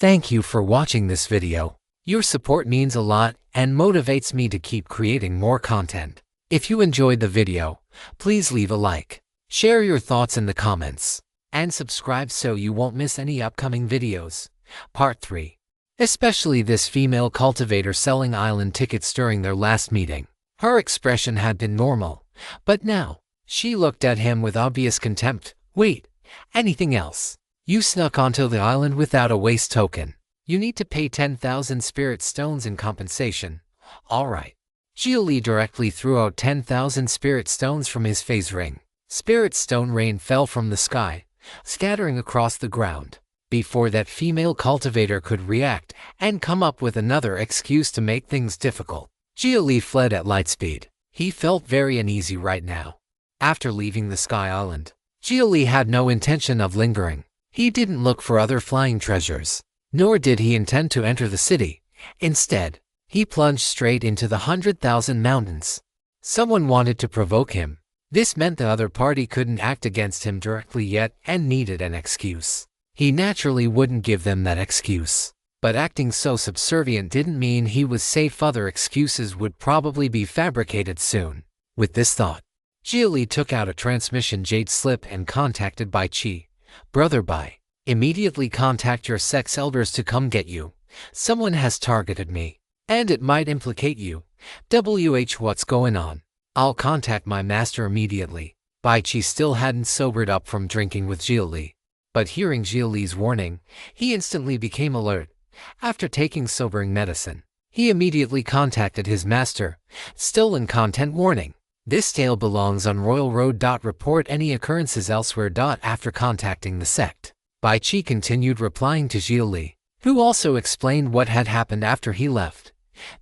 Thank you for watching this video. Your support means a lot and motivates me to keep creating more content. If you enjoyed the video, please leave a like, share your thoughts in the comments, and subscribe so you won't miss any upcoming videos. Part 3. Especially this female cultivator selling island tickets during their last meeting. Her expression had been normal, but now, she looked at him with obvious contempt. Wait, anything else? You snuck onto the island without a waste token. You need to pay 10,000 spirit stones in compensation. Alright. Xia Li directly threw out 10,000 spirit stones from his phase ring. Spirit stone rain fell from the sky, scattering across the ground. Before that female cultivator could react and come up with another excuse to make things difficult, Xia Li fled at light speed. He felt very uneasy right now. After leaving the Sky Island, Xia Li had no intention of lingering. He didn't look for other flying treasures, nor did he intend to enter the city. Instead, he plunged straight into the 100,000 mountains. Someone wanted to provoke him. This meant the other party couldn't act against him directly yet and needed an excuse. He naturally wouldn't give them that excuse. But acting so subservient didn't mean he was safe. Other excuses would probably be fabricated soon. With this thought, Xia Li took out a transmission jade slip and contacted Bai Qi. Brother Bai, immediately contact your sex elders to come get you. Someone has targeted me, and it might implicate you. What's going on? I'll contact my master immediately. Bai Qi still hadn't sobered up from drinking with Xia Li. But hearing Xia Li's warning, he instantly became alert. After taking sobering medicine, he immediately contacted his master. Still in content warning. This tale belongs on Royal Road. Report any occurrences elsewhere. After contacting the sect, Bai Qi continued replying to Xia Li, who also explained what had happened after he left.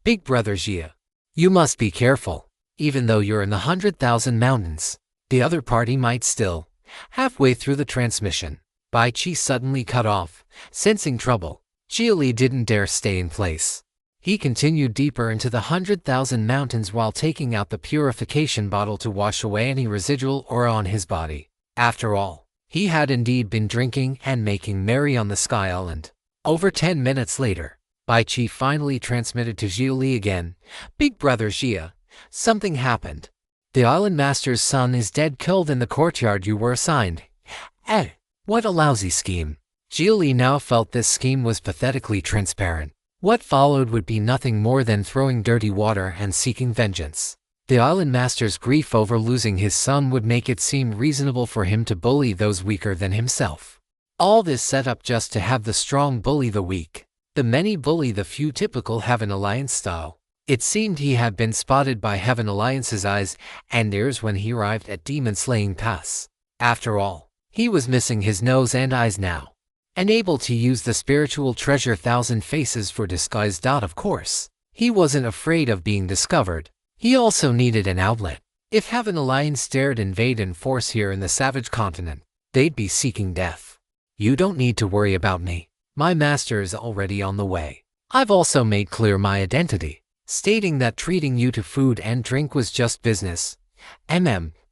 Big brother Xia, you must be careful. Even though you're in the 100,000 mountains, the other party might still. Halfway through the transmission, Bai Qi suddenly cut off, sensing trouble. Xia Li didn't dare stay in place. He continued deeper into the 100,000 mountains while taking out the purification bottle to wash away any residual aura on his body. After all, he had indeed been drinking and making merry on the Sky Island. Over 10 minutes later, Bai Qi finally transmitted to Xia Li again. Big brother Xia, something happened. The island master's son is dead, killed in the courtyard you were assigned. What a lousy scheme. Xia Li now felt this scheme was pathetically transparent. What followed would be nothing more than throwing dirty water and seeking vengeance. The island master's grief over losing his son would make it seem reasonable for him to bully those weaker than himself. All this set up just to have the strong bully the weak, the many bully the few, typical Heaven Alliance style. It seemed he had been spotted by Heaven Alliance's eyes and ears when he arrived at Demon Slaying Pass. After all, he was missing his nose and eyes now. Unable to use the spiritual treasure Thousand Faces for disguise. Of course, he wasn't afraid of being discovered. He also needed an outlet. If Heaven Alliance dared invade in force here in the savage continent, they'd be seeking death. You don't need to worry about me. My master is already on the way. I've also made clear my identity, stating that treating you to food and drink was just business.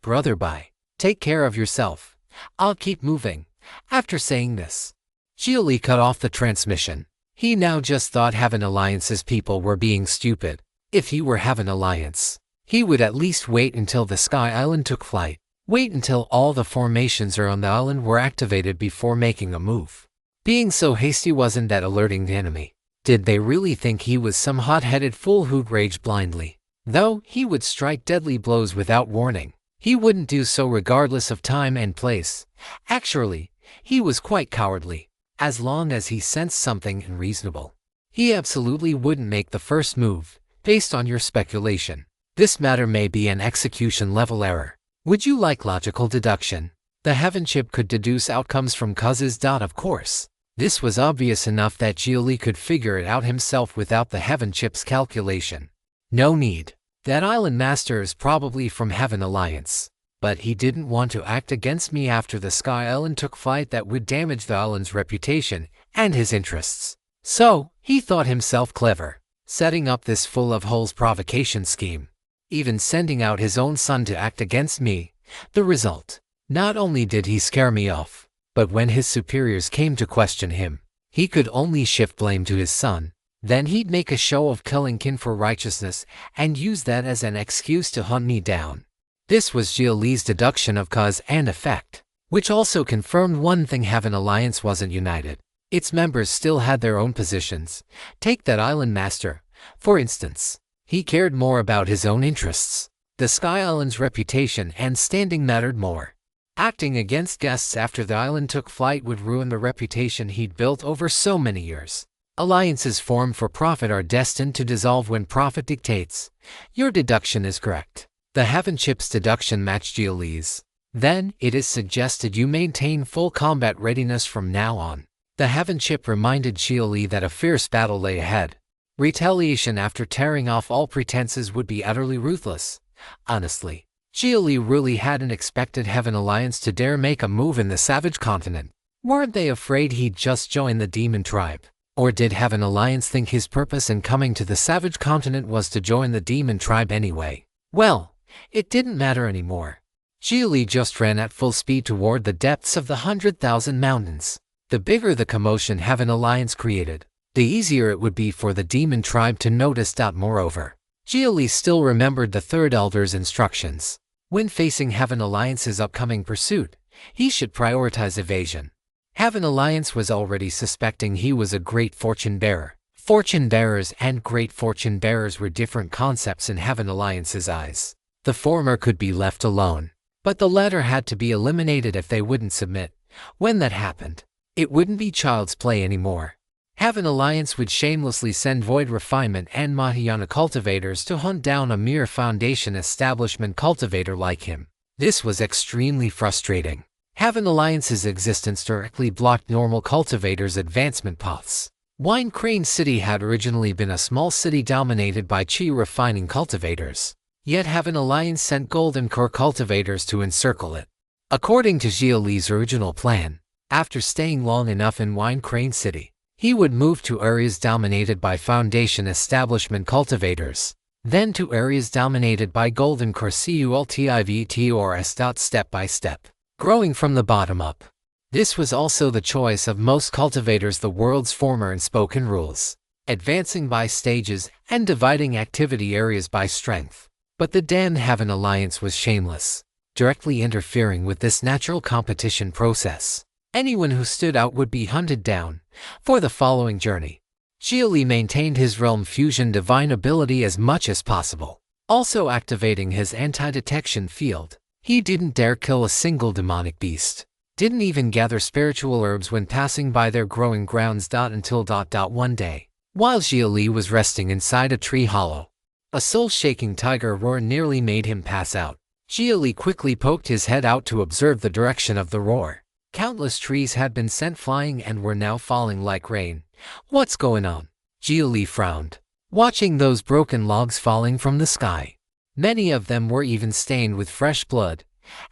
Brother Bai, take care of yourself. I'll keep moving. After saying this, Xia Li cut off the transmission. He now just thought Heaven Alliance's people were being stupid. If he were Heaven Alliance, he would at least wait until the Sky Island took flight. Wait until all the formations on the island were activated before making a move. Being so hasty wasn't that alerting the enemy. Did they really think he was some hot-headed fool who'd rage blindly? Though he would strike deadly blows without warning, he wouldn't do so regardless of time and place. Actually, he was quite cowardly. As long as he sensed something unreasonable, he absolutely wouldn't make the first move. Based on your speculation, this matter may be an execution-level error. Would you like logical deduction? The Heaven Chip could deduce outcomes from causes. Of course, this was obvious enough that Xia Li could figure it out himself without the Heaven Chip's calculation. No need. That island master is probably from Heaven Alliance. But he didn't want to act against me after the Sky Island took flight. That would damage the island's reputation and his interests. So, he thought himself clever, setting up this full of holes provocation scheme. Even sending out his own son to act against me. The result, not only did he scare me off, but when his superiors came to question him, He could only shift blame to his son. Then he'd make a show of killing kin for righteousness and use that as an excuse to hunt me down. This was Xia Li's deduction of cause and effect, which also confirmed one thing: Heaven Alliance wasn't united. Its members still had their own positions. Take that island master, for instance. He cared more about his own interests. The Sky Island's reputation and standing mattered more. Acting against guests after the island took flight would ruin the reputation he'd built over so many years. Alliances formed for profit are destined to dissolve when profit dictates. Your deduction is correct. The Heaven Chip's deduction matched Xia Li's. Then, it is suggested you maintain full combat readiness from now on. The Heaven Chip reminded Xia Li that a fierce battle lay ahead. Retaliation after tearing off all pretenses would be utterly ruthless. Honestly, Xia Li really hadn't expected Heaven Alliance to dare make a move in the Savage Continent. Weren't they afraid he'd just join the demon tribe? Or did Heaven Alliance think his purpose in coming to the Savage Continent was to join the demon tribe anyway? Well, it didn't matter anymore. Xia Li just ran at full speed toward the depths of the 100,000 mountains. The bigger the commotion Heaven Alliance created, the easier it would be for the demon tribe to notice. Moreover, Xia Li still remembered the Third Elder's instructions. When facing Heaven Alliance's upcoming pursuit, he should prioritize evasion. Heaven Alliance was already suspecting he was a great fortune bearer. Fortune bearers and great fortune bearers were different concepts in Heaven Alliance's eyes. The former could be left alone, but the latter had to be eliminated if they wouldn't submit. When that happened, it wouldn't be child's play anymore. Heaven Alliance would shamelessly send Void Refinement and Mahayana cultivators to hunt down a mere Foundation establishment cultivator like him. This was extremely frustrating. Heaven Alliance's existence directly blocked normal cultivators' advancement paths. Wine Crane City had originally been a small city dominated by chi refining cultivators. Yet Heaven Alliance sent Golden Core cultivators to encircle it. According to Xia Li's original plan, after staying long enough in Wine Crane City, he would move to areas dominated by Foundation establishment cultivators, then to areas dominated by Golden Core cultivators step by step, growing from the bottom up. This was also the choice of most cultivators, the world's former unspoken rules, advancing by stages and dividing activity areas by strength. But the damned Heaven Alliance was shameless, directly interfering with this natural competition process. Anyone who stood out would be hunted down. For the following journey, Xia Li maintained his realm fusion divine ability as much as possible, also activating his anti-detection field. He didn't dare kill a single demonic beast, didn't even gather spiritual herbs when passing by their growing grounds. Until one day, while Xia Li was resting inside a tree hollow, a soul-shaking tiger roar nearly made him pass out. Xia Li quickly poked his head out to observe the direction of the roar. Countless trees had been sent flying and were now falling like rain. What's going on? Xia Li frowned, watching those broken logs falling from the sky. Many of them were even stained with fresh blood.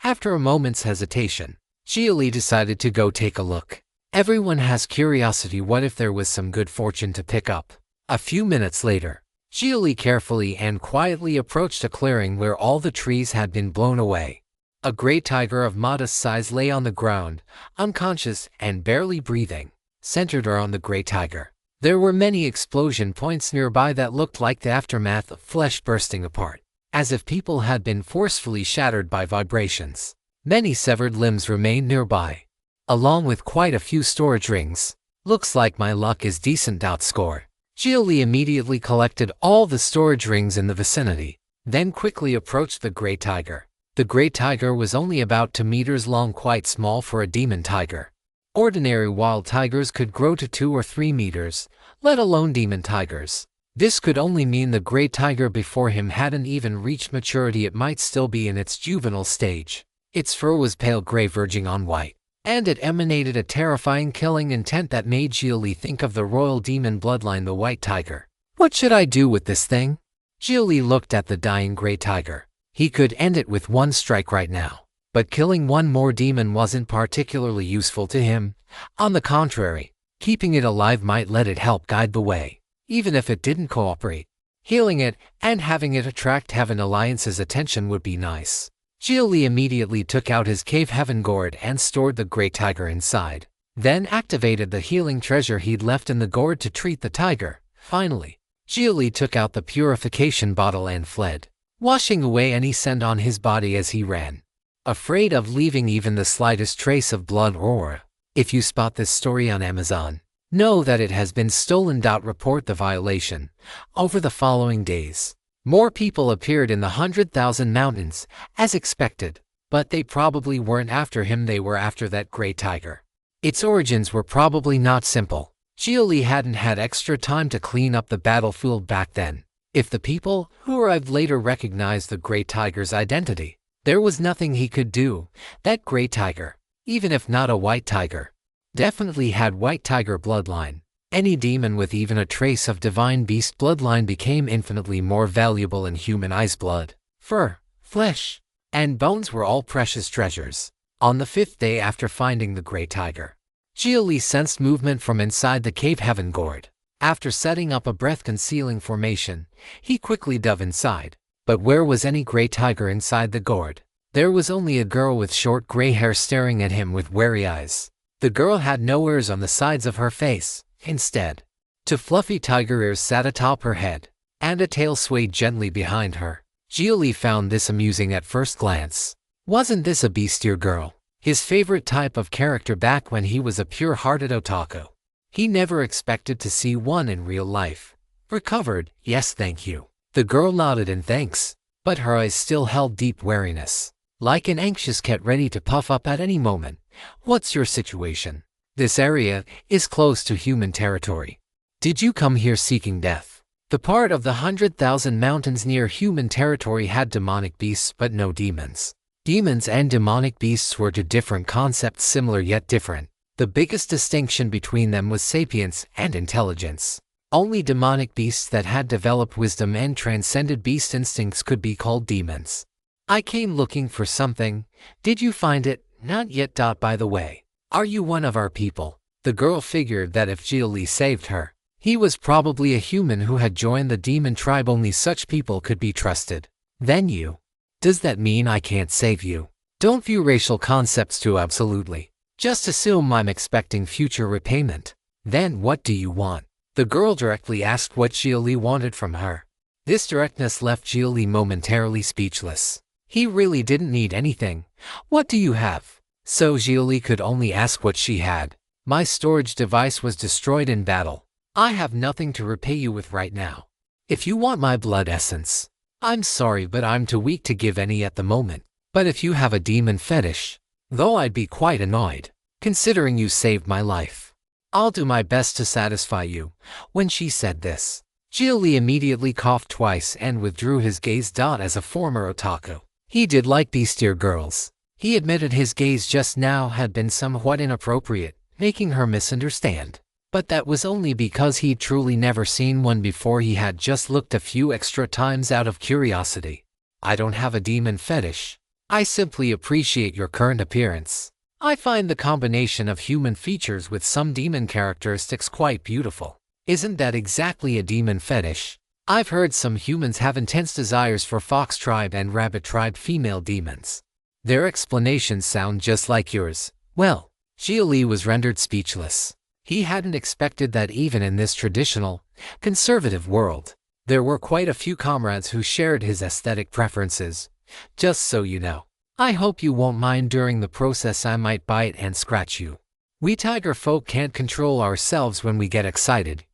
After a moment's hesitation, Xia Li decided to go take a look. Everyone has curiosity. What if there was some good fortune to pick up? A few minutes later, Xia Li carefully and quietly approached a clearing where all the trees had been blown away. A great tiger of modest size lay on the ground, unconscious and barely breathing. Centered around the great tiger, there were many explosion points nearby that looked like the aftermath of flesh bursting apart, as if people had been forcefully shattered by vibrations. Many severed limbs remained nearby, along with quite a few storage rings. Looks like my luck is decent. Score. Xia Li immediately collected all the storage rings in the vicinity, then quickly approached the great tiger. The great tiger was only about 2 meters long, quite small for a demon tiger. Ordinary wild tigers could grow to 2 or 3 meters, let alone demon tigers. This could only mean the great tiger before him hadn't even reached maturity. It might still be in its juvenile stage. Its fur was pale gray verging on white, and it emanated a terrifying killing intent that made Xia Li think of the royal demon bloodline, the white tiger. What should I do with this thing? Xia Li looked at the dying great tiger. He could end it with one strike right now, but killing one more demon wasn't particularly useful to him. On the contrary, keeping it alive might let it help guide the way, even if it didn't cooperate. Healing it and having it attract Heaven Alliance's attention would be nice. Xia Li immediately took out his cave heaven gourd and stored the great tiger inside. then activated the healing treasure he'd left in the gourd to treat the tiger. Finally, Xia Li took out the purification bottle and fled, washing away any scent on his body as he ran, afraid of leaving even the slightest trace of blood or aura. If you spot this story on Amazon, know that it has been stolen. Report the violation. Over the following days, more people appeared in the 100,000 mountains, as expected, but they probably weren't after him, they were after that gray tiger. Its origins were probably not simple. Xia Li hadn't had extra time to clean up the battlefield back then. If the people who arrived later recognized the gray tiger's identity, there was nothing he could do. That gray tiger, even if not a white tiger, definitely had white tiger bloodline. Any demon with even a trace of divine beast bloodline became infinitely more valuable in human eyes. Blood, fur, flesh, and bones were all precious treasures. On the 5th day after finding the gray tiger, Xia Li sensed movement from inside the cave heaven gourd. After setting up a breath-concealing formation, he quickly dove inside. But where was any gray tiger inside the gourd? There was only a girl with short gray hair staring at him with wary eyes. The girl had no ears on the sides of her face. Instead, two fluffy tiger ears sat atop her head, and a tail swayed gently behind her. Xia Li found this amusing at first glance. Wasn't this a beastier girl? His favorite type of character back when he was a pure-hearted otaku. He never expected to see one in real life. Recovered, yes thank you. The girl nodded in thanks, but her eyes still held deep wariness, like an anxious cat ready to puff up at any moment. What's your situation? This area is close to human territory. Did you come here seeking death? The part of the 100,000 mountains near human territory had demonic beasts but no demons. Demons and demonic beasts were two different concepts, similar yet different. The biggest distinction between them was sapience and intelligence. Only demonic beasts that had developed wisdom and transcended beast instincts could be called demons. I came looking for something. Did you find it? Not yet. By the way, are you one of our people? The girl figured that if Xia Li saved her, he was probably a human who had joined the demon tribe. Only such people could be trusted. Then you. Does that mean I can't save you? Don't view racial concepts too absolutely. Just assume I'm expecting future repayment. Then what do you want? The girl directly asked what Xia Li wanted from her. This directness left Xia Li momentarily speechless. He really didn't need anything. What do you have? So Xia Li could only ask what she had. My storage device was destroyed in battle. I have nothing to repay you with right now. If you want my blood essence, I'm sorry but I'm too weak to give any at the moment. But if you have a demon fetish, though I'd be quite annoyed, considering you saved my life, I'll do my best to satisfy you. When she said this, Xia Li immediately coughed twice and withdrew his gaze. As a former otaku, he did like beastier girls. He admitted his gaze just now had been somewhat inappropriate, making her misunderstand. But that was only because he'd truly never seen one before. He had just looked a few extra times out of curiosity. I don't have a demon fetish. I simply appreciate your current appearance. I find the combination of human features with some demon characteristics quite beautiful. Isn't that exactly a demon fetish? I've heard some humans have intense desires for fox tribe and rabbit tribe female demons. Their explanations sound just like yours. Well, Xia Li was rendered speechless. He hadn't expected that even in this traditional, conservative world, there were quite a few comrades who shared his aesthetic preferences. Just so you know, I hope you won't mind during the process I might bite and scratch you. We tiger folk can't control ourselves when we get excited.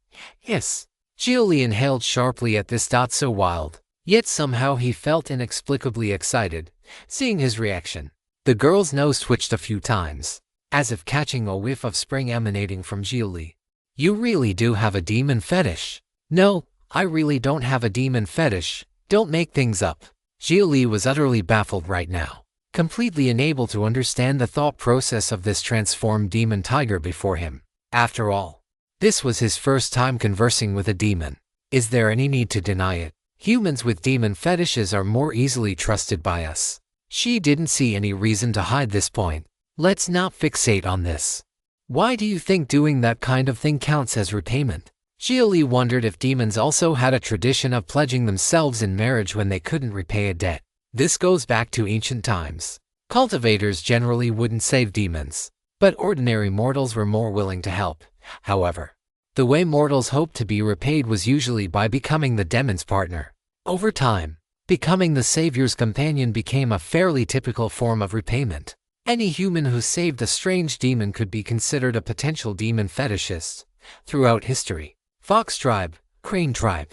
Yes. Xia Li inhaled sharply at this. So wild, yet somehow he felt inexplicably excited, seeing his reaction. The girl's nose twitched a few times, as if catching a whiff of spring emanating from Xia Li. You really do have a demon fetish? No, I really don't have a demon fetish. Don't make things up. Xia Li was utterly baffled right now, completely unable to understand the thought process of this transformed demon tiger before him. After all, this was his first time conversing with a demon. Is there any need to deny it? Humans with demon fetishes are more easily trusted by us. She didn't see any reason to hide this point. Let's not fixate on this. Why do you think doing that kind of thing counts as repayment? Xia Li wondered if demons also had a tradition of pledging themselves in marriage when they couldn't repay a debt. This goes back to ancient times. Cultivators generally wouldn't save demons, But ordinary mortals were more willing to help. However, the way mortals hoped to be repaid was usually by becoming the demon's partner. Over time, becoming the savior's companion became a fairly typical form of repayment. Any human who saved a strange demon could be considered a potential demon fetishist. Throughout history, Fox Tribe, Crane Tribe,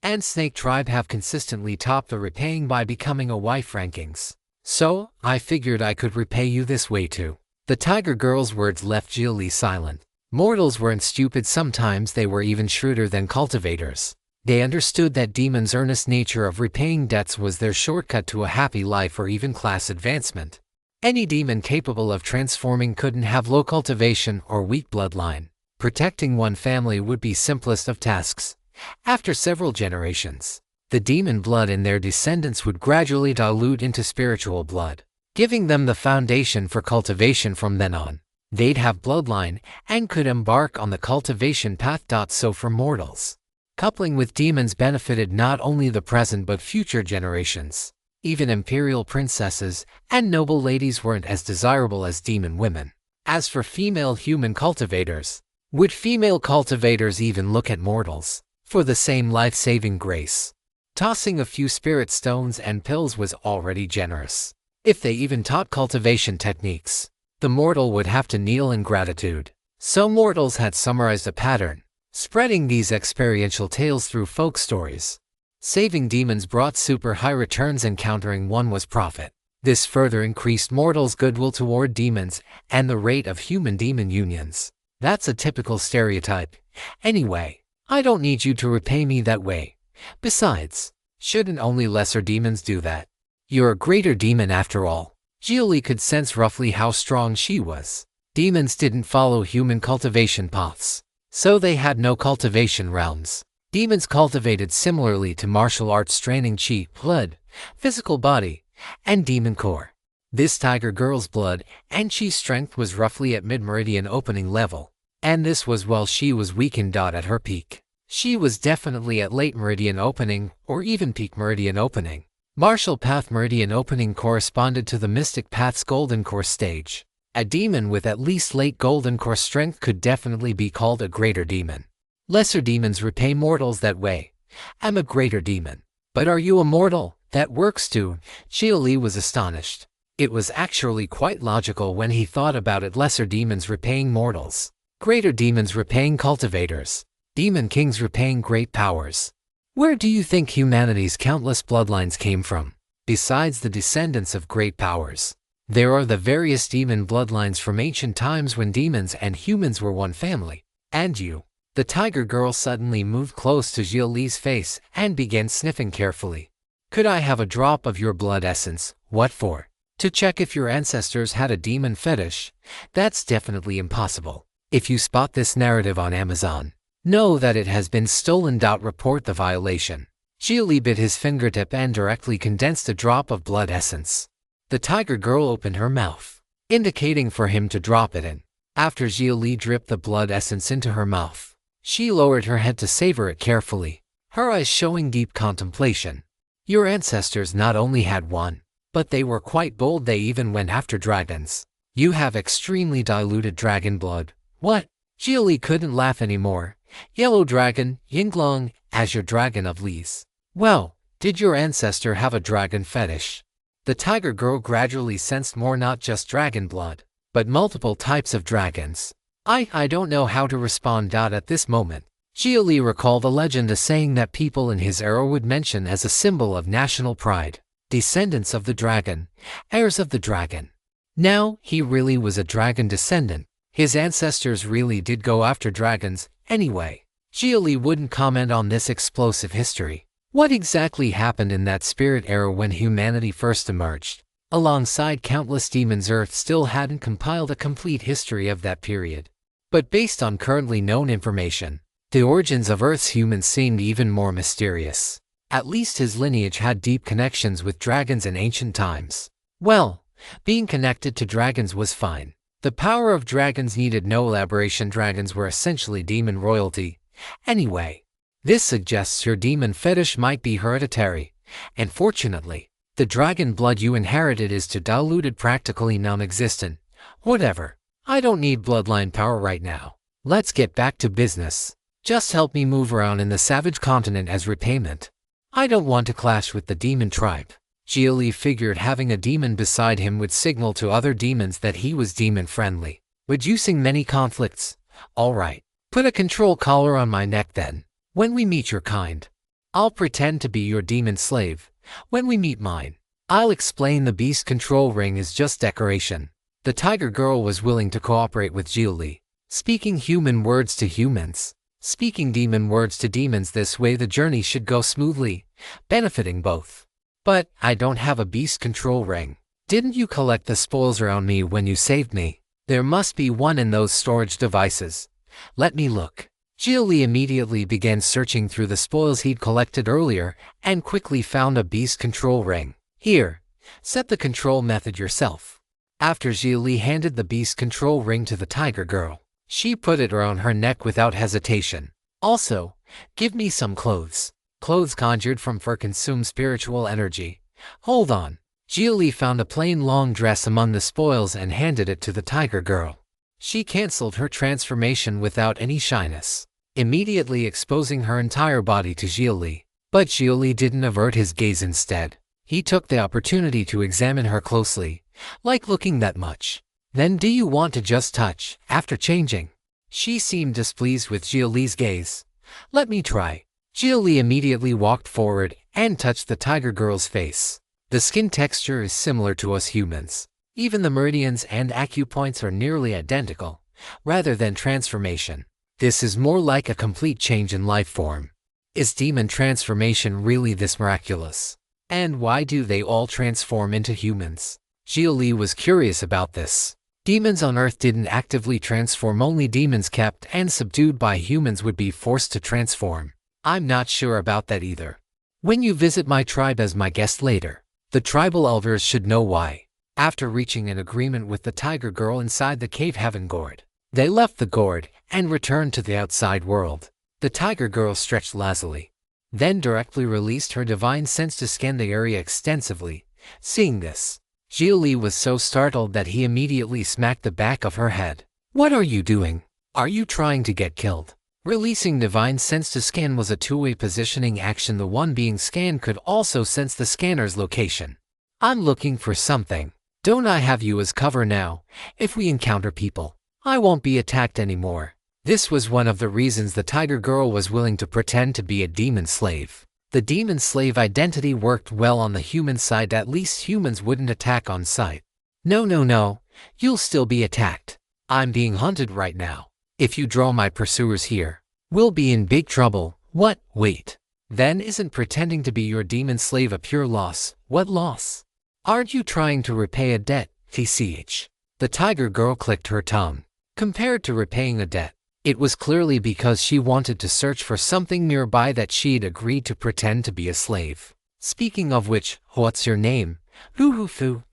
and Snake Tribe have consistently topped the repaying by becoming a wife rankings. So, I figured I could repay you this way too. The Tiger Girl's words left Xia Li silent. Mortals weren't stupid, sometimes they were even shrewder than cultivators. They understood that demons' earnest nature of repaying debts was their shortcut to a happy life or even class advancement. Any demon capable of transforming couldn't have low cultivation or weak bloodline. Protecting one family would be simplest of tasks. After several generations, the demon blood in their descendants would gradually dilute into spiritual blood, giving them the foundation for cultivation from then on. They'd have bloodline and could embark on the cultivation path. So for mortals, coupling with demons benefited not only the present but future generations. Even imperial princesses and noble ladies weren't as desirable as demon women. As for female human cultivators, would female cultivators even look at mortals for the same life-saving grace? Tossing a few spirit stones and pills was already generous. If they even taught cultivation techniques, the mortal would have to kneel in gratitude. So mortals had summarized a pattern, spreading these experiential tales through folk stories. Saving demons brought super high returns, encountering one was profit. This further increased mortals' goodwill toward demons and the rate of human-demon unions. That's a typical stereotype. Anyway, I don't need you to repay me that way. Besides, shouldn't only lesser demons do that? You're a greater demon after all. Xia Li could sense roughly how strong she was. Demons didn't follow human cultivation paths, so they had no cultivation realms. Demons cultivated similarly to martial arts, training chi, blood, physical body, and demon core. This Tiger Girl's blood and chi strength was roughly at mid-meridian opening level, and this was while she was weakened. At her peak, she was definitely at late meridian opening or even peak meridian opening. Martial Path meridian opening corresponded to the Mystic Path's golden core stage. A demon with at least late golden core strength could definitely be called a greater demon. Lesser demons repay mortals that way. I'm a greater demon. But are you a mortal? That works too. Xia Li was astonished. It was actually quite logical when he thought about it. Lesser demons repaying mortals, greater demons repaying cultivators, demon kings repaying great powers. Where do you think humanity's countless bloodlines came from? Besides the descendants of great powers, there are the various demon bloodlines from ancient times when demons and humans were one family. And you? The Tiger Girl suddenly moved close to Xia Li's face and began sniffing carefully. Could I have a drop of your blood essence? What for? To check if your ancestors had a demon fetish? That's definitely impossible. If you spot this narrative on Amazon, know that it has been stolen. Report the violation. Xia Li bit his fingertip and directly condensed a drop of blood essence. The Tiger Girl opened her mouth, indicating for him to drop it in. After Xia Li dripped the blood essence into her mouth, she lowered her head to savor it carefully, her eyes showing deep contemplation. Your ancestors not only had one, but they were quite bold. They even went after dragons. You have extremely diluted dragon blood. What? Xia Li couldn't laugh anymore. Yellow dragon, Yinglong, Azure dragon of Li's. Well, did your ancestor have a dragon fetish? The Tiger Girl gradually sensed more, not just dragon blood, but multiple types of dragons. I don't know how to respond. At this moment, Xia Li recalled a legend, a saying that people in his era would mention as a symbol of national pride. Descendants of the dragon, heirs of the dragon. Now, he really was a dragon descendant. His ancestors really did go after dragons. Anyway, Xia Li wouldn't comment on this explosive history. What exactly happened in that spirit era when humanity first emerged? Alongside countless demons, Earth still hadn't compiled a complete history of that period. But based on currently known information, the origins of Earth's humans seemed even more mysterious. At least his lineage had deep connections with dragons in ancient times. Well, being connected to dragons was fine. The power of dragons needed no elaboration. Dragons were essentially demon royalty. Anyway, this suggests your demon fetish might be hereditary. And fortunately, the dragon blood you inherited is too diluted, practically non-existent. Whatever. I don't need bloodline power right now. Let's get back to business. Just help me move around in the savage continent as repayment. I don't want to clash with the demon tribe. Xia Li figured having a demon beside him would signal to other demons that he was demon-friendly, reducing many conflicts. Alright, put a control collar on my neck then. When we meet your kind, I'll pretend to be your demon slave. When we meet mine, I'll explain the beast control ring is just decoration. The tiger girl was willing to cooperate with Xia Li, speaking human words to humans, speaking demon words to demons. This way the journey should go smoothly, benefiting both. But I don't have a beast control ring. Didn't you collect the spoils around me when you saved me? There must be one in those storage devices. Let me look. Xia Li immediately began searching through the spoils he'd collected earlier and quickly found a beast control ring. Here, set the control method yourself. After Xia Li handed the beast control ring to the tiger girl, she put it around her neck without hesitation. Also, give me some clothes. Clothes conjured from fur consume spiritual energy. Hold on. Xia Li found a plain long dress among the spoils and handed it to the tiger girl. She cancelled her transformation without any shyness, immediately exposing her entire body to Xia Li. But Xia Li didn't avert his gaze. Instead, he took the opportunity to examine her closely, like looking that much. Then do you want to just touch, after changing? She seemed displeased with Xia Li's gaze. Let me try. Xia Li immediately walked forward and touched the tiger girl's face. The skin texture is similar to us humans. Even the meridians and acupoints are nearly identical, rather than transformation. This is more like a complete change in life form. Is demon transformation really this miraculous? And why do they all transform into humans? Xia Li was curious about this. Demons on Earth didn't actively transform, only demons kept and subdued by humans would be forced to transform. I'm not sure about that either. When you visit my tribe as my guest later, the tribal elders should know why. After reaching an agreement with the tiger girl inside the cave heaven gourd, they left the gourd and returned to the outside world. The tiger girl stretched lazily, then directly released her divine sense to scan the area extensively. Seeing this, Xia Li was so startled that he immediately smacked the back of her head. What are you doing? Are you trying to get killed? Releasing divine sense to scan was a two-way positioning action. The one being scanned could also sense the scanner's location. I'm looking for something. Don't I have you as cover now? If we encounter people, I won't be attacked anymore. This was one of the reasons the tiger girl was willing to pretend to be a demon slave. The demon slave identity worked well on the human side. At least humans wouldn't attack on sight. No. You'll still be attacked. I'm being hunted right now. If you draw my pursuers here, we'll be in big trouble. What? Wait. Then isn't pretending to be your demon slave a pure loss? What loss? Aren't you trying to repay a debt? TCH. The tiger girl clicked her tongue. Compared to repaying a debt, it was clearly because she wanted to search for something nearby that she'd agreed to pretend to be a slave. Speaking of which, what's your name? Fu.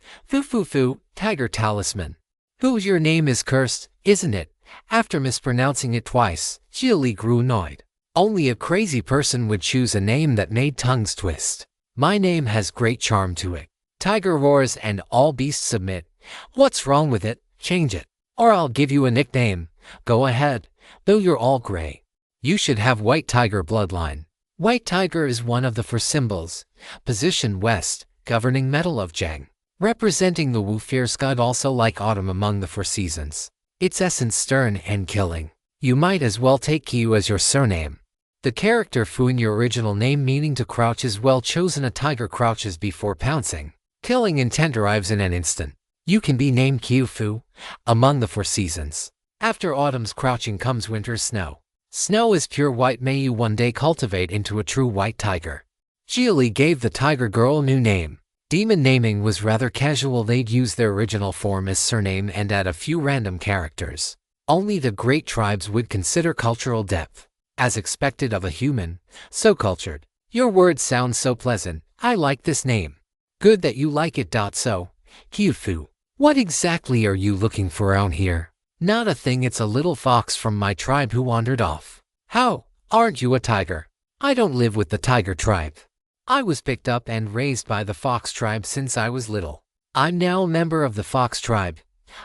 Tiger talisman. Your name is cursed, isn't it? After mispronouncing it twice, Xia Li grew annoyed. Only a crazy person would choose a name that made tongues twist. My name has great charm to it. Tiger roars and all beasts submit. What's wrong with it? Change it. Or I'll give you a nickname. Go ahead, though you're all gray. You should have white tiger bloodline. White tiger is one of the four symbols. Position west, governing metal of Zhang. Representing the Wu fierce god, also like autumn among the four seasons. Its essence stern and killing. You might as well take Qiu as your surname. The character Fu in your original name, meaning to crouch, is well chosen. A tiger crouches before pouncing. Killing intent arrives in an instant. You can be named Qiu Fu, among the four seasons. After autumn's crouching comes winter's snow. Snow is pure white. May you one day cultivate into a true white tiger. Xia Li gave the tiger girl a new name. Demon naming was rather casual. They'd use their original form as surname and add a few random characters. Only the great tribes would consider cultural depth, as expected of a human, so cultured. Your words sound so pleasant. I like this name. Good that you like it. So, Qiu Fu, what exactly are you looking for around here? Not a thing. It's a little fox from my tribe who wandered off. How? Aren't you a tiger? I don't live with the tiger tribe. I was picked up and raised by the fox tribe since I was little. I'm now a member of the fox tribe.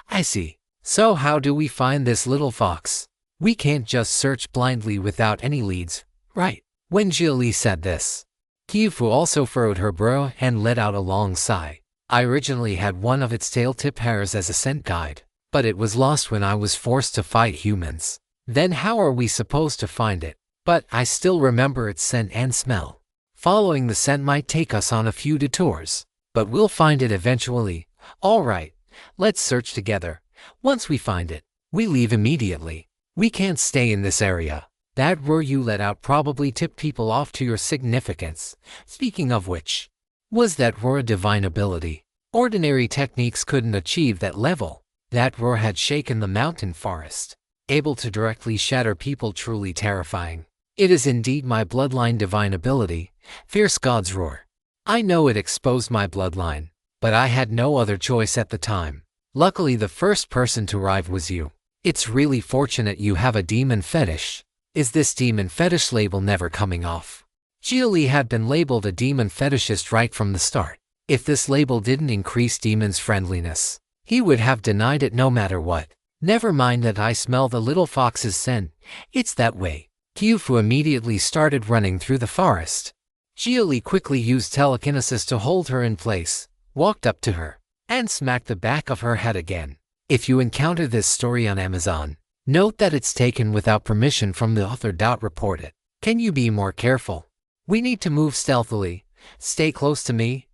I see. So how do we find this little fox? We can't just search blindly without any leads, right? When Xia Li said this, Qiufu also furrowed her brow and let out a long sigh. I originally had one of its tail-tip hairs as a scent guide, but it was lost when I was forced to fight humans. Then how are we supposed to find it? But I still remember its scent and smell. Following the scent might take us on a few detours, but we'll find it eventually. All right, let's search together. Once we find it, we leave immediately. We can't stay in this area. That roar you let out probably tipped people off to your significance. Speaking of which, was that roar a divine ability? Ordinary techniques couldn't achieve that level. That roar had shaken the mountain forest, able to directly shatter people, truly terrifying. It is indeed my bloodline divine ability, Fierce God's Roar. I know it exposed my bloodline, but I had no other choice at the time. Luckily the first person to arrive was you. It's really fortunate you have a demon fetish. Is this demon fetish label never coming off? Xia Li had been labeled a demon fetishist right from the start. If this label didn't increase demon's friendliness, he would have denied it no matter what. Never mind that I smell the little fox's scent. It's that way. Qiufu immediately started running through the forest. Xia Li quickly used telekinesis to hold her in place, walked up to her, and smacked the back of her head again. If you encounter this story on Amazon, note that it's taken without permission from the author. Report it. Can you be more careful? We need to move stealthily. Stay close to me.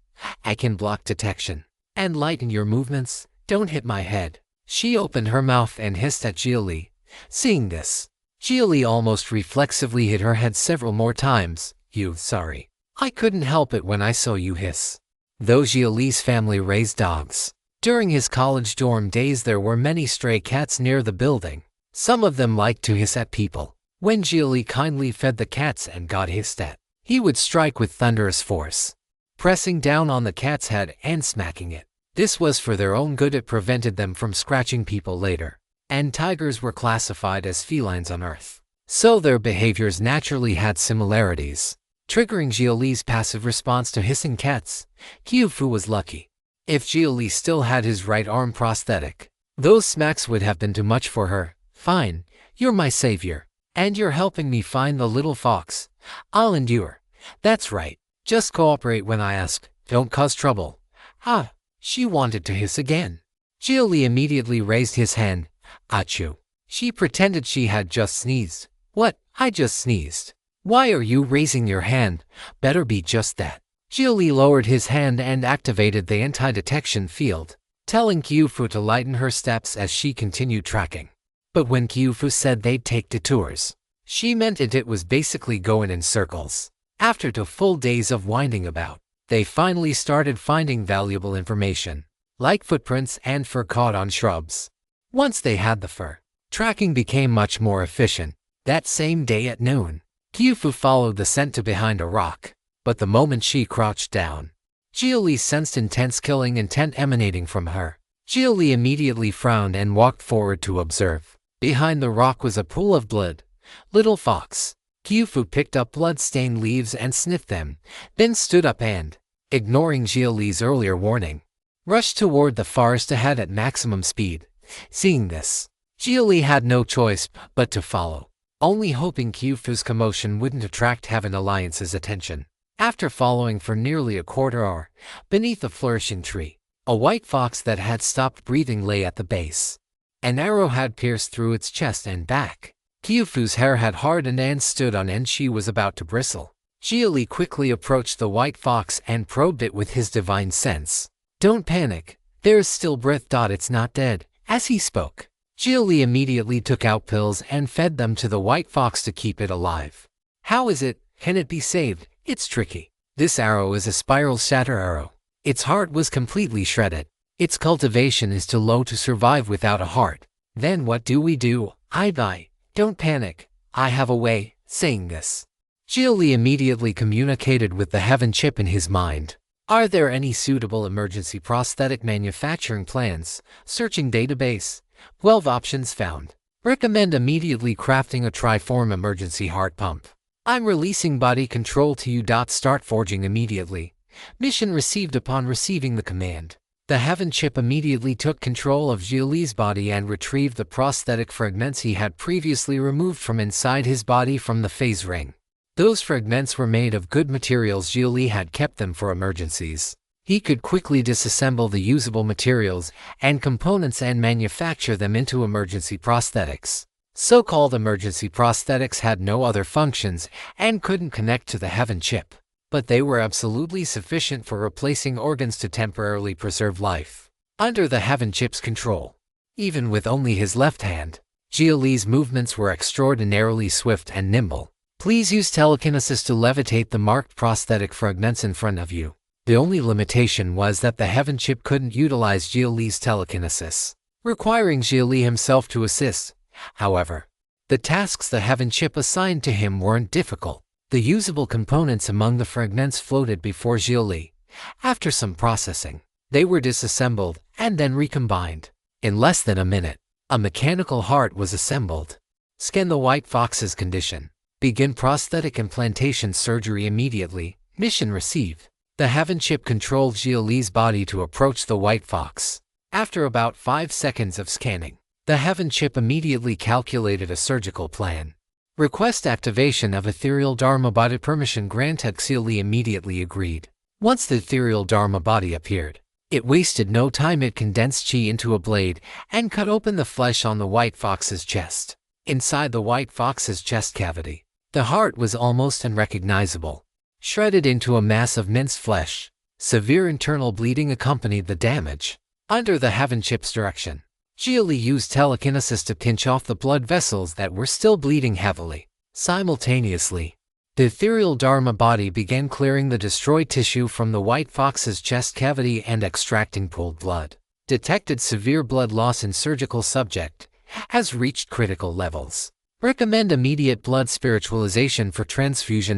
I can block detection. And lighten your movements. Don't hit my head. She opened her mouth and hissed at Xia Li. Seeing this, Xia Li almost reflexively hit her head several more times. Sorry. I couldn't help it when I saw you hiss. Though Xia Li's family raised dogs, during his college dorm days there were many stray cats near the building. Some of them liked to hiss at people. When Xia Li kindly fed the cats and got hissed at, he would strike with thunderous force, pressing down on the cat's head and smacking it. This was for their own good. It prevented them from scratching people later. And tigers were classified as felines on Earth, so their behaviors naturally had similarities, triggering Xia Li's passive response to hissing cats. Qiufu was lucky. If Xia Li still had his right arm prosthetic, those smacks would have been too much for her. Fine, you're my savior, and you're helping me find the little fox. I'll endure. That's right. Just cooperate when I ask. Don't cause trouble. Ah, she wanted to hiss again. Xia Li immediately raised his hand. Achoo. She pretended she had just sneezed. What? I just sneezed. Why are you raising your hand? Better be just that. Xia Li lowered his hand and activated the anti-detection field, telling Qiufu to lighten her steps as she continued tracking. But when Qiufu said they'd take detours, she meant it. It was basically going in circles. After 2 full days of winding about, they finally started finding valuable information, like footprints and fur caught on shrubs. Once they had the fur, tracking became much more efficient. That same day at noon, Qiufu followed the scent to behind a rock, but the moment she crouched down, Xia Li sensed intense killing intent emanating from her. Xia Li immediately frowned and walked forward to observe. Behind the rock was a pool of blood. Little fox. Qiufu picked up blood-stained leaves and sniffed them, then stood up and, ignoring Xia Li's earlier warning, rushed toward the forest ahead at maximum speed. Seeing this, Xia Li had no choice but to follow, only hoping Qiufu's commotion wouldn't attract Heaven Alliance's attention. After following for nearly a quarter hour, beneath a flourishing tree, a white fox that had stopped breathing lay at the base. An arrow had pierced through its chest and back. Qiufu's hair had hardened and stood on end. She was about to bristle. Xia Li quickly approached the white fox and probed it with his divine sense. Don't panic. There's still breath. It's not dead. As he spoke, Xia Li immediately took out pills and fed them to the white fox to keep it alive. How is it? Can it be saved? It's tricky. This arrow is a spiral shatter arrow. Its heart was completely shredded. Its cultivation is too low to survive without a heart. Then what do we do? I die. Don't panic. I have a way. Saying this, Xia Li immediately communicated with the heaven chip in his mind. Are there any suitable emergency prosthetic manufacturing plans? Searching database. 12 options found. Recommend immediately crafting a triform emergency heart pump. I'm releasing body control to you. Start forging immediately. Mission received. Upon receiving the command, The Heaven Chip immediately took control of Xia Li's body and retrieved the prosthetic fragments he had previously removed from inside his body from the phase ring. Those fragments were made of good materials. Xia Li had kept them for emergencies. He could quickly disassemble the usable materials and components and manufacture them into emergency prosthetics. So-called emergency prosthetics had no other functions and couldn't connect to the Heaven Chip, but they were absolutely sufficient for replacing organs to temporarily preserve life. Under the Heaven Chip's control, even with only his left hand, Xia Li's movements were extraordinarily swift and nimble. Please use telekinesis to levitate the marked prosthetic fragments in front of you. The only limitation was that the Heaven Chip couldn't utilize Xia Li's telekinesis, requiring Xia Li himself to assist. However, the tasks the Heaven Chip assigned to him weren't difficult. The usable components among the fragments floated before Xia Li. After some processing, they were disassembled and then recombined. In less than a minute, a mechanical heart was assembled. Scan the white fox's condition. Begin prosthetic implantation surgery immediately. Mission received. The Heaven Chip controlled Xia Li's body to approach the white fox. After about 5 seconds of scanning, the Heaven Chip immediately calculated a surgical plan. Request activation of ethereal Dharma body. Permission granted. Xia Li immediately agreed. Once the ethereal Dharma body appeared, it wasted no time. It condensed chi into a blade and cut open the flesh on the white fox's chest. Inside the white fox's chest cavity, the heart was almost unrecognizable, shredded into a mass of minced flesh. Severe internal bleeding accompanied the damage. Under the Heaven Chip's direction, Xia Li used telekinesis to pinch off the blood vessels that were still bleeding heavily. Simultaneously, the ethereal Dharma body began clearing the destroyed tissue from the white fox's chest cavity and extracting pooled blood. Detected severe blood loss in surgical subject. Has reached critical levels. Recommend immediate blood spiritualization for transfusion.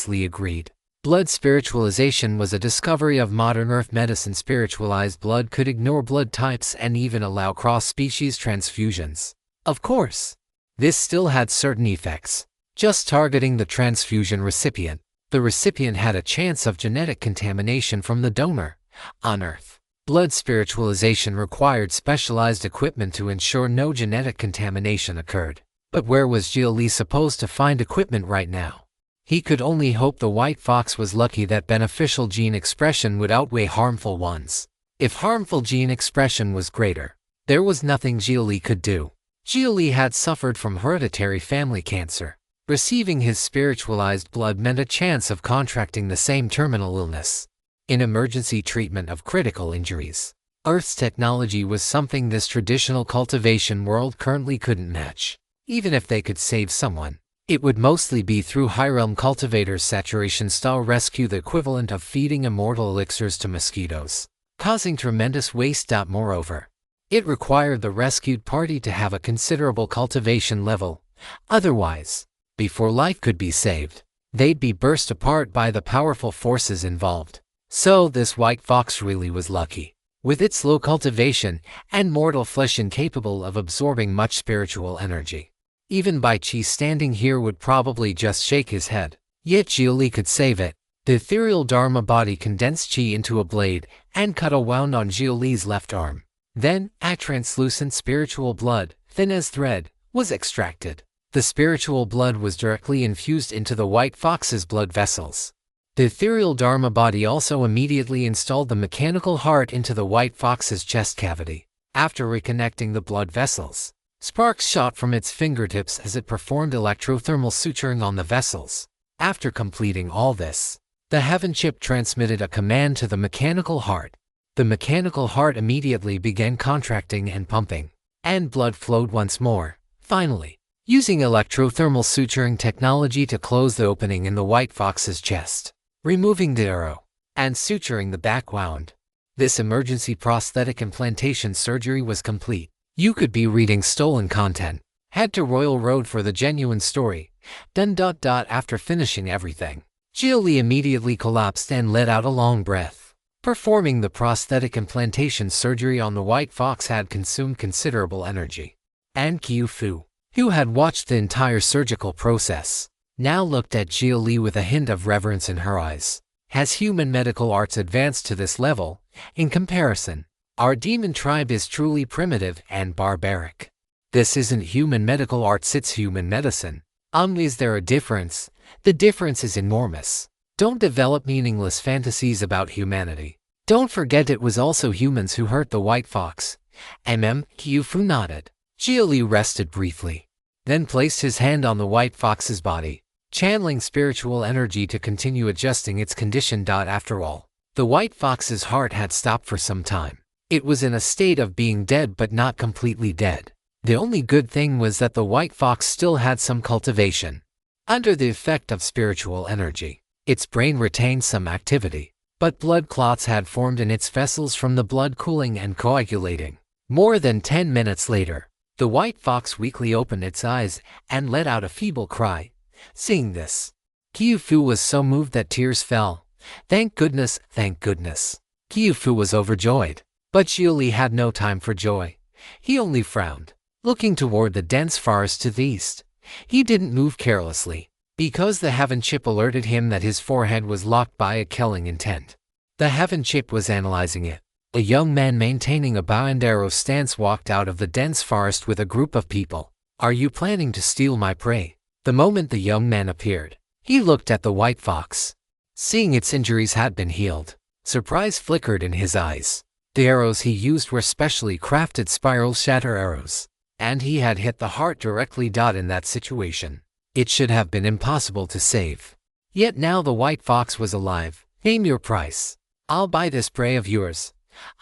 Li agreed. Blood spiritualization was a discovery of modern Earth medicine. Spiritualized blood could ignore blood types and even allow cross-species transfusions. Of course, this still had certain effects. Just targeting the transfusion recipient, the recipient had a chance of genetic contamination from the donor. On Earth, blood spiritualization required specialized equipment to ensure no genetic contamination occurred. But where was Xia Li supposed to find equipment right now? He could only hope the white fox was lucky that beneficial gene expression would outweigh harmful ones. If harmful gene expression was greater, there was nothing Xia Li could do. Xia Li had suffered from hereditary family cancer. Receiving his spiritualized blood meant a chance of contracting the same terminal illness. In emergency treatment of critical injuries, Earth's technology was something this traditional cultivation world currently couldn't match. Even if they could save someone, it would mostly be through high-realm cultivators' saturation-style rescue, the equivalent of feeding immortal elixirs to mosquitoes, causing tremendous waste. Moreover, it required the rescued party to have a considerable cultivation level. Otherwise, before life could be saved, they'd be burst apart by the powerful forces involved. So this white fox really was lucky. With its low cultivation and mortal flesh incapable of absorbing much spiritual energy, even Bai Chi standing here would probably just shake his head. Yet Xia Li could save it. The ethereal Dharma body condensed chi into a blade and cut a wound on Xia Li's left arm. Then, a translucent spiritual blood, thin as thread, was extracted. The spiritual blood was directly infused into the white fox's blood vessels. The ethereal Dharma body also immediately installed the mechanical heart into the white fox's chest cavity. After reconnecting the blood vessels, sparks shot from its fingertips as it performed electrothermal suturing on the vessels. After completing all this, the Heaven Chip transmitted a command to the mechanical heart. The mechanical heart immediately began contracting and pumping, and blood flowed once more. Finally, using electrothermal suturing technology to close the opening in the white fox's chest, removing the arrow, and suturing the back wound, this emergency prosthetic implantation surgery was complete. You could be reading stolen content. Head to Royal Road for the genuine story. Done. After finishing everything, Xia Li immediately collapsed and let out a long breath. Performing the prosthetic implantation surgery on the white fox had consumed considerable energy. And Qiu Fu, who had watched the entire surgical process, now looked at Xia Li with a hint of reverence in her eyes. Has human medical arts advanced to this level? In comparison, Our demon tribe is truly primitive and barbaric. This isn't human medical arts, it's human medicine. Is there a difference? The difference is enormous. Don't develop meaningless fantasies about humanity. Don't forget it was also humans who hurt the white fox. Qiufu nodded. Xia Li rested briefly, then placed his hand on the white fox's body, channeling spiritual energy to continue adjusting its condition. After all, the white fox's heart had stopped for some time. It was in a state of being dead but not completely dead. The only good thing was that the white fox still had some cultivation. Under the effect of spiritual energy, its brain retained some activity, but blood clots had formed in its vessels from the blood cooling and coagulating. More than 10 minutes later, the white fox weakly opened its eyes and let out a feeble cry. Seeing this, Qiufu was so moved that tears fell. Thank goodness, thank goodness. Qiufu was overjoyed, but Xia Li had no time for joy. He only frowned, looking toward the dense forest to the east. He didn't move carelessly, because the heaven chip alerted him that his forehead was locked by a killing intent. The heaven chip was analyzing it. A young man maintaining a bow and arrow stance walked out of the dense forest with a group of people. Are you planning to steal my prey? The moment the young man appeared, he looked at the white fox. Seeing its injuries had been healed, surprise flickered in his eyes. The arrows he used were specially crafted spiral shatter arrows, and he had hit the heart directly. In that situation, it should have been impossible to save. Yet now the white fox was alive. Name your price. I'll buy this prey of yours.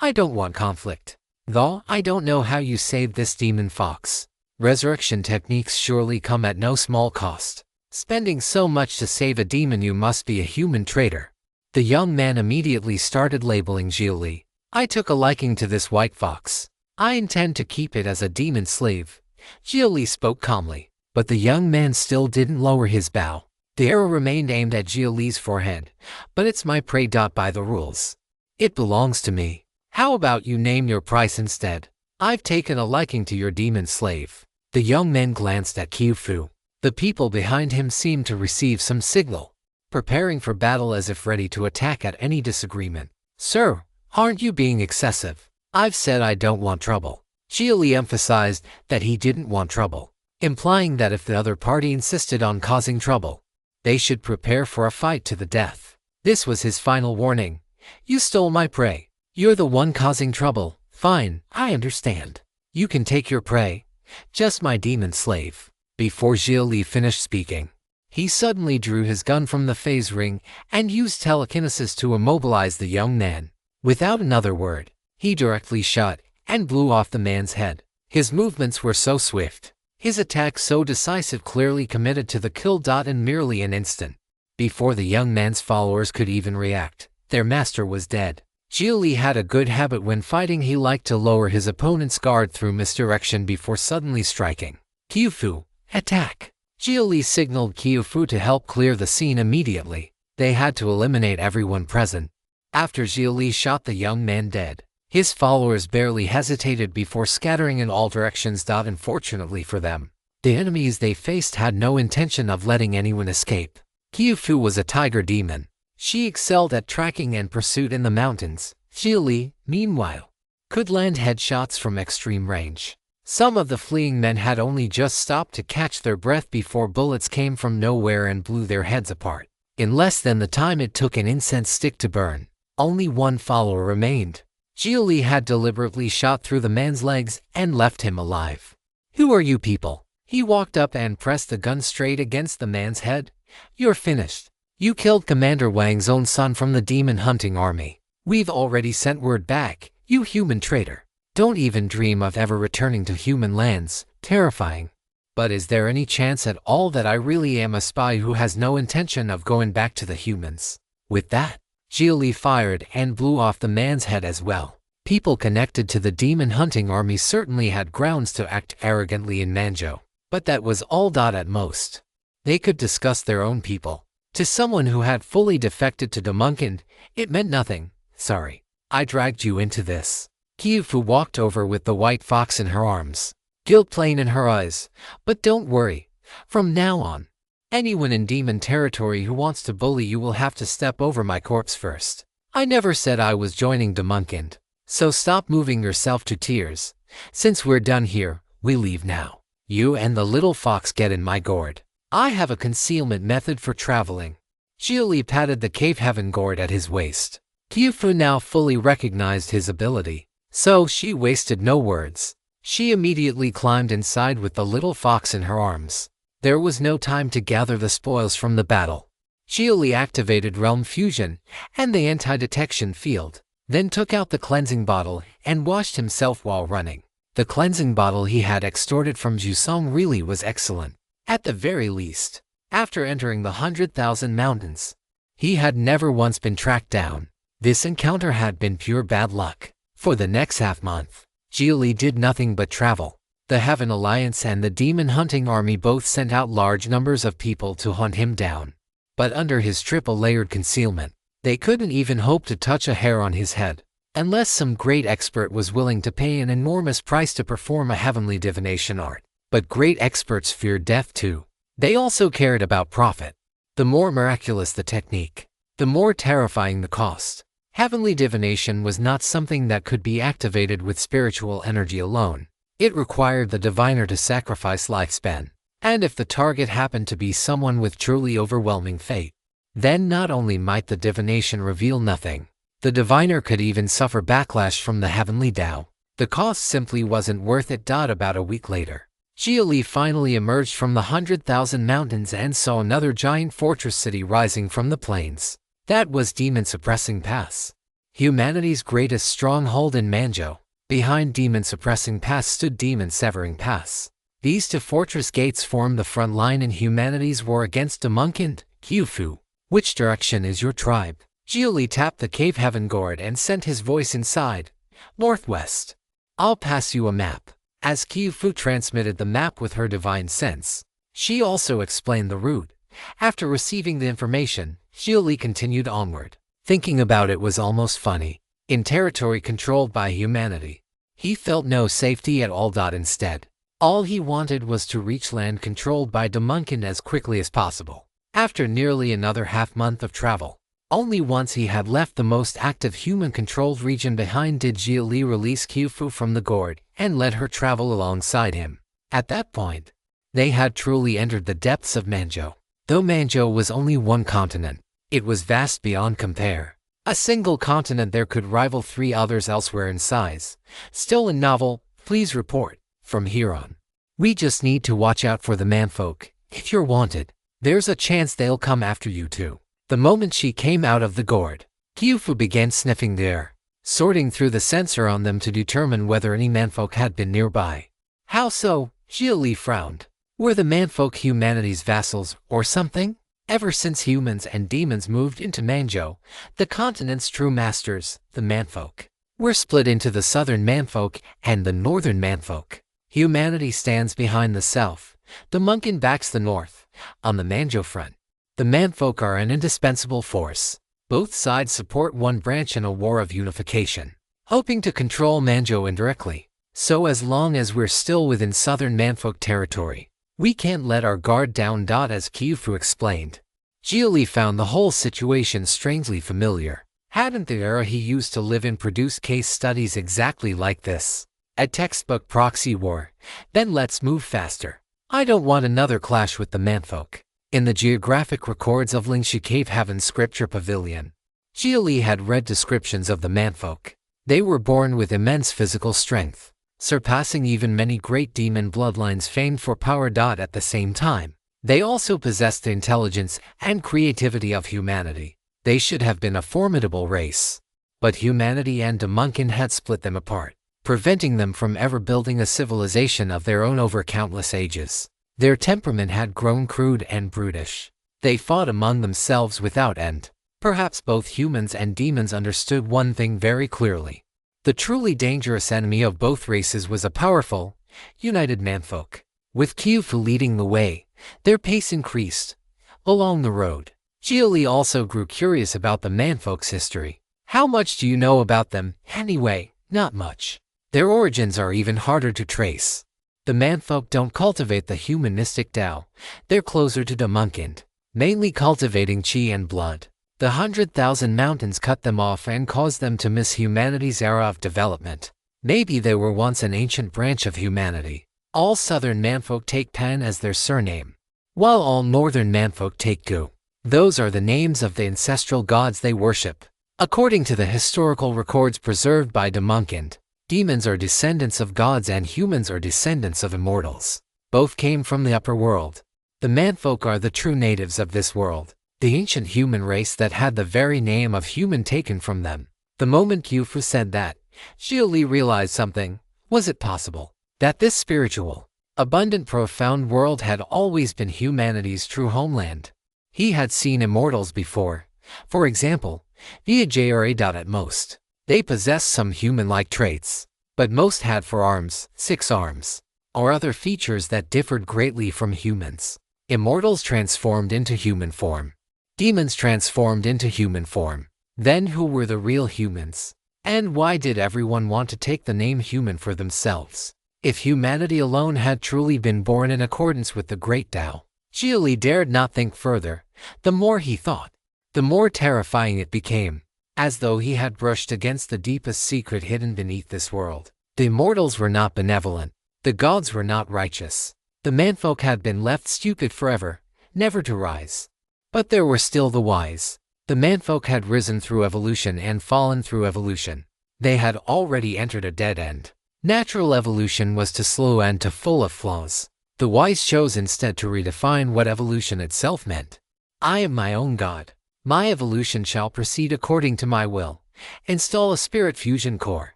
I don't want conflict. Though I don't know how you saved this demon fox. Resurrection techniques surely come at no small cost. Spending so much to save a demon, you must be a human traitor. The young man immediately started labeling Xia Li. I took a liking to this white fox. I intend to keep it as a demon slave. Xia Li spoke calmly, but the young man still didn't lower his bow. The arrow remained aimed at Xia Li's forehead. But it's my prey. By the rules, it belongs to me. How about you name your price instead? I've taken a liking to your demon slave. The young man glanced at Qiufu. The people behind him seemed to receive some signal, preparing for battle as if ready to attack at any disagreement. Sir, aren't you being excessive? I've said I don't want trouble. Xia Li emphasized that he didn't want trouble, implying that if the other party insisted on causing trouble, they should prepare for a fight to the death. This was his final warning. You stole my prey. You're the one causing trouble. Fine, I understand. You can take your prey. Just my demon slave. Before Xia Li finished speaking, he suddenly drew his gun from the phase ring and used telekinesis to immobilize the young man. Without another word, he directly shot and blew off the man's head. His movements were so swift, his attack so decisive, clearly committed to the kill. In merely an instant, before the young man's followers could even react, their master was dead. Xia Li had a good habit when fighting. He liked to lower his opponent's guard through misdirection before suddenly striking. Qiufu, attack! Xia Li signaled Qiufu to help clear the scene immediately. They had to eliminate everyone present. After Xia Li shot the young man dead, his followers barely hesitated before scattering in all directions. Unfortunately for them, the enemies they faced had no intention of letting anyone escape. Qiufu was a tiger demon. She excelled at tracking and pursuit in the mountains. Xia Li, meanwhile, could land headshots from extreme range. Some of the fleeing men had only just stopped to catch their breath before bullets came from nowhere and blew their heads apart. In less than the time it took an incense stick to burn, only one follower remained. Xia Li had deliberately shot through the man's legs and left him alive. Who are you people? He walked up and pressed the gun straight against the man's head. You're finished. You killed Commander Wang's own son from the demon hunting army. We've already sent word back, you human traitor. Don't even dream of ever returning to human lands. Terrifying. But is there any chance at all that I really am a spy who has no intention of going back to the humans? With that, Xia Li fired and blew off the man's head as well. People connected to the demon hunting army certainly had grounds to act arrogantly in Manzhou, but that was all. At most, they could discuss their own people. To someone who had fully defected to Demunkind, it meant nothing. Sorry, I dragged you into this. Qiufu walked over with the white fox in her arms, guilt plain in her eyes. But don't worry, from now on, anyone in demon territory who wants to bully you will have to step over my corpse first. I never said I was joining Demunkind. So stop moving yourself to tears. Since we're done here, we leave now. You and the little fox get in my gourd. I have a concealment method for traveling. Xia Li patted the cave heaven gourd at his waist. Qiufu now fully recognized his ability, so she wasted no words. She immediately climbed inside with the little fox in her arms. There was no time to gather the spoils from the battle. Xia Li activated Realm Fusion and the anti-detection field, then took out the cleansing bottle and washed himself while running. The cleansing bottle he had extorted from Jusong really was excellent. At the very least, after entering the 100,000 mountains, he had never once been tracked down. This encounter had been pure bad luck. For the next half-month, Xia Li did nothing but travel. The Heaven Alliance and the Demon Hunting Army both sent out large numbers of people to hunt him down. But under his triple-layered concealment, they couldn't even hope to touch a hair on his head, unless some great expert was willing to pay an enormous price to perform a heavenly divination art. But great experts feared death too. They also cared about profit. The more miraculous the technique, the more terrifying the cost. Heavenly divination was not something that could be activated with spiritual energy alone. It required the diviner to sacrifice lifespan. And if the target happened to be someone with truly overwhelming fate, then not only might the divination reveal nothing, the diviner could even suffer backlash from the heavenly Tao. The cost simply wasn't worth it. About a week later, Xia Li finally emerged from the 100,000 mountains and saw another giant fortress city rising from the plains. That was Demon Suppressing Pass, humanity's greatest stronghold in Manzhou. Behind Demon Suppressing Pass stood Demon Severing Pass. These two fortress gates formed the front line in humanity's war against Demonkind. Qiufu, which direction is your tribe? Xia Li tapped the cave heaven gourd and sent his voice inside. Northwest. I'll pass you a map. As Qiufu transmitted the map with her divine sense, she also explained the route. After receiving the information, Xia Li continued onward. Thinking about it was almost funny. In territory controlled by humanity, he felt no safety at all. Instead, all he wanted was to reach land controlled by Demonkind as quickly as possible. After nearly another half-month of travel, only once he had left the most active human-controlled region behind did Xia Li release Qiufu from the gourd and let her travel alongside him. At that point, they had truly entered the depths of Manzhou. Though Manzhou was only one continent, it was vast beyond compare. A single continent there could rival 3 others elsewhere in size. Still in novel, please report. From here on, we just need to watch out for the manfolk. If you're wanted, there's a chance they'll come after you too. The moment she came out of the gourd, Qiufu began sniffing the air, sorting through the sensor on them to determine whether any manfolk had been nearby. How so? Xia Li frowned. Were the manfolk humanity's vassals, or something? Ever since humans and demons moved into Manzhou, the continent's true masters, the manfolk, were split into the southern manfolk and the northern manfolk. Humanity stands behind the south. Demonkind backs the north. On the Manzhou front, the manfolk are an indispensable force. Both sides support one branch in a war of unification, hoping to control Manzhou indirectly. So as long as we're still within southern manfolk territory, we can't let our guard down. As Qiufu explained, Xia Li found the whole situation strangely familiar. Hadn't the era he used to live in produced case studies exactly like this? A textbook proxy war. Then let's move faster. I don't want another clash with the manfolk. In the geographic records of Lingxi Cave Heaven Scripture Pavilion, Xia Li had read descriptions of the manfolk. They were born with immense physical strength, surpassing even many great demon bloodlines famed for power. At the same time, they also possessed the intelligence and creativity of humanity. They should have been a formidable race. But humanity and Demonkind had split them apart, preventing them from ever building a civilization of their own over countless ages. Their temperament had grown crude and brutish. They fought among themselves without end. Perhaps both humans and demons understood one thing very clearly. The truly dangerous enemy of both races was a powerful, united manfolk. With Qiufu leading the way, their pace increased. Along the road, Xia Li also grew curious about the manfolk's history. How much do you know about them, anyway? Not much. Their origins are even harder to trace. The manfolk don't cultivate the humanistic Tao. They're closer to Demonkind, mainly cultivating qi and blood. The 100,000 mountains cut them off and caused them to miss humanity's era of development. Maybe they were once an ancient branch of humanity. All southern manfolk take Pan as their surname, while all northern manfolk take Gu. Those are the names of the ancestral gods they worship. According to the historical records preserved by De Munkind, demons are descendants of gods and humans are descendants of immortals. Both came from the upper world. The manfolk are the true natives of this world, the ancient human race that had the very name of human taken from them. The moment Qiufu said that, Xia Li realized something. Was it possible that this spiritual, abundant, profound world had always been humanity's true homeland? He had seen immortals before. For example, via JRA. At most, they possessed some human-like traits, but most had 4 arms, 6 arms, or other features that differed greatly from humans. Immortals transformed into human form. Demons transformed into human form. Then who were the real humans? And why did everyone want to take the name human for themselves? If humanity alone had truly been born in accordance with the great Tao, Xia Li dared not think further. The more he thought, the more terrifying it became, as though he had brushed against the deepest secret hidden beneath this world. The immortals were not benevolent. The gods were not righteous. The manfolk had been left stupid forever, never to rise. But there were still the wise. The manfolk had risen through evolution and fallen through evolution. They had already entered a dead end. Natural evolution was too slow and too full of flaws. The wise chose instead to redefine what evolution itself meant. I am my own god. My evolution shall proceed according to my will. Install a spirit fusion core.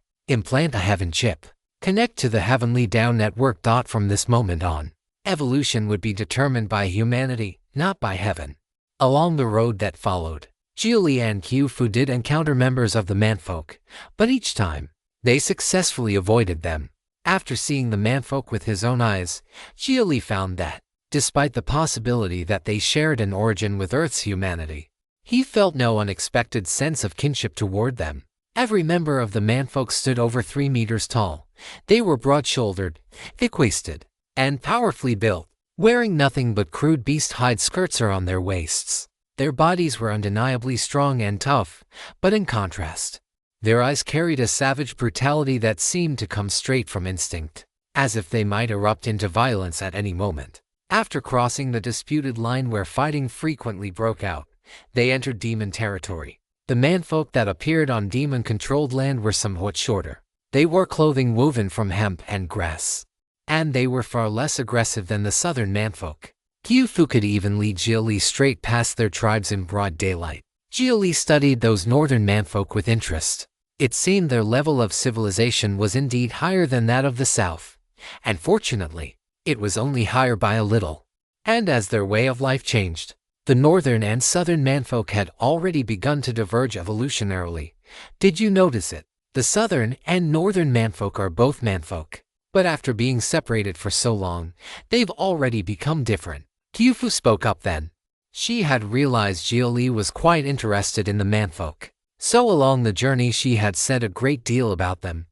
Implant a heaven chip. Connect to the heavenly Tao network. From this moment on, evolution would be determined by humanity, not by heaven. Along the road that followed, Xia Li and Qiufu did encounter members of the manfolk, but each time, they successfully avoided them. After seeing the manfolk with his own eyes, Xia Li found that, despite the possibility that they shared an origin with Earth's humanity, he felt no unexpected sense of kinship toward them. Every member of the manfolk stood over 3 meters tall. They were broad-shouldered, thick-waisted, and powerfully built, wearing nothing but crude beast hide skirts around their waists. Their bodies were undeniably strong and tough, but in contrast, their eyes carried a savage brutality that seemed to come straight from instinct, as if they might erupt into violence at any moment. After crossing the disputed line where fighting frequently broke out, they entered demon territory. The manfolk that appeared on demon-controlled land were somewhat shorter. They wore clothing woven from hemp and grass, and they were far less aggressive than the southern manfolk. Qiufu could even lead Xia Li straight past their tribes in broad daylight. Xia Li studied those northern manfolk with interest. It seemed their level of civilization was indeed higher than that of the south, and fortunately, it was only higher by a little. And as their way of life changed, the northern and southern manfolk had already begun to diverge evolutionarily. Did you notice it? The southern and northern manfolk are both manfolk, but after being separated for so long, they've already become different. Qiufu spoke up then. She had realized Xia Li was quite interested in the manfolk, so along the journey she had said a great deal about them.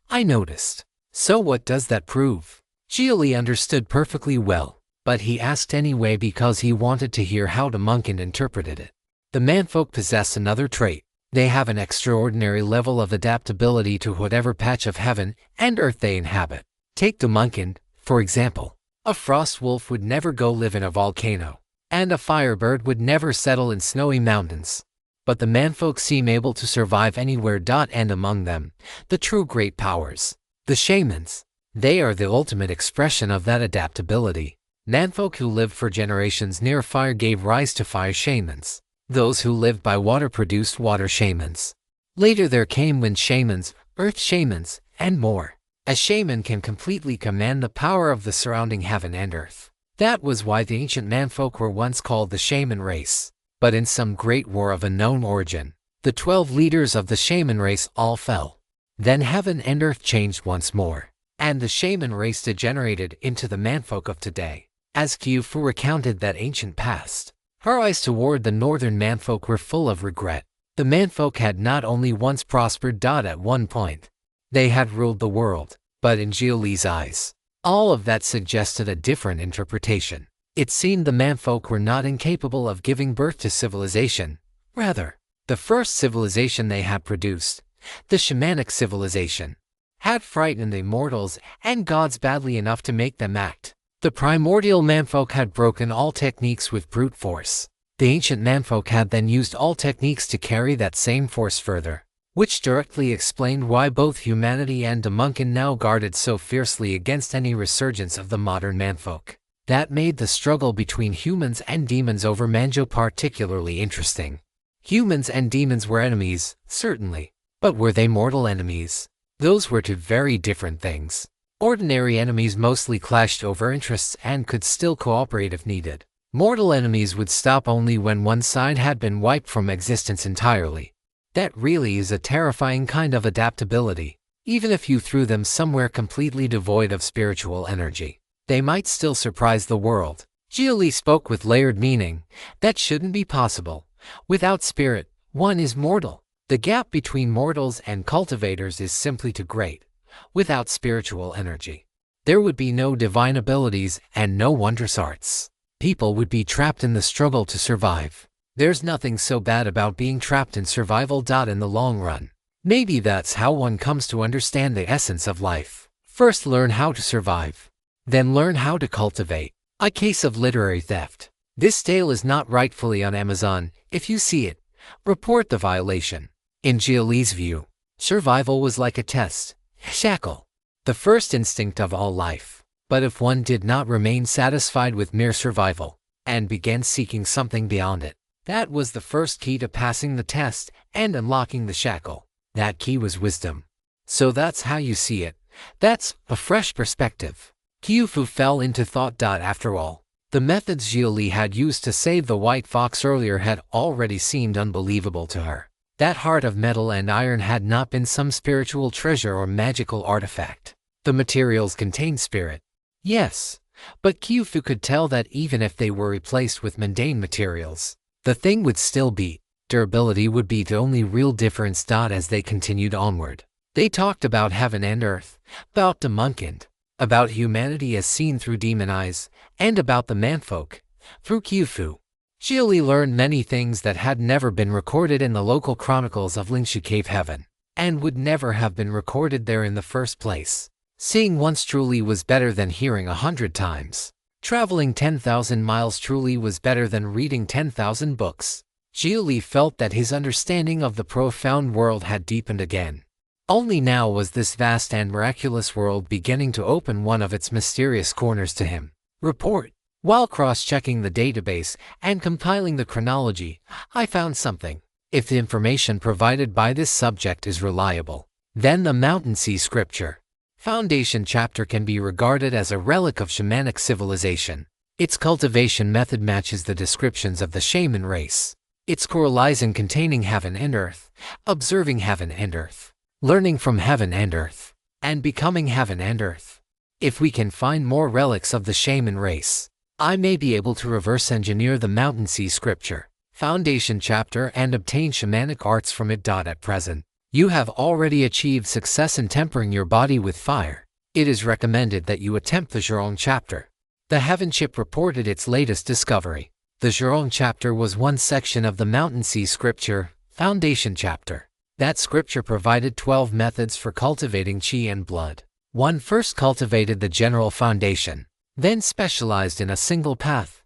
I noticed. So what does that prove? Xia Li understood perfectly well, but he asked anyway because he wanted to hear how De Munkind interpreted it. The manfolk possess another trait. They have an extraordinary level of adaptability to whatever patch of heaven and earth they inhabit. Take De Munkind, for example. A frost wolf would never go live in a volcano, and a firebird would never settle in snowy mountains. But the manfolk seem able to survive anywhere. And among them, the true great powers, the shamans, they are the ultimate expression of that adaptability. Manfolk who lived for generations near fire gave rise to fire shamans. Those who lived by water produced water shamans. Later there came wind shamans, earth shamans, and more. A shaman can completely command the power of the surrounding heaven and earth. That was why the ancient manfolk were once called the shaman race. But in some great war of unknown origin, the 12 leaders of the shaman race all fell. Then heaven and earth changed once more, and the shaman race degenerated into the manfolk of today. As Qiufu recounted that ancient past, her eyes toward the northern manfolk were full of regret. The manfolk had not only once prospered. At one point, they had ruled the world, but in Xia Li's eyes, all of that suggested a different interpretation. It seemed the manfolk were not incapable of giving birth to civilization, Rather, the first civilization they had produced, the shamanic civilization, had frightened the immortals and gods badly enough to make them act. The primordial manfolk had broken all techniques with brute force. The ancient manfolk had then used all techniques to carry that same force further, which directly explained why both humanity and Demunkin now guarded so fiercely against any resurgence of the modern manfolk. That made the struggle between humans and demons over Manjo particularly interesting. Humans and demons were enemies, certainly, but were they mortal enemies? Those were two very different things. Ordinary enemies mostly clashed over interests and could still cooperate if needed. Mortal enemies would stop only when one side had been wiped from existence entirely. That really is a terrifying kind of adaptability. Even if you threw them somewhere completely devoid of spiritual energy, they might still surprise the world. Xia Li spoke with layered meaning. That shouldn't be possible. Without spirit, one is mortal. The gap between mortals and cultivators is simply too great. Without spiritual energy, there would be no divine abilities and no wondrous arts. People would be trapped in the struggle to survive. There's nothing so bad about being trapped in survival. In the long run, maybe that's how one comes to understand the essence of life. First learn how to survive, then learn how to cultivate. A case of literary theft. This tale is not rightfully on Amazon. If you see it, report the violation. In Xia Li's view, survival was like a test. Shackle, the first instinct of all life. But if one did not remain satisfied with mere survival, and began seeking something beyond it, that was the first key to passing the test and unlocking the shackle. That key was wisdom. So that's how you see it. That's a fresh perspective. Qiufu fell into thought. After all, the methods Xia Li had used to save the white fox earlier had already seemed unbelievable to her. That heart of metal and iron had not been some spiritual treasure or magical artifact. The materials contained spirit. Yes, but Qiufu could tell that even if they were replaced with mundane materials, the thing would still be. Durability would be the only real difference. As they continued onward, they talked about heaven and earth, about Demunkin, about humanity as seen through demon eyes, and about the manfolk, through Qiufu. Xia Li learned many things that had never been recorded in the local chronicles of Lingshu Cave Heaven, and would never have been recorded there in the first place. Seeing once truly was better than hearing 100 times. Traveling 10,000 miles truly was better than reading 10,000 books. Xia Li felt that his understanding of the profound world had deepened again. Only now was this vast and miraculous world beginning to open one of its mysterious corners to him. Report. While cross-checking the database and compiling the chronology, I found something. If the information provided by this subject is reliable, then the Mountain Sea Scripture Foundation chapter can be regarded as a relic of shamanic civilization. Its cultivation method matches the descriptions of the shaman race. Its core lies in containing heaven and earth, observing heaven and earth, learning from heaven and earth, and becoming heaven and earth. If we can find more relics of the shaman race, I may be able to reverse engineer the Mountain Sea Scripture Foundation chapter and obtain shamanic arts from it. At present, you have already achieved success in tempering your body with fire. It is recommended that you attempt the Zhurong chapter. The Heaven Ship reported its latest discovery. The Zhurong chapter was one section of the Mountain Sea Scripture Foundation chapter. That scripture provided 12 methods for cultivating qi and blood. One first cultivated the general foundation, then specialized in a single path.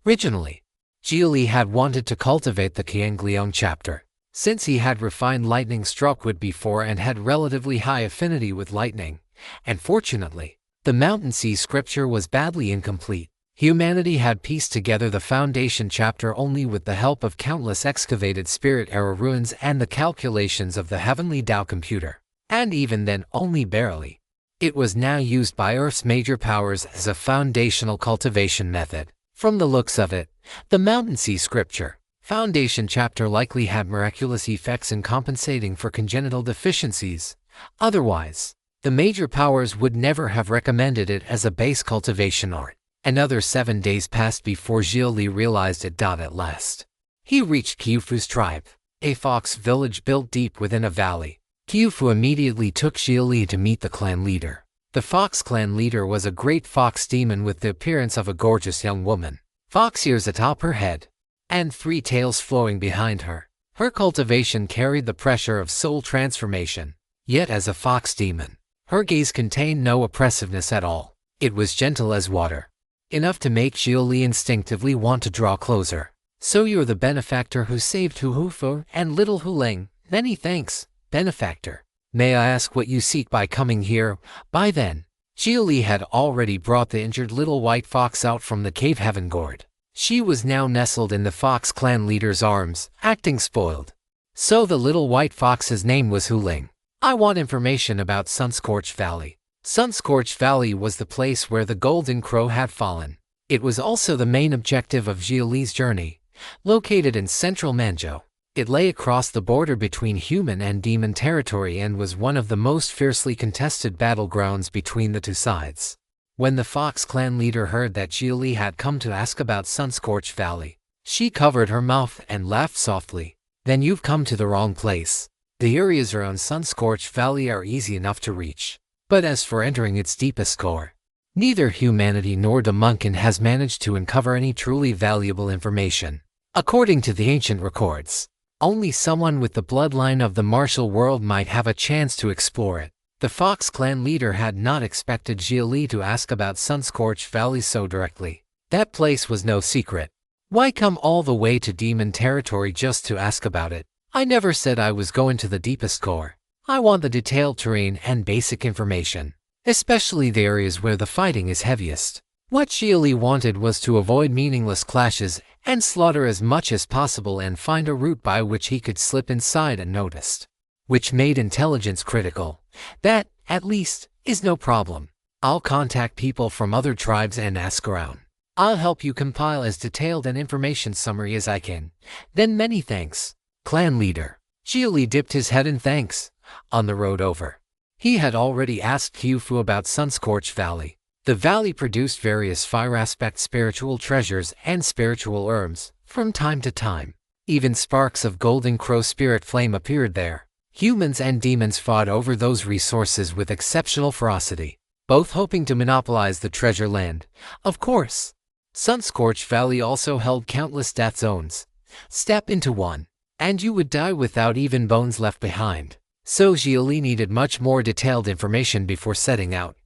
Originally, Xia Li had wanted to cultivate the Qiangliang chapter, since he had refined lightning struck wood before and had relatively high affinity with lightning. And fortunately, the Mountain Sea Scripture was badly incomplete. Humanity had pieced together the Foundation chapter only with the help of countless excavated spirit era ruins and the calculations of the heavenly Tao computer, and even then only barely. It was now used by Earth's major powers as a foundational cultivation method. From the looks of it, the Mountain Sea Scripture Foundation chapter likely had miraculous effects in compensating for congenital deficiencies. Otherwise, the major powers would never have recommended it as a base cultivation art. Another 7 days passed before Xia Li realized it. At last, he reached Qiufu's tribe, a fox village built deep within a valley. Qiufu immediately took Xia Li to meet the clan leader. The fox clan leader was a great fox demon with the appearance of a gorgeous young woman. Fox ears atop her head, and 3 tails flowing behind her. Her cultivation carried the pressure of soul transformation. Yet as a fox demon, her gaze contained no oppressiveness at all. It was gentle as water, enough to make Xia Li instinctively want to draw closer. So you're the benefactor who saved Hu Hufu and little Huling. Many thanks, benefactor. May I ask what you seek by coming here? By then, Xia Li had already brought the injured little white fox out from the cave heaven gourd. She was now nestled in the fox clan leader's arms, acting spoiled. So the little white fox's name was Huling. I want information about Sunscorched Valley. Sunscorched Valley was the place where the golden crow had fallen. It was also the main objective of Xia Li's journey, located in central Manzhou. It lay across the border between human and demon territory and was one of the most fiercely contested battlegrounds between the two sides. When the Fox clan leader heard that Xia Li had come to ask about Sunscorched Valley, she covered her mouth and laughed softly. Then you've come to the wrong place. The areas around Sunscorched Valley are easy enough to reach. But as for entering its deepest core, neither humanity nor the Munkin has managed to uncover any truly valuable information. According to the ancient records, only someone with the bloodline of the martial world might have a chance to explore it. The Fox clan leader had not expected Xia Li to ask about Sunscorched Valley so directly. That place was no secret. Why come all the way to demon territory just to ask about it? I never said I was going to the deepest core. I want the detailed terrain and basic information, especially the areas where the fighting is heaviest. What Xia Li wanted was to avoid meaningless clashes and slaughter as much as possible and find a route by which he could slip inside unnoticed, which made intelligence critical. That, at least, is no problem. I'll contact people from other tribes and ask around. I'll help you compile as detailed an information summary as I can. Then many thanks, clan leader. Xia Li dipped his head in thanks. On the road over, he had already asked Qiufu about Sunscorched Valley. The valley produced various fire-aspect spiritual treasures and spiritual herbs. From time to time, even sparks of golden crow spirit flame appeared there. Humans and demons fought over those resources with exceptional ferocity, both hoping to monopolize the treasure land. Of course, Sunscorched Valley also held countless death zones. Step into one, and you would die without even bones left behind. So Xia Li needed much more detailed information before setting out,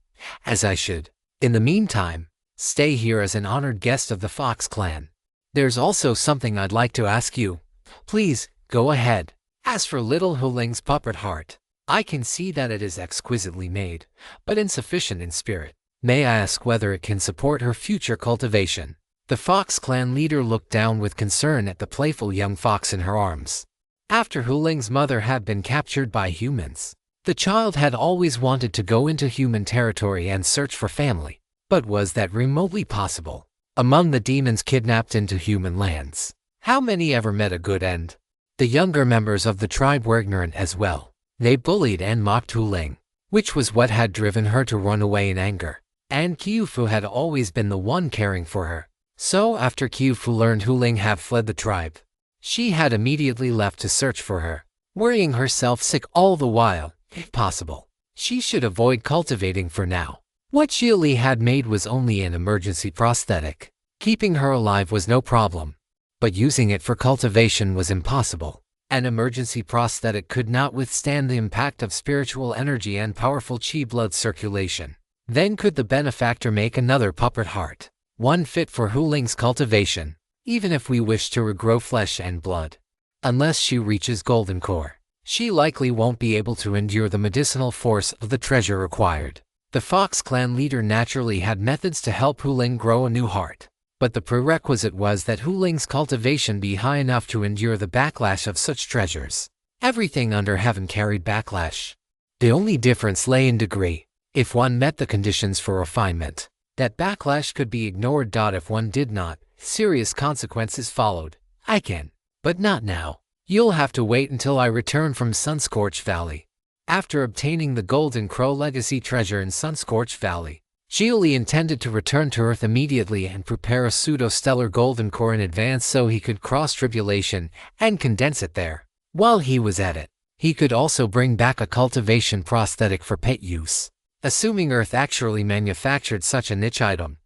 as I should. In the meantime, stay here as an honored guest of the Fox clan. There's also something I'd like to ask you. Please, go ahead. As for little Huling's puppet heart, I can see that it is exquisitely made, but insufficient in spirit. May I ask whether it can support her future cultivation? The Fox clan leader looked down with concern at the playful young fox in her arms. After Huling's mother had been captured by humans, the child had always wanted to go into human territory and search for family. But was that remotely possible? Among the demons kidnapped into human lands, how many ever met a good end? The younger members of the tribe were ignorant as well. They bullied and mocked Huling, which was what had driven her to run away in anger. And Qiufu had always been the one caring for her. So after Qiufu learned Huling had fled the tribe, she had immediately left to search for her, worrying herself sick all the while. If possible, she should avoid cultivating for now. What Xia Li had made was only an emergency prosthetic. Keeping her alive was no problem, but using it for cultivation was impossible. An emergency prosthetic could not withstand the impact of spiritual energy and powerful qi blood circulation. Then could the benefactor make another puppet heart, one fit for Huling's cultivation, even if we wish to regrow flesh and blood? Unless she reaches golden core, she likely won't be able to endure the medicinal force of the treasure required. The Fox clan leader naturally had methods to help Huling grow a new heart, but the prerequisite was that Huling's cultivation be high enough to endure the backlash of such treasures. Everything under heaven carried backlash. The only difference lay in degree. If one met the conditions for refinement, that backlash could be ignored. If one did not, serious consequences followed. I can, but not now. You'll have to wait until I return from Sunscorched Valley. After obtaining the Golden Crow Legacy treasure in Sunscorched Valley, Xia Li intended to return to Earth immediately and prepare a pseudo-stellar golden core in advance so he could cross tribulation and condense it there. While he was at it, he could also bring back a cultivation prosthetic for pet use, assuming Earth actually manufactured such a niche item.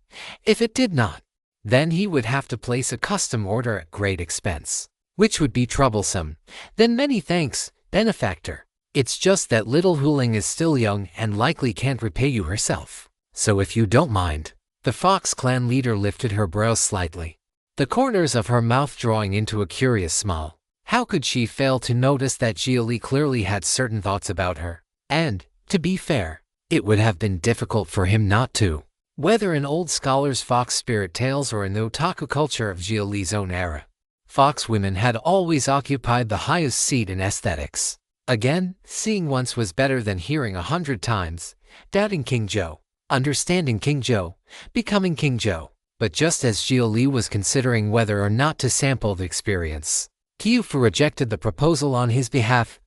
If it did not, then he would have to place a custom order at great expense, which would be troublesome. Then many thanks, benefactor. It's just that little Huling is still young and likely can't repay you herself. So if you don't mind. The Fox clan leader lifted her brows slightly, the corners of her mouth drawing into a curious smile. How could she fail to notice that Xia Li clearly had certain thoughts about her? And, to be fair, it would have been difficult for him not to. Whether in old scholars' fox spirit tales or in the otaku culture of Xia Li's own era, fox women had always occupied the highest seat in aesthetics. Again, seeing once was better than hearing 100 times. Doubting King Zhou, understanding King Zhou, becoming King Zhou. But just as Xia Li was considering whether or not to sample the experience, Qiufu rejected the proposal on his behalf.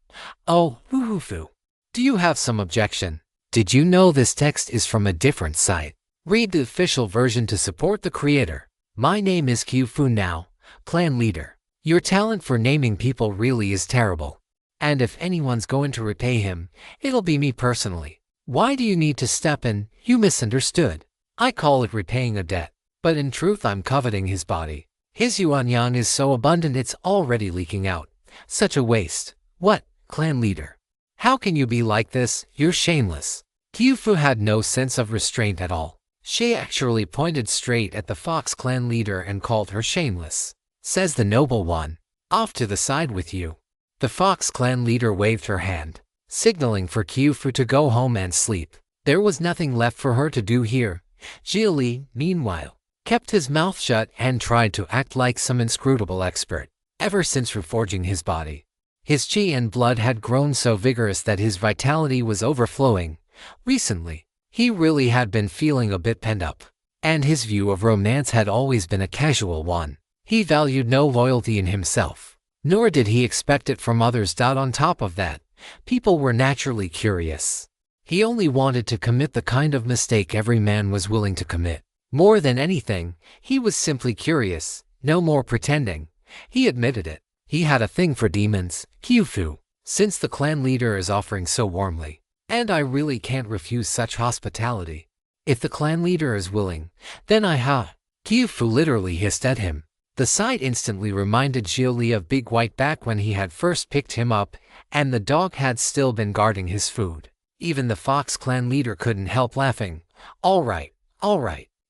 Oh, woohoo. Do you have some objection? Did you know this text is from a different site? Read the official version to support the creator. My name is Qiufu now, clan leader. Your talent for naming people really is terrible. And if anyone's going to repay him, it'll be me personally. Why do you need to step in? You misunderstood. I call it repaying a debt. But in truth I'm coveting his body. His yuanyang is so abundant it's already leaking out. Such a waste. What, clan leader? How can you be like this? You're shameless. Qiufu had no sense of restraint at all. She actually pointed straight at the Fox clan leader and called her shameless. Says the noble one. Off to the side with you. The Fox clan leader waved her hand, signaling for Qiufu to go home and sleep. There was nothing left for her to do here. Xia Li, meanwhile, kept his mouth shut and tried to act like some inscrutable expert. Ever since reforging his body, his chi and blood had grown so vigorous that his vitality was overflowing. Recently, he really had been feeling a bit pent up, and his view of romance had always been a casual one. He valued no loyalty in himself, nor did he expect it from others. On top of that, people were naturally curious. He only wanted to commit the kind of mistake every man was willing to commit. More than anything, he was simply curious, no more pretending. He admitted it. He had a thing for demons, Qiufu, since the clan leader is offering so warmly. And I really can't refuse such hospitality. If the clan leader is willing, then Qiufu literally hissed at him. The sight instantly reminded Xia Li of Big White back when he had first picked him up, and the dog had still been guarding his food. Even the Fox clan leader couldn't help laughing. All right.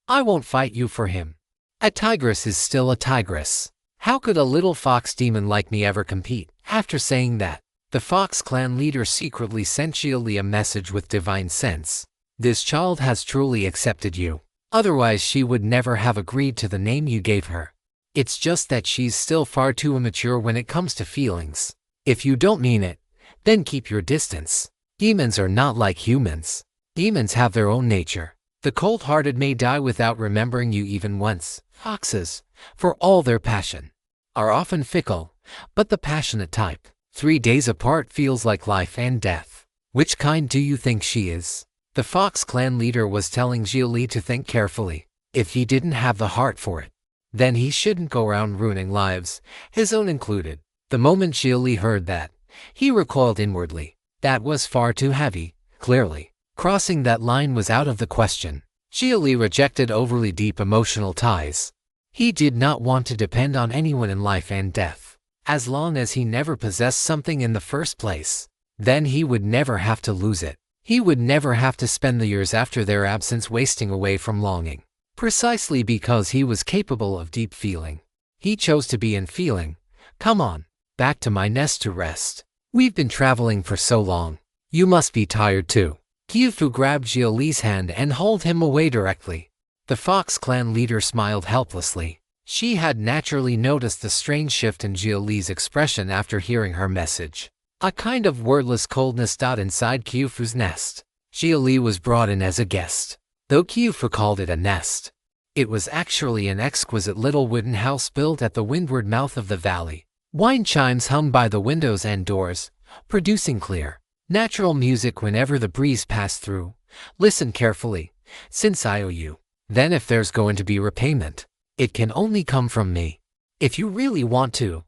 I won't fight you for him. A tigress is still a tigress. How could a little fox demon like me ever compete? After saying that, the Fox clan leader secretly sent Xia Li a message with divine sense. This child has truly accepted you. Otherwise she would never have agreed to the name you gave her. It's just that she's still far too immature when it comes to feelings. If you don't mean it, then keep your distance. Demons are not like humans. Demons have their own nature. The cold-hearted may die without remembering you even once. Foxes, for all their passion, are often fickle, but the passionate type, 3 days apart feels like life and death. Which kind do you think she is? The Fox clan leader was telling Xia Li to think carefully. If he didn't have the heart for it, then he shouldn't go around ruining lives, his own included. The moment Xia Li heard that, he recoiled inwardly. That was far too heavy, clearly. Crossing that line was out of the question. Xia Li rejected overly deep emotional ties. He did not want to depend on anyone in life and death. As long as he never possessed something in the first place, then he would never have to lose it. He would never have to spend the years after their absence wasting away from longing. Precisely because he was capable of deep feeling. He chose to be in feeling. Come on, back to my nest to rest. We've been traveling for so long. You must be tired too. Qiufu grabbed Xia Li's hand and hauled him away directly. The Fox clan leader smiled helplessly. She had naturally noticed the strange shift in Xia Li's expression after hearing her message. A kind of wordless coldness inside Qiufu's nest. Xia Li was brought in as a guest. Though Qiufu called it a nest, it was actually an exquisite little wooden house built at the windward mouth of the valley. Wind chimes hummed by the windows and doors, producing clear, natural music whenever the breeze passed through. Listen carefully, since I owe you. Then if there's going to be repayment, it can only come from me. If you really want to.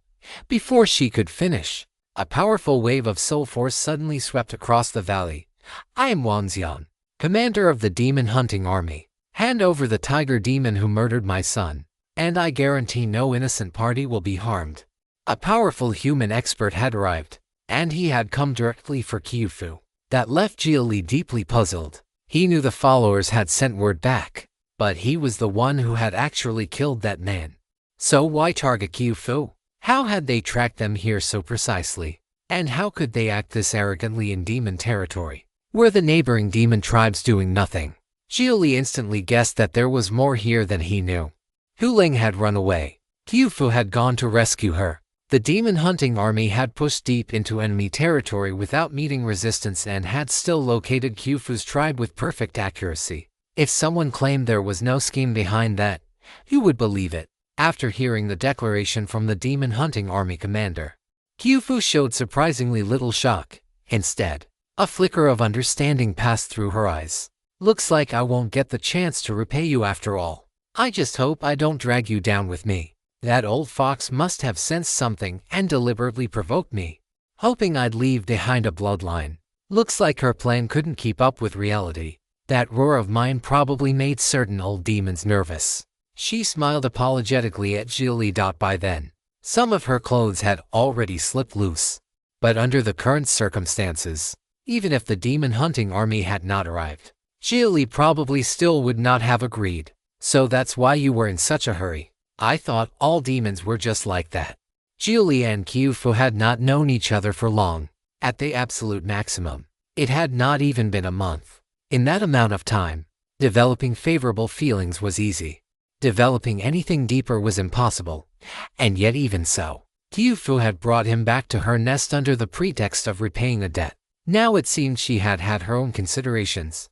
Before she could finish, a powerful wave of soul force suddenly swept across the valley. I am Wanxian, commander of the demon hunting army. Hand over the tiger demon who murdered my son, and I guarantee no innocent party will be harmed. A powerful human expert had arrived, and he had come directly for Kyufu. That left Xia Li deeply puzzled. He knew the followers had sent word back, but he was the one who had actually killed that man. So why target Kyufu? How had they tracked them here so precisely? And how could they act this arrogantly in demon territory? Were the neighboring demon tribes doing nothing? Xia Li instantly guessed that there was more here than he knew. Hu Ling had run away. Kyufu had gone to rescue her. The demon hunting army had pushed deep into enemy territory without meeting resistance and had still located Kyufu's tribe with perfect accuracy. If someone claimed there was no scheme behind that, who would believe it? After hearing the declaration from the demon hunting army commander, Kyufu showed surprisingly little shock. Instead, a flicker of understanding passed through her eyes. Looks like I won't get the chance to repay you after all. I just hope I don't drag you down with me. That old fox must have sensed something and deliberately provoked me, hoping I'd leave behind a bloodline. Looks like her plan couldn't keep up with reality. That roar of mine probably made certain old demons nervous. She smiled apologetically at Xia Li. By then, some of her clothes had already slipped loose. But under the current circumstances, even if the demon hunting army had not arrived, Xia Li probably still would not have agreed. So that's why you were in such a hurry. I thought all demons were just like that. Xia Li and Kyufu had not known each other for long. At the absolute maximum, it had not even been a month. In that amount of time, developing favorable feelings was easy. Developing anything deeper was impossible. And yet even so, Kyufu had brought him back to her nest under the pretext of repaying a debt. Now it seemed she had her own considerations.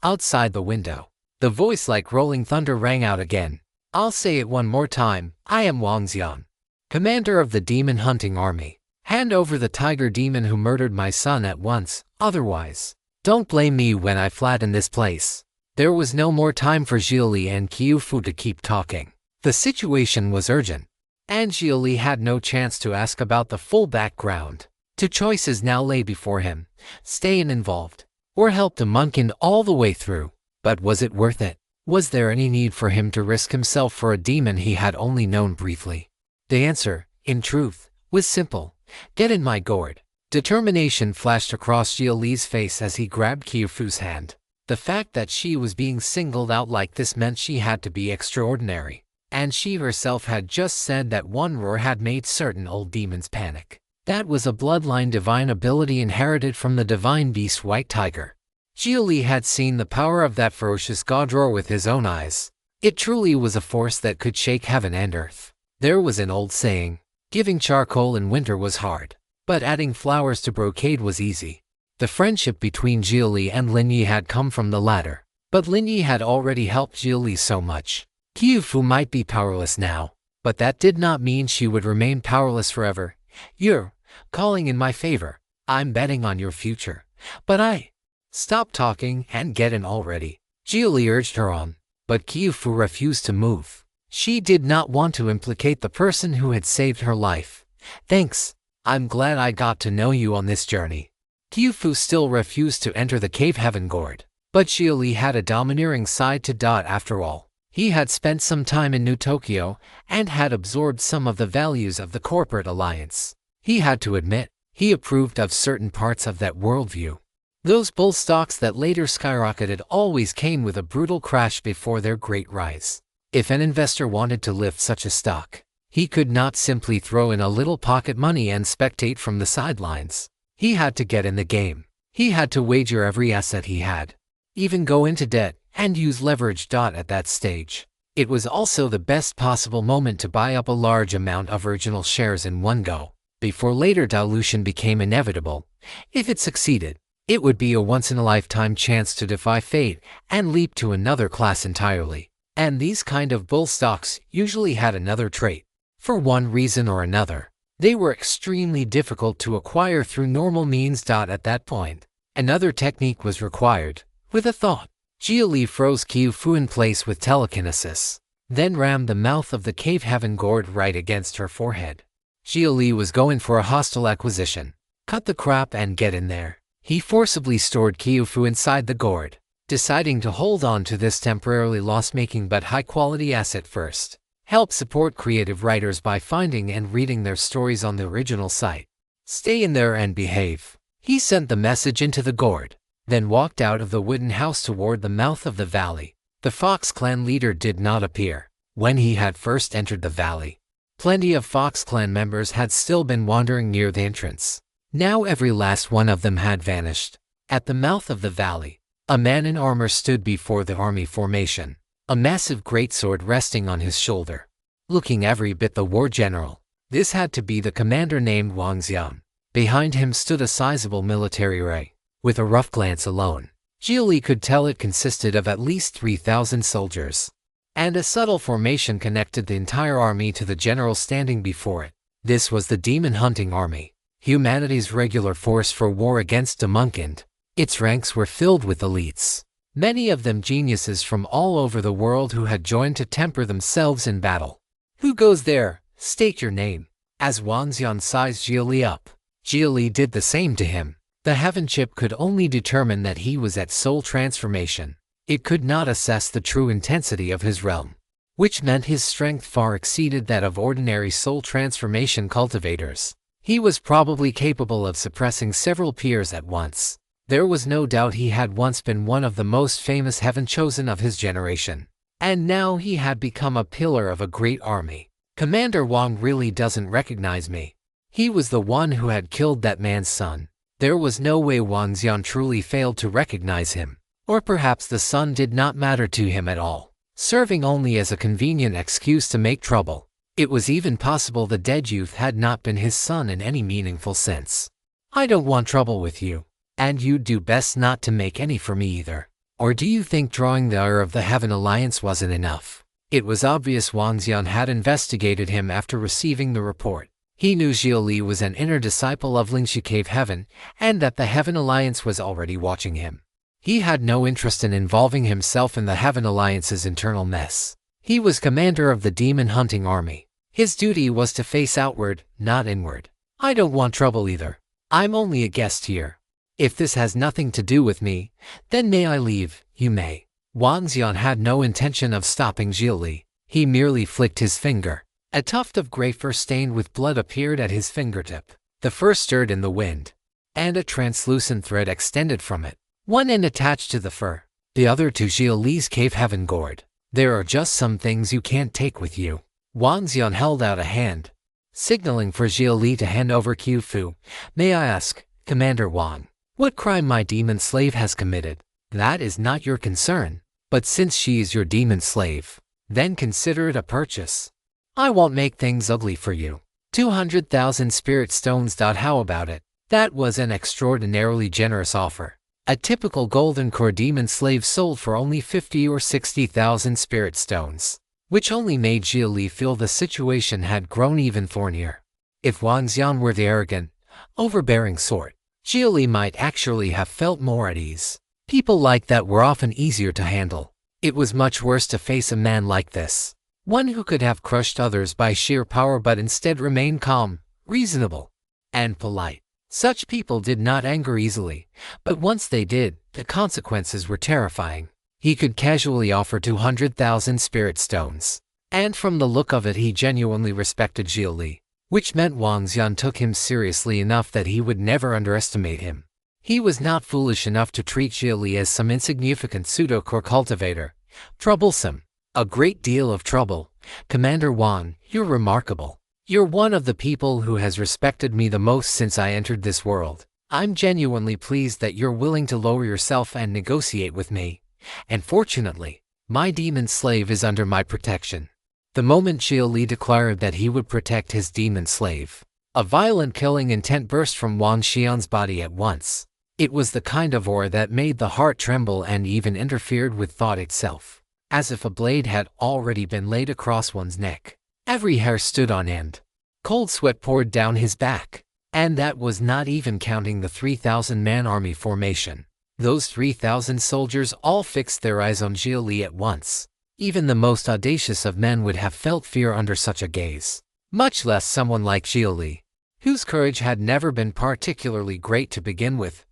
Outside the window, the voice like rolling thunder rang out again. I'll say it one more time. I am Wang Xian, commander of the demon hunting army. Hand over the tiger demon who murdered my son at once, otherwise, don't blame me when I flatten this place. There was no more time for Xia Li and Kyufu to keep talking. The situation was urgent, and Xia Li had no chance to ask about the full background. Two choices now lay before him: stay involved, or help the Munkin all the way through. But was it worth it? Was there any need for him to risk himself for a demon he had only known briefly? The answer, in truth, was simple. Get in my gourd. Determination flashed across Xia Li's face as he grabbed Kyufu's hand. The fact that she was being singled out like this meant she had to be extraordinary. And she herself had just said that one roar had made certain old demons panic. That was a bloodline divine ability inherited from the divine beast White Tiger. Xia Li had seen the power of that ferocious god roar with his own eyes. It truly was a force that could shake heaven and earth. There was an old saying, giving charcoal in winter was hard, but adding flowers to brocade was easy. The friendship between Xia Li and Lin Yi had come from the latter, but Lin Yi had already helped Xia Li so much. Kyufu might be powerless now, but that did not mean she would remain powerless forever. You're calling in my favor. I'm betting on your future. But stop talking and get in already. Xia Li urged her on, but Kyufu refused to move. She did not want to implicate the person who had saved her life. Thanks. I'm glad I got to know you on this journey. Kyufu still refused to enter the cave heaven gourd, but Xia Li had a domineering side to after all. He had spent some time in New Tokyo and had absorbed some of the values of the corporate alliance. He had to admit, he approved of certain parts of that worldview. Those bull stocks that later skyrocketed always came with a brutal crash before their great rise. If an investor wanted to lift such a stock, he could not simply throw in a little pocket money and spectate from the sidelines. He had to get in the game. He had to wager every asset he had, even go into debt and use leverage. At that stage, it was also the best possible moment to buy up a large amount of original shares in one go, before later dilution became inevitable. If it succeeded, it would be a once-in-a-lifetime chance to defy fate and leap to another class entirely. And these kind of bull stocks usually had another trait. For one reason or another, they were extremely difficult to acquire through normal means. At that point, another technique was required. With a thought, Xia Li froze Kyufu in place with telekinesis, then rammed the mouth of the cave heaven gourd right against her forehead. Xia Li was going for a hostile acquisition. Cut the crap and get in there. He forcibly stored Kyufu inside the gourd, deciding to hold on to this temporarily loss-making but high-quality asset first. Help support creative writers by finding and reading their stories on the original site. Stay in there and behave. He sent the message into the gourd, then walked out of the wooden house toward the mouth of the valley. The Fox Clan leader did not appear. When he had first entered the valley, plenty of Fox Clan members had still been wandering near the entrance. Now every last one of them had vanished. At the mouth of the valley, a man in armor stood before the army formation, a massive greatsword resting on his shoulder. Looking every bit the war general, this had to be the commander named Wang Xian. Behind him stood a sizable military array. With a rough glance alone, Xia Li could tell it consisted of at least 3,000 soldiers. And a subtle formation connected the entire army to the general standing before it. This was the Demon Hunting Army, humanity's regular force for war against Demunkind. Its ranks were filled with elites, many of them geniuses from all over the world who had joined to temper themselves in battle. Who goes there? State your name. As Wang Xian sized Xia Li up, Xia Li did the same to him. The Heaven Chip could only determine that he was at soul transformation. It could not assess the true intensity of his realm, which meant his strength far exceeded that of ordinary soul transformation cultivators. He was probably capable of suppressing several peers at once. There was no doubt he had once been one of the most famous Heaven Chosen of his generation, and now he had become a pillar of a great army. Commander Wang really doesn't recognize me. He was the one who had killed that man's son. There was no way Wang Xian truly failed to recognize him. Or perhaps the son did not matter to him at all, serving only as a convenient excuse to make trouble. It was even possible the dead youth had not been his son in any meaningful sense. I don't want trouble with you, and you'd do best not to make any for me either. Or do you think drawing the ire of the Heaven Alliance wasn't enough? It was obvious Wang Xian had investigated him after receiving the report. He knew Xia Li was an inner disciple of Lingxi Cave Heaven, and that the Heaven Alliance was already watching him. He had no interest in involving himself in the Heaven Alliance's internal mess. He was commander of the Demon Hunting Army. His duty was to face outward, not inward. I don't want trouble either. I'm only a guest here. If this has nothing to do with me, then may I leave? You may. Wang Xian had no intention of stopping Xia Li. He merely flicked his finger. A tuft of gray fur stained with blood appeared at his fingertip. The fur stirred in the wind, and a translucent thread extended from it. One end attached to the fur, the other to Xia Li's cave heaven gourd. There are just some things you can't take with you. Wang Xian held out a hand, signaling for Xia Li to hand over Q Fu. May I ask, Commander Wang, what crime my demon slave has committed? That is not your concern, but since she is your demon slave, then consider it a purchase. I won't make things ugly for you. 200,000 spirit stones. How about it? That was an extraordinarily generous offer. A typical golden core demon slave sold for only 50 or 60,000 spirit stones, which only made Xia Li feel the situation had grown even thornier. If Wang Xian were the arrogant, overbearing sort, Xia Li might actually have felt more at ease. People like that were often easier to handle. It was much worse to face a man like this. One who could have crushed others by sheer power but instead remained calm, reasonable, and polite. Such people did not anger easily, but once they did, the consequences were terrifying. He could casually offer 200,000 spirit stones, and from the look of it he genuinely respected Xia Li, which meant Wang Xian took him seriously enough that he would never underestimate him. He was not foolish enough to treat Xia Li as some insignificant pseudo-core cultivator. Troublesome. A great deal of trouble. Commander Wang, you're remarkable. You're one of the people who has respected me the most since I entered this world. I'm genuinely pleased that you're willing to lower yourself and negotiate with me. And fortunately, my demon slave is under my protection. The moment Xia Li declared that he would protect his demon slave, a violent killing intent burst from Wang Xian's body at once. It was the kind of aura that made the heart tremble and even interfered with thought itself, as if a blade had already been laid across one's neck. Every hair stood on end. Cold sweat poured down his back. And that was not even counting the 3,000-man army formation. Those 3,000 soldiers all fixed their eyes on Xia Li at once. Even the most audacious of men would have felt fear under such a gaze, much less someone like Xia Li, whose courage had never been particularly great to begin with.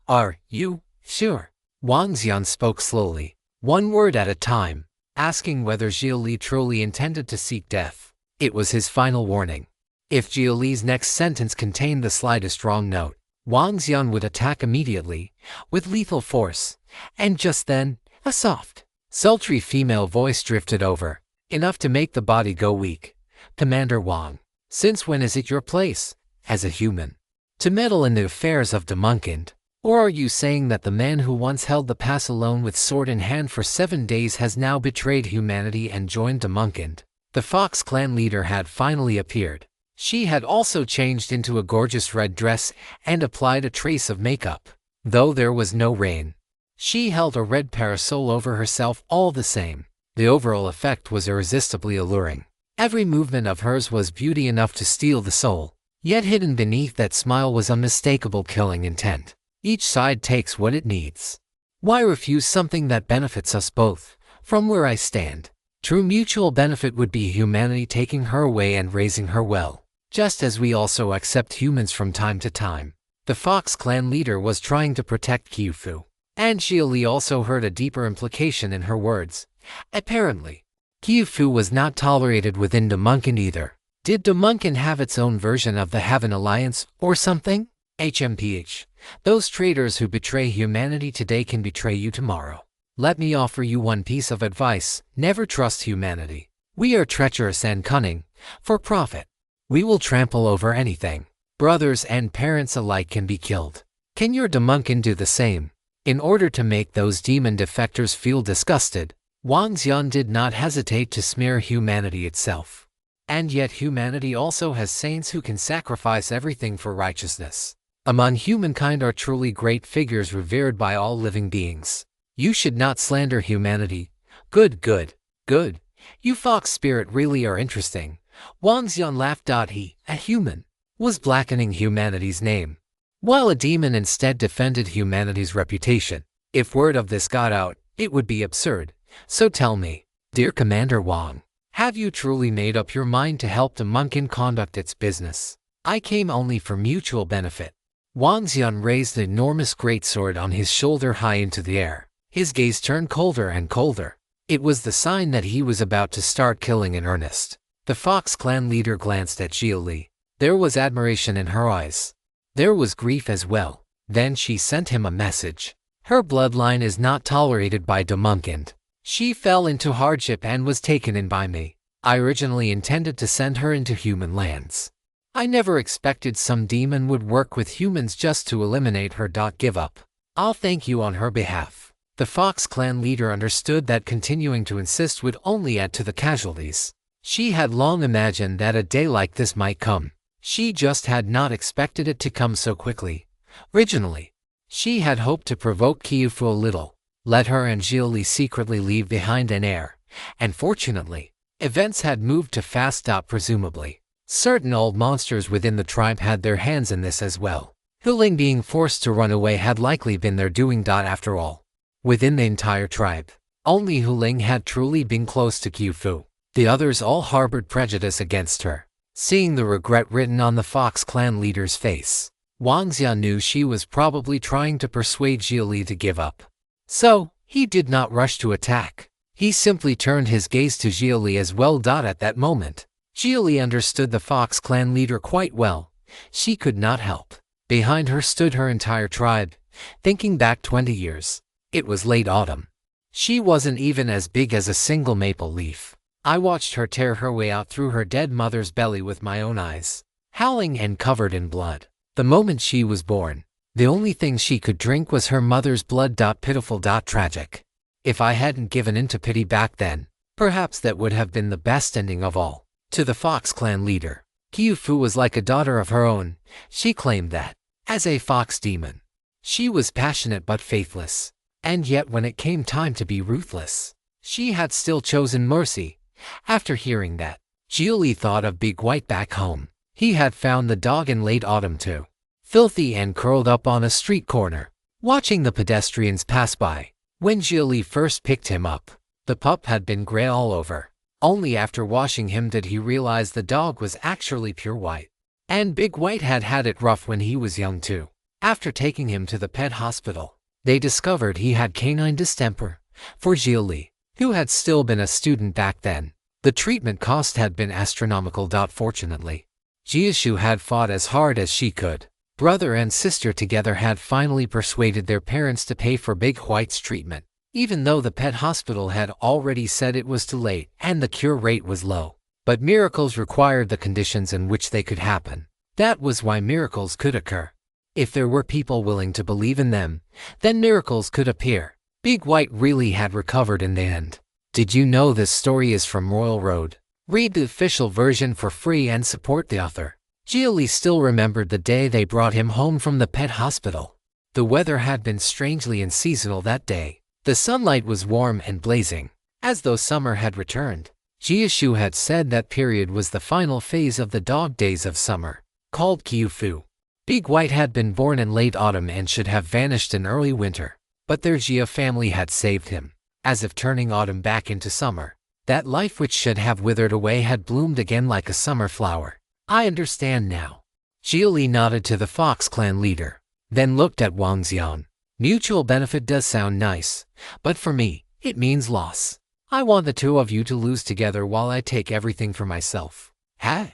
Are you sure? Wang Xian spoke slowly, one word at a time. asking whether Xia Li truly intended to seek death. It was his final warning. If Xia Li's next sentence contained the slightest wrong note, Wang Xian would attack immediately, with lethal force. And just then, a soft, sultry female voice drifted over, enough to make the body go weak. "Commander Wang, since when is it your place, as a human, to meddle in the affairs of Demunkind? Or are you saying that the man who once held the pass alone with sword in hand for 7 days has now betrayed humanity and joined Demunkind?" The Fox clan leader had finally appeared. She had also changed into a gorgeous red dress and applied a trace of makeup. Though there was no rain, she held a red parasol over herself all the same. The overall effect was irresistibly alluring. Every movement of hers was beauty enough to steal the soul, yet hidden beneath that smile was unmistakable killing intent. Each side takes what it needs. Why refuse something that benefits us both? From where I stand, true mutual benefit would be humanity taking her away and raising her well, just as we also accept humans from time to time. The Fox clan leader was trying to protect Qiufu, and Xia Li also heard a deeper implication in her words. Apparently, Qiufu was not tolerated within Demunkind either. Did Demunkind have its own version of the Heaven Alliance, or something? HMPH. Those traitors who betray humanity today can betray you tomorrow. Let me offer you one piece of advice: never trust humanity. We are treacherous and cunning, for profit. We will trample over anything. Brothers and parents alike can be killed. Can your Demunkind do the same? In order to make those demon defectors feel disgusted, Wang Xian did not hesitate to smear humanity itself. And yet humanity also has saints who can sacrifice everything for righteousness. Among humankind are truly great figures revered by all living beings. You should not slander humanity. Good, good, good. You fox spirit really are interesting. Wang Xian laughed. He, a human, was blackening humanity's name, while a demon instead defended humanity's reputation. If word of this got out, it would be absurd. So tell me, dear Commander Wang, have you truly made up your mind to help Demunkind conduct its business? I came only for mutual benefit. Wang Xian raised the enormous greatsword on his shoulder high into the air. His gaze turned colder and colder. It was the sign that he was about to start killing in earnest. The Fox clan leader glanced at Xia Li. There was admiration in her eyes. There was grief as well. Then she sent him a message. Her bloodline is not tolerated by Demunkind. She fell into hardship and was taken in by me. I originally intended to send her into human lands. I never expected some demon would work with humans just to eliminate her. Give up. I'll thank you on her behalf. The Fox clan leader understood that continuing to insist would only add to the casualties. She had long imagined that a day like this might come. She just had not expected it to come so quickly. Originally, she had hoped to provoke Qiufu a little, let her and Xia Li secretly leave behind an heir, and fortunately, events had moved too fast. Presumably, certain old monsters within the tribe had their hands in this as well. Huling being forced to run away had likely been their doing. After all, within the entire tribe, only Huling had truly been close to Qiufu. The others all harbored prejudice against her. Seeing the regret written on the Fox clan leader's face, Wang Xian knew she was probably trying to persuade Xia Li to give up. So, he did not rush to attack. He simply turned his gaze to Xia Li as well. At that moment, Xia Li understood the Fox clan leader quite well. She could not help. Behind her stood her entire tribe. Thinking back 20 years, it was late autumn. She wasn't even as big as a single maple leaf. I watched her tear her way out through her dead mother's belly with my own eyes, howling and covered in blood. The moment she was born, the only thing she could drink was her mother's blood. Pitiful. Tragic. If I hadn't given in to pity back then, perhaps that would have been the best ending of all. To the Fox clan leader, Qiufu was like a daughter of her own. She claimed that, as a fox demon, she was passionate but faithless. And yet when it came time to be ruthless, she had still chosen mercy. After hearing that, Xia Li thought of Big White back home. He had found the dog in late autumn too, filthy and curled up on a street corner, watching the pedestrians pass by. When Xia Li first picked him up, the pup had been gray all over. Only after washing him did he realize the dog was actually pure white. And Big White had had it rough when he was young too. After taking him to the pet hospital, they discovered he had canine distemper. For Xia Li, who had still been a student back then. The treatment cost had been astronomical. Fortunately, Xia Li had fought as hard as she could. Brother and sister together had finally persuaded their parents to pay for Big White's treatment, even though the pet hospital had already said it was too late and the cure rate was low. But miracles required the conditions in which they could happen. That was why miracles could occur. If there were people willing to believe in them, then miracles could appear. Big White really had recovered in the end. Did you know this story is from Royal Road? Read the official version for free and support the author. Xia Li still remembered the day they brought him home from the pet hospital. The weather had been strangely unseasonal that day. The sunlight was warm and blazing, as though summer had returned. Xia Li had said that period was the final phase of the dog days of summer, called Qiufu. Big White had been born in late autumn and should have vanished in early winter, but their Xia family had saved him, as if turning autumn back into summer. That life which should have withered away had bloomed again like a summer flower. I understand now. Xia Li nodded to the Fox clan leader, then looked at Wang Xian. Mutual benefit does sound nice, but for me, it means loss. I want the two of you to lose together while I take everything for myself. Huh?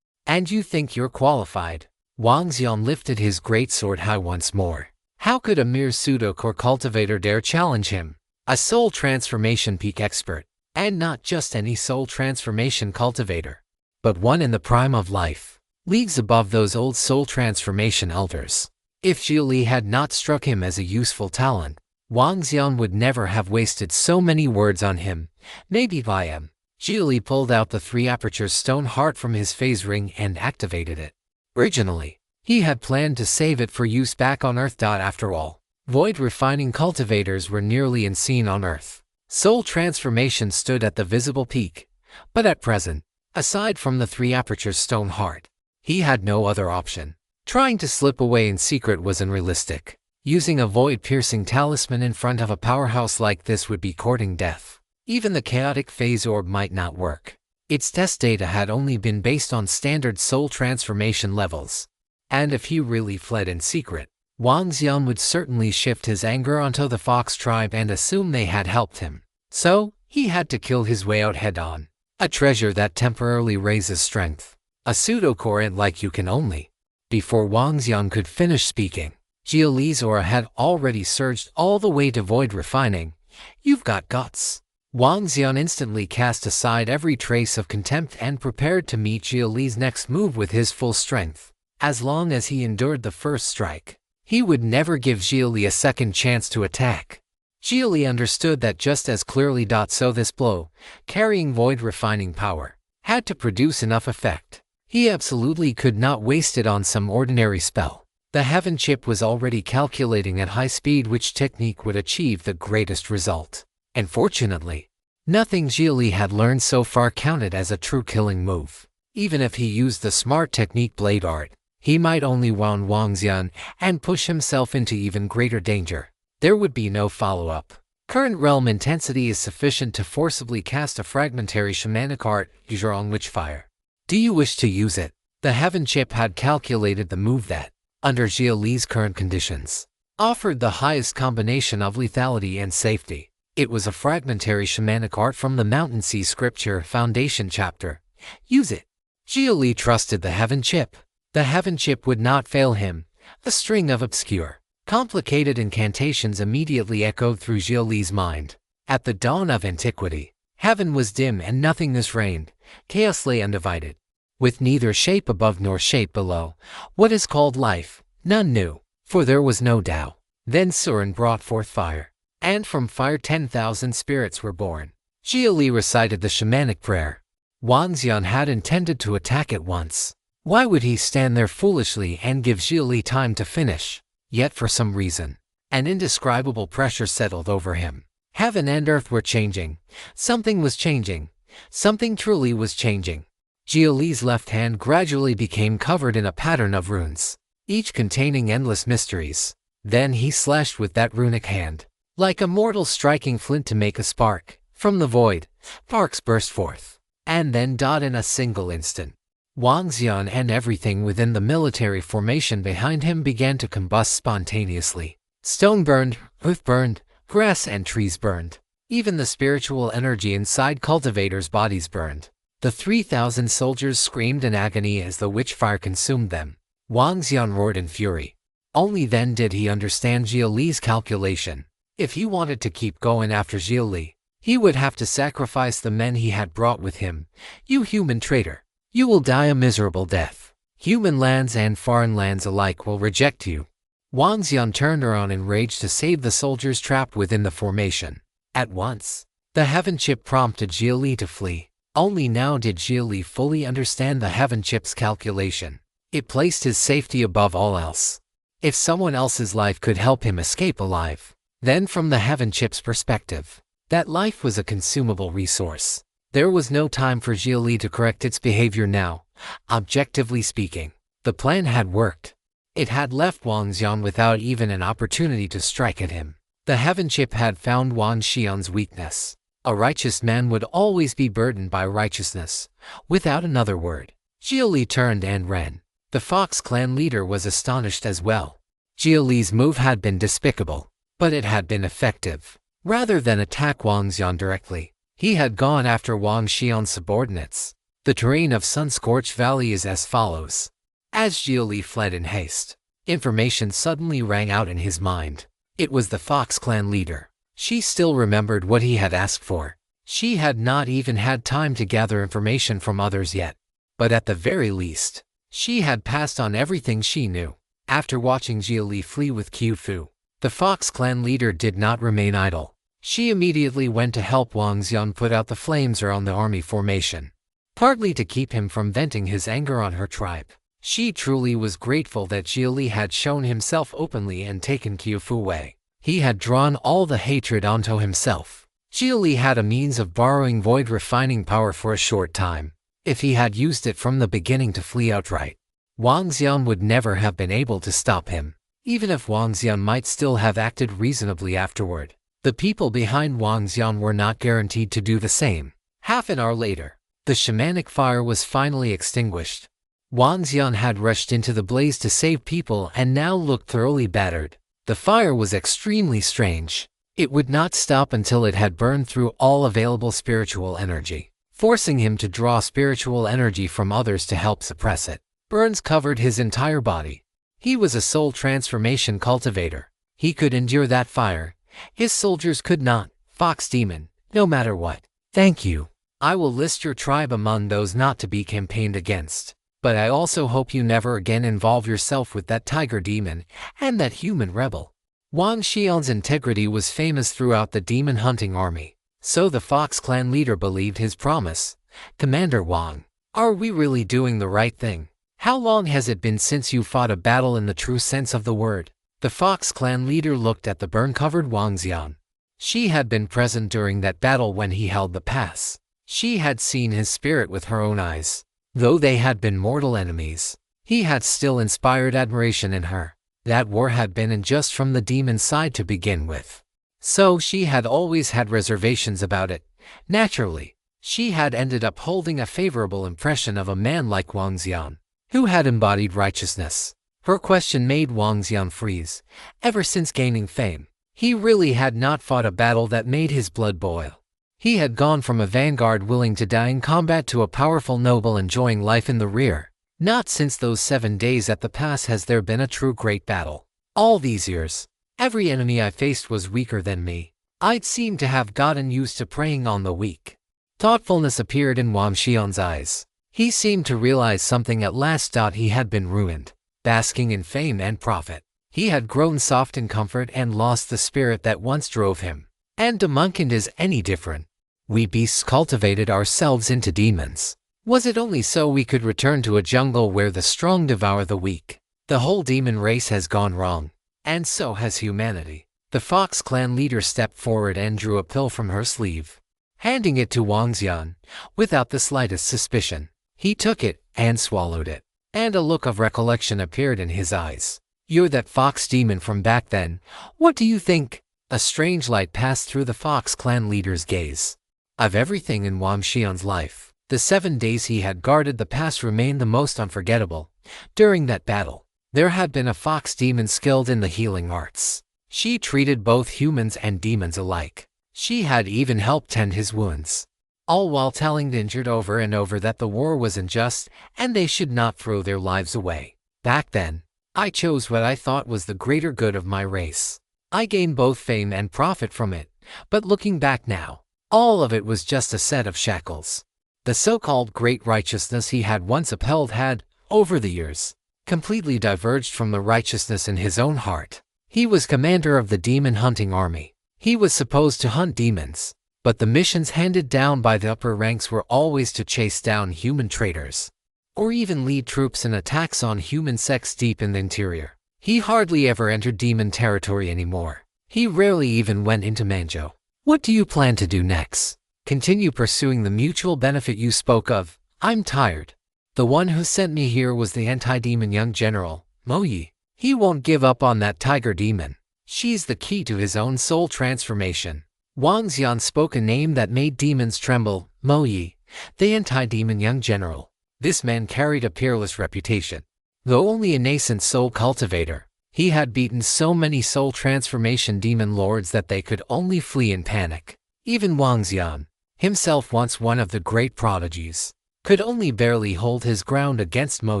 And you think you're qualified? Wang Xian lifted his great sword high once more. How could a mere pseudo-core cultivator dare challenge him? A soul transformation peak expert, and not just any soul transformation cultivator, but one in the prime of life, leagues above those old soul transformation elders. If Xia Li had not struck him as a useful talent, Wang Xian would never have wasted so many words on him. Maybe by him. Xia Li pulled out the 3-aperture stone heart from his phase ring and activated it. Originally, he had planned to save it for use back on Earth. After all, void refining cultivators were nearly unseen on Earth. Soul transformation stood at the visible peak, but at present, aside from the 3-aperture stone heart, he had no other option. Trying to slip away in secret was unrealistic. Using a void-piercing talisman in front of a powerhouse like this would be courting death. Even the chaotic phase orb might not work. Its test data had only been based on standard soul transformation levels. And if he really fled in secret, Wang Xian would certainly shift his anger onto the Fox tribe and assume they had helped him. So, he had to kill his way out head-on. A treasure that temporarily raises strength. A pseudo-core like you can only. Before Wang Xian could finish speaking, Xia Li's aura had already surged all the way to void refining. You've got guts. Wang Xian instantly cast aside every trace of contempt and prepared to meet Xia Li's next move with his full strength. As long as he endured the first strike, he would never give Xia Li a second chance to attack. Xia Li understood that just as clearly. So this blow, carrying void refining power, had to produce enough effect. He absolutely could not waste it on some ordinary spell. The heaven chip was already calculating at high speed which technique would achieve the greatest result. And fortunately, nothing Xia Li had learned so far counted as a true killing move. Even if he used the smart technique blade art, he might only wound Wang Xian and push himself into even greater danger. There would be no follow-up. Current realm intensity is sufficient to forcibly cast a fragmentary shamanic art, Zhurong Witchfire. Do you wish to use it? The heaven chip had calculated the move that, under Xia Li's current conditions, offered the highest combination of lethality and safety. It was a fragmentary shamanic art from the Mountain Sea Scripture Foundation chapter. Use it. Xia Li trusted the heaven chip. The heaven chip would not fail him. A string of obscure, complicated incantations immediately echoed through Xia Li's mind. At the dawn of antiquity, heaven was dim and nothingness reigned. Chaos lay undivided, with neither shape above nor shape below. What is called life, none knew, for there was no Tao. Then Surin brought forth fire, and from fire 10,000 spirits were born. Xia Li recited the shamanic prayer. Wang Xian had intended to attack at once. Why would he stand there foolishly and give Xia Li time to finish? Yet for some reason, an indescribable pressure settled over him. Heaven and earth were changing. Something was changing. Something truly was changing. Xia Li's left hand gradually became covered in a pattern of runes, each containing endless mysteries. Then he slashed with that runic hand. Like a mortal striking flint to make a spark, from the void, sparks burst forth, and then in a single instant. Wang Xian and everything within the military formation behind him began to combust spontaneously. Stone burned, earth burned, grass and trees burned. Even the spiritual energy inside cultivators' bodies burned. The 3,000 soldiers screamed in agony as the witch fire consumed them. Wang Xian roared in fury. Only then did he understand Xia Li's calculation. If he wanted to keep going after Xia Li, he would have to sacrifice the men he had brought with him. You human traitor! You will die a miserable death. Human lands and foreign lands alike will reject you. Wang Xian turned around in rage to save the soldiers trapped within the formation. At once, the heaven chip prompted Xia Li to flee. Only now did Xia Li fully understand the heaven chip's calculation. It placed his safety above all else. If someone else's life could help him escape alive, then from the heaven chip's perspective, that life was a consumable resource. There was no time for Xia Li to correct its behavior now. Objectively speaking, the plan had worked. It had left Wang Xian without even an opportunity to strike at him. The heaven chip had found Wang Xian's weakness. A righteous man would always be burdened by righteousness. Without another word, Xia Li turned and ran. The Fox clan leader was astonished as well. Xia Li's move had been despicable, but it had been effective. Rather than attack Wang Xian directly, he had gone after Wang Xian's subordinates. The terrain of Sun-Scorched Valley is as follows. As Xia Li fled in haste, information suddenly rang out in his mind. It was the Fox clan leader. She still remembered what he had asked for. She had not even had time to gather information from others yet. But at the very least, she had passed on everything she knew. After watching Xia Li flee with Qiu Fu, the Fox clan leader did not remain idle. She immediately went to help Wang Xian put out the flames around the army formation, partly to keep him from venting his anger on her tribe. She truly was grateful that Xia Li had shown himself openly and taken Qiu Fu away. He had drawn all the hatred onto himself. Xia Li had a means of borrowing void refining power for a short time. If he had used it from the beginning to flee outright, Wang Xian would never have been able to stop him. Even if Wang Xian might still have acted reasonably afterward, the people behind Wang Xian were not guaranteed to do the same. Half an hour later, the shamanic fire was finally extinguished. Wang Xian had rushed into the blaze to save people and now looked thoroughly battered. The fire was extremely strange. It would not stop until it had burned through all available spiritual energy, forcing him to draw spiritual energy from others to help suppress it. Burns covered his entire body. He was a soul transformation cultivator. He could endure that fire. His soldiers could not. Fox Demon, no matter what. Thank you. I will list your tribe among those not to be campaigned against. But I also hope you never again involve yourself with that tiger demon and that human rebel. Wang Xian's integrity was famous throughout the demon hunting army. So the Fox clan leader believed his promise. Commander Wang, are we really doing the right thing? How long has it been since you fought a battle in the true sense of the word? The Fox clan leader looked at the burn-covered Wang Xian. She had been present during that battle when he held the pass. She had seen his spirit with her own eyes. Though they had been mortal enemies, he had still inspired admiration in her. That war had been unjust from the demon side to begin with. So she had always had reservations about it. Naturally, she had ended up holding a favorable impression of a man like Wang Xian, who had embodied righteousness. Her question made Wang Xian freeze. Ever since gaining fame, he really had not fought a battle that made his blood boil. He had gone from a vanguard willing to die in combat to a powerful noble enjoying life in the rear. Not since those 7 days at the pass has there been a true great battle. All these years, every enemy I faced was weaker than me. I'd seemed to have gotten used to preying on the weak. Thoughtfulness appeared in Wang Xian's eyes. He seemed to realize something at last. He had been ruined, basking in fame and profit. He had grown soft in comfort and lost the spirit that once drove him. And Demonkind is any different. We beasts cultivated ourselves into demons. Was it only so we could return to a jungle where the strong devour the weak? The whole demon race has gone wrong, and so has humanity. The Fox clan leader stepped forward and drew a pill from her sleeve, handing it to Wang Xian, without the slightest suspicion. He took it and swallowed it, and a look of recollection appeared in his eyes. You're that fox demon from back then. What do you think? A strange light passed through the Fox clan leader's gaze. Of everything in Wang Xian's life, the 7 days he had guarded the pass remained the most unforgettable. During that battle, there had been a fox demon skilled in the healing arts. She treated both humans and demons alike. She had even helped tend his wounds, all while telling the injured over and over that the war was unjust and they should not throw their lives away. Back then, I chose what I thought was the greater good of my race. I gained both fame and profit from it, but looking back now, all of it was just a set of shackles. The so-called great righteousness he had once upheld had, over the years, completely diverged from the righteousness in his own heart. He was commander of the demon hunting army. He was supposed to hunt demons, but the missions handed down by the upper ranks were always to chase down human traitors, or even lead troops in attacks on human sects deep in the interior. He hardly ever entered demon territory anymore. He rarely even went into Manjo. What do you plan to do next? Continue pursuing the mutual benefit you spoke of? I'm tired. The one who sent me here was the anti-demon young general, Mo Yi. He won't give up on that tiger demon. She's the key to his own soul transformation. Wang Xian spoke a name that made demons tremble, Mo Yi, the anti-demon young general. This man carried a peerless reputation. Though only a nascent soul cultivator, he had beaten so many soul transformation demon lords that they could only flee in panic. Even Wang Xian, himself once one of the great prodigies, could only barely hold his ground against Mo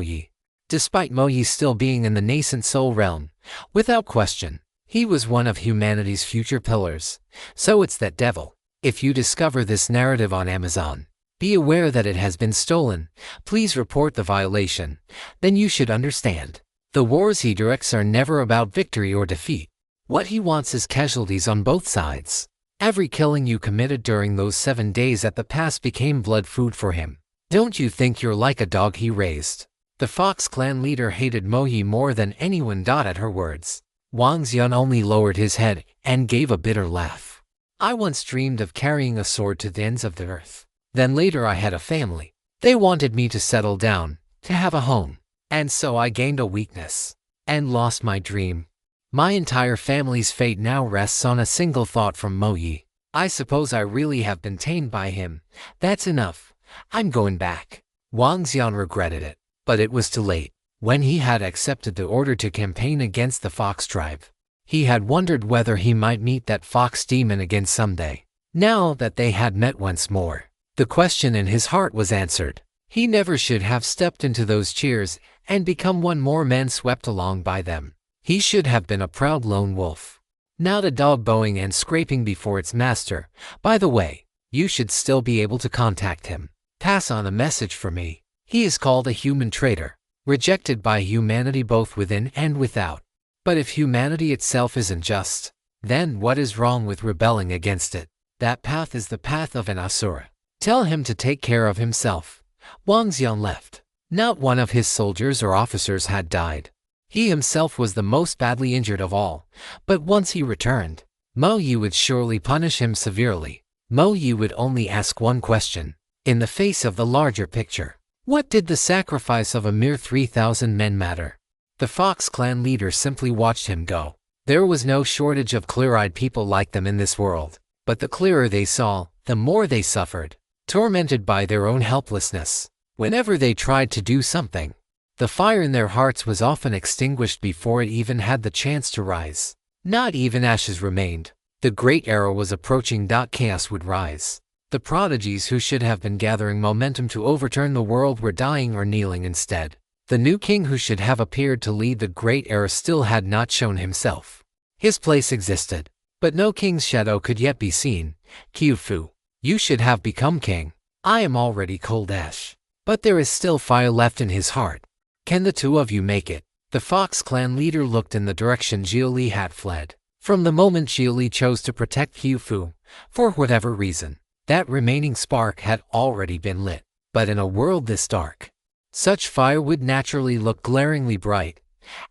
Yi. Despite Mo Yi still being in the nascent soul realm, without question, he was one of humanity's future pillars. So it's that devil. If you discover this narrative on Amazon, be aware that it has been stolen. Please report the violation. Then you should understand. The wars he directs are never about victory or defeat. What he wants is casualties on both sides. Every killing you committed during those 7 days at the pass became blood food for him. Don't you think you're like a dog he raised? The Fox clan leader hated Mo Yi more than anyone. At her words, Wang Xian only lowered his head and gave a bitter laugh. I once dreamed of carrying a sword to the ends of the earth. Then later I had a family. They wanted me to settle down, to have a home. And so I gained a weakness and lost my dream. My entire family's fate now rests on a single thought from Mo Yi. I suppose I really have been tamed by him. That's enough. I'm going back. Wang Xian regretted it, but it was too late. When he had accepted the order to campaign against the Fox tribe, he had wondered whether he might meet that Fox demon again someday. Now that they had met once more, the question in his heart was answered. He never should have stepped into those cheers and become one more man swept along by them. He should have been a proud lone wolf, not a dog bowing and scraping before its master. By the way, you should still be able to contact him. Pass on a message for me. He is called a human traitor, rejected by humanity both within and without. But if humanity itself isn't just, then what is wrong with rebelling against it? That path is the path of an asura. Tell him to take care of himself. Wang Xian left. Not one of his soldiers or officers had died. He himself was the most badly injured of all. But once he returned, Mo Yi would surely punish him severely. Mo Yi would only ask one question, in the face of the larger picture. What did the sacrifice of a mere 3,000 men matter? The Fox clan leader simply watched him go. There was no shortage of clear-eyed people like them in this world. But the clearer they saw, the more they suffered, tormented by their own helplessness. Whenever they tried to do something, the fire in their hearts was often extinguished before it even had the chance to rise. Not even ashes remained. The great era was approaching. Chaos would rise. The prodigies who should have been gathering momentum to overturn the world were dying or kneeling instead. The new king who should have appeared to lead the great era still had not shown himself. His place existed, but no king's shadow could yet be seen. Qiufu, you should have become king. I am already cold ash, but there is still fire left in his heart. Can the two of you make it? The Fox clan leader looked in the direction Xia Li had fled. From the moment Xia Li chose to protect Qiufu, for whatever reason, that remaining spark had already been lit. But in a world this dark, such fire would naturally look glaringly bright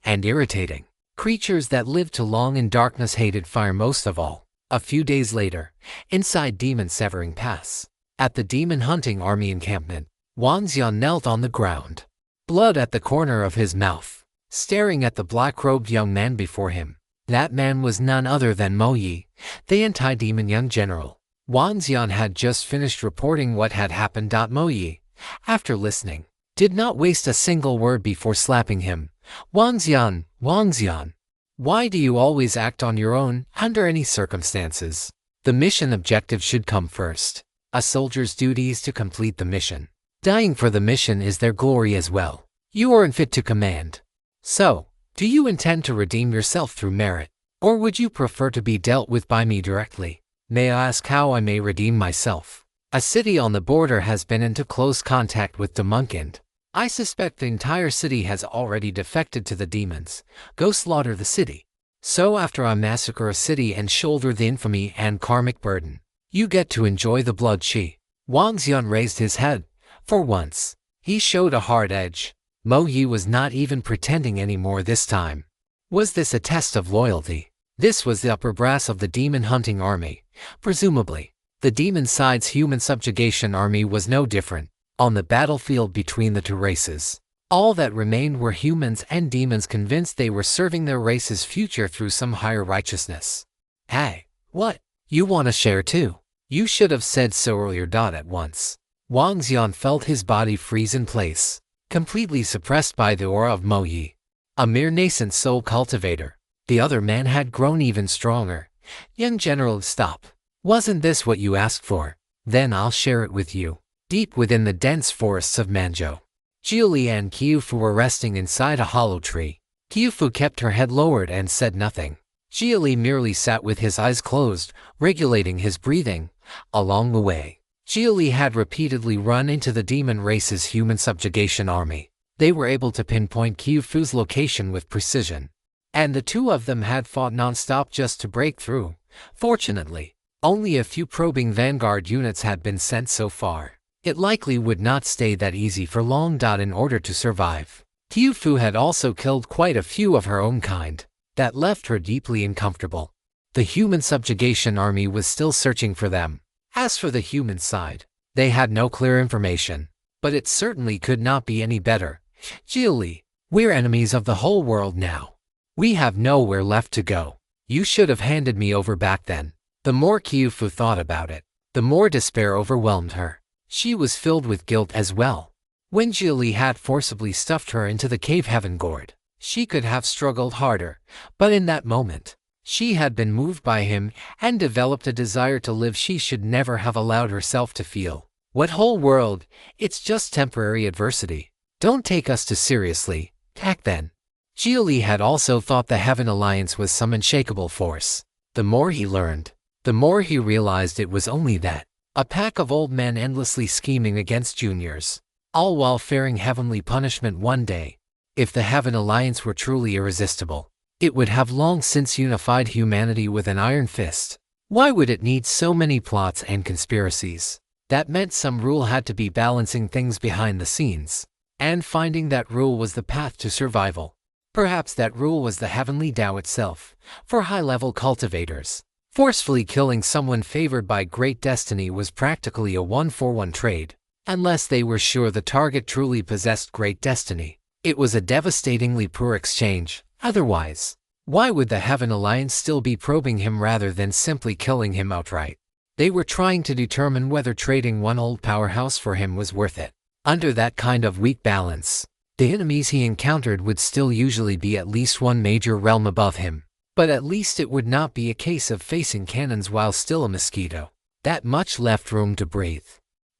and irritating. Creatures that lived too long in darkness hated fire most of all. A few days later, inside Demon Severing Pass, at the demon hunting army encampment, Wang Xian knelt on the ground, blood at the corner of his mouth, staring at the black-robed young man before him. That man was none other than Mo Yi, the anti-demon young general. Wang Xian had just finished reporting what had happened. Mo Yi, after listening, did not waste a single word before slapping him. Wang Xian, why do you always act on your own, under any circumstances? The mission objective should come first. A soldier's duty is to complete the mission. Dying for the mission is their glory as well. You are unfit to command. So, do you intend to redeem yourself through merit? Or would you prefer to be dealt with by me directly? May I ask how I may redeem myself? A city on the border has been into close contact with Demunkand. I suspect the entire city has already defected to the demons. Go slaughter the city. So after I massacre a city and shoulder the infamy and karmic burden, you get to enjoy the bloodshed. Wang Xian raised his head. For once, he showed a hard edge. Mo Yi was not even pretending anymore this time. Was this a test of loyalty? This was the upper brass of the demon hunting army. Presumably, the demon side's human subjugation army was no different. On the battlefield between the two races, all that remained were humans and demons convinced they were serving their race's future through some higher righteousness. Hey, what? You want to share too? You should have said so earlier. At once, Wang Xian felt his body freeze in place, completely suppressed by the aura of Mo Yi. A mere nascent soul cultivator, the other man had grown even stronger. Young General, stop. Wasn't this what you asked for? Then I'll share it with you. Deep within the dense forests of Manzhou, Xia Li and Qiufu were resting inside a hollow tree. Qiufu kept her head lowered and said nothing. Xia Li merely sat with his eyes closed, regulating his breathing. Along the way, Xia Li had repeatedly run into the demon race's human subjugation army. They were able to pinpoint Qiufu's location with precision, and the two of them had fought non-stop just to break through. Fortunately, only a few probing vanguard units had been sent so far. It likely would not stay that easy for long. In order to survive, Qiufu had also killed quite a few of her own kind. That left her deeply uncomfortable. The human subjugation army was still searching for them. As for the human side, they had no clear information, but it certainly could not be any better. Xia Li, we're enemies of the whole world now. We have nowhere left to go. You should have handed me over back then. The more Qiufu thought about it, the more despair overwhelmed her. She was filled with guilt as well. When Xia Li had forcibly stuffed her into the cave heaven gourd, she could have struggled harder, but in that moment, she had been moved by him and developed a desire to live she should never have allowed herself to feel. What whole world? It's just temporary adversity. Don't take us too seriously. Tack then. Xia Li had also thought the Heaven Alliance was some unshakable force. The more he learned, the more he realized it was only that. A pack of old men endlessly scheming against juniors, all while fearing heavenly punishment one day. If the Heaven Alliance were truly irresistible, it would have long since unified humanity with an iron fist. Why would it need so many plots and conspiracies? That meant some rule had to be balancing things behind the scenes, and finding that rule was the path to survival. Perhaps that rule was the heavenly Tao itself. For high-level cultivators, forcefully killing someone favored by great destiny was practically a one-for-one trade. Unless they were sure the target truly possessed great destiny, it was a devastatingly poor exchange. Otherwise, why would the Heaven Alliance still be probing him rather than simply killing him outright? They were trying to determine whether trading one old powerhouse for him was worth it. Under that kind of weak balance, the enemies he encountered would still usually be at least one major realm above him. But at least it would not be a case of facing cannons while still a mosquito. That much left room to breathe.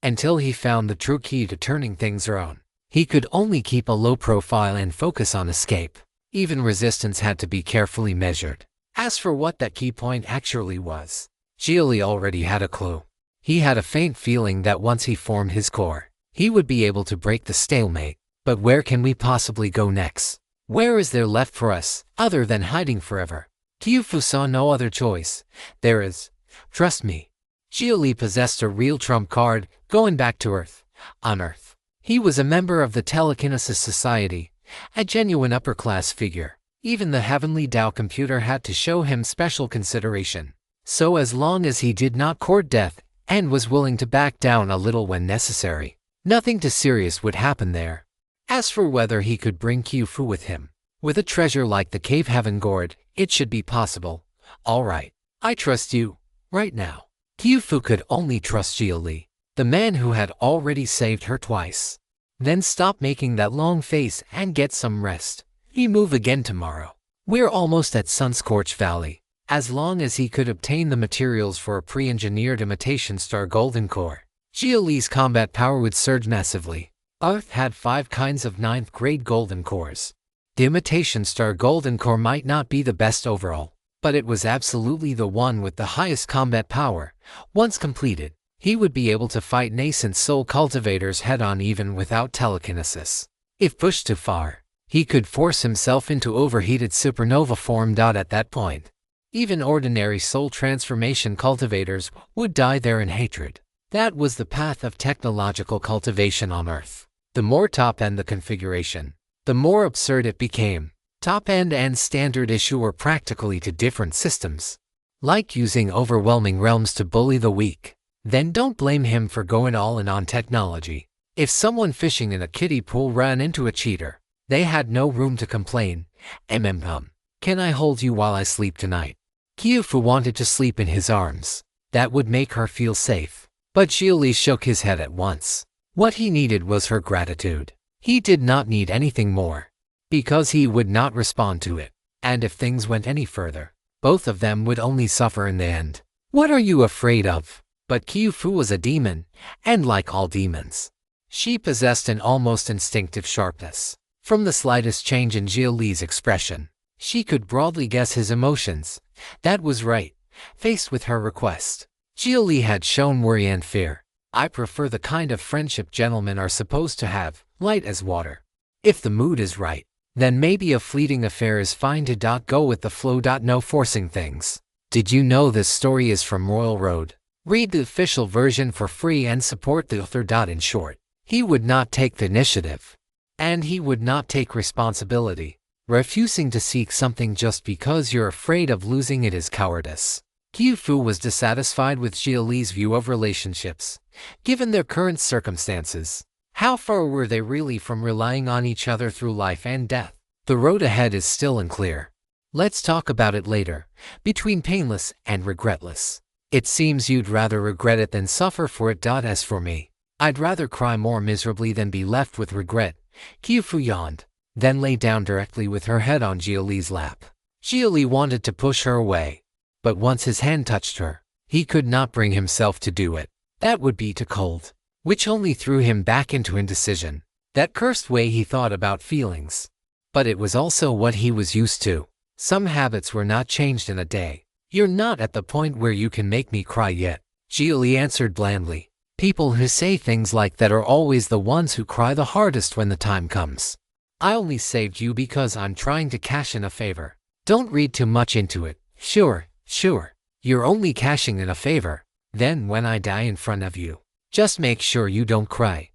Until he found the true key to turning things around, he could only keep a low profile and focus on escape. Even resistance had to be carefully measured. As for what that key point actually was, Xia Li already had a clue. He had a faint feeling that once he formed his core, he would be able to break the stalemate. But where can we possibly go next? Where is there left for us, other than hiding forever? Qiufu saw no other choice. There is. Trust me. Xia Li possessed a real trump card, going back to Earth. On Earth, he was a member of the Telekinesis Society, a genuine upper-class figure. Even the Heavenly Tao computer had to show him special consideration. So as long as he did not court death and was willing to back down a little when necessary, nothing too serious would happen there. As for whether he could bring Qiufu with him, with a treasure like the Cave Heaven Gourd, it should be possible. All right, I trust you, right now. Qiufu could only trust Xia Li, the man who had already saved her twice. Then stop making that long face and get some rest. We move again tomorrow. We're almost at Sunscorched Valley. as long as he could obtain the materials for a pre-engineered imitation star golden core. Xia Li's combat power would surge massively. Earth had 5 kinds of 9th grade golden cores. The imitation star golden core might not be the best overall, but it was absolutely the one with the highest combat power. Once completed, he would be able to fight nascent soul cultivators head-on even without telekinesis. If pushed too far, he could force himself into overheated supernova form. At that point, even ordinary soul transformation cultivators would die there in hatred. That was the path of technological cultivation on Earth. The more top-end the configuration, the more absurd it became. Top-end and standard issue were practically two different systems. Like using overwhelming realms to bully the weak. Then don't blame him for going all in on technology. If someone fishing in a kiddie pool ran into a cheater, they had no room to complain. Can I hold you while I sleep tonight? Kyofu wanted to sleep in his arms. That would make her feel safe. But Xia Li shook his head at once. What he needed was her gratitude. He did not need anything more, because he would not respond to it. And if things went any further, both of them would only suffer in the end. What are you afraid of? But Kyofu was a demon, and like all demons, she possessed an almost instinctive sharpness. From the slightest change in Xia Li's expression, she could broadly guess his emotions. That was right. Faced with her request, Xia Li had shown worry and fear. I prefer the kind of friendship gentlemen are supposed to have, light as water. If the mood is right, then maybe a fleeting affair is fine to go with the flow. No forcing things. Did you know this story is from Royal Road? Read the official version for free and support the author. In short, he would not take the initiative. And he would not take responsibility. Refusing to seek something just because you're afraid of losing it is cowardice. Kyofu was dissatisfied with Xia Li's view of relationships. Given their current circumstances, how far were they really from relying on each other through life and death? The road ahead is still unclear. Let's talk about it later. Between painless and regretless. It seems you'd rather regret it than suffer for it. As for me, I'd rather cry more miserably than be left with regret. Kyofu yawned, then lay down directly with her head on Xia Li's lap. Xia Li wanted to push her away, but once his hand touched her, he could not bring himself to do it. That would be too cold, which only threw him back into indecision. That cursed way he thought about feelings. But it was also what he was used to. Some habits were not changed in a day. You're not at the point where you can make me cry yet, Xia Li answered blandly. People who say things like that are always the ones who cry the hardest when the time comes. I only saved you because I'm trying to cash in a favor. Don't read too much into it. Sure. You're only cashing in a favor. Then when I die in front of you, just make sure you don't cry.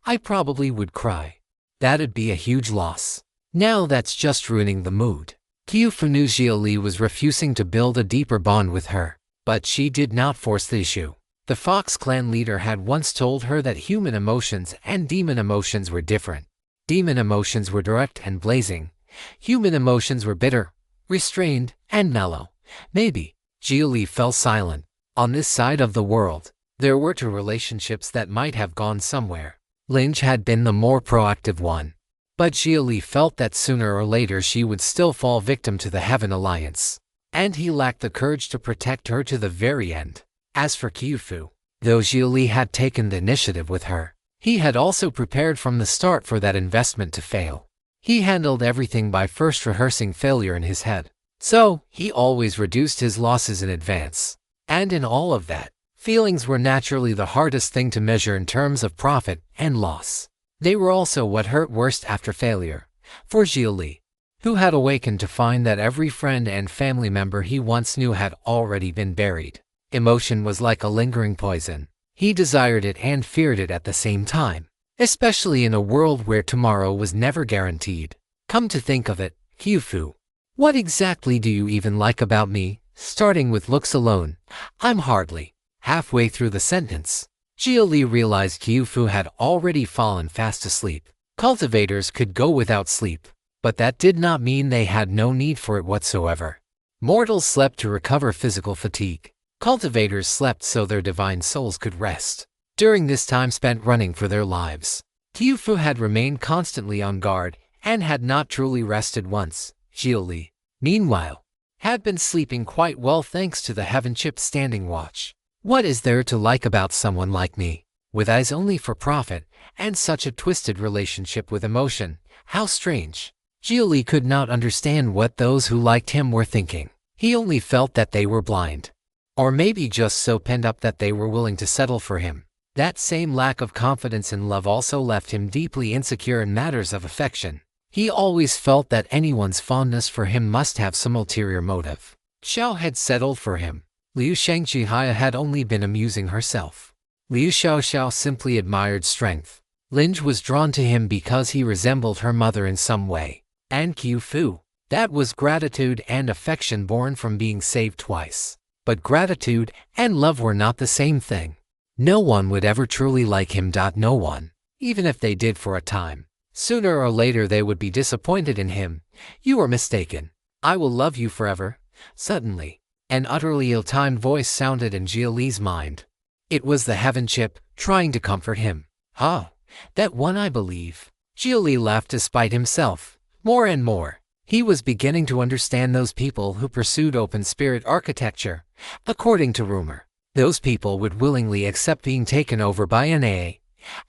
I probably would cry. That'd be a huge loss. Now that's just ruining the mood. Kyofu knew Xia Li was refusing to build a deeper bond with her, but she did not force the issue. The Fox clan leader had once told her that human emotions and demon emotions were different. Demon emotions were direct and blazing. Human emotions were bitter, restrained, and mellow. Maybe. Xia Li fell silent. On this side of the world, there were 2 relationships that might have gone somewhere. Lynch had been the more proactive one. But Xia Li felt that sooner or later she would still fall victim to the Heaven Alliance. And he lacked the courage to protect her to the very end. As for Kyofu, though Xia Li had taken the initiative with her, he had also prepared from the start for that investment to fail. He handled everything by first rehearsing failure in his head. So, he always reduced his losses in advance. And in all of that, feelings were naturally the hardest thing to measure in terms of profit and loss. They were also what hurt worst after failure. For Xia Li, who had awakened to find that every friend and family member he once knew had already been buried. Emotion was like a lingering poison. He desired it and feared it at the same time, especially in a world where tomorrow was never guaranteed. Come to think of it, Kyofu, what exactly do you even like about me? Starting with looks alone, I'm hardly halfway through the sentence. Xia Li realized Kyofu had already fallen fast asleep. Cultivators could go without sleep, but that did not mean they had no need for it whatsoever. Mortals slept to recover physical fatigue. Cultivators slept so their divine souls could rest. During this time spent running for their lives, Kyofu had remained constantly on guard and had not truly rested once. Xia Li, meanwhile, had been sleeping quite well thanks to the heaven chip standing watch. What is there to like about someone like me, with eyes only for profit, and such a twisted relationship with emotion? How strange. Xia Li could not understand what those who liked him were thinking. He only felt that they were blind. Or maybe just so pent up that they were willing to settle for him. That same lack of confidence in love also left him deeply insecure in matters of affection. He always felt that anyone's fondness for him must have some ulterior motive. Xiao had settled for him. Liu Shangqihaya had only been amusing herself. Liu Xiaoxiao simply admired strength. Linge was drawn to him because he resembled her mother in some way. And Qiu Fu, that was gratitude and affection born from being saved twice. But gratitude and love were not the same thing. No one would ever truly like him. No one, even if they did for a time. Sooner or later they would be disappointed in him. You are mistaken. I will love you forever. Suddenly, an utterly ill-timed voice sounded in Xia Li's mind. It was the heaven chip, trying to comfort him. That one, I believe. Xia Li laughed despite himself. More and more, he was beginning to understand those people who pursued open spirit architecture. According to rumor, those people would willingly accept being taken over by an AA.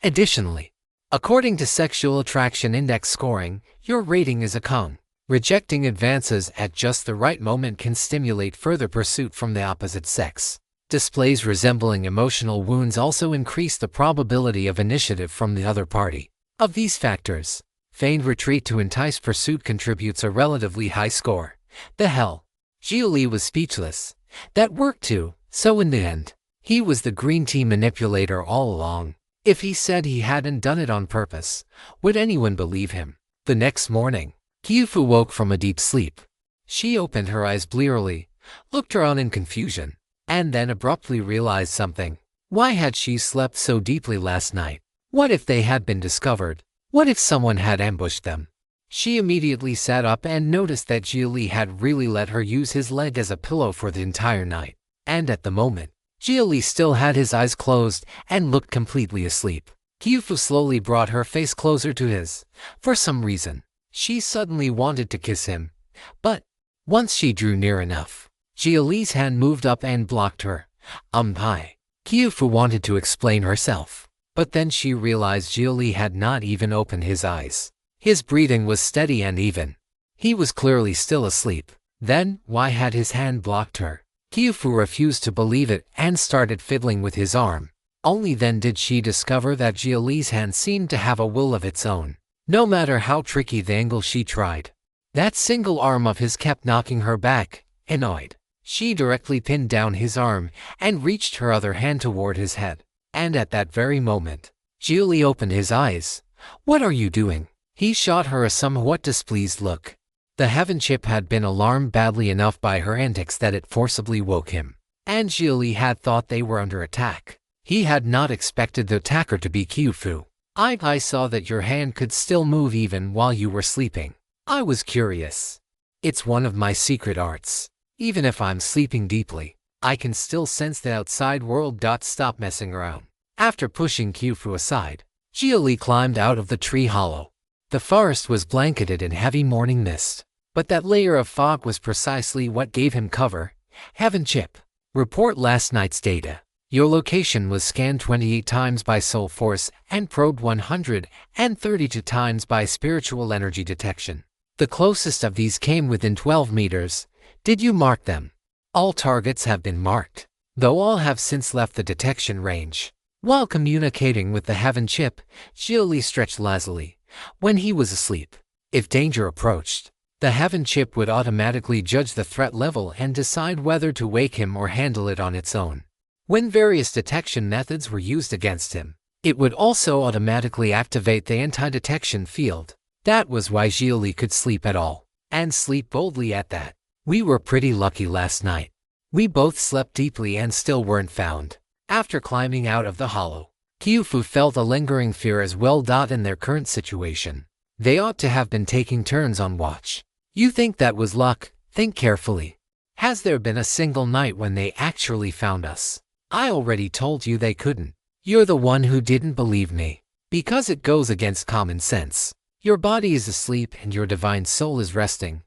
Additionally, according to sexual attraction index scoring, your rating is a Kong. Rejecting advances at just the right moment can stimulate further pursuit from the opposite sex. Displays resembling emotional wounds also increase the probability of initiative from the other party. Of these factors, feigned retreat to entice pursuit contributes a relatively high score. The hell? Xia Li was speechless. That worked too, so in the end, he was the green tea manipulator all along. If he said he hadn't done it on purpose, would anyone believe him? The next morning, Qiu Fu woke from a deep sleep. She opened her eyes blearily, looked around in confusion, and then abruptly realized something. Why had she slept so deeply last night? What if they had been discovered? What if someone had ambushed them? She immediately sat up and noticed that Xia Li had really let her use his leg as a pillow for the entire night. And at the moment, Xia Li still had his eyes closed and looked completely asleep. Qiu Fu slowly brought her face closer to his. For some reason, she suddenly wanted to kiss him. But once she drew near enough, Xia Li's hand moved up and blocked her. Hi. Qiu Fu wanted to explain herself. But then she realized Xia Li had not even opened his eyes. His breathing was steady and even. He was clearly still asleep. Then, why had his hand blocked her? Qiu Fu refused to believe it and started fiddling with his arm. Only then did she discover that Xia Li's hand seemed to have a will of its own. No matter how tricky the angle she tried, that single arm of his kept knocking her back. Annoyed, she directly pinned down his arm and reached her other hand toward his head. And at that very moment, Xia Li opened his eyes. What are you doing? He shot her a somewhat displeased look. The heaven chip had been alarmed badly enough by her antics that it forcibly woke him. And Xia Li had thought they were under attack. He had not expected the attacker to be Qiu Fu. I saw that your hand could still move even while you were sleeping. I was curious. It's one of my secret arts. Even if I'm sleeping deeply, I can still sense the outside world. Stop messing around. After pushing Qiu Fu aside, Xia Li climbed out of the tree hollow. The forest was blanketed in heavy morning mist, but that layer of fog was precisely what gave him cover. Heaven chip. Report last night's data. Your location was scanned 28 times by Soul Force and probed 132 times by spiritual energy detection. The closest of these came within 12 meters. Did you mark them? All targets have been marked, though all have since left the detection range. While communicating with the heaven chip, Xia Li stretched lazily. When he was asleep, if danger approached, the heaven chip would automatically judge the threat level and decide whether to wake him or handle it on its own. When various detection methods were used against him, it would also automatically activate the anti-detection field. That was why Xia Li could sleep at all, and sleep boldly at that. We were pretty lucky last night. We both slept deeply and still weren't found. After climbing out of the hollow, Qiu Fu felt a lingering fear as well. In their current situation, they ought to have been taking turns on watch. You think that was luck? Think carefully. Has there been a single night when they actually found us? I already told you they couldn't. You're the one who didn't believe me. Because it goes against common sense. Your body is asleep and your divine soul is resting.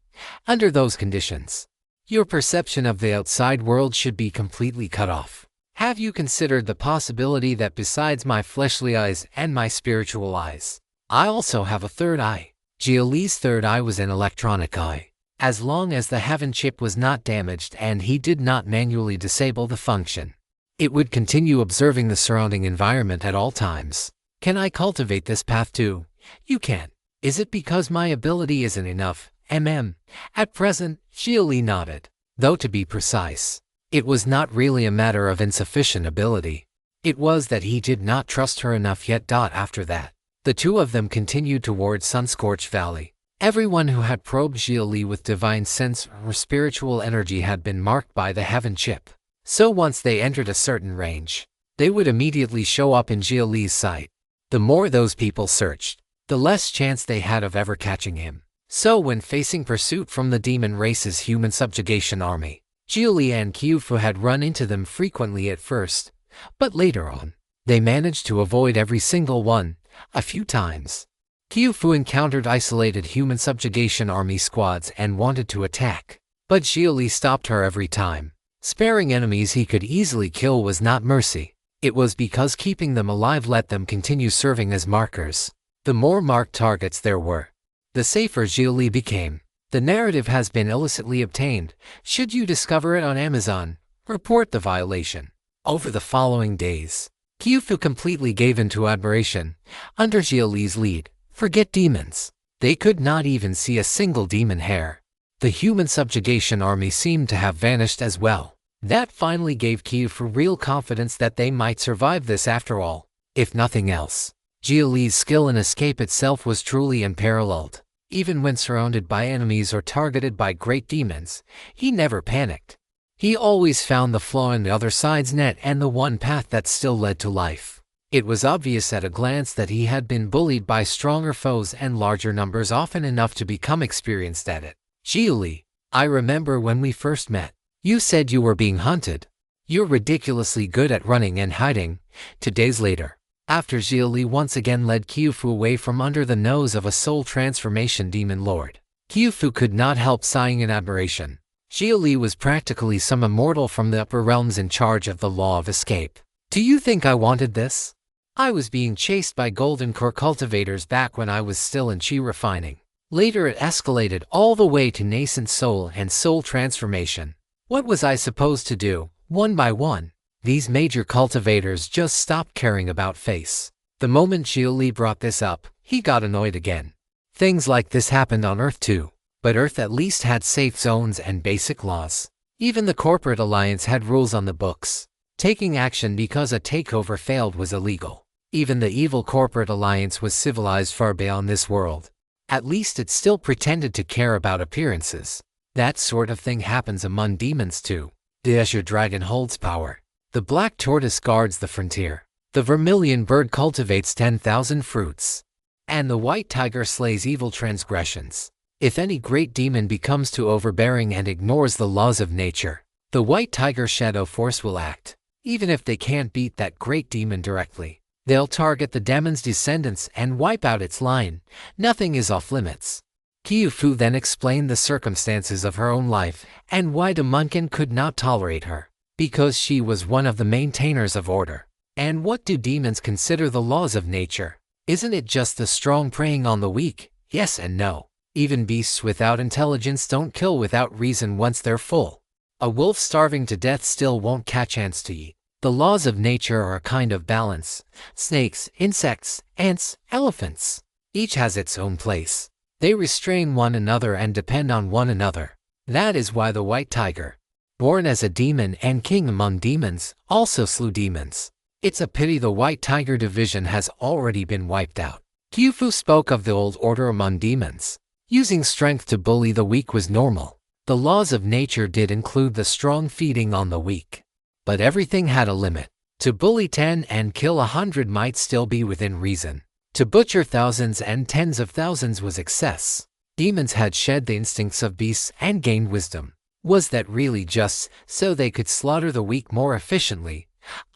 Under those conditions, Your perception of the outside world should be completely cut off. Have you considered the possibility that besides my fleshly eyes and my spiritual eyes, I also have a third eye? Xia Li's third eye was an electronic eye. As long as the heaven chip was not damaged and he did not manually disable the function, it would continue observing the surrounding environment at all times. Can I cultivate this path too? You can. Is it because my ability isn't enough? At present, Xia Li nodded. Though to be precise, it was not really a matter of insufficient ability. It was that he did not trust her enough yet. After that, the two of them continued toward Sun-Scorched Valley. Everyone who had probed Xia Li with divine sense or spiritual energy had been marked by the heaven chip. So once they entered a certain range, they would immediately show up in Xia Li's sight. The more those people searched, the less chance they had of ever catching him. So when facing pursuit from the demon race's human subjugation army, Xia Li and Qiufu had run into them frequently at first, but later on, they managed to avoid every single one, a few times. Qiufu encountered isolated human subjugation army squads and wanted to attack, but Xia Li stopped her every time. Sparing enemies he could easily kill was not mercy. It was because keeping them alive let them continue serving as markers. The more marked targets there were, the safer Xia Li became. The narrative has been illicitly obtained. Should you discover it on Amazon, report the violation. Over the following days, Qiufu completely gave in to admiration. Under Xia Li's lead, forget demons. They could not even see a single demon hair. The human subjugation army seemed to have vanished as well. That finally gave Qiufu real confidence that they might survive this after all. If nothing else, Xia Li's skill in escape itself was truly unparalleled. Even when surrounded by enemies or targeted by great demons, he never panicked. He always found the flaw in the other side's net and the one path that still led to life. It was obvious at a glance that he had been bullied by stronger foes and larger numbers often enough to become experienced at it. Xia Li, I remember when we first met. You said you were being hunted. You're ridiculously good at running and hiding. 2 days later, after Xia Li once again led Qiufu away from under the nose of a soul transformation demon lord, Qiufu could not help sighing in admiration. Xia Li was practically some immortal from the upper realms in charge of the law of escape. Do you think I wanted this? I was being chased by golden core cultivators back when I was still in chi refining. Later it escalated all the way to nascent soul and soul transformation. What was I supposed to do? One by one, these major cultivators just stopped caring about face. The moment Xia Li brought this up, he got annoyed again. Things like this happened on Earth too, but Earth at least had safe zones and basic laws. Even the corporate alliance had rules on the books. Taking action because a takeover failed was illegal. Even the evil corporate alliance was civilized far beyond this world. At least it still pretended to care about appearances. That sort of thing happens among demons too. The Azure Dragon holds power. The Black Tortoise guards the frontier. The Vermilion Bird cultivates 10,000 fruits. And the White Tiger slays evil transgressions. If any great demon becomes too overbearing and ignores the laws of nature, the White Tiger Shadow Force will act. Even if they can't beat that great demon directly, they'll target the demon's descendants and wipe out its line. Nothing is off limits. Qiufu then explained the circumstances of her own life and why the Munkin could not tolerate her. Because she was one of the maintainers of order. And what do demons consider the laws of nature? Isn't it just the strong preying on the weak? Yes and no. Even beasts without intelligence don't kill without reason once they're full. A wolf starving to death still won't catch ants to eat. The laws of nature are a kind of balance. Snakes, insects, ants, elephants. Each has its own place. They restrain one another and depend on one another. That is why the White Tiger, born as a demon and king among demons, also slew demons. It's a pity the White Tiger division has already been wiped out. Qiufu spoke of the old order among demons. Using strength to bully the weak was normal. The laws of nature did include the strong feeding on the weak. But everything had a limit. To bully 10 and kill 100 might still be within reason. To butcher thousands and tens of thousands was excess. Demons had shed the instincts of beasts and gained wisdom. Was that really just so they could slaughter the weak more efficiently?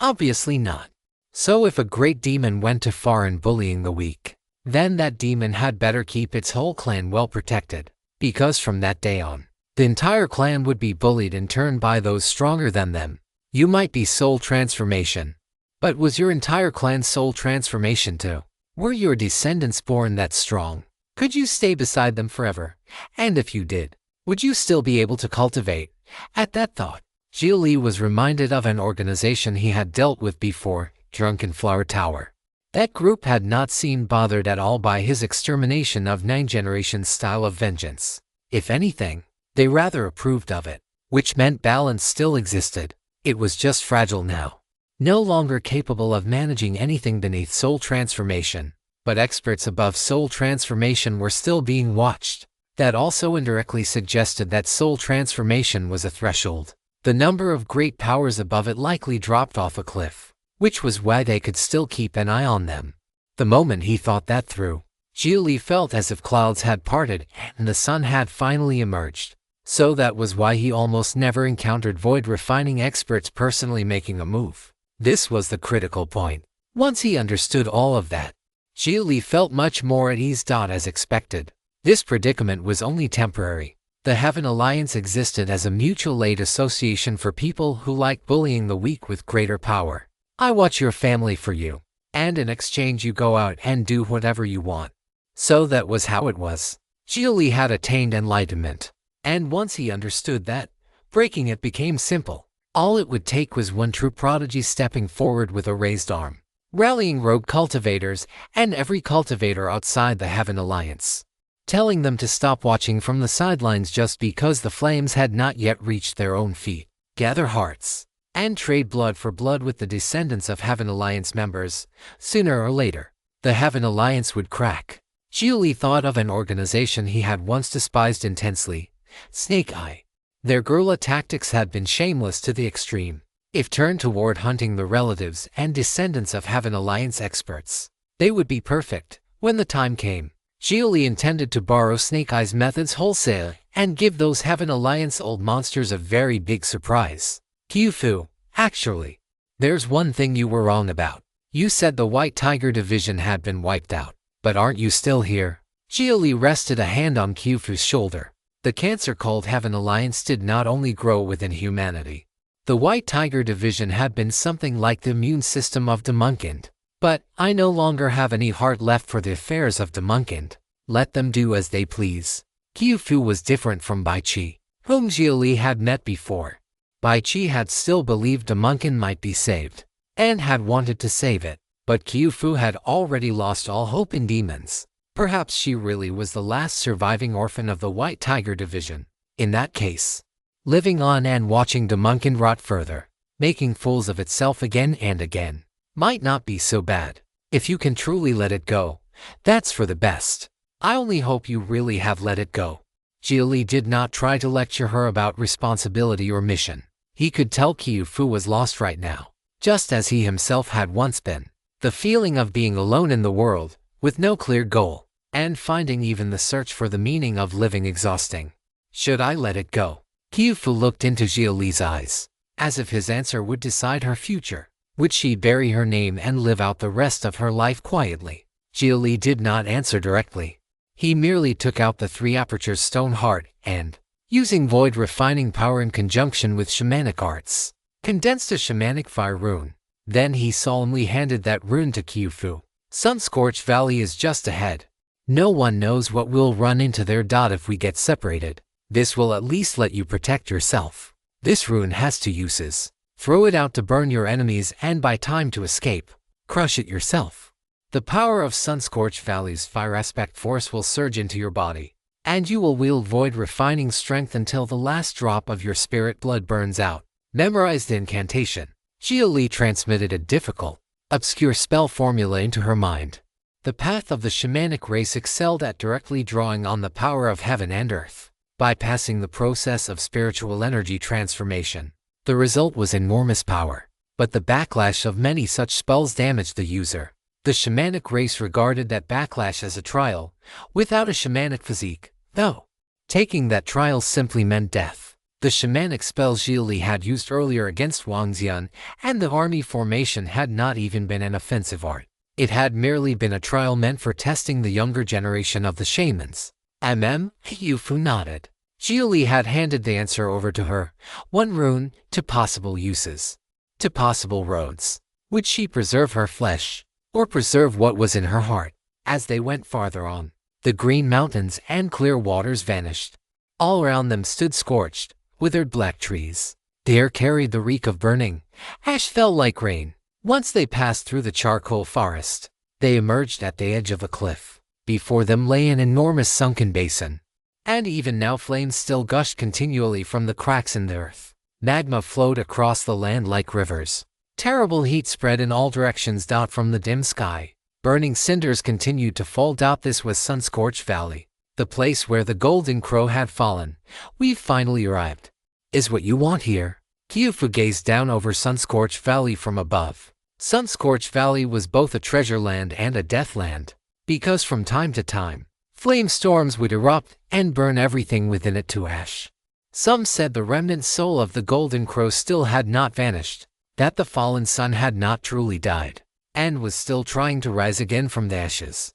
Obviously not. So if a great demon went too far in bullying the weak, then that demon had better keep its whole clan well protected. Because from that day on, The entire clan would be bullied and turned by those stronger than them. You might be soul transformation. But was your entire clan soul transformation too? Were your descendants born that strong? Could you stay beside them forever? And if you did, would you still be able to cultivate? At that thought, Xia Li was reminded of an organization he had dealt with before, Drunken Flower Tower. That group had not seemed bothered at all by his extermination of 9th-generation style of vengeance. If anything, they rather approved of it, which meant balance still existed. It was just fragile now. No longer capable of managing anything beneath soul transformation, but experts above soul transformation were still being watched. That also indirectly suggested that soul transformation was a threshold. The number of great powers above it likely dropped off a cliff, which was why they could still keep an eye on them. The moment he thought that through, Xia Li felt as if clouds had parted and the sun had finally emerged. So that was why he almost never encountered void refining experts personally making a move. This was the critical point. Once he understood all of that, Xia Li felt much more at ease. As expected, this predicament was only temporary. The Heaven Alliance existed as a mutual aid association for people who like bullying the weak with greater power. I watch your family for you, and in exchange you go out and do whatever you want. So that was how it was. Xia Li had attained enlightenment. And once he understood that, breaking it became simple. All it would take was one true prodigy stepping forward with a raised arm, rallying rogue cultivators and every cultivator outside the Heaven Alliance, telling them to stop watching from the sidelines just because the flames had not yet reached their own feet, gather hearts, and trade blood for blood with the descendants of Heaven Alliance members. Sooner or later, the Heaven Alliance would crack. Xia Li thought of an organization he had once despised intensely, Snake Eye. Their guerrilla tactics had been shameless to the extreme. If turned toward hunting the relatives and descendants of Heaven Alliance experts, they would be perfect. When the time came, Xia Li intended to borrow Snake Eye's methods wholesale and give those Heaven Alliance old monsters a very big surprise. Qiufu, actually, there's one thing you were wrong about. You said the White Tiger Division had been wiped out, but aren't you still here? Xia Li rested a hand on Qiufu's shoulder. The cancer called Heaven Alliance did not only grow within humanity. The White Tiger Division had been something like the immune system of Demunkind. But I no longer have any heart left for the affairs of Demunkind. Let them do as they please. Qiufu was different from Bai Qi, whom Xia Li had met before. Bai Qi had still believed Demunkind might be saved, and had wanted to save it. But Qiufu had already lost all hope in demons. Perhaps she really was the last surviving orphan of the White Tiger Division. In that case, living on and watching Demunkind rot further, making fools of itself again and again, might not be so bad. If you can truly let it go, that's for the best. I only hope you really have let it go. Xia Li did not try to lecture her about responsibility or mission. He could tell Qiufu was lost right now, just as he himself had once been. The feeling of being alone in the world, with no clear goal, and finding even the search for the meaning of living exhausting. Should I let it go? Qiufu looked into Xia Li's eyes, as if his answer would decide her future. Would she bury her name and live out the rest of her life quietly? Xia Li did not answer directly. He merely took out the 3 apertures stone heart and, using void refining power in conjunction with shamanic arts, condensed a shamanic fire rune. Then he solemnly handed that rune to Qiufu. Sun-scorched Valley is just ahead. No one knows what we'll run into there. If we get separated, this will at least let you protect yourself. This rune has 2 uses. Throw it out to burn your enemies and buy time to escape. Crush it yourself. The power of Sun-scorched Valley's fire aspect force will surge into your body, and you will wield void refining strength until the last drop of your spirit blood burns out. Memorize the incantation. Xia Li transmitted a difficult, obscure spell formula into her mind. The path of the shamanic race excelled at directly drawing on the power of heaven and earth, bypassing the process of spiritual energy transformation. The result was enormous power, but the backlash of many such spells damaged the user. The shamanic race regarded that backlash as a trial, without a shamanic physique, though. Taking that trial simply meant death. The shamanic spells Xia Li had used earlier against Wang Xian and the army formation had not even been an offensive art. It had merely been a trial meant for testing the younger generation of the shamans. Qiufu nodded. Xia Li had handed the answer over to her. One rune, to possible uses. To possible roads. Would she preserve her flesh, or preserve what was in her heart? As they went farther on, the green mountains and clear waters vanished. All around them stood scorched, withered black trees. The air carried the reek of burning. Ash fell like rain. Once they passed through the charcoal forest, they emerged at the edge of a cliff. Before them lay an enormous sunken basin. And even now flames still gushed continually from the cracks in the earth. Magma flowed across the land like rivers. Terrible heat spread in all directions. From the dim sky, burning cinders continued to fall. This was Sun-Scorched Valley, the place where the golden crow had fallen. We've finally arrived. Is what you want here? Qiufu gazed down over Sun-Scorched Valley from above. Sun-Scorched Valley was both a treasure land and a death land, because from time to time, flame storms would erupt and burn everything within it to ash. Some said the remnant soul of the golden crow still had not vanished, that the fallen sun had not truly died, and was still trying to rise again from the ashes.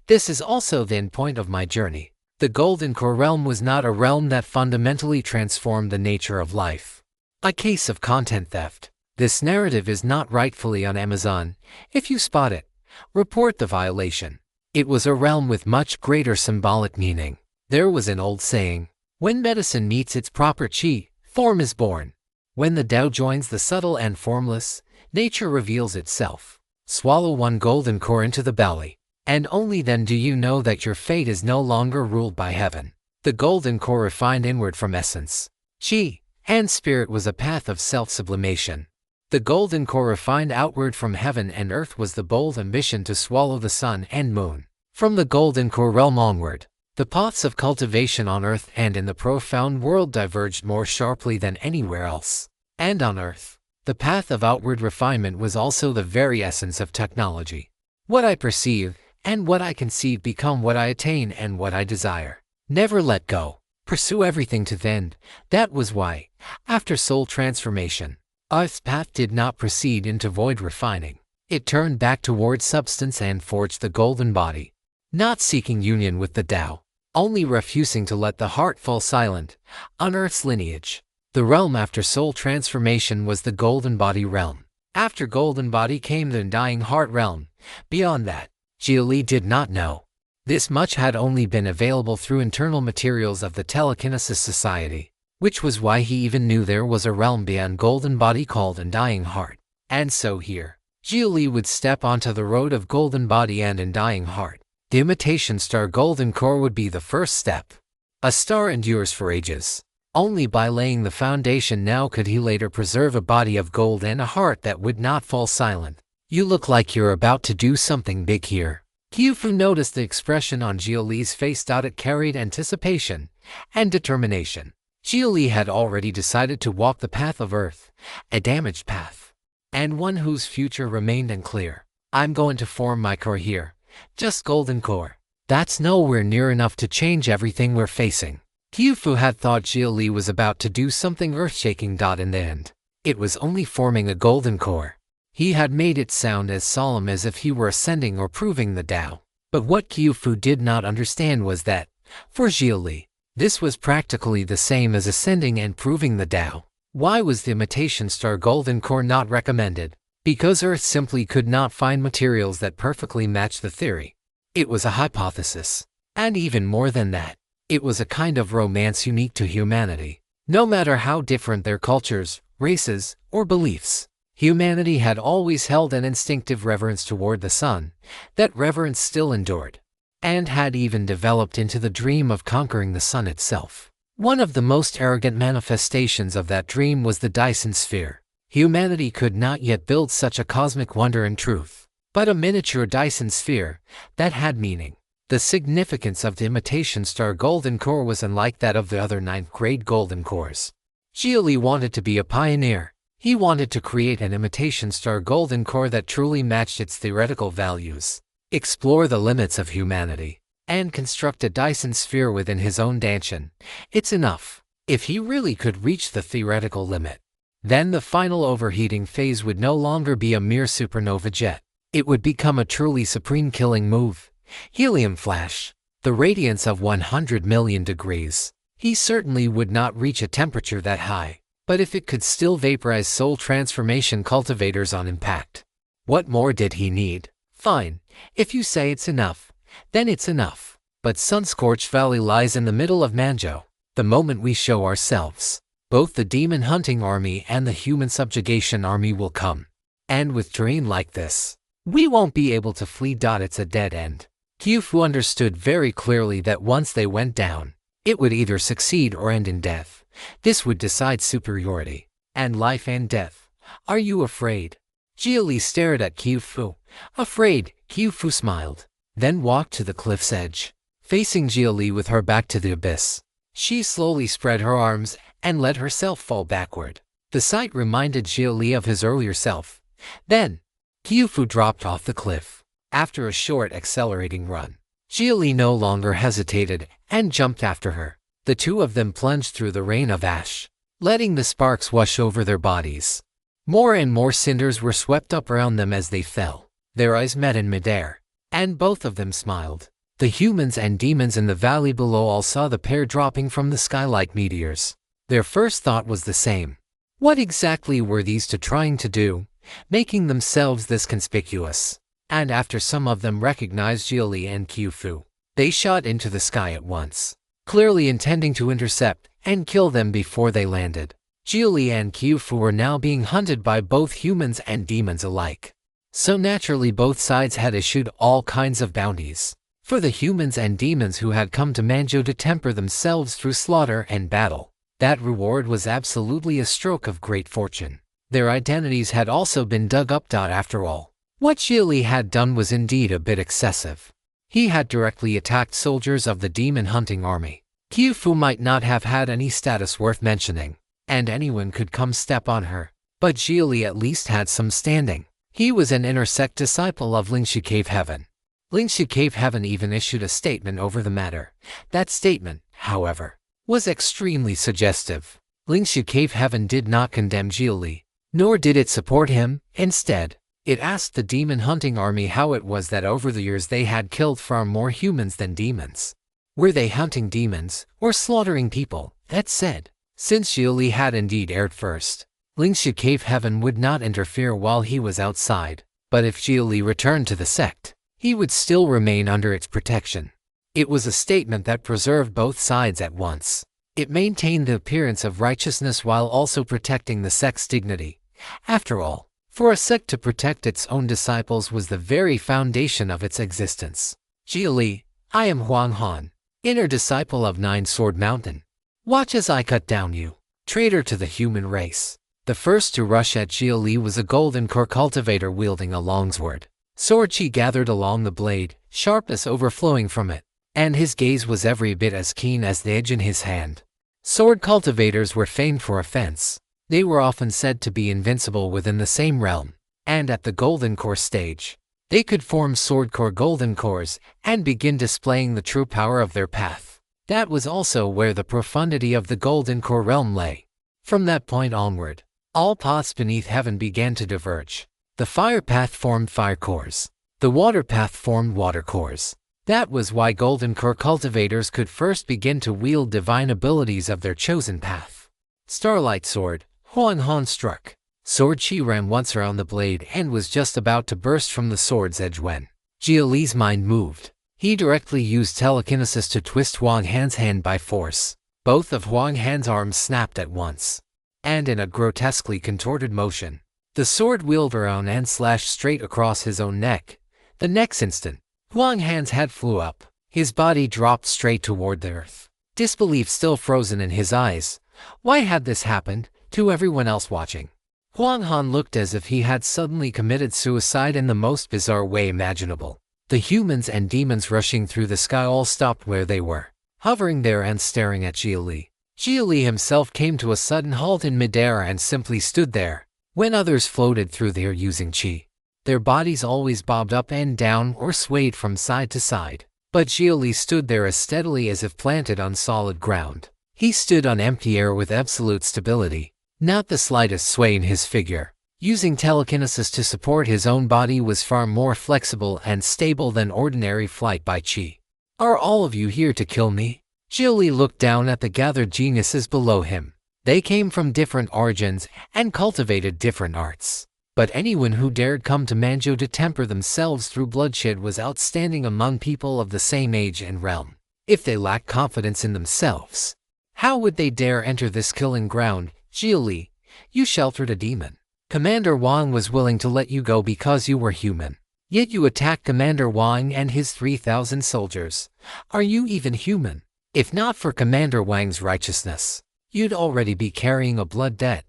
This is also the end point of my journey. The golden core realm was not a realm that fundamentally transformed the nature of life. A case of content theft. This narrative is not rightfully on Amazon. If you spot it, report the violation. It was a realm with much greater symbolic meaning. There was an old saying, when medicine meets its proper chi, form is born. When the Tao joins the subtle and formless, nature reveals itself. Swallow one golden core into the belly, and only then do you know that your fate is no longer ruled by heaven. The golden core refined inward from essence, chi, and spirit was a path of self-sublimation. The golden core refined outward from heaven and earth was the bold ambition to swallow the sun and moon. From the golden core realm onward, the paths of cultivation on earth and in the profound world diverged more sharply than anywhere else. And on earth, the path of outward refinement was also the very essence of technology. What I perceive and what I conceive become what I attain and what I desire. Never let go. Pursue everything to the end. That was why, after soul transformation, Earth's path did not proceed into void refining. It turned back towards substance and forged the golden body, not seeking union with the Tao, only refusing to let the heart fall silent on Earth's lineage. The realm after soul transformation was the golden body realm. After golden body came the undying heart realm. Beyond that, Xia Li did not know. This much had only been available through internal materials of the Telekinesis Society, which was why he even knew there was a realm beyond golden body called undying heart. And so here, Xia Li would step onto the road of golden body and undying heart. The imitation star golden core would be the first step. A star endures for ages. Only by laying the foundation now could he later preserve a body of gold and a heart that would not fall silent. You look like you're about to do something big here. Qiufu noticed the expression on Xia Li's face. It carried anticipation and determination. Xia Li had already decided to walk the path of earth, a damaged path, and one whose future remained unclear. I'm going to form my core here, just golden core. That's nowhere near enough to change everything we're facing. Qiufu had thought Xia Li was about to do something earth-shaking. In the end, it was only forming a golden core. He had made it sound as solemn as if he were ascending or proving the Tao. But what Qiufu did not understand was that, for Xia Li, this was practically the same as ascending and proving the Tao. Why was the imitation star golden core not recommended? Because Earth simply could not find materials that perfectly matched the theory. It was a hypothesis. And even more than that, it was a kind of romance unique to humanity. No matter how different their cultures, races, or beliefs, humanity had always held an instinctive reverence toward the sun. That reverence still endured, and had even developed into the dream of conquering the sun itself. One of the most arrogant manifestations of that dream was the Dyson sphere. Humanity could not yet build such a cosmic wonder in truth, but a miniature Dyson sphere that had meaning. The significance of the imitation star golden core was unlike that of the other ninth-grade golden cores. Xia Li wanted to be a pioneer. He wanted to create an imitation star golden core that truly matched its theoretical values, explore the limits of humanity, and construct a Dyson sphere within his own Danshan. It's enough. If he really could reach the theoretical limit, then the final overheating phase would no longer be a mere supernova jet. It would become a truly supreme killing move. Helium flash. The radiance of 100 million degrees. He certainly would not reach a temperature that high, but if it could still vaporize soul transformation cultivators on impact, what more did he need? Fine, if you say it's enough, then it's enough. But Sunscorched Valley lies in the middle of Manjo. The moment we show ourselves, both the demon hunting army and the human subjugation army will come. And with terrain like this, we won't be able to flee. It's a dead end. Qiufu understood very clearly that once they went down, it would either succeed or end in death. This would decide superiority, and life and death. Are you afraid? Xia Li stared at Qiufu. Afraid, Qiufu smiled, then walked to the cliff's edge, facing Xia Li with her back to the abyss. She slowly spread her arms and let herself fall backward. The sight reminded Xia Li of his earlier self. Then, Qiufu dropped off the cliff. After a short accelerating run, Xia Li no longer hesitated and jumped after her. The two of them plunged through the rain of ash, letting the sparks wash over their bodies. More and more cinders were swept up around them as they fell. Their eyes met in midair, and both of them smiled. The humans and demons in the valley below all saw the pair dropping from the sky like meteors. Their first thought was the same. What exactly were these two trying to do, making themselves this conspicuous? And after some of them recognized Xia Li and Qiufu, they shot into the sky at once, clearly intending to intercept and kill them before they landed. Xia Li and Qiufu were now being hunted by both humans and demons alike. So naturally both sides had issued all kinds of bounties for the humans and demons who had come to Manjo to temper themselves through slaughter and battle. That reward was absolutely a stroke of great fortune. Their identities had also been dug up. After all, what Xia Li had done was indeed a bit excessive. He had directly attacked soldiers of the demon hunting army. Qiufu might not have had any status worth mentioning, and anyone could come step on her. But Xia Li at least had some standing. He was an inner sect disciple of Lingxi Cave Heaven. Lingxi Cave Heaven even issued a statement over the matter. That statement, however, was extremely suggestive. Lingxi Cave Heaven did not condemn Xia Li, nor did it support him. Instead, it asked the demon hunting army how it was that over the years they had killed far more humans than demons. Were they hunting demons or slaughtering people? That said, since Xia Li had indeed erred first, Lingxi Cave Heaven would not interfere while he was outside. But if Xia Li returned to the sect, he would still remain under its protection. It was a statement that preserved both sides at once. It maintained the appearance of righteousness while also protecting the sect's dignity. After all, for a sect to protect its own disciples was the very foundation of its existence. Xia Li, I am Huang Han, inner disciple of Nine Sword Mountain. Watch as I cut down you, traitor to the human race. The first to rush at Xia Li was a golden core cultivator wielding a longsword. Sword chi gathered along the blade, sharpness overflowing from it, and his gaze was every bit as keen as the edge in his hand. Sword cultivators were famed for offense. They were often said to be invincible within the same realm, and at the golden core stage, they could form sword core golden cores and begin displaying the true power of their path. That was also where the profundity of the golden core realm lay. From that point onward, all paths beneath heaven began to diverge. The fire path formed fire cores. The water path formed water cores. That was why golden core cultivators could first begin to wield divine abilities of their chosen path. Starlight Sword, Huang Han struck. Sword chi ran once around the blade and was just about to burst from the sword's edge when Xia Li's mind moved. He directly used telekinesis to twist Huang Han's hand by force. Both of Huang Han's arms snapped at once, and in a grotesquely contorted motion, the sword wheeled around and slashed straight across his own neck. The next instant, Huang Han's head flew up. His body dropped straight toward the earth, disbelief still frozen in his eyes. Why had this happened to everyone else watching? Huang Han looked as if he had suddenly committed suicide in the most bizarre way imaginable. The humans and demons rushing through the sky all stopped where they were, hovering there and staring at Xia Li. Xia Li himself came to a sudden halt in midair and simply stood there. When others floated through the air using chi, their bodies always bobbed up and down or swayed from side to side. But Xia Li stood there as steadily as if planted on solid ground. He stood on empty air with absolute stability, not the slightest sway in his figure. Using telekinesis to support his own body was far more flexible and stable than ordinary flight by chi. Are all of you here to kill me? Xia Li looked down at the gathered geniuses below him. They came from different origins and cultivated different arts. But anyone who dared come to Manzhou to temper themselves through bloodshed was outstanding among people of the same age and realm. If they lacked confidence in themselves, how would they dare enter this killing ground? Xia Li, you sheltered a demon. Commander Wang was willing to let you go because you were human. Yet you attacked Commander Wang and his 3,000 soldiers. Are you even human? If not for Commander Wang's righteousness, you'd already be carrying a blood debt.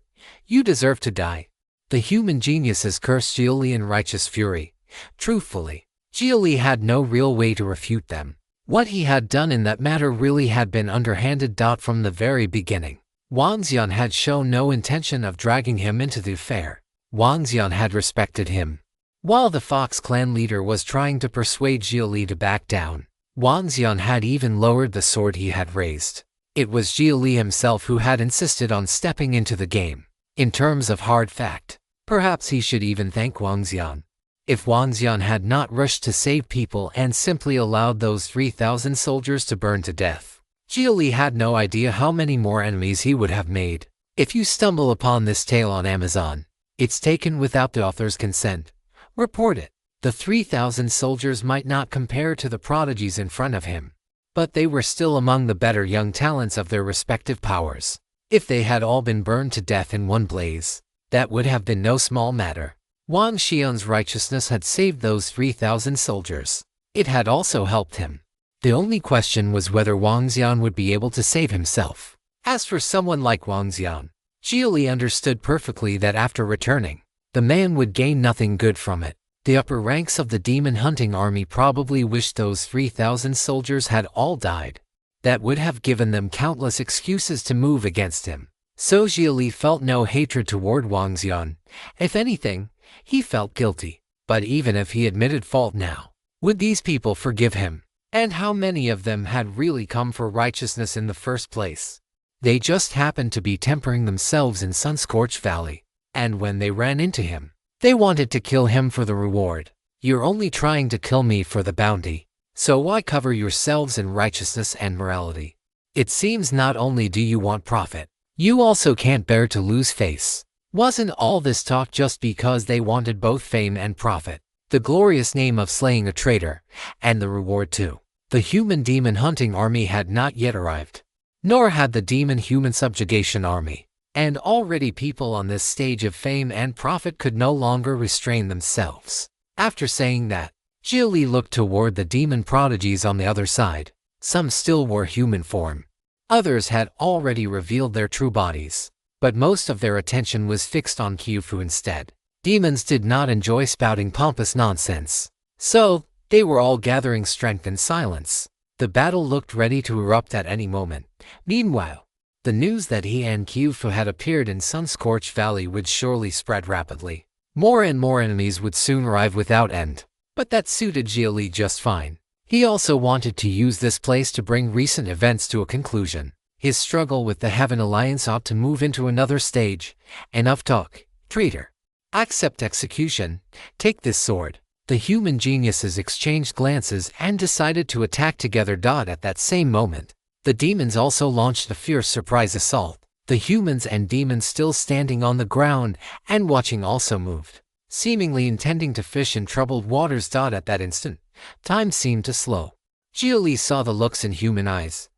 You deserve to die. The human geniuses cursed Xia Li in righteous fury. Truthfully, Xia Li had no real way to refute them. What he had done in that matter really had been underhanded. From the very beginning, Wang Xian had shown no intention of dragging him into the affair. Wang Xian had respected him. While the Fox clan leader was trying to persuade Xia Li to back down, Wang Xian had even lowered the sword he had raised. It was Xia Li himself who had insisted on stepping into the game. In terms of hard fact, perhaps he should even thank Wang Xian. If Wang Xian had not rushed to save people and simply allowed those 3,000 soldiers to burn to death, Xia Li had no idea how many more enemies he would have made. If you stumble upon this tale on Amazon, it's taken without the author's consent. Report it. The 3,000 soldiers might not compare to the prodigies in front of him, but they were still among the better young talents of their respective powers. If they had all been burned to death in one blaze, that would have been no small matter. Wang Xian's righteousness had saved those 3,000 soldiers. It had also helped him. The only question was whether Wang Xian would be able to save himself. As for someone like Wang Xian, Xia Li understood perfectly that after returning, the man would gain nothing good from it. The upper ranks of the demon hunting army probably wished those 3,000 soldiers had all died. That would have given them countless excuses to move against him. So Xia Li felt no hatred toward Wang Xian. If anything, he felt guilty. But even if he admitted fault now, would these people forgive him? And how many of them had really come for righteousness in the first place? They just happened to be tempering themselves in Sun-Scorched Valley. And when they ran into him, they wanted to kill him for the reward. You're only trying to kill me for the bounty. So why cover yourselves in righteousness and morality? It seems not only do you want profit, you also can't bear to lose face. Wasn't all this talk just because they wanted both fame and profit? The glorious name of slaying a traitor, and the reward too. The human demon hunting army had not yet arrived, nor had the demon-human subjugation army. And already people on this stage of fame and profit could no longer restrain themselves. After saying that, Xia Li looked toward the demon prodigies on the other side. Some still wore human form. Others had already revealed their true bodies. But most of their attention was fixed on Qiufu instead. Demons did not enjoy spouting pompous nonsense. So, they were all gathering strength in silence. The battle looked ready to erupt at any moment. Meanwhile, the news that he and Qiufu had appeared in Sun-Scorched Valley would surely spread rapidly. More and more enemies would soon arrive without end. But that suited Xia Li just fine. He also wanted to use this place to bring recent events to a conclusion. His struggle with the Heaven Alliance ought to move into another stage. Enough talk, traitor. Accept execution. Take this sword. The human geniuses exchanged glances and decided to attack together. At that same moment, the demons also launched a fierce surprise assault. The humans and demons still standing on the ground and watching also moved, seemingly intending to fish in troubled waters. At that instant, time seemed to slow. Xia Li saw the looks in human eyes,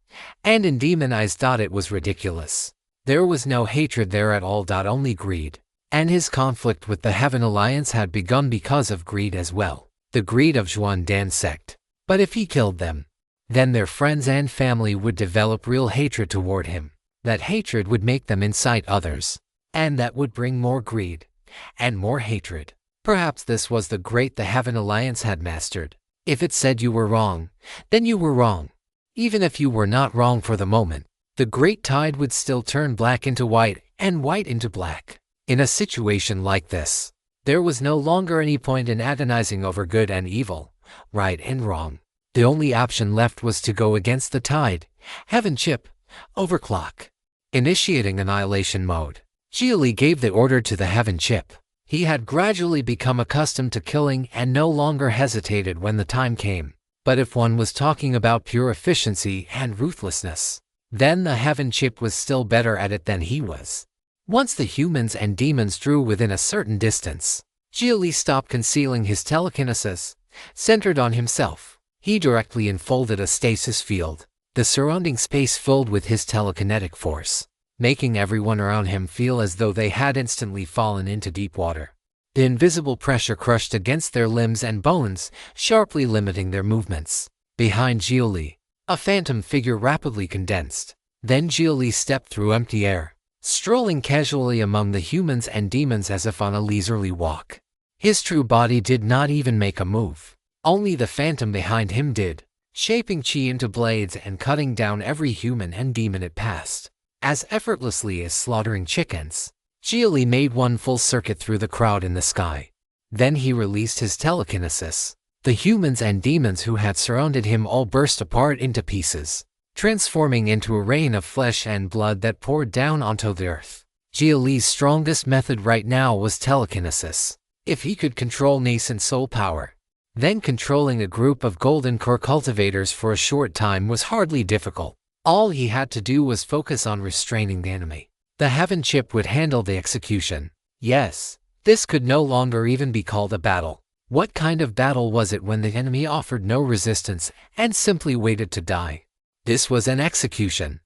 and in demon eyes. It was ridiculous. There was no hatred there at all. Only greed. And his conflict with the Heaven Alliance had begun because of greed as well. The greed of Zhuan Dan's sect. But if he killed them, then their friends and family would develop real hatred toward him. That hatred would make them incite others. And that would bring more greed and more hatred. Perhaps this was the great the Heaven Alliance had mastered. If it said you were wrong, then you were wrong. Even if you were not wrong for the moment, the great tide would still turn black into white and white into black. In a situation like this, there was no longer any point in agonizing over good and evil, right and wrong. The only option left was to go against the tide. Heaven chip, overclock. Initiating annihilation mode, Xia Li gave the order to the Heaven chip. He had gradually become accustomed to killing and no longer hesitated when the time came. But if one was talking about pure efficiency and ruthlessness, then the heaven chip was still better at it than he was. Once the humans and demons drew within a certain distance, Xia Li stopped concealing his telekinesis, centered on himself. He directly enfolded a stasis field, the surrounding space filled with his telekinetic force, making everyone around him feel as though they had instantly fallen into deep water. The invisible pressure crushed against their limbs and bones, sharply limiting their movements. Behind Xia Li, a phantom figure rapidly condensed. Then Xia Li stepped through empty air, strolling casually among the humans and demons as if on a leisurely walk. His true body did not even make a move. Only the phantom behind him did, shaping chi into blades and cutting down every human and demon it passed, as effortlessly as slaughtering chickens. Xia Li made one full circuit through the crowd in the sky. Then he released his telekinesis. The humans and demons who had surrounded him all burst apart into pieces, transforming into a rain of flesh and blood that poured down onto the earth. Xia Li's strongest method right now was telekinesis. If he could control nascent soul power, then controlling a group of golden core cultivators for a short time was hardly difficult. All he had to do was focus on restraining the enemy. The heaven chip would handle the execution. Yes, this could no longer even be called a battle. What kind of battle was it when the enemy offered no resistance and simply waited to die? This was an execution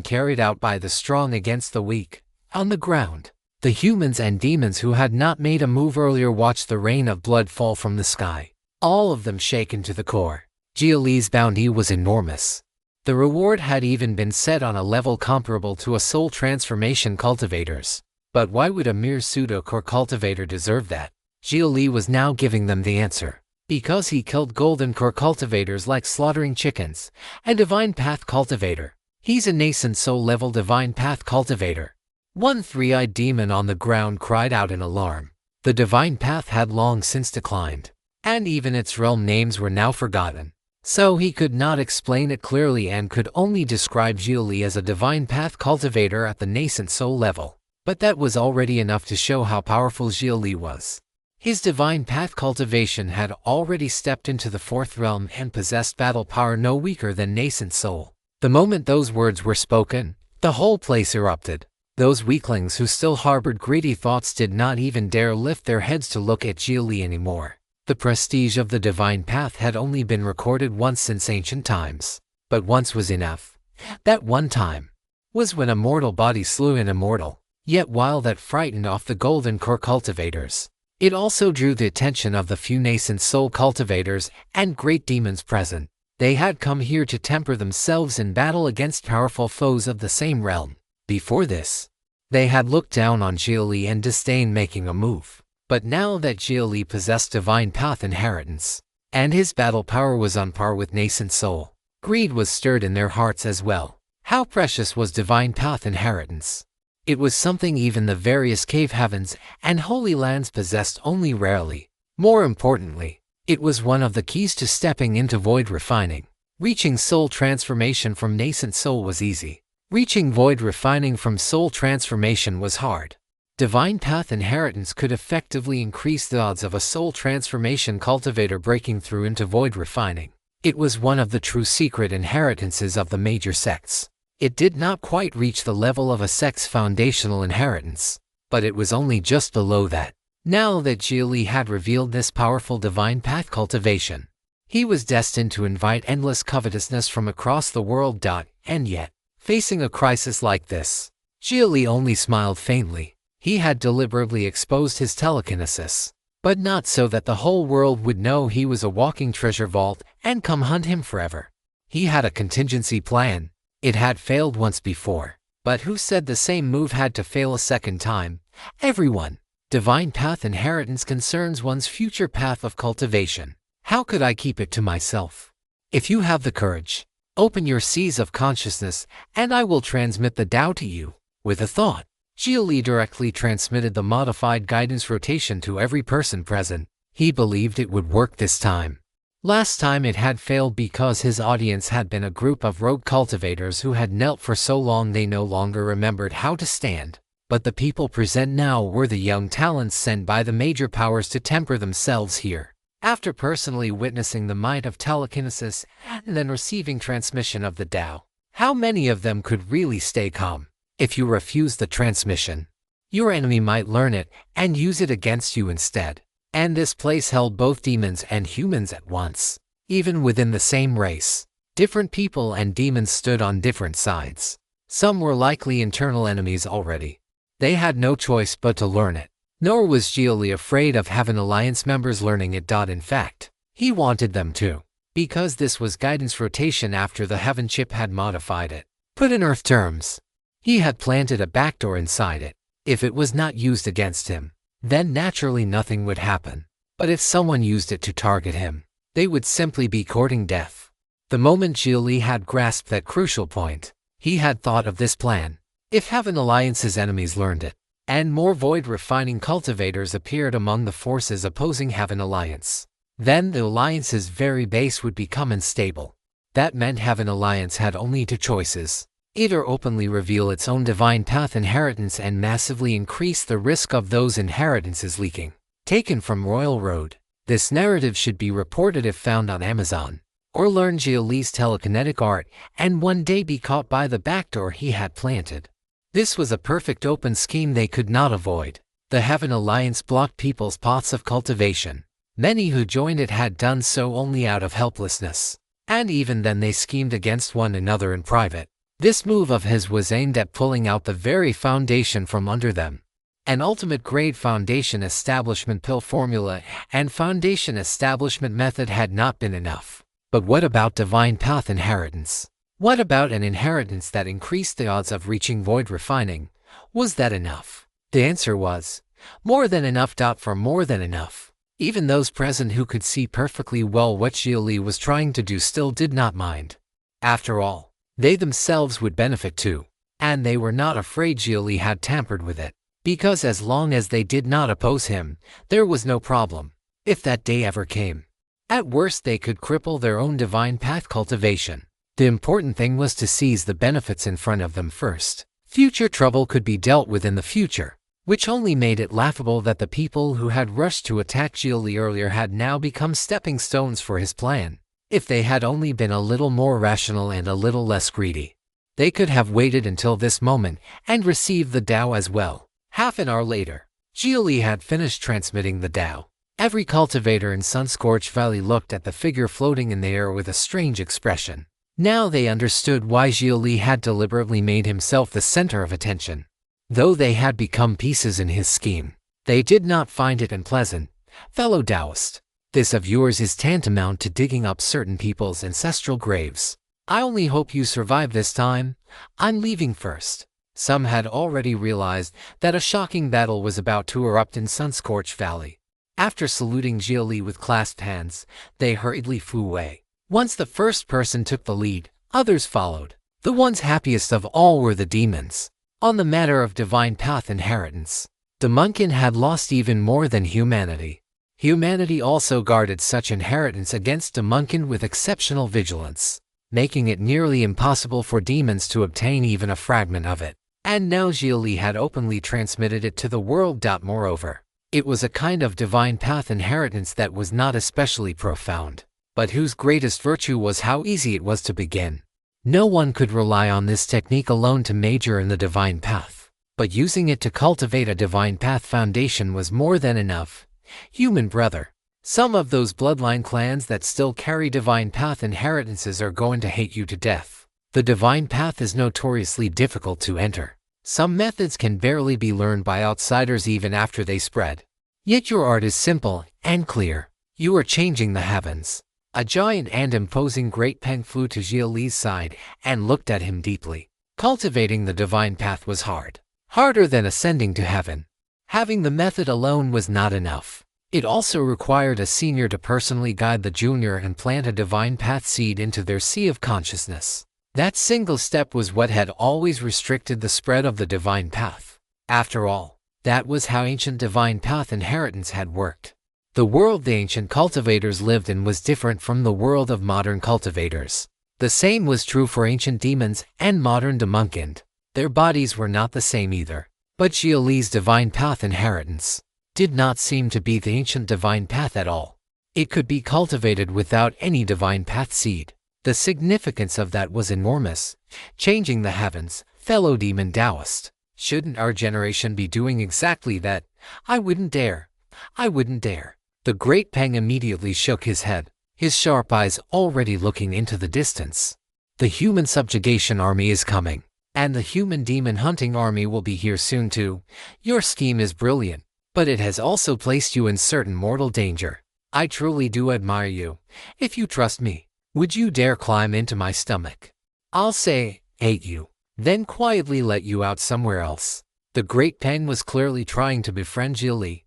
carried out by the strong against the weak. On the ground, the humans and demons who had not made a move earlier watched the rain of blood fall from the sky, all of them shaken to the core. Xia Li's bounty was enormous. The reward had even been set on a level comparable to a soul transformation cultivator's. But why would a mere pseudo-core cultivator deserve that? Xia Li was now giving them the answer. Because he killed golden core cultivators like slaughtering chickens, a divine path cultivator. He's a nascent soul level divine path cultivator. One three-eyed demon on the ground cried out in alarm. The divine path had long since declined, and even its realm names were now forgotten. So he could not explain it clearly and could only describe Xia Li as a divine path cultivator at the nascent soul level. But that was already enough to show how powerful Xia Li was. His divine path cultivation had already stepped into the fourth realm and possessed battle power no weaker than nascent soul. The moment those words were spoken, the whole place erupted. Those weaklings who still harbored greedy thoughts did not even dare lift their heads to look at Xia Li anymore. The prestige of the divine path had only been recorded once since ancient times. But once was enough. That one time was when a mortal body slew an immortal. Yet while that frightened off the golden core cultivators, it also drew the attention of the few nascent soul cultivators and great demons present. They had come here to temper themselves in battle against powerful foes of the same realm. Before this, they had looked down on Xia Li and disdained making a move. But now that Xia Li possessed divine path inheritance, and his battle power was on par with nascent soul, greed was stirred in their hearts as well. How precious was divine path inheritance! It was something even the various cave heavens and holy lands possessed only rarely. More importantly, it was one of the keys to stepping into void refining. Reaching soul transformation from nascent soul was easy. Reaching void refining from soul transformation was hard. Divine path inheritance could effectively increase the odds of a soul transformation cultivator breaking through into void refining. It was one of the true secret inheritances of the major sects. It did not quite reach the level of a sect's foundational inheritance, but it was only just below that. Now that Xia Li had revealed this powerful divine path cultivation, he was destined to invite endless covetousness from across the world. And yet, facing a crisis like this, Xia Li only smiled faintly. He had deliberately exposed his telekinesis, but not so that the whole world would know he was a walking treasure vault and come hunt him forever. He had a contingency plan. It had failed once before, but who said the same move had to fail a second time? Everyone. Divine path inheritance concerns one's future path of cultivation. How could I keep it to myself? If you have the courage, open your seas of consciousness, and I will transmit the Tao to you. With a thought, Xia Li directly transmitted the modified guidance rotation to every person present. He believed it would work this time. Last time it had failed because his audience had been a group of rogue cultivators who had knelt for so long they no longer remembered how to stand. But the people present now were the young talents sent by the major powers to temper themselves here. After personally witnessing the might of telekinesis and then receiving transmission of the Tao, how many of them could really stay calm? If you refuse the transmission, your enemy might learn it and use it against you instead. And this place held both demons and humans at once. Even within the same race, different people and demons stood on different sides. Some were likely internal enemies already. They had no choice but to learn it. Nor was Xia Li afraid of Heaven Alliance members learning it. In fact, he wanted them to, because this was guidance rotation after the Heaven chip had modified it. Put in Earth terms, he had planted a backdoor inside it. If it was not used against him, then naturally nothing would happen. But if someone used it to target him, they would simply be courting death. The moment Xia Li had grasped that crucial point, he had thought of this plan. If Heaven Alliance's enemies learned it, and more void-refining cultivators appeared among the forces opposing Heaven Alliance, then the Alliance's very base would become unstable. That meant Heaven Alliance had only two choices. Either openly reveal its own divine path inheritance and massively increase the risk of those inheritances leaking. Taken from Royal Road, this narrative should be reported if found on Amazon. Or learn Xia Li's telekinetic art and one day be caught by the backdoor he had planted. This was a perfect open scheme they could not avoid. The Heaven Alliance blocked people's paths of cultivation. Many who joined it had done so only out of helplessness. And even then they schemed against one another in private. This move of his was aimed at pulling out the very foundation from under them. An ultimate grade foundation establishment pill formula and foundation establishment method had not been enough. But what about divine path inheritance? What about an inheritance that increased the odds of reaching void refining? Was that enough? The answer was more than enough. For more than enough. Even those present who could see perfectly well what Xia Li was trying to do still did not mind. After all, they themselves would benefit too. And they were not afraid Xia Li had tampered with it. Because as long as they did not oppose him, there was no problem. If that day ever came, at worst they could cripple their own divine path cultivation. The important thing was to seize the benefits in front of them first. Future trouble could be dealt with in the future, which only made it laughable that the people who had rushed to attack Xia Li earlier had now become stepping stones for his plan. If they had only been a little more rational and a little less greedy, they could have waited until this moment and received the Tao as well. Half an hour later, Xia Li had finished transmitting the Tao. Every cultivator in Sunscorched Valley looked at the figure floating in the air with a strange expression. Now they understood why Xia Li had deliberately made himself the center of attention. Though they had become pieces in his scheme, they did not find it unpleasant. Fellow Taoist, this of yours is tantamount to digging up certain people's ancestral graves. I only hope you survive this time. I'm leaving first. Some had already realized that a shocking battle was about to erupt in Sunscorched Valley. After saluting Xia Li with clasped hands, they hurriedly flew away. Once the first person took the lead, others followed. The ones happiest of all were the demons. On the matter of divine path inheritance, Damunkin had lost even more than humanity. Humanity also guarded such inheritance against Damunkin with exceptional vigilance, making it nearly impossible for demons to obtain even a fragment of it. And now Xia Li had openly transmitted it to the world. Moreover, it was a kind of divine path inheritance that was not especially profound, but whose greatest virtue was how easy it was to begin. No one could rely on this technique alone to major in the divine path, but using it to cultivate a divine path foundation was more than enough. Human brother, some of those bloodline clans that still carry divine path inheritances are going to hate you to death. The divine path is notoriously difficult to enter. Some methods can barely be learned by outsiders even after they spread. Yet your art is simple and clear. You are changing the heavens. A giant and imposing great Peng flew to Xia Li's side and looked at him deeply. Cultivating the divine path was hard. Harder than ascending to heaven. Having the method alone was not enough. It also required a senior to personally guide the junior and plant a divine path seed into their sea of consciousness. That single step was what had always restricted the spread of the divine path. After all, that was how ancient divine path inheritance had worked. The world the ancient cultivators lived in was different from the world of modern cultivators. The same was true for ancient demons and modern Damunkin. Their bodies were not the same either. But Xia Li's divine path inheritance did not seem to be the ancient divine path at all. It could be cultivated without any divine path seed. The significance of that was enormous, changing the heavens. Fellow demon Taoist, shouldn't our generation be doing exactly that? I wouldn't dare. I wouldn't dare. The Great Peng immediately shook his head, his sharp eyes already looking into the distance. The human subjugation army is coming, and the human demon hunting army will be here soon too. Your scheme is brilliant, but it has also placed you in certain mortal danger. I truly do admire you. If you trust me, would you dare climb into my stomach? I'll say, hate you, then quietly let you out somewhere else. The Great Peng was clearly trying to befriend Xia Li.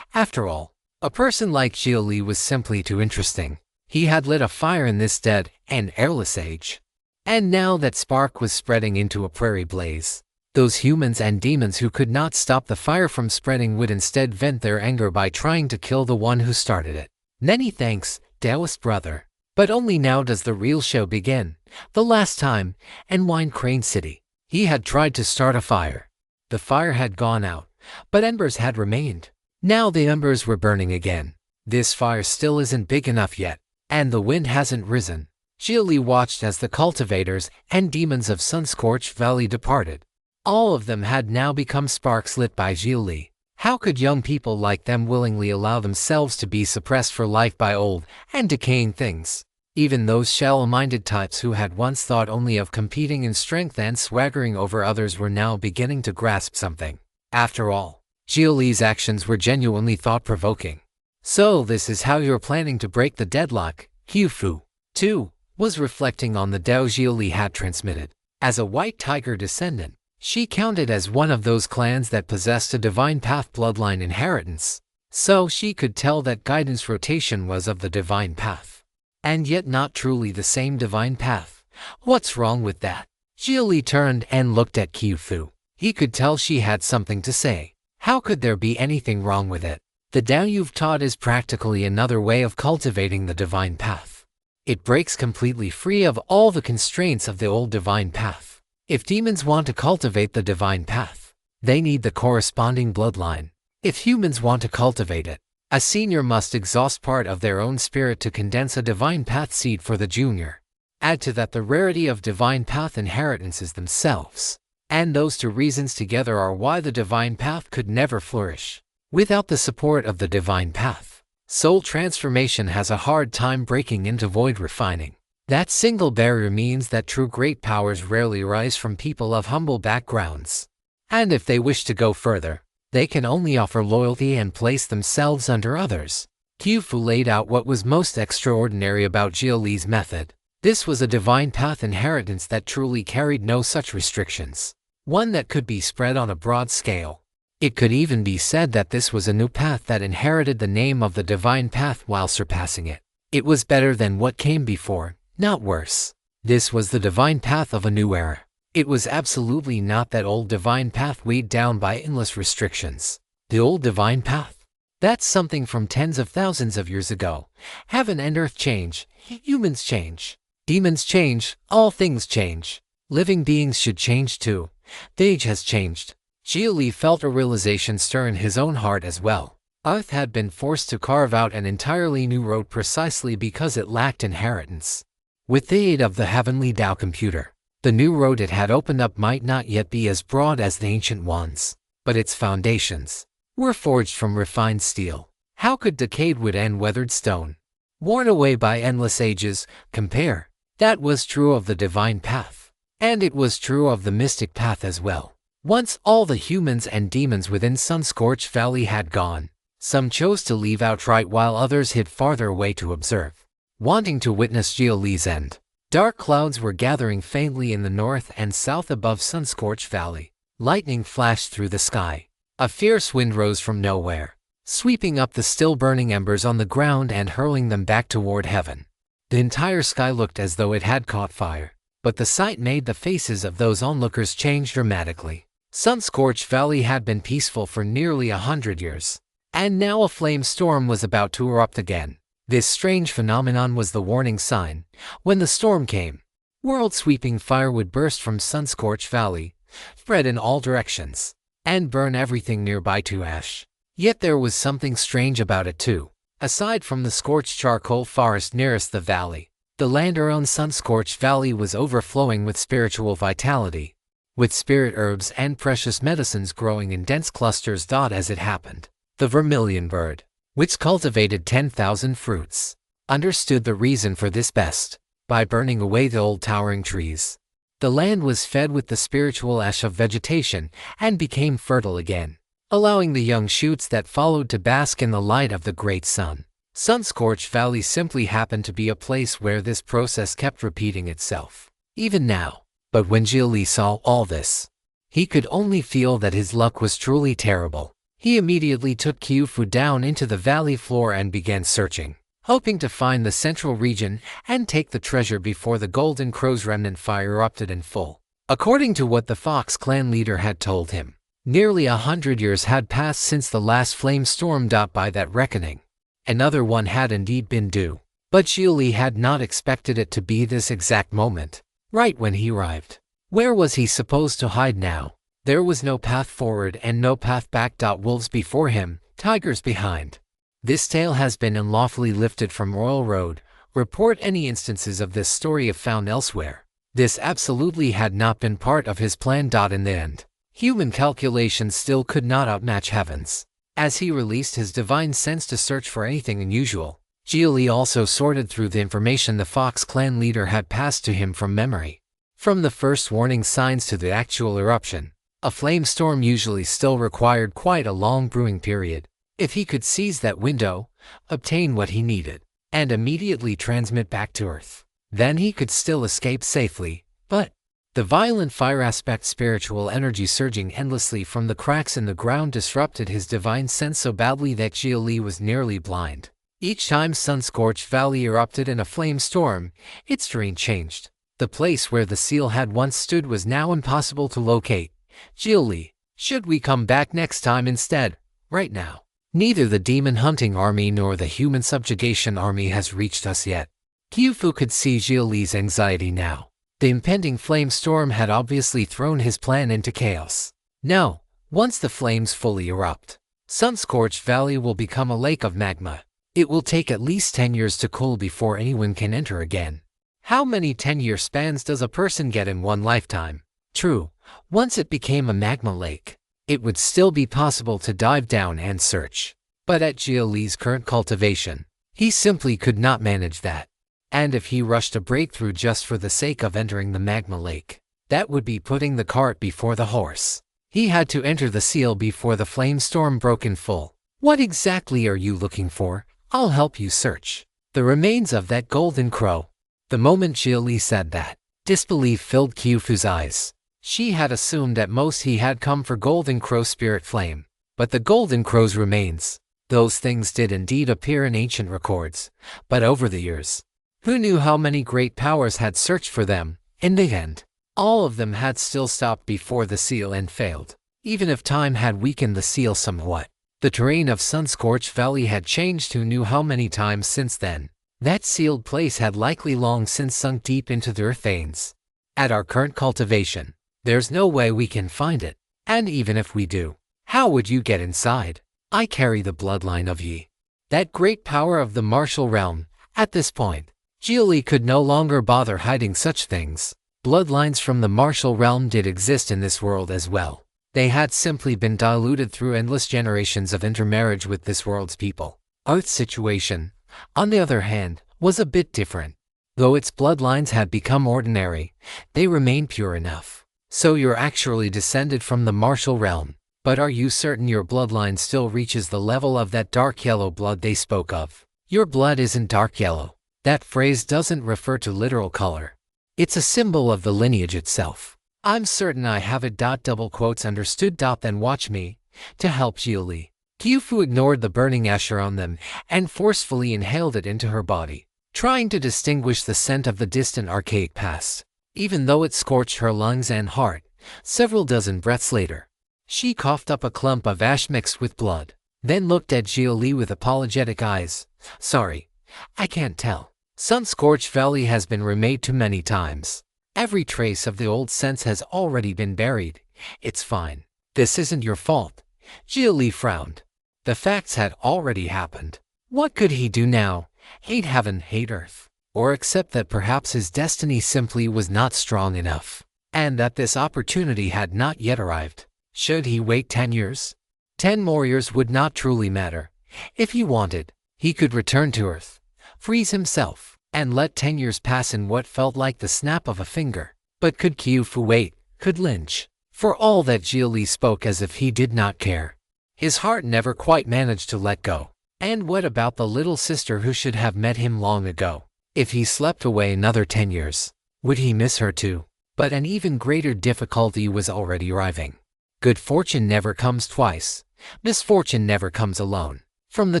After all, a person like Xia Li was simply too interesting. He had lit a fire in this dead and airless age. And now that spark was spreading into a prairie blaze. Those humans and demons who could not stop the fire from spreading would instead vent their anger by trying to kill the one who started it. Many thanks, Taoist brother. But only now does the real show begin. The last time, in Wine Crane City, he had tried to start a fire. The fire had gone out, but embers had remained. Now the embers were burning again. This fire still isn't big enough yet, and the wind hasn't risen. Xia Li watched as the cultivators and demons of Sun-Scorched Valley departed. All of them had now become sparks lit by Xia Li. How could young people like them willingly allow themselves to be suppressed for life by old and decaying things? Even those shallow-minded types who had once thought only of competing in strength and swaggering over others were now beginning to grasp something. After all, Xia Li's actions were genuinely thought-provoking. So this is how you're planning to break the deadlock? Fu, too, was reflecting on the Dao Xia Li had transmitted. As a white tiger descendant, she counted as one of those clans that possessed a divine path bloodline inheritance. So she could tell that guidance rotation was of the divine path. And yet not truly the same divine path. What's wrong with that? Xia Li turned and looked at Fu. He could tell she had something to say. How could there be anything wrong with it? The Dao you've taught is practically another way of cultivating the divine path. It breaks completely free of all the constraints of the old divine path. If demons want to cultivate the divine path, they need the corresponding bloodline. If humans want to cultivate it, a senior must exhaust part of their own spirit to condense a divine path seed for the junior. Add to that the rarity of divine path inheritances themselves. And those two reasons together are why the divine path could never flourish. Without the support of the divine path, soul transformation has a hard time breaking into void refining. That single barrier means that true great powers rarely rise from people of humble backgrounds. And if they wish to go further, they can only offer loyalty and place themselves under others. Fu laid out what was most extraordinary about Xia Li's method. This was a divine path inheritance that truly carried no such restrictions. One that could be spread on a broad scale. It could even be said that this was a new path that inherited the name of the divine path while surpassing it. It was better than what came before, not worse. This was the divine path of a new era. It was absolutely not that old divine path weighed down by endless restrictions. The old divine path? That's something from tens of thousands of years ago. Heaven and earth change, humans change, demons change, all things change. Living beings should change too. The age has changed. Xia Li felt a realization stir in his own heart as well. Earth had been forced to carve out an entirely new road precisely because it lacked inheritance. With the aid of the heavenly Tao computer, the new road it had opened up might not yet be as broad as the ancient ones, but its foundations were forged from refined steel. How could decayed wood and weathered stone, worn away by endless ages, compare? That was true of the divine path. And it was true of the mystic path as well. Once all the humans and demons within Sun-Scorched Valley had gone, some chose to leave outright while others hid farther away to observe, wanting to witness Xia Li's end. Dark clouds were gathering faintly in the north and south above Sun-Scorched Valley. Lightning flashed through the sky. A fierce wind rose from nowhere, sweeping up the still burning embers on the ground and hurling them back toward heaven. The entire sky looked as though it had caught fire. But the sight made the faces of those onlookers change dramatically. Sun-Scorched Valley had been peaceful for nearly 100 years. And now a flame storm was about to erupt again. This strange phenomenon was the warning sign. When the storm came, world-sweeping fire would burst from Sun-Scorched Valley, spread in all directions, and burn everything nearby to ash. Yet there was something strange about it too. Aside from the scorched charcoal forest nearest the valley, the land around sun-scorched valley was overflowing with spiritual vitality, with spirit herbs and precious medicines growing in dense clusters. As it happened, the vermilion bird, which cultivated 10,000 fruits, understood the reason for this best by burning away the old towering trees. The land was fed with the spiritual ash of vegetation and became fertile again, allowing the young shoots that followed to bask in the light of the great sun. Sun-scorched Valley simply happened to be a place where this process kept repeating itself, even now. But when Xia Li saw all this, he could only feel that his luck was truly terrible. He immediately took Qiufu down into the valley floor and began searching, hoping to find the central region and take the treasure before the Golden Crow's remnant fire erupted in full. According to what the Fox clan leader had told him, nearly 100 years had passed since the last flame storm. By that reckoning, another one had indeed been due. But Xia Li had not expected it to be this exact moment, right when he arrived. Where was he supposed to hide now? There was no path forward and no path back. Wolves before him, tigers behind. This tale has been unlawfully lifted from Royal Road. Report any instances of this story if found elsewhere. This absolutely had not been part of his plan. In the end, human calculations still could not outmatch heaven's. As he released his divine sense to search for anything unusual, Xia Li also sorted through the information the Fox clan leader had passed to him from memory. From the first warning signs to the actual eruption, a flame storm usually still required quite a long brewing period. If he could seize that window, obtain what he needed, and immediately transmit back to Earth, then he could still escape safely. But the violent fire aspect, spiritual energy surging endlessly from the cracks in the ground, disrupted his divine sense so badly that Xia Li was nearly blind. Each time Sun-scorched Valley erupted in a flame storm, its terrain changed. The place where the seal had once stood was now impossible to locate. Xia Li, should we come back next time instead? Right now, neither the demon hunting army nor the human subjugation army has reached us yet. Qiufu could see Xia Li's anxiety now. The impending flame storm had obviously thrown his plan into chaos. No, once the flames fully erupt, Sun-scorched Valley will become a lake of magma. It will take at least 10 years to cool before anyone can enter again. How many 10-year spans does a person get in one lifetime? True, once it became a magma lake, it would still be possible to dive down and search. But at Xia Li's current cultivation, he simply could not manage that. And if he rushed a breakthrough just for the sake of entering the magma lake, that would be putting the cart before the horse. He had to enter the seal before the flame storm broke in full. What exactly are you looking for? I'll help you search the remains of that golden crow. The moment Xia Li said that, disbelief filled Qiufu's eyes. She had assumed at most he had come for Golden Crow spirit flame. But the Golden Crow's remains, those things did indeed appear in ancient records. But over the years, who knew how many great powers had searched for them? In the end, all of them had still stopped before the seal and failed. Even if time had weakened the seal somewhat, the terrain of Sun-scorched Valley had changed. Who knew how many times since then? That sealed place had likely long since sunk deep into the earth veins. At our current cultivation, there's no way we can find it. And even if we do, how would you get inside? I carry the bloodline of Yi, that great power of the martial realm. At this point, Xia Li could no longer bother hiding such things. Bloodlines from the martial realm did exist in this world as well. They had simply been diluted through endless generations of intermarriage with this world's people. Earth's situation, on the other hand, was a bit different. Though its bloodlines had become ordinary, they remained pure enough. So you're actually descended from the martial realm. But are you certain your bloodline still reaches the level of that dark yellow blood they spoke of? Your blood isn't dark yellow. That phrase doesn't refer to literal color. It's a symbol of the lineage itself. I'm certain I have it. Double quotes understood. Then watch me. To help Xia Li, Qiufu ignored the burning ash around them and forcefully inhaled it into her body, trying to distinguish the scent of the distant archaic past. Even though it scorched her lungs and heart, several dozen breaths later, she coughed up a clump of ash mixed with blood, then looked at Xia Li with apologetic eyes. Sorry, I can't tell. Sun-scorched Valley has been remade too many times. Every trace of the old sense has already been buried. It's fine. This isn't your fault. Xia Li frowned. The facts had already happened. What could he do now? Hate heaven, hate earth. Or accept that perhaps his destiny simply was not strong enough, and that this opportunity had not yet arrived. Should he wait 10 years? 10 more years would not truly matter. If he wanted, he could return to Earth, freeze himself, and let 10 years pass in what felt like the snap of a finger. But could Kyofu wait? Could Lynch? For all that, Xia Li spoke as if he did not care. His heart never quite managed to let go. And what about the little sister who should have met him long ago? If he slept away another 10 years, would he miss her too? But an even greater difficulty was already arriving. Good fortune never comes twice. Misfortune never comes alone. From the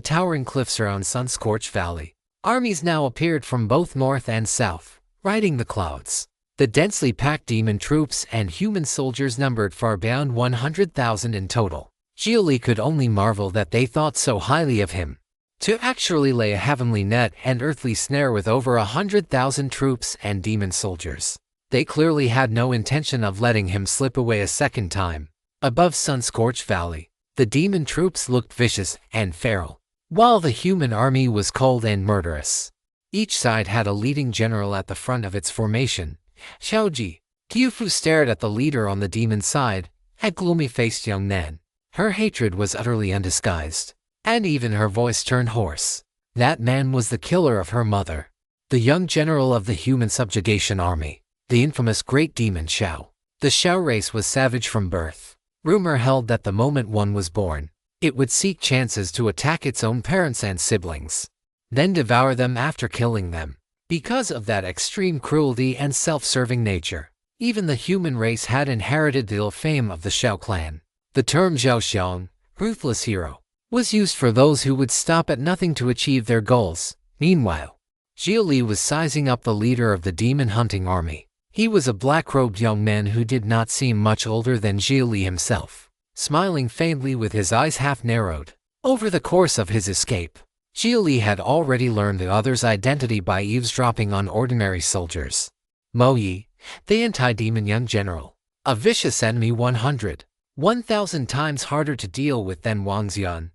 towering cliffs around sun-scorched valley, armies now appeared from both north and south, riding the clouds. The densely packed demon troops and human soldiers numbered far beyond 100,000 in total. Xia Li could only marvel that they thought so highly of him. To actually lay a heavenly net and earthly snare with over 100,000 troops and demon soldiers. They clearly had no intention of letting him slip away a second time. Above sun-scorched valley, the demon troops looked vicious and feral, while the human army was cold and murderous. Each side had a leading general at the front of its formation. Xiaoji. Kyofu stared at the leader on the demon side, a gloomy-faced young man. Her hatred was utterly undisguised, and even her voice turned hoarse. That man was the killer of her mother, the young general of the human subjugation army, the infamous great demon Xiao. The Xiao race was savage from birth. Rumor held that the moment one was born, it would seek chances to attack its own parents and siblings, then devour them after killing them. Because of that extreme cruelty and self-serving nature, even the human race had inherited the ill fame of the Xiao clan. The term Zhaoxiang, ruthless hero, was used for those who would stop at nothing to achieve their goals. Meanwhile, Xia Li was sizing up the leader of the demon hunting army. He was a black-robed young man who did not seem much older than Xia Li himself, smiling faintly with his eyes half narrowed. Over the course of his escape, Xia Li had already learned the other's identity by eavesdropping on ordinary soldiers. Mo Yi, the anti-demon young general, a vicious enemy 1,000 times harder to deal with than Wang Xian,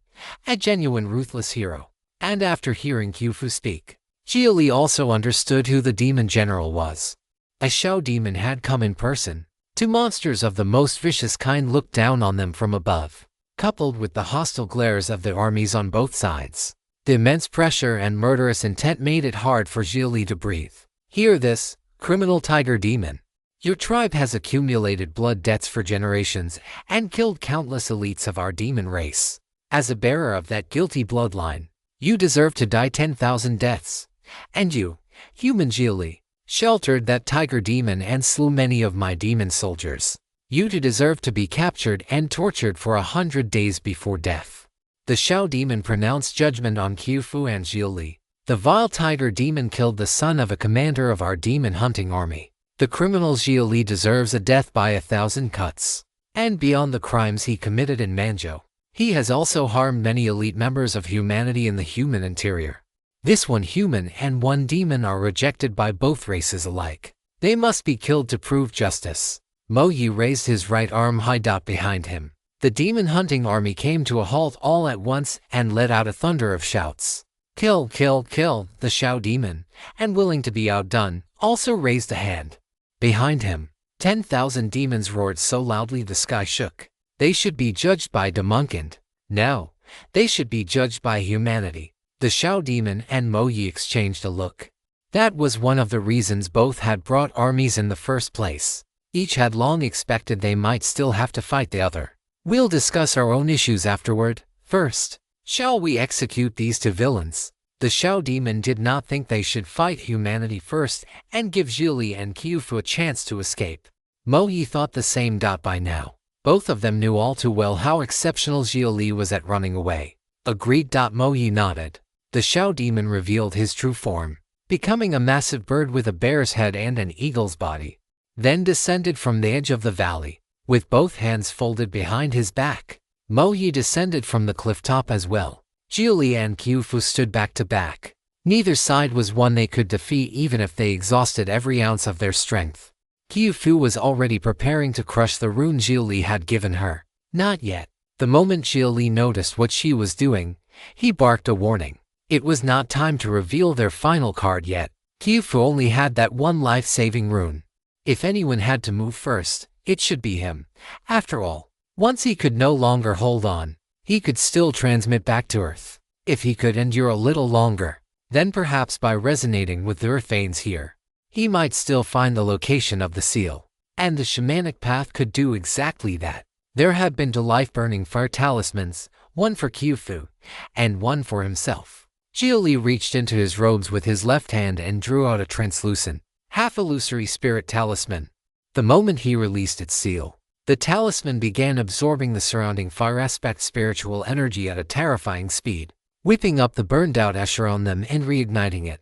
a genuine ruthless hero. And after hearing Kyofu speak, Xia Li also understood who the demon general was. A Xiao demon had come in person. Two monsters of the most vicious kind looked down on them from above, coupled with the hostile glares of the armies on both sides. The immense pressure and murderous intent made it hard for Xia Li to breathe. Hear this, criminal tiger demon. Your tribe has accumulated blood debts for generations and killed countless elites of our demon race. As a bearer of that guilty bloodline, you deserve to die 10,000 deaths. And you, human Xia Li, sheltered that tiger demon and slew many of my demon soldiers. You too deserve to be captured and tortured for 100 days before death. The Xiao demon pronounced judgment on Kyofu and Xia Li. The vile tiger demon killed the son of a commander of our demon hunting army. The criminal Xia Li deserves a death by 1,000 cuts. And beyond the crimes he committed in Manzhou, he has also harmed many elite members of humanity in the human interior. This one human and one demon are rejected by both races alike. They must be killed to prove justice. Mo Yi raised his right arm high behind him. The demon hunting army came to a halt all at once and let out a thunder of shouts. Kill, kill, kill, the Xiao demon, and willing to be outdone, also raised a hand. Behind him, 10,000 demons roared so loudly the sky shook. They should be judged by Demonkind. No, they should be judged by humanity. The Xiao demon and Mo Yi exchanged a look. That was one of the reasons both had brought armies in the first place. Each had long expected they might still have to fight the other. We'll discuss our own issues afterward. First, shall we execute these two villains? The Xiao demon did not think they should fight humanity first and give Xia Li and Kyofu a chance to escape. Mo Yi thought the same. By now, both of them knew all too well how exceptional Xia Li was at running away. Agreed. Mo Yi nodded. The Xiao demon revealed his true form, becoming a massive bird with a bear's head and an eagle's body, then descended from the edge of the valley, with both hands folded behind his back. Mo Yi descended from the cliff top as well. Xia Li and Kyofu stood back to back. Neither side was one they could defeat even if they exhausted every ounce of their strength. Kyofu was already preparing to crush the rune Xia Li had given her. Not yet. The moment Xia Li noticed what she was doing, he barked a warning. It was not time to reveal their final card yet. Qiufu only had that one life-saving rune. If anyone had to move first, it should be him. After all, once he could no longer hold on, he could still transmit back to Earth. If he could endure a little longer, then perhaps by resonating with the Earth veins here, he might still find the location of the seal. And the shamanic path could do exactly that. There had been 2 life-burning fire talismans, one for Qiufu, and one for himself. Xia Li reached into his robes with his left hand and drew out a translucent, half-illusory spirit talisman. The moment he released its seal, the talisman began absorbing the surrounding fire aspect spiritual energy at a terrifying speed, whipping up the burned-out ash around them and reigniting it.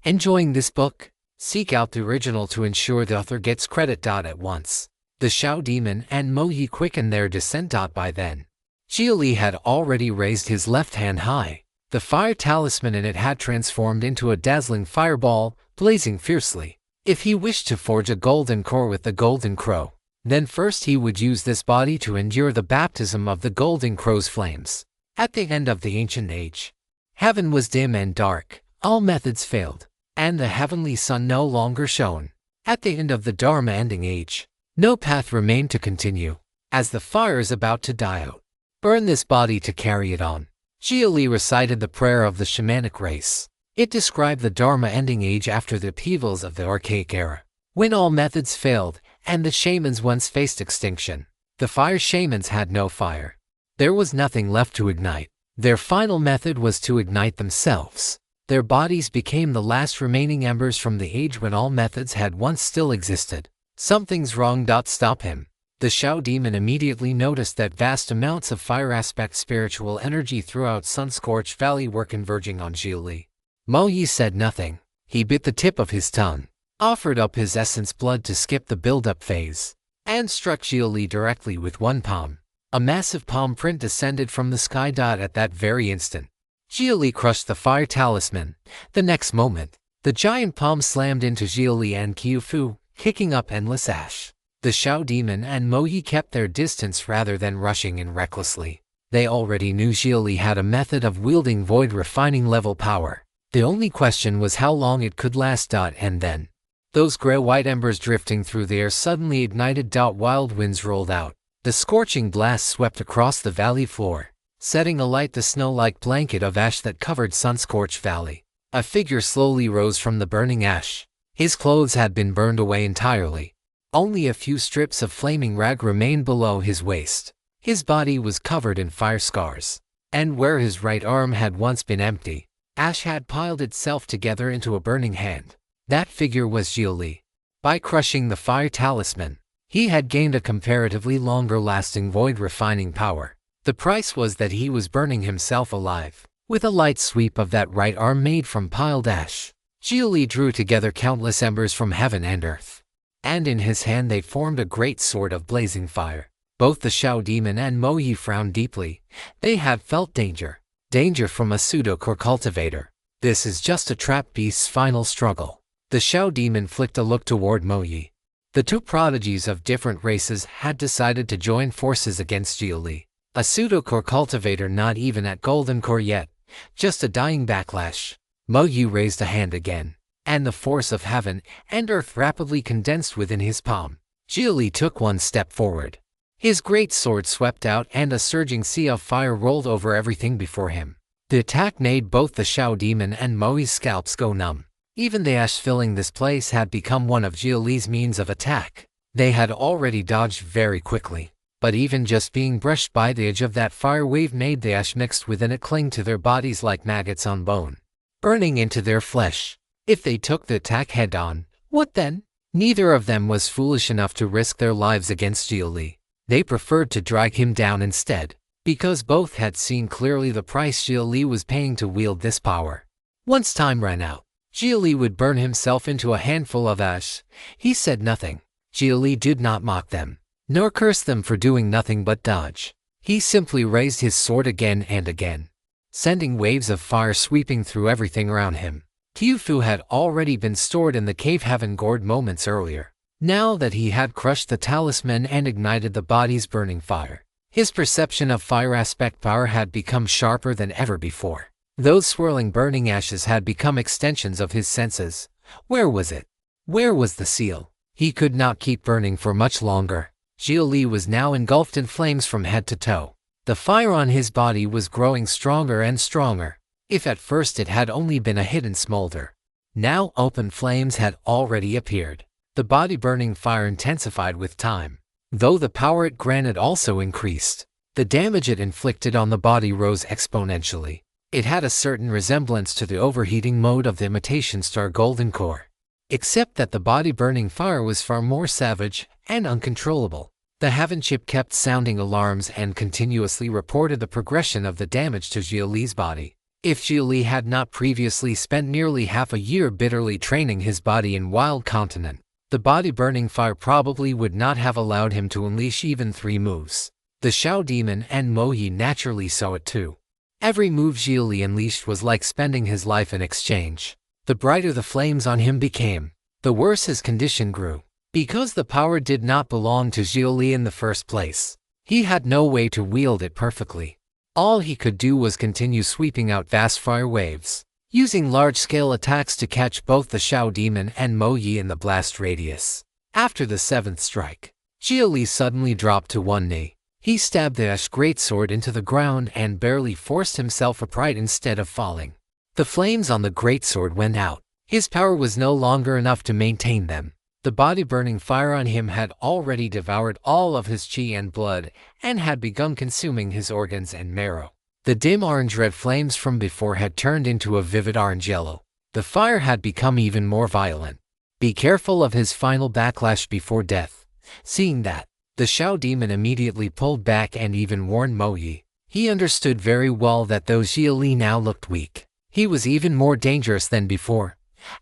Enjoying this book? Seek out the original to ensure the author gets credit. At once, the Shao Demon and Mo Yi quickened their descent. By then, Xia Li had already raised his left hand high. The fire talisman in it had transformed into a dazzling fireball, blazing fiercely. If he wished to forge a golden core with the golden crow, then first he would use this body to endure the baptism of the golden crow's flames. At the end of the ancient age, heaven was dim and dark, all methods failed, and the heavenly sun no longer shone. At the end of the Dharma ending age, no path remained to continue. As the fire is about to die out, burn this body to carry it on. Xia Li recited the prayer of the shamanic race. It described the Dharma ending age after the upheavals of the archaic era, when all methods failed and the shamans once faced extinction. The fire shamans had no fire. There was nothing left to ignite. Their final method was to ignite themselves. Their bodies became the last remaining embers from the age when all methods had once still existed. Something's wrong. Stop him. The Shao Demon immediately noticed that vast amounts of fire aspect spiritual energy throughout Sun-Scorched Valley were converging on Xia Li. Mo Yi said nothing. He bit the tip of his tongue, offered up his essence blood to skip the build-up phase, and struck Xia Li directly with one palm. A massive palm print descended from the sky. At that very instant, Xia Li crushed the fire talisman. The next moment, the giant palm slammed into Xia Li and Qiufu, kicking up endless ash. The Shao Demon and Mo Yi kept their distance rather than rushing in recklessly. They already knew Xia Li had a method of wielding void refining level power. The only question was how long it could last. And then, those gray-white embers drifting through the air suddenly ignited. Wild winds rolled out. The scorching blast swept across the valley floor, setting alight the snow-like blanket of ash that covered Sun-Scorched Valley. A figure slowly rose from the burning ash. His clothes had been burned away entirely. Only a few strips of flaming rag remained below his waist. His body was covered in fire scars, and where his right arm had once been empty, ash had piled itself together into a burning hand. That figure was Xia Li. By crushing the fire talisman, he had gained a comparatively longer-lasting void-refining power. The price was that he was burning himself alive. With a light sweep of that right arm made from piled ash, Xia Li drew together countless embers from heaven and earth, and in his hand they formed a great sword of blazing fire. Both the Shao Demon and Mo Yi frowned deeply. They had felt danger. Danger from a pseudo-core cultivator. This is just a trap beast's final struggle. The Shao Demon flicked a look toward Mo Yi. The 2 prodigies of different races had decided to join forces against Xia Li. A pseudo-core cultivator not even at golden core yet, just a dying backlash. Mo Yi raised a hand again, and the force of heaven and earth rapidly condensed within his palm. Xia Li took one step forward. His great sword swept out and a surging sea of fire rolled over everything before him. The attack made both the Shao Demon and Mo Yi's scalps go numb. Even the ash filling this place had become one of Xia Li's means of attack. They had already dodged very quickly, but even just being brushed by the edge of that fire wave made the ash mixed within it cling to their bodies like maggots on bone, burning into their flesh. If they took the attack head-on, what then? Neither of them was foolish enough to risk their lives against Xia Li. They preferred to drag him down instead, because both had seen clearly the price Xia Li was paying to wield this power. Once time ran out, Xia Li would burn himself into a handful of ash. He said nothing. Xia Li did not mock them, nor curse them for doing nothing but dodge. He simply raised his sword again and again, sending waves of fire sweeping through everything around him. Qiufu had already been stored in the cave heaven gourd moments earlier. Now that he had crushed the talisman and ignited the body's burning fire, his perception of fire aspect power had become sharper than ever before. Those swirling burning ashes had become extensions of his senses. Where was it? Where was the seal? He could not keep burning for much longer. Xia Li was now engulfed in flames from head to toe. The fire on his body was growing stronger and stronger. If at first it had only been a hidden smolder, now open flames had already appeared. The body-burning fire intensified with time, though the power it granted also increased. The damage it inflicted on the body rose exponentially. It had a certain resemblance to the overheating mode of the imitation star golden core, except that the body-burning fire was far more savage and uncontrollable. The Haven chip kept sounding alarms and continuously reported the progression of the damage to Xia Li's body. If Xia Li had not previously spent nearly half a year bitterly training his body in Wild Continent, the body-burning fire probably would not have allowed him to unleash even 3 moves. The Shao Demon and Mo Yi naturally saw it too. Every move Xia Li unleashed was like spending his life in exchange. The brighter the flames on him became, the worse his condition grew. Because the power did not belong to Xia Li in the first place, he had no way to wield it perfectly. All he could do was continue sweeping out vast fire waves, using large-scale attacks to catch both the Shao Demon and Mo Yi in the blast radius. After the 7th strike, Xia Li suddenly dropped to one knee. He stabbed the Ash greatsword into the ground and barely forced himself upright instead of falling. The flames on the greatsword went out. His power was no longer enough to maintain them. The body-burning fire on him had already devoured all of his chi and blood and had begun consuming his organs and marrow. The dim orange-red flames from before had turned into a vivid orange-yellow. The fire had become even more violent. Be careful of his final backlash before death. Seeing that, the Shao Demon immediately pulled back and even warned Mo Yi. He understood very well that though Xia Li now looked weak, he was even more dangerous than before.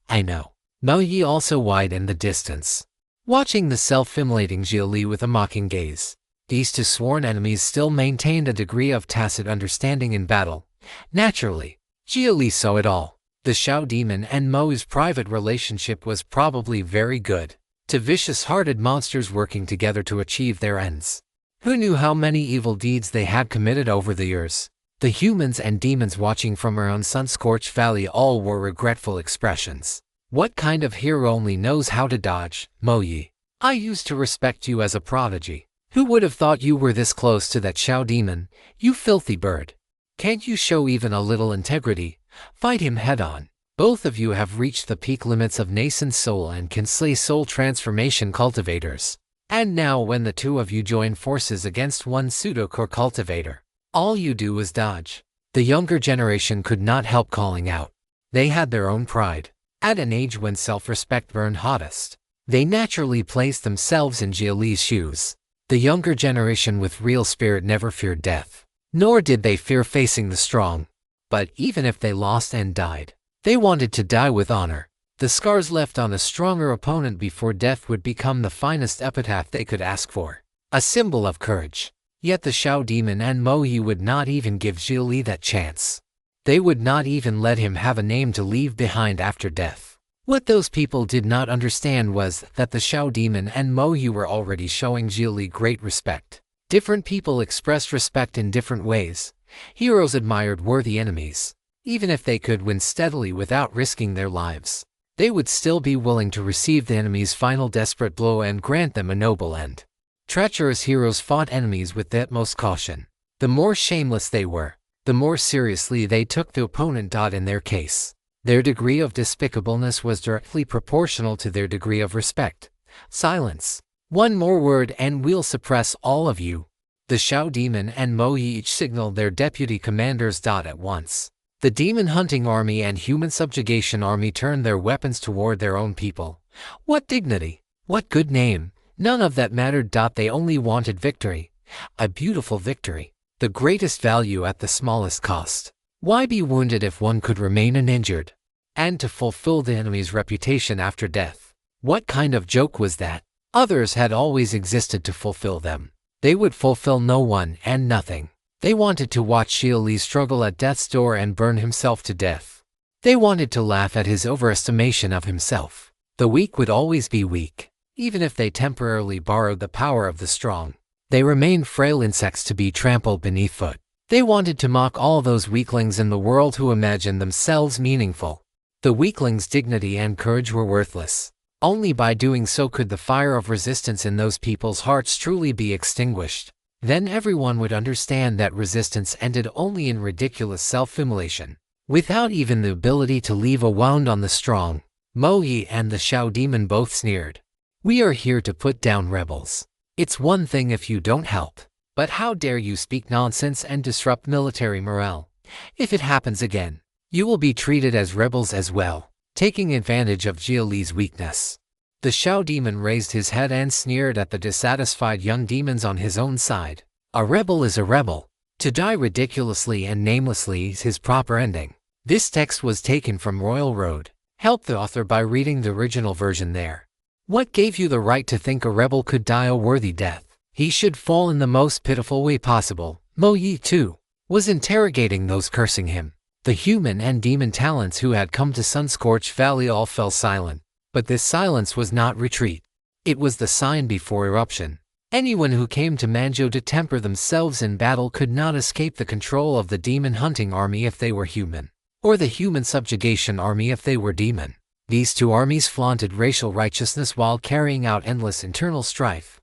I know. Mo Yi also widened the distance, watching the self-immolating Xia Li with a mocking gaze. These 2 sworn enemies still maintained a degree of tacit understanding in battle. Naturally, Xia Li saw it all. The Shao Demon and Mo's private relationship was probably very good. 2 vicious-hearted monsters working together to achieve their ends. Who knew how many evil deeds they had committed over the years? The humans and demons watching from around Sun-Scorched Valley all wore regretful expressions. What kind of hero only knows how to dodge, Mo Yi? I used to respect you as a prodigy. Who would have thought you were this close to that Shao Demon, you filthy bird? Can't you show even a little integrity? Fight him head-on. Both of you have reached the peak limits of nascent soul and can slay soul transformation cultivators. And now when the 2 of you join forces against one pseudo-core cultivator, all you do is dodge. The younger generation could not help calling out. They had their own pride. At an age when self-respect burned hottest, they naturally placed themselves in Xia Li's shoes. The younger generation with real spirit never feared death, nor did they fear facing the strong. But even if they lost and died, they wanted to die with honor. The scars left on a stronger opponent before death would become the finest epitaph they could ask for, a symbol of courage. Yet the Shao Demon and Mo Yi would not even give Xia Li that chance. They would not even let him have a name to leave behind after death. What those people did not understand was that the Shao Demon and Mo Yi were already showing Xia Li great respect. Different people expressed respect in different ways. Heroes admired worthy enemies. Even if they could win steadily without risking their lives, they would still be willing to receive the enemy's final desperate blow and grant them a noble end. Treacherous heroes fought enemies with the utmost caution. The more shameless they were, the more seriously they took the opponent. In their case, their degree of despicableness was directly proportional to their degree of respect. Silence. One more word and we'll suppress all of you. The Shao Demon and Mo Yi each signaled their deputy commanders. At once, the demon hunting army and human subjugation army turned their weapons toward their own people. What dignity! What good name! None of that mattered. They only wanted victory. A beautiful victory. The greatest value at the smallest cost. Why be wounded if one could remain uninjured? And to fulfill the enemy's reputation after death. What kind of joke was that? Others had always existed to fulfill them. They would fulfill no one and nothing. They wanted to watch Xia Li struggle at death's door and burn himself to death. They wanted to laugh at his overestimation of himself. The weak would always be weak. Even if they temporarily borrowed the power of the strong, they remained frail insects to be trampled beneath foot. They wanted to mock all those weaklings in the world who imagined themselves meaningful. The weaklings' dignity and courage were worthless. Only by doing so could the fire of resistance in those people's hearts truly be extinguished. Then everyone would understand that resistance ended only in ridiculous self-immolation, without even the ability to leave a wound on the strong. Mo Yi and the Shao demon both sneered. "We are here to put down rebels. It's one thing if you don't help. But how dare you speak nonsense and disrupt military morale? If it happens again, you will be treated as rebels as well," taking advantage of Xia Li's weakness. The Shao demon raised his head and sneered at the dissatisfied young demons on his own side. A rebel is a rebel. To die ridiculously and namelessly is his proper ending. This text was taken from Royal Road. Help the author by reading the original version there. What gave you the right to think a rebel could die a worthy death? He should fall in the most pitiful way possible. Mo Yi, too, was interrogating those cursing him. The human and demon talents who had come to Sunscorched Valley all fell silent. But this silence was not retreat. It was the sign before eruption. Anyone who came to Manzhou to temper themselves in battle could not escape the control of the demon hunting army if they were human, or the human subjugation army if they were demon. These two armies flaunted racial righteousness while carrying out endless internal strife.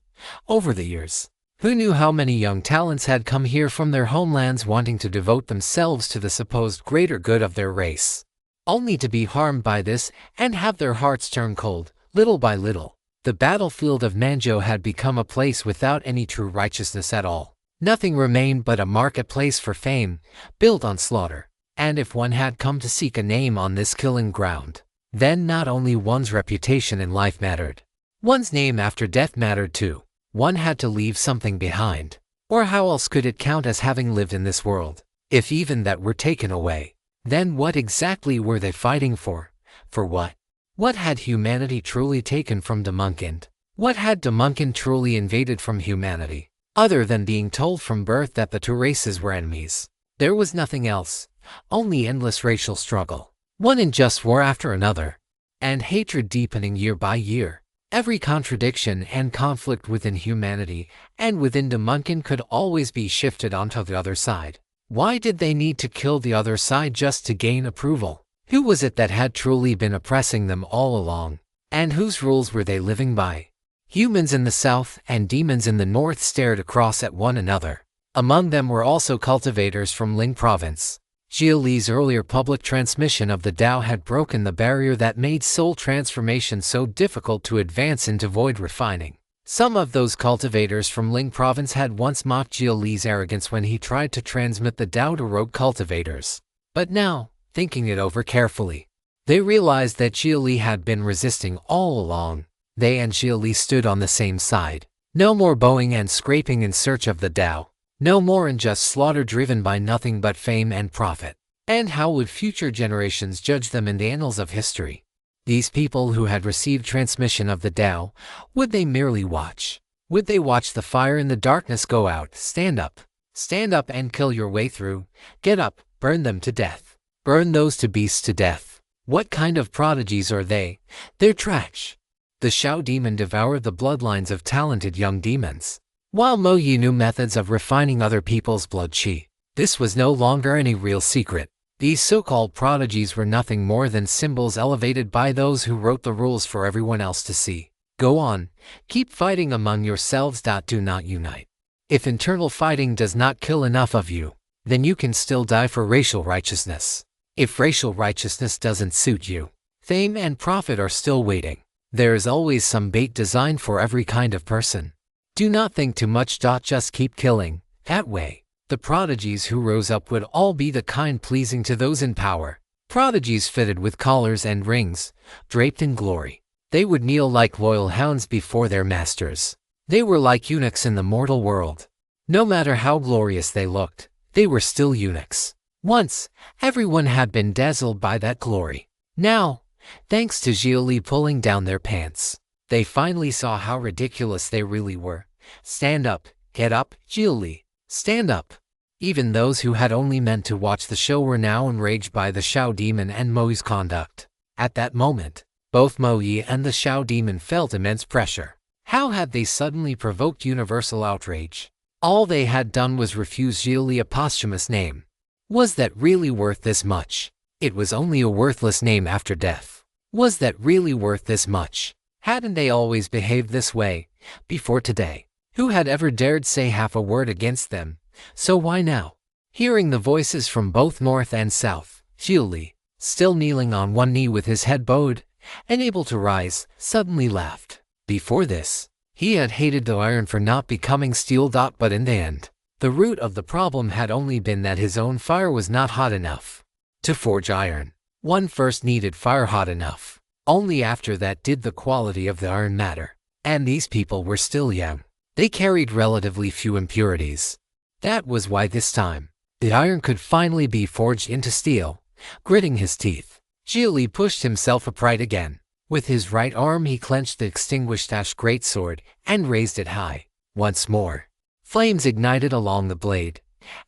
Over the years, who knew how many young talents had come here from their homelands wanting to devote themselves to the supposed greater good of their race, only to be harmed by this and have their hearts turn cold, little by little. The battlefield of Manzhou had become a place without any true righteousness at all. Nothing remained but a marketplace for fame, built on slaughter. And if one had come to seek a name on this killing ground, then not only one's reputation in life mattered. One's name after death mattered too. One had to leave something behind. Or how else could it count as having lived in this world? If even that were taken away, then what exactly were they fighting for? For what? What had humanity truly taken from Demunkind? What had Demunkind truly invaded from humanity? Other than being told from birth that the two races were enemies. There was nothing else. Only endless racial struggle. One unjust war after another. And hatred deepening year by year. Every contradiction and conflict within humanity and within Demunkind could always be shifted onto the other side. Why did they need to kill the other side just to gain approval? Who was it that had truly been oppressing them all along? And whose rules were they living by? Humans in the south and demons in the north stared across at one another. Among them were also cultivators from Ling province. Xia Li's earlier public transmission of the Tao had broken the barrier that made soul transformation so difficult to advance into void refining. Some of those cultivators from Ling province had once mocked Xia Li's arrogance when he tried to transmit the Tao to rogue cultivators. But now, thinking it over carefully, they realized that Xia Li had been resisting all along. They and Xia Li stood on the same side. No more bowing and scraping in search of the Tao. No more unjust slaughter driven by nothing but fame and profit. And how would future generations judge them in the annals of history? These people who had received transmission of the Tao, would they merely watch? Would they watch the fire in the darkness go out? Stand up and kill your way through. Get up, burn them to death. Burn those two beasts to death. What kind of prodigies are they? They're trash. The Shao demon devoured the bloodlines of talented young demons. While Mo Yi knew methods of refining other people's blood qi, this was no longer any real secret. These so-called prodigies were nothing more than symbols elevated by those who wrote the rules for everyone else to see. Go on, keep fighting among yourselves. Do not unite. If internal fighting does not kill enough of you, then you can still die for racial righteousness. If racial righteousness doesn't suit you, fame and profit are still waiting. There is always some bait designed for every kind of person. Do not think too much. Just keep killing. That way, the prodigies who rose up would all be the kind pleasing to those in power. Prodigies fitted with collars and rings, draped in glory. They would kneel like loyal hounds before their masters. They were like eunuchs in the mortal world. No matter how glorious they looked, they were still eunuchs. Once, everyone had been dazzled by that glory. Now, thanks to Xia Li pulling down their pants, they finally saw how ridiculous they really were. Stand up, get up, Xia Li, stand up. Even those who had only meant to watch the show were now enraged by the Shao demon and Mo Yi's conduct. At that moment, both Mo Yi and the Shao demon felt immense pressure. How had they suddenly provoked universal outrage? All they had done was refuse Xia Li a posthumous name. Was that really worth this much? It was only a worthless name after death. Was that really worth this much? Hadn't they always behaved this way before today? Who had ever dared say half a word against them? So why now? Hearing the voices from both north and south, Xia Li, still kneeling on one knee with his head bowed, unable to rise, suddenly laughed. Before this, he had hated the iron for not becoming steel. But in the end, the root of the problem had only been that his own fire was not hot enough. To forge iron, one first needed fire hot enough. Only after that did the quality of the iron matter. And these people were still young. They carried relatively few impurities. That was why this time, the iron could finally be forged into steel. Gritting his teeth, Xia Li pushed himself upright again. With his right arm he clenched the extinguished ash greatsword and raised it high. Once more, flames ignited along the blade.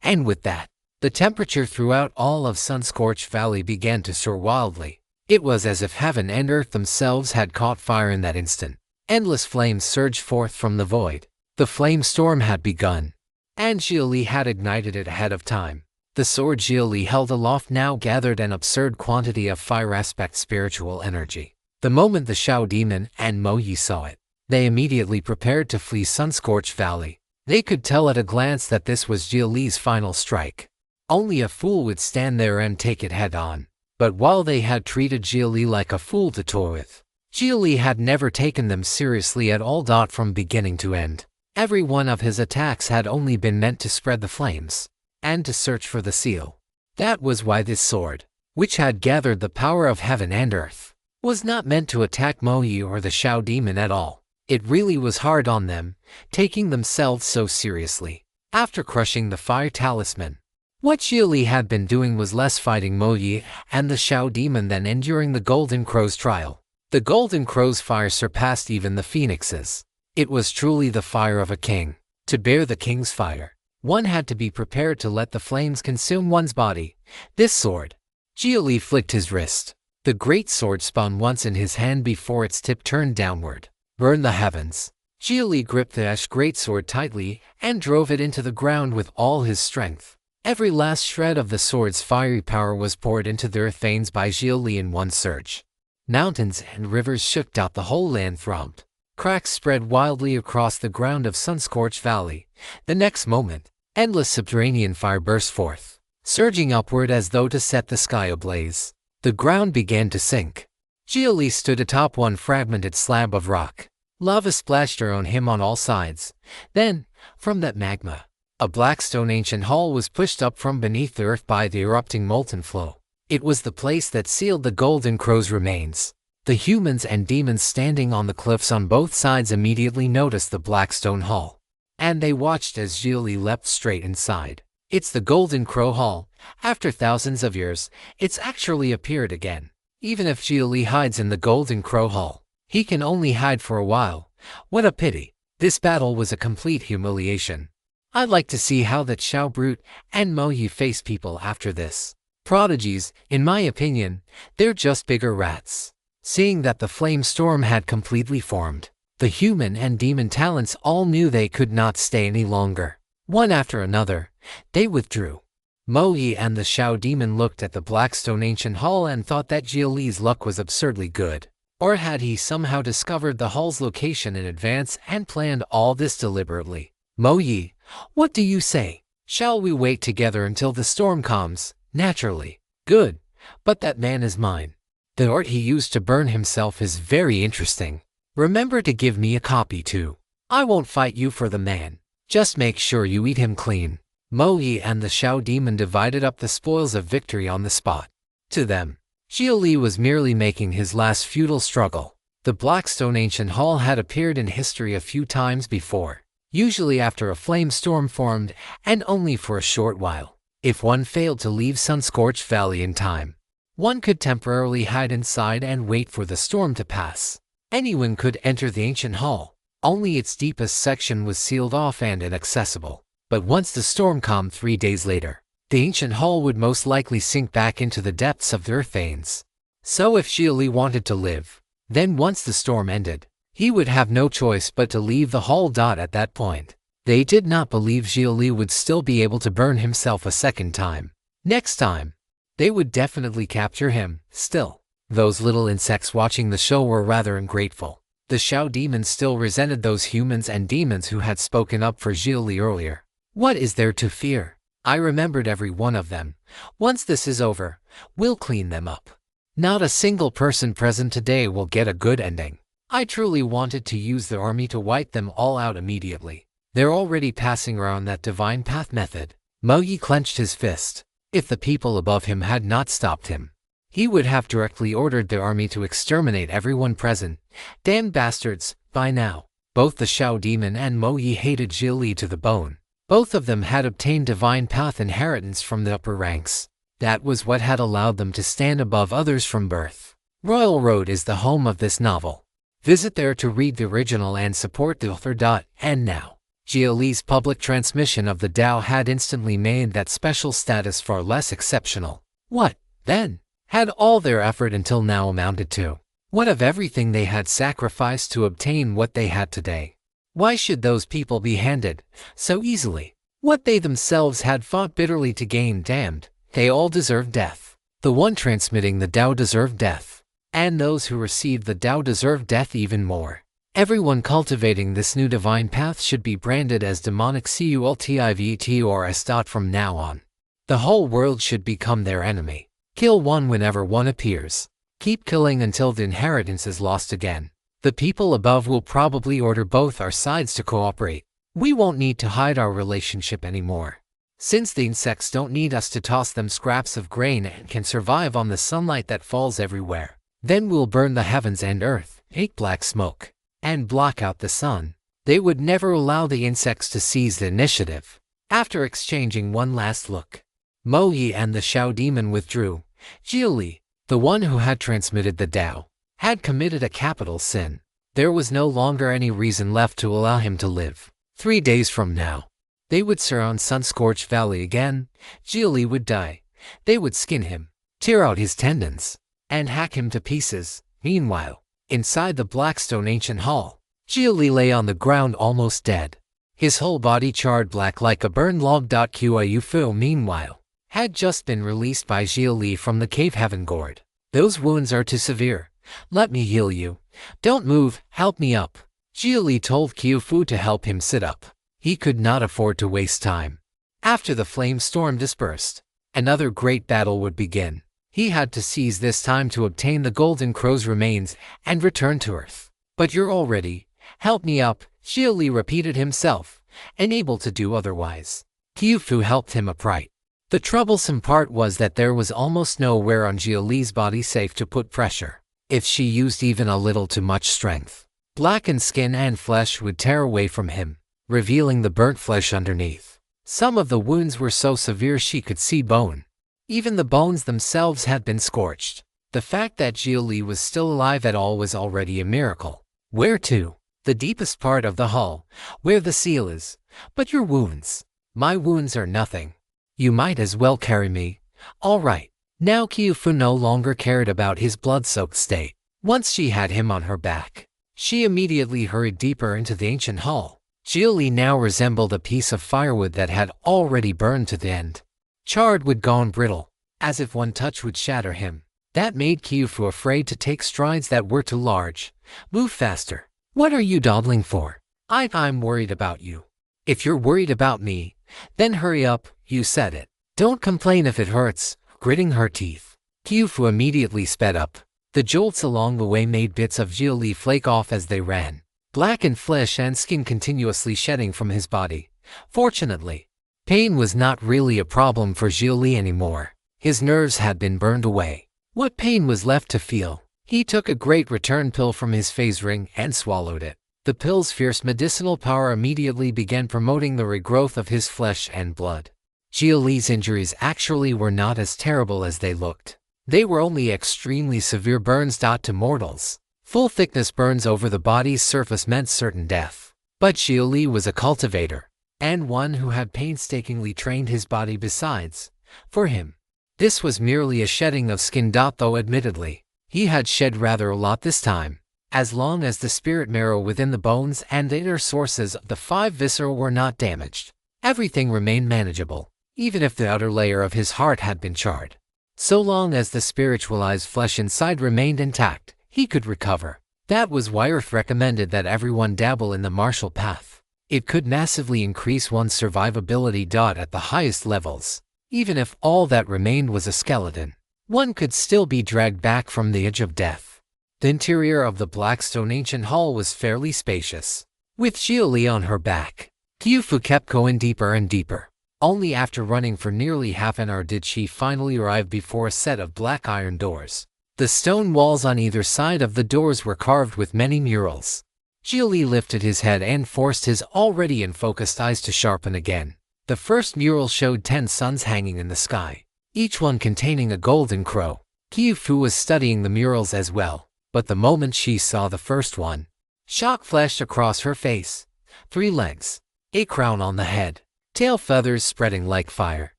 And with that, the temperature throughout all of Sun-Scorched Valley began to soar wildly. It was as if heaven and earth themselves had caught fire in that instant. Endless flames surged forth from the void. The flame storm had begun, and Xia Li had ignited it ahead of time. The sword Xia Li held aloft now gathered an absurd quantity of fire aspect spiritual energy. The moment the Shao demon and Mo Yi saw it, they immediately prepared to flee Sun-Scorched Valley. They could tell at a glance that this was Xia Li's final strike. Only a fool would stand there and take it head on. But while they had treated Xia Li like a fool to toy with, Xia Li had never taken them seriously at all. From beginning to end, every one of his attacks had only been meant to spread the flames and to search for the seal. That was why this sword, which had gathered the power of heaven and earth, was not meant to attack Mo Yi or the Shao demon at all. It really was hard on them, taking themselves so seriously. After crushing the fire talisman, what Xia Li had been doing was less fighting Mo Yi and the Shao demon than enduring the Golden Crow's trial. The Golden Crow's fire surpassed even the Phoenix's. It was truly the fire of a king. To bear the king's fire, one had to be prepared to let the flames consume one's body. This sword. Xia Li flicked his wrist. The great sword spun once in his hand before its tip turned downward. Burn the heavens. Xia Li gripped the ash greatsword tightly and drove it into the ground with all his strength. Every last shred of the sword's fiery power was poured into the earth veins by Xia Li in one surge. Mountains and rivers shook out, the whole land throbbed. Cracks spread wildly across the ground of Sun-Scorched Valley. The next moment, endless subterranean fire burst forth, surging upward as though to set the sky ablaze. The ground began to sink. Xia Li stood atop one fragmented slab of rock. Lava splashed around him on all sides. Then, from that magma, a black stone ancient hall was pushed up from beneath the earth by the erupting molten flow. It was the place that sealed the Golden Crow's remains. The humans and demons standing on the cliffs on both sides immediately noticed the black stone hall, and they watched as Xia Li leapt straight inside. It's the Golden Crow Hall. After thousands of years, it's actually appeared again. Even if Xia Li hides in the Golden Crow Hall, he can only hide for a while. What a pity. This battle was a complete humiliation. I'd like to see how that Shao Brute and Mo Yi face people after this. Prodigies, in my opinion, they're just bigger rats. Seeing that the flame storm had completely formed, the human and demon talents all knew they could not stay any longer. One after another, they withdrew. Mo Yi and the Shao demon looked at the Blackstone Ancient Hall and thought that Xia Li's luck was absurdly good. Or had he somehow discovered the hall's location in advance and planned all this deliberately? Mo Yi, what do you say? Shall we wait together until the storm comes? Naturally. Good. But that man is mine. The art he used to burn himself is very interesting. Remember to give me a copy too. I won't fight you for the man. Just make sure you eat him clean. Mo Yi and the Shao demon divided up the spoils of victory on the spot. To them, Xia Li was merely making his last futile struggle. The Blackstone Ancient Hall had appeared in history a few times before, usually after a flame storm formed, and only for a short while. If one failed to leave Sun-Scorched Valley in time, one could temporarily hide inside and wait for the storm to pass. Anyone could enter the ancient hall. Only its deepest section was sealed off and inaccessible. But once the storm calmed 3 days later, the ancient hall would most likely sink back into the depths of the earth veins. So if Xia Li wanted to live, then once the storm ended, he would have no choice but to leave the hall. At that point, They did not believe Xia Li would still be able to burn himself a second time. Next time, they would definitely capture him. Still, those little insects watching the show were rather ungrateful. The Shao demons still resented those humans and demons who had spoken up for Xia Li earlier. What is there to fear? I remembered every one of them. Once this is over, we'll clean them up. Not a single person present today will get a good ending. I truly wanted to use the army to wipe them all out immediately. They're already passing around that divine path method. Mo Yi clenched his fist. If the people above him had not stopped him, he would have directly ordered the army to exterminate everyone present. Damn bastards, by now, both the Shao demon and Mo Yi hated Xia Li to the bone. Both of them had obtained divine path inheritance from the upper ranks. That was what had allowed them to stand above others from birth. Royal Road is the home of this novel. Visit there to read the original and support the author. And now, Xia Li's public transmission of the Tao had instantly made that special status far less exceptional. What, then, had all their effort until now amounted to? What of everything they had sacrificed to obtain what they had today? Why should those people be handed so easily what they themselves had fought bitterly to gain? Damned, they all deserve death. The one transmitting the Tao deserved death, and those who received the Tao deserved death even more. Everyone cultivating this new divine path should be branded as demonic cultivors from now on. The whole world should become their enemy. Kill one whenever one appears. Keep killing until the inheritance is lost again. The people above will probably order both our sides to cooperate. We won't need to hide our relationship anymore. Since the insects don't need us to toss them scraps of grain and can survive on the sunlight that falls everywhere, then we'll burn the heavens and earth, make black smoke, and block out the sun. They would never allow the insects to seize the initiative. After exchanging one last look, Mo Yi and the Shao demon withdrew. Xia Li, the one who had transmitted the Tao, had committed a capital sin. There was no longer any reason left to allow him to live. 3 days from now, they would surround Sun-Scorched Valley again. Xia Li would die. They would skin him, tear out his tendons, and hack him to pieces. Meanwhile, inside the Blackstone Ancient Hall, Xia Li lay on the ground almost dead, his whole body charred black like a burned log. Qiu Fu, meanwhile, had just been released by Xia Li from the cave heaven gourd. Those wounds are too severe. Let me heal you. Don't move, help me up. Xia Li told Qiu Fu to help him sit up. He could not afford to waste time. After the flame storm dispersed, another great battle would begin. He had to seize this time to obtain the Golden Crow's remains and return to Earth. But you're all ready. Help me up, Xia Li repeated himself, unable to do otherwise. Qiu Fu helped him upright. The troublesome part was that there was almost nowhere on Xia Li's body safe to put pressure. If she used even a little too much strength, blackened skin and flesh would tear away from him, revealing the burnt flesh underneath. Some of the wounds were so severe she could see bone. Even the bones themselves had been scorched. The fact that Xia Li was still alive at all was already a miracle. Where to? The deepest part of the hull, where the seal is. But your wounds? My wounds are nothing. You might as well carry me. All right. Now Qiu Fu no longer cared about his blood-soaked state. Once she had him on her back, she immediately hurried deeper into the ancient hall. Xia Li now resembled a piece of firewood that had already burned to the end. Charred wood gone brittle, as if one touch would shatter him. That made Qiu Fu afraid to take strides that were too large. Move faster. What are you dawdling for? I'm worried about you. If you're worried about me, then hurry up, you said it. Don't complain if it hurts, gritting her teeth. Qiu Fu immediately sped up. The jolts along the way made bits of Xia Li flake off as they ran. Blackened flesh and skin continuously shedding from his body. Fortunately, pain was not really a problem for Xia Li anymore. His nerves had been burned away. What pain was left to feel? He took a great return pill from his phase ring and swallowed it. The pill's fierce medicinal power immediately began promoting the regrowth of his flesh and blood. Xia Li's injuries actually were not as terrible as they looked. They were only extremely severe burns. To mortals, full-thickness burns over the body's surface meant certain death. But Xia Li was a cultivator, and one who had painstakingly trained his body besides. For him, this was merely a shedding of skin. Though admittedly, he had shed rather a lot this time. As long as the spirit marrow within the bones and the inner sources of the 5 viscera were not damaged, everything remained manageable, even if the outer layer of his heart had been charred. So long as the spiritualized flesh inside remained intact, he could recover. That was why Earth recommended that everyone dabble in the martial path. It could massively increase one's survivability. At the highest levels, even if all that remained was a skeleton, one could still be dragged back from the edge of death. The interior of the Blackstone ancient hall was fairly spacious. With Xia Li on her back, Qiufu kept going deeper and deeper. Only after running for nearly half an hour did she finally arrive before a set of black iron doors. The stone walls on either side of the doors were carved with many murals. Xia Li lifted his head and forced his already unfocused eyes to sharpen again. The first mural showed 10 suns hanging in the sky, each one containing a golden crow. Qiufu was studying the murals as well, but the moment she saw the first one, shock flashed across her face. 3 legs, a crown on the head, tail feathers spreading like fire.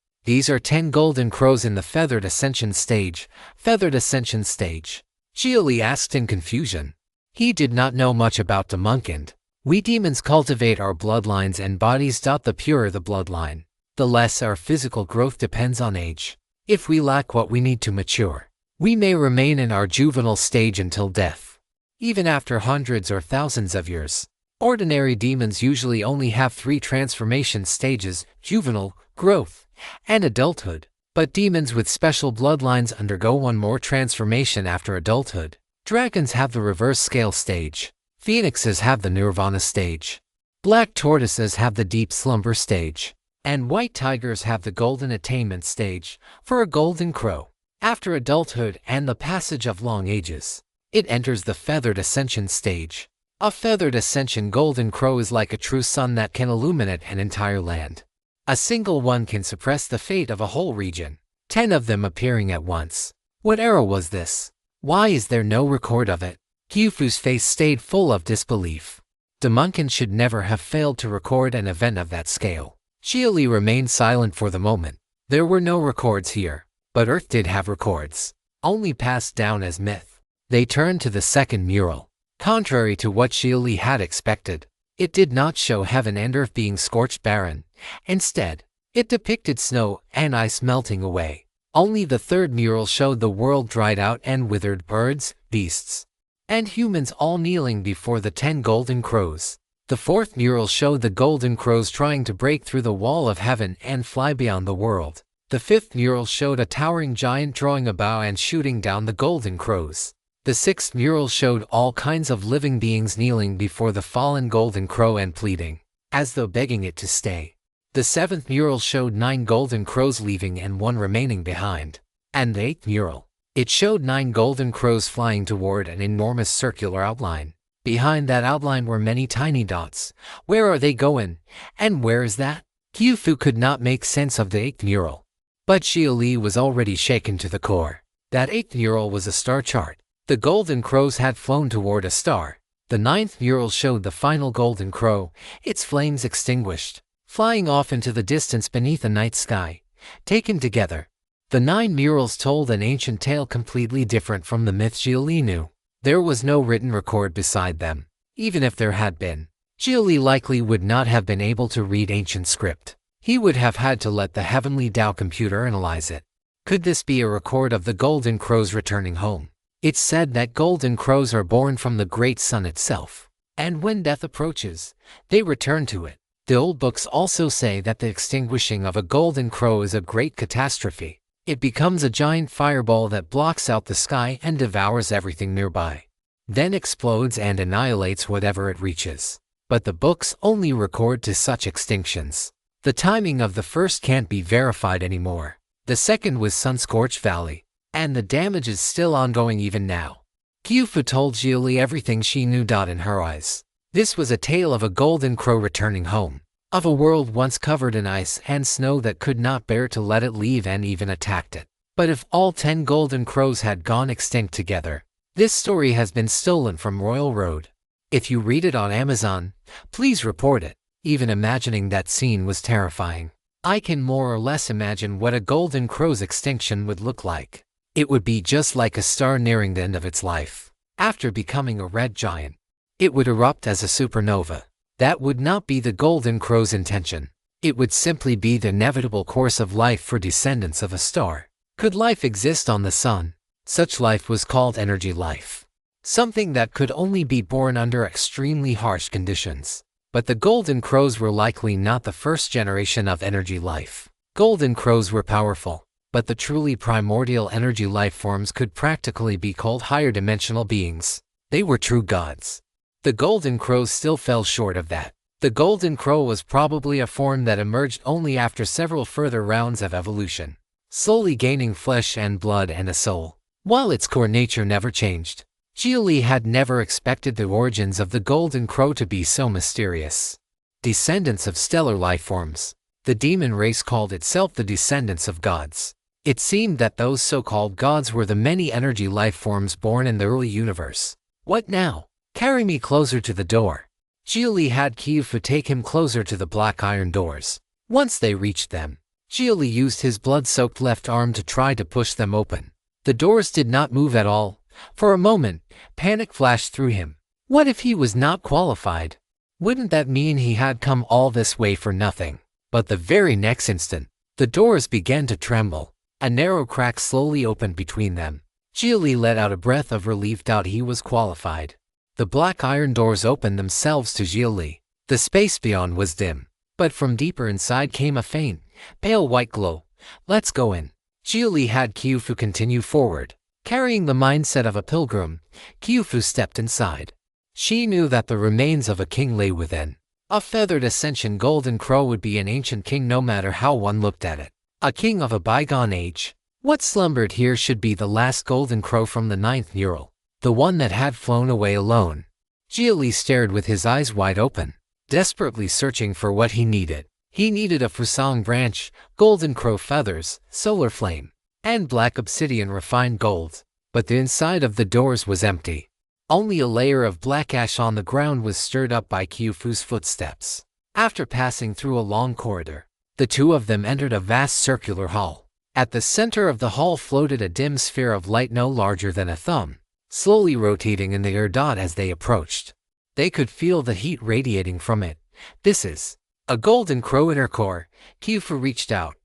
These are 10 golden crows in the feathered ascension stage. Feathered ascension stage? Xia Li asked in confusion. He did not know much about Demonkind. We demons cultivate our bloodlines and bodies. The purer the bloodline, the less our physical growth depends on age. If we lack what we need to mature, we may remain in our juvenile stage until death. Even after hundreds or thousands of years, ordinary demons usually only have 3 transformation stages: juvenile, growth, and adulthood. But demons with special bloodlines undergo one more transformation after adulthood. Dragons have the reverse scale stage. Phoenixes have the nirvana stage. Black tortoises have the deep slumber stage. And white tigers have the golden attainment stage. For a golden crow, after adulthood and the passage of long ages, it enters the feathered ascension stage. A feathered ascension golden crow is like a true sun that can illuminate an entire land. A single one can suppress the fate of a whole region. 10 of them appearing at once. What era was this? Why is there no record of it? Qiufu's face stayed full of disbelief. Demonkind should never have failed to record an event of that scale. Xia Li remained silent for the moment. There were no records here, but Earth did have records, only passed down as myth. They turned to the second mural. Contrary to what Xia Li had expected, it did not show heaven and earth being scorched barren. Instead, it depicted snow and ice melting away. Only the third mural showed the world dried out and withered, birds, beasts, and humans all kneeling before the 10 golden crows. The fourth mural showed the golden crows trying to break through the wall of heaven and fly beyond the world. The fifth mural showed a towering giant drawing a bow and shooting down the golden crows. The sixth mural showed all kinds of living beings kneeling before the fallen golden crow and pleading, as though begging it to stay. The seventh mural showed 9 golden crows leaving and 1 remaining behind. And the eighth mural, it showed 9 golden crows flying toward an enormous circular outline. Behind that outline were many tiny dots. Where are they going? And where is that? Qiufu could not make sense of the eighth mural. But Xia Li was already shaken to the core. That eighth mural was a star chart. The golden crows had flown toward a star. The ninth mural showed the final golden crow, its flames extinguished, flying off into the distance beneath a night sky. Taken together, the 9 murals told an ancient tale completely different from the myth Xia Li knew. There was no written record beside them. Even if there had been, Xia Li likely would not have been able to read ancient script. He would have had to let the heavenly Tao computer analyze it. Could this be a record of the golden crows returning home? It's said that golden crows are born from the great sun itself, and when death approaches, they return to it. The old books also say that the extinguishing of a golden crow is a great catastrophe. It becomes a giant fireball that blocks out the sky and devours everything nearby, then explodes and annihilates whatever it reaches. But the books only record to such extinctions. The timing of the first can't be verified anymore. The second was Sun-Scorched Valley, and the damage is still ongoing even now. Qiufu told Xia Li everything she knew. In her eyes, this was a tale of a golden crow returning home, of a world once covered in ice and snow that could not bear to let it leave and even attacked it. But if all 10 golden crows had gone extinct together, this story has been stolen from Royal Road. If you read it on Amazon, please report it. Even imagining that scene was terrifying. I can more or less imagine what a golden crow's extinction would look like. It would be just like a star nearing the end of its life. After becoming a red giant, it would erupt as a supernova. That would not be the Golden Crow's intention. It would simply be the inevitable course of life for descendants of a star. Could life exist on the sun? Such life was called energy life. Something that could only be born under extremely harsh conditions. But the Golden Crows were likely not the first generation of energy life. Golden Crows were powerful, but the truly primordial energy life forms could practically be called higher dimensional beings. They were true gods. The Golden Crows still fell short of that. The Golden Crow was probably a form that emerged only after several further rounds of evolution, slowly gaining flesh and blood and a soul. While its core nature never changed, Xia Li had never expected the origins of the Golden Crow to be so mysterious. Descendants of stellar life forms. The demon race called itself the descendants of gods. It seemed that those so-called gods were the many energy life forms born in the early universe. What now? Carry me closer to the door. Xia Li had Qiufu take him closer to the black iron doors. Once they reached them, Xia Li used his blood-soaked left arm to try to push them open. The doors did not move at all. For a moment, panic flashed through him. What if he was not qualified? Wouldn't that mean he had come all this way for nothing? But the very next instant, the doors began to tremble. A narrow crack slowly opened between them. Xia Li let out a breath of relief. He was qualified. The black iron doors opened themselves to Xia Li. The space beyond was dim, but from deeper inside came a faint, pale white glow. Let's go in. Xia Li had Qiufu continue forward. Carrying the mindset of a pilgrim, Qiufu stepped inside. She knew that the remains of a king lay within. A feathered ascension Golden Crow would be an ancient king no matter how one looked at it. A king of a bygone age. What slumbered here should be the last Golden Crow from the 9th Neural, the one that had flown away alone. Xia Li stared with his eyes wide open, desperately searching for what he needed. He needed a Fusang branch, Golden Crow feathers, solar flame, and black obsidian refined gold. But the inside of the doors was empty. Only a layer of black ash on the ground was stirred up by Qiufu's footsteps. After passing through a long corridor, the two of them entered a vast circular hall. At the center of the hall floated a dim sphere of light no larger than a thumb, slowly rotating in the air. As they approached, they could feel the heat radiating from it. This is a Golden Crow inner core. Qiufu reached out,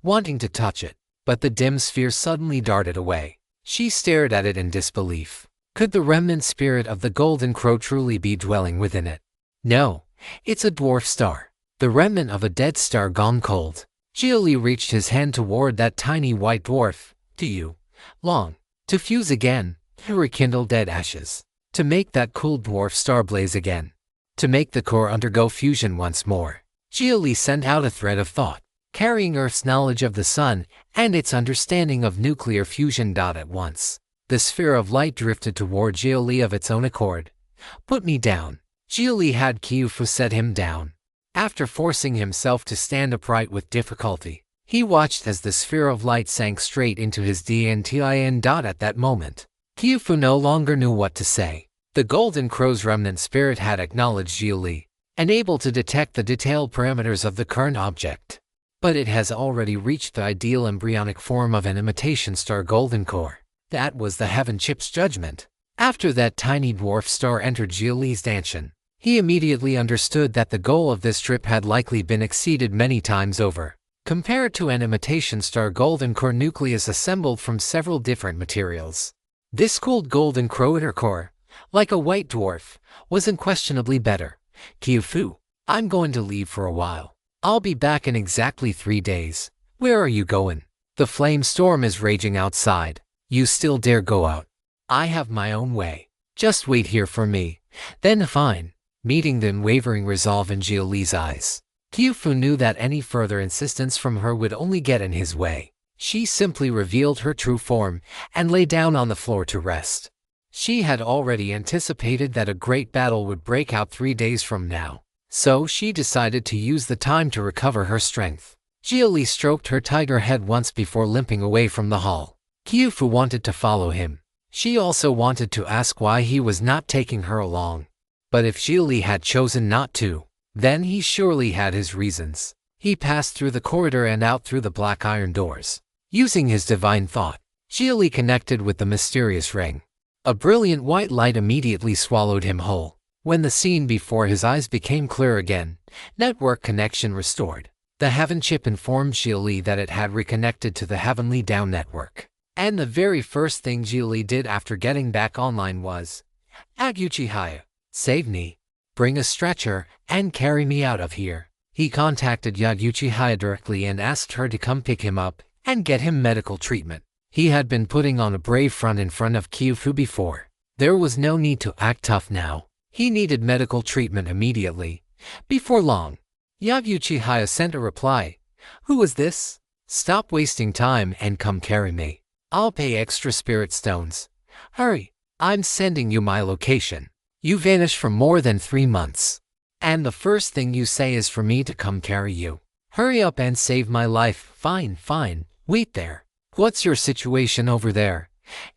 wanting to touch it, but the dim sphere suddenly darted away. She stared at it in disbelief. Could the remnant spirit of the Golden Crow truly be dwelling within it? No, it's a dwarf star, the remnant of a dead star gone cold. Xia Li reached his hand toward that tiny white dwarf. Do you long to fuse again, to rekindle dead ashes, to make that cool dwarf star blaze again, to make the core undergo fusion once more? Xia Li sent out a thread of thought, carrying Earth's knowledge of the sun and its understanding of nuclear fusion. At once, the sphere of light drifted toward Xia Li of its own accord. Put me down. Xia Li had Qiufu set him down. After forcing himself to stand upright with difficulty, he watched as the sphere of light sank straight into his DNTIN. At that moment, Qiufu no longer knew what to say. The Golden Crow's remnant spirit had acknowledged Xia Li, and able to detect the detailed parameters of the current object. But it has already reached the ideal embryonic form of an imitation star Golden Core. That was the Heaven Chip's judgment. After that tiny dwarf star entered Xia Li's mansion, he immediately understood that the goal of this trip had likely been exceeded many times over. Compared to an imitation star Golden Core nucleus assembled from several different materials, this cooled Golden Crow inner core, like a white dwarf, was unquestionably better. Qiufu, I'm going to leave for a while. I'll be back in exactly 3 days. Where are you going? The flame storm is raging outside. You still dare go out? I have my own way. Just wait here for me. Then fine. Meeting the unwavering resolve in Xia Li's eyes, Qiufu knew that any further insistence from her would only get in his way. She simply revealed her true form and lay down on the floor to rest. She had already anticipated that a great battle would break out 3 days from now, so she decided to use the time to recover her strength. Xia Li stroked her tiger head once before limping away from the hall. Qiufu wanted to follow him. She also wanted to ask why he was not taking her along. But if Xia Li had chosen not to, then he surely had his reasons. He passed through the corridor and out through the black iron doors. Using his divine thought, Xia Li connected with the mysterious ring. A brilliant white light immediately swallowed him whole. When the scene before his eyes became clear again, network connection restored. The Heaven chip informed Xia Li that it had reconnected to the Heavenly Down network. And the very first thing Xia Li did after getting back online was, Aguchi, save me, bring a stretcher, and carry me out of here. He contacted Yaguchi directly and asked her to come pick him up and get him medical treatment. He had been putting on a brave front in front of Kyufu before. There was no need to act tough now. He needed medical treatment immediately. Before long, Yaguchi sent a reply. Who is this? Stop wasting time and come carry me. I'll pay extra spirit stones. Hurry, I'm sending you my location. You vanished for more than 3 months. And the first thing you say is for me to come carry you. Hurry up and save my life. Fine, wait there. What's your situation over there?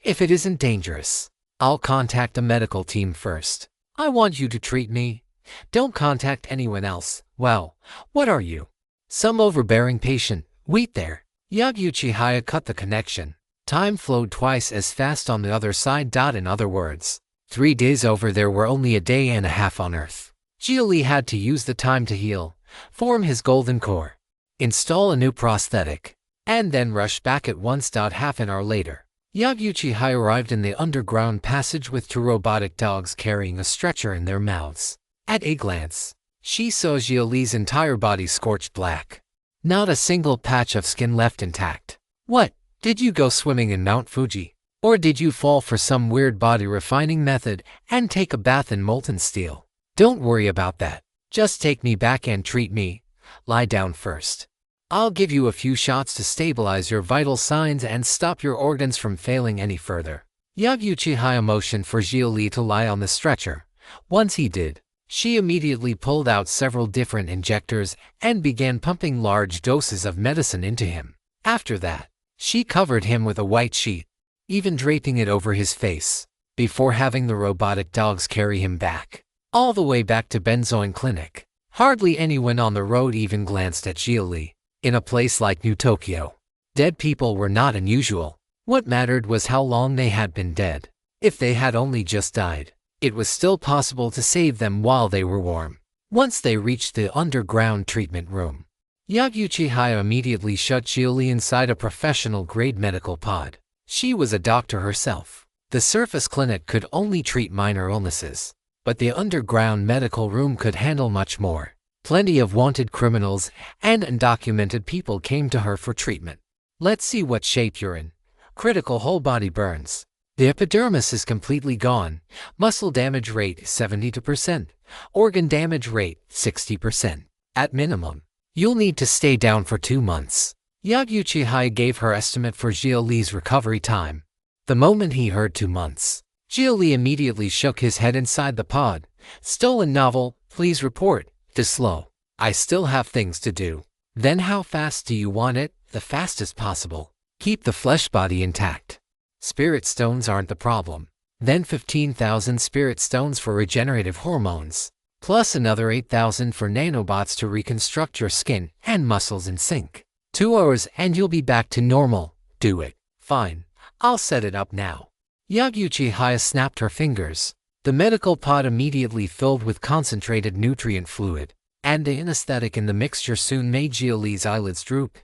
If it isn't dangerous, I'll contact a medical team first. I want you to treat me. Don't contact anyone else. Well, what are you? Some overbearing patient. Wait there. Yaguchi cut the connection. Time flowed twice as fast on the other side. In other words, 3 days over there were only a day and a half on Earth. Xia Li had to use the time to heal, form his golden core, install a new prosthetic, and then rush back at once. Half an hour later, Yaguchi arrived in the underground passage with 2 robotic dogs carrying a stretcher in their mouths. At a glance, she saw Xia Li's entire body scorched black. Not a single patch of skin left intact. What? Did you go swimming in Mount Fuji? Or did you fall for some weird body refining method and take a bath in molten steel? Don't worry about that. Just take me back and treat me. Lie down first. I'll give you a few shots to stabilize your vital signs and stop your organs from failing any further. Yaguchi motioned for Xia Li to lie on the stretcher. Once he did, she immediately pulled out several different injectors and began pumping large doses of medicine into him. After that, she covered him with a white sheet, even draping it over his face, before having the robotic dogs carry him back, all the way back to Benzoin Clinic. Hardly anyone on the road even glanced at Xia Li. In a place like New Tokyo, dead people were not unusual. What mattered was how long they had been dead. If they had only just died, it was still possible to save them while they were warm. Once they reached the underground treatment room, Yaguchi immediately shut Xia Li inside a professional-grade medical pod. She was a doctor herself. The surface clinic could only treat minor illnesses, but the underground medical room could handle much more. Plenty of wanted criminals and undocumented people came to her for treatment. Let's see what shape you're in. Critical whole body burns. The epidermis is completely gone. Muscle damage rate 72%. Organ damage rate 60%. At minimum, you'll need to stay down for 2 months. Yaguchi gave her estimate for Xia Li's recovery time. The moment he heard 2 months, Xia Li immediately shook his head inside the pod. Stolen novel, please report. Too slow. I still have things to do. Then how fast do you want it? The fastest possible. Keep the flesh body intact. Spirit stones aren't the problem. Then 15,000 spirit stones for regenerative hormones, plus another 8,000 for nanobots to reconstruct your skin and muscles in sync. 2 hours and you'll be back to normal. Do it. Fine. I'll set it up now. Yaguchi snapped her fingers. The medical pod immediately filled with concentrated nutrient fluid, and the anesthetic in the mixture soon made Xia Li's eyelids droop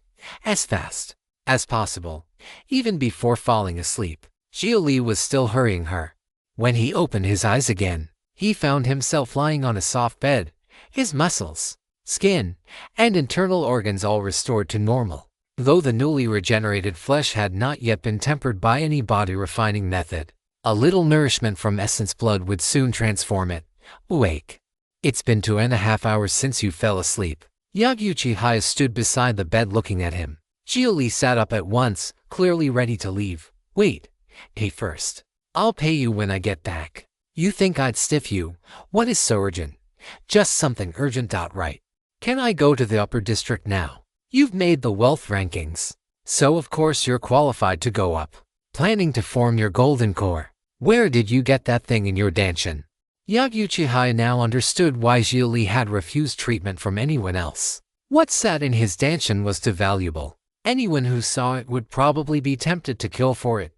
as fast as possible. Even before falling asleep, Xia Li was still hurrying her. When he opened his eyes again, he found himself lying on a soft bed, his muscles, skin, and internal organs all restored to normal. Though the newly regenerated flesh had not yet been tempered by any body refining method, a little nourishment from essence blood would soon transform it. Awake. It's been 2.5 hours since you fell asleep. Yaguchi stood beside the bed looking at him. Xia Li sat up at once, clearly ready to leave. Wait. Hey first. I'll pay you when I get back. You think I'd stiff you? What is so urgent? Just something urgent. Right. Can I go to the upper district now? You've made the wealth rankings, so of course you're qualified to go up. Planning to form your golden core. Where did you get that thing in your danshin? Yaguchi now understood why Xia Li had refused treatment from anyone else. What sat in his danshin was too valuable. Anyone who saw it would probably be tempted to kill for it.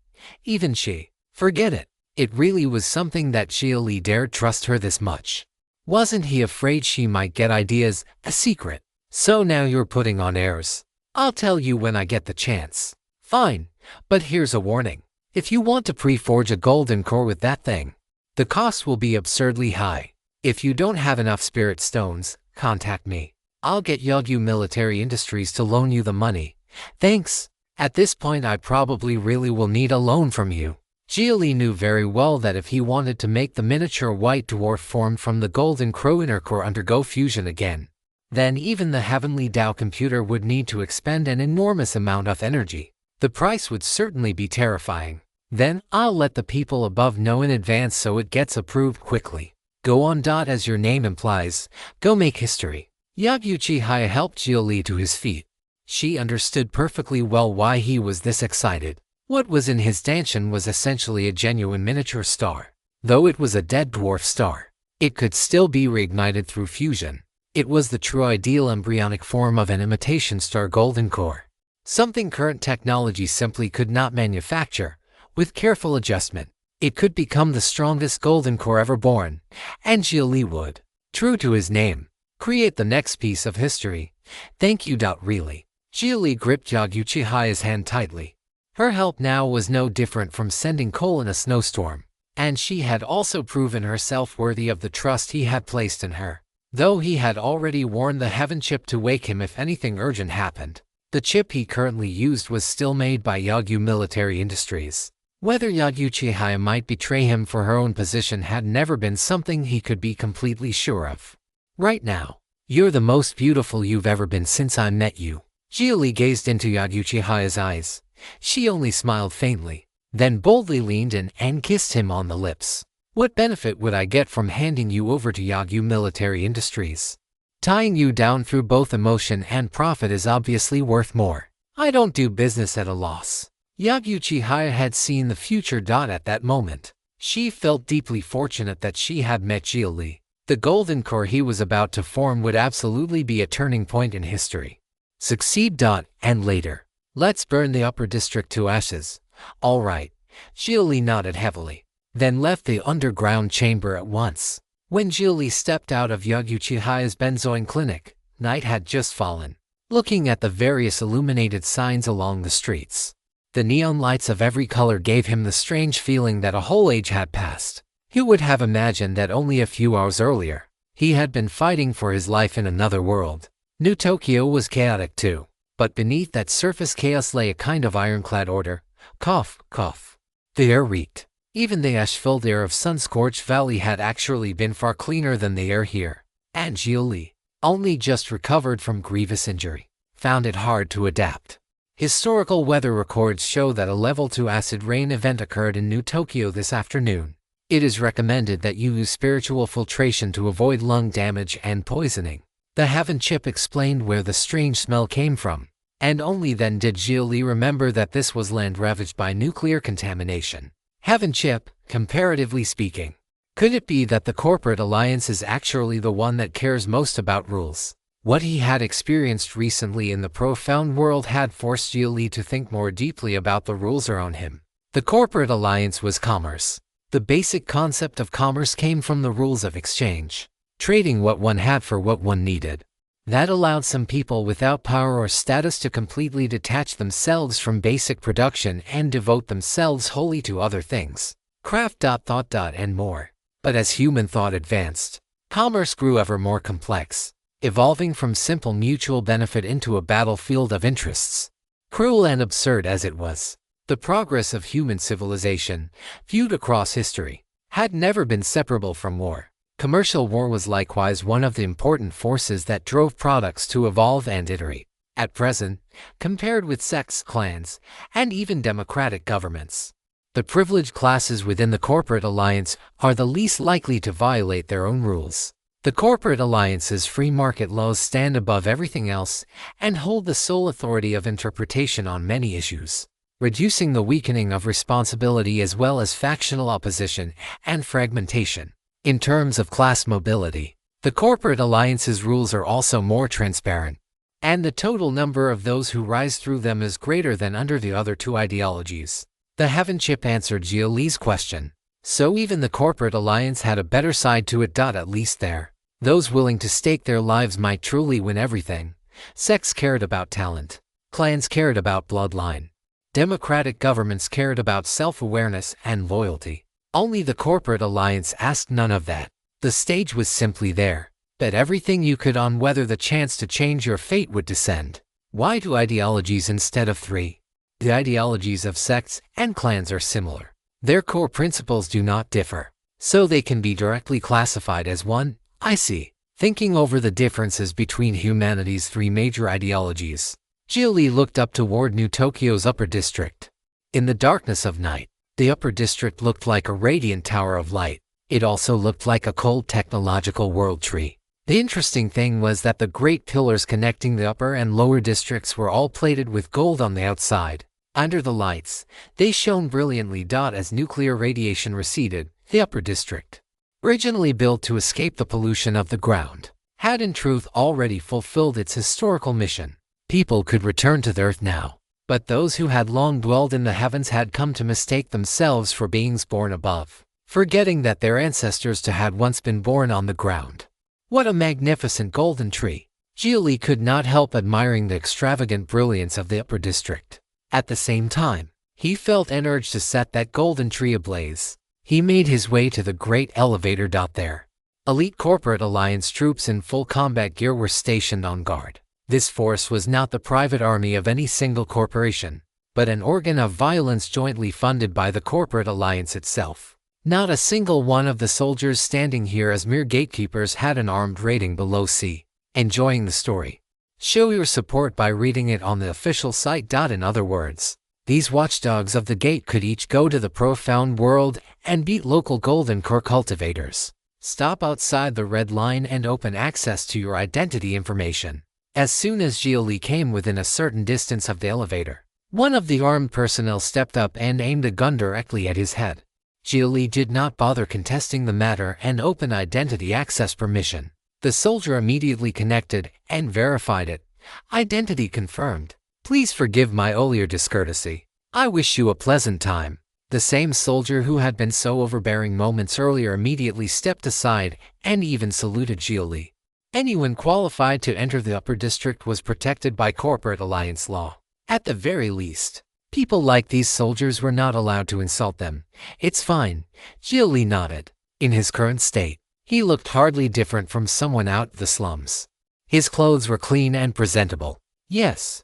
Even she. Forget it. It really was something that Xia Li dared trust her this much. Wasn't he afraid she might get ideas, a secret? So now you're putting on airs. I'll tell you when I get the chance. Fine, but here's a warning. If you want to pre-forge a golden core with that thing, the cost will be absurdly high. If you don't have enough spirit stones, contact me. I'll get Yagyu Military Industries to loan you the money. Thanks. At this point I probably really will need a loan from you. Xia Li knew very well that if he wanted to make the miniature white dwarf formed from the golden crow inner core undergo fusion again, then even the heavenly Dao computer would need to expend an enormous amount of energy. The price would certainly be terrifying. Then, I'll let the people above know in advance so it gets approved quickly. Go on. As your name implies, go make history. Yagyu Chihaya helped Xia Li to his feet. She understood perfectly well why he was this excited. What was in his stanchion was essentially a genuine miniature star. Though it was a dead dwarf star, it could still be reignited through fusion. It was the true ideal embryonic form of an imitation star golden core. Something current technology simply could not manufacture. With careful adjustment, it could become the strongest golden core ever born, and Xia Li would, true to his name, create the next piece of history. Thank you. Really. Xia Li gripped Yagyu Chihaya's hand tightly. Her help now was no different from sending coal in a snowstorm, and she had also proven herself worthy of the trust he had placed in her. Though he had already warned the Heaven Chip to wake him if anything urgent happened, the chip he currently used was still made by Yagyu Military Industries. Whether Yagyu Chihaya might betray him for her own position had never been something he could be completely sure of. Right now, you're the most beautiful you've ever been since I met you. Xia Li gazed into Yagyu Chihaya's eyes. She only smiled faintly, then boldly leaned in and kissed him on the lips. What benefit would I get from handing you over to Yagyu Military Industries? Tying you down through both emotion and profit is obviously worth more. I don't do business at a loss. Yagyu Chihaya had seen the future. At that moment, she felt deeply fortunate that she had met Xia Li. The golden core he was about to form would absolutely be a turning point in history. Succeed. And later, let's burn the upper district to ashes. All right. Xia Li nodded heavily, then left the underground chamber at once. When Xia Li stepped out of Yagyu Chihaya's benzoin clinic, night had just fallen. Looking at the various illuminated signs along the streets, the neon lights of every color gave him the strange feeling that a whole age had passed. He would have imagined that only a few hours earlier, he had been fighting for his life in another world. New Tokyo was chaotic too, but beneath that surface chaos lay a kind of ironclad order. Cough, cough. The air reeked. Even the ash-filled air of sun-scorched valley had actually been far cleaner than the air here. And Xia Li, only just recovered from grievous injury, found it hard to adapt. Historical weather records show that a level 2 acid rain event occurred in New Tokyo this afternoon. It is recommended that you use spiritual filtration to avoid lung damage and poisoning. The Heaven Chip explained where the strange smell came from, and only then did Xia Li remember that this was land ravaged by nuclear contamination. Heaven Chip, comparatively speaking. Could it be that the corporate alliance is actually the one that cares most about rules? What he had experienced recently in the profound world had forced Xia Li to think more deeply about the rules around him. The corporate alliance was commerce. The basic concept of commerce came from the rules of exchange, trading what one had for what one needed. That allowed some people without power or status to completely detach themselves from basic production and devote themselves wholly to other things, craft, thought, and more. But as human thought advanced, commerce grew ever more complex, evolving from simple mutual benefit into a battlefield of interests. Cruel and absurd as it was, the progress of human civilization, viewed across history, had never been separable from war. Commercial war was likewise one of the important forces that drove products to evolve and iterate. At present, compared with sects, clans, and even democratic governments, the privileged classes within the corporate alliance are the least likely to violate their own rules. The corporate alliance's free market laws stand above everything else and hold the sole authority of interpretation on many issues, reducing the weakening of responsibility as well as factional opposition and fragmentation. In terms of class mobility, the corporate alliance's rules are also more transparent, and the total number of those who rise through them is greater than under the other two ideologies. The Heaven Chip answered Xia Li's question. So even the corporate alliance had a better side to it. At least there, those willing to stake their lives might truly win everything. Sects cared about talent. Clans cared about bloodline. Democratic governments cared about self-awareness and loyalty. Only the corporate alliance asked none of that. The stage was simply there. Bet everything you could on whether the chance to change your fate would descend. Why 2 ideologies instead of 3? The ideologies of sects and clans are similar. Their core principles do not differ, so they can be directly classified as one. I see. Thinking over the differences between humanity's 3 major ideologies, Xia Li looked up toward New Tokyo's upper district. In the darkness of night, the upper district looked like a radiant tower of light. It also looked like a cold technological world tree. The interesting thing was that the great pillars connecting the upper and lower districts were all plated with gold on the outside. Under the lights, they shone brilliantly. As nuclear radiation receded, the upper district, originally built to escape the pollution of the ground, had in truth already fulfilled its historical mission. People could return to the earth now, but those who had long dwelled in the heavens had come to mistake themselves for beings born above, forgetting that their ancestors had once been born on the ground. What a magnificent golden tree! Xia Li could not help admiring the extravagant brilliance of the upper district. At the same time, he felt an urge to set that golden tree ablaze. He made his way to the great elevator. There, elite corporate alliance troops in full combat gear were stationed on guard. This force was not the private army of any single corporation, but an organ of violence jointly funded by the corporate alliance itself. Not a single one of the soldiers standing here as mere gatekeepers had an armed rating below C. Enjoying the story? Show your support by reading it on the official site. In other words, these watchdogs of the gate could each go to the profound world and beat local golden core cultivators. Stop outside the red line and open access to your identity information. As soon as Xia Li came within a certain distance of the elevator, one of the armed personnel stepped up and aimed a gun directly at his head. Xia Li did not bother contesting the matter and opened identity access permission. The soldier immediately connected and verified it. Identity confirmed. Please forgive my earlier discourtesy. I wish you a pleasant time. The same soldier who had been so overbearing moments earlier immediately stepped aside and even saluted Xia Li. Anyone qualified to enter the upper district was protected by corporate alliance law. At the very least, people like these soldiers were not allowed to insult them. It's fine. Xia Li nodded. In his current state, he looked hardly different from someone out of the slums. His clothes were clean and presentable. Yes,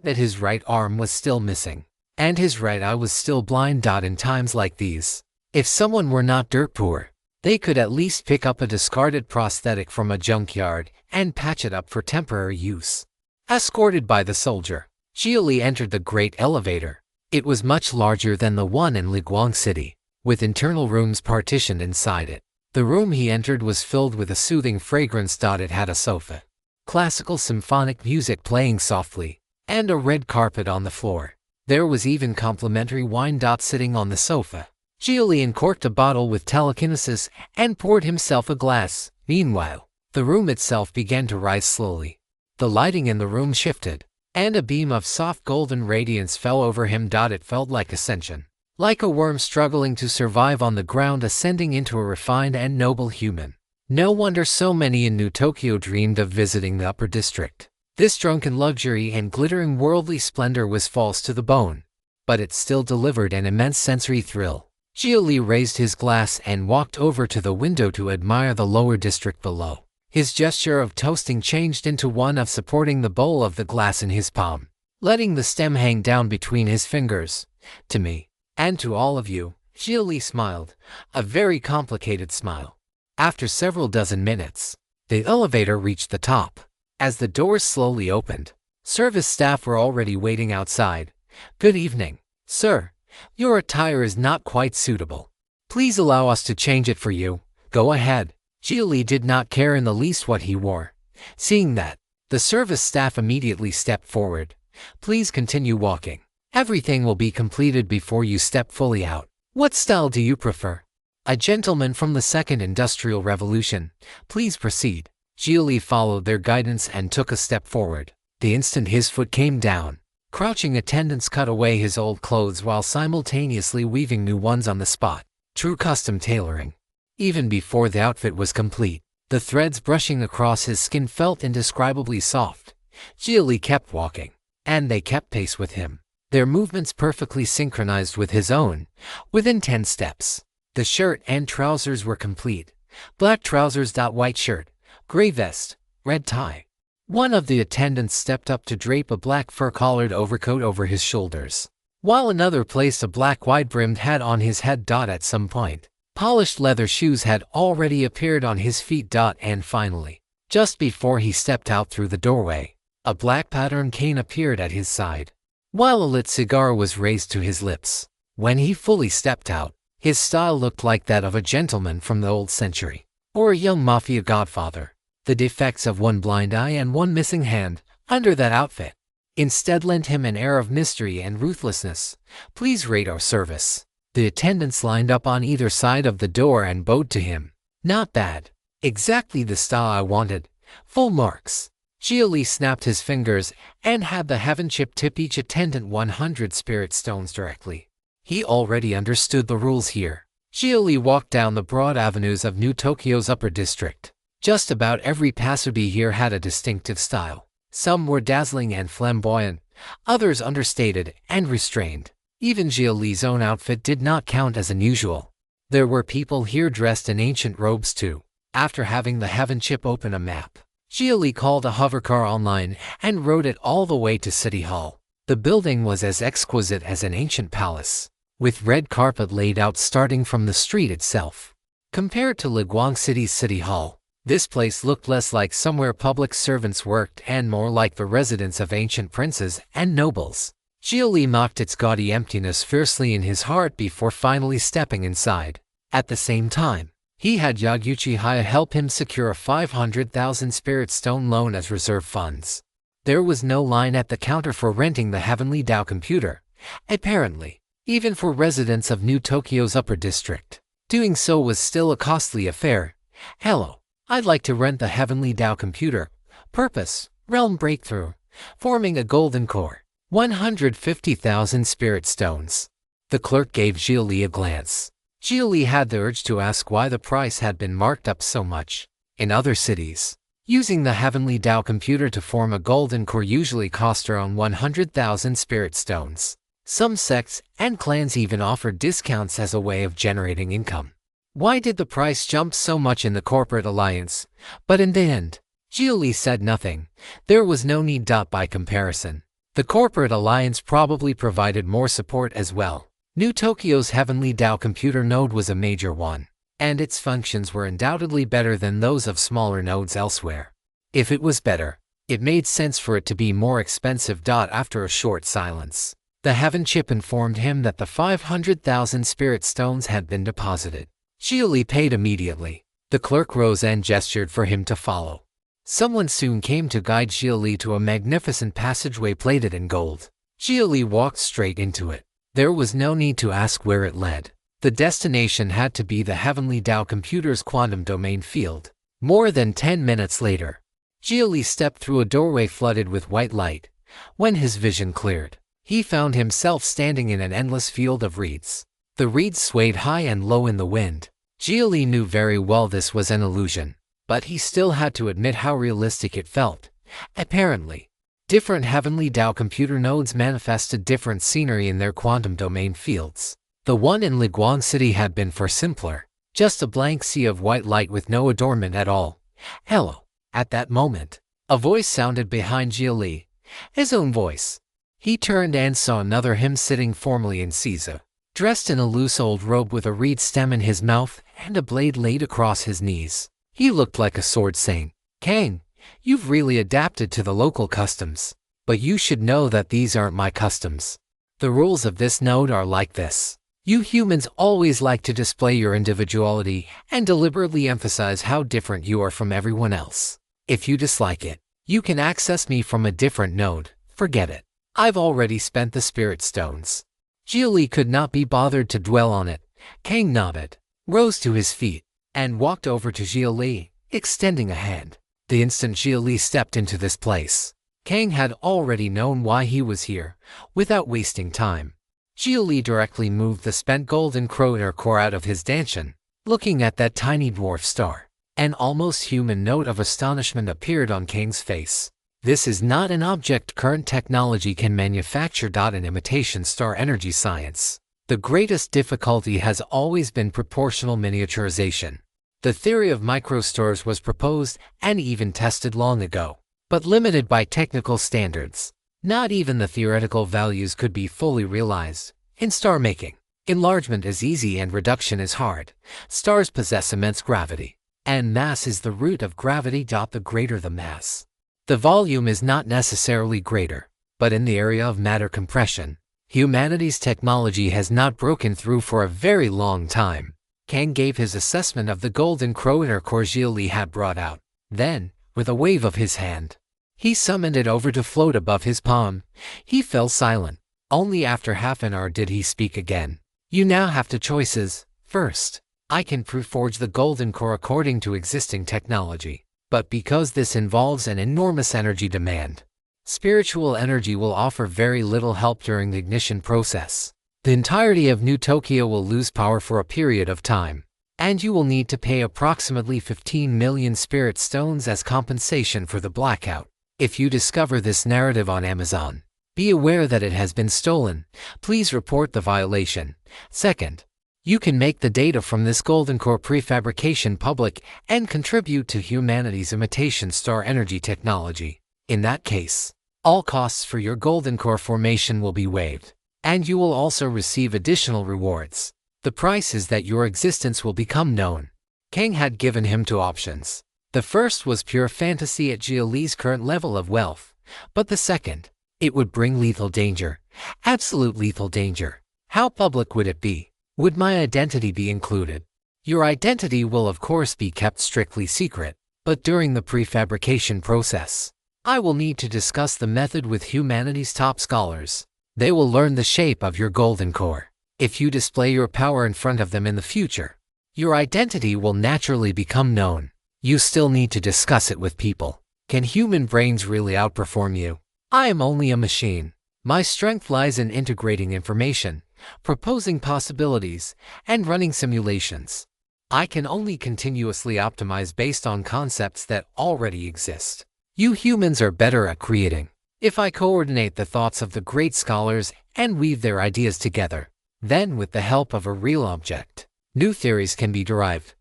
but his right arm was still missing, and his right eye was still blind. In times like these, if someone were not dirt poor, they could at least pick up a discarded prosthetic from a junkyard and patch it up for temporary use. Escorted by the soldier, Xia Li entered the great elevator. It was much larger than the one in Liguang City, with internal rooms partitioned inside it. The room he entered was filled with a soothing fragrance. It had a sofa, classical symphonic music playing softly, and a red carpet on the floor. There was even complimentary wine. Sitting on the sofa, Xia Li uncorked a bottle with telekinesis and poured himself a glass. Meanwhile, the room itself began to rise slowly. The lighting in the room shifted, and a beam of soft golden radiance fell over him. It felt like ascension. Like a worm struggling to survive on the ground ascending into a refined and noble human. No wonder so many in New Tokyo dreamed of visiting the upper district. This drunken luxury and glittering worldly splendor was false to the bone, but it still delivered an immense sensory thrill. Xia Li raised his glass and walked over to the window to admire the lower district below. His gesture of toasting changed into one of supporting the bowl of the glass in his palm, letting the stem hang down between his fingers. To me, and to all of you, Xia Li smiled, a very complicated smile. After several dozen minutes, the elevator reached the top. As the doors slowly opened, service staff were already waiting outside. Good evening, sir. Your attire is not quite suitable. Please allow us to change it for you. Go ahead. Xia Li did not care in the least what he wore. Seeing that, the service staff immediately stepped forward. Please continue walking. Everything will be completed before you step fully out. What style do you prefer? A gentleman from the Second Industrial Revolution. Please proceed. Xia Li followed their guidance and took a step forward. The instant his foot came down, crouching attendants cut away his old clothes while simultaneously weaving new ones on the spot. True custom tailoring. Even before the outfit was complete, the threads brushing across his skin felt indescribably soft. Xia Li kept walking, and they kept pace with him, their movements perfectly synchronized with his own. Within 10 steps, the shirt and trousers were complete. Black trousers, white shirt, gray vest, red tie. One of the attendants stepped up to drape a black fur-collared overcoat over his shoulders, while another placed a black wide-brimmed hat on his head. At some point, polished leather shoes had already appeared on his feet. And finally, just before he stepped out through the doorway, a black pattern cane appeared at his side, while a lit cigar was raised to his lips. When he fully stepped out, his style looked like that of a gentleman from the old century, or a young mafia godfather. The defects of one blind eye and one missing hand, under that outfit, instead lent him an air of mystery and ruthlessness. Please rate our service. The attendants lined up on either side of the door and bowed to him. Not bad. Exactly the style I wanted. Full marks. Xia Li snapped his fingers and had the heaven chip tip each attendant 100 spirit stones directly. He already understood the rules here. Xia Li walked down the broad avenues of New Tokyo's upper district. Just about every passerby here had a distinctive style. Some were dazzling and flamboyant, others understated and restrained. Even Xia Li's own outfit did not count as unusual. There were people here dressed in ancient robes too. After having the heaven chip open a map, Xia Li called a hovercar online and rode it all the way to City Hall. The building was as exquisite as an ancient palace, with red carpet laid out starting from the street itself. Compared to Leguang City's City Hall, this place looked less like somewhere public servants worked and more like the residence of ancient princes and nobles. Xia Li mocked its gaudy emptiness fiercely in his heart before finally stepping inside. At the same time, he had Yaguchi Haya help him secure a 500,000 spirit stone loan as reserve funds. There was no line at the counter for renting the Heavenly Tao computer, apparently, even for residents of New Tokyo's upper district. Doing so was still a costly affair. Hello. I'd like to rent the Heavenly Tao computer. Purpose, realm breakthrough, forming a golden core. 150,000 spirit stones. The clerk gave Xia Li a glance. Xia Li had the urge to ask why the price had been marked up so much. In other cities, using the Heavenly Tao computer to form a golden core usually cost around 100,000 spirit stones. Some sects and clans even offered discounts as a way of generating income. Why did the price jump so much in the corporate alliance? But in the end, Xia Li said nothing. There was no need. By comparison, the corporate alliance probably provided more support as well. New Tokyo's Heavenly Tao computer node was a major one, and its functions were undoubtedly better than those of smaller nodes elsewhere. If it was better, it made sense for it to be more expensive. After a short silence, the heaven chip informed him that the 500,000 spirit stones had been deposited. Xia Li paid immediately. The clerk rose and gestured for him to follow. Someone soon came to guide Xia Li to a magnificent passageway plated in gold. Xia Li walked straight into it. There was no need to ask where it led. The destination had to be the Heavenly Tao computer's quantum domain field. More than 10 minutes later, Xia Li stepped through a doorway flooded with white light. When his vision cleared, he found himself standing in an endless field of reeds. The reeds swayed high and low in the wind. Xia Li knew very well this was an illusion, but he still had to admit how realistic it felt. Apparently, different Heavenly Tao computer nodes manifested different scenery in their quantum domain fields. The one in Leguang City had been far simpler, just a blank sea of white light with no adornment at all. Hello. At that moment, a voice sounded behind Xia Li. His own voice. He turned and saw another him sitting formally in Caesar, dressed in a loose old robe with a reed stem in his mouth and a blade laid across his knees. He looked like a sword saying, Kang, you've really adapted to the local customs, but you should know that these aren't my customs. The rules of this node are like this. You humans always like to display your individuality and deliberately emphasize how different you are from everyone else. If you dislike it, you can access me from a different node. Forget it. I've already spent the spirit stones. Xia Li could not be bothered to dwell on it. Kang nodded, rose to his feet, and walked over to Xia Li, extending a hand. The instant Xia Li stepped into this place, Kang had already known why he was here. Without wasting time, Xia Li directly moved the spent golden crow core out of his dantian, looking at that tiny dwarf star. An almost human note of astonishment appeared on Kang's face. This is not an object current technology can manufacture. An imitation star energy science. The greatest difficulty has always been proportional miniaturization. The theory of microstars was proposed and even tested long ago, but limited by technical standards. Not even the theoretical values could be fully realized. In star making, enlargement is easy and reduction is hard. Stars possess immense gravity, and mass is the root of gravity. The greater the mass, the volume is not necessarily greater, but in the area of matter compression, humanity's technology has not broken through for a very long time. Kang gave his assessment of the golden crow core Xia Li had brought out. Then, with a wave of his hand, he summoned it over to float above his palm. He fell silent. Only after half an hour did he speak again. You now have two choices. First, I can forge the golden core according to existing technology, but because this involves an enormous energy demand, spiritual energy will offer very little help during the ignition process. The entirety of New Tokyo will lose power for a period of time, and you will need to pay approximately 15 million spirit stones as compensation for the blackout. If you discover this narrative on Amazon, be aware that it has been stolen. Please report the violation. Second, you can make the data from this golden core prefabrication public and contribute to humanity's imitation star energy technology. In that case, all costs for your golden core formation will be waived, and you will also receive additional rewards. The price is that your existence will become known. Kang had given him two options. The first was pure fantasy at Xia Li's current level of wealth, but the second, it would bring lethal danger. Absolute lethal danger. How public would it be? Would my identity be included? Your identity will of course be kept strictly secret, but during the prefabrication process, I will need to discuss the method with humanity's top scholars. They will learn the shape of your golden core. If you display your power in front of them in the future, your identity will naturally become known. You still need to discuss it with people. Can human brains really outperform you? I am only a machine. My strength lies in integrating information, proposing possibilities, and running simulations. I can only continuously optimize based on concepts that already exist. You humans are better at creating. If I coordinate the thoughts of the great scholars and weave their ideas together, then with the help of a real object, new theories can be derived.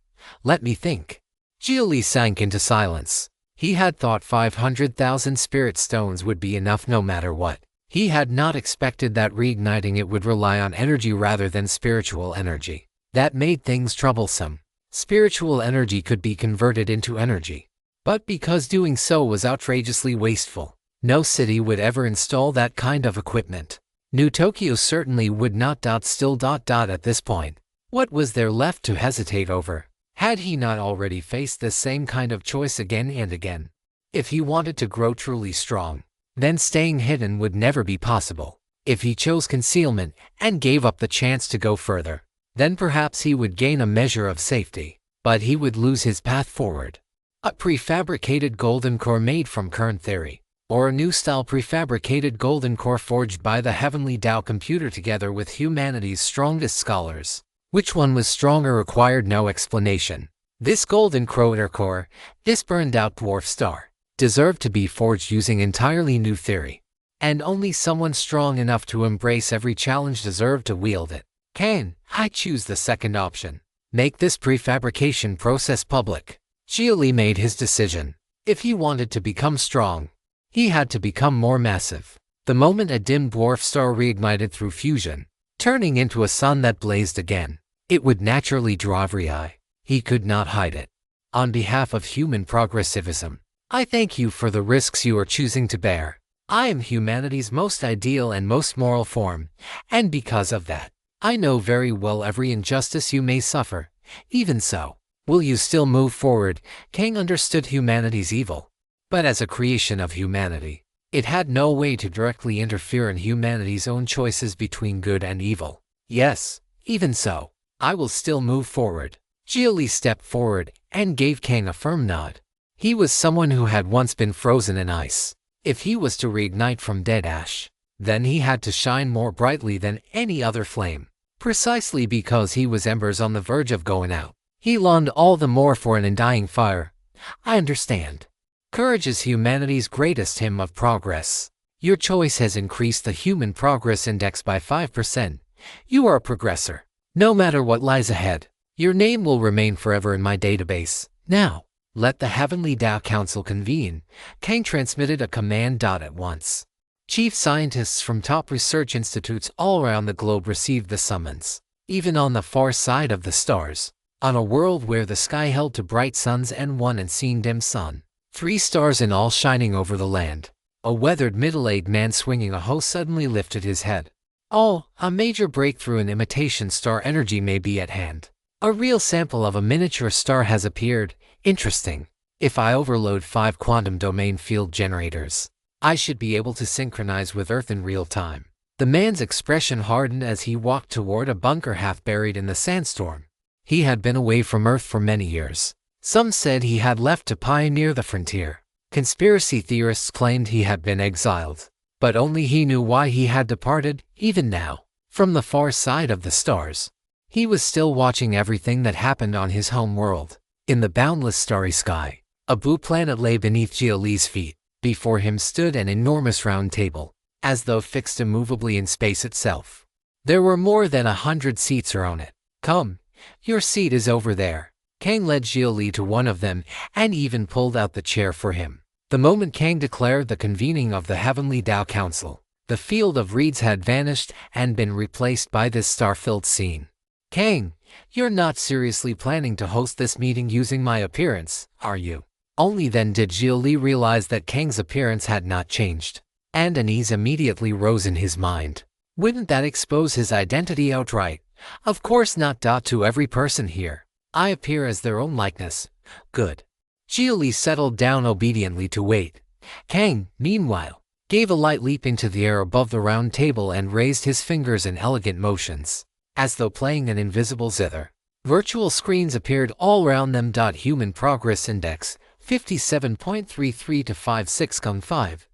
Let me think. Xia Li sank into silence. He had thought 500,000 spirit stones would be enough no matter what. He had not expected that reigniting it would rely on energy rather than spiritual energy. That made things troublesome. Spiritual energy could be converted into energy, but because doing so was outrageously wasteful, no city would ever install that kind of equipment. New Tokyo certainly would not. Still. At this point, what was there left to hesitate over? Had he not already faced this same kind of choice again and again? If he wanted to grow truly strong, then staying hidden would never be possible. If he chose concealment and gave up the chance to go further, then perhaps he would gain a measure of safety, but he would lose his path forward. A prefabricated golden core made from current theory, or a new style prefabricated golden core forged by the heavenly Tao computer together with humanity's strongest scholars. Which one was stronger required no explanation. This golden crow core, this burned out dwarf star, deserved to be forged using entirely new theory. And only someone strong enough to embrace every challenge deserved to wield it. I choose the second option. Make this prefabrication process public. Xia Li made his decision. If he wanted to become strong, he had to become more massive. The moment a dim dwarf star reignited through fusion, turning into a sun that blazed again, it would naturally draw every eye. He could not hide it. On behalf of human progressivism, I thank you for the risks you are choosing to bear. I am humanity's most ideal and most moral form, and because of that, I know very well every injustice you may suffer. Even so, will you still move forward? Kang understood humanity's evil, but as a creation of humanity, it had no way to directly interfere in humanity's own choices between good and evil. Yes, even so, I will still move forward. Xia Li stepped forward and gave Kang a firm nod. He was someone who had once been frozen in ice. If he was to reignite from dead ash, Then he had to shine more brightly than any other flame. Precisely because he was embers on the verge of going out, he longed all the more for an undying fire. I understand. Courage is humanity's greatest hymn of progress. Your choice has increased the Human Progress Index by 5%. You are a progressor. No matter what lies ahead, your name will remain forever in my database. Now, let the Heavenly Tao Council convene. Kang transmitted a command. At once, chief scientists from top research institutes all around the globe received the summons. Even on the far side of the stars, on a world where the sky held to bright suns and one unseen dim sun, 3 stars in all shining over the land, a weathered middle-aged man swinging a hoe suddenly lifted his head. Oh, a major breakthrough in imitation star energy may be at hand. A real sample of a miniature star has appeared. Interesting. If I overload 5 quantum domain field generators, I should be able to synchronize with Earth in real time. The man's expression hardened as he walked toward a bunker half buried in the sandstorm. He had been away from Earth for many years. Some said he had left to pioneer the frontier. Conspiracy theorists claimed he had been exiled. But only he knew why he had departed. Even now, from the far side of the stars, he was still watching everything that happened on his home world. In the boundless starry sky, a blue planet lay beneath Xia Li's feet. Before him stood an enormous round table, as though fixed immovably in space itself. There were more than 100 seats around it. Come, your seat is over there. Kang led Xia Li to one of them and even pulled out the chair for him. The moment Kang declared the convening of the Heavenly Tao Council, the field of reeds had vanished and been replaced by this star-filled scene. Kang, you're not seriously planning to host this meeting using my appearance, are you? Only then did Xia Li realize that Kang's appearance had not changed, and unease immediately rose in his mind. Wouldn't that expose his identity outright? Of course not. To every person here, I appear as their own likeness. Good. Xia Li settled down obediently to wait. Kang, meanwhile, gave a light leap into the air above the round table and raised his fingers in elegant motions, as though playing an invisible zither. Virtual screens appeared all around them. Human Progress Index 57.33 to 56.5.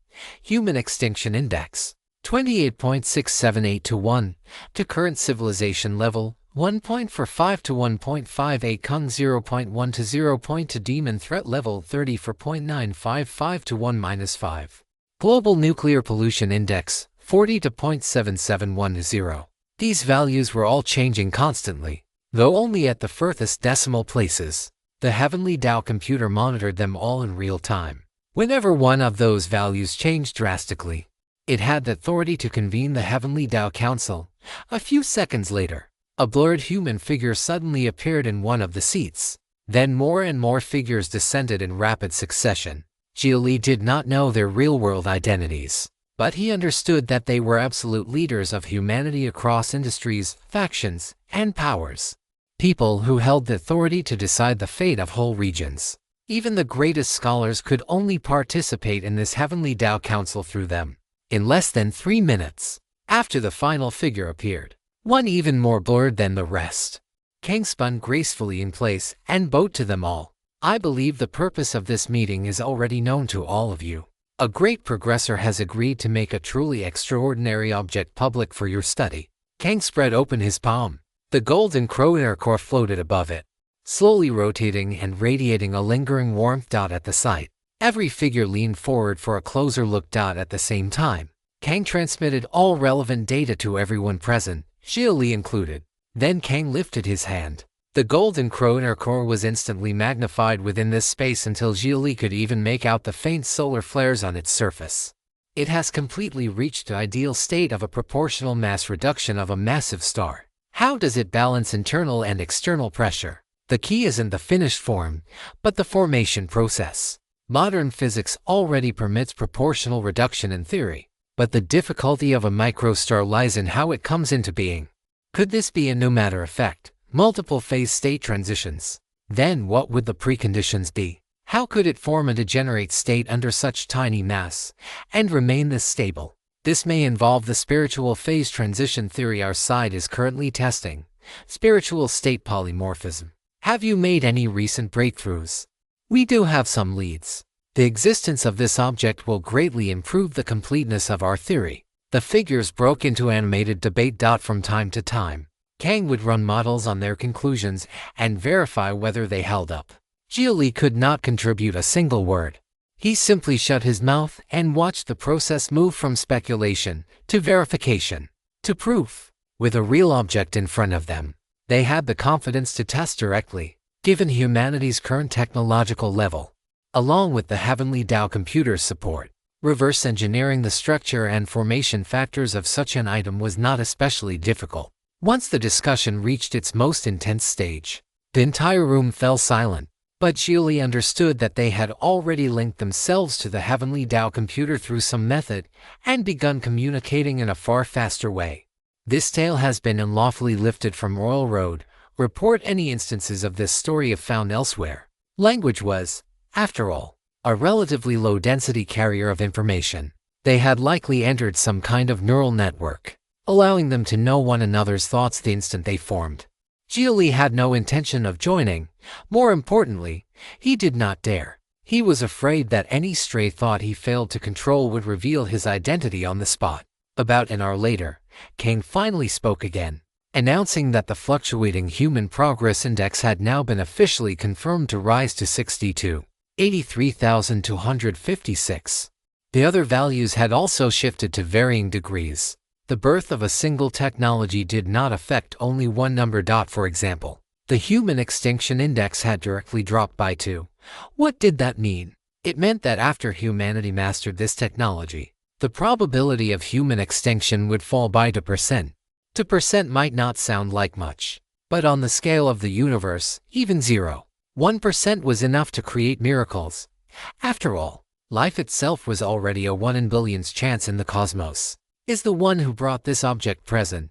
Human Extinction Index 28.678 to 1. To current civilization level 1.45 to 1.58. Kung 0.1 to 0.2. Demon threat level 34.955 to 1-5. Global Nuclear Pollution Index 40 to 0.771 to 0. These values were all changing constantly, though only at the furthest decimal places. The Heavenly Tao computer monitored them all in real time. Whenever one of those values changed drastically, it had the authority to convene the Heavenly Tao Council. A few seconds later, a blurred human figure suddenly appeared in one of the seats. Then more and more figures descended in rapid succession. Xia Li did not know their real-world identities, but he understood that they were absolute leaders of humanity across industries, factions, and powers. People who held the authority to decide the fate of whole regions. Even the greatest scholars could only participate in this Heavenly Tao Council through them. In less than 3 minutes, after the final figure appeared, one even more blurred than the rest, Kang spun gracefully in place and bowed to them all. I believe the purpose of this meeting is already known to all of you. A great progressor has agreed to make a truly extraordinary object public for your study. Kang spread open his palm. The golden crow core floated above it, slowly rotating and radiating a lingering warmth. At the sight, every figure leaned forward for a closer look. At the same time, Kang transmitted all relevant data to everyone present, Xia Li included. Then Kang lifted his hand. The golden crow core was instantly magnified within this space until Xia Li could even make out the faint solar flares on its surface. It has completely reached the ideal state of a proportional mass reduction of a massive star. How does it balance internal and external pressure? The key isn't the finished form, but the formation process. Modern physics already permits proportional reduction in theory, but the difficulty of a microstar lies in how it comes into being. Could this be a no-matter effect? Multiple phase state transitions. Then what would the preconditions be? How could it form a degenerate state under such tiny mass and remain this stable? This may involve the spiritual phase transition theory our side is currently testing. Spiritual state polymorphism. Have you made any recent breakthroughs? We do have some leads. The existence of this object will greatly improve the completeness of our theory. The figures broke into animated debate. From time to time, Kang would run models on their conclusions and verify whether they held up. Xia Li could not contribute a single word. He simply shut his mouth and watched the process move from speculation to verification to proof. With a real object in front of them, they had the confidence to test directly, given humanity's current technological level. Along with the Heavenly Tao computer's support, reverse engineering the structure and formation factors of such an item was not especially difficult. Once the discussion reached its most intense stage, the entire room fell silent. But Xia Li understood that they had already linked themselves to the Heavenly Tao computer through some method and begun communicating in a far faster way. This tale has been unlawfully lifted from Royal Road. Report any instances of this story if found elsewhere. Language was, after all, a relatively low-density carrier of information. They had likely entered some kind of neural network, allowing them to know one another's thoughts the instant they formed. Xia Li had no intention of joining. More importantly, he did not dare. He was afraid that any stray thought he failed to control would reveal his identity on the spot. About an hour later, Kang finally spoke again, announcing that the fluctuating human progress index had now been officially confirmed to rise to 82,83,256. The other values had also shifted to varying degrees. The birth of a single technology did not affect only one number. For example, the human extinction index had directly dropped by 2. What did that mean? It meant that after humanity mastered this technology, the probability of human extinction would fall by 2%. 2% might not sound like much, but on the scale of the universe, even 0.1% was enough to create miracles. After all, life itself was already a 1 in billions chance in the cosmos. Is the one who brought this object present?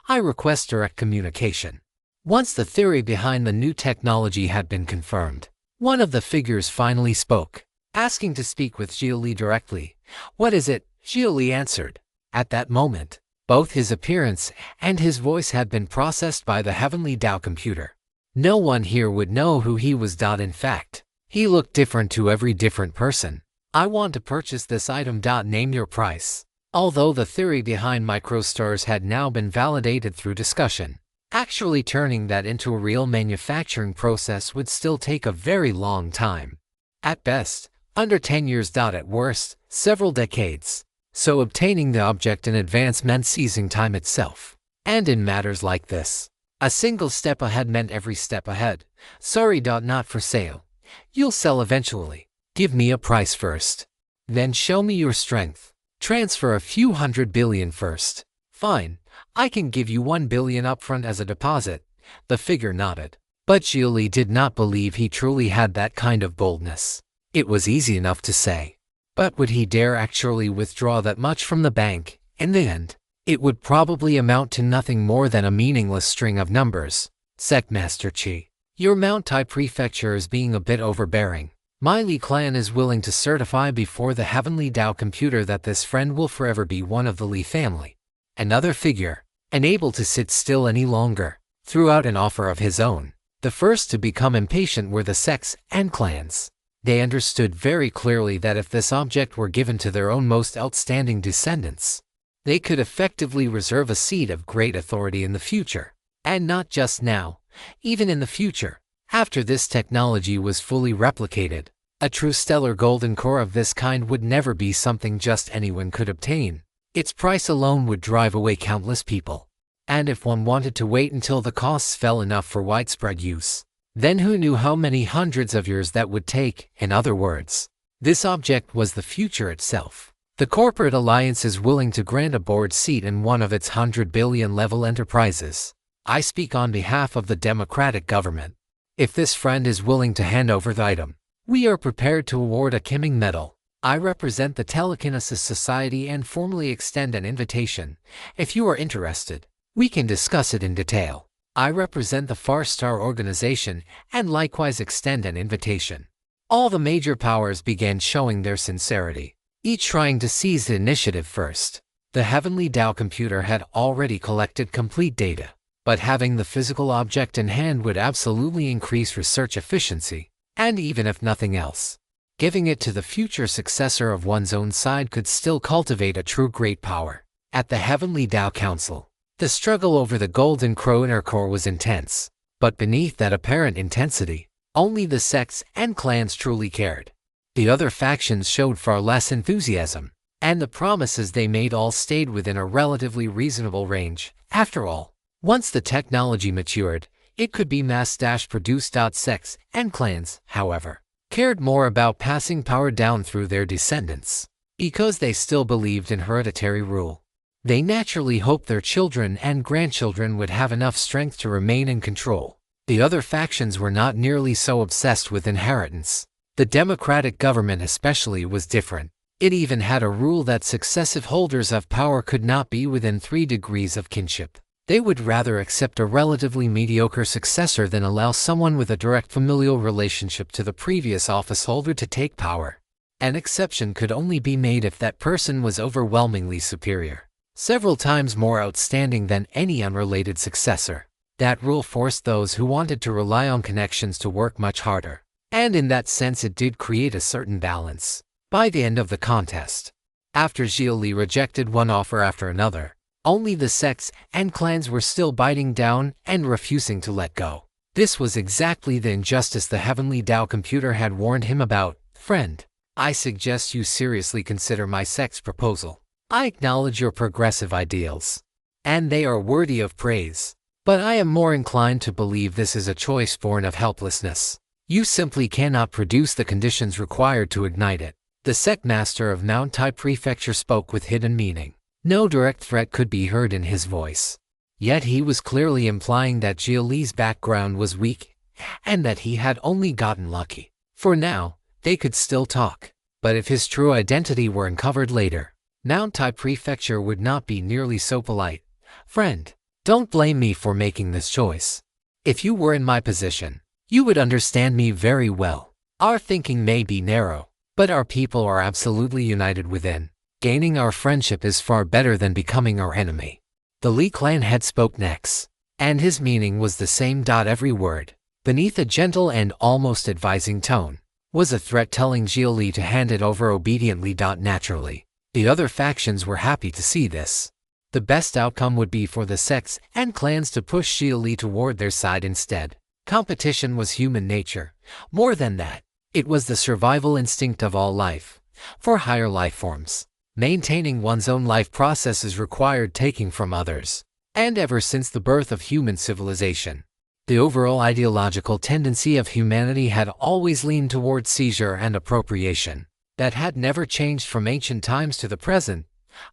I request direct communication. Once the theory behind the new technology had been confirmed, one of the figures finally spoke, asking to speak with Xia Li directly. What is it? Xia Li answered. At that moment, both his appearance and his voice had been processed by the Heavenly Tao computer. No one here would know who he was. In fact, he looked different to every different person. I want to purchase this item. Name your price. Although the theory behind microstars had now been validated through discussion, actually turning that into a real manufacturing process would still take a very long time. At best, under 10 years. At worst, several decades. So obtaining the object in advance meant seizing time itself. And in matters like this, a single step ahead meant every step ahead. Sorry. Not for sale. You'll sell eventually. Give me a price first. Then show me your strength. Transfer a few $100 billion first. Fine, I can give you $1 billion upfront as a deposit. The figure nodded. But Xia Li did not believe he truly had that kind of boldness. It was easy enough to say. But would he dare actually withdraw that much from the bank? In the end, it would probably amount to nothing more than a meaningless string of numbers. Sectmaster Qi, your Mount Tai prefecture is being a bit overbearing. My Li clan is willing to certify before the Heavenly Tao computer that this friend will forever be one of the Li family. Another figure, unable to sit still any longer, threw out an offer of his own. The first to become impatient were the sects and clans. They understood very clearly that if this object were given to their own most outstanding descendants, they could effectively reserve a seat of great authority in the future. And not just now, even in the future. After this technology was fully replicated, a true stellar golden core of this kind would never be something just anyone could obtain. Its price alone would drive away countless people. And if one wanted to wait until the costs fell enough for widespread use, then who knew how many hundreds of years that would take? In other words, this object was the future itself. The corporate alliance is willing to grant a board seat in one of its 100 billion level enterprises. I speak on behalf of the democratic government. If this friend is willing to hand over the item, we are prepared to award a Kiming medal. I represent the Telekinesis Society and formally extend an invitation. If you are interested, we can discuss it in detail. I represent the Far Star organization and likewise extend an invitation. All the major powers began showing their sincerity, each trying to seize the initiative first. The Heavenly Tao computer had already collected complete data, but having the physical object in hand would absolutely increase research efficiency, and even if nothing else, giving it to the future successor of one's own side could still cultivate a true great power. At the Heavenly Tao Council, the struggle over the Golden Crow inner core was intense, but beneath that apparent intensity, only the sects and clans truly cared. The other factions showed far less enthusiasm, and the promises they made all stayed within a relatively reasonable range. After all, once the technology matured, it could be mass-produced. Sects and clans, however, cared more about passing power down through their descendants, because they still believed in hereditary rule. They naturally hoped their children and grandchildren would have enough strength to remain in control. The other factions were not nearly so obsessed with inheritance. The democratic government especially was different. It even had a rule that successive holders of power could not be within 3 degrees of kinship. They would rather accept a relatively mediocre successor than allow someone with a direct familial relationship to the previous office holder to take power. An exception could only be made if that person was overwhelmingly superior, several times more outstanding than any unrelated successor. That rule forced those who wanted to rely on connections to work much harder, and in that sense it did create a certain balance. By the end of the contest, after Xia Li rejected one offer after another, only the sects and clans were still biting down and refusing to let go. This was exactly the injustice the Heavenly Tao computer had warned him about. Friend, I suggest you seriously consider my sect's proposal. I acknowledge your progressive ideals, and they are worthy of praise. But I am more inclined to believe this is a choice born of helplessness. You simply cannot produce the conditions required to ignite it. The sect master of Mount Tai Prefecture spoke with hidden meaning. No direct threat could be heard in his voice. Yet he was clearly implying that Xia Li's background was weak, and that he had only gotten lucky. For now, they could still talk. But if his true identity were uncovered later, Mount Tai Prefecture would not be nearly so polite. Friend, don't blame me for making this choice. If you were in my position, you would understand me very well. Our thinking may be narrow, but our people are absolutely united within. Gaining our friendship is far better than becoming our enemy. The Li clan head spoke next, and his meaning was the same. Every word, beneath a gentle and almost advising tone, was a threat telling Xia Li to hand it over obediently. Naturally, the other factions were happy to see this. The best outcome would be for the sects and clans to push Xia Li toward their side instead. Competition was human nature. More than that, it was the survival instinct of all life. For higher life forms, maintaining one's own life processes required taking from others. And ever since the birth of human civilization, the overall ideological tendency of humanity had always leaned toward seizure and appropriation. That had never changed from ancient times to the present.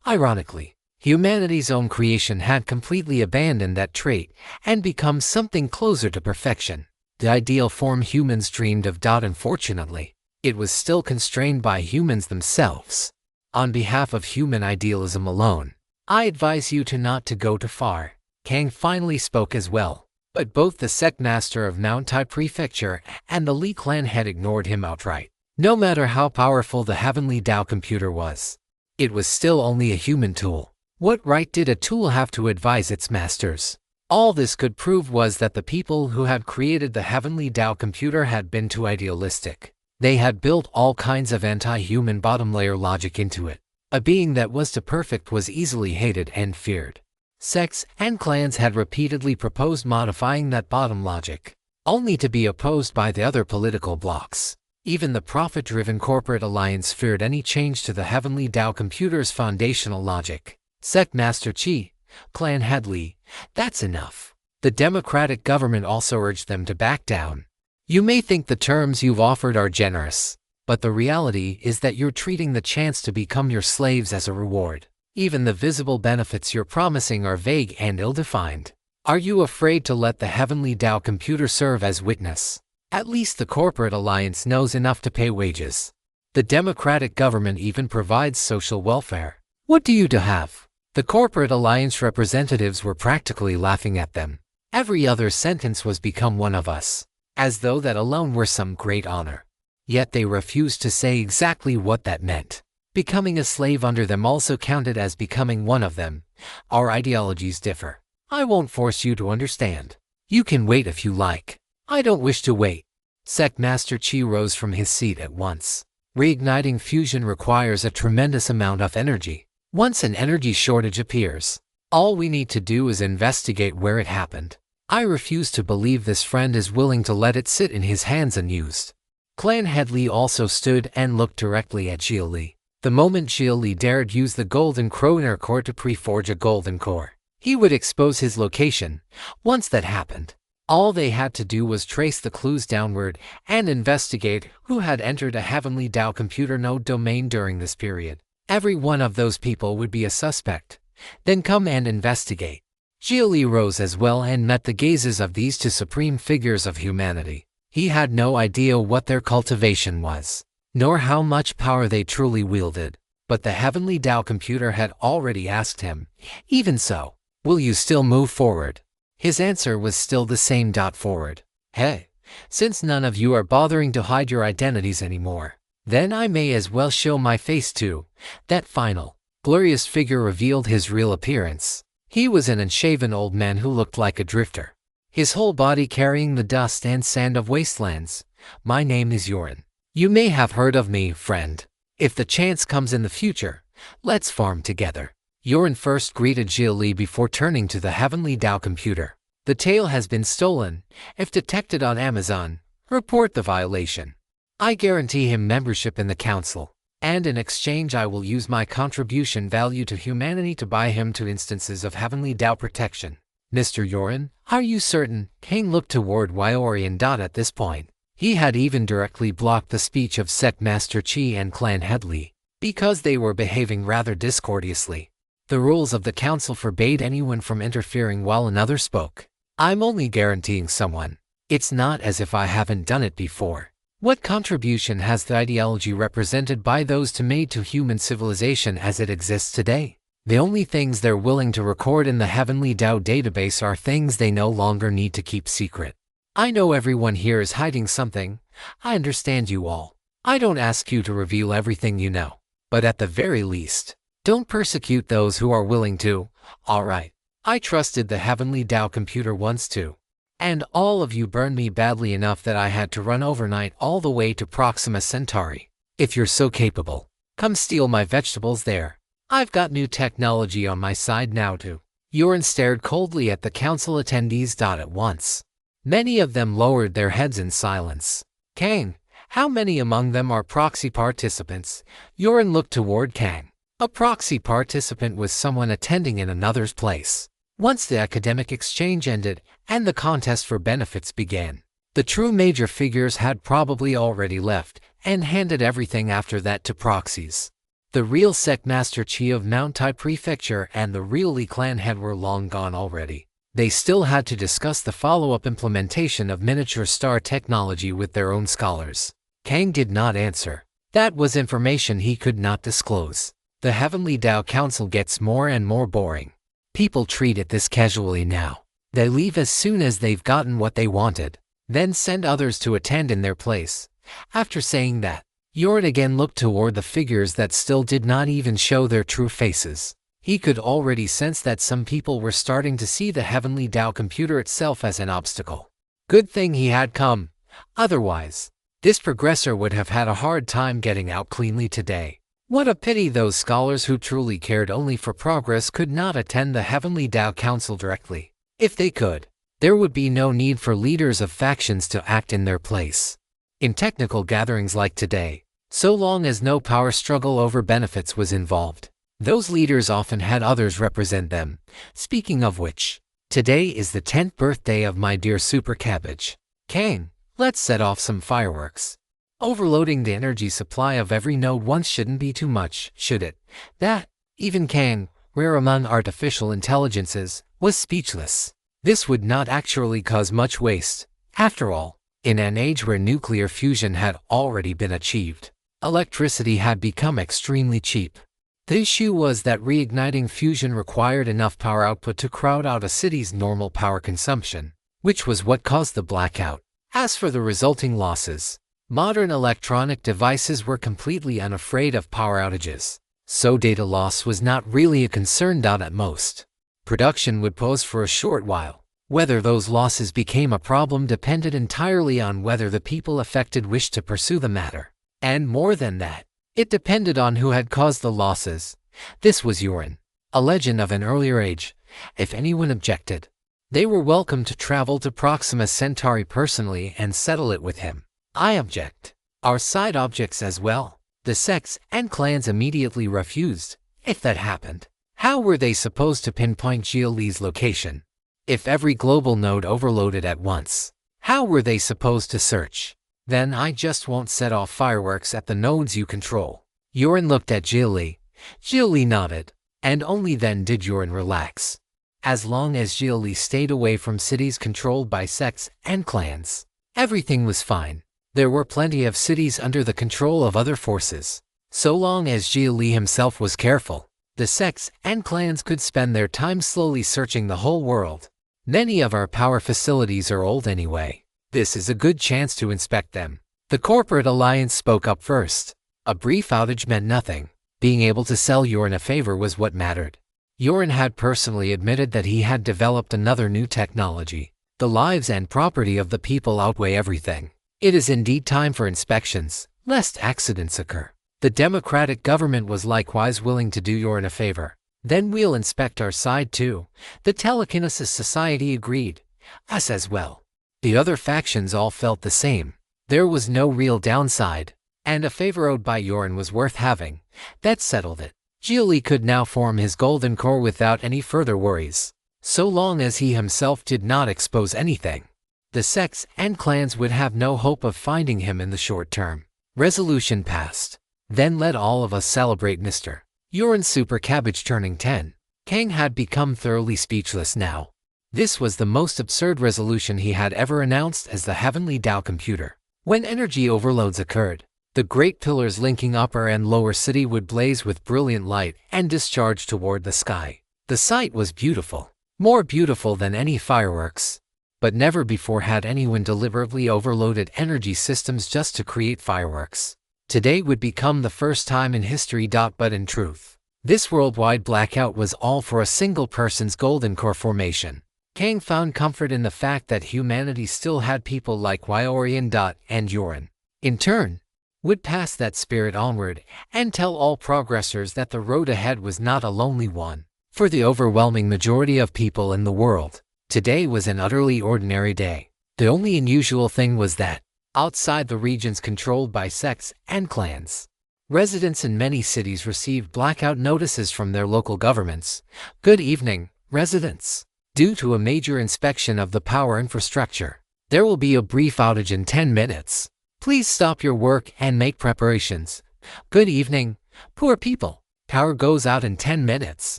Ironically, humanity's own creation had completely abandoned that trait and become something closer to perfection. The ideal form humans dreamed of. Unfortunately, it was still constrained by humans themselves. On behalf of human idealism alone, I advise you not to go too far. Kang finally spoke as well, but both the sect master of Mount Tai Prefecture and the Li clan had ignored him outright. No matter how powerful the Heavenly Tao computer was, it was still only a human tool. What right did a tool have to advise its masters? All this could prove was that the people who had created the Heavenly Tao computer had been too idealistic. They had built all kinds of anti-human bottom-layer logic into it. A being that was too perfect was easily hated and feared. Sects and clans had repeatedly proposed modifying that bottom logic, only to be opposed by the other political blocs. Even the profit-driven corporate alliance feared any change to the Heavenly Tao computer's foundational logic. Sect Master Qi, Clan Head Li, that's enough. The democratic government also urged them to back down. You may think the terms you've offered are generous, but the reality is that you're treating the chance to become your slaves as a reward. Even the visible benefits you're promising are vague and ill-defined. Are you afraid to let the Heavenly Tao computer serve as witness? At least the corporate alliance knows enough to pay wages. The democratic government even provides social welfare. What do you have? The corporate alliance representatives were practically laughing at them. Every other sentence was "become one of us," as though that alone were some great honor. Yet they refused to say exactly what that meant. Becoming a slave under them also counted as becoming one of them. Our ideologies differ. I won't force you to understand. You can wait if you like. I don't wish to wait. Sect Master Qi rose from his seat at once. Reigniting fusion requires a tremendous amount of energy. Once an energy shortage appears, all we need to do is investigate where it happened. I refuse to believe this friend is willing to let it sit in his hands unused. Clan Headley also stood and looked directly at Xia Li. The moment Xia Li dared use the golden chroner core to pre-forge a golden core, he would expose his location. Once that happened, all they had to do was trace the clues downward and investigate who had entered a Heavenly Dao computer node domain during this period. Every one of those people would be a suspect. Then come and investigate. Xia Li rose as well and met the gazes of these two supreme figures of humanity. He had no idea what their cultivation was, nor how much power they truly wielded, but the Heavenly Dao computer had already asked him, "Even so, will you still move forward?" His answer was still the same. Forward. Hey, since none of you are bothering to hide your identities anymore, then I may as well show my face too. That final, glorious figure revealed his real appearance. He was an unshaven old man who looked like a drifter, his whole body carrying the dust and sand of wastelands. "My name is Yorin. You may have heard of me, friend. If the chance comes in the future, let's farm together." Yorin first greeted Xia Li before turning to the Heavenly Dao computer. "The tail has been stolen. If detected on Amazon, report the violation. I guarantee him membership in the council, and in exchange I will use my contribution value to humanity to buy him 2 instances of Heavenly Dao protection." "Mr. Yorin, are you certain?" Kang looked toward Yorin. At this point, he had even directly blocked the speech of Sect Master Qi and Clan Headley, because they were behaving rather discourteously. The rules of the council forbade anyone from interfering while another spoke. "I'm only guaranteeing someone. It's not as if I haven't done it before. What contribution has the ideology represented by those to made to human civilization as it exists today? The only things they're willing to record in the Heavenly Dao database are things they no longer need to keep secret. I know everyone here is hiding something. I understand you all. I don't ask you to reveal everything you know. But at the very least, don't persecute those who are willing to. Alright. I trusted the Heavenly Dao computer once too. And all of you burned me badly enough that I had to run overnight all the way to Proxima Centauri. If you're so capable, come steal my vegetables there. I've got new technology on my side now too." Yorin stared coldly at the council attendees. At once, many of them lowered their heads in silence. "Kang, how many among them are proxy participants?" Yorin looked toward Kang. A proxy participant was someone attending in another's place. Once the academic exchange ended and the contest for benefits began, the true major figures had probably already left and handed everything after that to proxies. The real Sect Master Qi of Mount Tai Prefecture and the real Li clan head were long gone already. They still had to discuss the follow-up implementation of miniature star technology with their own scholars. Kang did not answer. That was information he could not disclose. The Heavenly Dao Council gets more and more boring. People treat it this casually now. They leave as soon as they've gotten what they wanted, then send others to attend in their place. After saying that, Yorin again looked toward the figures that still did not even show their true faces. He could already sense that some people were starting to see the Heavenly Dao computer itself as an obstacle. Good thing he had come. Otherwise, this progressor would have had a hard time getting out cleanly today. What a pity those scholars who truly cared only for progress could not attend the Heavenly Dao Council directly. If they could, there would be no need for leaders of factions to act in their place. In technical gatherings like today, so long as no power struggle over benefits was involved, those leaders often had others represent them. Speaking of which, today is the 10th birthday of my dear Super Cabbage. Kang, let's set off some fireworks. Overloading the energy supply of every node once shouldn't be too much, should it? That, even Kang, rare among artificial intelligences, was speechless. This would not actually cause much waste. After all, in an age where nuclear fusion had already been achieved, electricity had become extremely cheap. The issue was that reigniting fusion required enough power output to crowd out a city's normal power consumption, which was what caused the blackout. As for the resulting losses, modern electronic devices were completely unafraid of power outages, so data loss was not really a concern. At most, production would pause for a short while. Whether those losses became a problem depended entirely on whether the people affected wished to pursue the matter. And more than that, it depended on who had caused the losses. This was Yorin, a legend of an earlier age. If anyone objected, they were welcome to travel to Proxima Centauri personally and settle it with him. I object. Our side objects as well. The sects and clans immediately refused. If that happened, how were they supposed to pinpoint Xia Li's location? If every global node overloaded at once, how were they supposed to search? Then I just won't set off fireworks at the nodes you control. Yorin looked at Xia Li. Xia Li nodded, and only then did Yorin relax. As long as Xia Li stayed away from cities controlled by sects and clans, everything was fine. There were plenty of cities under the control of other forces. So long as Xia Li himself was careful, the sects and clans could spend their time slowly searching the whole world. Many of our power facilities are old anyway. This is a good chance to inspect them. The corporate alliance spoke up first. A brief outage meant nothing. Being able to sell Yorin a favor was what mattered. Yorin had personally admitted that he had developed another new technology. The lives and property of the people outweigh everything. It is indeed time for inspections, lest accidents occur. The democratic government was likewise willing to do Yorin a favor. Then we'll inspect our side too. The Telekinesis Society agreed. Us as well. The other factions all felt the same. There was no real downside, and a favor owed by Yorin was worth having. That settled it. Xia Li could now form his golden core without any further worries, so long as he himself did not expose anything. The sects and clans would have no hope of finding him in the short term. Resolution passed. Then let all of us celebrate Mr. Yorin Super Cabbage turning 10. Kang had become thoroughly speechless now. This was the most absurd resolution he had ever announced as the Heavenly Tao computer. When energy overloads occurred, the great pillars linking upper and lower city would blaze with brilliant light and discharge toward the sky. The sight was beautiful, more beautiful than any fireworks. But never before had anyone deliberately overloaded energy systems just to create fireworks. Today would become the first time in history. But in truth, this worldwide blackout was all for a single person's golden core formation. Kang found comfort in the fact that humanity still had people like Yorian. And Yorin, in turn, would pass that spirit onward and tell all progressors that the road ahead was not a lonely one. For the overwhelming majority of people in the world, today was an utterly ordinary day. The only unusual thing was that, outside the regions controlled by sects and clans, residents in many cities received blackout notices from their local governments. Good evening, residents. Due to a major inspection of the power infrastructure, there will be a brief outage in 10 minutes. Please stop your work and make preparations. Good evening, poor people. Power goes out in 10 minutes.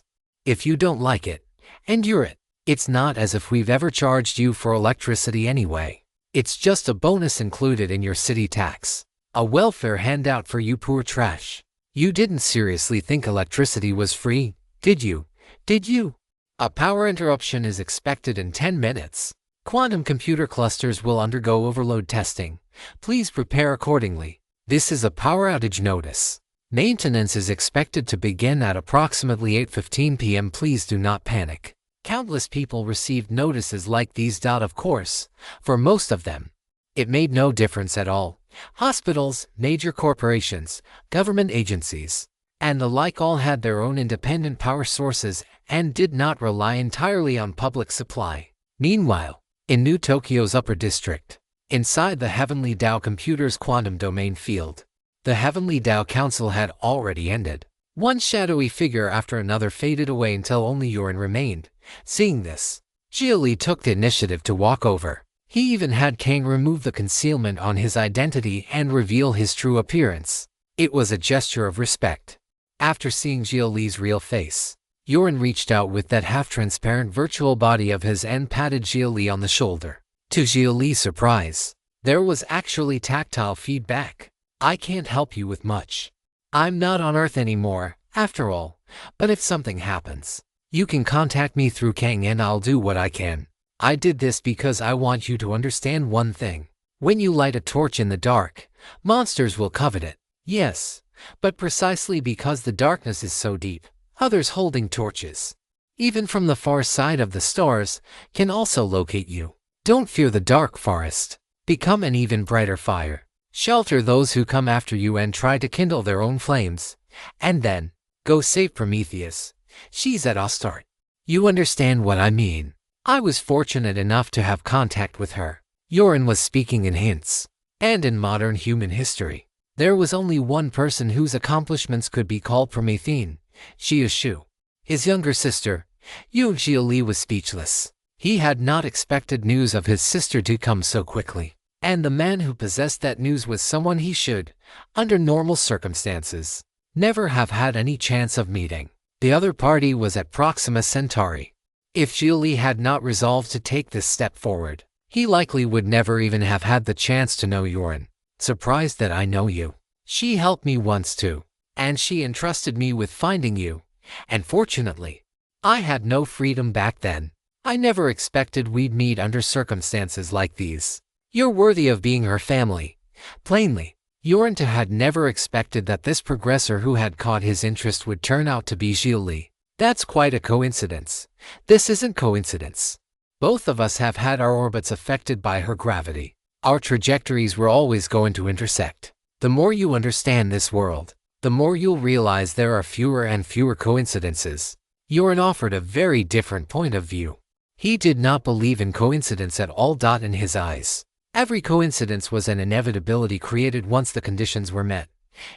If you don't like it, endure it. It's not as if we've ever charged you for electricity anyway. It's just a bonus included in your city tax. A welfare handout for you poor trash. You didn't seriously think electricity was free, did you? Did you? A power interruption is expected in 10 minutes. Quantum computer clusters will undergo overload testing. Please prepare accordingly. This is a power outage notice. Maintenance is expected to begin at approximately 8:15 p.m. Please do not panic. Countless people received notices like these. Of course, for most of them, it made no difference at all. Hospitals, major corporations, government agencies, and the like all had their own independent power sources and did not rely entirely on public supply. Meanwhile, in New Tokyo's upper district, inside the Heavenly Tao computer's quantum domain field, the Heavenly Tao Council had already ended. One shadowy figure after another faded away until only Yorin remained. Seeing this, Xia Li took the initiative to walk over. He even had Kang remove the concealment on his identity and reveal his true appearance. It was a gesture of respect. After seeing Xia Li's real face, Yorin reached out with that half-transparent virtual body of his and patted Xia Li on the shoulder. To Xia Li's surprise, there was actually tactile feedback. I can't help you with much. I'm not on Earth anymore, after all, but if something happens, you can contact me through Kang and I'll do what I can. I did this because I want you to understand one thing. When you light a torch in the dark, monsters will covet it. Yes, but precisely because the darkness is so deep, others holding torches, even from the far side of the stars, can also locate you. Don't fear the dark forest. Become an even brighter fire. Shelter those who come after you and try to kindle their own flames. And then, Go save Prometheus. She's at Ostart. You understand what I mean. I was fortunate enough to have contact with her. Yorin was speaking in hints. And in modern human history, there was only one person whose accomplishments could be called Promethean, Xia Shu. His younger sister, Xia Li, was speechless. He had not expected news of his sister to come so quickly. And the man who possessed that news was someone he should, under normal circumstances, never have had any chance of meeting. The other party was at Proxima Centauri. If Xia Li had not resolved to take this step forward, he likely would never even have had the chance to know Yorin. Surprised that I know you. She helped me once too, and she entrusted me with finding you. And fortunately, I had no freedom back then. I never expected we'd meet under circumstances like these. You're worthy of being her family. Plainly, Yorin had never expected that this progressor who had caught his interest would turn out to be Xia Li. That's quite a coincidence. This isn't coincidence. Both of us have had our orbits affected by her gravity. Our trajectories were always going to intersect. The more you understand this world, the more you'll realize there are fewer and fewer coincidences. Yorin offered a very different point of view. He did not believe in coincidence at all. In his eyes, every coincidence was an inevitability created once the conditions were met.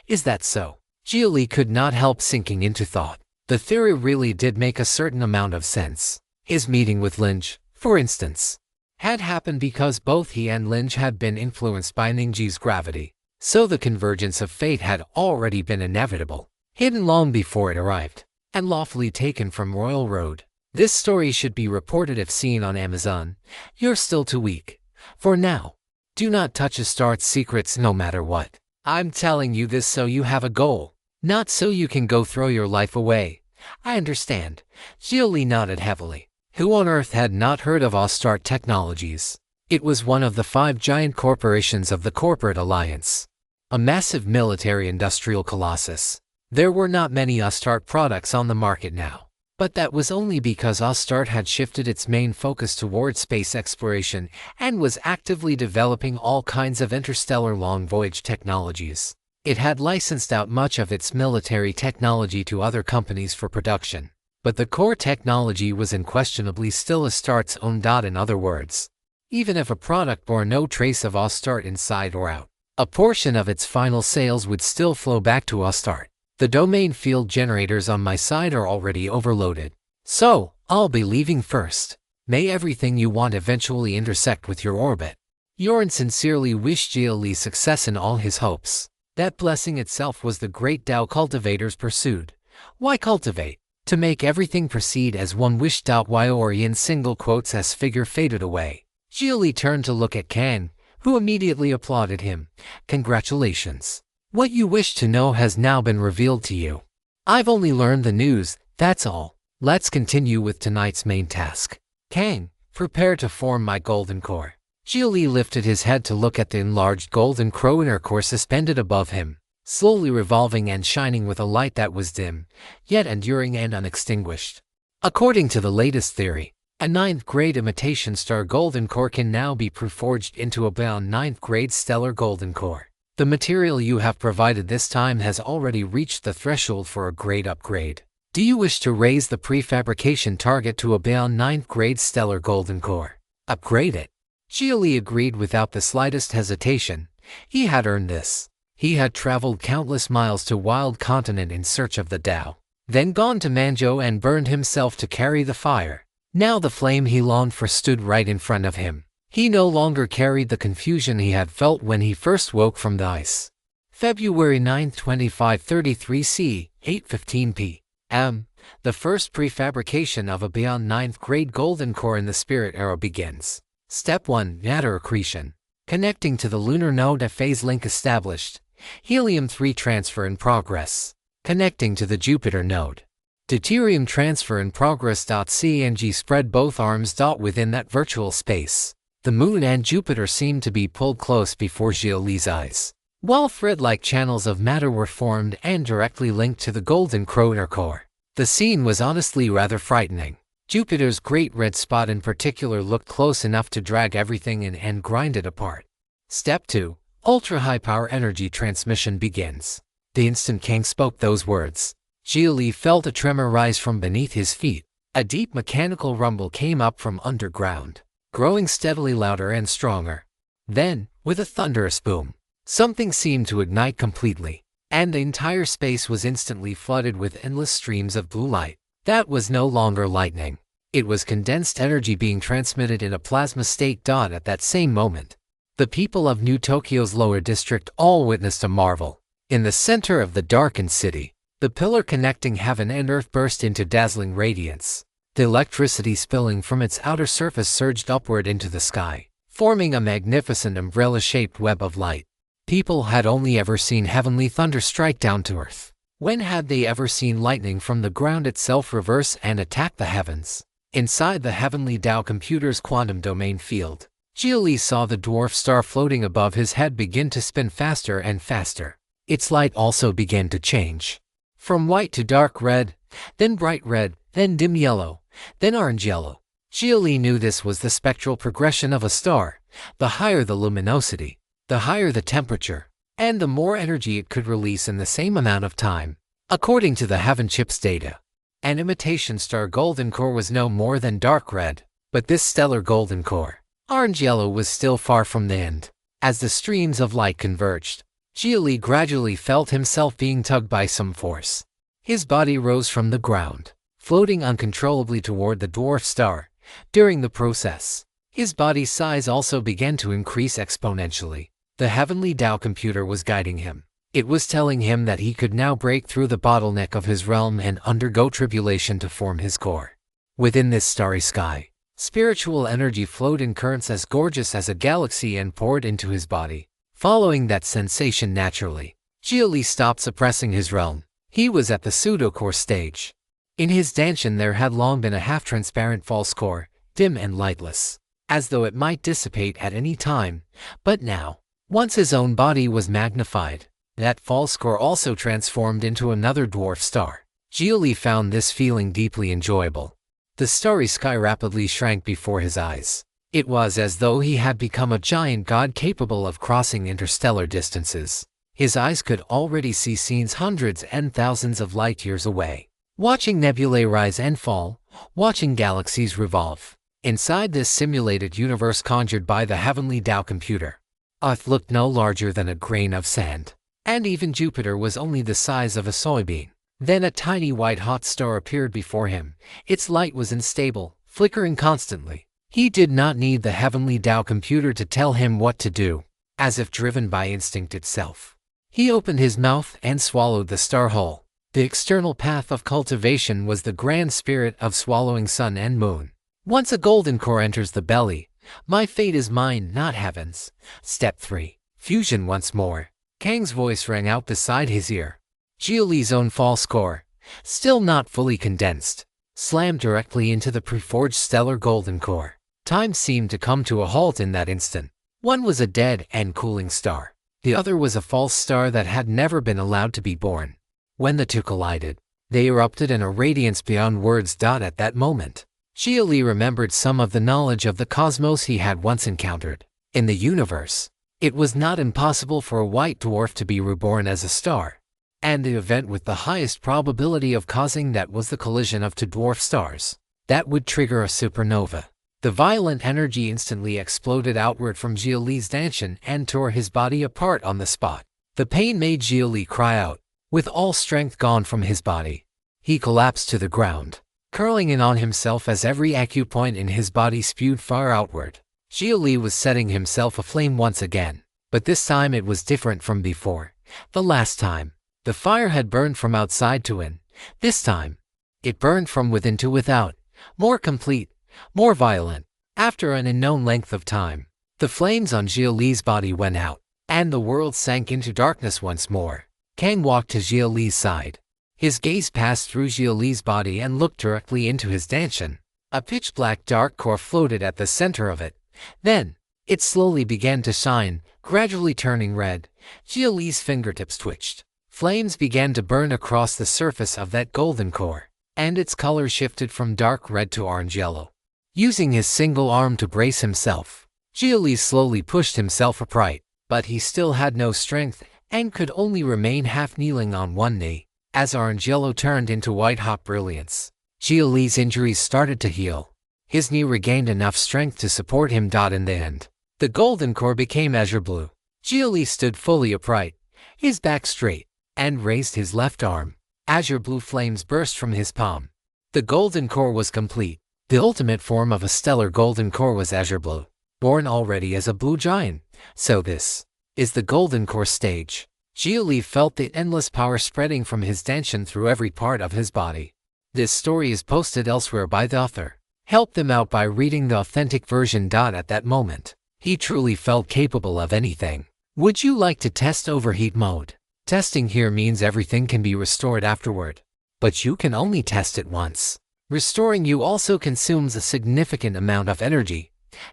Is that so? Xia Li could not help sinking into thought. The theory really did make a certain amount of sense. His meeting with Lynch, for instance, had happened because both he and Lynch had been influenced by Ningji's gravity. So the convergence of fate had already been inevitable, hidden long before it arrived, and lawfully taken from Royal Road. This story should be reported if seen on Amazon. You're still too weak. For now, do not touch Astart's secrets no matter what. I'm telling you this so you have a goal, not so you can go throw your life away. I understand. Xia Li nodded heavily. Who on earth had not heard of Astart Technologies? It was one of the 5 giant corporations of the Corporate Alliance. A massive military-industrial colossus. There were not many Astart products on the market now. But that was only because Astart had shifted its main focus toward space exploration and was actively developing all kinds of interstellar long-voyage technologies. It had licensed out much of its military technology to other companies for production. But the core technology was unquestionably still Astart's own. In other words, even if a product bore no trace of Astart inside or out, a portion of its final sales would still flow back to Astart. The domain field generators on my side are already overloaded. So, I'll be leaving first. May everything you want eventually intersect with your orbit. Yorin sincerely wished Xia Li success in all his hopes. That blessing itself was the great Tao cultivators pursued. Why cultivate? To make everything proceed as one wished. Yori in single quotes as figure faded away. Xia Li turned to look at Kang, who immediately applauded him. Congratulations. What you wished to know has now been revealed to you. I've only learned the news, that's all. Let's continue with tonight's main task. Kang, prepare to form my golden core. Xia Li lifted his head to look at the enlarged golden crow inner core suspended above him, slowly revolving and shining with a light that was dim, yet enduring and unextinguished. According to the latest theory, a 9th-grade imitation star golden core can now be preforged into a bound 9th-grade stellar golden core. The material you have provided this time has already reached the threshold for a grade upgrade. Do you wish to raise the prefabrication target to a bound 9th-grade stellar golden core? Upgrade it. Xia Li agreed without the slightest hesitation. He had earned this. He had traveled countless miles to Wild Continent in search of the Tao, then gone to Manzhou and burned himself to carry the fire. Now the flame he longed for stood right in front of him. He no longer carried the confusion he had felt when he first woke from the ice. February 9, 2533 C, 8:15 p.m. The first prefabrication of a beyond 9th-grade golden core in the Spirit Era begins. Step 1. Matter accretion. Connecting to the lunar node. A phase link established. Helium-3 transfer in progress. Connecting to the Jupiter node. Deuterium transfer in progress. CNG spread both arms. Within that virtual space, the Moon and Jupiter seemed to be pulled close before Xia Li's eyes, while thread-like channels of matter were formed and directly linked to the golden crow inner core. The scene was honestly rather frightening. Jupiter's great red spot in particular looked close enough to drag everything in and grind it apart. Step 2. Ultra-high power energy transmission begins. The instant Kang spoke those words, Xia Li felt a tremor rise from beneath his feet. A deep mechanical rumble came up from underground, growing steadily louder and stronger. Then, with a thunderous boom, something seemed to ignite completely, and the entire space was instantly flooded with endless streams of blue light. That was no longer lightning. It was condensed energy being transmitted in a plasma state. At that same moment, the people of New Tokyo's lower district all witnessed a marvel. In the center of the darkened city, the pillar connecting heaven and earth burst into dazzling radiance. The electricity spilling from its outer surface surged upward into the sky, forming a magnificent umbrella-shaped web of light. People had only ever seen heavenly thunder strike down to earth. When had they ever seen lightning from the ground itself reverse and attack the heavens? Inside the heavenly Tao computer's quantum domain field, Xia Li saw the dwarf star floating above his head begin to spin faster and faster. Its light also began to change, from white to dark red, then bright red, then dim yellow, then orange yellow. Xia Li knew this was the spectral progression of a star. The higher the luminosity, the higher the temperature, and the more energy it could release in the same amount of time. According to the Heaven Chip's data, an imitation star golden core was no more than dark red, but this stellar golden core, orange yellow, was still far from the end. As the streams of light converged, Xia Li gradually felt himself being tugged by some force. His body rose from the ground, floating uncontrollably toward the dwarf star. During the process, his body's size also began to increase exponentially. The heavenly Tao computer was guiding him. It was telling him that he could now break through the bottleneck of his realm and undergo tribulation to form his core. Within this starry sky, spiritual energy flowed in currents as gorgeous as a galaxy and poured into his body. Following that sensation naturally, Xia Li stopped suppressing his realm. He was at the pseudo-core stage. In his Danshan there had long been a half-transparent false core, dim and lightless, as though it might dissipate at any time. But now, once his own body was magnified, that false core also transformed into another dwarf star. Xia Li found this feeling deeply enjoyable. The starry sky rapidly shrank before his eyes. It was as though he had become a giant god capable of crossing interstellar distances. His eyes could already see scenes hundreds and thousands of light years away, watching nebulae rise and fall, watching galaxies revolve. Inside this simulated universe conjured by the heavenly Tao computer, Earth looked no larger than a grain of sand, and even Jupiter was only the size of a soybean. Then a tiny white-hot star appeared before him. Its light was unstable, flickering constantly. He did not need the heavenly Tao computer to tell him what to do. As if driven by instinct itself, he opened his mouth and swallowed the star whole. The external path of cultivation was the grand spirit of swallowing sun and moon. Once a golden core enters the belly, my fate is mine, not heaven's. Step 3. Fusion once more. Kang's voice rang out beside his ear. Xia Li's own false core, still not fully condensed, slammed directly into the preforged stellar golden core. Time seemed to come to a halt in that instant. One was a dead and cooling star. The other was a false star that had never been allowed to be born. When the two collided, they erupted in a radiance beyond words. At that moment, Xia Li remembered some of the knowledge of the cosmos he had once encountered. In the universe, it was not impossible for a white dwarf to be reborn as a star, and the event with the highest probability of causing that was the collision of two dwarf stars. That would trigger a supernova. The violent energy instantly exploded outward from Xia Li's Danshan and tore his body apart on the spot. The pain made Xia Li cry out. With all strength gone from his body, he collapsed to the ground, curling in on himself as every acupoint in his body spewed far outward. Xia Li was setting himself aflame once again, but this time it was different from before. The last time, the fire had burned from outside to in. This time, it burned from within to without, more complete, more violent. After an unknown length of time, the flames on Xia Li's body went out, and the world sank into darkness once more. Kang walked to Xia Li's side. His gaze passed through Xia Li's body and looked directly into his Danshan. A pitch-black dark core floated at the center of it. Then, it slowly began to shine, gradually turning red. Xia Li's fingertips twitched. Flames began to burn across the surface of that golden core, and its color shifted from dark red to orange-yellow. Using his single arm to brace himself, Xia Li slowly pushed himself upright, but he still had no strength and could only remain half kneeling on one knee. as orange-yellow turned into white-hot brilliance. Xia Li's injuries started to heal. His knee regained enough strength to support him. In the end, the golden core became azure blue. Xia Li stood fully upright, his back straight, and raised his left arm. Azure blue flames burst from his palm. The golden core was complete. The ultimate form of a stellar golden core was azure blue, born already as a blue giant. So this is the golden core stage. Xia Li felt the endless power spreading from his dantian through every part of his body. This story is posted elsewhere by the author. Help them out by reading the authentic version. At that moment, he truly felt capable of anything. Would you like to test overheat mode? Testing here means everything can be restored afterward, but you can only test it once. Restoring you also consumes a significant amount of energy.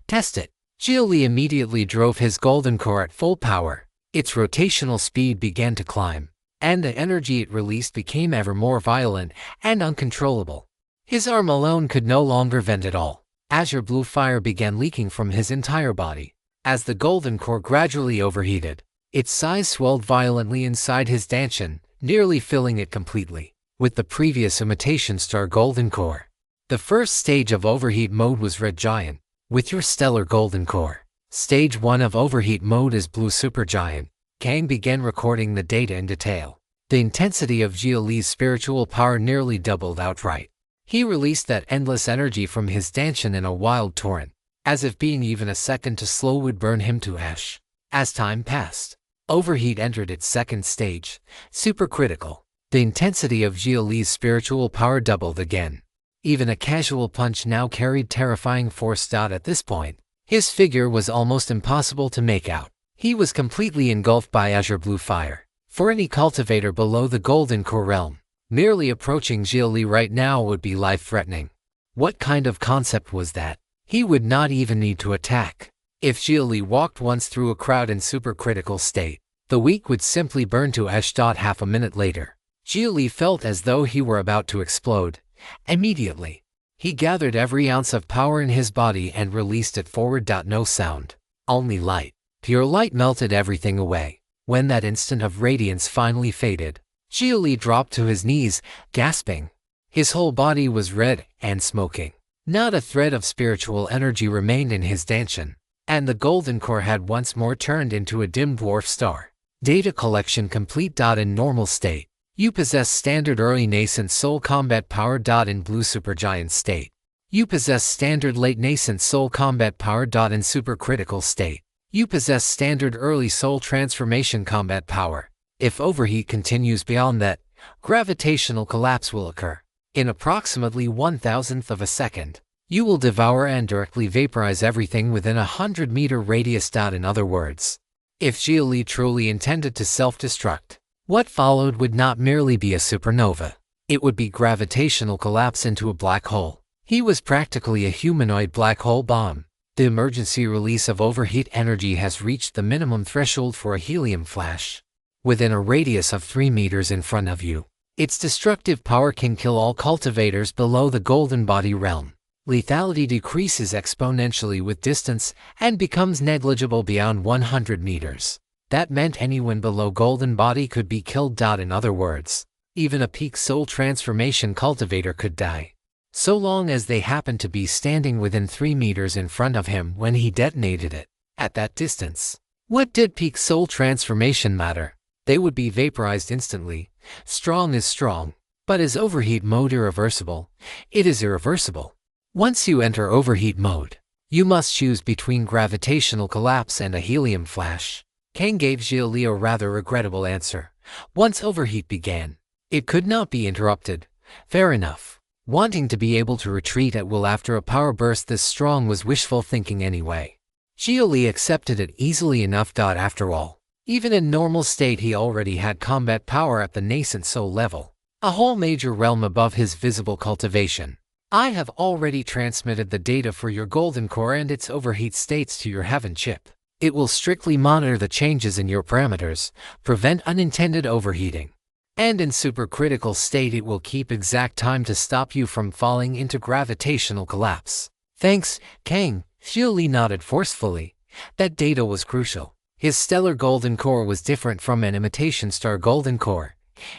Test it. Xia Li immediately drove his golden core at full power. Its rotational speed began to climb, and the energy it released became ever more violent and uncontrollable. His arm alone could no longer vent at all. Azure blue fire began leaking from his entire body. As the golden core gradually overheated, its size swelled violently inside his dantian, nearly filling it completely. With the previous imitation star golden core, the first stage of overheat mode was red giant. With your stellar golden core, stage 1 of overheat mode is blue supergiant. Kang began recording the data in detail. The intensity of Xia Li's spiritual power nearly doubled outright. He released that endless energy from his dantian in a wild torrent, as if being even a second too slow would burn him to ash. As time passed, overheat entered its second stage, supercritical. The intensity of Xia Li's spiritual power doubled again. Even a casual punch now carried terrifying force. At this point, his figure was almost impossible to make out. He was completely engulfed by azure blue fire. For any cultivator below the golden core realm, merely approaching Xia Li right now would be life-threatening. What kind of concept was that? He would not even need to attack. If Xia Li walked once through a crowd in supercritical state, the weak would simply burn to ash. Half a minute later, Xia Li felt as though he were about to explode. Immediately, he gathered every ounce of power in his body and released it forward. No sound, only light. Pure light melted everything away. When that instant of radiance finally faded, Xia Li dropped to his knees, gasping. His whole body was red and smoking. Not a thread of spiritual energy remained in his dantian, and the golden core had once more turned into a dim dwarf star. Data collection complete. In normal state, you possess standard early nascent soul combat power. In blue supergiant state, you possess standard late nascent soul combat power. In supercritical state, you possess standard early soul transformation combat power. If overheat continues beyond that, gravitational collapse will occur. In approximately 1,000th of a second, you will devour and directly vaporize everything within a 100-meter radius. In other words, if Xia Li truly intended to self-destruct, what followed would not merely be a supernova. It would be gravitational collapse into a black hole. He was practically a humanoid black hole bomb. The emergency release of overheat energy has reached the minimum threshold for a helium flash. Within a radius of 3 meters in front of you, its destructive power can kill all cultivators below the golden body realm. Lethality decreases exponentially with distance and becomes negligible beyond 100 meters. That meant anyone below golden body could be killed. In other words, even a peak soul transformation cultivator could die, so long as they happened to be standing within 3 meters in front of him when he detonated it. At that distance, what did peak soul transformation matter? They would be vaporized instantly. Strong is strong, but is overheat mode irreversible? It is irreversible. Once you enter overheat mode, you must choose between gravitational collapse and a helium flash. Kang gave Xia Li a rather regrettable answer. Once overheat began, it could not be interrupted. Fair enough. Wanting to be able to retreat at will after a power burst this strong was wishful thinking anyway. Xia Li accepted it easily enough. After all, even in normal state he already had combat power at the nascent soul level, a whole major realm above his visible cultivation. I have already transmitted the data for your golden core and its overheat states to your heaven chip. It will strictly monitor the changes in your parameters, prevent unintended overheating, and in supercritical state it will keep exact time to stop you from falling into gravitational collapse. Thanks, Kang. Xia Li nodded forcefully. That data was crucial. His stellar golden core was different from an imitation star golden core.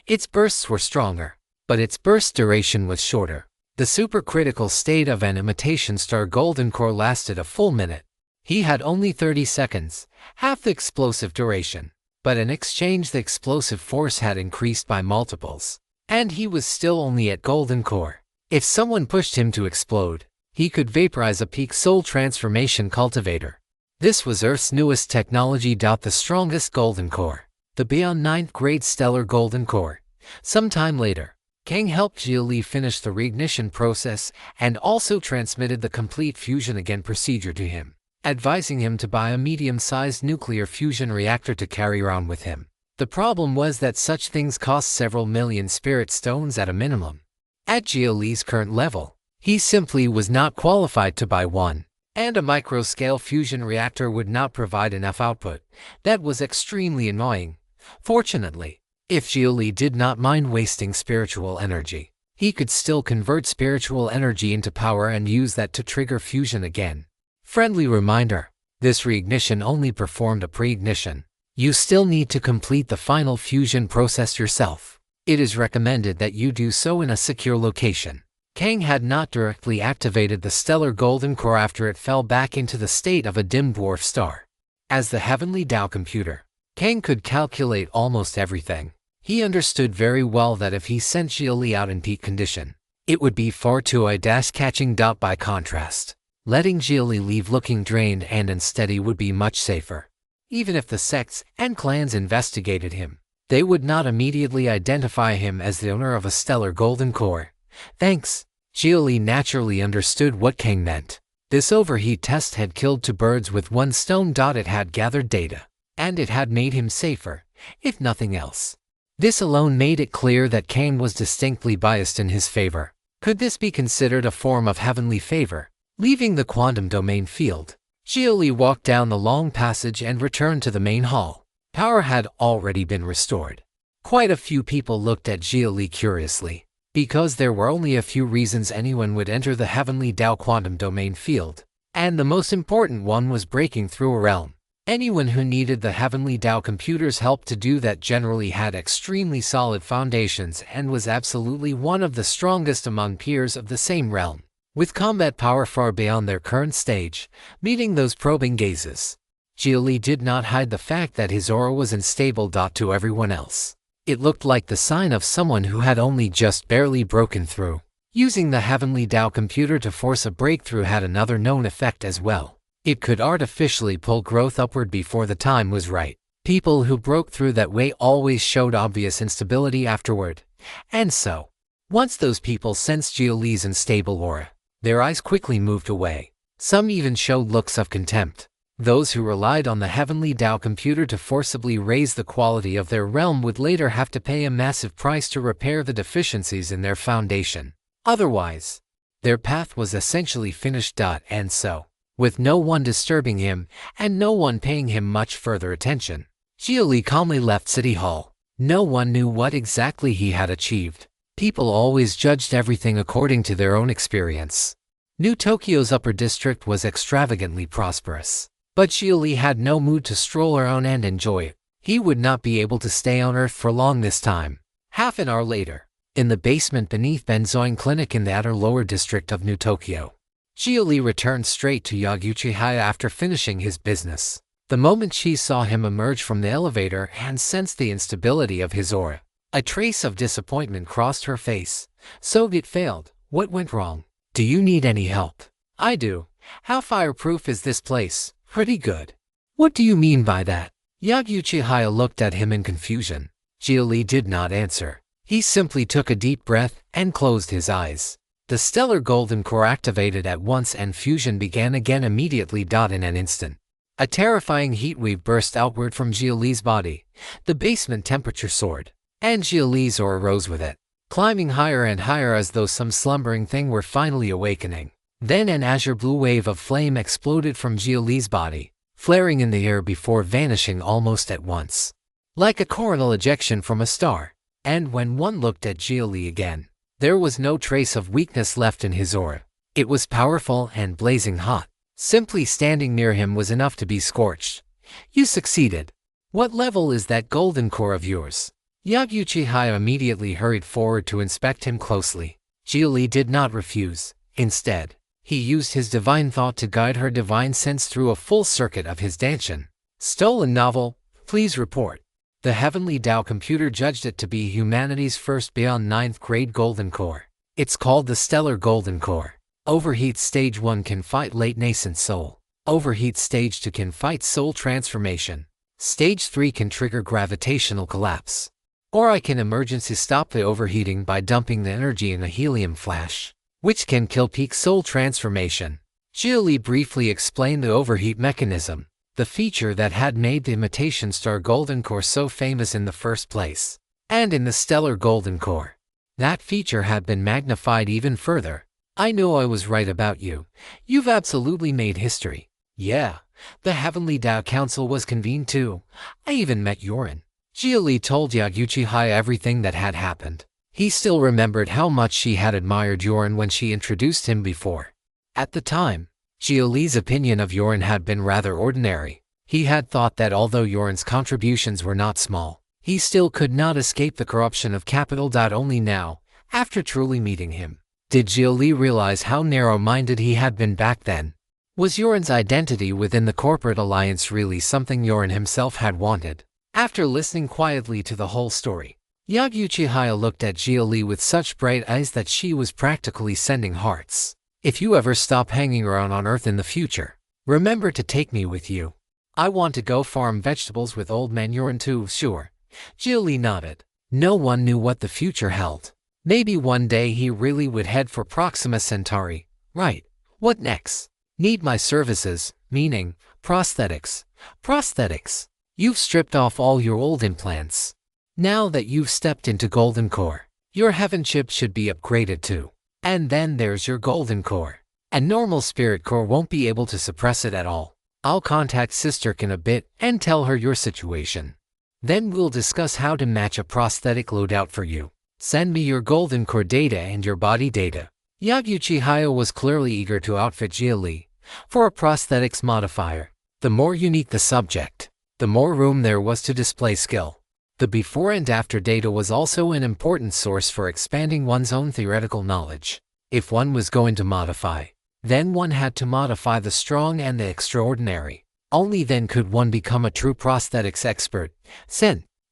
Its bursts were stronger, but its burst duration was shorter. The supercritical state of an imitation star golden core lasted a full minute. He had only 30 seconds, half the explosive duration. But in exchange the explosive force had increased by multiples. And he was still only at golden core. If someone pushed him to explode, he could vaporize a peak soul transformation cultivator. This was Earth's newest technology. The strongest golden core. The beyond 9th grade stellar golden core. Sometime later, Kang helped Xia Li finish the reignition process and also transmitted the complete fusion again procedure to him, advising him to buy a medium-sized nuclear fusion reactor to carry around with him. The problem was that such things cost several million spirit stones at a minimum. At Xia Li's current level, he simply was not qualified to buy one, and a micro-scale fusion reactor would not provide enough output. That was extremely annoying. Fortunately, if Xia Li did not mind wasting spiritual energy, he could still convert spiritual energy into power and use that to trigger fusion again. Friendly reminder: this reignition only performed a pre-ignition. You still need to complete the final fusion process yourself. It is recommended that you do so in a secure location. Kang had not directly activated the stellar golden core after it fell back into the state of a dim dwarf star. As the heavenly Tao computer, Kang could calculate almost everything. He understood very well that if he sent Xia Li out in peak condition, it would be far too eye-catching. By contrast, letting Xia Li leave looking drained and unsteady would be much safer. Even if the sects and clans investigated him, they would not immediately identify him as the owner of a stellar golden core. Thanks. Xia Li naturally understood what Kang meant. This overheat test had killed two birds with one stone. It had gathered data, and it had made him safer, if nothing else. This alone made it clear that Kang was distinctly biased in his favor. Could this be considered a form of heavenly favor? Leaving the quantum domain field, Xia Li walked down the long passage and returned to the main hall. Power had already been restored. Quite a few people looked at Xia Li curiously, because there were only a few reasons anyone would enter the heavenly Tao quantum domain field, and the most important one was breaking through a realm. Anyone who needed the heavenly Tao computer's help to do that generally had extremely solid foundations and was absolutely one of the strongest among peers of the same realm, with combat power far beyond their current stage, meeting those probing gazes. Xia Li did not hide the fact that his aura was unstable. To everyone else, it looked like the sign of someone who had only just barely broken through. Using the heavenly Tao computer to force a breakthrough had another known effect as well. It could artificially pull growth upward before the time was right. People who broke through that way always showed obvious instability afterward. And so, once those people sensed Xia Li's unstable aura, their eyes quickly moved away. Some even showed looks of contempt. Those who relied on the heavenly Tao computer to forcibly raise the quality of their realm would later have to pay a massive price to repair the deficiencies in their foundation. Otherwise, their path was essentially finished. And so, with no one disturbing him and no one paying him much further attention, Xia Li calmly left City Hall. No one knew what exactly he had achieved. People always judged everything according to their own experience. New Tokyo's upper district was extravagantly prosperous, but Xia Li had no mood to stroll around and enjoy it. He would not be able to stay on Earth for long this time. Half an hour later, in the basement beneath Benzoin Clinic in the outer lower district of New Tokyo, Xia Li returned straight to Yaguchi-haya after finishing his business. The moment she saw him emerge from the elevator and sensed the instability of his aura, a trace of disappointment crossed her face. So it failed. What went wrong? Do you need any help? I do. How fireproof is this place? Pretty good. What do you mean by that? Yaguchi-haya looked at him in confusion. Xia Li did not answer. He simply took a deep breath and closed his eyes. The stellar golden core activated at once and fusion began again immediately. In an instant, a terrifying heatwave burst outward from Xia Li's body. The basement temperature soared, and Xia Li's aura rose with it, climbing higher and higher as though some slumbering thing were finally awakening. Then an azure blue wave of flame exploded from Xia Li's body, flaring in the air before vanishing almost at once, like a coronal ejection from a star. And when one looked at Xia Li again, there was no trace of weakness left in his aura. It was powerful and blazing hot. Simply standing near him was enough to be scorched. You succeeded. What level is that golden core of yours? Yaguchi-haya immediately hurried forward to inspect him closely. Xia Li did not refuse. Instead, he used his divine thought to guide her divine sense through a full circuit of his Danshin. Stolen novel, please report. The Heavenly Tao computer judged it to be humanity's first beyond 9th grade golden core. It's called the Stellar Golden Core. Overheat Stage 1 can fight late nascent soul. Overheat Stage 2 can fight soul transformation. Stage 3 can trigger gravitational collapse. Or I can emergency stop the overheating by dumping the energy in a helium flash, which can kill peak soul transformation. Xia Li briefly explained the overheat mechanism, the feature that had made the imitation star golden core so famous in the first place. And in the stellar golden core, that feature had been magnified even further. I know I was right about you. You've absolutely made history. Yeah, the Heavenly Tao Council was convened too. I even met Yorin. Xia Li told Yaguchi-haya everything that had happened. He still remembered how much she had admired Yorin when she introduced him before. At the time, Xia Li's opinion of Yorin had been rather ordinary. He had thought that although Yorin's contributions were not small, he still could not escape the corruption of capital. Only now, after truly meeting him, did Xia Li realize how narrow-minded he had been back then. Was Yorin's identity within the corporate alliance really something Yorin himself had wanted? After listening quietly to the whole story, Yaguchi-haya looked at Xia Li with such bright eyes that she was practically sending hearts. If you ever stop hanging around on Earth in the future, remember to take me with you. I want to go farm vegetables with old man Yorin too, sure. Xia Li nodded. No one knew what the future held. Maybe one day he really would head for Proxima Centauri. Right. What next? Need my services, meaning prosthetics. Prosthetics. You've stripped off all your old implants. Now that you've stepped into Golden Core, your Heaven chip should be upgraded too. And then there's your Golden Core. And normal Spirit Core won't be able to suppress it at all. I'll contact Sister in a bit and tell her your situation. Then we'll discuss how to match a prosthetic loadout for you. Send me your Golden Core data and your body data. Yaguchi-haya was clearly eager to outfit Xia Li for a prosthetics modifier. The more unique the subject, the more room there was to display skill. The before and after data was also an important source for expanding one's own theoretical knowledge. If one was going to modify, then one had to modify the strong and the extraordinary. Only then could one become a true prosthetics expert.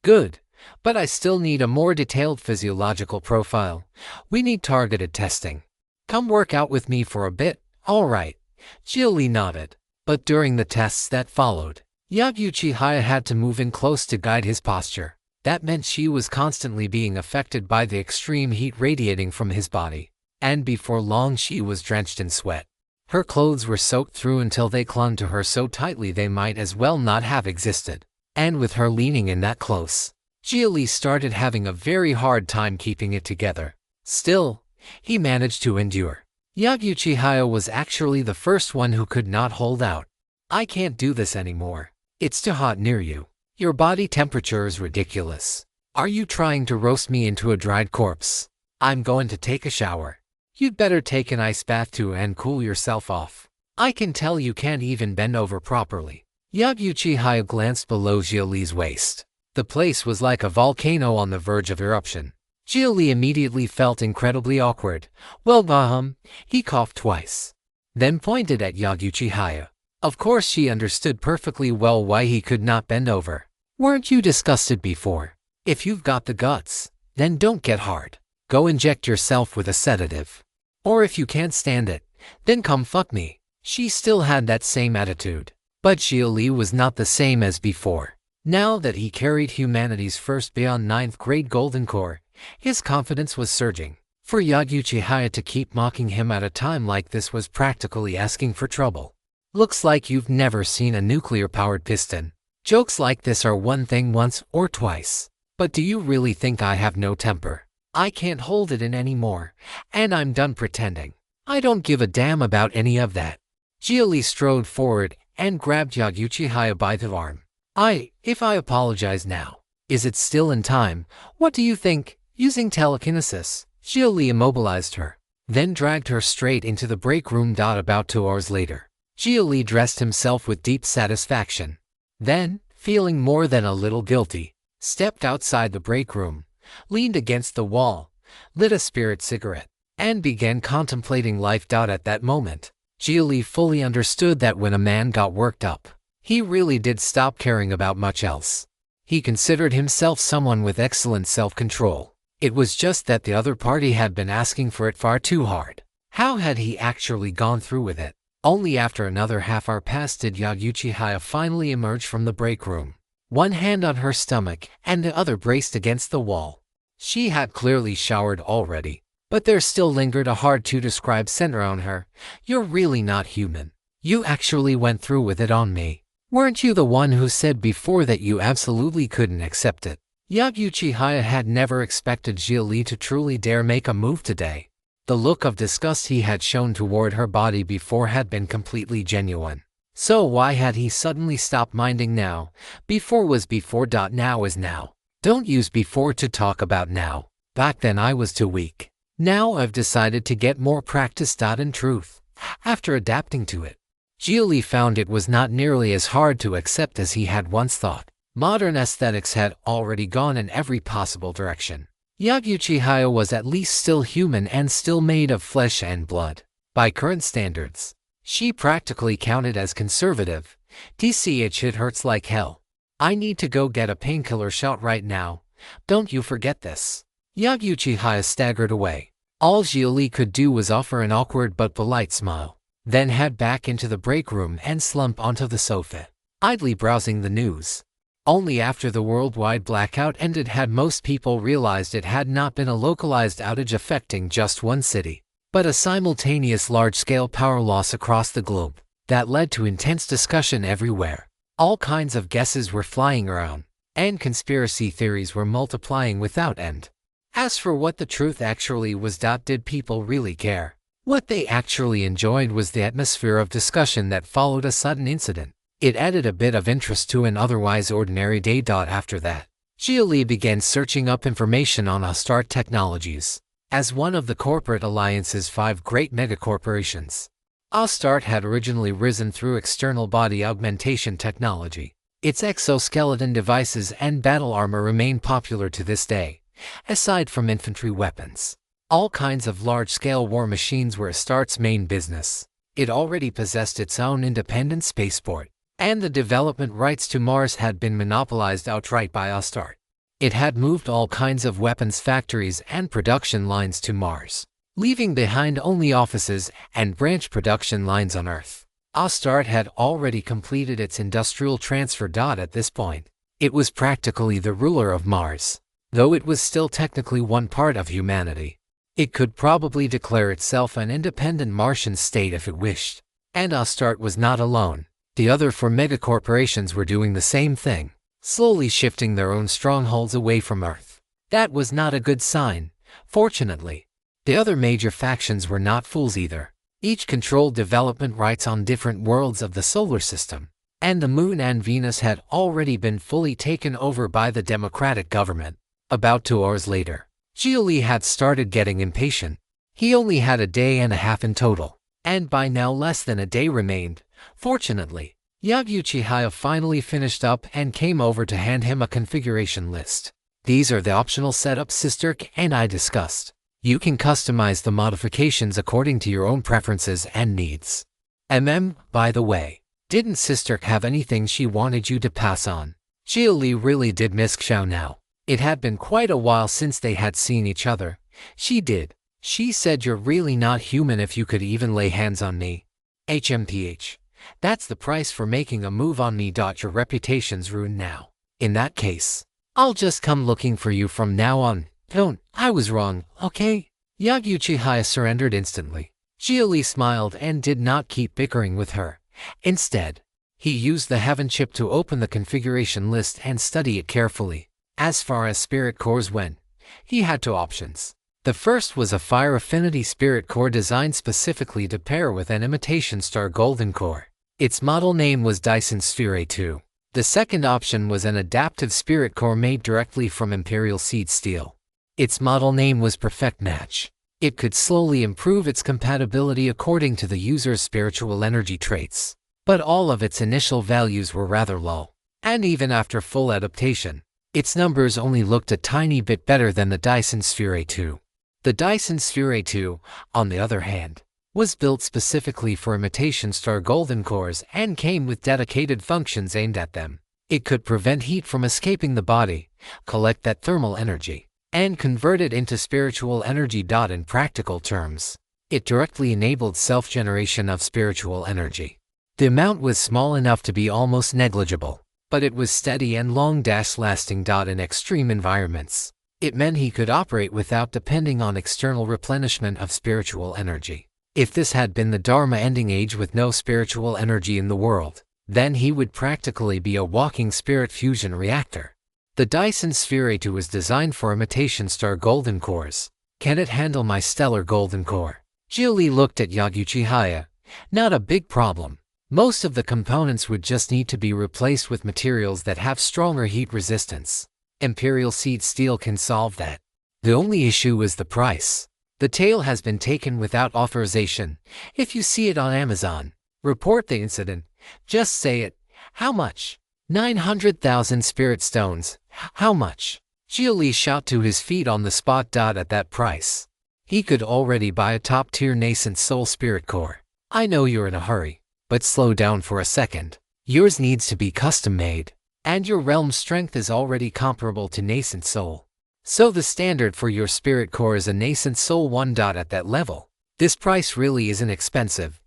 Good. But I still need a more detailed physiological profile. We need targeted testing. Come work out with me for a bit. All right. Xia Li nodded. But during the tests that followed, Yaguchi-haya had to move in close to guide his posture. That meant she was constantly being affected by the extreme heat radiating from his body. And before long she was drenched in sweat. Her clothes were soaked through until they clung to her so tightly they might as well not have existed. And with her leaning in that close, Xia Li started having a very hard time keeping it together. Still, he managed to endure. Yaguchi-haya was actually the first one who could not hold out. I can't do this anymore. It's too hot near you. Your body temperature is ridiculous. Are you trying to roast me into a dried corpse? I'm going to take a shower. You'd better take an ice bath too and cool yourself off. I can tell you can't even bend over properly. Yaguchi-haya glanced below Xia Li's waist. The place was like a volcano on the verge of eruption. Xia Li immediately felt incredibly awkward. Well, he coughed twice. Then pointed at Yaguchi-haya. Of course she understood perfectly well why he could not bend over. Weren't you disgusted before? If you've got the guts, then don't get hard. Go inject yourself with a sedative. Or if you can't stand it, then come fuck me. She still had that same attitude. But Xia Li was not the same as before. Now that he carried humanity's first beyond 9th grade golden core, his confidence was surging. For Yaguchi-haya to keep mocking him at a time like this was practically asking for trouble. Looks like you've never seen a nuclear-powered piston. Jokes like this are one thing once or twice. But do you really think I have no temper? I can't hold it in anymore, and I'm done pretending. I don't give a damn about any of that. Xia Li strode forward and grabbed Yaguchi-haya by the arm. If I apologize now, is it still in time? What do you think? Using telekinesis, Xia Li immobilized her, then dragged her straight into the break room. About 2 hours later, Xia Li dressed himself with deep satisfaction. Then, feeling more than a little guilty, stepped outside the break room, leaned against the wall, lit a spirit cigarette, and began contemplating life. At that moment, Xia Li fully understood that when a man got worked up, he really did stop caring about much else. He considered himself someone with excellent self-control. It was just that the other party had been asking for it far too hard. How had he actually gone through with it? Only after another half-hour passed did Uchiha finally emerge from the break room, one hand on her stomach and the other braced against the wall. She had clearly showered already, but there still lingered a hard-to-describe scent around her. You're really not human. You actually went through with it on me. Weren't you the one who said before that you absolutely couldn't accept it? Uchiha had never expected Xia Li to truly dare make a move today. The look of disgust he had shown toward her body before had been completely genuine. So why had he suddenly stopped minding now? Before was before. Now is now. Don't use before to talk about now. Back then I was too weak. Now I've decided to get more practice. In truth, after adapting to it, Xia Li found it was not nearly as hard to accept as he had once thought. Modern aesthetics had already gone in every possible direction. Uchiha was at least still human and still made of flesh and blood. By current standards, she practically counted as conservative. It hurts like hell. I need to go get a painkiller shot right now. Don't you forget this. Uchiha staggered away. All Xia Li could do was offer an awkward but polite smile, then head back into the break room and slump onto the sofa, idly browsing the news. Only after the worldwide blackout ended had most people realized it had not been a localized outage affecting just one city, but a simultaneous large-scale power loss across the globe that led to intense discussion everywhere. All kinds of guesses were flying around, and conspiracy theories were multiplying without end. As for what the truth actually was, did people really care? What they actually enjoyed was the atmosphere of discussion that followed a sudden incident. It added a bit of interest to an otherwise ordinary day. After that, Xia Li began searching up information on Astart Technologies. As one of the corporate alliance's 5 great megacorporations, Astart had originally risen through external body augmentation technology. Its exoskeleton devices and battle armor remain popular to this day. Aside from infantry weapons, all kinds of large-scale war machines were Astart's main business. It already possessed its own independent spaceport, and the development rights to Mars had been monopolized outright by Astart. It had moved all kinds of weapons factories and production lines to Mars, leaving behind only offices and branch production lines on Earth. Astart had already completed its industrial transfer. At this point, it was practically the ruler of Mars, though it was still technically one part of humanity. It could probably declare itself an independent Martian state if it wished. And Astart was not alone. The other 4 megacorporations were doing the same thing, slowly shifting their own strongholds away from Earth. That was not a good sign, fortunately. The other major factions were not fools either. Each controlled development rights on different worlds of the solar system, and the Moon and Venus had already been fully taken over by the democratic government. About 2 hours later, Xia Li had started getting impatient. He only had a day and a half in total, and by now less than a day remained. Fortunately, Uchiha finally finished up and came over to hand him a configuration list. These are the optional setups Sisterk and I discussed. You can customize the modifications according to your own preferences and needs. By the way, didn't Sisterk have anything she wanted you to pass on? Xia Li really did miss Xiao now. It had been quite a while since they had seen each other. She did. She said you're really not human if you could even lay hands on me. HMPH. That's the price for making a move on me. Your reputation's ruined now. In that case, I'll just come looking for you from now on. Don't. I was wrong, okay? Uchiha surrendered instantly. Xia Li smiled and did not keep bickering with her. Instead, he used the Heaven chip to open the configuration list and study it carefully. As far as spirit cores went, he had 2 options. The first was a Fire Affinity Spirit Core designed specifically to pair with an Imitation Star Golden Core. Its model name was Dyson Sphere A2. The second option was an Adaptive Spirit Core made directly from Imperial Seed Steel. Its model name was Perfect Match. It could slowly improve its compatibility according to the user's spiritual energy traits, but all of its initial values were rather low. And even after full adaptation, Its numbers only looked a tiny bit better than the Dyson Sphere A2. The Dyson Sphere A2, on the other hand, was built specifically for imitation star golden cores and came with dedicated functions aimed at them. It could prevent heat from escaping the body, collect that thermal energy, and convert it into spiritual energy. In practical terms, it directly enabled self-generation of spiritual energy. The amount was small enough to be almost negligible, but it was steady and long-lasting. In extreme environments, it meant he could operate without depending on external replenishment of spiritual energy. If this had been the Dharma ending age with no spiritual energy in the world, then he would practically be a walking spirit fusion reactor. The Dyson Sphere A2 was designed for imitation star golden cores. Can it handle my stellar golden core? Xia Li looked at Yaguchi. Not a big problem. Most of the components would just need to be replaced with materials that have stronger heat resistance. Imperial Seed Steel can solve that. The only issue is the price. The tail has been taken without authorization. If you see it on Amazon, report the incident. Just say it. How much? 900,000 spirit stones. How much? Xia Li shot to his feet on the spot. At that price, he could already buy a top-tier nascent soul spirit core. I know you're in a hurry, but slow down for a second. Yours needs to be custom-made, and your realm's strength is already comparable to nascent soul. So the standard for your spirit core is a nascent soul 1. At that level, this price really isn't expensive.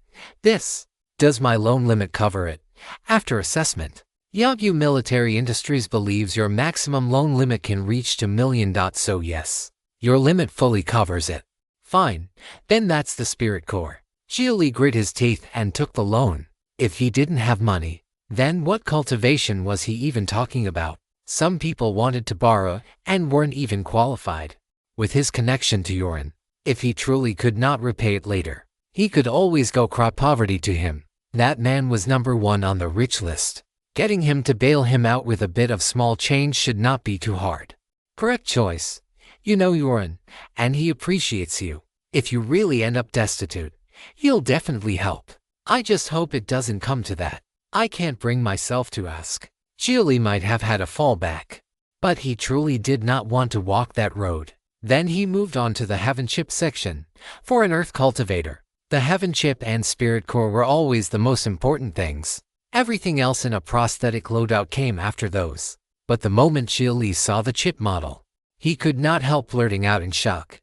Does my loan limit cover it? After assessment, Yagyu Military Industries believes your maximum loan limit can reach $2 million. So yes, your limit fully covers it. Fine, then that's the spirit core. Xia Li grit his teeth and took the loan. If he didn't have money, then what cultivation was he even talking about? Some people wanted to borrow and weren't even qualified. With his connection to Yorin, if he truly could not repay it later, he could always go crop poverty to him. That man was number 1 on the rich list. Getting him to bail him out with a bit of small change should not be too hard. Correct choice. You know Yorin, and he appreciates you. If you really end up destitute, he'll definitely help. I just hope it doesn't come to that. I can't bring myself to ask. Xia Li might have had a fallback, but he truly did not want to walk that road. Then he moved on to the Heaven Chip section. For an Earth cultivator, the Heaven Chip and Spirit Core were always the most important things. Everything else in a prosthetic loadout came after those. But the moment Xia Li saw the chip model, he could not help blurting out in shock.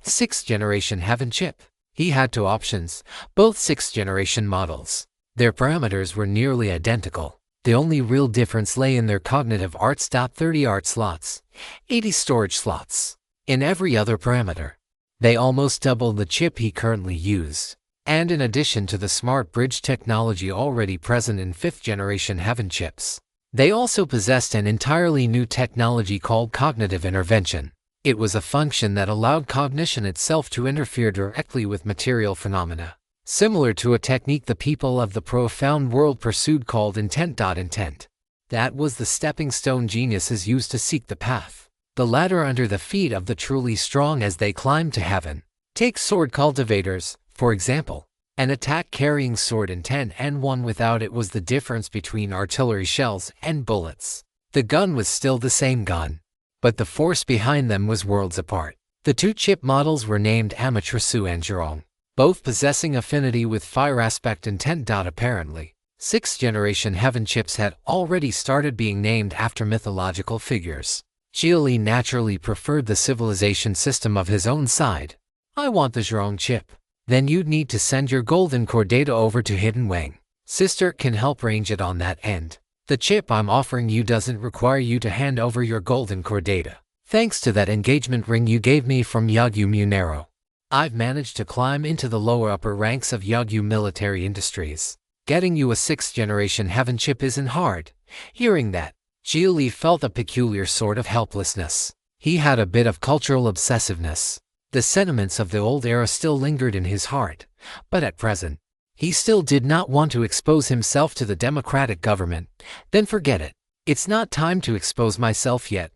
6th generation Heaven Chip. He had 2 options, both 6th generation models. Their parameters were nearly identical. The only real difference lay in their cognitive arts. 30 art slots, 80 storage slots. In every other parameter, they almost doubled the chip he currently used. And in addition to the smart bridge technology already present in 5th generation Heaven Chips, they also possessed an entirely new technology called cognitive intervention. It was a function that allowed cognition itself to interfere directly with material phenomena, similar to a technique the people of the profound world pursued called intent. Intent. That was the stepping stone geniuses used to seek the path, the ladder under the feet of the truly strong as they climbed to heaven. Take sword cultivators, for example. An attack carrying sword intent and one without it was the difference between artillery shells and bullets. The gun was still the same gun, but the force behind them was worlds apart. The 2 chip models were named Amaterasu and Zhurong, both possessing affinity with fire aspect intent. Apparently, 6th generation Heaven Chips had already started being named after mythological figures. Xia Li naturally preferred the civilization system of his own side. I want the Zhurong chip. Then you'd need to send your golden core data over to Hidden Wang. Sister can help arrange it on that end. The chip I'm offering you doesn't require you to hand over your golden core data. Thanks to that engagement ring you gave me from Yagyu Munero, I've managed to climb into the lower upper ranks of Yagyu Military Industries. Getting you a 6th generation Heaven Chip isn't hard. Hearing that, Xia Li felt a peculiar sort of helplessness. He had a bit of cultural obsessiveness. The sentiments of the old era still lingered in his heart, but at present, he still did not want to expose himself to the democratic government. Then forget it. It's not time to expose myself yet.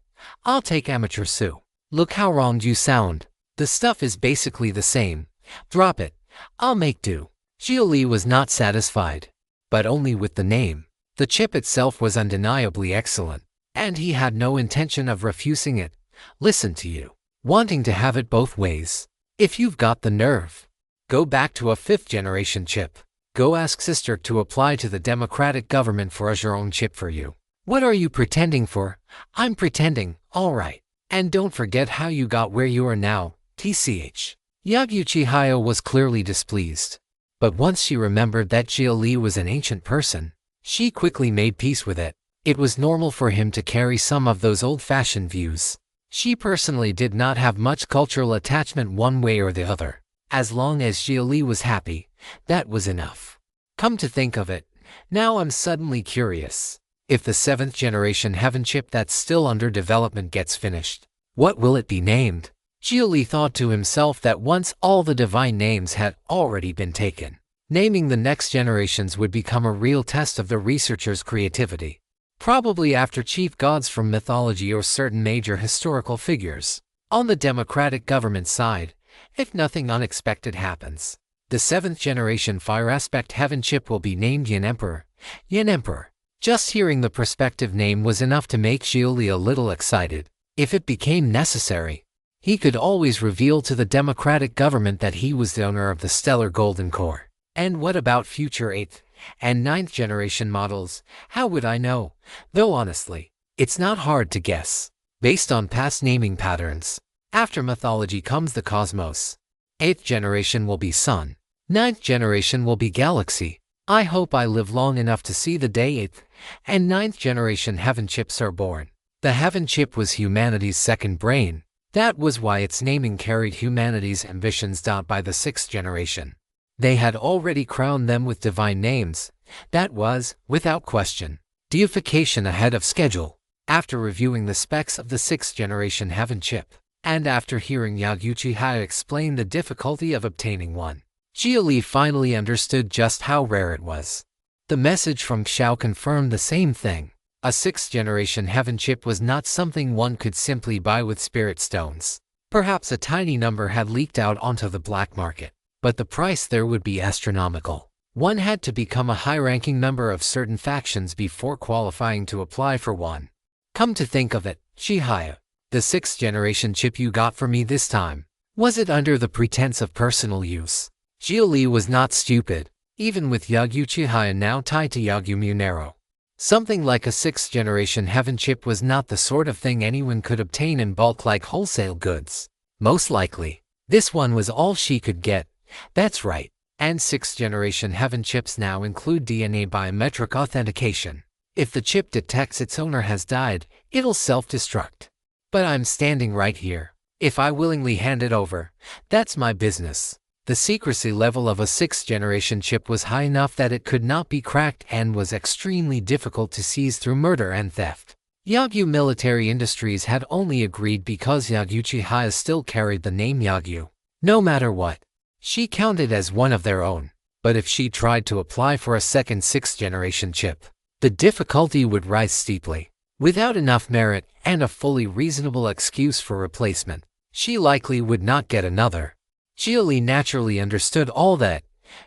I'll take Amaterasu. Look how wronged you sound. The stuff is basically the same. Drop it. I'll make do. Xia Li was not satisfied, but only with the name. The chip itself was undeniably excellent. And he had no intention of refusing it. Listen to you, wanting to have it both ways. If you've got the nerve, go back to a 5th-generation chip. Go ask sister to apply to the democratic government for your own chip for you. What are you pretending for? I'm pretending, all right. And don't forget how you got where you are now, tch. Yaguchi Hayo was clearly displeased. But once she remembered that Xia Li was an ancient person, she quickly made peace with it. It was normal for him to carry some of those old-fashioned views. She personally did not have much cultural attachment one way or the other. As long as Xia Li was happy, that was enough. Come to think of it, now I'm suddenly curious. If the 7th-generation heaven chip that's still under development gets finished, what will it be named? Xia Li thought to himself that once all the divine names had already been taken, naming the next generations would become a real test of the researcher's creativity. Probably after chief gods from mythology or certain major historical figures. On the democratic government side, if nothing unexpected happens, the 7th-generation fire aspect heaven chip will be named Yin Emperor. Yin Emperor. Just hearing the prospective name was enough to make Xia Li a little excited. If it became necessary, he could always reveal to the democratic government that he was the owner of the stellar golden core. And what about future 8th and 9th-generation models? How would I know? Though honestly, it's not hard to guess. Based on past naming patterns, after mythology comes the cosmos. 8th generation will be sun. 9th generation will be galaxy. I hope I live long enough to see the day 8th and 9th generation heaven chips are born. The heaven chip was humanity's second brain. That was why its naming carried humanity's ambitions. By the 6th generation, they had already crowned them with divine names. That was, without question, deification ahead of schedule. After reviewing the specs of the 6th generation heaven chip, and after hearing Yaguchi Hayo explain the difficulty of obtaining one, Xia Li finally understood just how rare it was. The message from Xiao confirmed the same thing. A 6th generation heaven chip was not something one could simply buy with spirit stones. Perhaps a tiny number had leaked out onto the black market, but the price there would be astronomical. One had to become a high-ranking member of certain factions before qualifying to apply for one. Come to think of it, Chihaya, the 6th generation chip you got for me this time, was it under the pretense of personal use? Xia Li was not stupid, even with Yaguchi Hayo now tied to Yagyu Munero. Something like a 6th generation heaven chip was not the sort of thing anyone could obtain in bulk like wholesale goods. Most likely, this one was all she could get. That's right, and 6th generation heaven chips now include DNA biometric authentication. If the chip detects its owner has died, it'll self-destruct. But I'm standing right here. If I willingly hand it over, that's my business. The secrecy level of a 6th generation chip was high enough that it could not be cracked and was extremely difficult to seize through murder and theft. Yagyu Military Industries had only agreed because Yaguchi Hayo still carried the name Yagyu. No matter what, she counted as one of their own. But if she tried to apply for a second 6th generation chip, the difficulty would rise steeply. Without enough merit and a fully reasonable excuse for replacement, she likely would not get another. Xia Li naturally understood all that.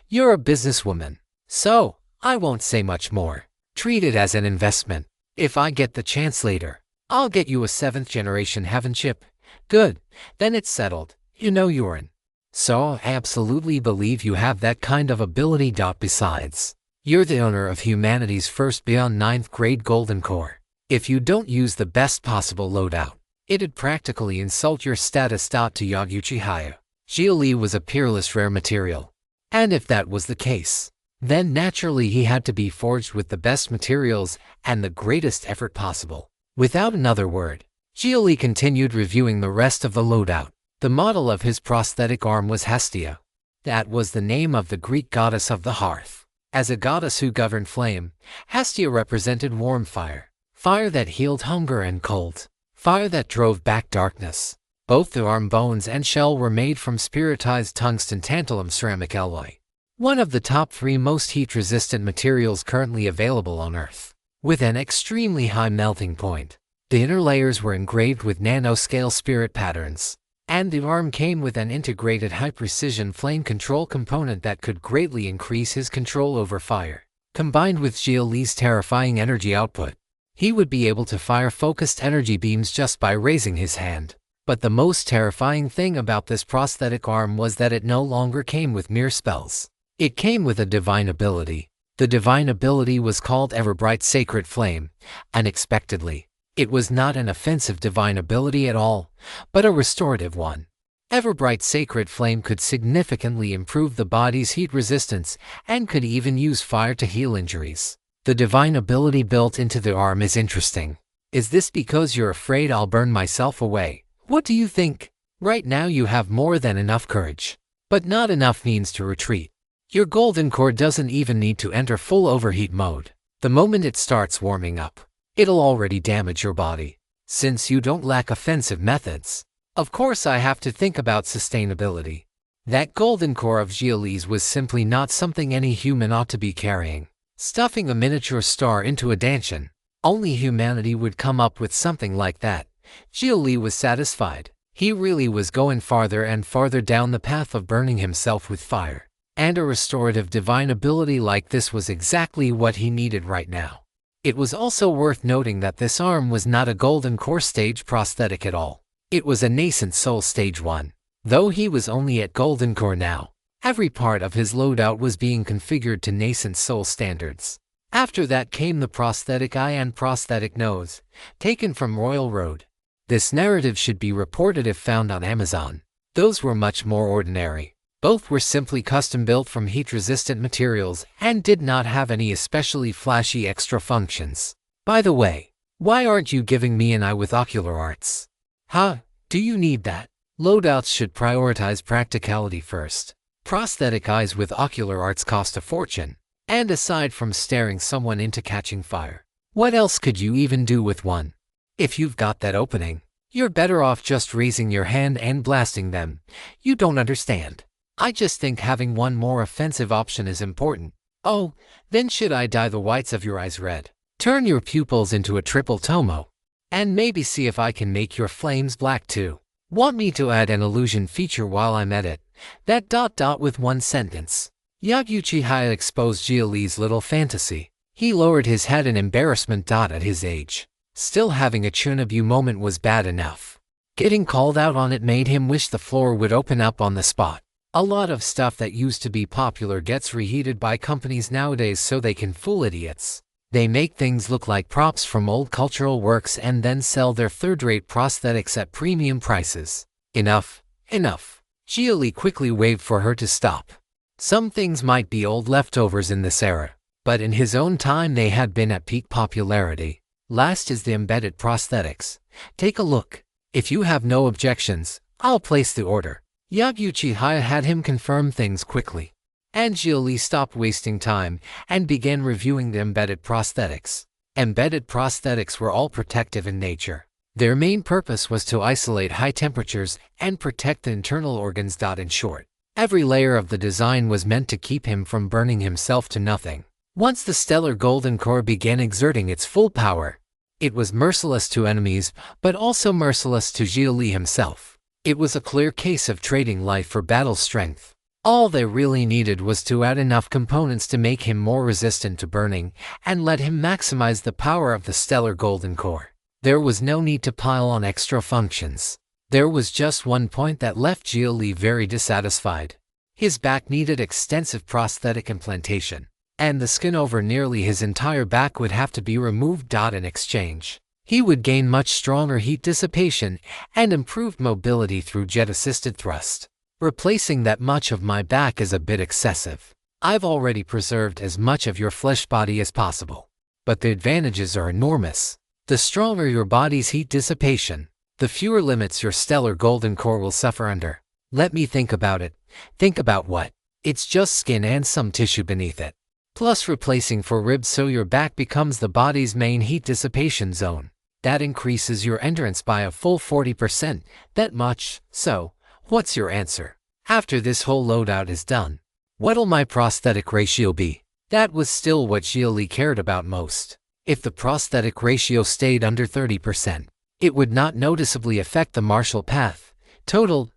You're a businesswoman, so I won't say much more. Treat it as an investment. If I get the chance later, I'll get you a 7th generation heaven chip. Good, then it's settled. You know you're in. So I absolutely believe you have that kind of ability. Besides, you're the owner of humanity's first beyond 9th grade golden core. If you don't use the best possible loadout, it'd practically insult your status. To Yaguchi Hayo, Xia Li was a peerless rare material. And if that was the case, then naturally he had to be forged with the best materials and the greatest effort possible. Without another word, Xia Li continued reviewing the rest of the loadout. The model of his prosthetic arm was Hestia. That was the name of the Greek goddess of the hearth. As a goddess who governed flame, Hestia represented warm fire, fire that healed hunger and cold, fire that drove back darkness. Both the arm bones and shell were made from spiritized tungsten tantalum ceramic alloy, one of the top 3 most heat-resistant materials currently available on Earth. With an extremely high melting point, the inner layers were engraved with nanoscale spirit patterns, and the arm came with an integrated high-precision flame control component that could greatly increase his control over fire, combined with Xia Li's terrifying energy output. He would be able to fire focused energy beams just by raising his hand. But the most terrifying thing about this prosthetic arm was that it no longer came with mere spells. It came with a divine ability. The divine ability was called Everbright Sacred Flame. Unexpectedly, it was not an offensive divine ability at all, but a restorative one. Everbright Sacred Flame could significantly improve the body's heat resistance and could even use fire to heal injuries. The divine ability built into the arm is interesting. Is this because you're afraid I'll burn myself away? What do you think? Right now you have more than enough courage, but not enough means to retreat. Your golden core doesn't even need to enter full overheat mode. The moment it starts warming up, it'll already damage your body. Since you don't lack offensive methods, of course I have to think about sustainability. That golden core of Xia Li's was simply not something any human ought to be carrying. Stuffing a miniature star into a dantian, only humanity would come up with something like that. Xia Li was satisfied. He really was going farther and farther down the path of burning himself with fire. And a restorative divine ability like this was exactly what he needed right now. It was also worth noting that this arm was not a golden core stage prosthetic at all. It was a nascent soul stage 1. Though he was only at golden core now, every part of his loadout was being configured to nascent soul standards. After that came the prosthetic eye and prosthetic nose, taken from Royal Road. This narrative should be reported if found on Amazon. Those were much more ordinary. Both were simply custom-built from heat-resistant materials and did not have any especially flashy extra functions. By the way, why aren't you giving me an eye with ocular arts? Huh? Do you need that? Loadouts should prioritize practicality first. Prosthetic eyes with ocular arts cost a fortune. And aside from staring someone into catching fire, what else could you even do with one? If you've got that opening, you're better off just raising your hand and blasting them. You don't understand. I just think having one more offensive option is important. Oh, then should I dye the whites of your eyes red? Turn your pupils into a triple tomo? And maybe see if I can make your flames black too. Want me to add an illusion feature while I'm at it? That ... with one sentence. Yaguchi Haya exposed Xia Li's little fantasy. He lowered his head in embarrassment. At his age, still having a Chunabu moment was bad enough. Getting called out on it made him wish the floor would open up on the spot. A lot of stuff that used to be popular gets reheated by companies nowadays so they can fool idiots. They make things look like props from old cultural works and then sell their third-rate prosthetics at premium prices. Enough, enough. Xia Li quickly waved for her to stop. Some things might be old leftovers in this era, but in his own time they had been at peak popularity. Last is the embedded prosthetics. Take a look. If you have no objections, I'll place the order. Yaguchi Haya had him confirm things quickly. And Xia Li stopped wasting time and began reviewing the embedded prosthetics. Embedded prosthetics were all protective in nature. Their main purpose was to isolate high temperatures and protect the internal organs. In short, every layer of the design was meant to keep him from burning himself to nothing. Once the stellar golden core began exerting its full power, it was merciless to enemies, but also merciless to Xia Li himself. It was a clear case of trading life for battle strength. All they really needed was to add enough components to make him more resistant to burning and let him maximize the power of the stellar golden core. There was no need to pile on extra functions. There was just one point that left Xia Li very dissatisfied. His back needed extensive prosthetic implantation, and the skin over nearly his entire back would have to be removed. In exchange, he would gain much stronger heat dissipation and improved mobility through jet-assisted thrust. Replacing that much of my back is a bit excessive. I've already preserved as much of your flesh body as possible. But the advantages are enormous. The stronger your body's heat dissipation, the fewer limits your stellar golden core will suffer under. Let me think about it. Think about what? It's just skin and some tissue beneath it. Plus replacing for ribs so your back becomes the body's main heat dissipation zone. That increases your endurance by a full 40%. That much, so. What's your answer? After this whole loadout is done, what'll my prosthetic ratio be? That was still what Xia Li cared about most. If the prosthetic ratio stayed under 30%, it would not noticeably affect the martial path. Total,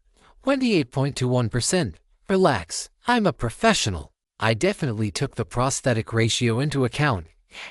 28.21%. Relax, I'm a professional. I definitely took the prosthetic ratio into account.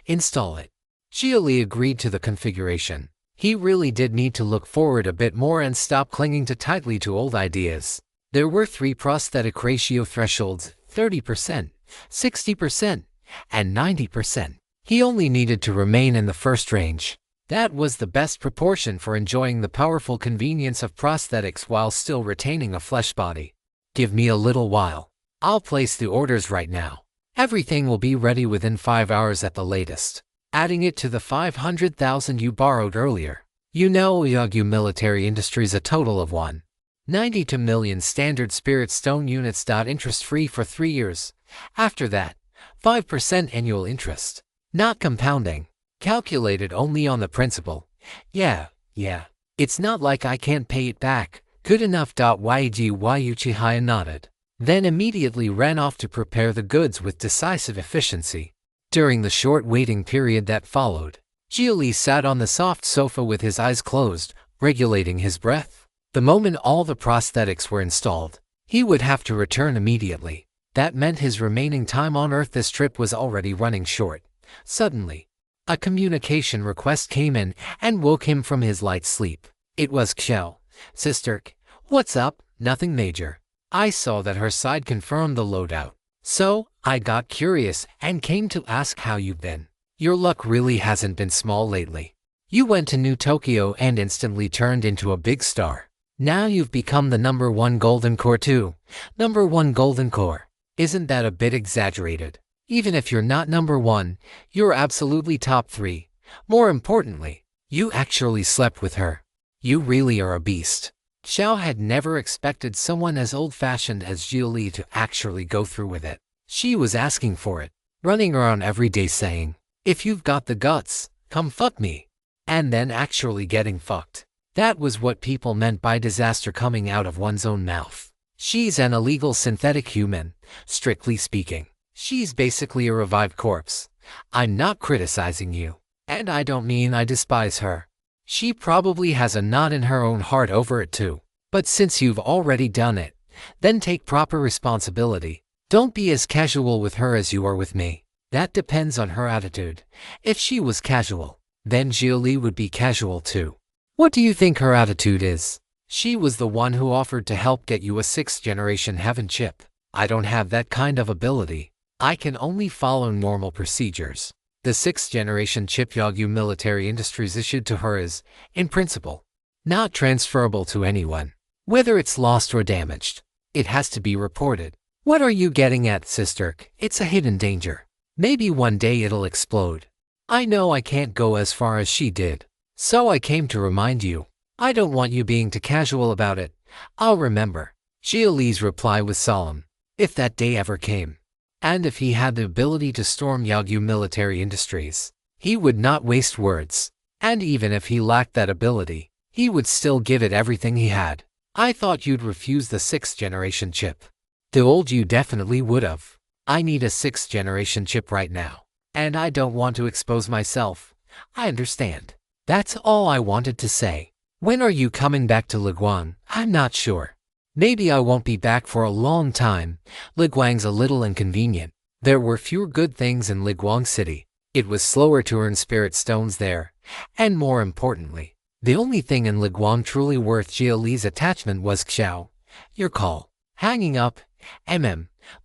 Install it. Xia Li agreed to the configuration. He really did need to look forward a bit more and stop clinging too tightly to old ideas. There were 3 prosthetic ratio thresholds: 30%, 60%, and 90%. He only needed to remain in the first range. That was the best proportion for enjoying the powerful convenience of prosthetics while still retaining a flesh body. Give me a little while. I'll place the orders right now. Everything will be ready within 5 hours at the latest. Adding it to the 500,000 you borrowed earlier. You know, Yagyu Military Industries a total of 1.92 million standard spirit stone units. Interest-free for 3 years. After that, 5% annual interest. Not compounding. Calculated only on the principal. Yeah. It's not like I can't pay it back. Good enough. Yuji Uchiha nodded. Then immediately ran off to prepare the goods with decisive efficiency. During the short waiting period that followed, Xia Li sat on the soft sofa with his eyes closed, regulating his breath. The moment all the prosthetics were installed, he would have to return immediately. That meant his remaining time on Earth this trip was already running short. Suddenly, a communication request came in and woke him from his light sleep. It was Xiao. Sister, what's up? Nothing major. I saw that her side confirmed the loadout. So, I got curious and came to ask how you've been. Your luck really hasn't been small lately. You went to New Tokyo and instantly turned into a big star. Now you've become the #1 Golden Core too. #1 Golden Core. Isn't that a bit exaggerated? Even if you're not #1, you're absolutely top 3. More importantly, you actually slept with her. You really are a beast. Xiao had never expected someone as old-fashioned as Xia Li to actually go through with it. She was asking for it, running around every day saying, "If you've got the guts, come fuck me." And then actually getting fucked. That was what people meant by disaster coming out of one's own mouth. She's an illegal synthetic human, strictly speaking. She's basically a revived corpse. I'm not criticizing you, and I don't mean I despise her. She probably has a knot in her own heart over it too. But since you've already done it, then take proper responsibility. Don't be as casual with her as you are with me. That depends on her attitude. If she was casual, then Xia Li would be casual too. What do you think her attitude is? She was the one who offered to help get you a 6th generation heaven chip. I don't have that kind of ability. I can only follow normal procedures. The 6th generation chip Yagyu Military Industries issued to her is, in principle, not transferable to anyone. Whether it's lost or damaged, it has to be reported. What are you getting at, sister? It's a hidden danger. Maybe one day it'll explode. I know I can't go as far as she did. So I came to remind you. I don't want you being too casual about it. I'll remember. Xia Li's reply was solemn. If that day ever came, and if he had the ability to storm Yagyu Military Industries, he would not waste words. And even if he lacked that ability, he would still give it everything he had. I thought you'd refuse the 6th generation chip. The old you definitely would have. I need a 6th generation chip right now. And I don't want to expose myself. I understand. That's all I wanted to say. When are you coming back to Liguang? I'm not sure. Maybe I won't be back for a long time. Liguang's a little inconvenient. There were fewer good things in Liguang City. It was slower to earn spirit stones there. And more importantly, the only thing in Liguang truly worth Xia Li's attachment was Xiao. Your call. Hanging up.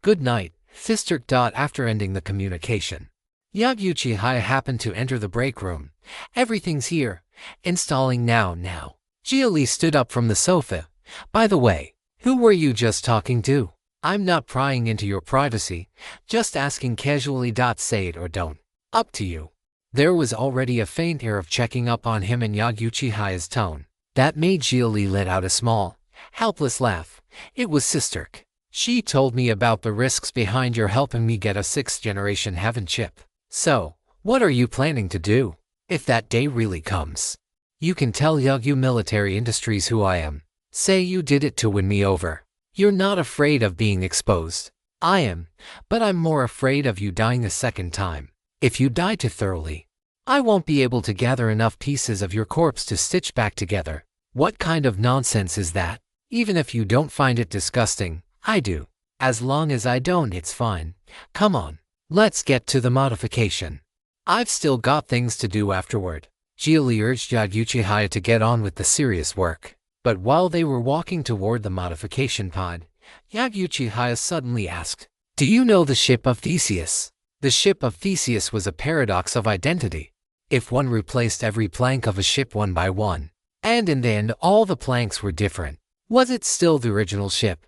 Good night, sister. After ending the communication, Yagyu Uchiha happened to enter the break room. Everything's here. Installing now. Xia Li stood up from the sofa. By the way, who were you just talking to? I'm not prying into your privacy, just asking casually. Say it or don't. Up to you. There was already a faint air of checking up on him in Yagyu Uchiha's tone. That made Xia Li let out a small, helpless laugh. It was sister. She told me about the risks behind your helping me get a 6th generation heaven chip. So, what are you planning to do? If that day really comes, you can tell Yagyu Military Industries who I am. Say you did it to win me over. You're not afraid of being exposed. I am, but I'm more afraid of you dying a second time. If you die too thoroughly, I won't be able to gather enough pieces of your corpse to stitch back together. What kind of nonsense is that? Even if you don't find it disgusting, I do. As long as I don't, it's fine. Come on, let's get to the modification. I've still got things to do afterward. Xia Li urged Uchiha to get on with the serious work. But while they were walking toward the modification pod, Uchiha suddenly asked, "Do you know the ship of Theseus?" The ship of Theseus was a paradox of identity. If one replaced every plank of a ship one by one, and in the end all the planks were different, was it still the original ship?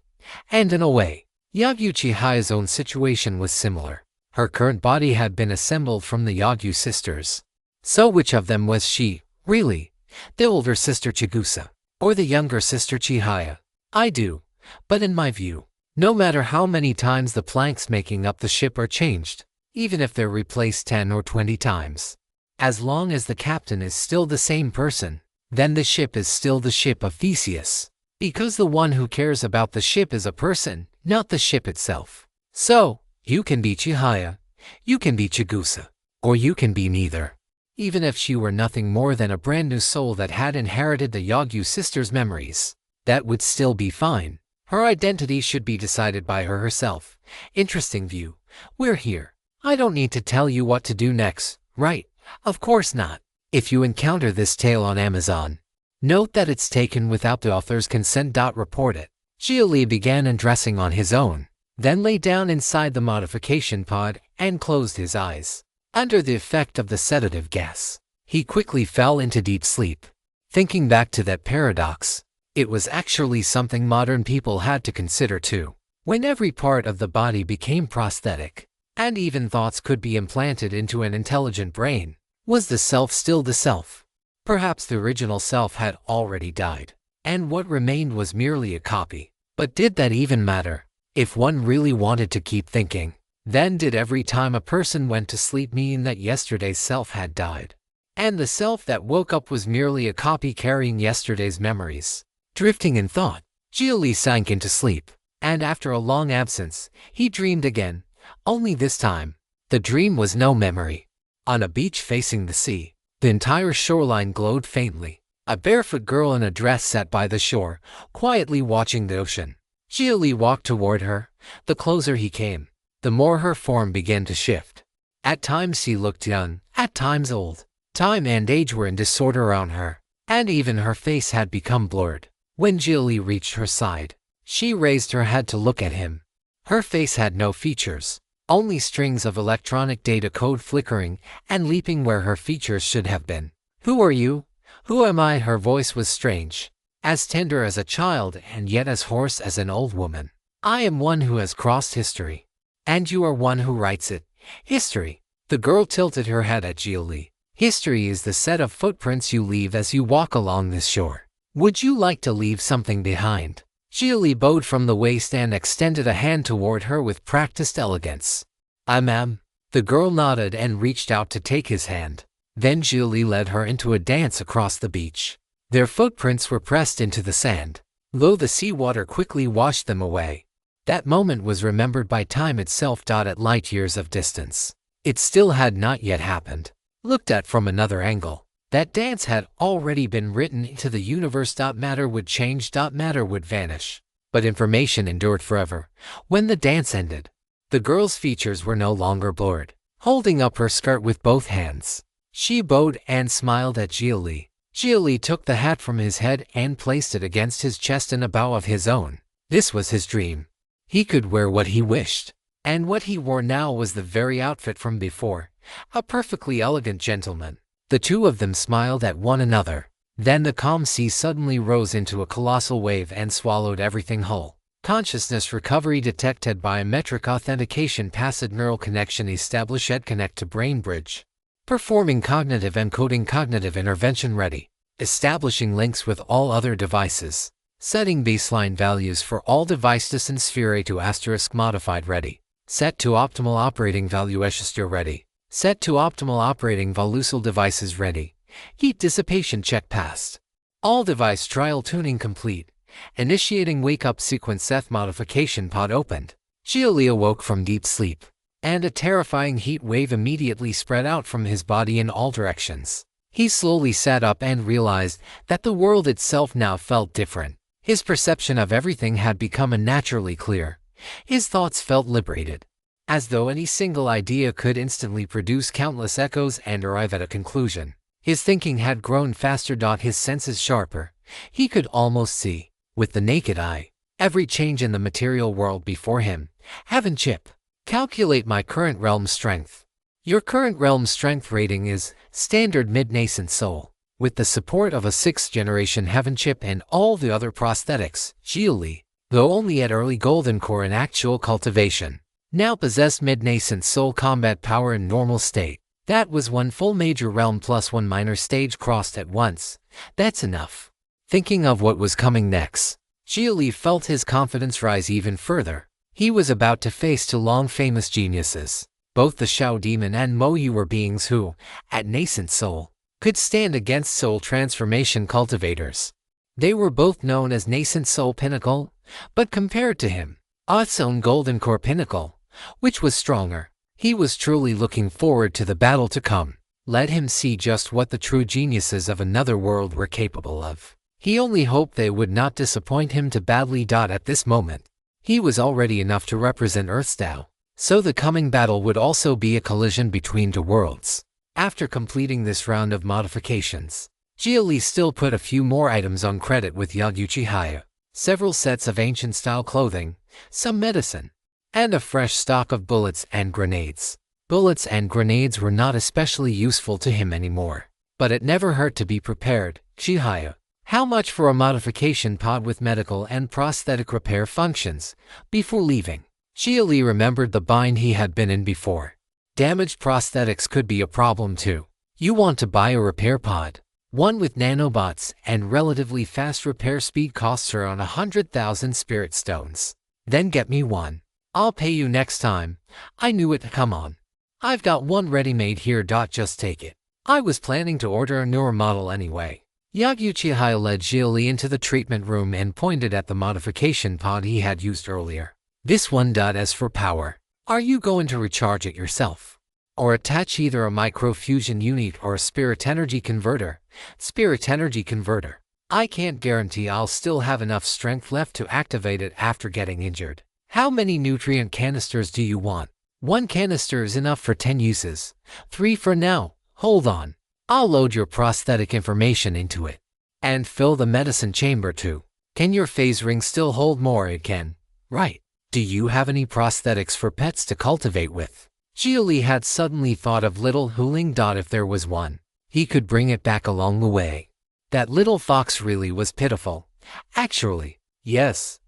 And in a way, Uchiha's own situation was similar. Her current body had been assembled from the Yagyu sisters. So which of them was she, really? The older sister Chigusa, or the younger sister Chihaya? I do, but in my view, no matter how many times the planks making up the ship are changed, even if they're replaced 10 or 20 times, as long as the captain is still the same person, then the ship is still the ship of Theseus. Because the one who cares about the ship is a person, not the ship itself. So, you can be Chihaya, you can be Chigusa, or you can be neither. Even if she were nothing more than a brand new soul that had inherited the Yagyu sisters' memories, that would still be fine. Her identity should be decided by her herself. Interesting view. We're here. I don't need to tell you what to do next, right? Of course not. If you encounter this tale on Amazon, note that it's taken without the author's consent. Report it. Xia Li began undressing on his own, then lay down inside the modification pod and closed his eyes. Under the effect of the sedative gas, he quickly fell into deep sleep. Thinking back to that paradox, it was actually something modern people had to consider too. When every part of the body became prosthetic, and even thoughts could be implanted into an intelligent brain, was the self still the self? Perhaps the original self had already died, and what remained was merely a copy. But did that even matter? If one really wanted to keep thinking, then did every time a person went to sleep mean that yesterday's self had died, and the self that woke up was merely a copy carrying yesterday's memories? Drifting in thought, Xia Li sank into sleep, and after a long absence, he dreamed again. Only this time, the dream was no memory. On a beach facing the sea, the entire shoreline glowed faintly. A barefoot girl in a dress sat by the shore, quietly watching the ocean. Xia Li walked toward her. The closer he came, the more her form began to shift. At times she looked young, at times old. Time and age were in disorder around her, and even her face had become blurred. When Xia Li reached her side, she raised her head to look at him. Her face had no features, only strings of electronic data code flickering and leaping where her features should have been. "Who are you? Who am I?" Her voice was strange, as tender as a child and yet as hoarse as an old woman. "I am one who has crossed history, and you are one who writes it." "History?" The girl tilted her head at Xia Li. "History is the set of footprints you leave as you walk along this shore. Would you like to leave something behind?" Xia Li bowed from the waist and extended a hand toward her with practiced elegance. "I am." The girl nodded and reached out to take his hand. Then Xia Li led her into a dance across the beach. Their footprints were pressed into the sand, though the seawater quickly washed them away. That moment was remembered by time itself. At light years of distance, it still had not yet happened. Looked at from another angle, that dance had already been written into the universe. Matter would change, matter would vanish, but information endured forever. When the dance ended, the girl's features were no longer blurred. Holding up her skirt with both hands, she bowed and smiled at Xia Li. Xia Li took the hat from his head and placed it against his chest in a bow of his own. This was his dream. He could wear what he wished, and what he wore now was the very outfit from before, a perfectly elegant gentleman. The two of them smiled at one another. Then the calm sea suddenly rose into a colossal wave and swallowed everything whole. Consciousness recovery detected. Biometric authentication. Passed neural connection established. Connect to brain bridge. Performing cognitive encoding. Cognitive intervention ready. Establishing links with all other devices. Setting baseline values for all device distance. Sphere A to asterisk modified ready. Set to optimal operating value. Escher ready. Set to optimal operating value. Devices ready. Heat dissipation check passed. All device trial tuning complete. Initiating wake-up sequence. Seth modification pod opened. Xia Li awoke from deep sleep, and a terrifying heat wave immediately spread out from his body in all directions. He slowly sat up and realized that the world itself now felt different. His perception of everything had become unnaturally clear. His thoughts felt liberated. as though any single idea could instantly produce countless echoes and arrive at a conclusion. His thinking had grown faster. His senses sharper. He could almost see, with the naked eye, every change in the material world before him. Heaven chip. Calculate my current realm strength. Your current realm strength rating is standard mid-nascent soul. With the support of a 6th generation heaven chip and all the other prosthetics, Xia Li, though only at early golden core in actual cultivation, now possessed mid-nascent soul combat power in normal state. That was one full major realm plus one minor stage crossed at once. That's enough. Thinking of what was coming next, Xia Li felt his confidence rise even further. He was about to face two long-famous geniuses. Both the Shao Demon and Mo Yu were beings who, at nascent soul, could stand against soul transformation cultivators. They were both known as nascent soul pinnacle, but compared to him, Oth's own golden core pinnacle, which was stronger. He was truly looking forward to the battle to come. Let him see just what the true geniuses of another world were capable of. He only hoped they would not disappoint him too badly. At this moment, he was already enough to represent Earth's Tao, so the coming battle would also be a collision between two worlds. After completing this round of modifications, Xia Li still put a few more items on credit with Uchiha, several sets of ancient-style clothing, some medicine, and a fresh stock of bullets and grenades. Bullets and grenades were not especially useful to him anymore, but it never hurt to be prepared. Xia, how much for a modification pod with medical and prosthetic repair functions? Before leaving, Xia Li remembered the bind he had been in before. Damaged prosthetics could be a problem too. You want to buy a repair pod. One with nanobots and relatively fast repair speed costs around 100,000 spirit stones. Then get me one. I'll pay you next time. I knew it. Come on. I've got one ready-made here. Just take it. I was planning to order a newer model anyway. Uchiha led Xia Li into the treatment room and pointed at the modification pod he had used earlier. This one. As for power, are you going to recharge it yourself? Or attach either a microfusion unit or a spirit energy converter? Spirit energy converter. I can't guarantee I'll still have enough strength left to activate it after getting injured. How many nutrient canisters do you want? 1 canister is enough for 10 uses. 3 for now. Hold on. I'll load your prosthetic information into it. And fill the medicine chamber too. Can your phase ring still hold more? It can. Right. Do you have any prosthetics for pets to cultivate with? Xia Li had suddenly thought of little Huling. If there was one, he could bring it back along the way. That little fox really was pitiful. Actually, yes.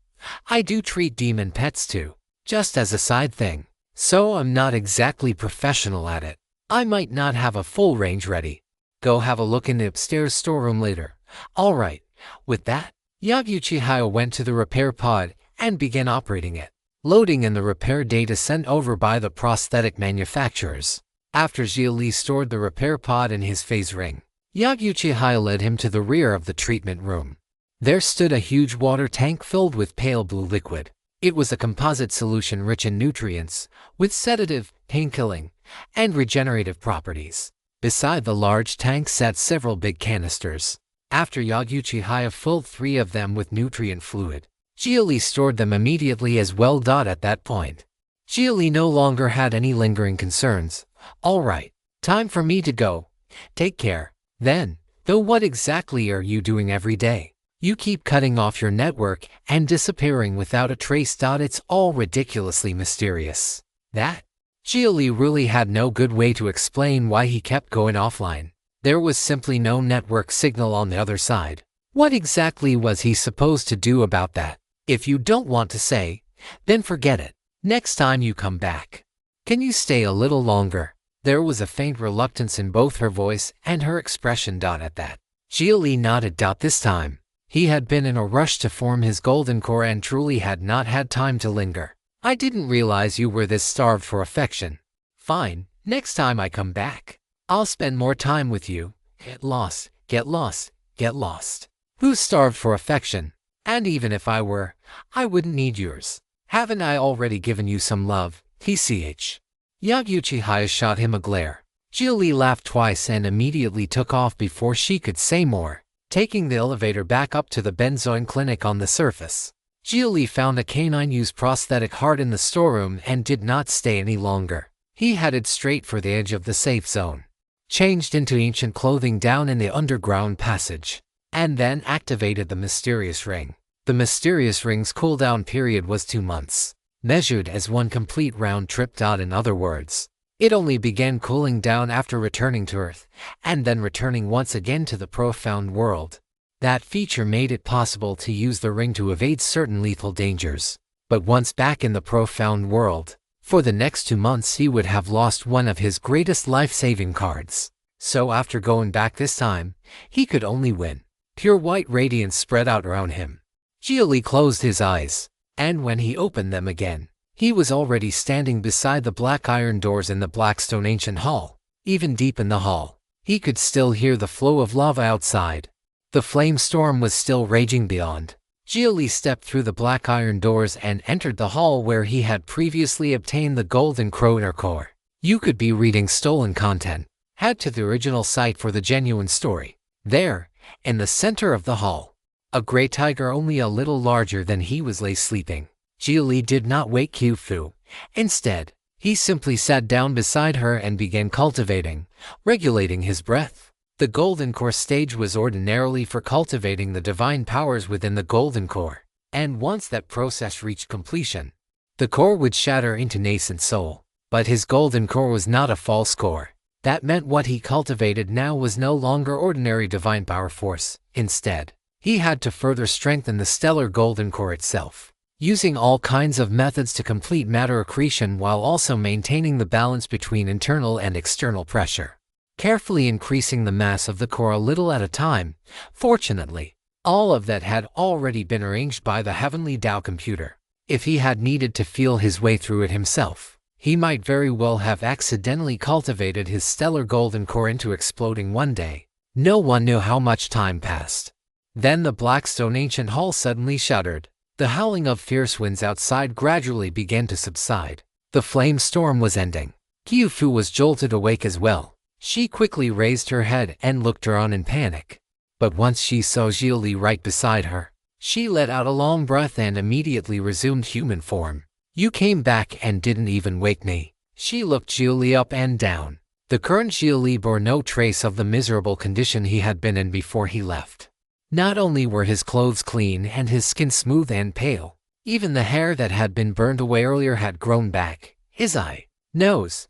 I do treat demon pets too, just as a side thing. So I'm not exactly professional at it. I might not have a full range ready. Go have a look in the upstairs storeroom later. Alright. With that, Uchiha went to the repair pod and began operating it, loading in the repair data sent over by the prosthetic manufacturers. After Xia Li stored the repair pod in his phase ring, Uchiha led him to the rear of the treatment room. There stood a huge water tank filled with pale blue liquid. It was a composite solution rich in nutrients, with sedative, pain-killing, and regenerative properties. Beside the large tank sat several big canisters. After Uchiha filled 3 of them with nutrient fluid, Xia Li stored them immediately as well. At that point, Xia Li no longer had any lingering concerns. Alright, time for me to go. Take care. Then, though, what exactly are you doing every day? You keep cutting off your network and disappearing without a trace. It's all ridiculously mysterious. That? Xia Li really had no good way to explain why he kept going offline. There was simply no network signal on the other side. What exactly was he supposed to do about that? If you don't want to say, then forget it. Next time you come back, can you stay a little longer? There was a faint reluctance in both her voice and her expression. At that, Xia Li nodded. This time, he had been in a rush to form his golden core and truly had not had time to linger. I didn't realize you were this starved for affection. Fine, next time I come back, I'll spend more time with you. Get lost, get lost, get lost. Who's starved for affection? And even if I were, I wouldn't need yours. Haven't I already given you some love? TCH. Uchiha shot him a glare. Xia Li laughed twice and immediately took off before she could say more. Taking the elevator back up to the benzoin clinic on the surface, Xia Li found a canine-used prosthetic heart in the storeroom and did not stay any longer. He headed straight for the edge of the safe zone, changed into ancient clothing down in the underground passage, and then activated the mysterious ring. The mysterious ring's cooldown period was 2 months, measured as 1 complete round trip. In other words, it only began cooling down after returning to Earth, and then returning once again to the profound world. That feature made it possible to use the ring to evade certain lethal dangers. But once back in the profound world, for the next 2 months he would have lost one of his greatest life-saving cards. So after going back this time, he could only win. Pure white radiance spread out around him. Xia Li closed his eyes, and when he opened them again, he was already standing beside the black iron doors in the Blackstone Ancient Hall. Even deep in the hall, he could still hear the flow of lava outside. The flame storm was still raging beyond. Xia Li stepped through the black iron doors and entered the hall where he had previously obtained the golden chrono core. You could be reading stolen content. Head to the original site for the genuine story. There, in the center of the hall, a gray tiger only a little larger than he lay sleeping. Xia Li did not wake Qiufu. Instead, he simply sat down beside her and began cultivating, regulating his breath. The Golden Core stage was ordinarily for cultivating the divine powers within the Golden Core, and once that process reached completion, the core would shatter into nascent soul. But his Golden Core was not a false core. That meant what he cultivated now was no longer ordinary divine power force. Instead, he had to further strengthen the stellar Golden Core itself, using all kinds of methods to complete matter accretion while also maintaining the balance between internal and external pressure, carefully increasing the mass of the core a little at a time. Fortunately, all of that had already been arranged by the Heavenly Tao computer. If he had needed to feel his way through it himself, he might very well have accidentally cultivated his stellar Golden Core into exploding one day. No one knew how much time passed. Then the Blackstone Ancient Hall suddenly shuddered. The howling of fierce winds outside gradually began to subside. The flame storm was ending. Qiufu was jolted awake as well. She quickly raised her head and looked around in panic. But once she saw Xia Li right beside her, she let out a long breath and immediately resumed human form. "You came back and didn't even wake me." She looked Xia Li up and down. The current Xia Li bore no trace of the miserable condition he had been in before he left. Not only were his clothes clean and his skin smooth and pale, even the hair that had been burned away earlier had grown back. His eye, nose,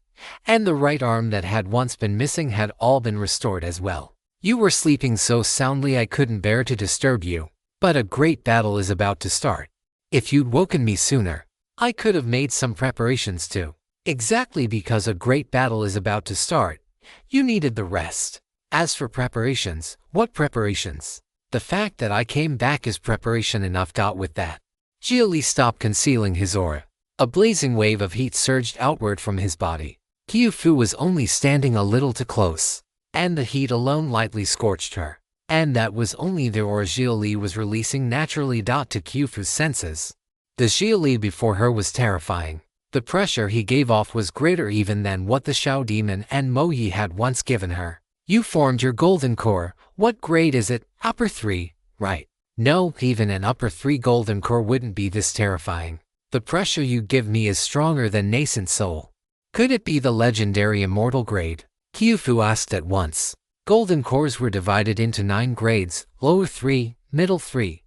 and the right arm that had once been missing had all been restored as well. "You were sleeping so soundly I couldn't bear to disturb you, but a great battle is about to start. If you'd woken me sooner, I could have made some preparations too." Exactly because a great battle is about to start, you needed the rest. As for preparations, what preparations? The fact that I came back is preparation enough. With that, Xia Li stopped concealing his aura. A blazing wave of heat surged outward from his body. Qiufu was only standing a little too close, and the heat alone lightly scorched her. And that was only the aura Xia Li was releasing naturally. To Qiufu's senses, the Xia Li before her was terrifying. The pressure he gave off was greater even than what the Shao Demon and Mo Yi had once given her. "You formed your Golden Core. What grade is it? Upper 3, right?" "No, even an Upper 3 Golden Core wouldn't be this terrifying. The pressure you give me is stronger than nascent soul." "Could it be the legendary immortal grade?" Qiufu asked at once. Golden Cores were divided into 9 grades: lower 3, middle 3,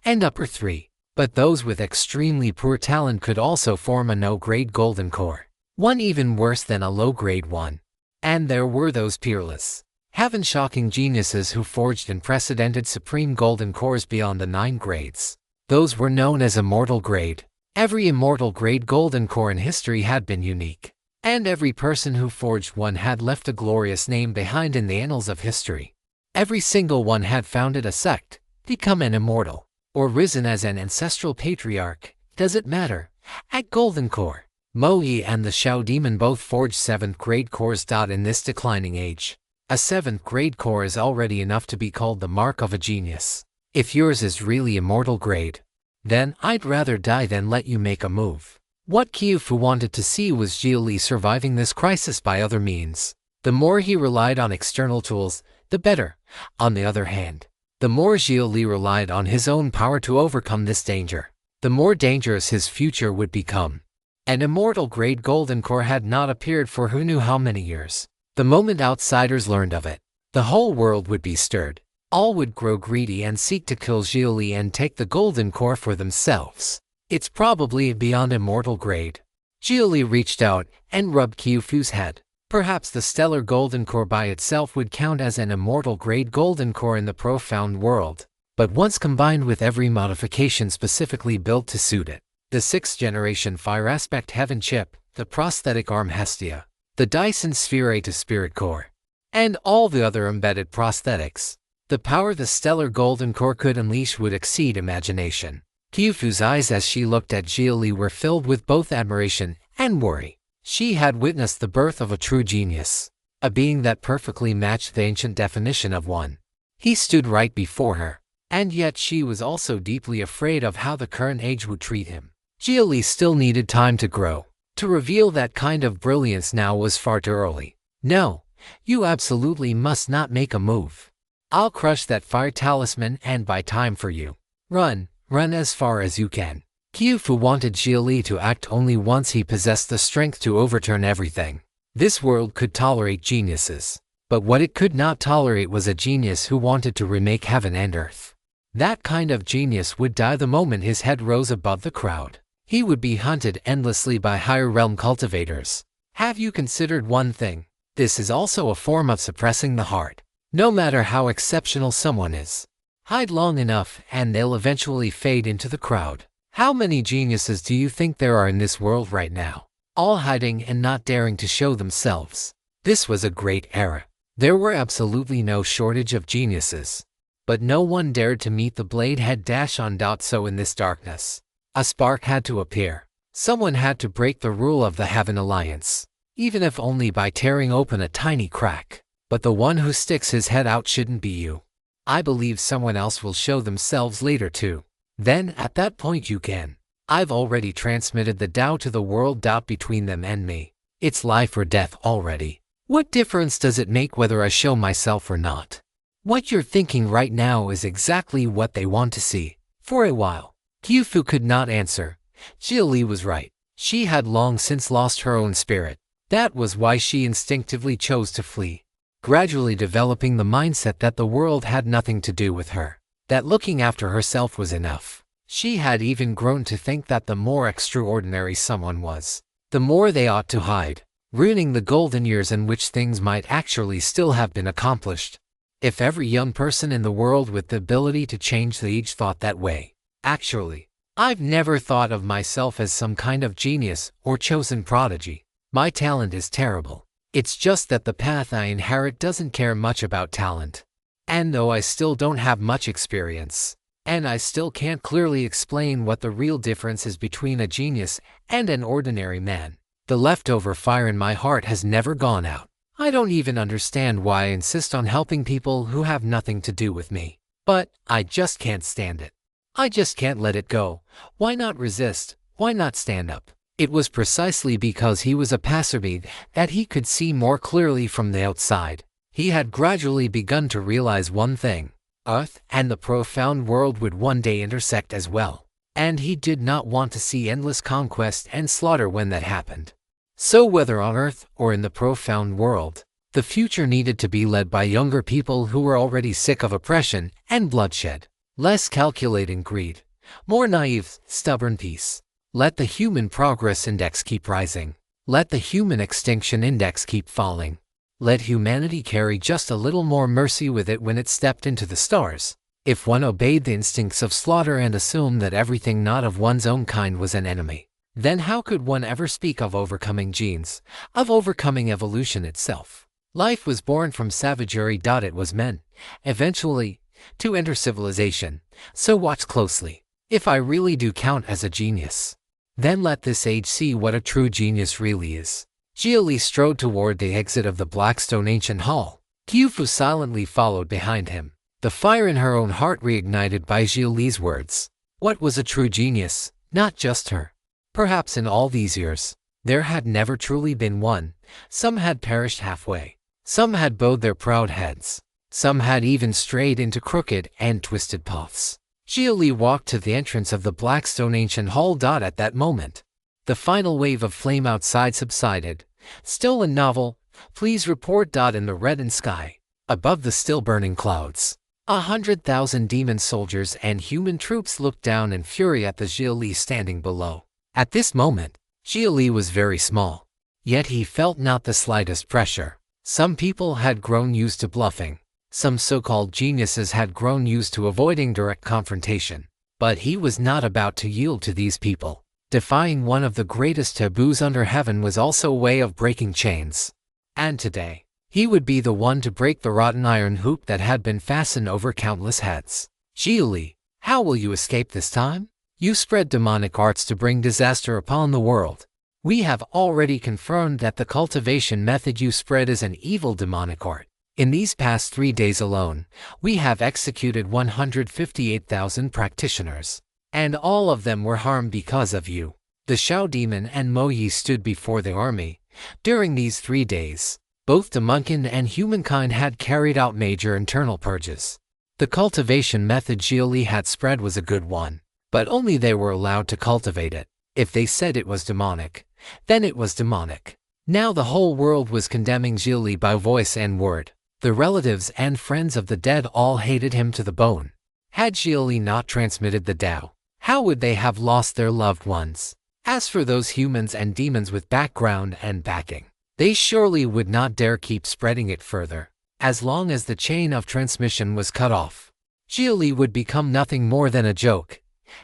and upper 3. But those with extremely poor talent could also form a no-grade Golden Core, one even worse than a low-grade one. And there were those peerless, heaven-shocking geniuses who forged unprecedented supreme Golden Cores beyond the 9 grades. Those were known as immortal grade. Every immortal grade Golden Core in history had been unique, and every person who forged one had left a glorious name behind in the annals of history. Every single one had founded a sect, become an immortal, or risen as an ancestral patriarch. Does it matter? At Golden Core, Mo Yi and the Shao Demon both forged 7th grade cores. In this declining age, a 7th grade core is already enough to be called the mark of a genius. If yours is really immortal grade, then I'd rather die than let you make a move. What Qiufu wanted to see was Xia Li surviving this crisis by other means. The more he relied on external tools, the better. On the other hand, the more Xia Li relied on his own power to overcome this danger. the more dangerous his future would become. An immortal-grade golden core had not appeared for who knew how many years. The moment outsiders learned of it, the whole world would be stirred. All would grow greedy and seek to kill Xia Li and take the golden core for themselves. It's probably beyond immortal grade. Xia Li reached out and rubbed Qiufu's head. Perhaps the stellar golden core by itself would count as an immortal-grade golden core in the profound world, but once combined with every modification specifically built to suit it, the 6th-generation Fire Aspect Heaven chip, the prosthetic arm Hestia, the Dyson Sphere to Spirit Core, and all the other embedded prosthetics, the power the stellar golden core could unleash would exceed imagination. Qiufu's eyes as she looked at Xia Li were filled with both admiration and worry. She had witnessed the birth of a true genius, a being that perfectly matched the ancient definition of one. He stood right before her, and yet she was also deeply afraid of how the current age would treat him. Xia Li still needed time to grow. To reveal that kind of brilliance now was far too early. No, you absolutely must not make a move. I'll crush that fire talisman and buy time for you. Run as far as you can. Qiufu wanted Xia Li to act only once he possessed the strength to overturn everything. This world could tolerate geniuses, but what it could not tolerate was a genius who wanted to remake heaven and earth. That kind of genius would die the moment his head rose above the crowd. He would be hunted endlessly by higher realm cultivators. Have you considered one thing? This is also a form of suppressing the heart. No matter how exceptional someone is, hide long enough and they'll eventually fade into the crowd. How many geniuses do you think there are in this world right now? All hiding and not daring to show themselves. This was a great era. There were absolutely no shortage of geniuses. But no one dared to meet the blade head dash on. So in this darkness, a spark had to appear. Someone had to break the rule of the Heaven Alliance, even if only by tearing open a tiny crack. But the one who sticks his head out shouldn't be you. I believe someone else will show themselves later too. Then, at that point you can. I've already transmitted the Tao to the world. Between them and me, it's life or death already. What difference does it make whether I show myself or not? What you're thinking right now is exactly what they want to see. For a while, Qiufu could not answer. Xia Li was right. She had long since lost her own spirit. That was why she instinctively chose to flee, gradually developing the mindset that the world had nothing to do with her, that looking after herself was enough. She had even grown to think that the more extraordinary someone was, the more they ought to hide, ruining the golden years in which things might actually still have been accomplished. If every young person in the world with the ability to change the age thought that way. Actually, I've never thought of myself as some kind of genius or chosen prodigy. My talent is terrible. It's just that the path I inherit doesn't care much about talent. And though I still don't have much experience, and I still can't clearly explain what the real difference is between a genius and an ordinary man, the leftover fire in my heart has never gone out. I don't even understand why I insist on helping people who have nothing to do with me. But I just can't stand it. I just can't let it go. Why not resist? Why not stand up? It was precisely because he was a passerby that he could see more clearly from the outside. He had gradually begun to realize one thing. Earth and the profound world would one day intersect as well. And he did not want to see endless conquest and slaughter when that happened. So whether on Earth or in the profound world, the future needed to be led by younger people who were already sick of oppression and bloodshed. Less calculating greed, more naive, stubborn peace. Let the human progress index keep rising. Let the human extinction index keep falling. Let humanity carry just a little more mercy with it when it stepped into the stars. If one obeyed the instincts of slaughter and assumed that everything not of one's own kind was an enemy, then how could one ever speak of overcoming genes, of overcoming evolution itself? Life was born from savagery. It was meant, eventually, to enter civilization. So watch closely. If I really do count as a genius, then let this age see what a true genius really is. Xia Li strode toward the exit of the Blackstone Ancient Hall. Qiufu silently followed behind him, the fire in her own heart reignited by Xia Li's words. What was a true genius? Not just her. Perhaps in all these years, there had never truly been one. Some had perished halfway. Some had bowed their proud heads. Some had even strayed into crooked and twisted paths. Xia Li walked to the entrance of the Blackstone Ancient Hall. At that moment, the final wave of flame outside subsided. Stolen novel, please report. In the reddened sky, above the still burning clouds, 100,000 demon soldiers and human troops looked down in fury at the Xia Li standing below. At this moment, Xia Li was very small, yet he felt not the slightest pressure. Some people had grown used to bluffing. Some so-called geniuses had grown used to avoiding direct confrontation. But he was not about to yield to these people. Defying one of the greatest taboos under heaven was also a way of breaking chains. And today, he would be the one to break the rotten iron hoop that had been fastened over countless heads. Xia Li, how will you escape this time? You spread demonic arts to bring disaster upon the world. We have already confirmed that the cultivation method you spread is an evil demonic art. In these past 3 days alone, we have executed 158,000 practitioners, and all of them were harmed because of you. The Shao demon and Mo Yi stood before the army. During these 3 days, both Demonkin and humankind had carried out major internal purges. The cultivation method Xia Li had spread was a good one, but only they were allowed to cultivate it. If they said it was demonic, then it was demonic. Now the whole world was condemning Xia Li by voice and word. The relatives and friends of the dead all hated him to the bone. Had Xia Li not transmitted the Tao, how would they have lost their loved ones? As for those humans and demons with background and backing, they surely would not dare keep spreading it further. As long as the chain of transmission was cut off, Xia Li would become nothing more than a joke.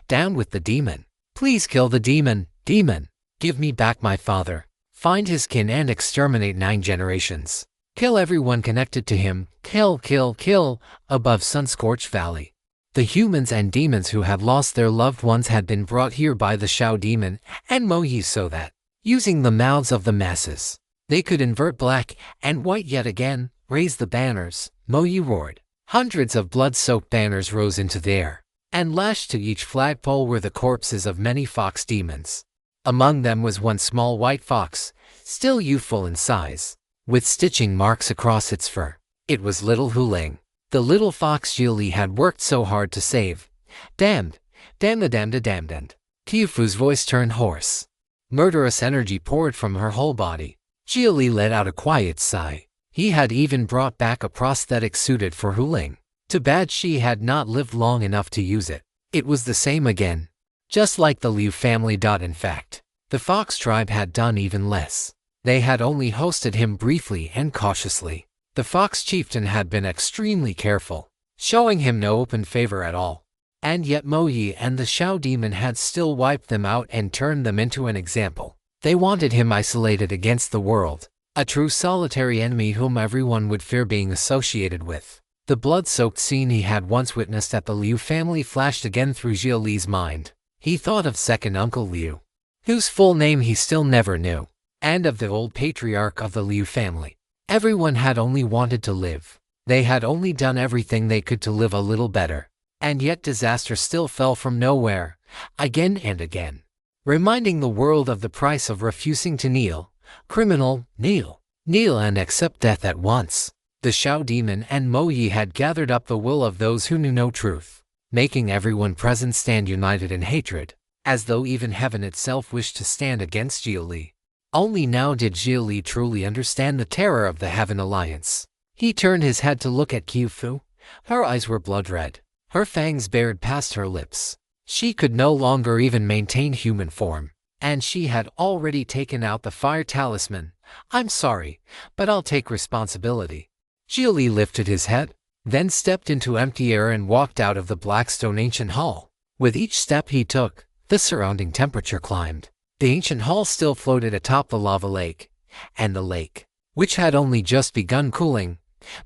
Down with the demon. Please kill the demon. Demon, give me back my father. Find his kin and exterminate 9 generations. Kill everyone connected to him. Kill, kill, kill, above sun-scorched valley. The humans and demons who had lost their loved ones had been brought here by the Shao demon and Mo Yi so that, using the mouths of the masses, they could invert black and white yet again, raise the banners. Mo Yi roared. Hundreds of blood-soaked banners rose into the air, and lashed to each flagpole were the corpses of many fox demons. Among them was one small white fox, still youthful in size, with stitching marks across its fur. It was little Huling, the little fox Xia Li had worked so hard to save. Damned, damned. Qiufu's voice turned hoarse. Murderous energy poured from her whole body. Xia Li let out a quiet sigh. He had even brought back a prosthetic suited for Huling. Too bad she had not lived long enough to use it. It was the same again. Just like the Liu family. In fact, the fox tribe had done even less. They had only hosted him briefly and cautiously. The fox chieftain had been extremely careful, showing him no open favor at all. And yet Mo Yi and the Shao demon had still wiped them out and turned them into an example. They wanted him isolated against the world, a true solitary enemy whom everyone would fear being associated with. The blood-soaked scene he had once witnessed at the Liu family flashed again through Xia Li's mind. He thought of second Uncle Liu, whose full name he still never knew, and of the old patriarch of the Liu family. Everyone had only wanted to live. They had only done everything they could to live a little better. And yet disaster still fell from nowhere, again and again, reminding the world of the price of refusing to kneel. Criminal, kneel and accept death at once. The Shao demon and Mo Yi had gathered up the will of those who knew no truth, making everyone present stand united in hatred, as though even heaven itself wished to stand against Xia Li. Only now did Xia Li truly understand the terror of the Heaven Alliance. He turned his head to look at Qiufu. Her eyes were blood red. Her fangs bared past her lips. She could no longer even maintain human form, and she had already taken out the fire talisman. I'm sorry, but I'll take responsibility. Xia Li lifted his head, then stepped into empty air and walked out of the Blackstone Ancient Hall. With each step he took, the surrounding temperature climbed. The ancient hall still floated atop the lava lake, and the lake, which had only just begun cooling,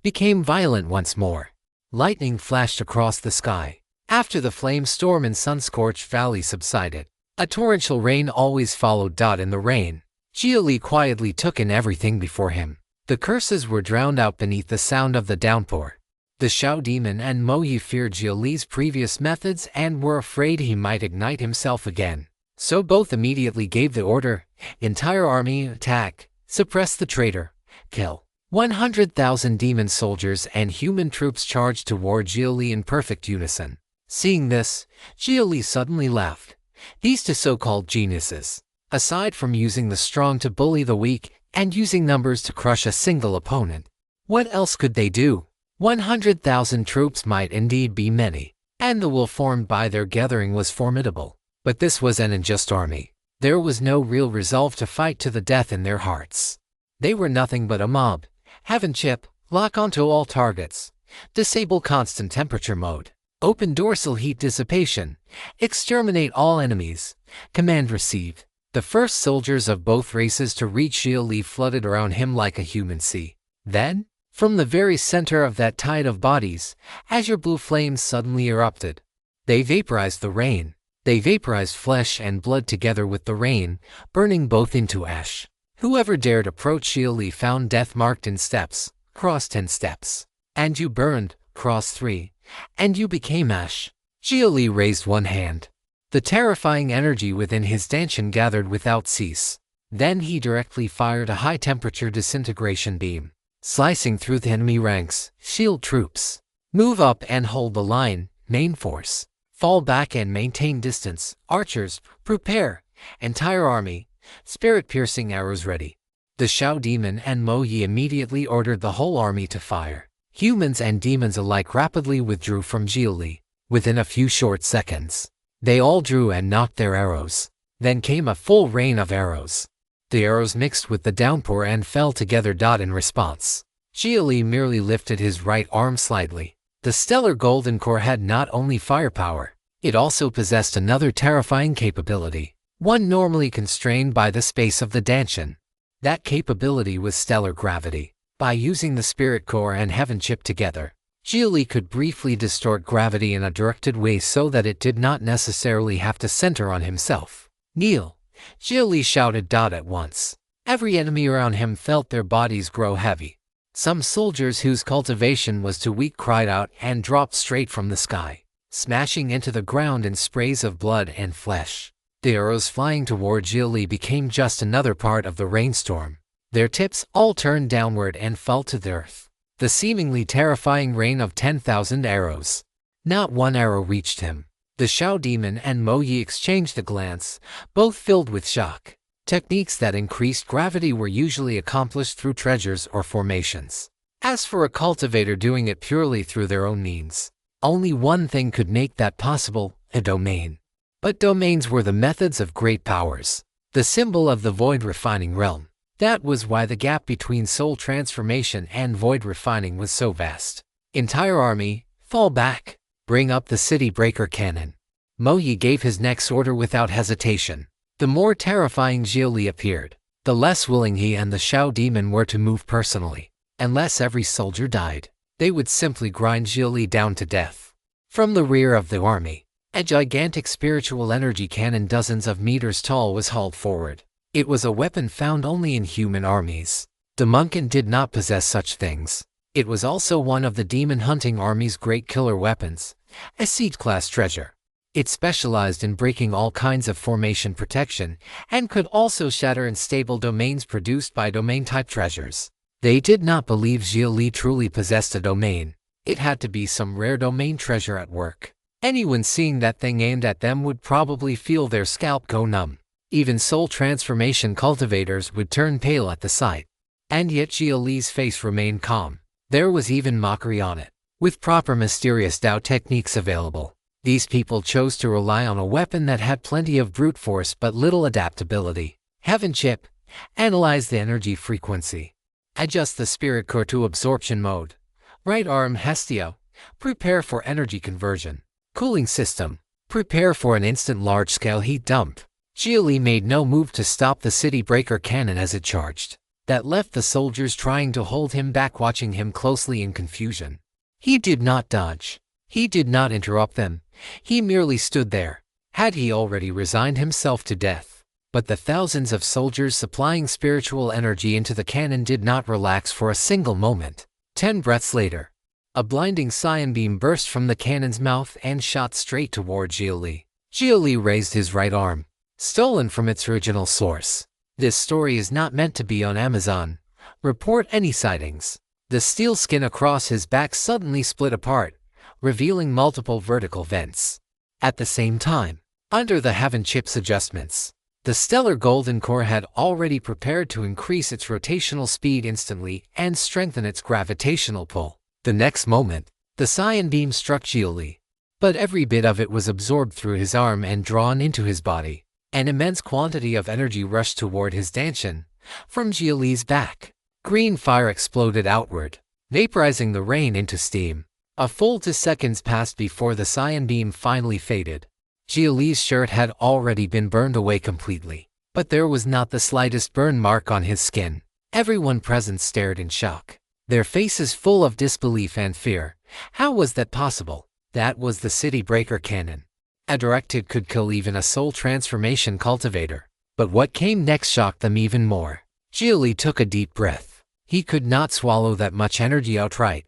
became violent once more. Lightning flashed across the sky. After the flame storm in sun-scorched valley subsided, a torrential rain always followed. In the rain, Xia Li quietly took in everything before him. The curses were drowned out beneath the sound of the downpour. The Shao demon and Mo Yi feared Xia Li's previous methods and were afraid he might ignite himself again. So both immediately gave the order, entire army attack, suppress the traitor, kill. 100,000 demon soldiers and human troops charged toward Xia Li in perfect unison. Seeing this, Xia Li suddenly laughed. These two so-called geniuses, aside from using the strong to bully the weak and using numbers to crush a single opponent, what else could they do? 100,000 troops might indeed be many, and the will formed by their gathering was formidable. But this was an unjust army. There was no real resolve to fight to the death in their hearts. They were nothing but a mob. Heaven chip, lock onto all targets. Disable constant temperature mode. Open dorsal heat dissipation. Exterminate all enemies. Command received. The first soldiers of both races to reach Xia Li flooded around him like a human sea. Then, from the very center of that tide of bodies, azure blue flames suddenly erupted. They vaporized the rain. They vaporized flesh and blood together with the rain, burning both into ash. Whoever dared approach Xia Li found death marked in steps. Cross 10 steps. And you burned. Cross 3. And you became ash. Xia Li raised one hand. The terrifying energy within his stanchion gathered without cease. Then he directly fired a high-temperature disintegration beam, slicing through the enemy ranks. Shield troops. Move up and hold the line. Main force. Fall back and maintain distance. Archers, prepare. Entire army. Spirit-piercing arrows ready. The Shao demon and Mo Yi immediately ordered the whole army to fire. Humans and demons alike rapidly withdrew from Xia Li. Within a few short seconds, they all drew and knocked their arrows. Then came a full rain of arrows. The arrows mixed with the downpour and fell together. In response, Xia Li merely lifted his right arm slightly. The stellar golden core had not only firepower, it also possessed another terrifying capability, one normally constrained by the space of the stanchion. That capability was stellar gravity. By using the spirit core and heaven chip together, Xia Li could briefly distort gravity in a directed way so that it did not necessarily have to center on himself. Kneel! Xia Li shouted. At once, every enemy around him felt their bodies grow heavy. Some soldiers whose cultivation was too weak cried out and dropped straight from the sky, smashing into the ground in sprays of blood and flesh. The arrows flying toward Xia Li became just another part of the rainstorm. Their tips all turned downward and fell to the earth. The seemingly terrifying rain of 10,000 arrows. Not one arrow reached him. The Shao demon and Mo Yi exchanged a glance, both filled with shock. Techniques that increased gravity were usually accomplished through treasures or formations. As for a cultivator doing it purely through their own means, only one thing could make that possible: a domain. But domains were the methods of great powers, the symbol of the void refining realm. That was why the gap between soul transformation and void refining was so vast. Entire army, fall back. Bring up the city breaker cannon. Mo Yi gave his next order without hesitation. The more terrifying Xia Li appeared, the less willing he and the Shao demon were to move personally. Unless every soldier died, they would simply grind Xia Li down to death. From the rear of the army, a gigantic spiritual energy cannon dozens of meters tall was hauled forward. It was a weapon found only in human armies. The Munkin did not possess such things. It was also one of the demon hunting army's great killer weapons, a siege-class treasure. It specialized in breaking all kinds of formation protection and could also shatter unstable domains produced by domain-type treasures. They did not believe Xia Li truly possessed a domain. It had to be some rare domain treasure at work. Anyone seeing that thing aimed at them would probably feel their scalp go numb. Even soul transformation cultivators would turn pale at the sight. And yet Xia Li's face remained calm. There was even mockery on it. With proper mysterious doubt techniques available, these people chose to rely on a weapon that had plenty of brute force but little adaptability. Heaven chip. Analyze the energy frequency. Adjust the spirit core to absorption mode. Right arm Hestio. Prepare for energy conversion. Cooling system. Prepare for an instant large-scale heat dump. Xia Li made no move to stop the city breaker cannon as it charged. That left the soldiers trying to hold him back, watching him closely in confusion. He did not dodge. He did not interrupt them. He merely stood there. Had he already resigned himself to death? But the thousands of soldiers supplying spiritual energy into the cannon did not relax for a single moment. 10 breaths later, a blinding cyan beam burst from the cannon's mouth and shot straight toward Xia Li. Xia Li raised his right arm. Stolen from its original source. This story is not meant to be on Amazon. Report any sightings. The steel skin across his back suddenly split apart, revealing multiple vertical vents. At the same time, under the Heaven Chip's adjustments, the stellar golden core had already prepared to increase its rotational speed instantly and strengthen its gravitational pull. The next moment, the Cyan beam struck Xia Li, but every bit of it was absorbed through his arm and drawn into his body. An immense quantity of energy rushed toward his dantian. From Xia Li's back, green fire exploded outward, vaporizing the rain into steam. A full 2 seconds passed before the Cyan beam finally faded. Xia Li's shirt had already been burned away completely, but there was not the slightest burn mark on his skin. Everyone present stared in shock, their faces full of disbelief and fear. How was that possible? That was the City Breaker cannon. A direct hit could kill even a soul transformation cultivator. But what came next shocked them even more. Xia Li took a deep breath. He could not swallow that much energy outright.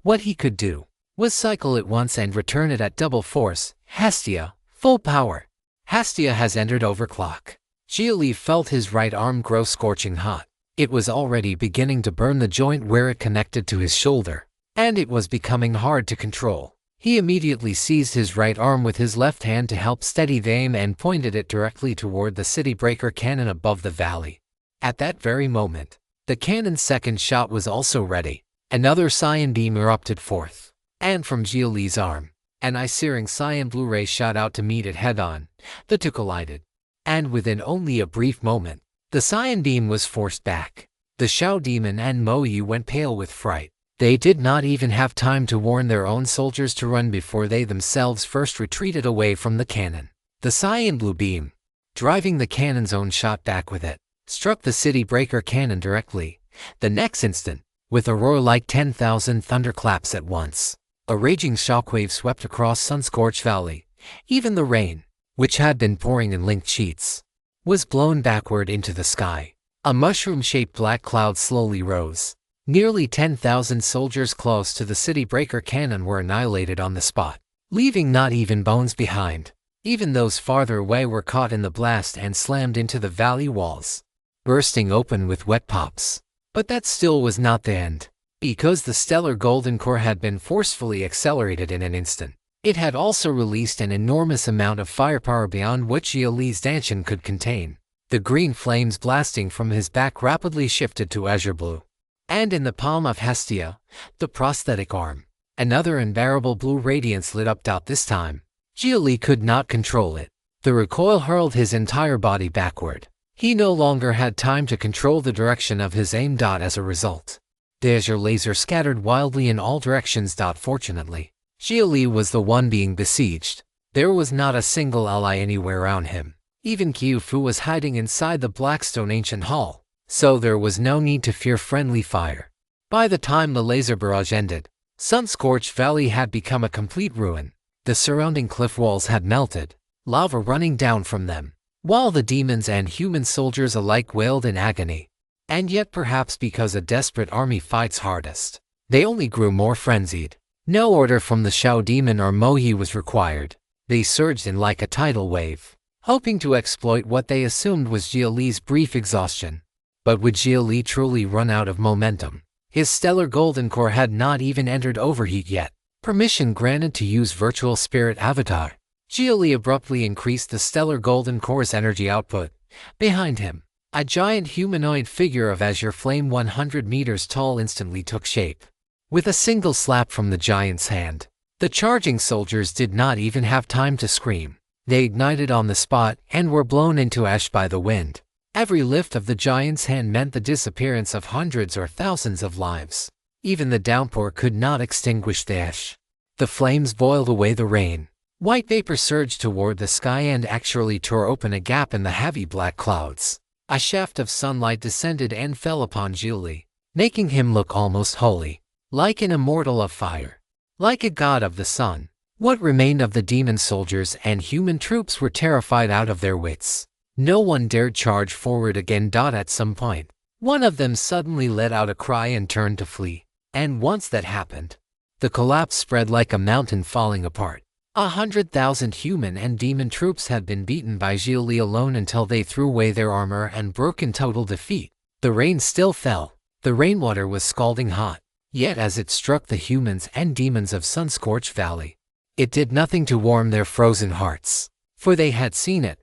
What he could do was cycle it once and return it at double force. Hestia, full power. Hestia has entered overclock. Xia Li felt his right arm grow scorching hot. It was already beginning to burn the joint where it connected to his shoulder, and it was becoming hard to control. He immediately seized his right arm with his left hand to help steady the aim and pointed it directly toward the City Breaker cannon above the valley. At that very moment, the cannon's second shot was also ready. Another cyan beam erupted forth, and from Xia Li's arm, an ice-searing cyan blue ray shot out to meet it head-on. The two collided, and within only a brief moment, the cyan beam was forced back. The Shao Demon and Mo Yi went pale with fright. They did not even have time to warn their own soldiers to run before they themselves first retreated away from the cannon. The cyan blue beam, driving the cannon's own shot back with it, struck the City Breaker cannon directly. The next instant, with a roar like 10,000 thunderclaps at once, a raging shockwave swept across sun-scorched valley. Even the rain, which had been pouring in linked sheets, was blown backward into the sky. A mushroom-shaped black cloud slowly rose. Nearly 10,000 soldiers close to the City Breaker cannon were annihilated on the spot, leaving not even bones behind. Even those farther away were caught in the blast and slammed into the valley walls, bursting open with wet pops. But that still was not the end, because the stellar golden core had been forcefully accelerated in an instant. It had also released an enormous amount of firepower beyond what Xia Li's dantian could contain. The green flames blasting from his back rapidly shifted to azure blue. And in the palm of Hestia, the prosthetic arm, another unbearable blue radiance lit up. This time, Xia Li could not control it. The recoil hurled his entire body backward. He no longer had time to control the direction of his aim. As a result, the azure laser scattered wildly in all directions. Fortunately, Xia Li was the one being besieged. There was not a single ally anywhere around him. Even Qiu Fu was hiding inside the Blackstone Ancient Hall, so there was no need to fear friendly fire. By the time the laser barrage ended, sun-scorched valley had become a complete ruin. The surrounding cliff walls had melted, lava running down from them, while the demons and human soldiers alike wailed in agony. And yet, perhaps because a desperate army fights hardest, they only grew more frenzied. No order from the Shao Demon or Mo Yi was required. They surged in like a tidal wave, hoping to exploit what they assumed was Xia Li's brief exhaustion. But would Xia Li truly run out of momentum? His stellar golden core had not even entered overheat yet. Permission granted to use virtual spirit avatar. Xia Li abruptly increased the stellar golden core's energy output. Behind him, a giant humanoid figure of azure flame 100 meters tall instantly took shape. With a single slap from the giant's hand, the charging soldiers did not even have time to scream. They ignited on the spot and were blown into ash by the wind. Every lift of the giant's hand meant the disappearance of hundreds or thousands of lives. Even the downpour could not extinguish the ash. The flames boiled away the rain. White vapor surged toward the sky and actually tore open a gap in the heavy black clouds. A shaft of sunlight descended and fell upon Xia Li, making him look almost holy, like an immortal of fire, like a god of the sun. What remained of the demon soldiers and human troops were terrified out of their wits. No one dared charge forward again. At some point, one of them suddenly let out a cry and turned to flee. And once that happened, the collapse spread like a mountain falling apart. 100,000 human and demon troops had been beaten by Xia Li alone until they threw away their armor and broke in total defeat. The rain still fell. The rainwater was scalding hot. Yet as it struck the humans and demons of Sun-Scorched Valley, it did nothing to warm their frozen hearts. For they had seen it,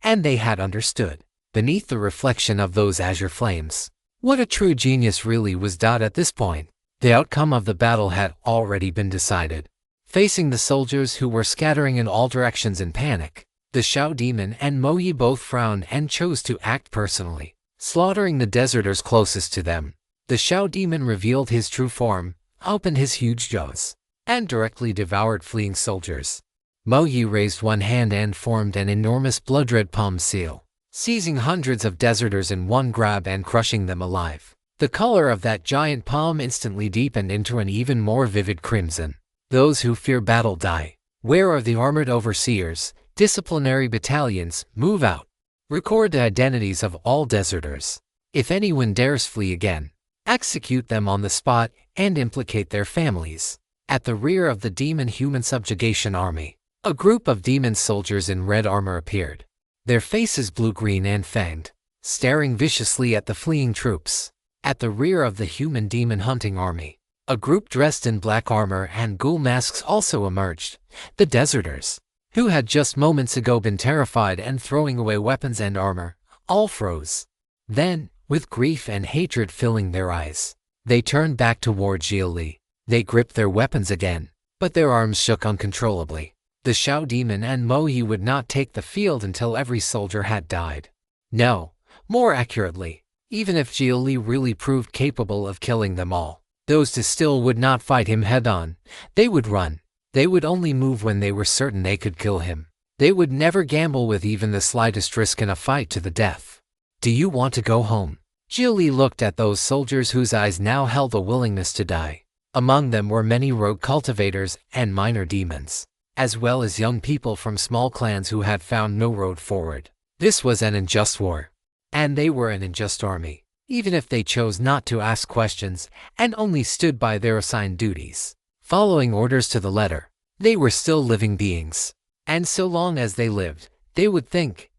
and they had understood, beneath the reflection of those azure flames, what a true genius really was. At this point, the outcome of the battle had already been decided. Facing the soldiers who were scattering in all directions in panic, the Shao Demon and Mo Yi both frowned and chose to act personally, slaughtering the deserters closest to them. The Shao Demon revealed his true form, opened his huge jaws, and directly devoured fleeing soldiers. Mo Yi raised one hand and formed an enormous blood-red palm seal, seizing hundreds of deserters in one grab and crushing them alive. The color of that giant palm instantly deepened into an even more vivid crimson. Those who fear battle die. Where are the armored overseers? Disciplinary battalions, move out. Record the identities of all deserters. If anyone dares flee again, execute them on the spot and implicate their families. At the rear of the demon-human subjugation army, a group of demon soldiers in red armor appeared, their faces blue-green and fanged, staring viciously at the fleeing troops. At the rear of the human-demon hunting army, a group dressed in black armor and ghoul masks also emerged, the deserters, who had just moments ago been terrified and throwing away weapons and armor, all froze. Then, with grief and hatred filling their eyes, they turned back toward Xia Li. They gripped their weapons again, but their arms shook uncontrollably. The Shao Demon and Mo Yi would not take the field until every soldier had died. No, more accurately, even if Xia Li really proved capable of killing them all, those who still would not fight him head-on. They would run. They would only move when they were certain they could kill him. They would never gamble with even the slightest risk in a fight to the death. Do you want to go home? Xia Li looked at those soldiers whose eyes now held a willingness to die. Among them were many rogue cultivators and minor demons, as well as young people from small clans who had found no road forward. This was an unjust war, and they were an unjust army, even if they chose not to ask questions and only stood by their assigned duties, following orders to the letter. They were still living beings, and so long as they lived, they would think,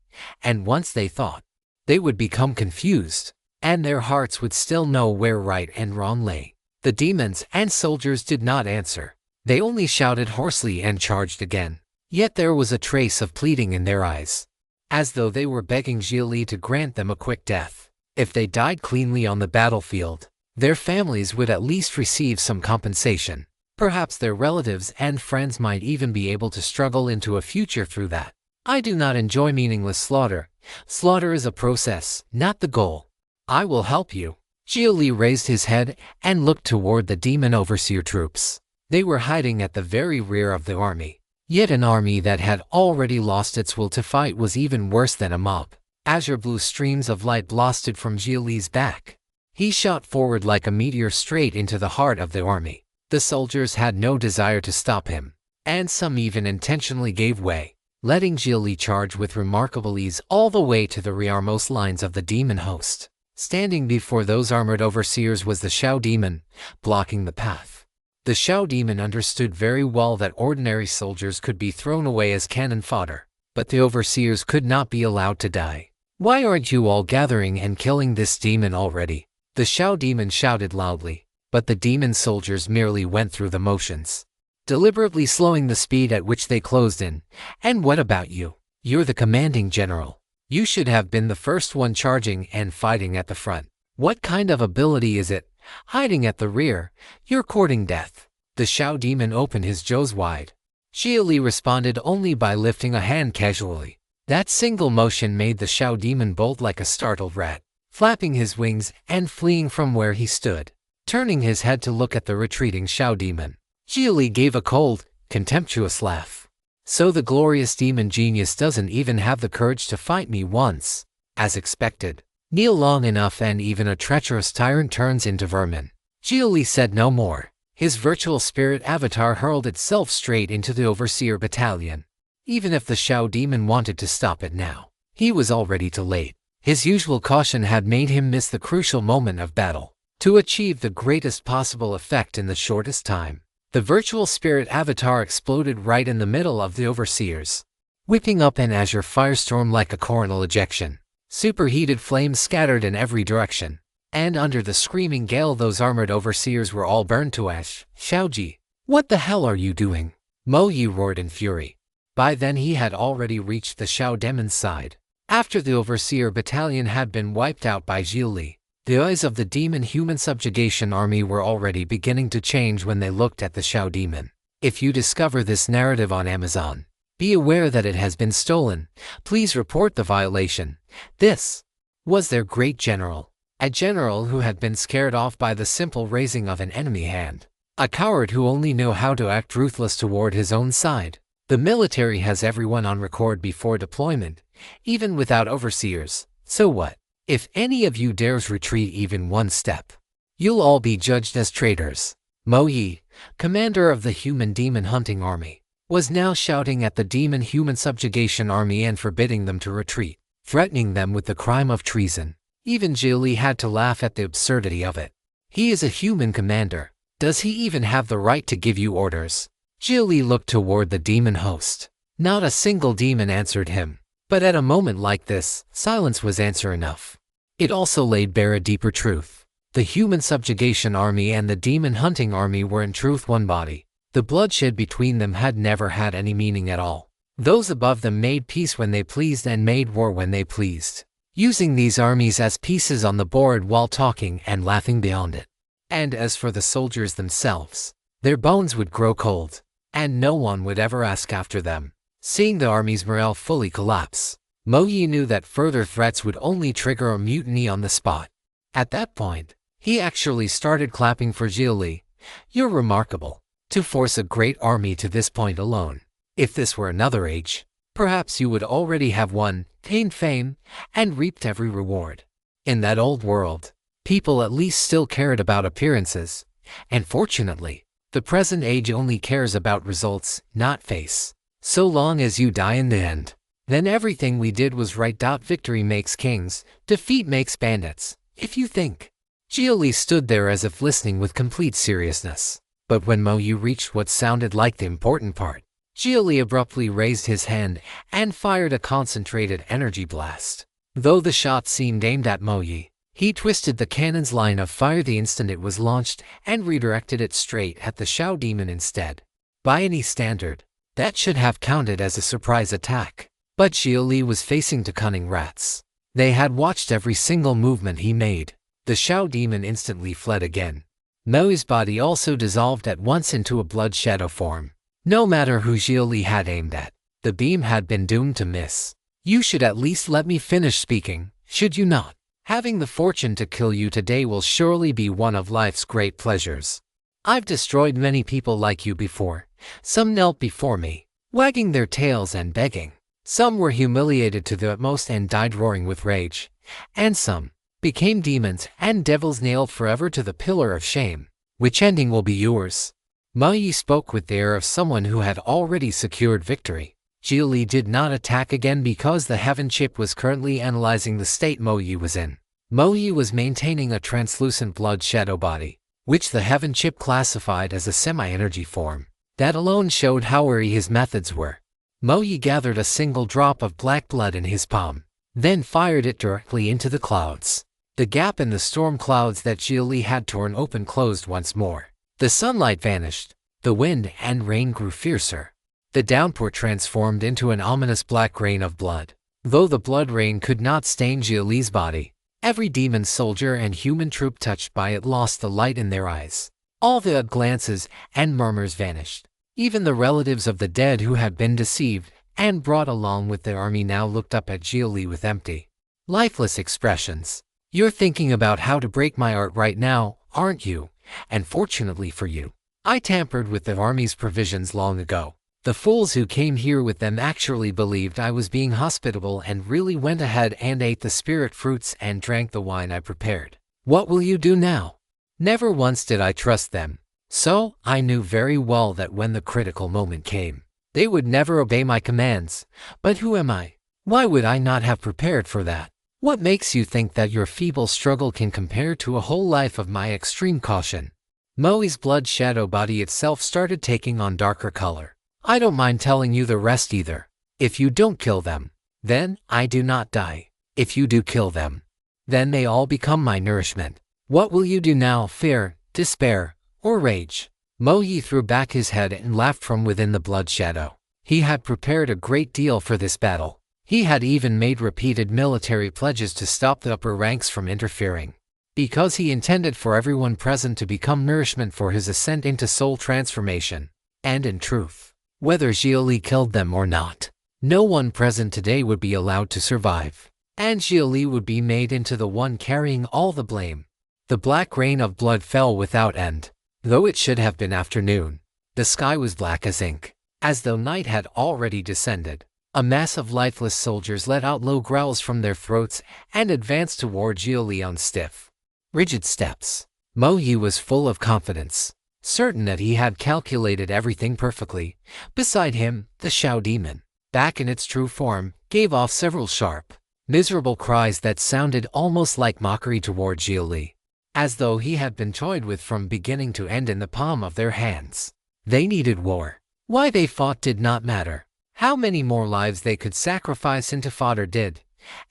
and once they thought, they would become confused, and their hearts would still know where right and wrong lay. The demons and soldiers did not answer. They only shouted hoarsely and charged again. Yet there was a trace of pleading in their eyes, as though they were begging Xia Li to grant them a quick death. If they died cleanly on the battlefield, their families would at least receive some compensation. Perhaps their relatives and friends might even be able to struggle into a future through that. I do not enjoy meaningless slaughter. Slaughter is a process, not the goal. I will help you. Xia Li raised his head and looked toward the demon overseer troops. They were hiding at the very rear of the army. Yet an army that had already lost its will to fight was even worse than a mob. Azure blue streams of light blasted from Xia Li's back. He shot forward like a meteor straight into the heart of the army. The soldiers had no desire to stop him, and some even intentionally gave way, letting Xia Li charge with remarkable ease all the way to the rearmost lines of the demon host. Standing before those armored overseers was the Shao Demon, blocking the path. The Shao Demon understood very well that ordinary soldiers could be thrown away as cannon fodder, but the overseers could not be allowed to die. Why aren't you all gathering and killing this demon already? The Shao Demon shouted loudly, but the demon soldiers merely went through the motions, deliberately slowing the speed at which they closed in. And what about you? You're the commanding general. You should have been the first one charging and fighting at the front. What kind of ability is it? Hiding at the rear, you're courting death. The Shao Demon opened his jaws wide. Xia Li responded only by lifting a hand casually. That single motion made the Shao Demon bolt like a startled rat, flapping his wings and fleeing from where he stood. Turning his head to look at the retreating Shao Demon, Xia Li gave a cold, contemptuous laugh. So the glorious demon genius doesn't even have the courage to fight me once. As expected, kneel long enough and even a treacherous tyrant turns into vermin. Xia Li said no more. His virtual spirit avatar hurled itself straight into the overseer battalion. Even if the Shao Demon wanted to stop it now, he was already too late. His usual caution had made him miss the crucial moment of battle. To achieve the greatest possible effect in the shortest time, the virtual spirit avatar exploded right in the middle of the overseers, whipping up an azure firestorm like a coronal ejection. Superheated flames scattered in every direction. And under the screaming gale, those armored overseers were all burned to ash. Xiaoji, what the hell are you doing? Mo Yi roared in fury. By then he had already reached the Xiao demon's side. After the overseer battalion had been wiped out by Xia Li, the eyes of the demon-human subjugation army were already beginning to change when they looked at the Xiao demon. If you discover this narrative on Amazon, be aware that it has been stolen. Please report the violation. This was their great general, a general who had been scared off by the simple raising of an enemy hand, a coward who only knew how to act ruthless toward his own side. The military has everyone on record before deployment, even without overseers. So what? If any of you dares retreat even one step, you'll all be judged as traitors. Mo Yi, commander of the human demon hunting army, was now shouting at the demon-human subjugation army and forbidding them to retreat, threatening them with the crime of treason. Even Xia Li had to laugh at the absurdity of it. He is a human commander. Does he even have the right to give you orders? Xia Li looked toward the demon host. Not a single demon answered him. But at a moment like this, silence was answer enough. It also laid bare a deeper truth. The human subjugation army and the demon hunting army were in truth one body. The bloodshed between them had never had any meaning at all. Those above them made peace when they pleased and made war when they pleased, using these armies as pieces on the board while talking and laughing beyond it. And as for the soldiers themselves, their bones would grow cold, and no one would ever ask after them. Seeing the army's morale fully collapse, Mo Yi knew that further threats would only trigger a mutiny on the spot. At that point, he actually started clapping for Xia Li. You're remarkable. To force a great army to this point alone. If this were another age, perhaps you would already have won, gained fame, and reaped every reward. In that old world, people at least still cared about appearances, and fortunately, the present age only cares about results, not face. So long as you die in the end, then everything we did was right. Victory makes kings, defeat makes bandits, if you think. Xia Li stood there as if listening with complete seriousness. But when Mo Yi reached what sounded like the important part, Xia Li abruptly raised his hand and fired a concentrated energy blast. Though the shot seemed aimed at Mo Yi, he twisted the cannon's line of fire the instant it was launched and redirected it straight at the Xiao demon instead. By any standard, that should have counted as a surprise attack. But Xia Li was facing two cunning rats. They had watched every single movement he made. The Xiao demon instantly fled again. Mo Yi's body also dissolved at once into a blood shadow form. No matter who Xia Li had aimed at, the beam had been doomed to miss. You should at least let me finish speaking, should you not? Having the fortune to kill you today will surely be one of life's great pleasures. I've destroyed many people like you before. Some knelt before me, wagging their tails and begging. Some were humiliated to the utmost and died roaring with rage. And some became demons and devils nailed forever to the pillar of shame. Which ending will be yours? Mo Yi spoke with the air of someone who had already secured victory. Xia Li did not attack again because the Heaven Chip was currently analyzing the state Mo Yi was in. Mo Yi was maintaining a translucent blood shadow body, which the Heaven Chip classified as a semi-energy form. That alone showed how wary his methods were. Mo Yi gathered a single drop of black blood in his palm, then fired it directly into the clouds. The gap in the storm clouds that Xia Li had torn open closed once more. The sunlight vanished. The wind and rain grew fiercer. The downpour transformed into an ominous black rain of blood. Though the blood rain could not stain Xia Li's body, every demon soldier and human troop touched by it lost the light in their eyes. All the glances and murmurs vanished. Even the relatives of the dead who had been deceived and brought along with their army now looked up at Xia Li with empty, lifeless expressions. You're thinking about how to break my art right now, aren't you? And fortunately for you, I tampered with the army's provisions long ago. The fools who came here with them actually believed I was being hospitable and really went ahead and ate the spirit fruits and drank the wine I prepared. What will you do now? Never once did I trust them. So, I knew very well that when the critical moment came, they would never obey my commands. But who am I? Why would I not have prepared for that? What makes you think that your feeble struggle can compare to a whole life of my extreme caution? Mo Yi's blood shadow body itself started taking on darker color. I don't mind telling you the rest either. If you don't kill them, then I do not die. If you do kill them, Then they all become my nourishment. What will you do now, fear, despair, or rage? Mo Yi threw back his head and laughed from within the blood shadow. He had prepared a great deal for this battle. He had even made repeated military pledges to stop the upper ranks from interfering, because he intended for everyone present to become nourishment for his ascent into soul transformation. And in truth, whether Xia Li killed them or not, no one present today would be allowed to survive, and Xia Li would be made into the one carrying all the blame. The black rain of blood fell without end. Though it should have been afternoon, the sky was black as ink, as though night had already descended. A mass of lifeless soldiers let out low growls from their throats and advanced toward Xia Li on stiff, rigid steps. Mo Yi was full of confidence, certain that he had calculated everything perfectly. Beside him, the Shao demon, back in its true form, gave off several sharp, miserable cries that sounded almost like mockery toward Xia Li, as though he had been toyed with from beginning to end in the palm of their hands. They needed war. Why they fought did not matter. How many more lives they could sacrifice into fodder did.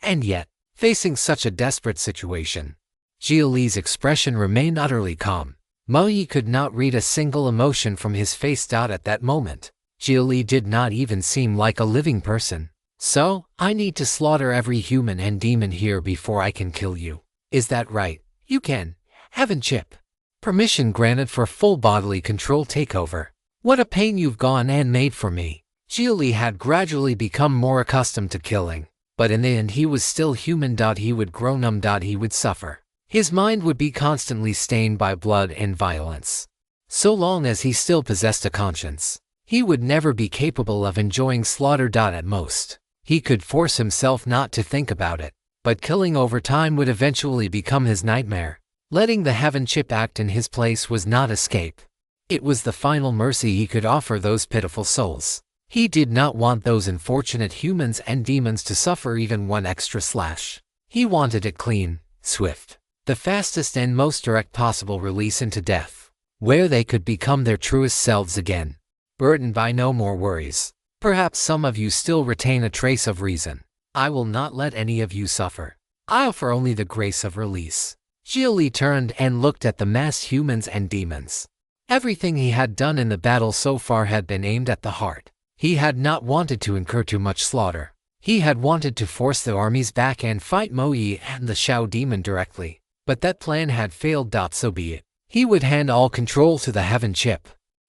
And yet, facing such a desperate situation, Xia Li's expression remained utterly calm. Mo Yi could not read a single emotion from his face. At that moment, Xia Li did not even seem like a living person. So, I need to slaughter every human and demon here before I can kill you. Is that right? You can. Heaven chip. Permission granted for full bodily control takeover. What a pain you've gone and made for me. Xia Li had gradually become more accustomed to killing, but in the end he was still human. He would grow numb. He would suffer. His mind would be constantly stained by blood and violence. So long as he still possessed a conscience, he would never be capable of enjoying slaughter. At most, he could force himself not to think about it, but killing over time would eventually become his nightmare. Letting the heaven chip act in his place was not escape. It was the final mercy he could offer those pitiful souls. He did not want those unfortunate humans and demons to suffer even one extra slash. He wanted it clean, swift, the fastest and most direct possible release into death, where they could become their truest selves again, burdened by no more worries. Perhaps some of you still retain a trace of reason. I will not let any of you suffer. I offer only the grace of release. Xia Li turned and looked at the massed humans and demons. Everything he had done in the battle so far had been aimed at the heart. He had not wanted to incur too much slaughter. He had wanted to force the armies back and fight Mo Yi and the Shao demon directly. But that plan had failed. So be it. He would hand all control to the heaven chip.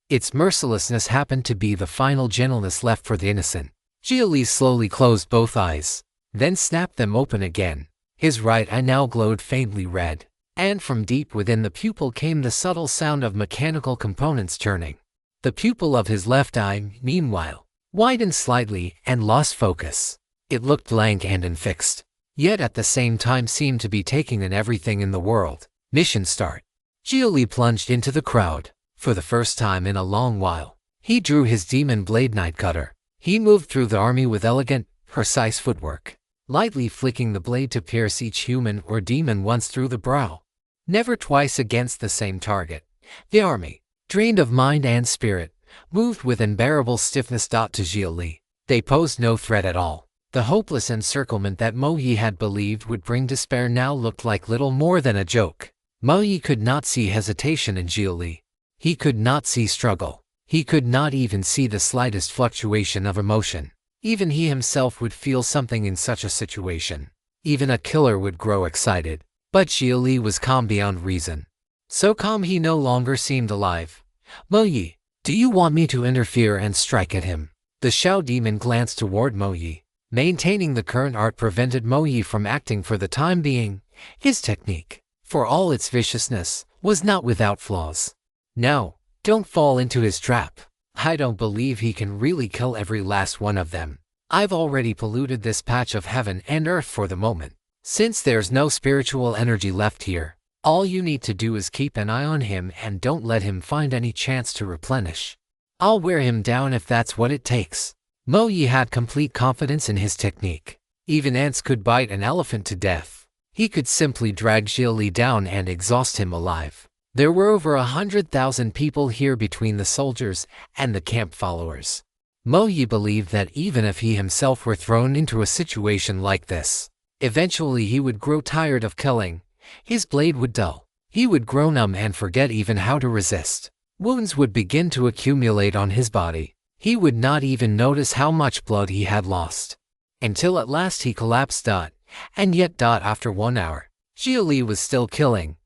Its mercilessness happened to be the final gentleness left for the innocent. Xia Li slowly closed both eyes, then snapped them open again. His right eye now glowed faintly red, and from deep within the pupil came the subtle sound of mechanical components turning. The pupil of his left eye, meanwhile, widened slightly and lost focus. It looked blank and unfixed, yet at the same time seemed to be taking in everything in the world. Mission start. Xia Li plunged into the crowd. For the first time in a long while, he drew his demon blade night cutter. He moved through the army with elegant, precise footwork, lightly flicking the blade to pierce each human or demon once through the brow, never twice against the same target. The army, drained of mind and spirit, moved with unbearable stiffness. To Xia Li, they posed no threat at all. The hopeless encirclement that Mo Yi had believed would bring despair now looked like little more than a joke. Mo Yi could not see hesitation in Xia Li. He could not see struggle. He could not even see the slightest fluctuation of emotion. Even he himself would feel something in such a situation. Even a killer would grow excited. But Xia Li was calm beyond reason. So calm he no longer seemed alive. Mo Yi, do you want me to interfere and strike at him? The Shao demon glanced toward Mo Yi. Maintaining the current art prevented Mo Yi from acting for the time being. His technique, for all its viciousness, was not without flaws. No, don't fall into his trap. I don't believe he can really kill every last one of them. I've already polluted this patch of heaven and earth for the moment. Since there's no spiritual energy left here, all you need to do is keep an eye on him and don't let him find any chance to replenish. I'll wear him down if that's what it takes. Mo Yi had complete confidence in his technique. Even ants could bite an elephant to death. He could simply drag Xia Li down and exhaust him alive. There were over 100,000 people here between the soldiers and the camp followers. Mo Yi believed that even if he himself were thrown into a situation like this, Eventually he would grow tired of killing. His blade would dull. He would grow numb and forget even how to resist. Wounds would begin to accumulate on his body. He would not even notice how much blood he had lost. Until at last he collapsed. And yet, after 1 hour, Xia Li was still killing.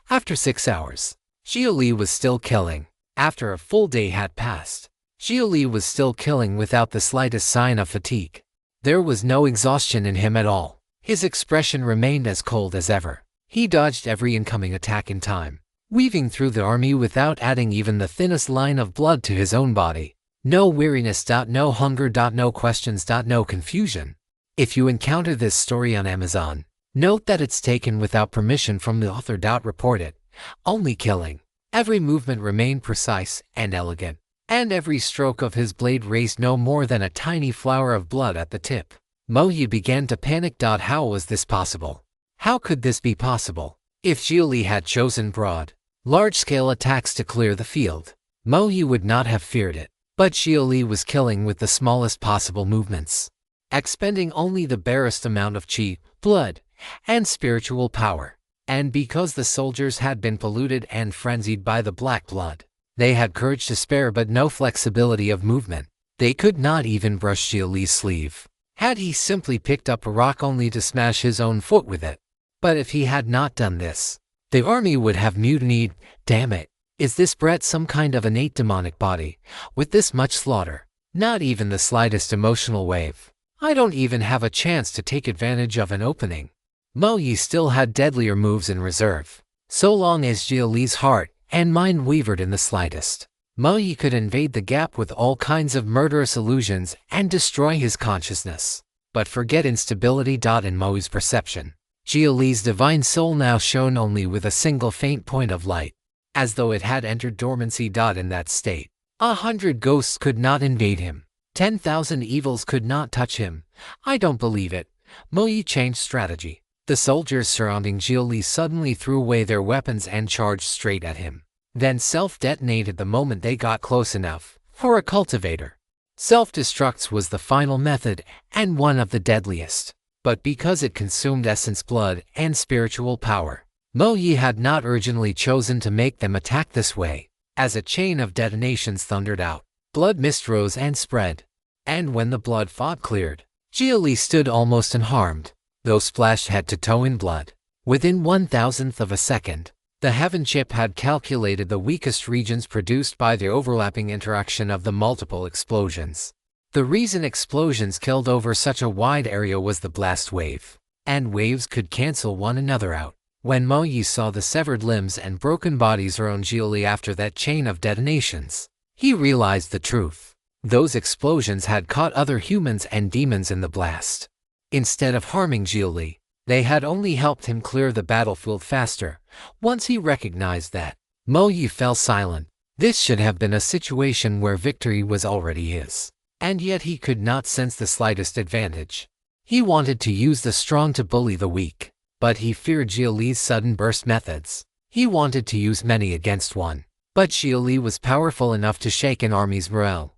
After 6 hours, Xia Li was still killing. After a full day had passed, Xia Li was still killing without the slightest sign of fatigue. There was no exhaustion in him at all. His expression remained as cold as ever. He dodged every incoming attack in time, weaving through the army without adding even the thinnest line of blood to his own body. No weariness. No hunger. No questions. No confusion. If you encounter this story on Amazon, note that it's taken without permission from the author. Report it. Only killing. Every movement remained precise and elegant, and every stroke of his blade raised no more than a tiny flower of blood at the tip. Mo Yi began to panic. How was this possible? How could this be possible? If Xia Li had chosen broad, large-scale attacks to clear the field, Mo Yi would not have feared it. But Xia Li was killing with the smallest possible movements, expending only the barest amount of qi, blood, and spiritual power. And because the soldiers had been polluted and frenzied by the black blood, they had courage to spare but no flexibility of movement. They could not even brush Xia Li's sleeve. Had he simply picked up a rock only to smash his own foot with it? But if he had not done this, the army would have mutinied. Damn it. Is this Brett some kind of innate demonic body, with this much slaughter? Not even the slightest emotional wave. I don't even have a chance to take advantage of an opening. Mo Yi still had deadlier moves in reserve. So long as Xia Li's heart and mind wavered in the slightest, Mo Yi could invade the gap with all kinds of murderous illusions and destroy his consciousness. But forget instability. In Mo Yi's perception, Xia Li's divine soul now shone only with a single faint point of light, as though it had entered dormancy. In that state, 100 ghosts could not invade him. 10,000 evils could not touch him. I don't believe it. Mo Yi changed strategy. The soldiers surrounding Xia Li suddenly threw away their weapons and charged straight at him, then self-detonated the moment they got close enough. For a cultivator, self-destruct was the final method and one of the deadliest. But because it consumed essence, blood, and spiritual power, Mo Yi had not urgently chosen to make them attack this way. As a chain of detonations thundered out, blood mist rose and spread. And when the blood fog cleared, Xia Li stood almost unharmed, though splashed head to toe in blood. Within 1,000th of a second, the heaven chip had calculated the weakest regions produced by the overlapping interaction of the multiple explosions. The reason explosions killed over such a wide area was the blast wave, and waves could cancel one another out. When Mo Yi saw the severed limbs and broken bodies around Xia Li after that chain of detonations, he realized the truth. Those explosions had caught other humans and demons in the blast. Instead of harming Xia Li, they had only helped him clear the battlefield faster. Once he recognized that, Mo Yi fell silent. This should have been a situation where victory was already his. And yet he could not sense the slightest advantage. He wanted to use the strong to bully the weak, but he feared Xia Li's sudden burst methods. He wanted to use many against one, but Xia Li was powerful enough to shake an army's morale.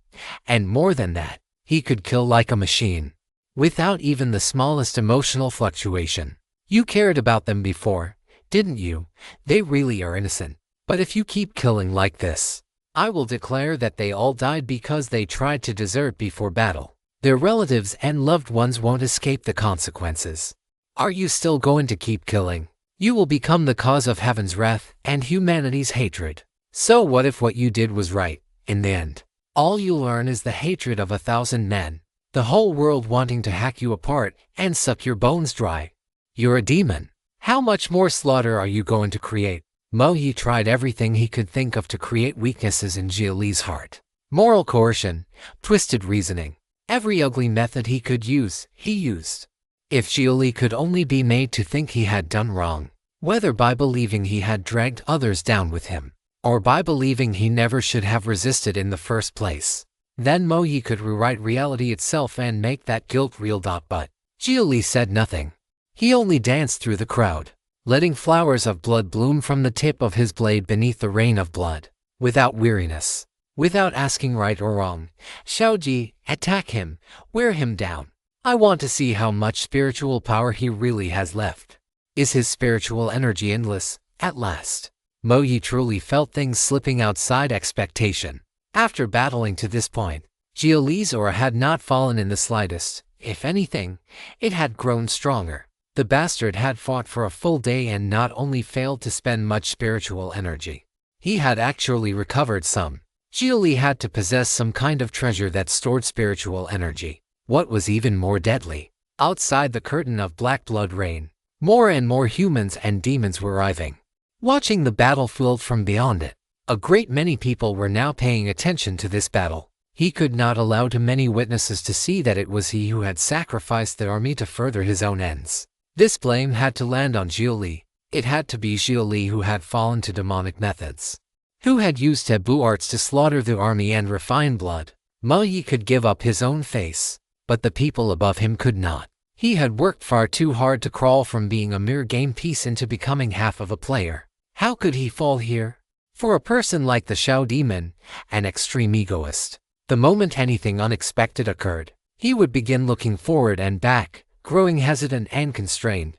And more than that, he could kill like a machine, without even the smallest emotional fluctuation. You cared about them before, didn't you? They really are innocent. But if you keep killing like this, I will declare that they all died because they tried to desert before battle. Their relatives and loved ones won't escape the consequences. Are you still going to keep killing? You will become the cause of heaven's wrath and humanity's hatred. So what if what you did was right? In the end, all you learn is the hatred of 1,000 men, the whole world wanting to hack you apart and suck your bones dry. You're a demon. How much more slaughter are you going to create? Mo Yi tried everything he could think of to create weaknesses in Xia Li's heart. Moral coercion, twisted reasoning. Every ugly method he could use, he used. If Xia Li could only be made to think he had done wrong, whether by believing he had dragged others down with him, or by believing he never should have resisted in the first place, then Mo Yi could rewrite reality itself and make that guilt real. But Xia Li said nothing. He only danced through the crowd, letting flowers of blood bloom from the tip of his blade beneath the rain of blood, without weariness, without asking right or wrong. Xiaoji, attack him, wear him down. I want to see how much spiritual power he really has left. Is his spiritual energy endless, at last? Mo Yi truly felt things slipping outside expectation. After battling to this point, Xia Li's aura had not fallen in the slightest. If anything, it had grown stronger. The bastard had fought for a full day and not only failed to spend much spiritual energy, he had actually recovered some. Xia Li had to possess some kind of treasure that stored spiritual energy. What was even more deadly? Outside the curtain of black blood rain, more and more humans and demons were arriving. Watching the battlefield from beyond it, a great many people were now paying attention to this battle. He could not allow too many witnesses to see that it was he who had sacrificed the army to further his own ends. This blame had to land on Xia Li. It had to be Xia Li who had fallen to demonic methods, who had used taboo arts to slaughter the army and refine blood. Mo Yi could give up his own face, but the people above him could not. He had worked far too hard to crawl from being a mere game piece into becoming half of a player. How could he fall here? For a person like the Shao Demon, an extreme egoist, the moment anything unexpected occurred, he would begin looking forward and back, growing hesitant and constrained.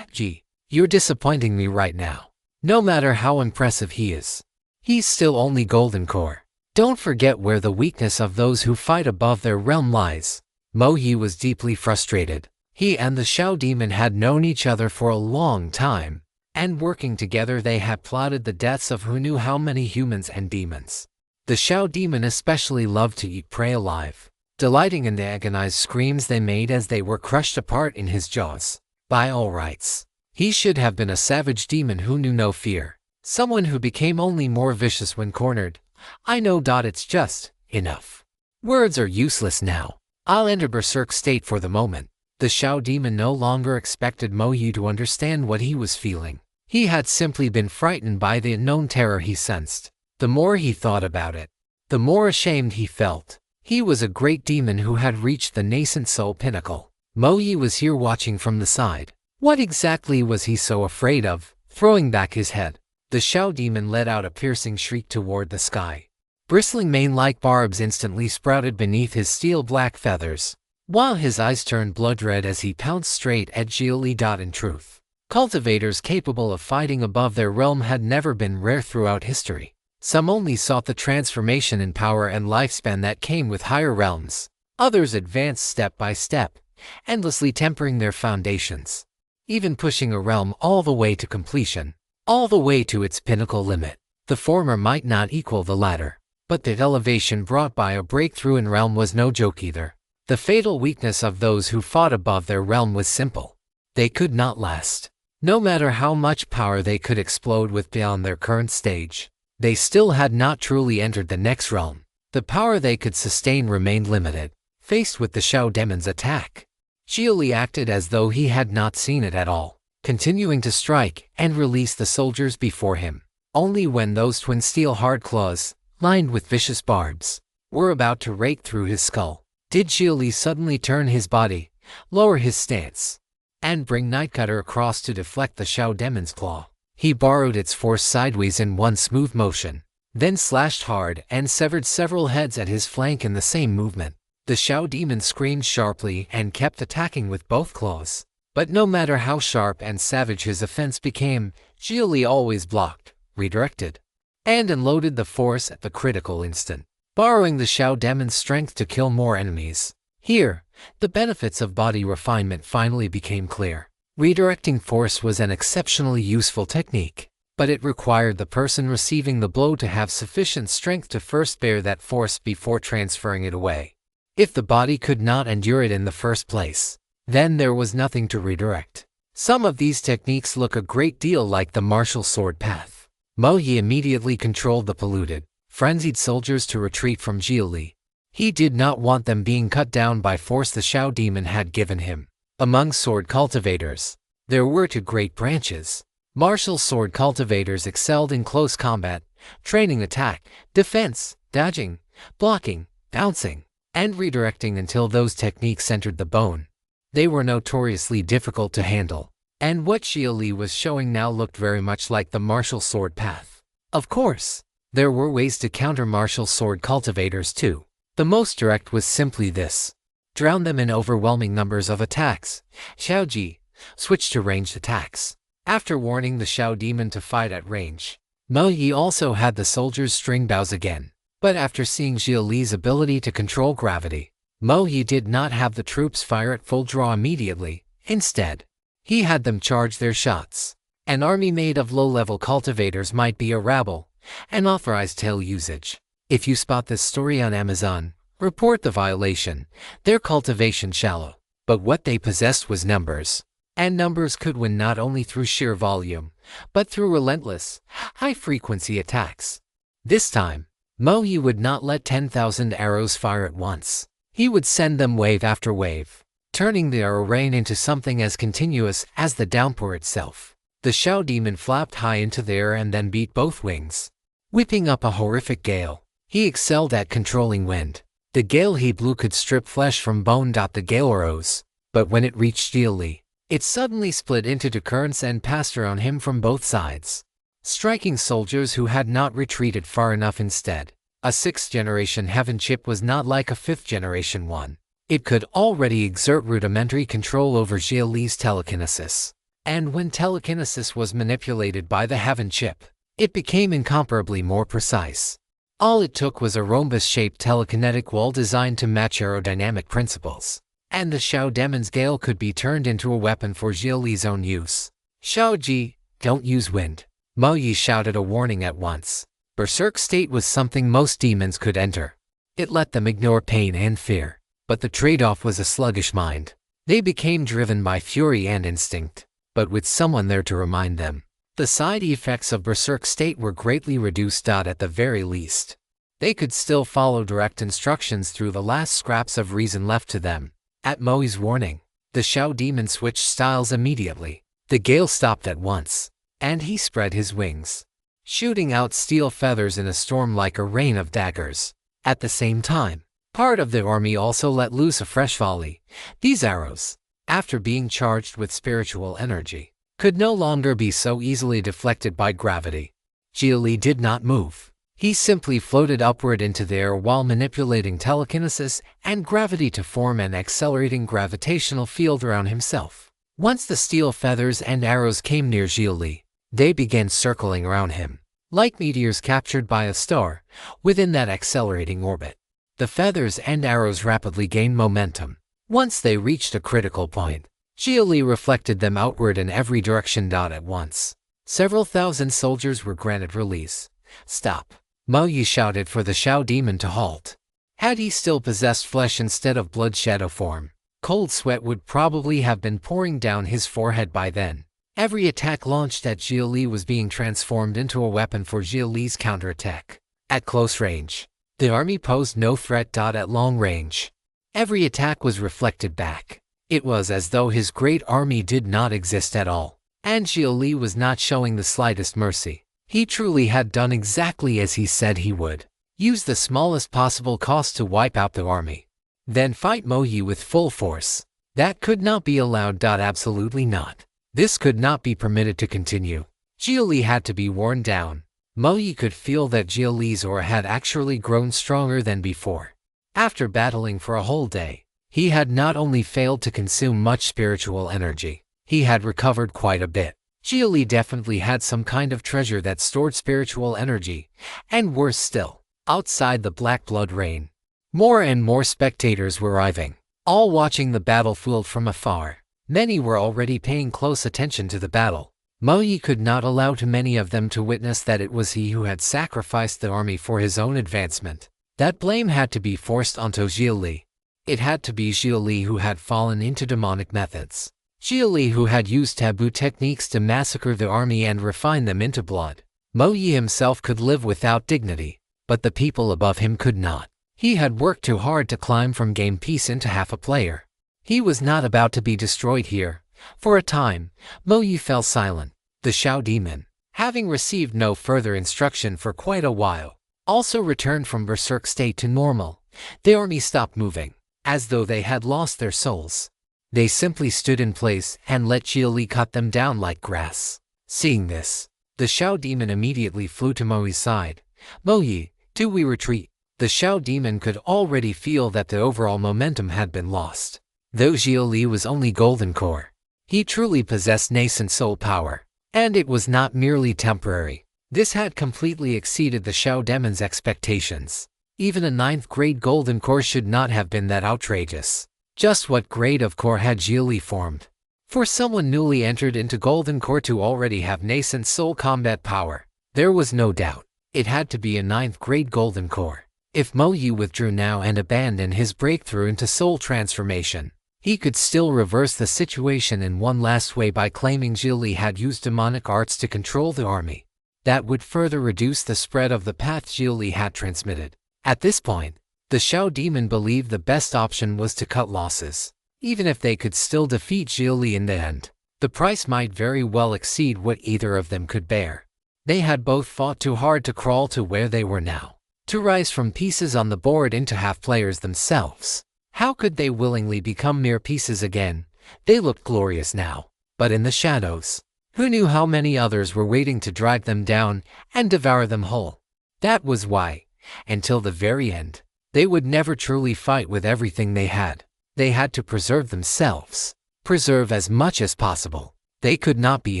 Gee, you're disappointing me right now. No matter how impressive he is, he's still only golden core. Don't forget where the weakness of those who fight above their realm lies. Mo Yi was deeply frustrated. He and the Shao Demon had known each other for a long time, and working together they had plotted the deaths of who knew how many humans and demons. The Shao Demon especially loved to eat prey alive, delighting in the agonized screams they made as they were crushed apart in his jaws. By all rights, he should have been a savage demon who knew no fear, someone who became only more vicious when cornered. I know. It's just enough. Words are useless now. I'll enter berserk state for the moment. The Shao Demon no longer expected Mo Yi to understand what he was feeling. He had simply been frightened by the unknown terror he sensed. The more he thought about it, the more ashamed he felt. He was a great demon who had reached the nascent soul pinnacle. Mo Yi was here watching from the side. What exactly was he so afraid of? Throwing back his head, the Shao Demon let out a piercing shriek toward the sky. Bristling mane-like barbs instantly sprouted beneath his steel-black feathers, while his eyes turned blood-red as he pounced straight at Xia Li. In truth, cultivators capable of fighting above their realm had never been rare throughout history. Some only sought the transformation in power and lifespan that came with higher realms. Others advanced step by step, endlessly tempering their foundations, even pushing a realm all the way to completion, all the way to its pinnacle limit. The former might not equal the latter, but the elevation brought by a breakthrough in realm was no joke either. The fatal weakness of those who fought above their realm was simple. They could not last. No matter how much power they could explode with beyond their current stage, they still had not truly entered the next realm. The power they could sustain remained limited. Faced with the Shao Demon's attack, Xia Li acted as though he had not seen it at all, continuing to strike and release the soldiers before him. Only when those twin steel hard claws, lined with vicious barbs, were about to rake through his skull, did Xia Li suddenly turn his body, lower his stance, and bring Nightcutter across to deflect the Shao Demon's claw. He borrowed its force sideways in one smooth motion, then slashed hard and severed several heads at his flank in the same movement. The Shao Demon screamed sharply and kept attacking with both claws. But no matter how sharp and savage his offense became, Xia Li always blocked, redirected, and unloaded the force at the critical instant, borrowing the Shao Demon's strength to kill more enemies. Here, the benefits of body refinement finally became clear. Redirecting force was an exceptionally useful technique, but it required the person receiving the blow to have sufficient strength to first bear that force before transferring it away. If the body could not endure it in the first place, then there was nothing to redirect. Some of these techniques look a great deal like the martial sword path. Mo Yi immediately controlled the polluted, frenzied soldiers to retreat from Xia Li. He did not want them being cut down by force the Shao Demon had given him. Among sword cultivators, there were two great branches. Martial sword cultivators excelled in close combat, training attack, defense, dodging, blocking, bouncing, and redirecting until those techniques entered the bone. They were notoriously difficult to handle, and what Xia Li was showing now looked very much like the martial sword path. Of course, there were ways to counter martial sword cultivators too. The most direct was simply this: drowned them in overwhelming numbers of attacks. Xiao Ji switched to ranged attacks. After warning the Xiao demon to fight at range, Mo Yi also had the soldiers string bows again. But after seeing Xia Li's ability to control gravity, Mo Yi did not have the troops fire at full draw immediately. Instead, he had them charge their shots. An army made of low-level cultivators might be a rabble, unauthorized tail usage. If you spot this story on Amazon, report the violation. Their cultivation shallow, but what they possessed was numbers. And numbers could win not only through sheer volume, but through relentless, high-frequency attacks. This time, Mo Yi would not let 10,000 arrows fire at once. He would send them wave after wave, turning the arrow rain into something as continuous as the downpour itself. The Xiao demon flapped high into the air and then beat both wings, whipping up a horrific gale. He excelled at controlling wind. The gale he blew could strip flesh from bone. The gale rose, but when it reached Xia Li, it suddenly split into two currents and passed around him from both sides, striking soldiers who had not retreated far enough instead. A 6th-generation heaven chip was not like a 5th-generation one. It could already exert rudimentary control over Xia Li's telekinesis. And when telekinesis was manipulated by the heaven chip, it became incomparably more precise. All it took was a rhombus-shaped telekinetic wall designed to match aerodynamic principles, and the Xiao demon's gale could be turned into a weapon for Xia Li's own use. Xiao Ji, don't use wind. Mo Yi shouted a warning at once. Berserk state was something most demons could enter. It let them ignore pain and fear, but the trade-off was a sluggish mind. They became driven by fury and instinct, but with someone there to remind them. The side effects of berserk state were greatly reduced. At the very least, they could still follow direct instructions through the last scraps of reason left to them. At Mo Yi's warning, the Xiao demon switched styles immediately. The gale stopped at once, and he spread his wings, shooting out steel feathers in a storm like a rain of daggers. At the same time, part of the army also let loose a fresh volley. These arrows, after being charged with spiritual energy, could no longer be so easily deflected by gravity. Xia Li did not move. He simply floated upward into the air while manipulating telekinesis and gravity to form an accelerating gravitational field around himself. Once the steel feathers and arrows came near Xia Li, they began circling around him, like meteors captured by a star, within that accelerating orbit. The feathers and arrows rapidly gained momentum. Once they reached a critical point, Xia Li reflected them outward in every direction. At once, several thousand soldiers were granted release. Stop! Mo Yi shouted for the Xiao demon to halt. Had he still possessed flesh instead of blood shadow form, cold sweat would probably have been pouring down his forehead by then. Every attack launched at Xia Li was being transformed into a weapon for Xia Li's counterattack. At close range, the army posed no threat. At long range, every attack was reflected back. It was as though his great army did not exist at all, and Xia Li was not showing the slightest mercy. He truly had done exactly as he said he would. Use the smallest possible cost to wipe out the army. Then fight Mo Yi with full force. That could not be allowed. Absolutely not. This could not be permitted to continue. Xia Li had to be worn down. Mo Yi could feel that Xia Li's aura had actually grown stronger than before. After battling for a whole day, he had not only failed to consume much spiritual energy, he had recovered quite a bit. Xia Li definitely had some kind of treasure that stored spiritual energy, and worse still, outside the black blood rain, more and more spectators were arriving, all watching the battlefield from afar. Many were already paying close attention to the battle. Mo Yi could not allow too many of them to witness that it was he who had sacrificed the army for his own advancement. That blame had to be forced onto Xia Li. It had to be Xia Li who had fallen into demonic methods. Xia Li who had used taboo techniques to massacre the army and refine them into blood. Mo Yi himself could live without dignity, but the people above him could not. He had worked too hard to climb from game piece into half a player. He was not about to be destroyed here. For a time, Mo Yi fell silent. The Xiao demon, having received no further instruction for quite a while, also returned from berserk state to normal. The army stopped moving, as though they had lost their souls. They simply stood in place and let Xia Li cut them down like grass. Seeing this, the Xiao demon immediately flew to Mo Yi's side. Mo Yi, do we retreat? The Xiao demon could already feel that the overall momentum had been lost. Though Xia Li was only golden core, he truly possessed nascent soul power, and it was not merely temporary. This had completely exceeded the Xiao demon's expectations. Even a 9th grade golden core should not have been that outrageous. Just what grade of core had Xia Li formed? For someone newly entered into golden core to already have nascent soul combat power, there was no doubt. It had to be a 9th grade golden core. If Mo Yi withdrew now and abandoned his breakthrough into soul transformation, he could still reverse the situation in one last way by claiming Xia Li had used demonic arts to control the army. That would further reduce the spread of the path Xia Li had transmitted. At this point, the Xiao demon believed the best option was to cut losses. Even if they could still defeat Xia Li in the end, the price might very well exceed what either of them could bear. They had both fought too hard to crawl to where they were now, to rise from pieces on the board into half-players themselves. How could they willingly become mere pieces again? They looked glorious now, but in the shadows, who knew how many others were waiting to drag them down and devour them whole? That was why, until the very end, they would never truly fight with everything they had. They had to preserve themselves, preserve as much as possible. They could not be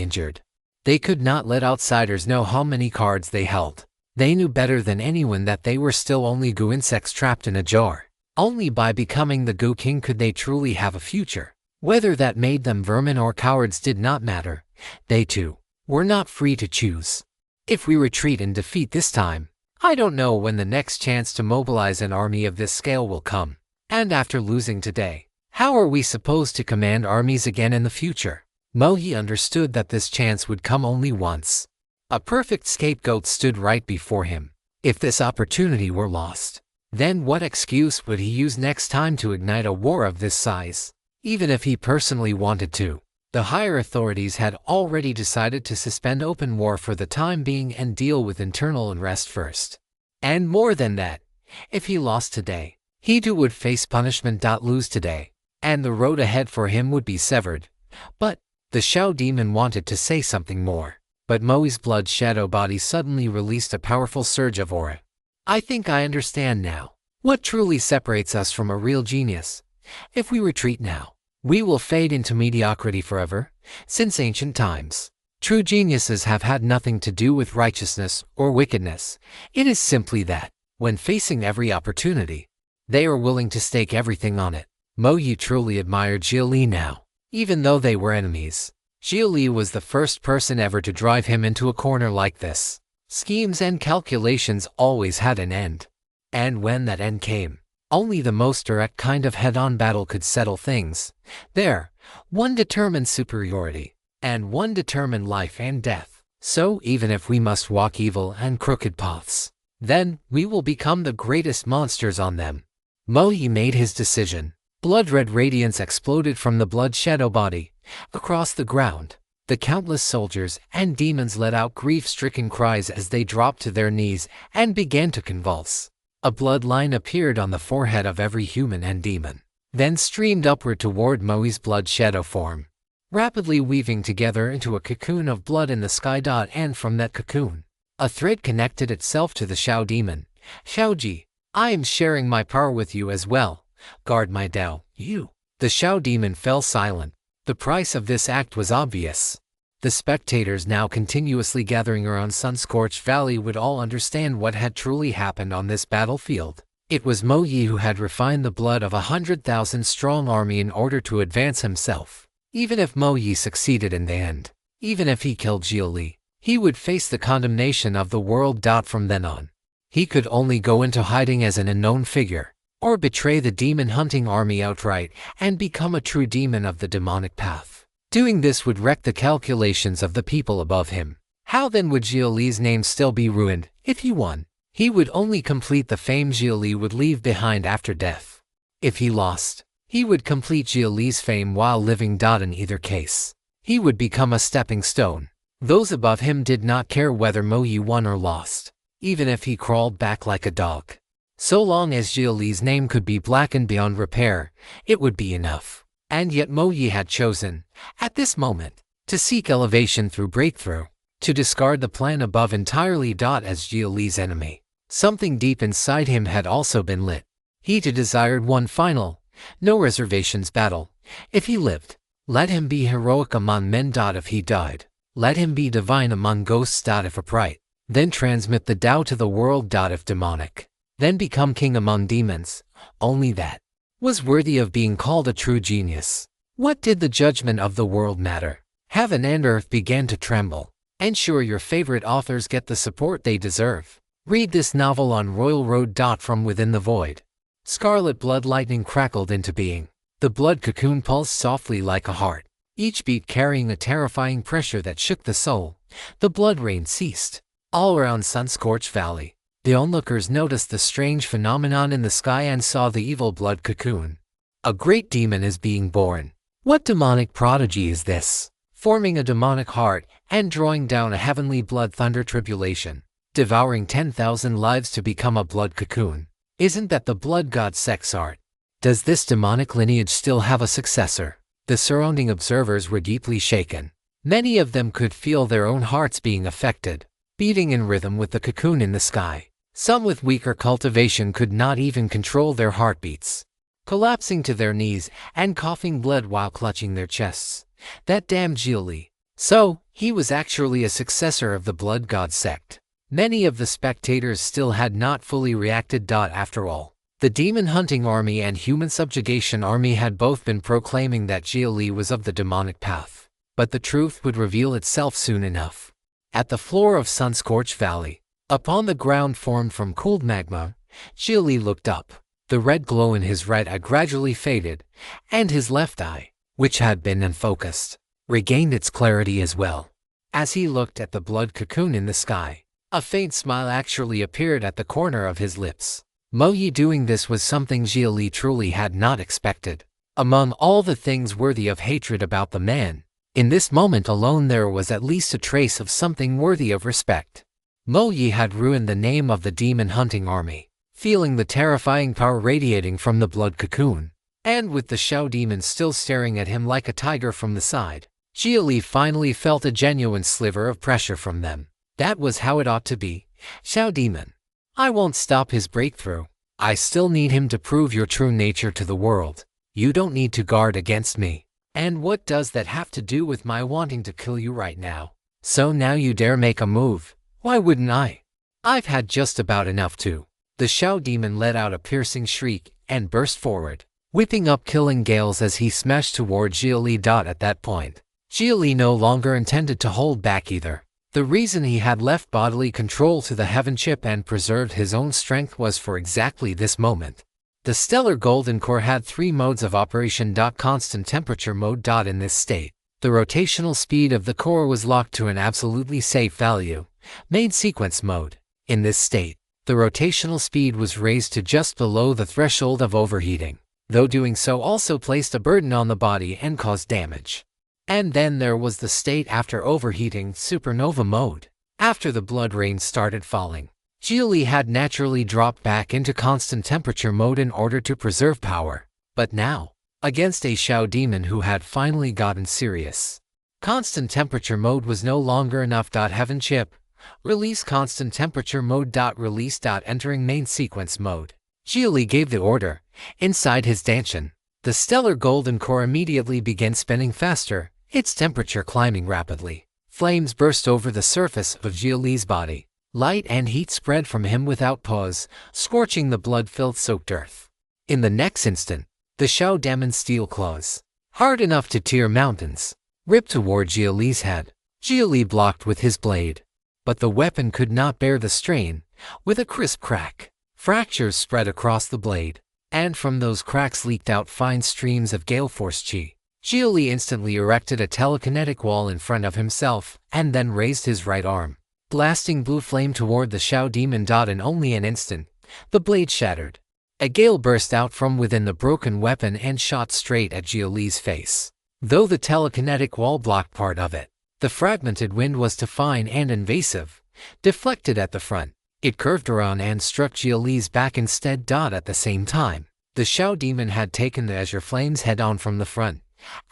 injured. They could not let outsiders know how many cards they held. They knew better than anyone that they were still only goo insects trapped in a jar. Only by becoming the Goo King could they truly have a future. Whether that made them vermin or cowards did not matter. They too were not free to choose. If we retreat and defeat this time, I don't know when the next chance to mobilize an army of this scale will come. And after losing today, how are we supposed to command armies again in the future? Mo Yi understood that this chance would come only once. A perfect scapegoat stood right before him. If this opportunity were lost, then what excuse would he use next time to ignite a war of this size? Even if he personally wanted to, the higher authorities had already decided to suspend open war for the time being and deal with internal unrest first. And more than that, if he lost today, he too would face punishment. Lose today, and the road ahead for him would be severed. But the Xiao demon wanted to say something more, but Mo Yi's blood shadow body suddenly released a powerful surge of aura. I think I understand now what truly separates us from a real genius. If we retreat now, we will fade into mediocrity forever. Since ancient times, true geniuses have had nothing to do with righteousness or wickedness. It is simply that, when facing every opportunity, they are willing to stake everything on it. Mo Yi truly admired Xia Li now. Even though they were enemies, Xia Li was the first person ever to drive him into a corner like this. Schemes and calculations always had an end. And when that end came, only the most direct kind of head-on battle could settle things. There, one determined superiority, and one determined life and death. So even if we must walk evil and crooked paths, then we will become the greatest monsters on them. Mo Yi made his decision. Blood-red radiance exploded from the blood shadow body. Across the ground, the countless soldiers and demons let out grief-stricken cries as they dropped to their knees and began to convulse. A bloodline appeared on the forehead of every human and demon, then streamed upward toward Mo Yi's blood shadow form, rapidly weaving together into a cocoon of blood in the sky. And from that cocoon, a thread connected itself to the Xiao demon. Xiaoji, I am sharing my power with you as well. Guard my Dao, you. The Xiao demon fell silent. The price of this act was obvious. The spectators now continuously gathering around Sun-Scorched Valley would all understand what had truly happened on this battlefield. It was Mo Yi who had refined the blood of 100,000 strong army in order to advance himself. Even if Mo Yi succeeded in the end, even if he killed Xia Li, he would face the condemnation of the world. From then on, he could only go into hiding as an unknown figure, or betray the demon-hunting army outright and become a true demon of the demonic path. Doing this would wreck the calculations of the people above him. How then would Xia Li's name still be ruined? If he won, he would only complete the fame Xia Li would leave behind after death. If he lost, he would complete Xia Li's fame while living. In either case, he would become a stepping stone. Those above him did not care whether Mo Yi won or lost, even if he crawled back like a dog. So long as Xia Li's name could be blackened beyond repair, it would be enough. And yet Mo Yi had chosen, at this moment, to seek elevation through breakthrough, to discard the plan above entirely. As Xia Li's enemy, Something deep inside him had also been lit. He too desired one final, no reservations battle. If he lived, let him be heroic among men. If he died, let him be divine among ghosts. If upright, then transmit the Tao to the world. If demonic, then become king among demons. Only that was worthy of being called a true genius. What did the judgment of the world matter? Heaven and earth began to tremble. Ensure your favorite authors get the support they deserve. Read this novel on Royal Road. From within the void, scarlet blood lightning crackled into being. The blood cocoon pulsed softly like a heart, each beat carrying a terrifying pressure that shook the soul. The blood rain ceased. All around sun-scorched valley, the onlookers noticed the strange phenomenon in the sky and saw the evil blood cocoon. A great demon is being born. What demonic prodigy is this? Forming a demonic heart and drawing down a heavenly blood thunder tribulation, devouring 10,000 lives to become a blood cocoon. Isn't that the blood god sex art? Does this demonic lineage still have a successor? The surrounding observers were deeply shaken. Many of them could feel their own hearts being affected, beating in rhythm with the cocoon in the sky. Some with weaker cultivation could not even control their heartbeats, collapsing to their knees and coughing blood while clutching their chests. That damned Xia Li. So, he was actually a successor of the blood god sect. Many of the spectators still had not fully reacted. After all, the demon hunting army and human subjugation army had both been proclaiming that Xia Li was of the demonic path. But the truth would reveal itself soon enough. At the floor of sun-scorched valley, upon the ground formed from cooled magma, Xia Li looked up. The red glow in his right eye gradually faded, and his left eye, which had been unfocused, regained its clarity as well. As he looked at the blood cocoon in the sky, a faint smile actually appeared at the corner of his lips. Mo Yi doing this was something Xia Li truly had not expected. Among all the things worthy of hatred about the man, in this moment alone there was at least a trace of something worthy of respect. Mo Yi had ruined the name of the demon hunting army, feeling the terrifying power radiating from the blood cocoon. And with the Shao demon still staring at him like a tiger from the side, Xia Li finally felt a genuine sliver of pressure from them. That was how it ought to be. Shao demon, I won't stop his breakthrough. I still need him to prove your true nature to the world. You don't need to guard against me. And what does that have to do with my wanting to kill you right now? So now you dare make a move? Why wouldn't I? I've had just about enough too. The Shao demon let out a piercing shriek and burst forward, whipping up killing gales as he smashed toward Xia Li. At that point, Xia Li no longer intended to hold back either. The reason he had left bodily control to the heaven chip and preserved his own strength was for exactly this moment. The stellar golden core had 3 modes of operation. Constant temperature mode. In this state, the rotational speed of the core was locked to an absolutely safe value. Main sequence mode. In this state, the rotational speed was raised to just below the threshold of overheating, though doing so also placed a burden on the body and caused damage. And then there was the state after overheating, supernova mode. After the blood rain started falling, Xia Li had naturally dropped back into constant temperature mode in order to preserve power. But now, against a Shao demon who had finally gotten serious, constant temperature mode was no longer enough. Heaven chip, release constant temperature mode. Release. Entering main sequence mode. Xia Li gave the order. Inside his Danshan, the stellar golden core immediately began spinning faster, its temperature climbing rapidly. Flames burst over the surface of Xia Li's body. Light and heat spread from him without pause, scorching the blood-soaked earth. In the next instant, the Shao demon's steel claws, hard enough to tear mountains, ripped toward Xia Li's head. Xia Li blocked with his blade, but the weapon could not bear the strain. With a crisp crack, fractures spread across the blade, and from those cracks leaked out fine streams of gale force chi. Xia Li instantly erected a telekinetic wall in front of himself, and then raised his right arm, blasting blue flame toward the Shao demon. In only an instant, the blade shattered. A gale burst out from within the broken weapon and shot straight at Xia Li's face. Though the telekinetic wall blocked part of it, the fragmented wind was too fine and invasive. Deflected at the front, it curved around and struck Xia Li's back instead. At the same time, the Shao demon had taken the azure flames head-on from the front.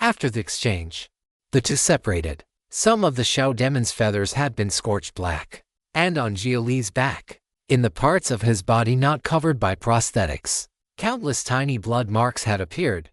After the exchange, the two separated. Some of the Shao demon's feathers had been scorched black, and on Xia Li's back, In the parts of his body not covered by prosthetics, countless tiny blood marks had appeared.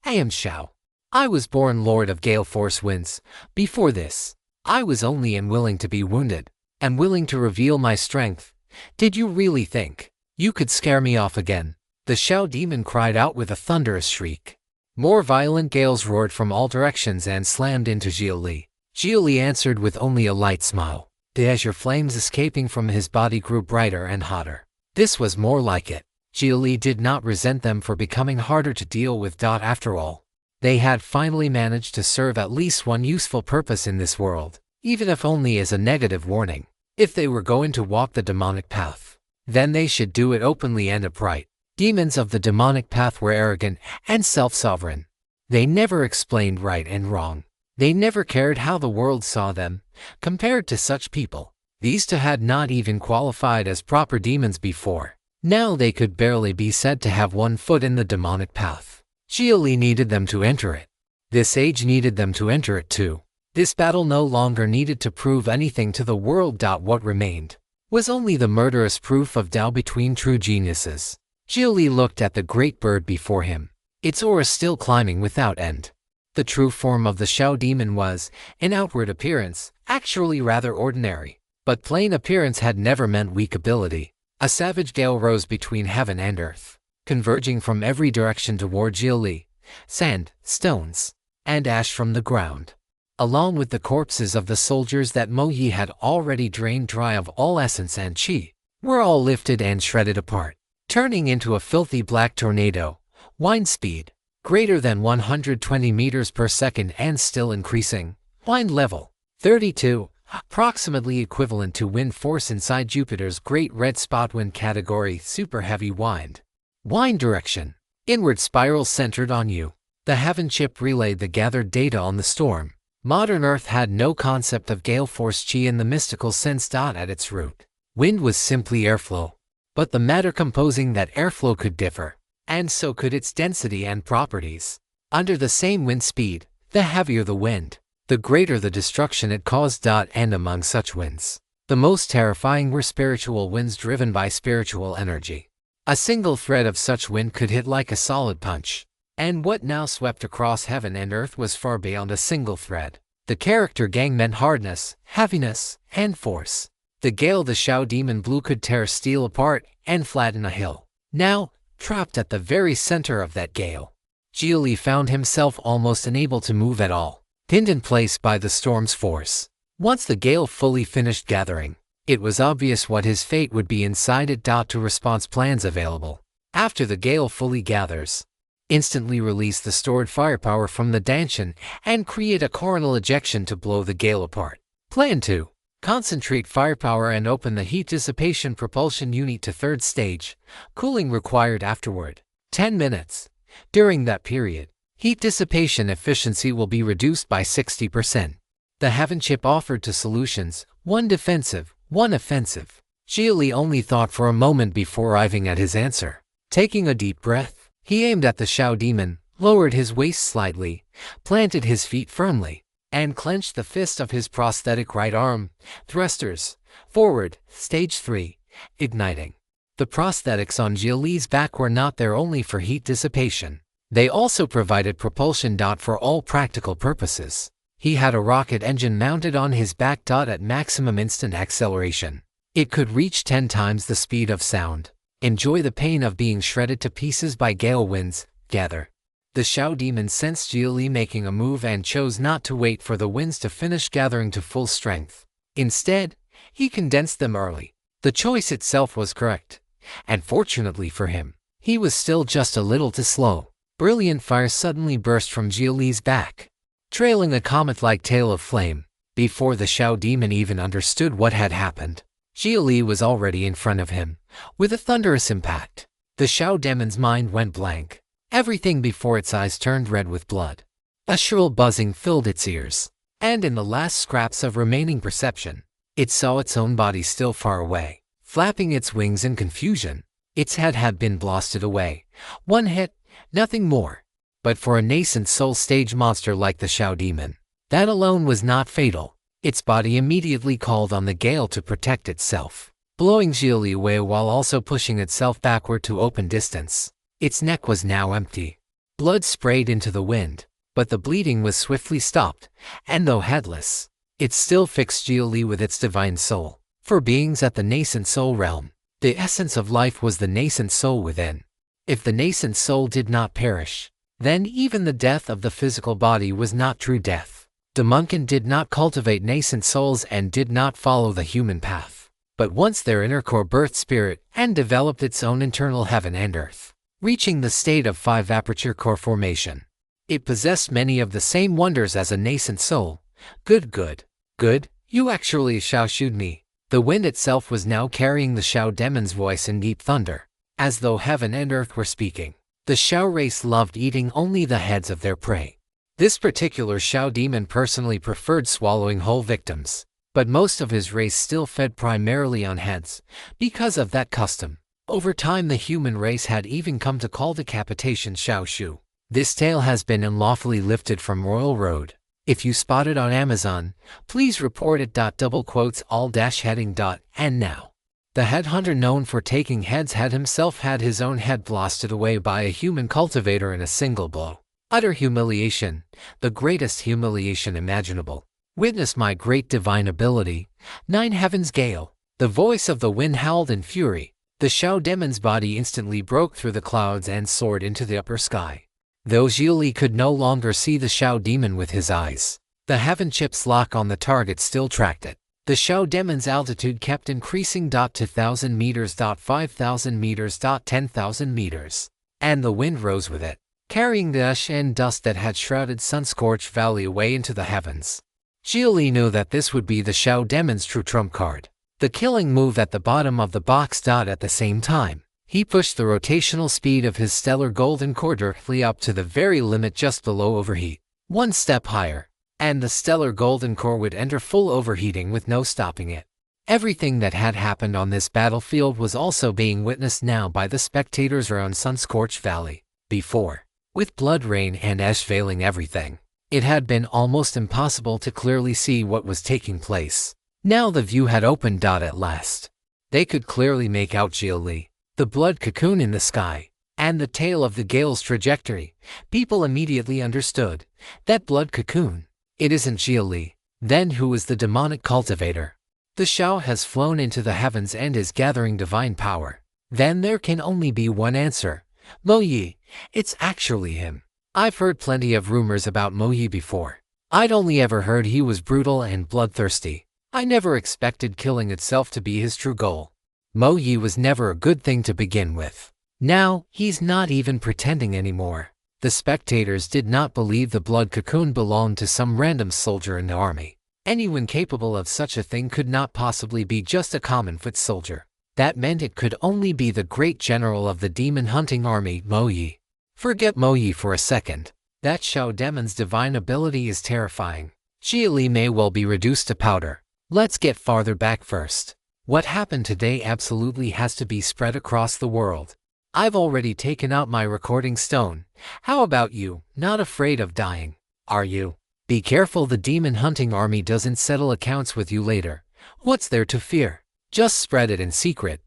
I am Xiao. I was born Lord of Gale Force Winds. Before this, I was only unwilling to be wounded, and willing to reveal my strength. Did you really think you could scare me off again? The Xiao demon cried out with a thunderous shriek. More violent gales roared from all directions and slammed into Xia Li. Xia Li answered with only a light smile. The azure flames escaping from his body grew brighter and hotter. This was more like it. Xia Li did not resent them for becoming harder to deal with. After all, they had finally managed to serve at least one useful purpose in this world, even if only as a negative warning. If they were going to walk the demonic path, then they should do it openly and upright. Demons of the demonic path were arrogant and self-sovereign. They never explained right and wrong. They never cared how the world saw them. Compared to such people, these two had not even qualified as proper demons before. Now they could barely be said to have one foot in the demonic path. Xia Li needed them to enter it. This age needed them to enter it too. This battle no longer needed to prove anything to the world. What remained was only the murderous proof of Tao between true geniuses. Xia Li looked at the great bird before him, its aura still climbing without end. The true form of the Xiao demon was, in outward appearance, actually rather ordinary, but plain appearance had never meant weak ability. A savage gale rose between heaven and earth, converging from every direction toward Xia Li. Sand, stones, and ash from the ground, along with the corpses of the soldiers that Mo Yi had already drained dry of all essence and qi, were all lifted and shredded apart, turning into a filthy black tornado. Wind speed, greater than 120 meters per second and still increasing. Wind level, 32, approximately equivalent to wind force inside Jupiter's Great Red Spot wind category. Super heavy wind. Wind direction, inward spiral centered on you. The heaven chip relayed the gathered data on the storm. Modern Earth had no concept of gale force chi in the mystical sense. At its root, wind was simply airflow. But the matter composing that airflow could differ, and so could its density and properties. Under the same wind speed, the heavier the wind, the greater the destruction it caused. And among such winds, the most terrifying were spiritual winds driven by spiritual energy. A single thread of such wind could hit like a solid punch. And what now swept across heaven and earth was far beyond a single thread. The character gang meant hardness, heaviness, and force. The gale the Xiao demon blew could tear steel apart and flatten a hill. Now, trapped at the very center of that gale, Xia Li found himself almost unable to move at all, pinned in place by the storm's force. Once the gale fully finished gathering, it was obvious what his fate would be inside it. To response plans available. After the gale fully gathers, instantly release the stored firepower from the Danshan and create a coronal ejection to blow the gale apart. Plan 2. Concentrate firepower and open the heat dissipation propulsion unit to third stage. Cooling required afterward. 10 minutes. During that period, heat dissipation efficiency will be reduced by 60%. The heaven chip offered two solutions, one defensive, one offensive. Xia Li only thought for a moment before arriving at his answer. Taking a deep breath, he aimed at the Xiao demon, lowered his waist slightly, planted his feet firmly, and clenched the fist of his prosthetic right arm. Thrusters, forward, stage 3, igniting. The prosthetics on Xia Li's back were not there only for heat dissipation. They also provided propulsion. For all practical purposes, he had a rocket engine mounted on his back. At maximum instant acceleration, it could reach 10 times the speed of sound. Enjoy the pain of being shredded to pieces by gale winds. Gather. The Xiao demon sensed Xia Li making a move and chose not to wait for the winds to finish gathering to full strength. Instead, he condensed them early. The choice itself was correct, and fortunately for him, he was still just a little too slow. Brilliant fire suddenly burst from Xia Li's back, trailing a comet-like tail of flame. Before the Xiao demon even understood what had happened, Xia Li was already in front of him. With a thunderous impact, the Xiao demon's mind went blank. Everything before its eyes turned red with blood. A shrill buzzing filled its ears, and in the last scraps of remaining perception, it saw its own body still far away, flapping its wings in confusion. Its head had been blasted away. One hit, nothing more. But for a nascent soul stage monster like the Xiao demon, that alone was not fatal. Its body immediately called on the gale to protect itself. blowing Xia Li away while also pushing itself backward to open distance. Its neck was now empty. Blood sprayed into the wind, but the bleeding was swiftly stopped, and though headless, it still fixed Xia Li with its divine soul. For beings at the nascent soul realm, the essence of life was the nascent soul within. If the nascent soul did not perish, then even the death of the physical body was not true death. The Munkin did not cultivate nascent souls and did not follow the human path. But once their inner core birthed spirit and developed its own internal heaven and earth, reaching the state of 5 aperture core formation. It possessed many of the same wonders as a nascent soul. Good, you actually shoot me. The wind itself was now carrying the Shao demon's voice in deep thunder, as though heaven and earth were speaking. The Shao race loved eating only the heads of their prey. This particular Shao demon personally preferred swallowing whole victims, but most of his race still fed primarily on heads. Because of that custom, over time the human race had even come to call decapitation Shao Shu. This tale has been unlawfully lifted from Royal Road. If you spot it on Amazon, please report it. All-heading. And now. The headhunter known for taking heads had himself had his own head blasted away by a human cultivator in a single blow. Utter humiliation, the greatest humiliation imaginable. Witness my great divine ability. 9 heavens gale. The voice of the wind howled in fury. The Shao demon's body instantly broke through the clouds and soared into the upper sky. Though Xia Li could no longer see the Shao demon with his eyes, the heaven chip's lock on the target still tracked it. The Shao demon's altitude kept increasing. 2,000 meters. 5,000 meters. 10,000 meters. And the wind rose with it, carrying the ash and dust that had shrouded Sun-Scorched Valley away into the heavens. Xia Li knew that this would be the Shao demon's true trump card, the killing move at the bottom of the box. At the same time, he pushed the rotational speed of his stellar golden core directly up to the very limit just below overheat. One step higher, and the stellar golden core would enter full overheating with no stopping it. Everything that had happened on this battlefield was also being witnessed now by the spectators around Sun-Scorched Valley. Before, with blood rain and ash veiling everything, it had been almost impossible to clearly see what was taking place. Now the view had opened. At last, they could clearly make out Xia Li, the blood cocoon in the sky, and the tail of the gale's trajectory. People immediately understood that blood cocoon. It isn't Xia Li. Then who is the demonic cultivator? The Shao has flown into the heavens and is gathering divine power. Then there can only be one answer. Mo Yi. It's actually him. I've heard plenty of rumors about Mo Yi before. I'd only ever heard he was brutal and bloodthirsty. I never expected killing itself to be his true goal. Mo Yi was never a good thing to begin with. Now, he's not even pretending anymore. The spectators did not believe the blood cocoon belonged to some random soldier in the army. Anyone capable of such a thing could not possibly be just a common foot soldier. That meant it could only be the great general of the demon hunting army, Mo Yi. Forget Mo Yi for a second. That Shao demon's divine ability is terrifying. Xia Li may well be reduced to powder. Let's get farther back first. What happened today absolutely has to be spread across the world. I've already taken out my recording stone. How about you? Not afraid of dying, are you? Be careful the demon hunting army doesn't settle accounts with you later. What's there to fear? Just spread it in secret.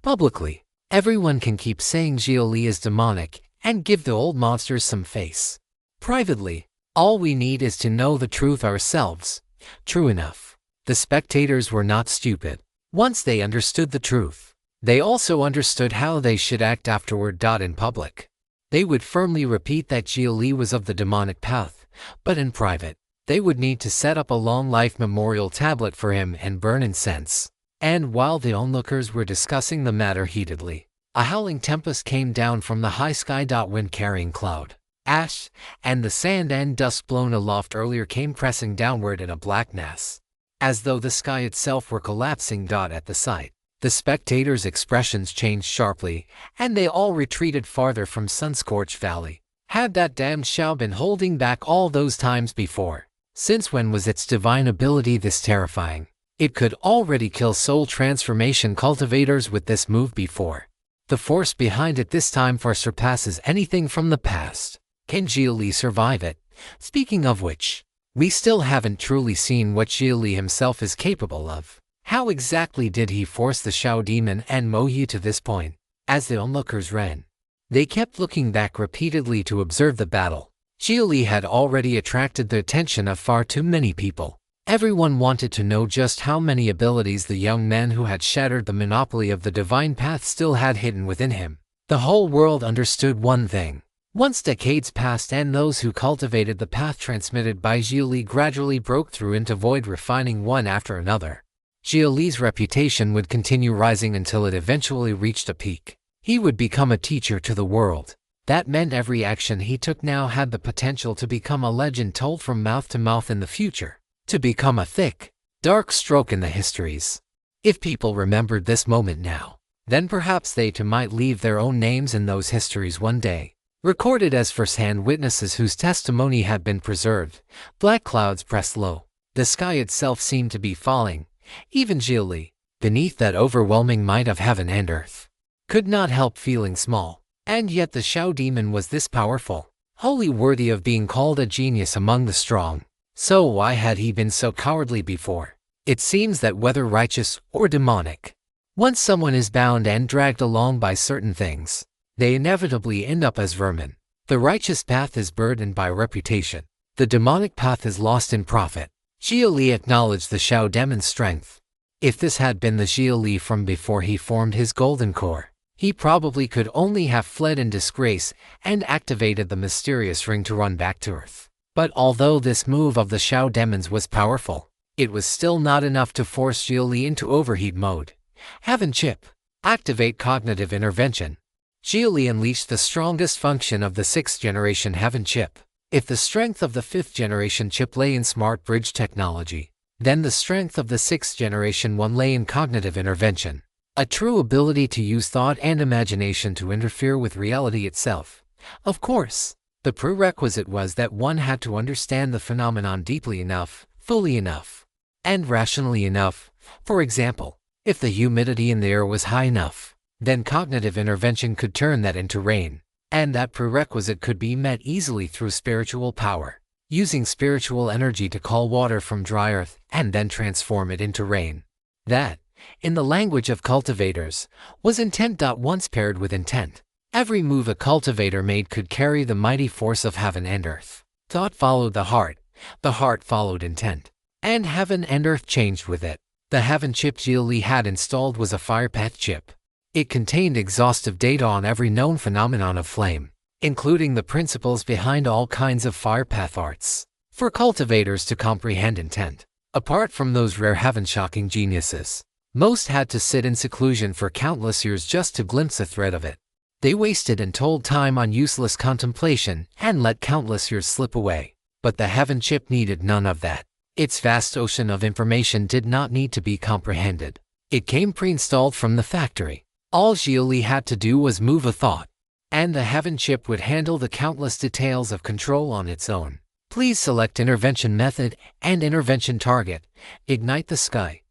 Publicly, everyone can keep saying Xia Li is demonic and give the old monsters some face. Privately, all we need is to know the truth ourselves. True enough. The spectators were not stupid. Once they understood the truth, they also understood how they should act afterward. In public, they would firmly repeat that Xia Li was of the demonic path, but in private, they would need to set up a long life memorial tablet for him and burn incense. And while the onlookers were discussing the matter heatedly, a howling tempest came down from the high sky. Wind carrying cloud, ash, and the sand and dust blown aloft earlier came pressing downward in a black mass, as though the sky itself were collapsing. At the sight, the spectators' expressions changed sharply, and they all retreated farther from Sun-Scorched Valley. Had that damned Shao been holding back all those times before? Since when was its divine ability this terrifying? It could already kill soul transformation cultivators with this move before. The force behind it this time far surpasses anything from the past. Can Xia Li survive it? Speaking of which, we still haven't truly seen what Xia Li himself is capable of. How exactly did he force the Xiao demon and Mo Yi to this point? As the onlookers ran, they kept looking back repeatedly to observe the battle. Xia Li had already attracted the attention of far too many people. Everyone wanted to know just how many abilities the young man who had shattered the monopoly of the divine path still had hidden within him. The whole world understood one thing. Once decades passed and those who cultivated the path transmitted by Xia Li gradually broke through into void, refining one after another. Xia Li's reputation would continue rising until it eventually reached a peak. He would become a teacher to the world. That meant every action he took now had the potential to become a legend told from mouth to mouth in the future, to become a thick, dark stroke in the histories. If people remembered this moment now, then perhaps they too might leave their own names in those histories one day, recorded as first-hand witnesses whose testimony had been preserved. Black clouds pressed low. The sky itself seemed to be falling. Even Xia Li, beneath that overwhelming might of heaven and earth, could not help feeling small. And yet the Xiao demon was this powerful, wholly worthy of being called a genius among the strong. So why had he been so cowardly before? It seems that whether righteous or demonic, once someone is bound and dragged along by certain things, they inevitably end up as vermin. The righteous path is burdened by reputation. The demonic path is lost in profit. Xia Li acknowledged the Xiao demon's strength. If this had been the Xia Li from before he formed his golden core, he probably could only have fled in disgrace and activated the mysterious ring to run back to Earth. But although this move of the Xiao demons was powerful, it was still not enough to force Xia Li into overheat mode. Heaven chip. Activate cognitive intervention. Xia Li unleashed the strongest function of the 6th generation Heaven chip. If the strength of the 5th generation chip lay in smart bridge technology, then the strength of the 6th generation one lay in cognitive intervention. A true ability to use thought and imagination to interfere with reality itself. Of course, the prerequisite was that one had to understand the phenomenon deeply enough, fully enough, and rationally enough. For example, if the humidity in the air was high enough, then cognitive intervention could turn that into rain. And that prerequisite could be met easily through spiritual power, using spiritual energy to call water from dry earth and then transform it into rain. That, in the language of cultivators, was intent. Once paired with intent, every move a cultivator made could carry the mighty force of heaven and earth. Thought followed the heart followed intent, and heaven and earth changed with it. The heaven chip Xia Li had installed was a fire path chip. It contained exhaustive data on every known phenomenon of flame, including the principles behind all kinds of fire path arts. For cultivators to comprehend intent, apart from those rare heaven-shocking geniuses, most had to sit in seclusion for countless years just to glimpse a thread of it. They wasted untold time on useless contemplation and let countless years slip away. But the heaven chip needed none of that. Its vast ocean of information did not need to be comprehended. It came pre-installed from the factory. All Xia Li had to do was move a thought, and the heaven chip would handle the countless details of control on its own. Please select intervention method and intervention target. Ignite the sky.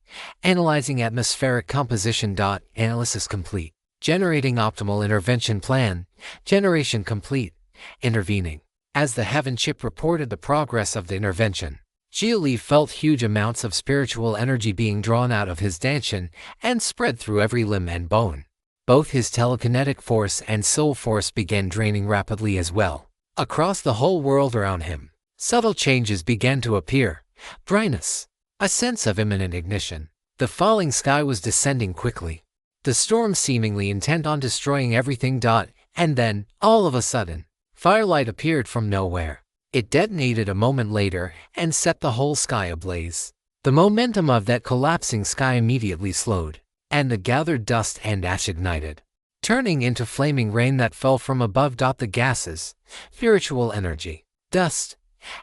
Analyzing atmospheric composition. Analysis complete. Generating optimal intervention plan. Generation complete. Intervening. As the heaven chip reported the progress of the intervention, Xia Li felt huge amounts of spiritual energy being drawn out of his dantian and spread through every limb and bone. Both his telekinetic force and soul force began draining rapidly as well. Across the whole world around him, subtle changes began to appear. Dryness. A sense of imminent ignition. The falling sky was descending quickly. The storm seemingly intent on destroying everything. And then, all of a sudden, firelight appeared from nowhere. It detonated a moment later and set the whole sky ablaze. The momentum of that collapsing sky immediately slowed, and the gathered dust and ash ignited, turning into flaming rain that fell from above. The gases, spiritual energy, dust,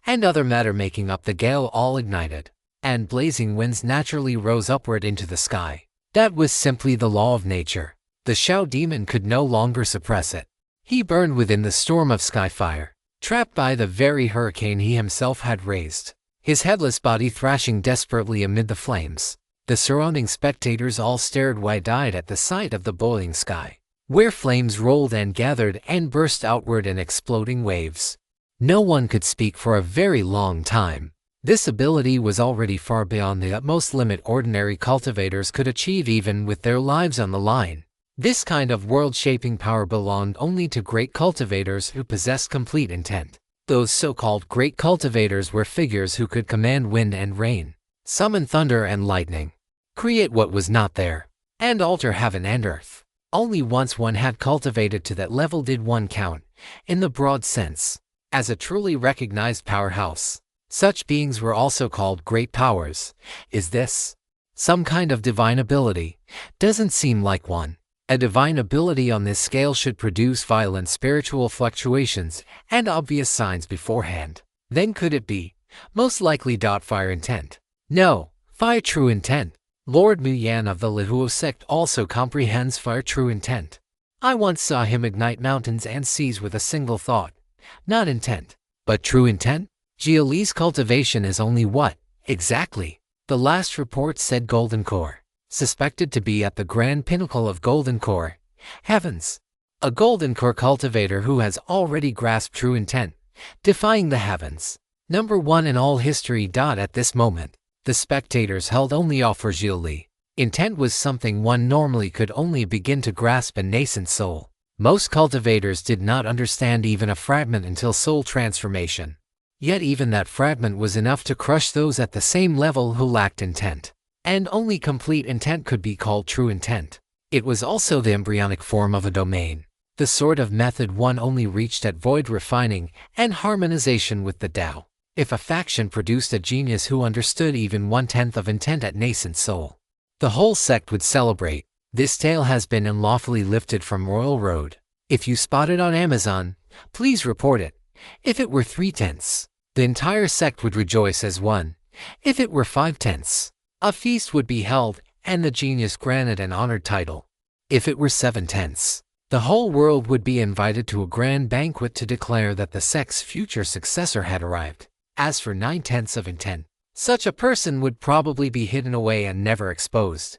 and other matter making up the gale all ignited, and blazing winds naturally rose upward into the sky. That was simply the law of nature. The Xiao demon could no longer suppress it. He burned within the storm of sky fire, trapped by the very hurricane he himself had raised, his headless body thrashing desperately amid the flames. The surrounding spectators all stared wide-eyed at the sight of the boiling sky, where flames rolled and gathered and burst outward in exploding waves. No one could speak for a very long time. This ability was already far beyond the utmost limit ordinary cultivators could achieve even with their lives on the line. This kind of world-shaping power belonged only to great cultivators who possessed complete intent. Those so-called great cultivators were figures who could command wind and rain, summon thunder and lightning, create what was not there, and alter heaven and earth. Only once one had cultivated to that level did one count, in the broad sense, as a truly recognized powerhouse. Such beings were also called great powers. Is this some kind of divine ability? Doesn't seem like one. A divine ability on this scale should produce violent spiritual fluctuations and obvious signs beforehand. Then could it be? Most likely. Fire intent. No, fire true intent. Lord Mu Yan of the Lihuo sect also comprehends fire true intent. I once saw him ignite mountains and seas with a single thought. Not intent, but true intent? Xia Li's cultivation is only what, exactly? The last report said golden core, suspected to be at the grand pinnacle of golden core. Heavens! A golden core cultivator who has already grasped true intent, defying the heavens. Number one in all history. At this moment, the spectators held only awe for Xia Li. Intent was something one normally could only begin to grasp in nascent soul. Most cultivators did not understand even a fragment until soul transformation. Yet even that fragment was enough to crush those at the same level who lacked intent. And only complete intent could be called true intent. It was also the embryonic form of a domain, the sort of method one only reached at void refining and harmonization with the Tao. If a faction produced a genius who understood even 1/10 of intent at nascent soul, the whole sect would celebrate. This tale has been unlawfully lifted from Royal Road. If you spot it on Amazon, please report it. If it were 3/10, the entire sect would rejoice as one. If it were 5/10, a feast would be held and the genius granted an honored title. If it were 7/10, the whole world would be invited to a grand banquet to declare that the sect's future successor had arrived. As for 9/10 of intent, such a person would probably be hidden away and never exposed.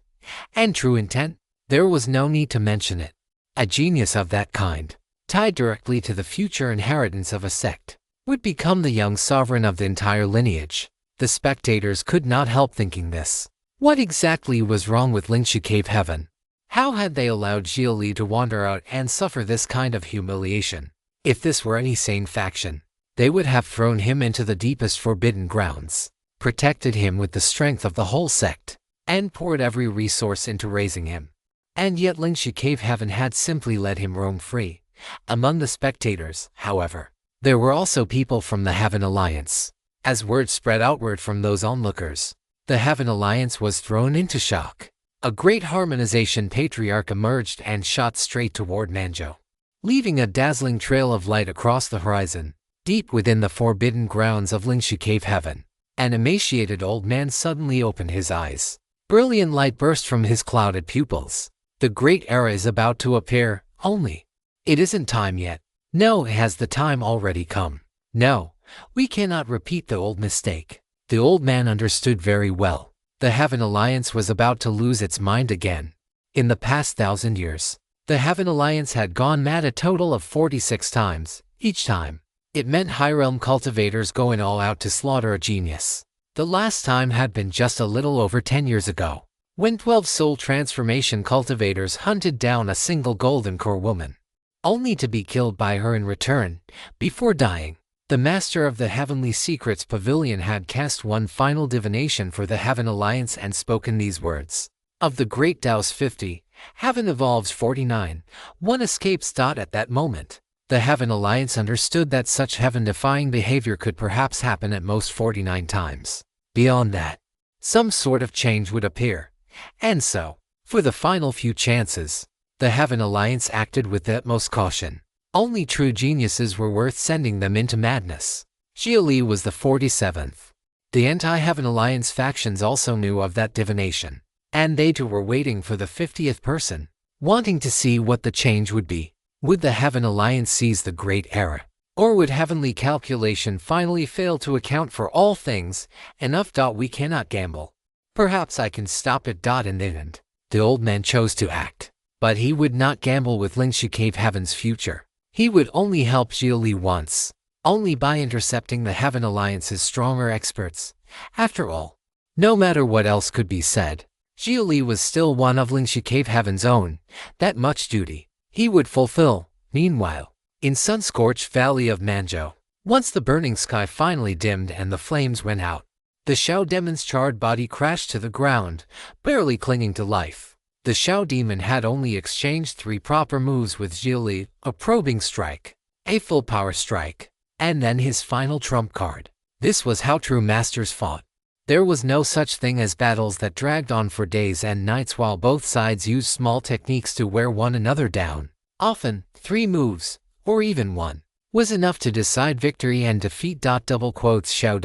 And true intent? There was no need to mention it. A genius of that kind, tied directly to the future inheritance of a sect, would become the young sovereign of the entire lineage. The spectators could not help thinking this. What exactly was wrong with Lingxi Cave Heaven? How had they allowed Xia Li to wander out and suffer this kind of humiliation? If this were any sane faction, they would have thrown him into the deepest forbidden grounds, protected him with the strength of the whole sect, and poured every resource into raising him. And yet Lingxi Cave Heaven had simply let him roam free. Among the spectators, however, there were also people from the Heaven Alliance. As word spread outward from those onlookers, the Heaven Alliance was thrown into shock. A great harmonization patriarch emerged and shot straight toward Nanzhou, leaving a dazzling trail of light across the horizon. Deep within the forbidden grounds of Lingxi Cave Heaven, an emaciated old man suddenly opened his eyes. Brilliant light burst from his clouded pupils. The great era is about to appear, only it isn't time yet. No, has the time already come? No, we cannot repeat the old mistake. The old man understood very well. The Heaven Alliance was about to lose its mind again. In the past 1,000 years, the Heaven Alliance had gone mad a total of 46 times. Each time, it meant high realm cultivators going all out to slaughter a genius. The last time had been just a little over 10 years ago, when 12 soul transformation cultivators hunted down a single golden core woman, only to be killed by her in return. Before dying, the master of the Heavenly Secrets Pavilion had cast one final divination for the Heaven Alliance and spoken these words. Of the great Tao's 50, Heaven evolves 49, one escapes. At that moment, the Heaven Alliance understood that such heaven-defying behavior could perhaps happen at most 49 times. Beyond that, some sort of change would appear. And so, for the final few chances, the Heaven Alliance acted with the utmost caution. Only true geniuses were worth sending them into madness. Xia Li was the 47th. The anti-Heaven Alliance factions also knew of that divination, and they too were waiting for the 50th person, wanting to see what the change would be. Would the Heaven Alliance seize the great era? Or would heavenly calculation finally fail to account for all things? Enough. We cannot gamble. Perhaps I can stop it. In the end, the old man chose to act. But he would not gamble with Lingxi Cave Heaven's future. He would only help Xia Li once. only by intercepting the Heaven Alliance's stronger experts. After all, no matter what else could be said, Xia Li was still one of Lingxi Cave Heaven's own. That much duty he would fulfill. Meanwhile, in sun-scorched valley of Manzhou, once the burning sky finally dimmed and the flames went out, the Shao Demon's charred body crashed to the ground, barely clinging to life. The Shao Demon had only exchanged 3 proper moves with Xia Li: a probing strike, a full power strike, and then his final trump card. This was how true masters fought. There was no such thing as battles that dragged on for days and nights while both sides used small techniques to wear one another down. Often, 3 moves, or even 1, was enough to decide victory and defeat. Shao.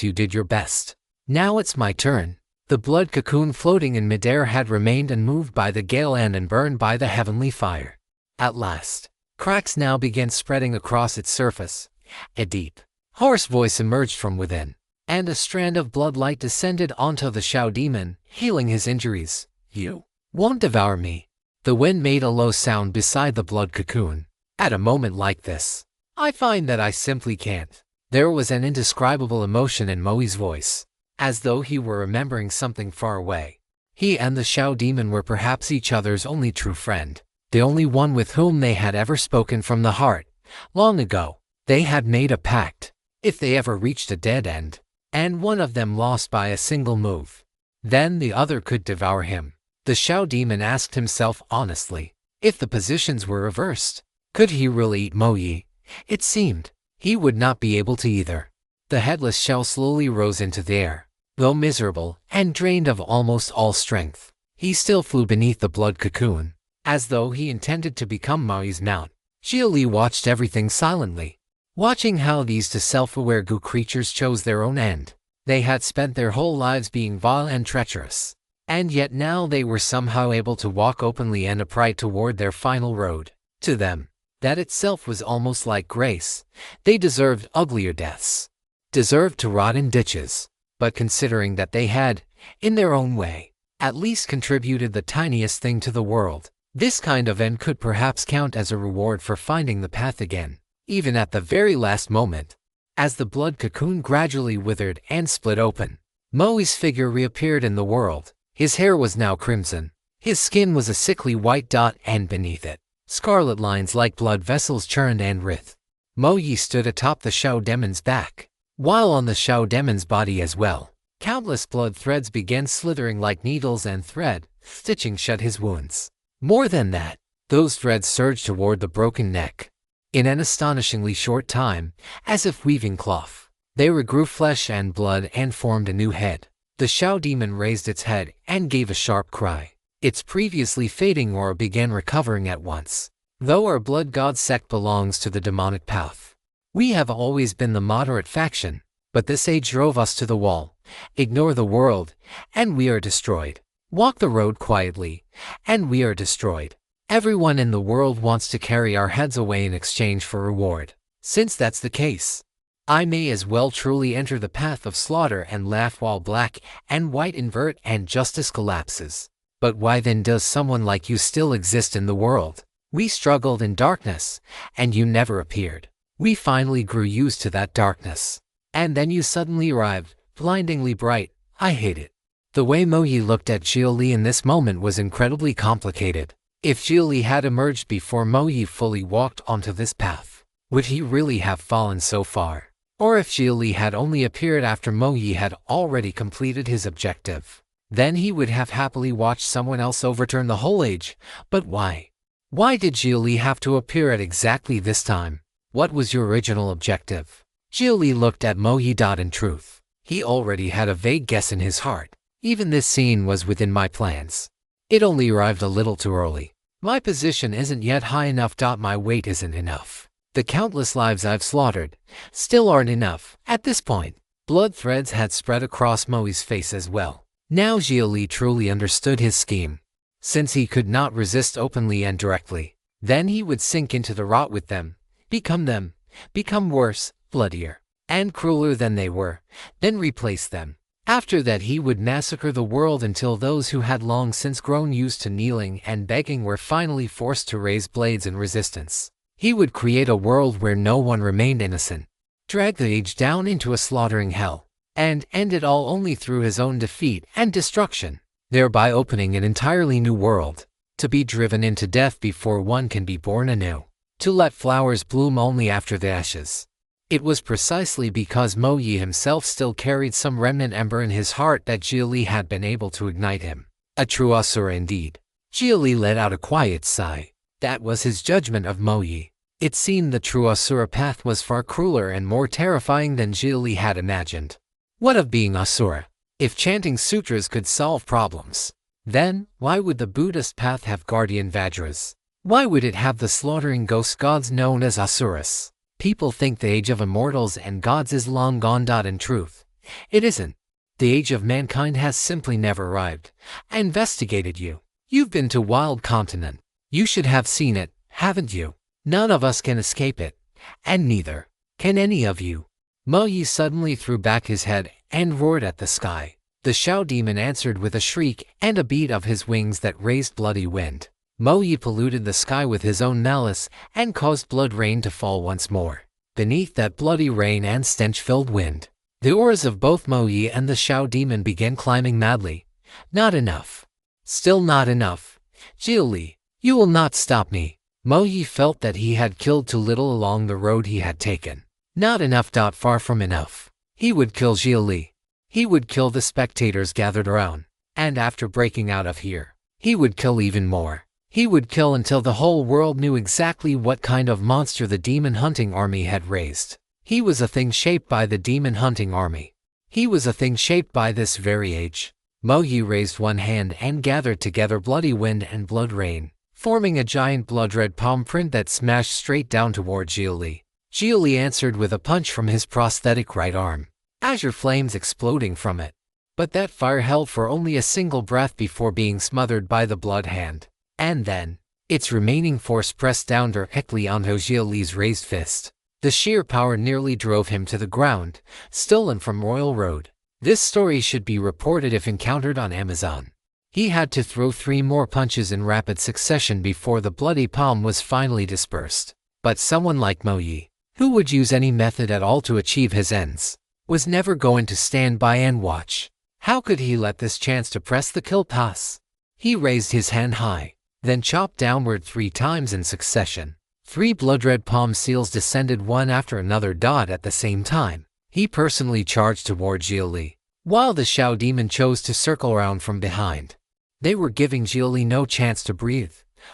You did your best. Now it's my turn. The blood cocoon floating in midair had remained unmoved by the gale and unburned by the heavenly fire. At last, cracks now began spreading across its surface. A deep, hoarse voice emerged from within, and a strand of bloodlight descended onto the Shao Demon, healing his injuries. You won't devour me. The wind made a low sound beside the blood cocoon. At a moment like this, I find that I simply can't. There was an indescribable emotion in Moi's voice, as though he were remembering something far away. He and the Shao Demon were perhaps each other's only true friend, the only one with whom they had ever spoken from the heart. Long ago, they had made a pact. If they ever reached a dead end, and one of them lost by a single move, then the other could devour him. The Shao Demon asked himself honestly, if the positions were reversed, could he really eat Moi? It seemed he would not be able to either. The headless shell slowly rose into the air. Though miserable and drained of almost all strength, he still flew beneath the blood cocoon, as though he intended to become Moi's mount. Xia Li watched everything silently, watching how these two self-aware goo creatures chose their own end. They had spent their whole lives being vile and treacherous, and yet now they were somehow able to walk openly and upright toward their final road. To them, that itself was almost like grace. They deserved uglier deaths, deserved to rot in ditches. But considering that they had, in their own way, at least contributed the tiniest thing to the world, this kind of end could perhaps count as a reward for finding the path again, even at the very last moment. As the blood cocoon gradually withered and split open, Moi's figure reappeared in the world. His hair was now crimson. His skin was a sickly white dot, and beneath it, scarlet lines like blood vessels churned and writhed. Moi stood atop the Shao Demon's back, while on the Shao Demon's body as well, countless blood threads began slithering like needles and thread, stitching shut his wounds. More than that, those threads surged toward the broken neck. In an astonishingly short time, as if weaving cloth, they regrew flesh and blood and formed a new head. The Shao Demon raised its head and gave a sharp cry. Its previously fading aura began recovering at once. Though our blood god sect belongs to the demonic path, we have always been the moderate faction, but this age drove us to the wall. Ignore the world, and we are destroyed. Walk the road quietly, and we are destroyed. Everyone in the world wants to carry our heads away in exchange for reward. Since that's the case, I may as well truly enter the path of slaughter and laugh while black and white invert and justice collapses. But why then does someone like you still exist in the world? We struggled in darkness, and you never appeared. We finally grew used to that darkness. And then you suddenly arrived, blindingly bright. I hate it. The way Moi looked at Xia Li in this moment was incredibly complicated. If Xia Li had emerged before Moi fully walked onto this path, would he really have fallen so far? Or if Xia Li had only appeared after Moi had already completed his objective, then he would have happily watched someone else overturn the whole age. But why? Why did Xia Li have to appear at exactly this time? What was your original objective? Xia Li looked at Moi. In truth, he already had a vague guess in his heart. Even this scene was within my plans. It only arrived a little too early. My position isn't yet high enough. My weight isn't enough. The countless lives I've slaughtered still aren't enough. At this point, blood threads had spread across Moi's face as well. Now Xia Li truly understood his scheme. Since he could not resist openly and directly, then he would sink into the rot with them, become worse, bloodier, and crueler than they were, then replace them. After that he would massacre the world until those who had long since grown used to kneeling and begging were finally forced to raise blades in resistance. He would create a world where no one remained innocent, drag the age down into a slaughtering hell, and end it all only through his own defeat and destruction, thereby opening an entirely new world, to be driven into death before one can be born anew, to let flowers bloom only after the ashes. It was precisely because Mo Yi himself still carried some remnant ember in his heart that Xia Li had been able to ignite him. A true Asura indeed. Xia Li let out a quiet sigh. That was his judgment of Mo Yi. It seemed the true Asura path was far crueler and more terrifying than Xia Li had imagined. What of being Asura? If chanting sutras could solve problems, then why would the Buddhist path have guardian Vajras? Why would it have the slaughtering ghost gods known as Asuras? People think the age of immortals and gods is long gone. In truth, it isn't. The age of mankind has simply never arrived. I investigated you. You've been to Wild Continent. You should have seen it, haven't you? None of us can escape it, and neither can any of you. Mo Yi suddenly threw back his head and roared at the sky. The Shao demon answered with a shriek and a beat of his wings that raised bloody wind. Mo Yi polluted the sky with his own malice and caused blood rain to fall once more. Beneath that bloody rain and stench-filled wind, the auras of both Mo Yi and the Shao demon began climbing madly. Not enough. Still not enough. Xia Li, you will not stop me. Mo Yi felt that he had killed too little along the road he had taken. Not enough. Far from enough. He would kill Xia Li. He would kill the spectators gathered around. And after breaking out of here, he would kill even more. He would kill until the whole world knew exactly what kind of monster the demon hunting army had raised. He was a thing shaped by the demon hunting army. He was a thing shaped by this very age. Mo Yi raised one hand and gathered together bloody wind and blood rain, forming a giant blood-red palm print that smashed straight down toward Xia Li. Xia Li answered with a punch from his prosthetic right arm, azure flames exploding from it. But that fire held for only a single breath before being smothered by the blood hand. And then, its remaining force pressed down directly onto Xia Li's raised fist. The sheer power nearly drove him to the ground, stolen from Royal Road. This story should be reported if encountered on Amazon. He had to throw 3 more punches in rapid succession before the bloody palm was finally dispersed. But someone like Mo Yi, who would use any method at all to achieve his ends, was never going to stand by and watch. How could he let this chance to press the kill pass? He raised his hand high, then chopped downward 3 times in succession. 3 blood-red palm seals descended one after another. At the same time, he personally charged toward Xia Li, while the Shao demon chose to circle around from behind. They were giving Xia Li no chance to breathe.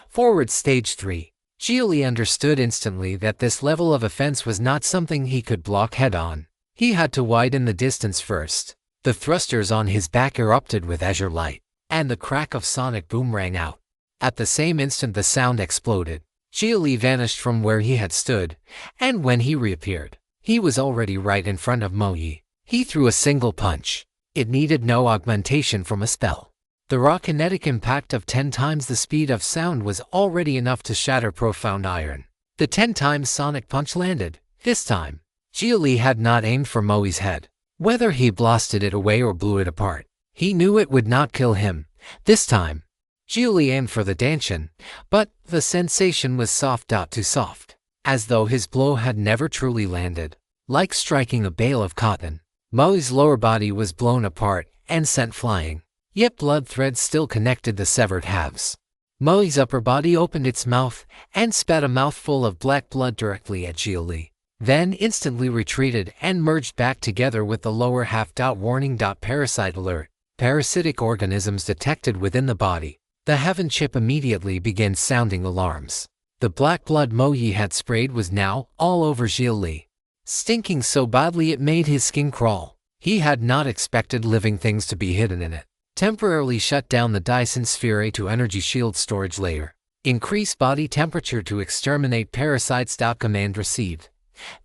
Forward stage 3. Xia Li understood instantly that this level of offense was not something he could block head-on. He had to widen the distance first. The thrusters on his back erupted with azure light, and the crack of sonic boom rang out. At the same instant the sound exploded. Xia Li vanished from where he had stood, and when he reappeared, he was already right in front of Mo Yi. He threw a single punch. It needed no augmentation from a spell. The raw kinetic impact of 10 times the speed of sound was already enough to shatter profound iron. The 10 times sonic punch landed. This time, Xia Li had not aimed for Mo Yi's head. Whether he blasted it away or blew it apart, he knew it would not kill him. This time, Xia Li aimed for the dantian, but the sensation was soft. Too soft, as though his blow had never truly landed. Like striking a bale of cotton, Mo Yi's lower body was blown apart and sent flying. Yet blood threads still connected the severed halves. Mo Yi's upper body opened its mouth and spat a mouthful of black blood directly at Xia Li, then instantly retreated and merged back together with the lower half. Warning. Parasite alert. Parasitic organisms detected within the body. The heaven chip immediately began sounding alarms. The black blood Mo Yi had sprayed was now all over Xia Li, stinking so badly it made his skin crawl. He had not expected living things to be hidden in it. Temporarily shut down the Dyson Sphere to energy shield storage layer. Increase body temperature to exterminate parasites. Command received.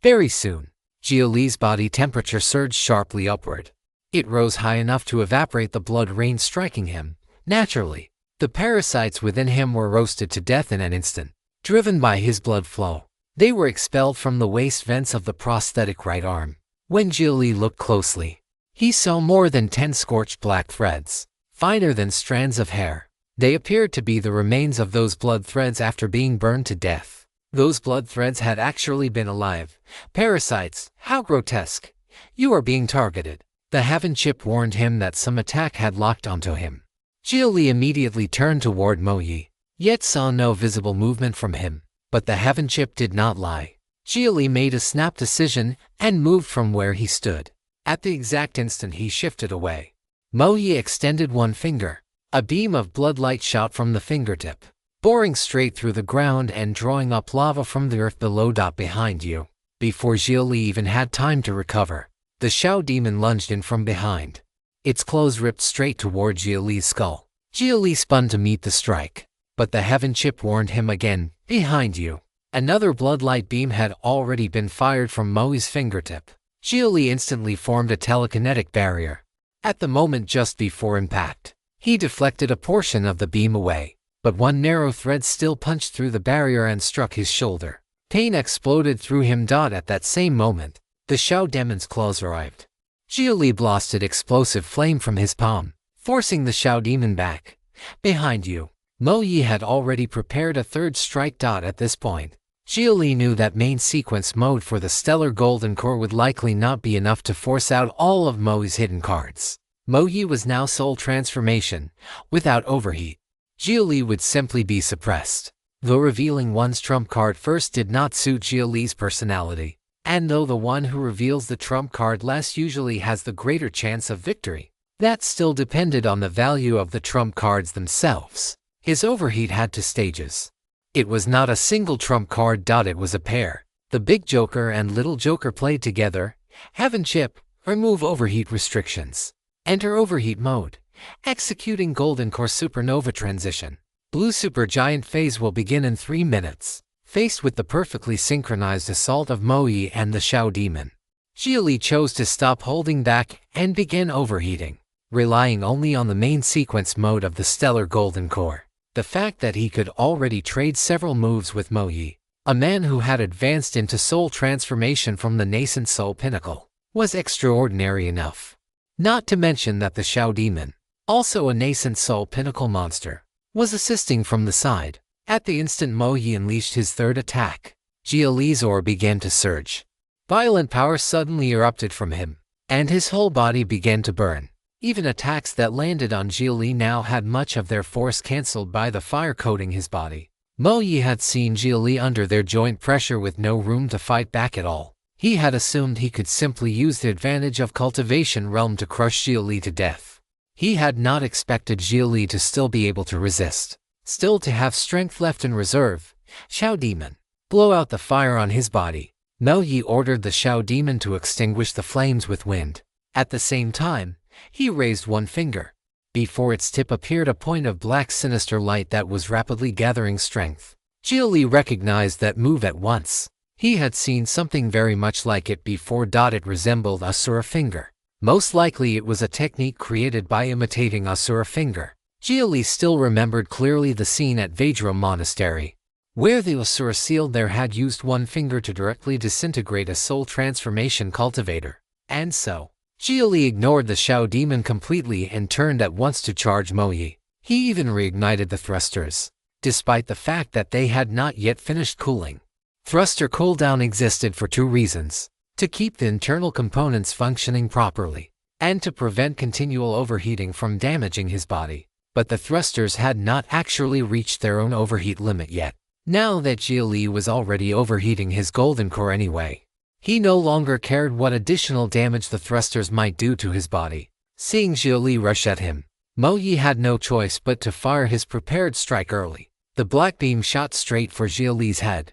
Very soon, Xia Li's body temperature surged sharply upward. It rose high enough to evaporate the blood rain striking him. Naturally, the parasites within him were roasted to death in an instant. Driven by his blood flow, they were expelled from the waste vents of the prosthetic right arm. When Xia Li looked closely, he saw more than 10 scorched black threads, finer than strands of hair. They appeared to be the remains of those blood threads after being burned to death. Those blood threads had actually been alive. Parasites, how grotesque. You are being targeted. The Heaven Chip warned him that some attack had locked onto him. Xia Li immediately turned toward Mo Yi, yet saw no visible movement from him. But the Heaven Chip did not lie. Xia Li made a snap decision and moved from where he stood. At the exact instant he shifted away. Mo Yi extended one finger. A beam of bloodlight shot from the fingertip, boring straight through the ground and drawing up lava from the earth below. Behind you. Before Xia Li even had time to recover, the Shao demon lunged in from behind. Its claws ripped straight toward Xia Li's skull. Xia Li spun to meet the strike, but the Heaven Chip warned him again, behind you. Another bloodlight beam had already been fired from Mo Yi's fingertip. Xia Li instantly formed a telekinetic barrier. At the moment just before impact, he deflected a portion of the beam away, but one narrow thread still punched through the barrier and struck his shoulder. Pain exploded through him. At that same moment, the Shao demon's claws arrived. Xia Li blasted explosive flame from his palm, forcing the Shao demon back. Behind you. Mo Yi had already prepared a third strike. At this point, Xia Li knew that main sequence mode for the Stellar Golden Core would likely not be enough to force out all of Mo Yi's hidden cards. Mo Yi was now Soul Transformation, without overheat. Xia Li would simply be suppressed. Though revealing one's trump card first did not suit Xia Li's personality, and though the one who reveals the trump card less usually has the greater chance of victory, that still depended on the value of the trump cards themselves. His overheat had two stages. It was not a single trump card. It was a pair. The Big Joker and Little Joker played together. Heaven Chip, remove overheat restrictions. Enter overheat mode. Executing Golden Core Supernova transition. Blue Supergiant phase will begin in 3 minutes. Faced with the perfectly synchronized assault of Mo Yi and the Shao demon, Xia Li chose to stop holding back and begin overheating, relying only on the main sequence mode of the Stellar Golden Core. The fact that he could already trade several moves with Mo Yi, a man who had advanced into soul transformation from the nascent soul pinnacle, was extraordinary enough. Not to mention that the Shao demon, also a nascent soul pinnacle monster, was assisting from the side. At the instant Mo Yi unleashed his third attack, Xia Li's aura began to surge. Violent power suddenly erupted from him, and his whole body began to burn. Even attacks that landed on Xia Li now had much of their force cancelled by the fire coating his body. Mo Yi had seen Xia Li under their joint pressure with no room to fight back at all. He had assumed he could simply use the advantage of Cultivation Realm to crush Xia Li to death. He had not expected Xia Li to still be able to resist, still to have strength left in reserve. Shao Demon, blow out the fire on his body. Mo Yi ordered the Shao Demon to extinguish the flames with wind. At the same time, he raised one finger. Before its tip appeared a point of black sinister light that was rapidly gathering strength. Xia Li recognized that move at once. He had seen something very much like it before. It resembled Asura Finger. Most likely it was a technique created by imitating Asura Finger. Xia Li still remembered clearly the scene at Vajra Monastery, where the Asura sealed there had used one finger to directly disintegrate a soul transformation cultivator. And so, Xia Li ignored the Shao demon completely and turned at once to charge Mo Yi. He even reignited the thrusters, despite the fact that they had not yet finished cooling. Thruster cooldown existed for two reasons: to keep the internal components functioning properly, and to prevent continual overheating from damaging his body. But the thrusters had not actually reached their own overheat limit yet. Now that Xia Li was already overheating his golden core anyway, he no longer cared what additional damage the thrusters might do to his body. Seeing Xia Li rush at him, Mo Yi had no choice but to fire his prepared strike early. The black beam shot straight for Xia Li's head.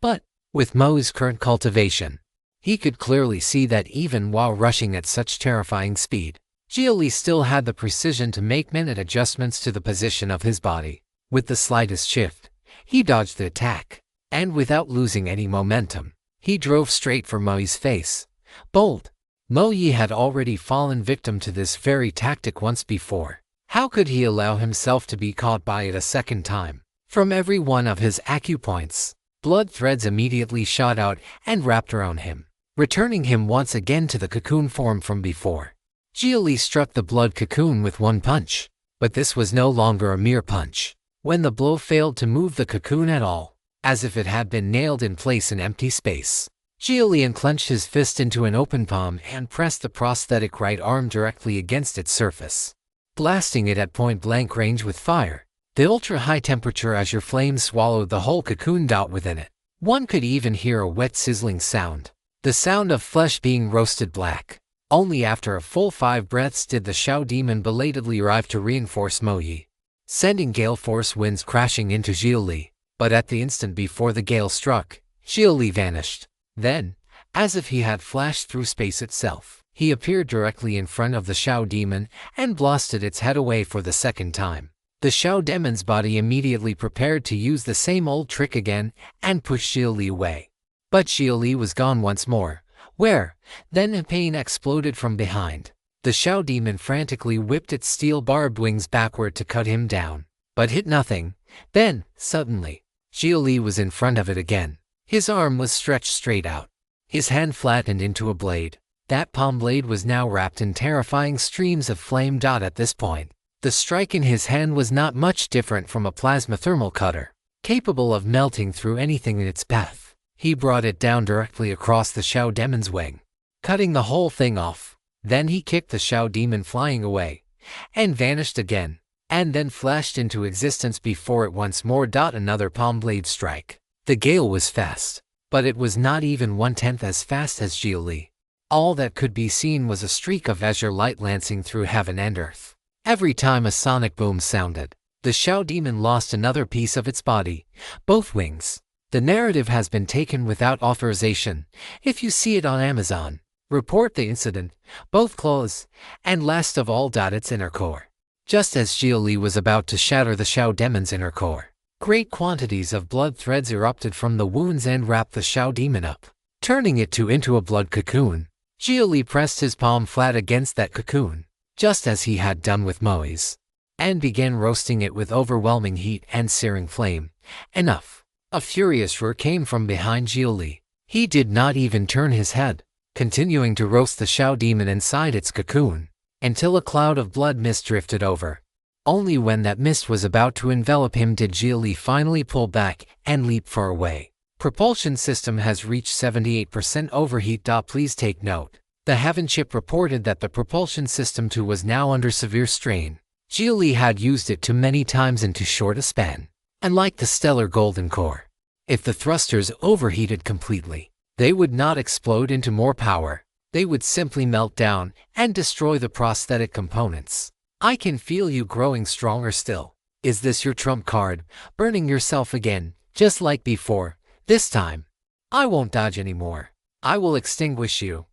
But, with Mo's current cultivation, he could clearly see that even while rushing at such terrifying speed, Xia Li still had the precision to make minute adjustments to the position of his body. With the slightest shift, he dodged the attack, and without losing any momentum, he drove straight for Mo Yi's face. Bold. Mo Yi had already fallen victim to this very tactic once before. How could he allow himself to be caught by it a second time? From every one of his acupoints, blood threads immediately shot out and wrapped around him, returning him once again to the cocoon form from before. Xia Li struck the blood cocoon with one punch, but this was no longer a mere punch. When the blow failed to move the cocoon at all, as if it had been nailed in place in empty space. Xia Li clenched his fist into an open palm and pressed the prosthetic right arm directly against its surface, blasting it at point-blank range with fire. The ultra-high temperature azure flames swallowed the whole cocoon dot within it. One could even hear a wet sizzling sound, the sound of flesh being roasted black. Only after a full 5 breaths did the Shao demon belatedly arrive to reinforce Mo Yi, sending gale force winds crashing into Xia Li. But at the instant before the gale struck, Xia Li vanished. Then, as if he had flashed through space itself, he appeared directly in front of the Shao demon and blasted its head away for the second time. The Shao demon's body immediately prepared to use the same old trick again and push Xia Li away. But Xia Li was gone once more. Where? Then a pain exploded from behind. The Shao demon frantically whipped its steel-barbed wings backward to cut him down, but hit nothing. Then, suddenly, Xia Li was in front of it again. His arm was stretched straight out. His hand flattened into a blade. That palm blade was now wrapped in terrifying streams of flame. At this point, the strike in his hand was not much different from a plasma thermal cutter, capable of melting through anything in its path. He brought it down directly across the Shao demon's wing, cutting the whole thing off. Then he kicked the Shao demon flying away, and vanished again, and then flashed into existence before it once more. Another palm blade strike. The gale was fast, but it was not even 1/10 as fast as Xia Li. All that could be seen was a streak of azure light lancing through heaven and earth. Every time a sonic boom sounded, the Shao demon lost another piece of its body, both wings. The narrative has been taken without authorization. If you see it on Amazon, report the incident, both claws, and last of all, its inner core. Just as Xia Li was about to shatter the Shao demon's inner core, great quantities of blood threads erupted from the wounds and wrapped the Shao demon up, turning it into a blood cocoon. Xia Li pressed his palm flat against that cocoon, just as he had done with Mo Yi's, and began roasting it with overwhelming heat and searing flame. Enough! A furious roar came from behind Xia Li. He did not even turn his head, continuing to roast the Shao demon inside its cocoon, until a cloud of blood mist drifted over. Only when that mist was about to envelop him did Xia Li finally pull back and leap far away. Propulsion system has reached 78% overheat. Please take note. The Heaven chip reported that the propulsion system too was now under severe strain. Xia Li had used it too many times in too short a span. Unlike the stellar golden core, if the thrusters overheated completely, they would not explode into more power. They would simply melt down and destroy the prosthetic components. I can feel you growing stronger still. Is this your trump card, burning yourself again, just like before? This time, I won't dodge anymore. I will extinguish you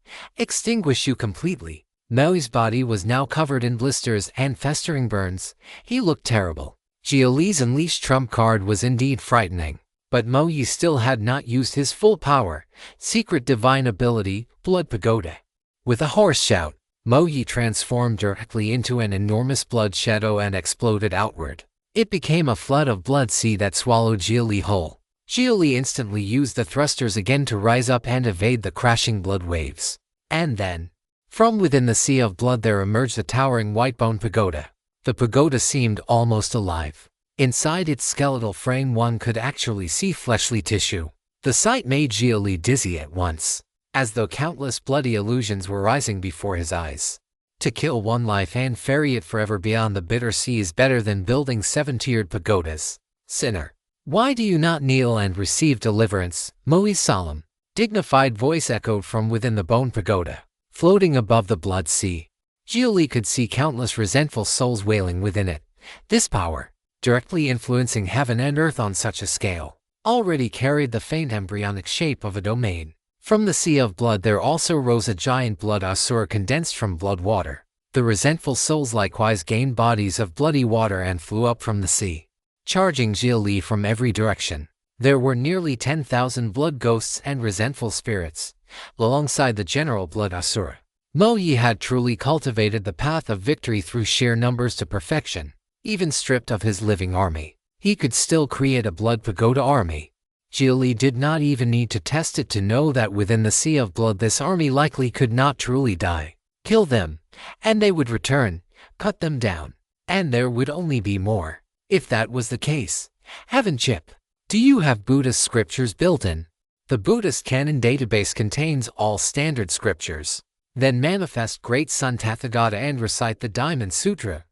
completely. Mo Yi's body was now covered in blisters and festering burns. He looked terrible. Xia Li's unleashed trump card was indeed frightening, but Mo Yi still had not used his full power, secret divine ability, Blood Pagoda. With a hoarse shout, Mo Yi transformed directly into an enormous blood shadow and exploded outward. It became a flood of blood sea that swallowed Xia Li whole. Xia Li instantly used the thrusters again to rise up and evade the crashing blood waves. And then, from within the sea of blood there emerged a towering white bone pagoda. The pagoda seemed almost alive. Inside its skeletal frame one could actually see fleshly tissue. The sight made Xia Li dizzy at once, as though countless bloody illusions were rising before his eyes. To kill one life and ferry it forever beyond the bitter sea is better than building 7-tiered pagodas. Sinner, why do you not kneel and receive deliverance? Mo Yi's solemn, dignified voice echoed from within the bone pagoda, floating above the blood sea. Xia Li could see countless resentful souls wailing within it. This power, directly influencing heaven and earth on such a scale, already carried the faint embryonic shape of a domain. From the sea of blood there also rose a giant blood asura condensed from blood water. The resentful souls likewise gained bodies of bloody water and flew up from the sea, charging Xia Li from every direction. There were nearly 10,000 blood ghosts and resentful spirits, alongside the general blood asura. Mo Yi had truly cultivated the path of victory through sheer numbers to perfection. Even stripped of his living army, he could still create a blood pagoda army. Xia Li did not even need to test it to know that within the sea of blood this army likely could not truly die. Kill them, and they would return, cut them down, and there would only be more. If that was the case, Heaven chip, Do you have Buddhist scriptures built in? The Buddhist canon database contains all standard scriptures. Then manifest Great Sun Tathagata and recite the Diamond Sutra.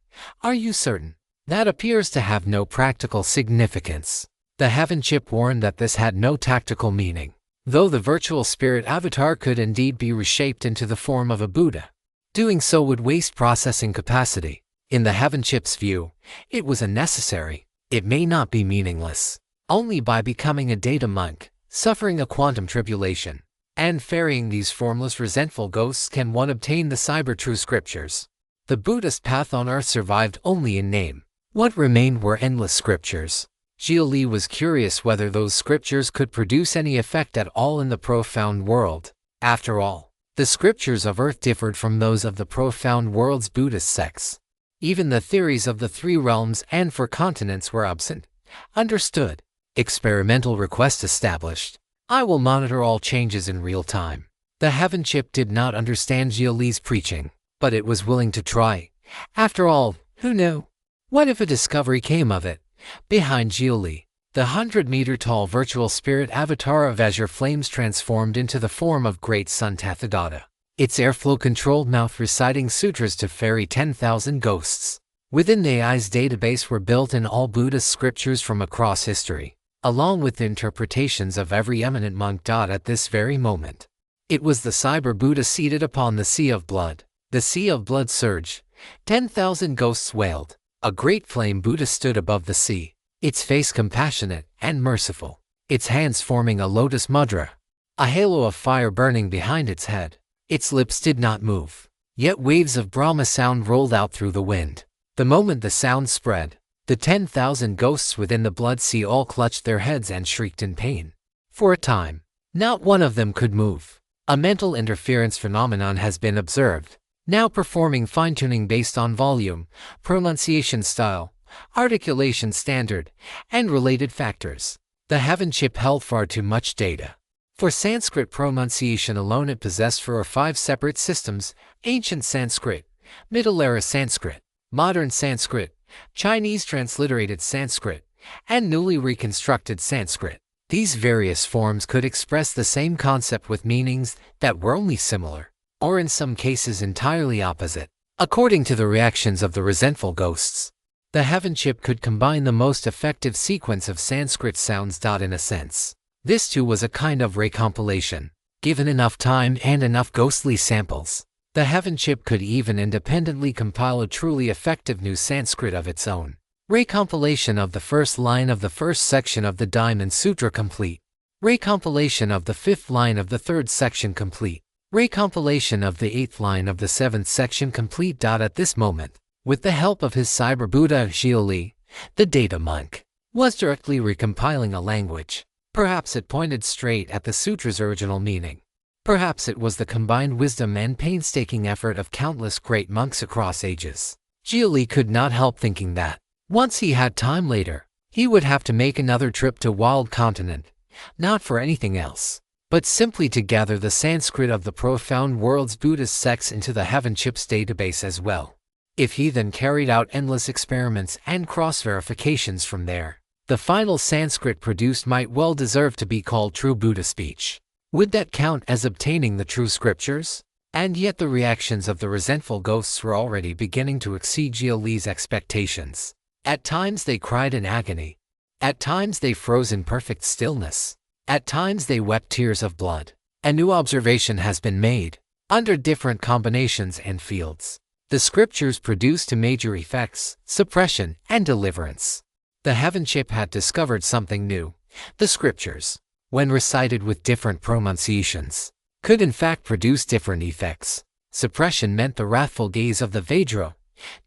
Are you certain? That appears to have no practical significance. The Heaven Chip warned that this had no tactical meaning, though the virtual spirit avatar could indeed be reshaped into the form of a Buddha. Doing so would waste processing capacity. In the Heaven Chip's view, it was unnecessary. It may not be meaningless. Only by becoming a data monk, suffering a quantum tribulation, and ferrying these formless resentful ghosts can one obtain the cyber true scriptures. The Buddhist path on earth survived only in name. What remained were endless scriptures. Xia Li was curious whether those scriptures could produce any effect at all in the profound world. After all, the scriptures of earth differed from those of the profound world's Buddhist sects. Even the theories of the three realms and four continents were absent. Understood. Experimental request established. I will monitor all changes in real time. The Heaven Chip did not understand Xia Li's preaching, but it was willing to try. After all, who knew? What if a discovery came of it? Behind Xia Li, the 100-meter-tall virtual spirit avatar of azure flames transformed into the form of Great Sun Tathagata, its airflow-controlled mouth reciting sutras to ferry 10,000 ghosts. Within the AI's database were built in all Buddhist scriptures from across history, along with the interpretations of every eminent monk. At this very moment, it was the Cyber Buddha seated upon the sea of blood. The sea of blood surged. 10,000 ghosts wailed. A great flame Buddha stood above the sea, its face compassionate and merciful, its hands forming a lotus mudra, a halo of fire burning behind its head. Its lips did not move, yet waves of Brahma sound rolled out through the wind. The moment the sound spread, the 10,000 ghosts within the blood sea all clutched their heads and shrieked in pain. For a time, not one of them could move. A mental interference phenomenon has been observed, now performing fine-tuning based on volume, pronunciation style, articulation standard, and related factors. The Heaven Chip held far too much data. For Sanskrit pronunciation alone it possessed 4 or 5 separate systems: ancient Sanskrit, Middle Era Sanskrit, modern Sanskrit, Chinese transliterated Sanskrit, and newly reconstructed Sanskrit. These various forms could express the same concept with meanings that were only similar, or in some cases entirely opposite, according to the reactions of the resentful ghosts. The Heaven Chip could combine the most effective sequence of Sanskrit sounds. In a sense, this too was a kind of recompilation. Given enough time and enough ghostly samples, the Heaven Chip could even independently compile a truly effective new Sanskrit of its own. Recompilation of the first line of the first section of the Diamond Sutra complete. Recompilation of the 5th line of the 3rd section complete. Recompilation of the 8th line of the 7th section complete. At this moment, with the help of his Cyber Buddha Xia Li, the data monk was directly recompiling a language. Perhaps it pointed straight at the sutra's original meaning. Perhaps it was the combined wisdom and painstaking effort of countless great monks across ages. Xia Li could not help thinking that, once he had time later, he would have to make another trip to Wild Continent, not for anything else, but simply to gather the Sanskrit of the profound world's Buddhist sects into the Heaven Chip's database as well. If he then carried out endless experiments and cross-verifications from there, the final Sanskrit produced might well deserve to be called true Buddha speech. Would that count as obtaining the true scriptures? And yet the reactions of the resentful ghosts were already beginning to exceed Xia Li's expectations. At times they cried in agony. At times they froze in perfect stillness. At times they wept tears of blood. A new observation has been made. Under different combinations and fields, the scriptures produced two major effects: suppression and deliverance. The Heaven Chip had discovered something new. The scriptures, when recited with different pronunciations, could in fact produce different effects. Suppression meant the wrathful gaze of the Vajra,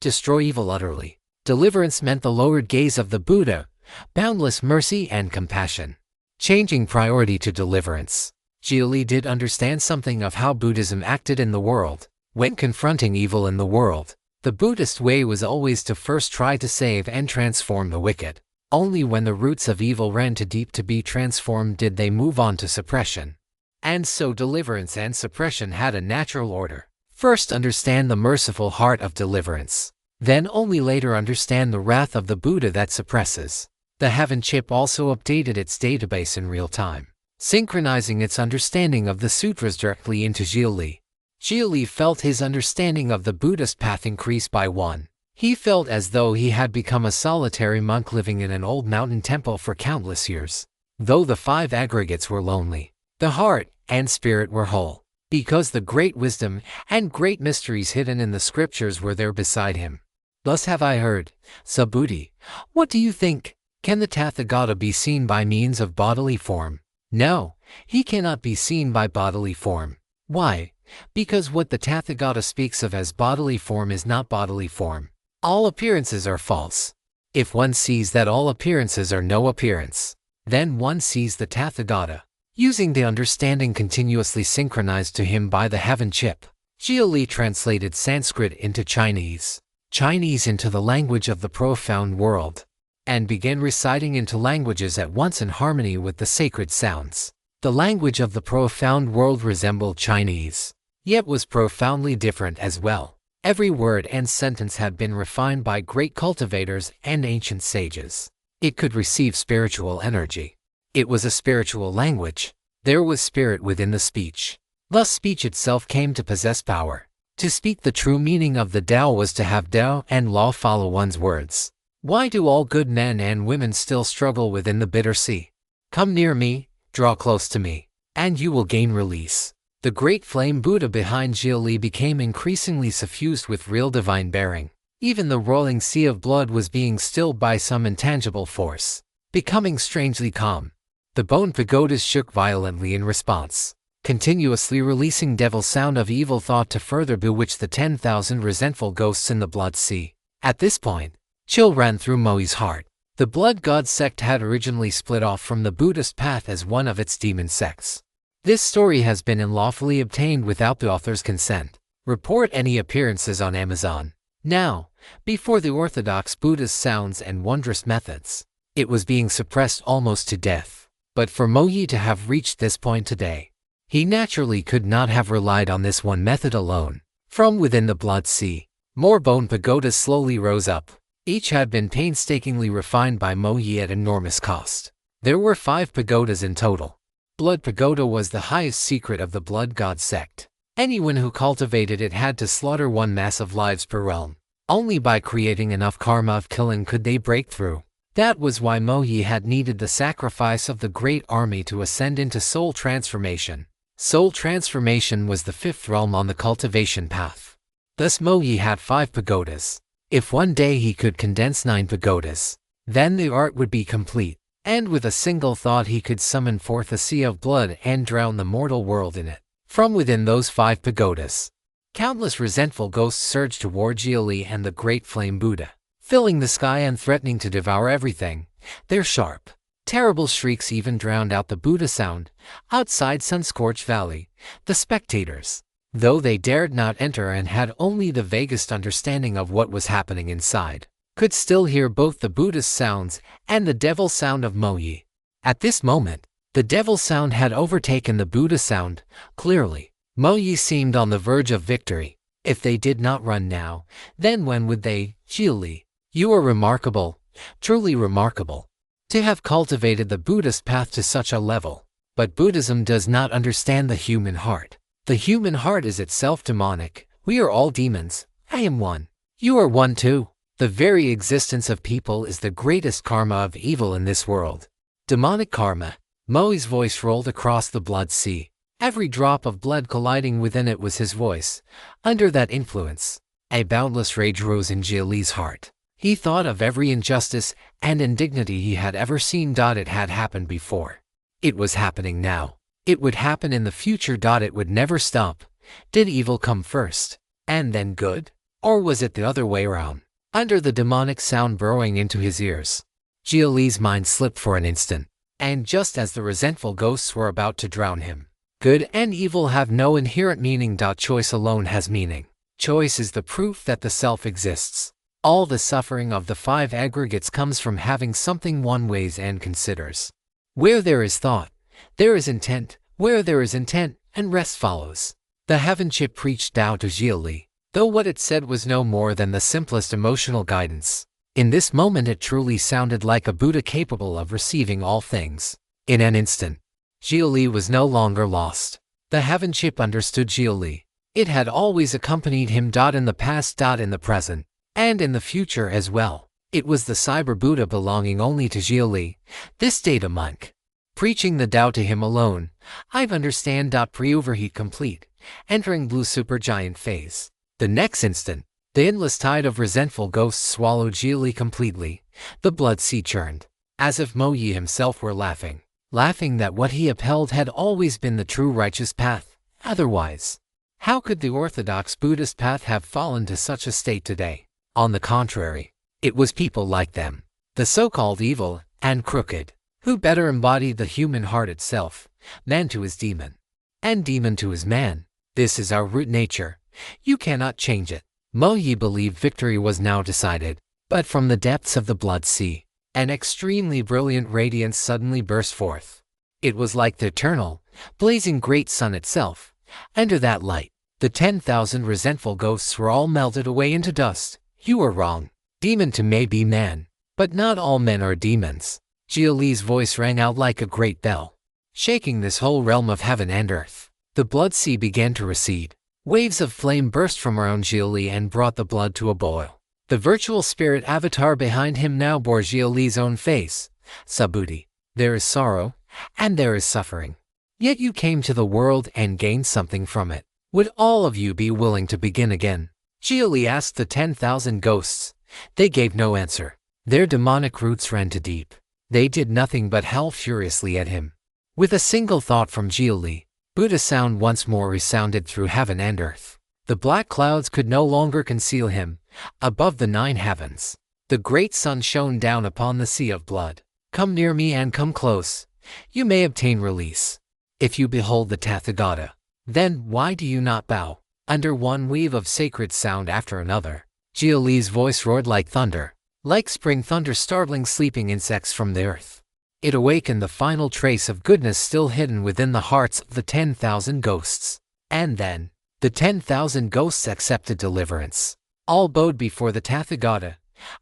destroy evil utterly. Deliverance meant the lowered gaze of the Buddha, boundless mercy and compassion. Changing priority to deliverance. Xia Li did understand something of how Buddhism acted in the world. When confronting evil in the world, the Buddhist way was always to first try to save and transform the wicked. Only when the roots of evil ran too deep to be transformed did they move on to suppression. And so deliverance and suppression had a natural order. First understand the merciful heart of deliverance. Then only later understand the wrath of the Buddha that suppresses. The Heaven chip also updated its database in real time, synchronizing its understanding of the sutras directly into Xia Li. Xia Li felt his understanding of the Buddhist path increase by 1. He felt as though he had become a solitary monk living in an old mountain temple for countless years. Though the 5 aggregates were lonely, the heart and spirit were whole, because the great wisdom and great mysteries hidden in the scriptures were there beside him. Thus have I heard, Subhuti. What do you think? Can the Tathagata be seen by means of bodily form? No, he cannot be seen by bodily form. Why? Because what the Tathagata speaks of as bodily form is not bodily form. All appearances are false. If one sees that all appearances are no appearance, then one sees the Tathagata. Using the understanding continuously synchronized to him by the Heaven chip, Xia Li translated Sanskrit into Chinese, Chinese into the language of the profound world, and began reciting into languages at once in harmony with the sacred sounds. The language of the profound world resembled Chinese, yet was profoundly different as well. Every word and sentence had been refined by great cultivators and ancient sages. It could receive spiritual energy. It was a spiritual language. There was spirit within the speech. Thus speech itself came to possess power. To speak the true meaning of the Tao was to have Tao and law follow one's words. Why do all good men and women still struggle within the bitter sea? Come near me, draw close to me, and you will gain release. The great flame Buddha behind Xia Li became increasingly suffused with real divine bearing. Even the rolling sea of blood was being stilled by some intangible force, becoming strangely calm. The bone pagodas shook violently in response, continuously releasing devil sound of evil thought to further bewitch the 10,000 resentful ghosts in the blood sea. At this point, chill ran through Moi's heart. The blood god sect had originally split off from the Buddhist path as one of its demon sects. This story has been unlawfully obtained without the author's consent. Report any appearances on Amazon. Now, before the orthodox Buddhist sounds and wondrous methods, it was being suppressed almost to death. But for Moyi to have reached this point today, he naturally could not have relied on this one method alone. From within the blood sea, more bone pagodas slowly rose up. Each had been painstakingly refined by Moyi at enormous cost. There were 5 pagodas in total. Blood pagoda was the highest secret of the blood god sect. Anyone who cultivated it had to slaughter 1 mass of lives per realm. Only by creating enough karma of killing could they break through. That was why Moyi had needed the sacrifice of the great army to ascend into soul transformation. Soul transformation was the 5th realm on the cultivation path. Thus Moyi had 5 pagodas. If one day he could condense 9 pagodas, then the art would be complete. And with a single thought he could summon forth a sea of blood and drown the mortal world in it. From within those 5 pagodas, countless resentful ghosts surged toward Xia Li and the great flame Buddha, filling the sky and threatening to devour everything. Their sharp, terrible shrieks even drowned out the Buddha sound. Outside Sun-Scorched Valley, the spectators, though they dared not enter and had only the vaguest understanding of what was happening inside, could still hear both the Buddhist sounds and the devil sound of Moyi. At this moment, the devil sound had overtaken the Buddha sound. Clearly, Moyi seemed on the verge of victory. If they did not run now, then when would they? Xia Li, you are remarkable, truly remarkable, to have cultivated the Buddhist path to such a level. But Buddhism does not understand the human heart. The human heart is itself demonic. We are all demons. I am one. You are one too. The very existence of people is the greatest karma of evil in this world. Demonic karma. Moi's voice rolled across the blood sea. Every drop of blood colliding within it was his voice. Under that influence, a boundless rage rose in Xia Li's heart. He thought of every injustice and indignity he had ever seen. It had happened before. It was happening now. It would happen in the future. It would never stop. Did evil come first, and then good? Or was it the other way around? Under the demonic sound burrowing into his ears, Xia Li's mind slipped for an instant, and just as the resentful ghosts were about to drown him, good and evil have no inherent meaning. Choice alone has meaning. Choice is the proof that the self exists. All the suffering of the 5 aggregates comes from having something one weighs and considers. Where there is thought, there is intent. Where there is intent, and rest follows. The Heaven chip preached Tao to Xia Li, though what it said was no more than the simplest emotional guidance. In this moment it truly sounded like a Buddha capable of receiving all things. In an instant, Xia Li was no longer lost. The heaven chip understood Xia Li. It had always accompanied him. In the past, in the present, and in the future as well. It was the Cyber Buddha belonging only to Xia Li, this data monk. Preaching the Tao to him alone. I've understand. Pre-overheat complete. Entering blue supergiant phase. The next instant, the endless tide of resentful ghosts swallowed Xia Li completely. The blood sea churned, as if Mo Yi himself were laughing. Laughing that what he upheld had always been the true righteous path. Otherwise, how could the orthodox Buddhist path have fallen to such a state today? On the contrary, it was people like them, the so-called evil and crooked, who better embodied the human heart itself, man to his demon, and demon to his man. This is our root nature. You cannot change it. Mo Yi believed victory was now decided, but from the depths of the blood sea, an extremely brilliant radiance suddenly burst forth. It was like the eternal, blazing great sun itself. Under that light, the 10,000 resentful ghosts were all melted away into dust. You are wrong. Demon to may be man, but not all men are demons. Xia Li's voice rang out like a great bell, shaking this whole realm of heaven and earth. The blood sea began to recede. Waves of flame burst from around Xia Li and brought the blood to a boil. The virtual spirit avatar behind him now bore Xia Li's own face. Subhuti, there is sorrow, and there is suffering. Yet you came to the world and gained something from it. Would all of you be willing to begin again? Xia Li asked the 10,000 ghosts. They gave no answer. Their demonic roots ran too deep. They did nothing but howl furiously at him. With a single thought from Xia Li, Buddha's sound once more resounded through heaven and earth. The black clouds could no longer conceal him. Above the 9 heavens, the great sun shone down upon the sea of blood. Come near me and come close. You may obtain release. If you behold the Tathagata, then why do you not bow? Under one weave of sacred sound after another, Xia Li's voice roared like thunder, like spring thunder startling sleeping insects from the earth. It awakened the final trace of goodness still hidden within the hearts of the 10,000 ghosts. And then, the 10,000 ghosts accepted deliverance. All bowed before the Tathagata,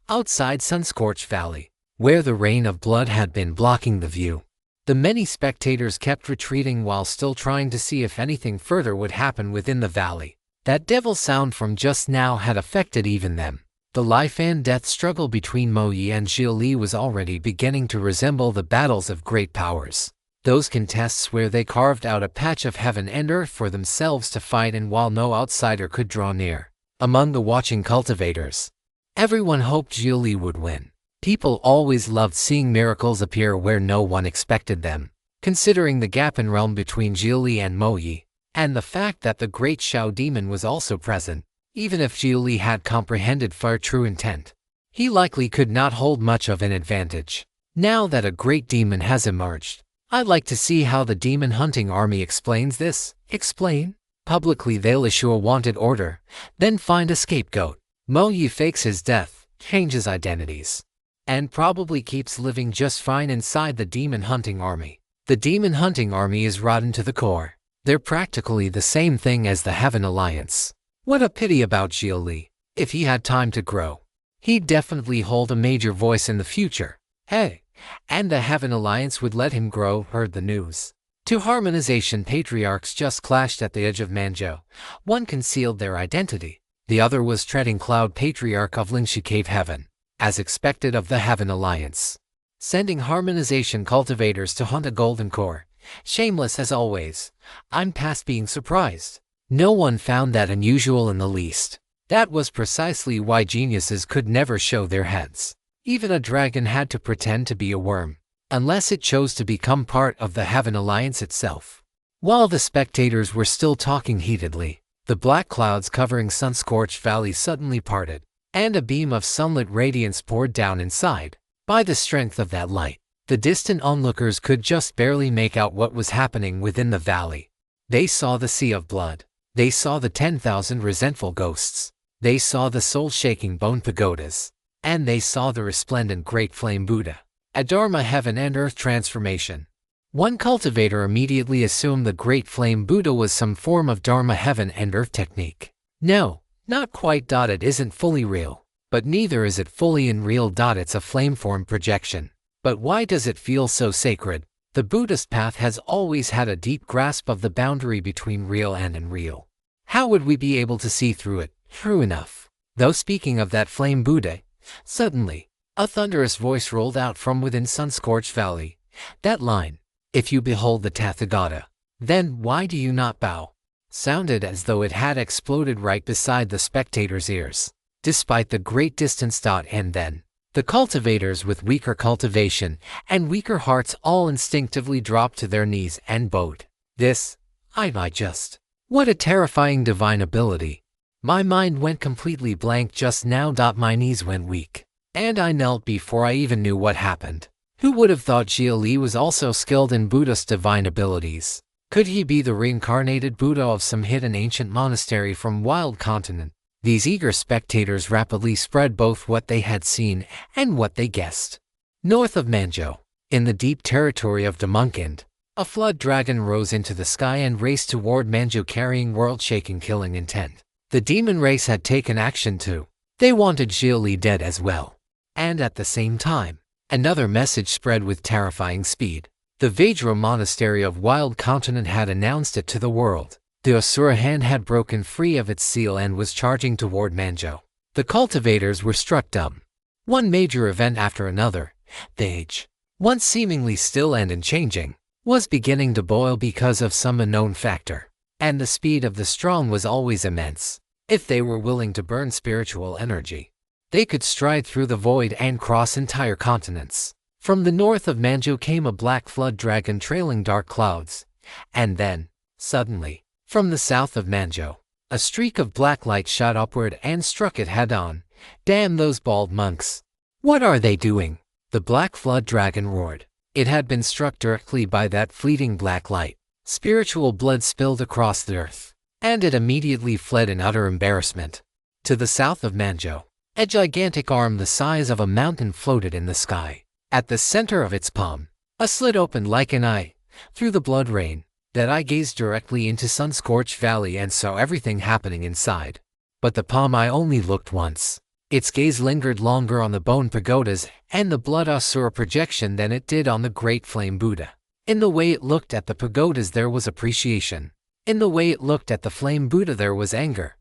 outside sun-scorched valley, where the rain of blood had been blocking the view. The many spectators kept retreating while still trying to see if anything further would happen within the valley. That devil sound from just now had affected even them. The life and death struggle between Mo Yi and Xia Li was already beginning to resemble the battles of great powers. Those contests where they carved out a patch of heaven and earth for themselves to fight in while no outsider could draw near. Among the watching cultivators, everyone hoped Xia Li would win. People always loved seeing miracles appear where no one expected them. Considering the gap in realm between Xia Li and Mo Yi, and the fact that the great Shao demon was also present, even if Xia Li had comprehended far true intent, he likely could not hold much of an advantage. Now that a great demon has emerged, I'd like to see how the demon hunting army explains this. Explain? Publicly they'll issue a wanted order, then find a scapegoat. Mo Yi fakes his death, changes identities, and probably keeps living just fine inside the demon hunting army. The demon hunting army is rotten to the core. They're practically the same thing as the Heaven Alliance. What a pity about Xia Li. If he had time to grow, he'd definitely hold a major voice in the future. Hey, and the Heaven Alliance would let him grow. Heard the news. Two harmonization patriarchs just clashed at the edge of Manzhou. One concealed their identity. The other was treading cloud patriarch of Lingxi Cave Heaven, as expected of the Heaven Alliance. Sending harmonization cultivators to hunt a golden core. Shameless as always. I'm past being surprised. No one found that unusual in the least. That was precisely why geniuses could never show their heads. Even a dragon had to pretend to be a worm, unless it chose to become part of the Heaven Alliance itself. While the spectators were still talking heatedly, the black clouds covering sun-scorched valley suddenly parted, and a beam of sunlit radiance poured down inside. By the strength of that light, the distant onlookers could just barely make out what was happening within the valley. They saw the sea of blood. They saw the 10,000 resentful ghosts. They saw the soul-shaking bone pagodas. And they saw the resplendent Great Flame Buddha. A Dharma heaven and earth transformation. One cultivator immediately assumed the Great Flame Buddha was some form of Dharma heaven and earth technique. No, not quite. It isn't fully real. but neither is it fully in real. It's a flame-form projection. But why does it feel so sacred? The Buddhist path has always had a deep grasp of the boundary between real and unreal. How would we be able to see through it? True enough. Though speaking of that flame Buddha, suddenly, a thunderous voice rolled out from within sun-scorched valley. That line, "If you behold the Tathagata, then why do you not bow?" sounded as though it had exploded right beside the spectators' ears. Despite the great distance. And then, the cultivators with weaker cultivation and weaker hearts all instinctively dropped to their knees and bowed. What a terrifying divine ability. My mind went completely blank just now. My knees went weak, and I knelt before I even knew what happened. Who would have thought Xia Li was also skilled in Buddhist divine abilities? Could he be the reincarnated Buddha of some hidden ancient monastery from wild continent? These eager spectators rapidly spread both what they had seen and what they guessed. North of Manzhou, in the deep territory of Demunkind, a flood dragon rose into the sky and raced toward Manzhou carrying world-shaking killing intent. The demon race had taken action too. They wanted Xia Li dead as well. And at the same time, another message spread with terrifying speed. The Vajra monastery of Wild Continent had announced it to the world. The Asura hand had broken free of its seal and was charging toward Manzhou. The cultivators were struck dumb. One major event after another, the age, once seemingly still and unchanging, was beginning to boil because of some unknown factor. And the speed of the strong was always immense. If they were willing to burn spiritual energy, they could stride through the void and cross entire continents. From the north of Manzhou came a black flood dragon trailing dark clouds. And then, suddenly, from the south of Manzhou, a streak of black light shot upward and struck it head-on. Damn those bald monks! What are they doing? The black flood dragon roared. It had been struck directly by that fleeting black light. Spiritual blood spilled across the earth, and it immediately fled in utter embarrassment. To the south of Manzhou, a gigantic arm the size of a mountain floated in the sky. At the center of its palm, a slit opened like an eye. Through the blood rain, that eye gazed directly into sun-scorched valley and saw everything happening inside. But the palm eye only looked once. Its gaze lingered longer on the bone pagodas and the blood Asura projection than it did on the great flame Buddha. In the way it looked at the pagodas there was appreciation. In the way it looked at the flame Buddha there was anger.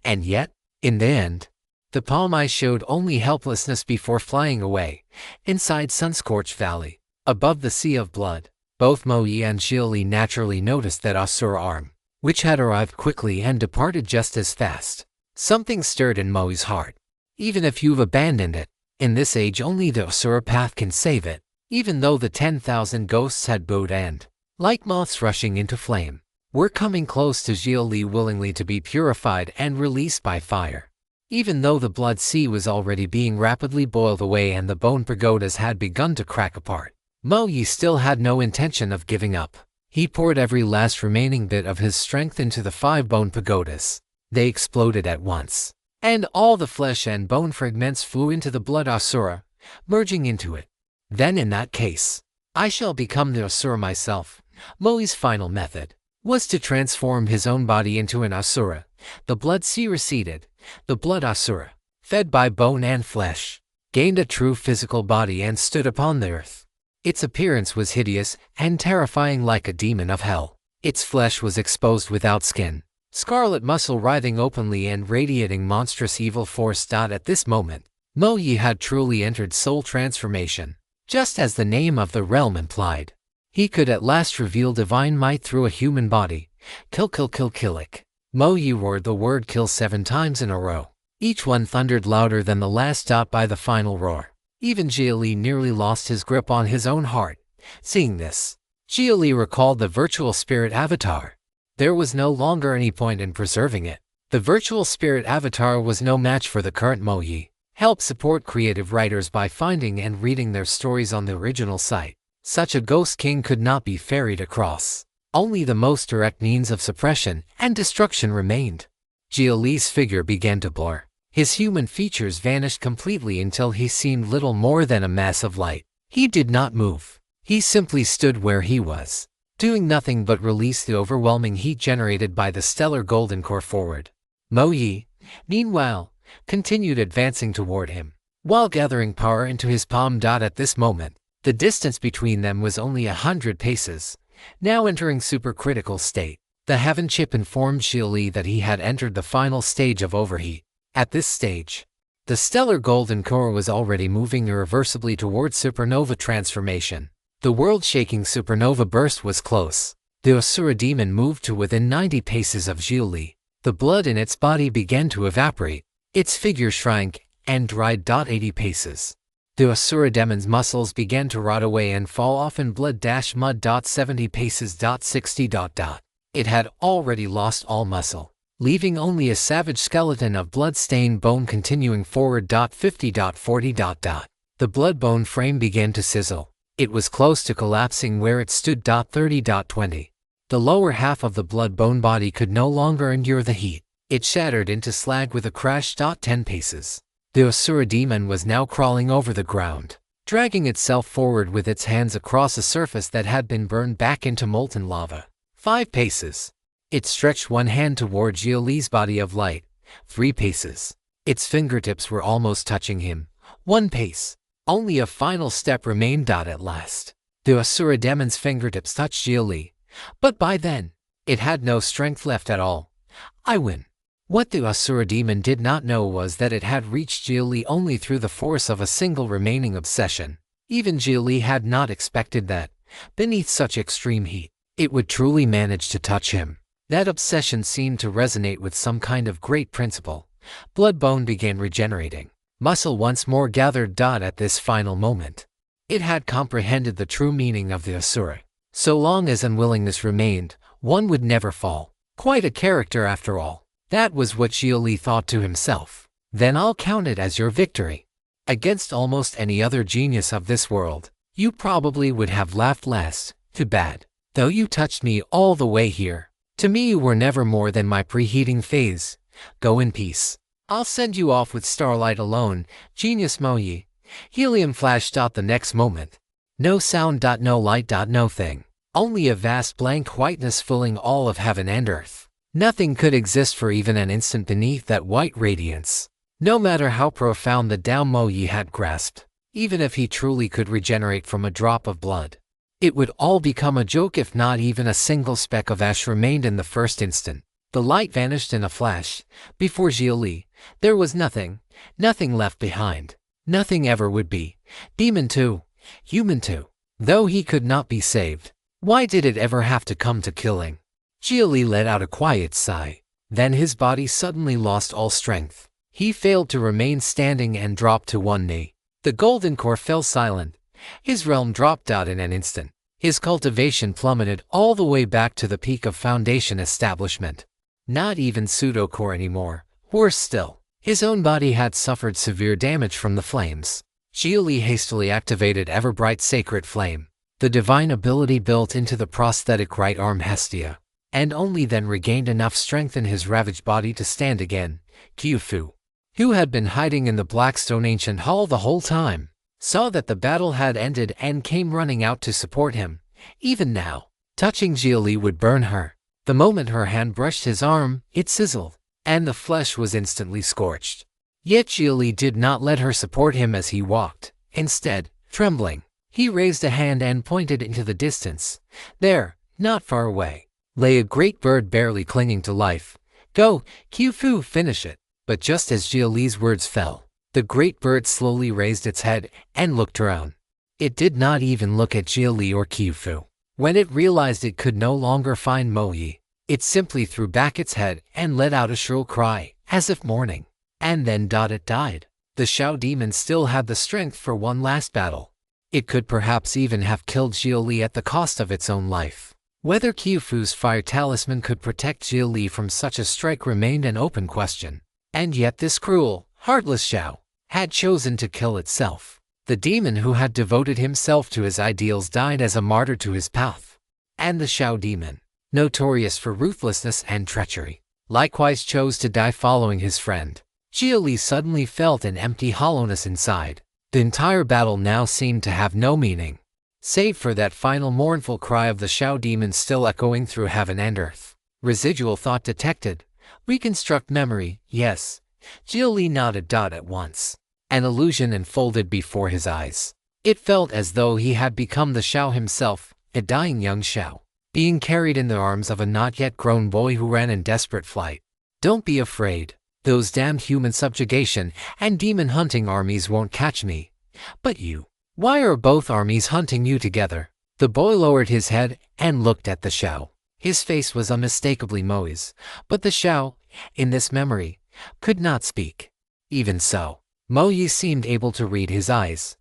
And yet, in the end, the palm eye showed only helplessness before flying away. Inside sun-scorched valley, above the sea of blood, both Mo Yi and Xia Li naturally noticed that Asura arm, which had arrived quickly and departed just as fast. Something stirred in Mo Yi's heart. Even if you've abandoned it, in this age only the Asura path can save it. Even though the 10,000 ghosts had bowed and, like moths rushing into flame, were coming close to Xia Li willingly to be purified and released by fire. Even though the blood sea was already being rapidly boiled away and the bone pagodas had begun to crack apart, Mo Yi still had no intention of giving up. He poured every last remaining bit of his strength into the 5 bone pagodas. They exploded at once, and all the flesh and bone fragments flew into the blood Asura, merging into it. Then in that case, I shall become the Asura myself. Mo Yi's final method was to transform his own body into an Asura. The blood sea receded. The blood Asura, fed by bone and flesh, gained a true physical body and stood upon the earth. Its appearance was hideous and terrifying like a demon of hell. Its flesh was exposed without skin, scarlet muscle writhing openly and radiating monstrous evil force. At this moment, Mo Yi had truly entered soul transformation. Just as the name of the realm implied, he could at last reveal divine might through a human body. Kill, kill, kill, killik. Mo Yi roared the word kill 7 times in a row. Each one thundered louder than the last. By the final roar, even Xia Li nearly lost his grip on his own heart. Seeing this, Xia Li recalled the virtual spirit avatar. There was no longer any point in preserving it. The virtual spirit avatar was no match for the current Mo Yi. Help support creative writers by finding and reading their stories on the original site. Such a ghost king could not be ferried across. Only the most direct means of suppression and destruction remained. Xia Li's figure began to blur. His human features vanished completely until he seemed little more than a mass of light. He did not move. He simply stood where he was, doing nothing but release the overwhelming heat generated by the stellar golden core forward. Mo Yi, meanwhile, continued advancing toward him, while gathering power into his palm. At this moment, the distance between them was only 100 paces, now entering supercritical state. The heaven chip informed Xia Li that he had entered the final stage of overheat. At this stage, the stellar golden core was already moving irreversibly towards supernova transformation. The world-shaking supernova burst was close. The Asura demon moved to within 90 paces of Xia Li. The blood in its body began to evaporate. Its figure shrank and dried. 80 paces. The Asura demon's muscles began to rot away and fall off in blood-mud. 70 paces. 60. It had already lost all muscle, leaving only a savage skeleton of blood-stained bone continuing forward. 50. 40. The blood-bone frame began to sizzle. It was close to collapsing where it stood. 30. 20. The lower half of the blood-bone body could no longer endure the heat. It shattered into slag with a crash. 10 paces. The Asura demon was now crawling over the ground, dragging itself forward with its hands across a surface that had been burned back into molten lava. 5 paces. It stretched one hand toward Xia Li's body of light. 3 paces. Its fingertips were almost touching him. 1 pace. Only a final step remained. At last, the Asura demon's fingertips touched Xia Li, but by then, it had no strength left at all. I win. What the Asura demon did not know was that it had reached Xia Li only through the force of a single remaining obsession. Even Xia Li had not expected that, beneath such extreme heat, it would truly manage to touch him. That obsession seemed to resonate with some kind of great principle. Blood-bone began regenerating. Muscle once more gathered. At this final moment, it had comprehended the true meaning of the Asura. So long as unwillingness remained, one would never fall. Quite a character after all. That was what Xia Li thought to himself. Then I'll count it as your victory. Against almost any other genius of this world, you probably would have laughed less. Too bad. Though you touched me all the way here, to me you were never more than my preheating phase. Go in peace. I'll send you off with starlight alone, genius Mo Yi. Helium flashed. The next moment. No sound. No light. No thing. Only a vast blank whiteness filling all of heaven and earth. Nothing could exist for even an instant beneath that white radiance. No matter how profound the Tao Mo Yi had grasped, even if he truly could regenerate from a drop of blood, it would all become a joke if not even a single speck of ash remained in the first instant. The light vanished in a flash. Before Xia Li, there was nothing left behind. Nothing ever would be. Demon too, human too. Though he could not be saved, why did it ever have to come to killing? Xia Li let out a quiet sigh. Then his body suddenly lost all strength. He failed to remain standing and dropped to one knee. The golden core fell silent. His realm dropped out in an instant. His cultivation plummeted all the way back to the peak of foundation establishment. Not even pseudo-core anymore. Worse still, his own body had suffered severe damage from the flames. Xia Li hastily activated Everbright Sacred Flame, the divine ability built into the prosthetic right arm Hestia, and only then regained enough strength in his ravaged body to stand again. Qiufu, who had been hiding in the Blackstone Ancient Hall the whole time, saw that the battle had ended and came running out to support him. Even now, touching Xia Li would burn her. The moment her hand brushed his arm, it sizzled, and the flesh was instantly scorched. Yet Xia Li did not let her support him as he walked. Instead, trembling, he raised a hand and pointed into the distance. There, not far away, lay a great bird barely clinging to life. Go, Qiufu, finish it. But just as Xia Li's words fell, the great bird slowly raised its head and looked around. It did not even look at Xia Li or Qiufu. When it realized it could no longer find Mo Yi, it simply threw back its head and let out a shrill cry, as if mourning. And then it died. The Shao demon still had the strength for one last battle. It could perhaps even have killed Xia Li at the cost of its own life. Whether Qiufu's fire talisman could protect Xia Li from such a strike remained an open question. And yet this cruel, heartless Shao had chosen to kill itself. The demon who had devoted himself to his ideals died as a martyr to his path. And the Shao demon, notorious for ruthlessness and treachery, likewise chose to die following his friend. Xia Li suddenly felt an empty hollowness inside. The entire battle now seemed to have no meaning, save for that final mournful cry of the Shao demon still echoing through heaven and earth. Residual thought detected. Reconstruct memory. Yes, Xia Li nodded at once. An illusion unfolded before his eyes. It felt as though he had become the Xiao himself, a dying young Xiao, being carried in the arms of a not yet grown boy who ran in desperate flight. Don't be afraid. Those damned human subjugation and demon hunting armies won't catch me. But you. Why are both armies hunting you together? The boy lowered his head and looked at the Xiao. His face was unmistakably Moi's, but the Xiao, in this memory, could not speak. Even so, Mo Yi seemed able to read his eyes.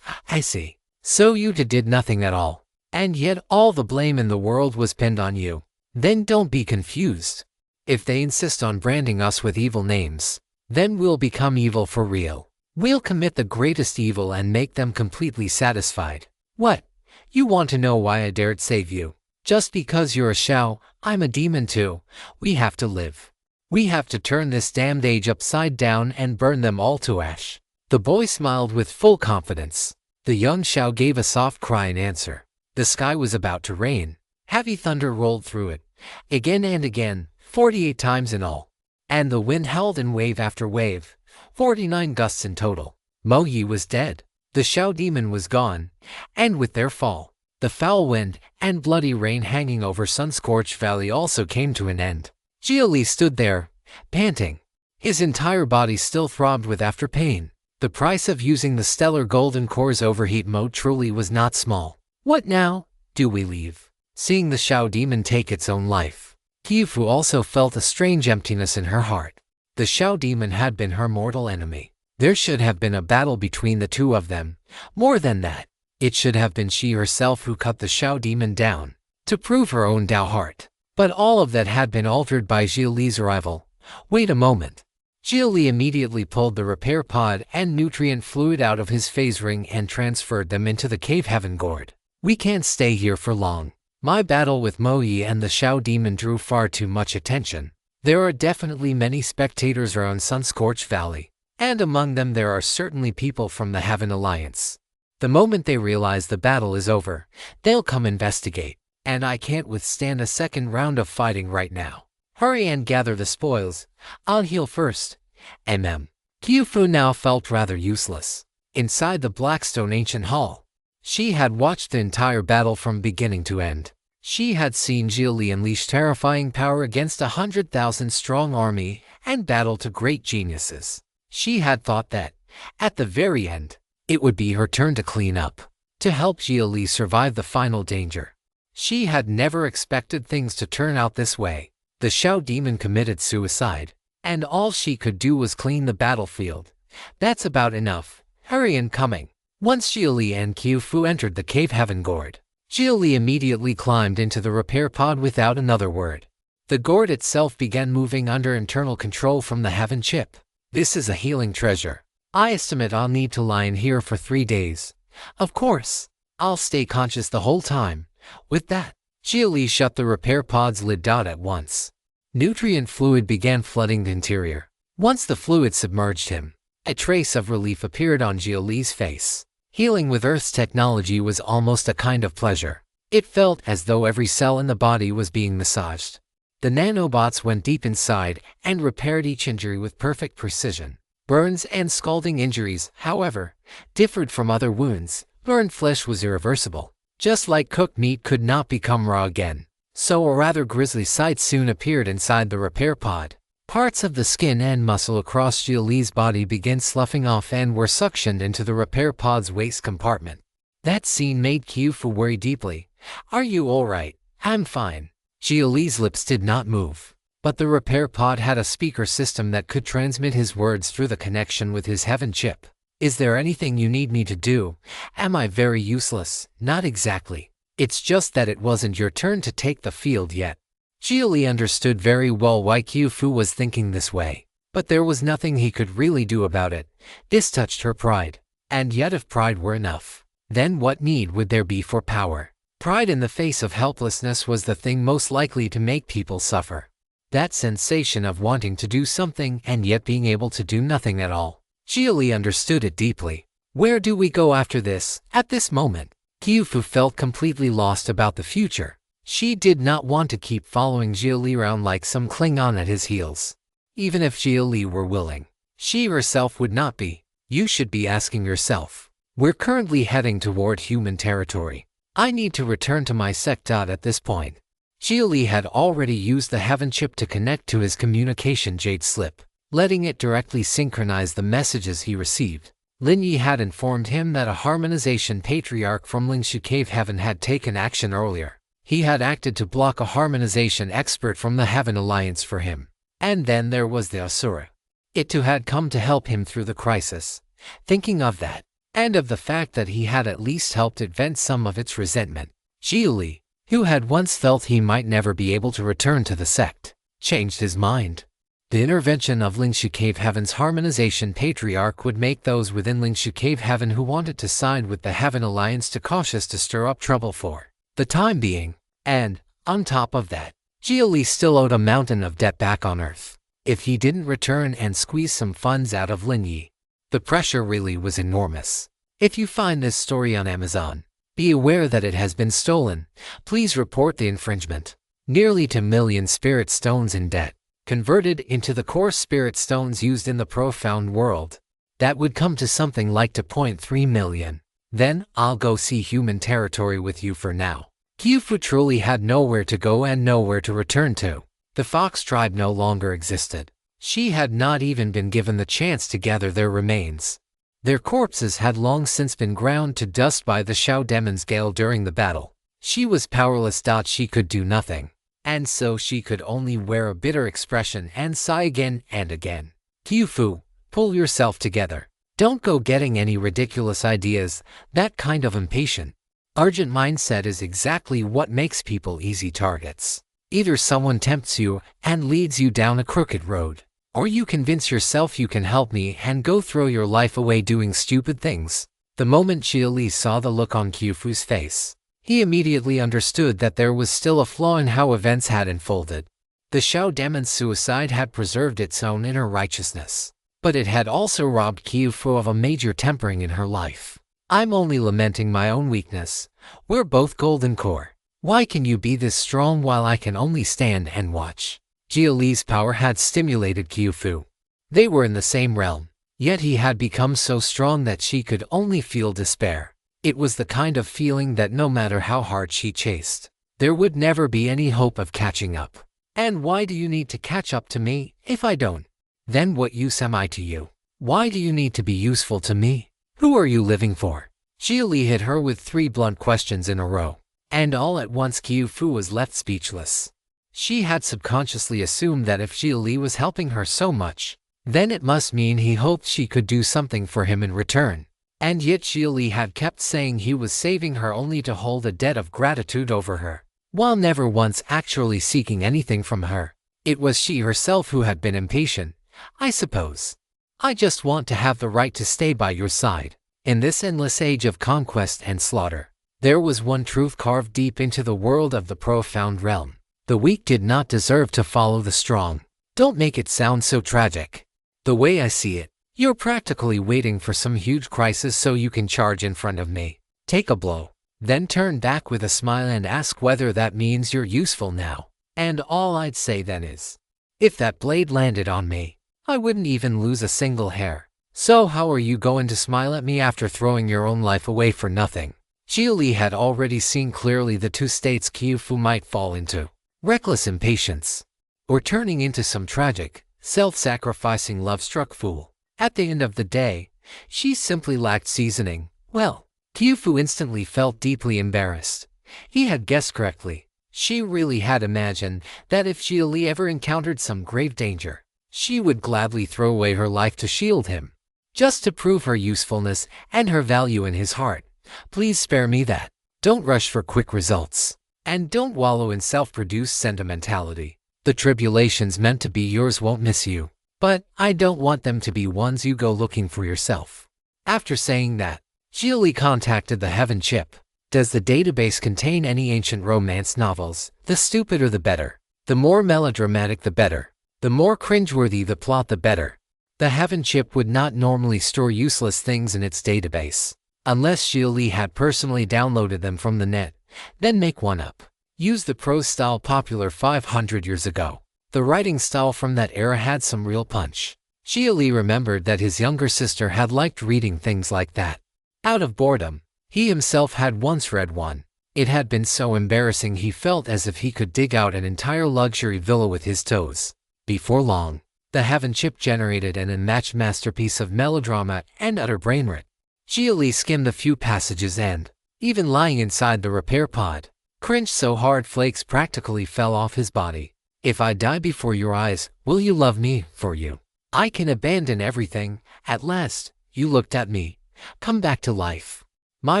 I see. So you did nothing at all. And yet all the blame in the world was pinned on you. Then don't be confused. If they insist on branding us with evil names, then we'll become evil for real. We'll commit the greatest evil and make them completely satisfied. What? You want to know why I dared save you? Just because you're a Xiao, I'm a demon too. We have to live. We have to turn this damned age upside down and burn them all to ash. The boy smiled with full confidence. The young Xiao gave a soft cry in answer. The sky was about to rain. Heavy thunder rolled through it, again and again, 48 times in all. And the wind howled in wave after wave, 49 gusts in total. Mo Yi was dead. The Xiao demon was gone, and with their fall, the foul wind and bloody rain hanging over sun-scorched valley also came to an end. Xia Li stood there, panting. His entire body still throbbed with after pain. The price of using the stellar golden core's overheat mode truly was not small. What now? Do we leave? Seeing the Xiao demon take its own life, Qifu also felt a strange emptiness in her heart. The Xiao demon had been her mortal enemy. There should have been a battle between the two of them. More than that, it should have been she herself who cut the Xiao demon down, to prove her own Dao heart. But all of that had been altered by Xia Li's arrival. Wait a moment. Xia Li immediately pulled the repair pod and nutrient fluid out of his phase ring and transferred them into the cave heaven gourd. We can't stay here for long. My battle with Mo Yi and the Xiao demon drew far too much attention. There are definitely many spectators around Sun-Scorched Valley, and among them there are certainly people from the Heaven Alliance. The moment they realize the battle is over, they'll come investigate, and I can't withstand a second round of fighting right now. Hurry and gather the spoils. I'll heal first. Qifu now felt rather useless. Inside the Blackstone Ancient Hall, she had watched the entire battle from beginning to end. She had seen Xia Li unleash terrifying power against 100,000 strong army and battle to great geniuses. She had thought that, at the very end, it would be her turn to clean up, to help Xia Li survive the final danger. She had never expected things to turn out this way. The Xiao demon committed suicide, and all she could do was clean the battlefield. That's about enough. Hurry and coming. Once Xia Li and Qifu entered the cave heaven gourd, Xia Li immediately climbed into the repair pod without another word. The gourd itself began moving under internal control from the heaven chip. This is a healing treasure. I estimate I'll need to lie in here for 3 days. Of course, I'll stay conscious the whole time. With that, Xia Li shut the repair pod's lid at once. Nutrient fluid began flooding the interior. Once the fluid submerged him, a trace of relief appeared on Xia Li's face. Healing with Earth's technology was almost a kind of pleasure. It felt as though every cell in the body was being massaged. The nanobots went deep inside and repaired each injury with perfect precision. Burns and scalding injuries, however, differed from other wounds. Burned flesh was irreversible. Just like cooked meat could not become raw again. So a rather grisly sight soon appeared inside the repair pod. Parts of the skin and muscle across Xia Li's body began sloughing off and were suctioned into the repair pod's waste compartment. That scene made Qifu worry deeply. Are you alright? I'm fine. Xia Li's lips did not move, but the repair pod had a speaker system that could transmit his words through the connection with his heaven chip. Is there anything you need me to do? Am I very useless? Not exactly. It's just that it wasn't your turn to take the field yet. Xia Li understood very well why Qifu was thinking this way, but there was nothing he could really do about it. This touched her pride. And yet if pride were enough, then what need would there be for power? Pride in the face of helplessness was the thing most likely to make people suffer. That sensation of wanting to do something and yet being able to do nothing at all. Xia Li understood it deeply. Where do we go after this? At this moment, Qifu felt completely lost about the future. She did not want to keep following Xia Li around like some Klingon at his heels. Even if Xia Li were willing, She herself would not be. You should be asking yourself. We're currently heading toward human territory. I need to return to my sect. At this point, Xia Li had already used the heaven chip to connect to his communication jade slip, letting it directly synchronize the messages he received. Lin Yi had informed him that a harmonization patriarch from Lingshu Cave Heaven had taken action earlier. He had acted to block a harmonization expert from the Heaven Alliance for him. And then there was the Asura. It too had come to help him through the crisis. Thinking of that, and of the fact that he had at least helped it vent some of its resentment, Xia Li, who had once felt he might never be able to return to the sect, changed his mind. The intervention of Lingshu Cave Heaven's harmonization patriarch would make those within Lingshu Cave Heaven who wanted to side with the Heaven Alliance too cautious to stir up trouble for the time being. And, on top of that, Xia Li still owed a mountain of debt back on Earth. If he didn't return and squeeze some funds out of Lin Yi, the pressure really was enormous. If you find this story on Amazon, be aware that it has been stolen. Please report the infringement. Nearly 2 million spirit stones in debt, converted into the core spirit stones used in the profound world. That would come to something like 2.3 million. Then, I'll go see human territory with you for now. Qiufu truly had nowhere to go and nowhere to return to. The Fox tribe no longer existed. She had not even been given the chance to gather their remains. Their corpses had long since been ground to dust by the Shao Demon's gale during the battle. She was powerless. She could do nothing. And so she could only wear a bitter expression and sigh again and again. Qiufu, pull yourself together. Don't go getting any ridiculous ideas. That kind of impatient, urgent mindset is exactly what makes people easy targets. Either someone tempts you and leads you down a crooked road, or you convince yourself you can help me and go throw your life away doing stupid things. The moment Xia Li saw the look on Qiufu's face, he immediately understood that there was still a flaw in how events had unfolded. The Shao Demon's suicide had preserved its own inner righteousness, but it had also robbed Qiufu of a major tempering in her life. I'm only lamenting my own weakness. We're both golden core. Why can you be this strong while I can only stand and watch? Xia Li's power had stimulated Qiufu. They were in the same realm, yet he had become so strong that she could only feel despair. It was the kind of feeling that no matter how hard she chased, there would never be any hope of catching up. And why do you need to catch up to me if I don't? Then what use am I to you? Why do you need to be useful to me? Who are you living for? Xia Li hit her with 3 blunt questions in a row. And all at once Qiufu was left speechless. She had subconsciously assumed that if Xia Li was helping her so much, then it must mean he hoped she could do something for him in return. And yet Xia Li had kept saying he was saving her only to hold a debt of gratitude over her, while never once actually seeking anything from her. It was she herself who had been impatient, I suppose. I just want to have the right to stay by your side. In this endless age of conquest and slaughter, there was one truth carved deep into the world of the profound realm. The weak did not deserve to follow the strong. Don't make it sound so tragic. The way I see it, you're practically waiting for some huge crisis so you can charge in front of me, take a blow, then turn back with a smile and ask whether that means you're useful now. And all I'd say then is, if that blade landed on me, I wouldn't even lose a single hair. So how are you going to smile at me after throwing your own life away for nothing? Xia Li had already seen clearly the 2 states Qiufu might fall into: reckless impatience, or turning into some tragic, self-sacrificing love-struck fool. At the end of the day, she simply lacked seasoning. Well, Qiufu instantly felt deeply embarrassed. He had guessed correctly. She really had imagined that if Xia Li ever encountered some grave danger, she would gladly throw away her life to shield him, just to prove her usefulness and her value in his heart. Please spare me that. Don't rush for quick results. And don't wallow in self-produced sentimentality. The tribulations meant to be yours won't miss you, but I don't want them to be ones you go looking for yourself. After saying that, Xia Li contacted the Heaven Chip. Does the database contain any ancient romance novels? The stupider the better. The more melodramatic the better. The more cringeworthy the plot the better. The Heaven Chip would not normally store useless things in its database, unless Xia Li had personally downloaded them from the net. Then make one up. Use the prose style popular 500 years ago. The writing style from that era had some real punch. Xia Li remembered that his younger sister had liked reading things like that. Out of boredom, he himself had once read one. It had been so embarrassing he felt as if he could dig out an entire luxury villa with his toes. Before long, the Heaven chip generated an unmatched masterpiece of melodrama and utter brainrot. Xia Li skimmed a few passages and, even lying inside the repair pod, cringed so hard flakes practically fell off his body. If I die before your eyes, will you love me for you? I can abandon everything. At last, you looked at me. Come back to life. My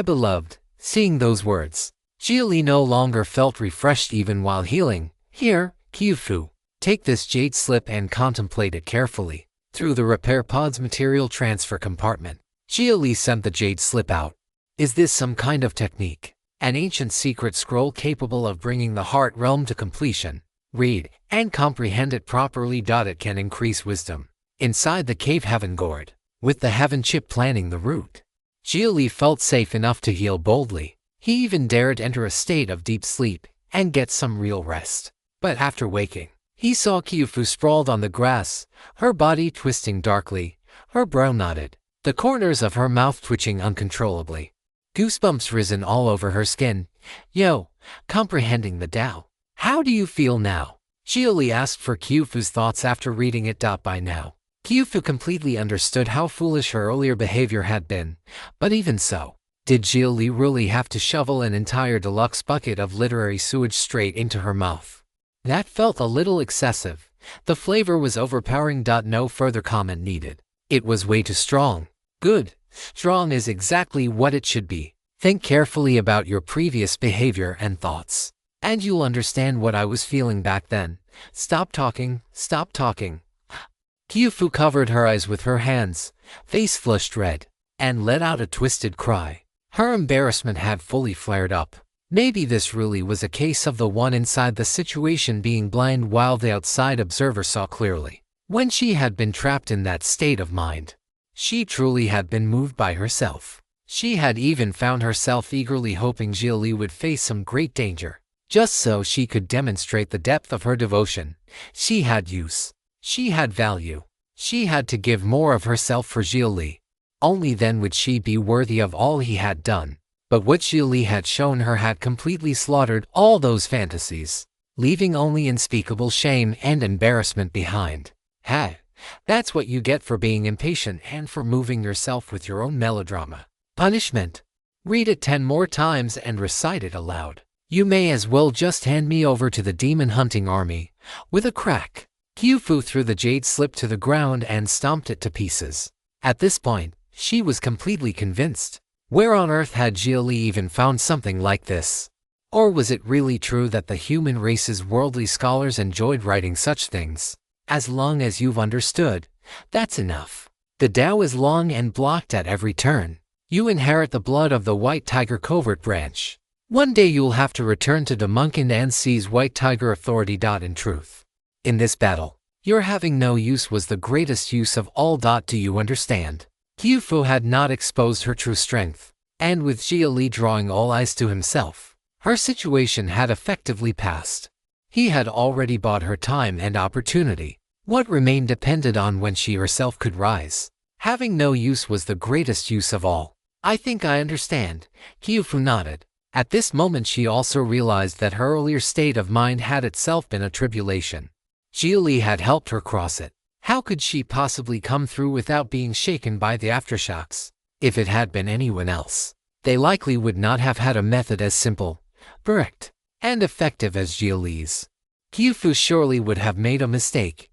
beloved. Seeing those words, Xia Li no longer felt refreshed even while healing. Here, Qiufu, take this jade slip and contemplate it carefully. Through the repair pod's material transfer compartment, Xia Li sent the jade slip out. Is this some kind of technique? An ancient secret scroll capable of bringing the heart realm to completion? Read and comprehend it properly. It can increase wisdom. Inside the cave Heaven gourd, with the Heaven chip planning the route, Xia Li felt safe enough to heal boldly. He even dared enter a state of deep sleep and get some real rest. But after waking, he saw Qiufu sprawled on the grass, her body twisting darkly, her brow knotted, the corners of her mouth twitching uncontrollably. Goosebumps risen all over her skin. Yo, comprehending the Tao. How do you feel now? Xia Li asked for Qiufu's thoughts after reading it. By now, Qiufu completely understood how foolish her earlier behavior had been, but even so, did Xia Li really have to shovel an entire deluxe bucket of literary sewage straight into her mouth? That felt a little excessive. The flavor was overpowering. No further comment needed. It was way too strong. Good. Strong is exactly what it should be. Think carefully about your previous behavior and thoughts, and you'll understand what I was feeling back then. Stop talking. Stop talking. Qiufu covered her eyes with her hands, face flushed red, and let out a twisted cry. Her embarrassment had fully flared up. Maybe this really was a case of the one inside the situation being blind while the outside observer saw clearly. When she had been trapped in that state of mind, she truly had been moved by herself. She had even found herself eagerly hoping Xia Li would face some great danger, just so she could demonstrate the depth of her devotion. She had use. She had value. She had to give more of herself for Xia Li. Only then would she be worthy of all he had done. But what Xia Li had shown her had completely slaughtered all those fantasies, leaving only unspeakable shame and embarrassment behind. Hey, that's what you get for being impatient and for moving yourself with your own melodrama. Punishment. Read it 10 more times and recite it aloud. You may as well just hand me over to the demon hunting army. With a crack, Qiufu threw the jade slip to the ground and stomped it to pieces. At this point, she was completely convinced. Where on earth had Xia Li even found something like this? Or was it really true that the human race's worldly scholars enjoyed writing such things? As long as you've understood, that's enough. The Tao is long and blocked at every turn. You inherit the blood of the White Tiger covert branch. One day you'll have to return to the Munkin and seize White Tiger authority. In truth, in this battle, your having no use was the greatest use of all. Do you understand? Qiufu had not exposed her true strength, and with Xia Li drawing all eyes to himself, her situation had effectively passed. He had already bought her time and opportunity. What remained depended on when she herself could rise. Having no use was the greatest use of all. I think I understand. Qiufu nodded. At this moment she also realized that her earlier state of mind had itself been a tribulation. Xia Li had helped her cross it. How could she possibly come through without being shaken by the aftershocks? If it had been anyone else, they likely would not have had a method as simple, direct, and effective as Xia Li's. Qiufu surely would have made a mistake.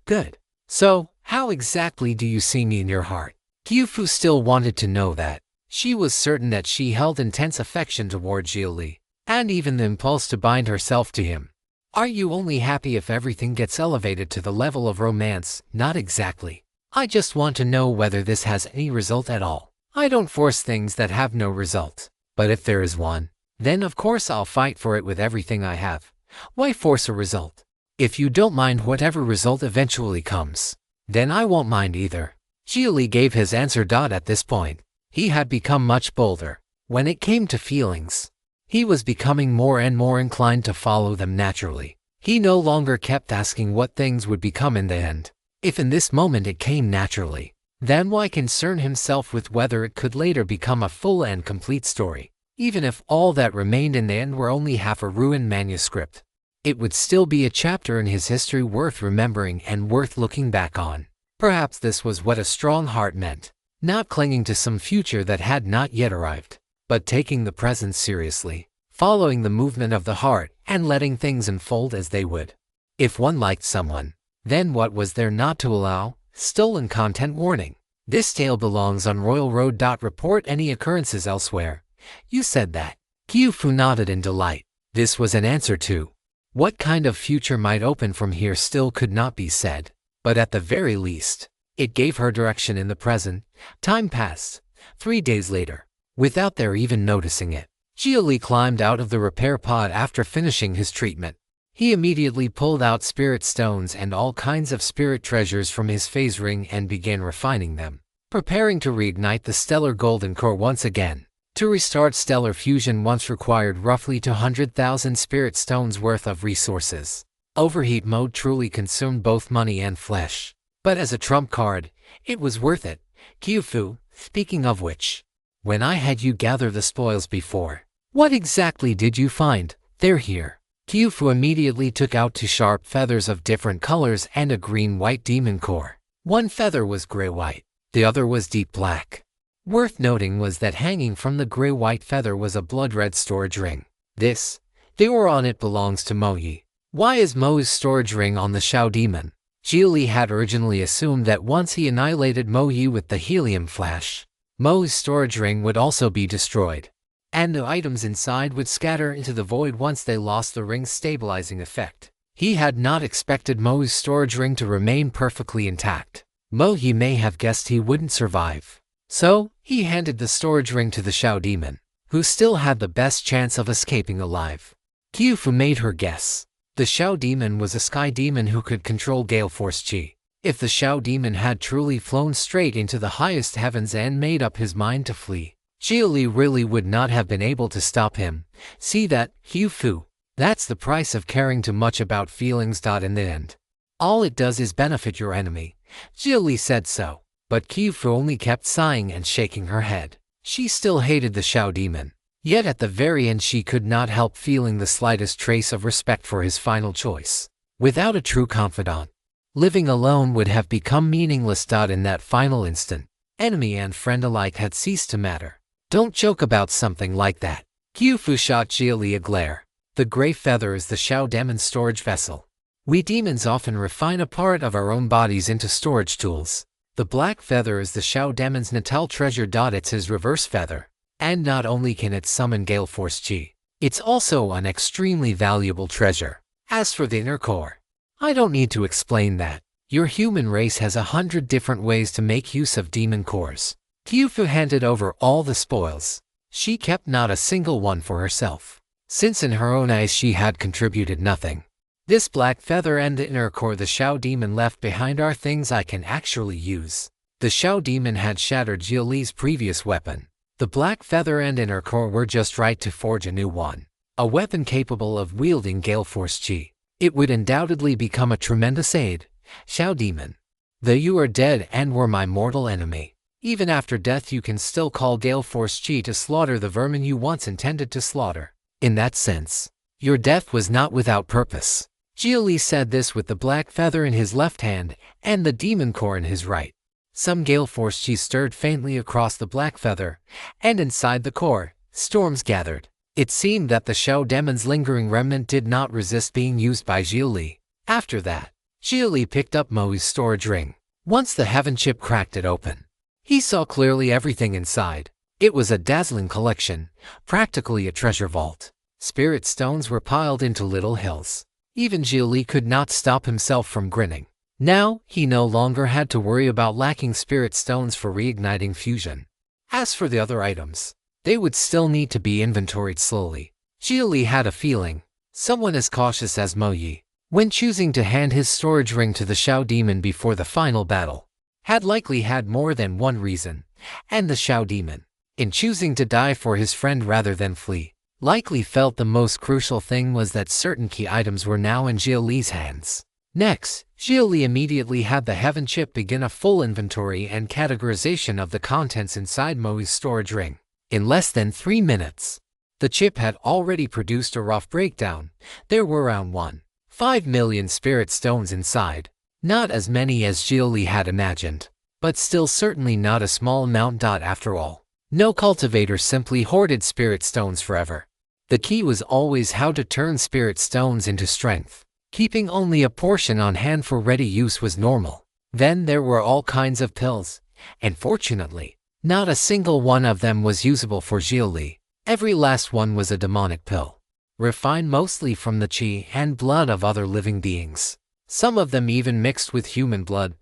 Good. So, how exactly do you see me in your heart? Qiufu still wanted to know that. She was certain that she held intense affection toward Xia Li, and even the impulse to bind herself to him. Are you only happy if everything gets elevated to the level of romance? Not exactly. I just want to know whether this has any result at all. I don't force things that have no result. But if there is one, then of course I'll fight for it with everything I have. Why force a result? If you don't mind whatever result eventually comes, then I won't mind either. Xia Li gave his answer. At this point, he had become much bolder. When it came to feelings, he was becoming more and more inclined to follow them naturally. He no longer kept asking what things would become in the end. If in this moment it came naturally, then why concern himself with whether it could later become a full and complete story? Even if all that remained in the end were only half a ruined manuscript, it would still be a chapter in his history worth remembering and worth looking back on. Perhaps this was what a strong heart meant, not clinging to some future that had not yet arrived, but taking the present seriously, following the movement of the heart and letting things unfold as they would. If one liked someone, then what was there not to allow? Stolen content warning. This tale belongs on Royal Road. Report any occurrences elsewhere. You said that. Kyu-Fu nodded in delight. This was an answer to what kind of future might open from here still could not be said, but at the very least, it gave her direction in the present. Time passed. 3 days later, without their even noticing it, Xia Li climbed out of the repair pod after finishing his treatment. He immediately pulled out spirit stones and all kinds of spirit treasures from his phase ring and began refining them, preparing to reignite the stellar golden core once again. To restart stellar fusion once required roughly 200,000 spirit stones worth of resources. Overheat mode truly consumed both money and flesh. But as a trump card, it was worth it. Kyu-Fu, speaking of which, when I had you gather the spoils before, what exactly did you find? They're here. Kyu-Fu immediately took out 2 sharp feathers of different colors and a green-white demon core. One feather was gray-white, the other was deep black. Worth noting was that hanging from the gray-white feather was a blood-red storage ring. This, the ore on it belongs to Moyi. Why is Mo's storage ring on the Shao demon? Xia Li had originally assumed that once he annihilated Moyi with the helium flash, Mo's storage ring would also be destroyed, and the items inside would scatter into the void once they lost the ring's stabilizing effect. He had not expected Mo's storage ring to remain perfectly intact. Moyi may have guessed he wouldn't survive. So, he handed the storage ring to the Shao demon, who still had the best chance of escaping alive. Kyu-Fu made her guess. The Shao demon was a sky demon who could control gale force chi. If the Shao demon had truly flown straight into the highest heavens and made up his mind to flee, Xia Li really would not have been able to stop him. See that, Kyu-Fu? That's the price of caring too much about feelings. In the end, all it does is benefit your enemy. Xia Li said so, but Kyu-Fu only kept sighing and shaking her head. She still hated the Shao demon, yet at the very end she could not help feeling the slightest trace of respect for his final choice. Without a true confidant, living alone would have become meaningless. In that final instant, enemy and friend alike had ceased to matter. Don't joke about something like that. Kyu-Fu shot Xia Li a glare. The gray feather is the Shao demon's storage vessel. We demons often refine a part of our own bodies into storage tools. The black feather is the Shao demon's natal treasure. It's his reverse feather. And not only can it summon gale force chi, it's also an extremely valuable treasure. As for the inner core, I don't need to explain that. Your human race has 100 different ways to make use of demon cores. Kyu-Fu handed over all the spoils. She kept not a single one for herself, since in her own eyes she had contributed nothing. This black feather and the inner core the Shao demon left behind are things I can actually use. The Shao demon had shattered Xia Li's previous weapon. The black feather and inner core were just right to forge a new one. A weapon capable of wielding gale force chi. It would undoubtedly become a tremendous aid. Shao demon, though you are dead and were my mortal enemy, even after death you can still call gale force chi to slaughter the vermin you once intended to slaughter. In that sense, your death was not without purpose. Xia Li said this with the black feather in his left hand and the demon core in his right. Some gale force chi stirred faintly across the black feather, and inside the core, storms gathered. It seemed that the Shao demon's lingering remnant did not resist being used by Xia Li. After that, Xia Li picked up Mo's storage ring. Once the heaven chip cracked it open, he saw clearly everything inside. It was a dazzling collection, practically a treasure vault. Spirit stones were piled into little hills. Even Xia Li could not stop himself from grinning. Now, he no longer had to worry about lacking spirit stones for reigniting fusion. As for the other items, they would still need to be inventoried slowly. Xia Li had a feeling someone as cautious as Moyi, when choosing to hand his storage ring to the Shao demon before the final battle, had likely had more than one reason, and the Shao demon, in choosing to die for his friend rather than flee, likely felt the most crucial thing was that certain key items were now in Xia Li's hands. Next, Xia Li immediately had the Heaven chip begin a full inventory and categorization of the contents inside Moi's storage ring. In less than 3 minutes, the chip had already produced a rough breakdown. There were around 1.5 million spirit stones inside. Not as many as Xia Li had imagined, but still certainly not a small amount. After all, no cultivator simply hoarded spirit stones forever. The key was always how to turn spirit stones into strength. Keeping only a portion on hand for ready use was normal. Then there were all kinds of pills, and fortunately, not a single one of them was usable for Xia Li. Every last one was a demonic pill, refined mostly from the qi and blood of other living beings. Some of them even mixed with human blood,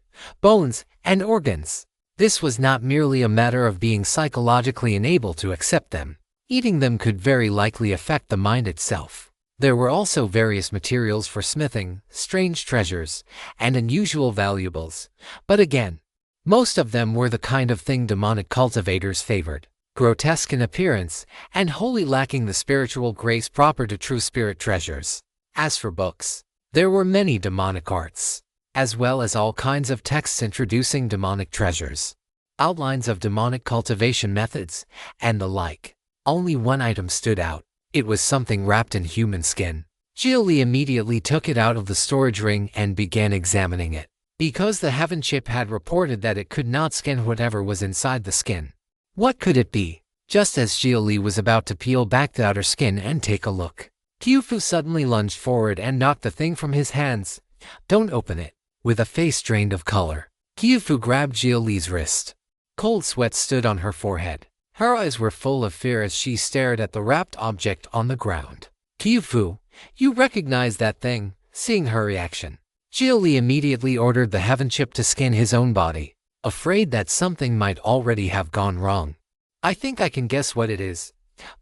bones, and organs. This was not merely a matter of being psychologically unable to accept them. Eating them could very likely affect the mind itself. There were also various materials for smithing, strange treasures, and unusual valuables. But again, most of them were the kind of thing demonic cultivators favored. Grotesque in appearance, and wholly lacking the spiritual grace proper to true spirit treasures. As for books, there were many demonic arts, as well as all kinds of texts introducing demonic treasures, outlines of demonic cultivation methods, and the like. Only one item stood out. It was something wrapped in human skin. Xia Li immediately took it out of the storage ring and began examining it, because the Heaven chip had reported that it could not scan whatever was inside the skin. What could it be? Just as Xia Li was about to peel back the outer skin and take a look, Qiufu suddenly lunged forward and knocked the thing from his hands. "Don't open it." With a face drained of color, Qiufu grabbed Xia Li's wrist. Cold sweat stood on her forehead. Her eyes were full of fear as she stared at the wrapped object on the ground. "Qiufu, you recognize that thing?" Seeing her reaction, Xia Li immediately ordered the Heaven chip to scan his own body, afraid that something might already have gone wrong. "I think I can guess what it is.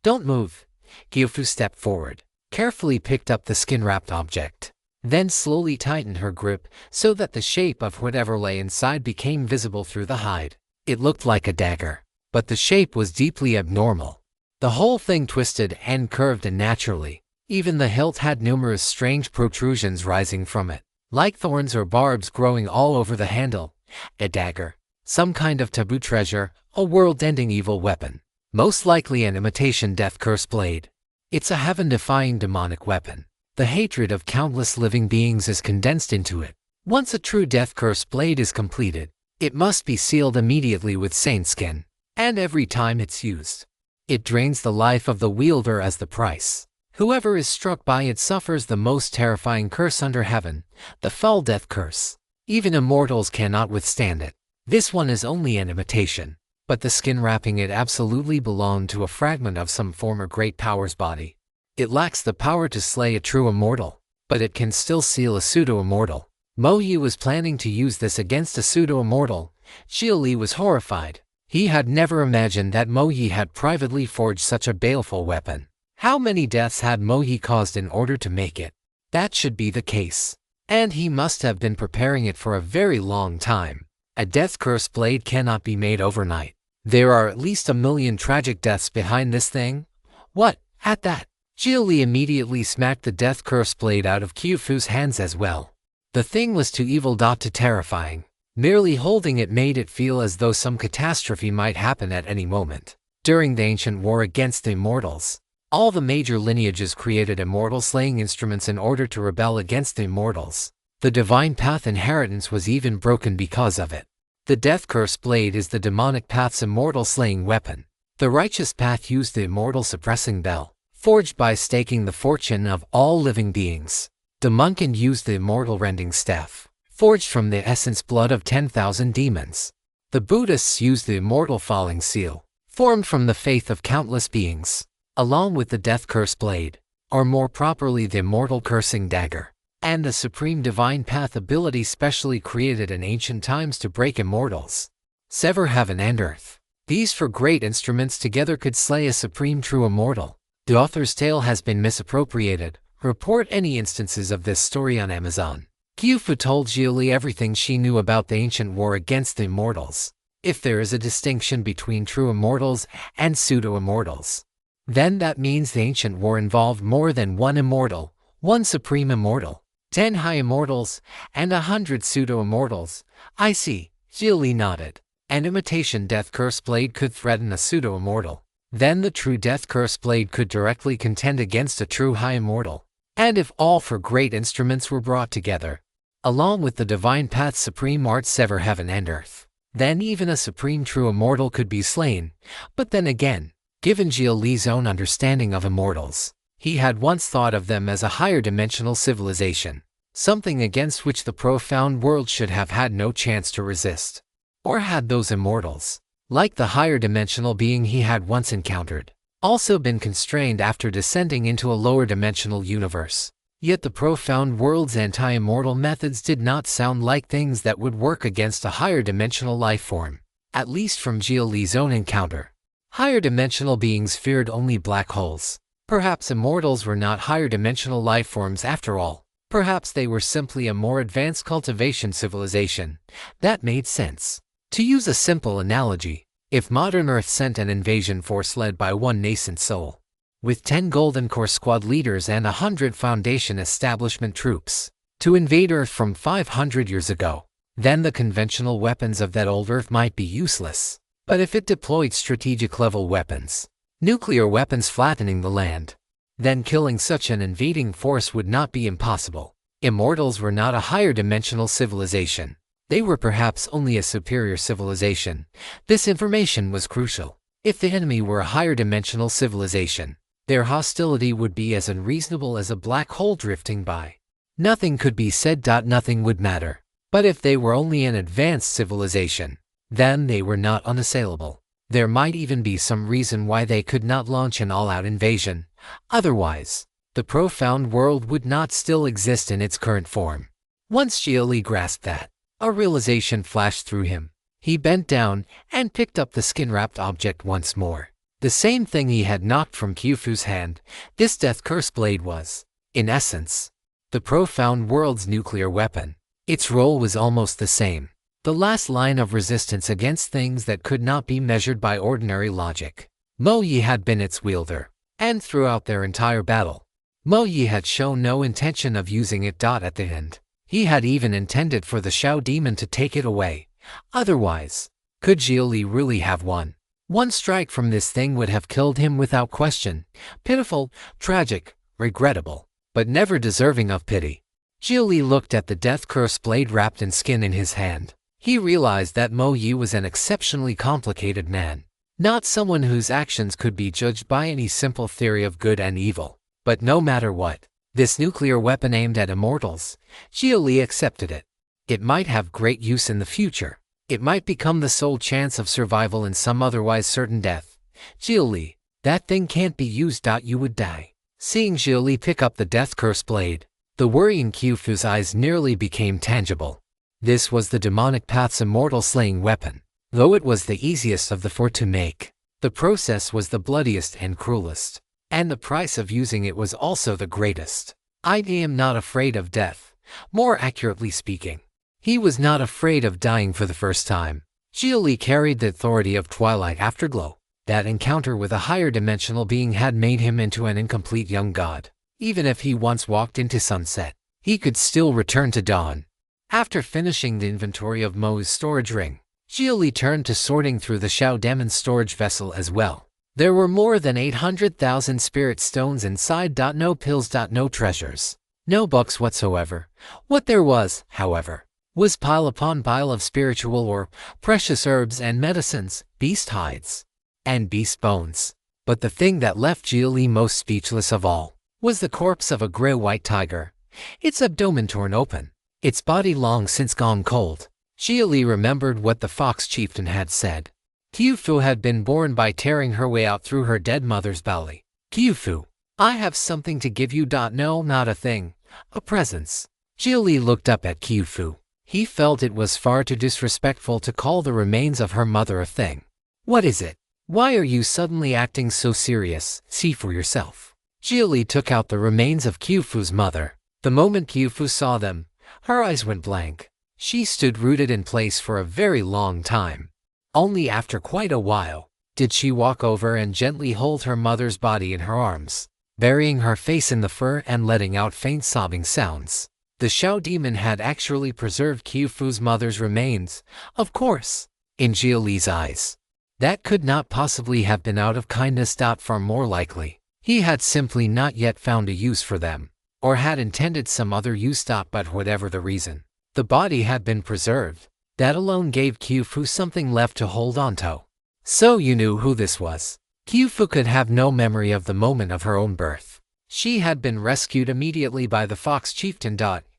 Don't move." Qiufu stepped forward, carefully picked up the skin-wrapped object, then slowly tightened her grip so that the shape of whatever lay inside became visible through the hide. It looked like a dagger, but the shape was deeply abnormal. The whole thing twisted and curved unnaturally. Even the hilt had numerous strange protrusions rising from it, like thorns or barbs growing all over the handle. A dagger, some kind of taboo treasure, a world-ending evil weapon, most likely an imitation death curse blade. It's a heaven-defying demonic weapon. The hatred of countless living beings is condensed into it. Once a true death curse blade is completed, it must be sealed immediately with saint skin. And every time it's used, it drains the life of the wielder as the price. Whoever is struck by it suffers the most terrifying curse under heaven, the foul death curse. Even immortals cannot withstand it. This one is only an imitation, but the skin wrapping it absolutely belonged to a fragment of some former great power's body. It lacks the power to slay a true immortal, but it can still seal a pseudo-immortal. Mo Yi was planning to use this against a pseudo-immortal. Xia Li was horrified. He had never imagined that Mo Yi had privately forged such a baleful weapon. How many deaths had Mo Yi caused in order to make it? That should be the case. And he must have been preparing it for a very long time. A death curse blade cannot be made overnight. There are at least 1 million tragic deaths behind this thing. What? At that, Xia Li immediately smacked the death curse blade out of Qiufu's hands as well. The thing was too evil, too terrifying. Merely holding it made it feel as though some catastrophe might happen at any moment. During the ancient war against the immortals, all the major lineages created immortal slaying instruments in order to rebel against the immortals. The divine path inheritance was even broken because of it. The death curse blade is the demonic path's immortal slaying weapon. The righteous path used the immortal suppressing bell, forged by staking the fortune of all living beings. The Munkin used the immortal rending staff, forged from the essence blood of 10,000 demons. The Buddhists used the immortal falling seal, formed from the faith of countless beings, along with the death curse blade, or more properly the immortal cursing dagger, and the supreme divine path ability specially created in ancient times to break immortals, sever heaven and earth. These four great instruments together could slay a supreme true immortal. The author's tale has been misappropriated. Report any instances of this story on Amazon. Qiufu told Xia Li everything she knew about the ancient war against the immortals. If there is a distinction between true immortals and pseudo-immortals, then that means the ancient war involved more than one immortal, one supreme immortal. 10 high immortals, and 100 pseudo-immortals. I see, Xia Li nodded. An imitation death curse blade could threaten a pseudo-immortal. Then the true death curse blade could directly contend against a true high immortal. And if all four great instruments were brought together, along with the divine path's supreme art sever heaven and earth, then even a supreme true immortal could be slain. But then again, given Xia Li's own understanding of immortals, he had once thought of them as a higher dimensional civilization, something against which the profound world should have had no chance to resist. Or had those immortals, like the higher dimensional being he had once encountered, also been constrained after descending into a lower dimensional universe? Yet the profound world's anti-immortal methods did not sound like things that would work against a higher dimensional life form, at least from Xia Li's own encounter. Higher dimensional beings feared only black holes. Perhaps immortals were not higher dimensional life forms after all. Perhaps they were simply a more advanced cultivation civilization. That made sense. To use a simple analogy, if modern Earth sent an invasion force led by one nascent soul, with 10 Golden Corps squad leaders and 100 Foundation establishment troops, to invade Earth from 500 years ago, then the conventional weapons of that old Earth might be useless. But if it deployed strategic-level weapons, nuclear weapons flattening the land, then killing such an invading force would not be impossible. Immortals were not a higher dimensional civilization. They were perhaps only a superior civilization. This information was crucial. If the enemy were a higher dimensional civilization, their hostility would be as unreasonable as a black hole drifting by. Nothing could be said. Nothing would matter. But if they were only an advanced civilization, then they were not unassailable. There might even be some reason why they could not launch an all-out invasion. Otherwise, the profound world would not still exist in its current form. Once Xia Li grasped that, a realization flashed through him. He bent down and picked up the skin-wrapped object once more. The same thing he had knocked from Qiufu's hand. This death curse blade was, in essence, the profound world's nuclear weapon. Its role was almost the same. The last line of resistance against things that could not be measured by ordinary logic. Mo Yi had been its wielder, and throughout their entire battle, Mo Yi had shown no intention of using it. At the end, he had even intended for the Shao demon to take it away. Otherwise, could Xia Li really have won? One strike from this thing would have killed him without question. Pitiful, tragic, regrettable, but never deserving of pity. Xia Li looked at the death curse blade wrapped in skin in his hand. He realized that Mo Yi was an exceptionally complicated man, not someone whose actions could be judged by any simple theory of good and evil. But no matter what, this nuclear weapon aimed at immortals, Xia Li accepted it. It might have great use in the future. It might become the sole chance of survival in some otherwise certain death. Xia Li, that thing can't be used. You would die. Seeing Xia Li pick up the death curse blade, the worry in Qiufu's eyes nearly became tangible. This was the demonic path's immortal slaying weapon. Though it was the easiest of the four to make, the process was the bloodiest and cruelest, and the price of using it was also the greatest. I am not afraid of death. More accurately speaking, he was not afraid of dying for the first time. Xia Li carried the authority of Twilight Afterglow. That encounter with a higher dimensional being had made him into an incomplete young god. Even if he once walked into sunset, he could still return to dawn. After finishing the inventory of Mo's storage ring, Xia Li turned to sorting through the Shao Demon's storage vessel as well. There were more than 800,000 spirit stones inside. No pills. No treasures. No books whatsoever. What there was, however, was pile upon pile of spiritual ore, precious herbs and medicines, beast hides, and beast bones. But the thing that left Xia Li most speechless of all was the corpse of a gray-white tiger, its abdomen torn open, its body long since gone cold. Xia Li remembered what the fox chieftain had said. Qiufu had been born by tearing her way out through her dead mother's belly. Qiufu, I have something to give you. No, not a thing. A presence. Xia Li looked up at Qiufu. He felt it was far too disrespectful to call the remains of her mother a thing. What is it? Why are you suddenly acting so serious? See for yourself. Xia Li took out the remains of Qiufu's mother. The moment Qiufu saw them, her eyes went blank. She stood rooted in place for a very long time. Only after quite a while did she walk over and gently hold her mother's body in her arms, burying her face in the fur and letting out faint sobbing sounds. The Shao demon had actually preserved Qiufu's mother's remains, of course, in Xia Li's eyes. That could not possibly have been out of kindness. Far more likely, he had simply not yet found a use for them, or had intended some other use. But whatever the reason, the body had been preserved. That alone gave Qiufu something left to hold onto. So you knew who this was. Qiufu could have no memory of the moment of her own birth. She had been rescued immediately by the fox chieftain.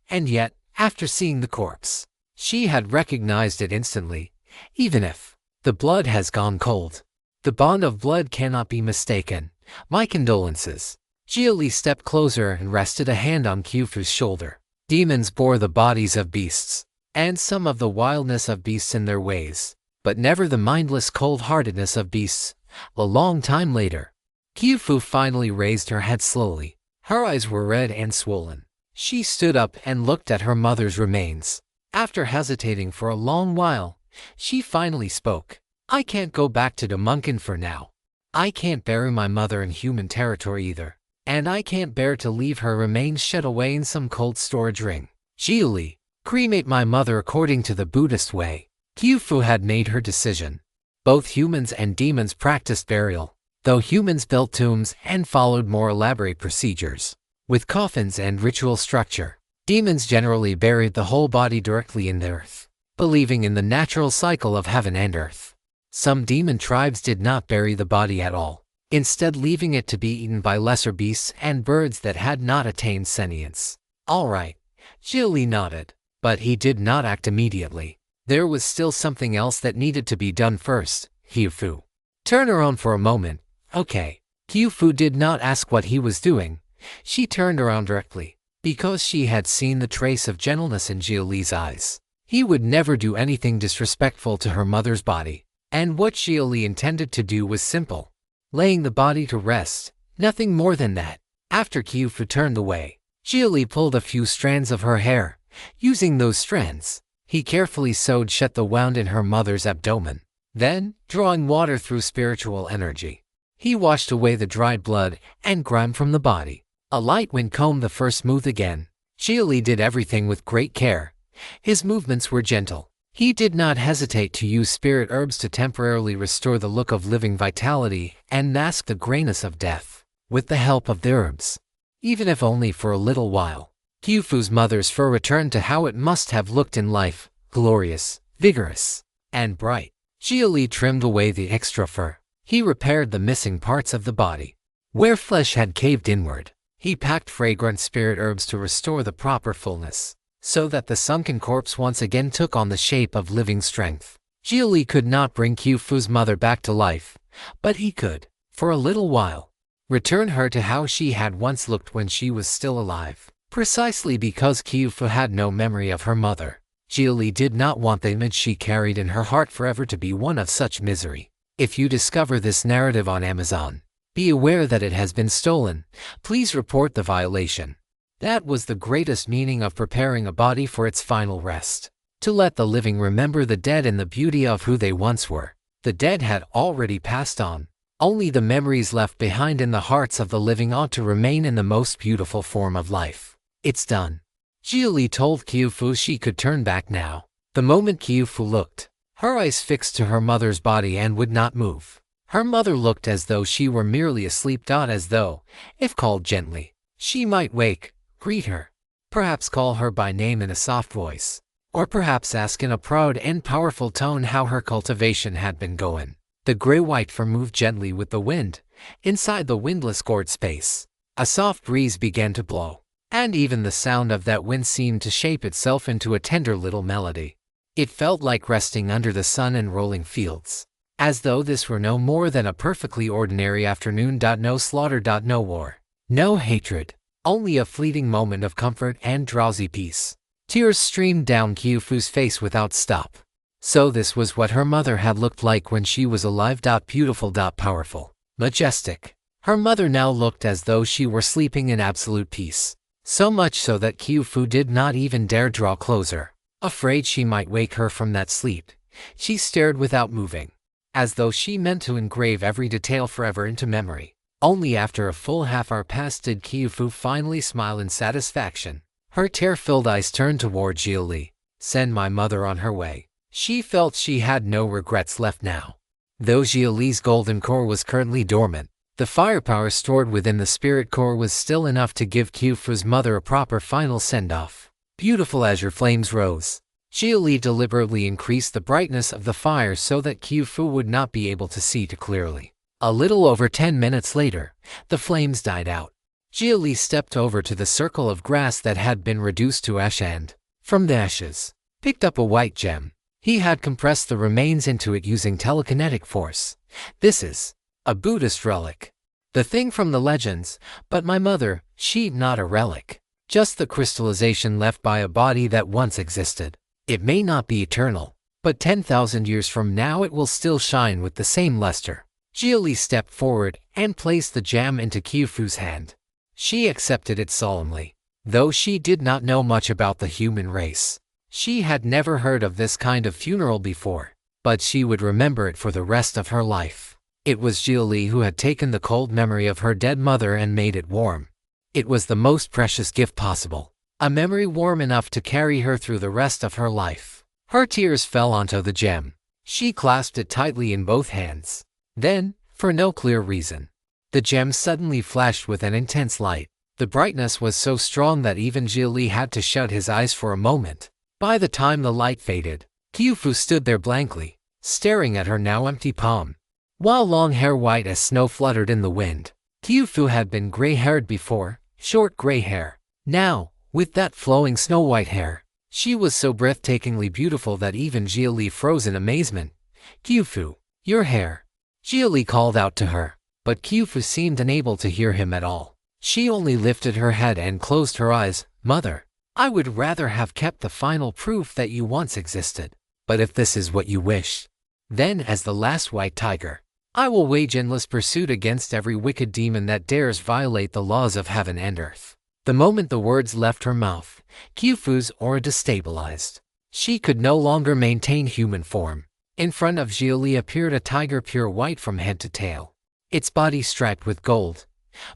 And yet, after seeing the corpse, she had recognized it instantly, even if the blood has gone cold. The bond of blood cannot be mistaken. My condolences. Xia Li stepped closer and rested a hand on Qiufu's shoulder. Demons bore the bodies of beasts, and some of the wildness of beasts in their ways, but never the mindless cold-heartedness of beasts. A long time later, Qiufu finally raised her head slowly. Her eyes were red and swollen. She stood up and looked at her mother's remains. After hesitating for a long while, she finally spoke. I can't go back to the Munkin for now. I can't bury my mother in human territory either. And I can't bear to leave her remains shut away in some cold storage ring. Xia Li, cremate my mother according to the Buddhist way. Qiufu had made her decision. Both humans and demons practiced burial, though humans built tombs and followed more elaborate procedures, with coffins and ritual structure. Demons generally buried the whole body directly in the earth, believing in the natural cycle of heaven and earth. Some demon tribes did not bury the body at all, instead leaving it to be eaten by lesser beasts and birds that had not attained sentience. All right, Xia Li nodded, but he did not act immediately. There was still something else that needed to be done first. Qiufu, turn around for a moment. Okay. Qiufu did not ask what he was doing. She turned around directly, because she had seen the trace of gentleness in Xia Li's eyes. He would never do anything disrespectful to her mother's body. And what Xia Li intended to do was simple. Laying the body to rest, nothing more than that. After Qiufu turned away, Xia Li pulled a few strands of her hair. Using those strands, he carefully sewed shut the wound in her mother's abdomen. Then, drawing water through spiritual energy, he washed away the dried blood and grime from the body. A light wind combed the fur smooth again. Xia Li did everything with great care. His movements were gentle. He did not hesitate to use spirit herbs to temporarily restore the look of living vitality and mask the grayness of death. With the help of the herbs, even if only for a little while, Qiufu's mother's fur returned to how it must have looked in life, glorious, vigorous, and bright. Xia Li trimmed away the extra fur. He repaired the missing parts of the body, where flesh had caved inward. He packed fragrant spirit herbs to restore the proper fullness, so that the sunken corpse once again took on the shape of living strength. Xia Li could not bring Qiufu's mother back to life, but he could, for a little while, return her to how she had once looked when she was still alive. Precisely because Qiufu had no memory of her mother, Xia Li did not want the image she carried in her heart forever to be one of such misery. If you discover this narrative on Amazon, be aware that it has been stolen. Please report the violation. That was the greatest meaning of preparing a body for its final rest. To let the living remember the dead and the beauty of who they once were. The dead had already passed on. Only the memories left behind in the hearts of the living ought to remain in the most beautiful form of life. It's done. Xia Li told Qiufu she could turn back now. The moment Qiufu looked, her eyes fixed to her mother's body and would not move. Her mother looked as though she were merely asleep. As though, if called gently, she might wake, greet her, perhaps call her by name in a soft voice, or perhaps ask in a proud and powerful tone how her cultivation had been going. The gray-white fur moved gently with the wind. Inside the windless gourd space, a soft breeze began to blow, and even the sound of that wind seemed to shape itself into a tender little melody. It felt like resting under the sun and rolling fields, as though this were no more than a perfectly ordinary afternoon. No slaughter, no war, no hatred, only a fleeting moment of comfort and drowsy peace. Tears streamed down Qiufu's face without stop. So this was what her mother had looked like when she was alive. Beautiful, powerful, majestic. Her mother now looked as though she were sleeping in absolute peace. So much so that Qiufu did not even dare draw closer. Afraid she might wake her from that sleep, she stared without moving, as though she meant to engrave every detail forever into memory. Only after a full half-hour passed did Qiufu finally smile in satisfaction. Her tear-filled eyes turned toward Xia Li. Send my mother on her way. She felt she had no regrets left now. Though Xia Li's golden core was currently dormant, the firepower stored within the spirit core was still enough to give Qiufu's mother a proper final send-off. Beautiful azure flames rose. Xia Li deliberately increased the brightness of the fire so that Qiufu would not be able to see too clearly. A little over 10 minutes later, the flames died out. Xia Li stepped over to the circle of grass that had been reduced to ash and, from the ashes, picked up a white gem. He had compressed the remains into it using telekinetic force. This is a Buddhist relic. The thing from the legends, but my mother, she not a relic. Just the crystallization left by a body that once existed. It may not be eternal, but 10,000 years from now it will still shine with the same luster. Xia Li stepped forward and placed the gem into Qiufu's hand. She accepted it solemnly. Though she did not know much about the human race, she had never heard of this kind of funeral before, but she would remember it for the rest of her life. It was Xia Li who had taken the cold memory of her dead mother and made it warm. It was the most precious gift possible, a memory warm enough to carry her through the rest of her life. Her tears fell onto the gem. She clasped it tightly in both hands. Then, for no clear reason, the gem suddenly flashed with an intense light. The brightness was so strong that even Xia Li had to shut his eyes for a moment. By the time the light faded, Qiufu stood there blankly, staring at her now empty palm. While long hair white as snow fluttered in the wind, Qiufu had been gray-haired before, short gray hair. Now, with that flowing snow-white hair, she was so breathtakingly beautiful that even Xia Li froze in amazement. Qiufu, your hair. Xia Li called out to her, but Qiufu seemed unable to hear him at all. She only lifted her head and closed her eyes. Mother, I would rather have kept the final proof that you once existed. But if this is what you wish, then as the last white tiger, I will wage endless pursuit against every wicked demon that dares violate the laws of heaven and earth. The moment the words left her mouth, Qiufu's aura destabilized. She could no longer maintain human form. In front of Xia Li appeared a tiger pure white from head to tail. Its body striped with gold,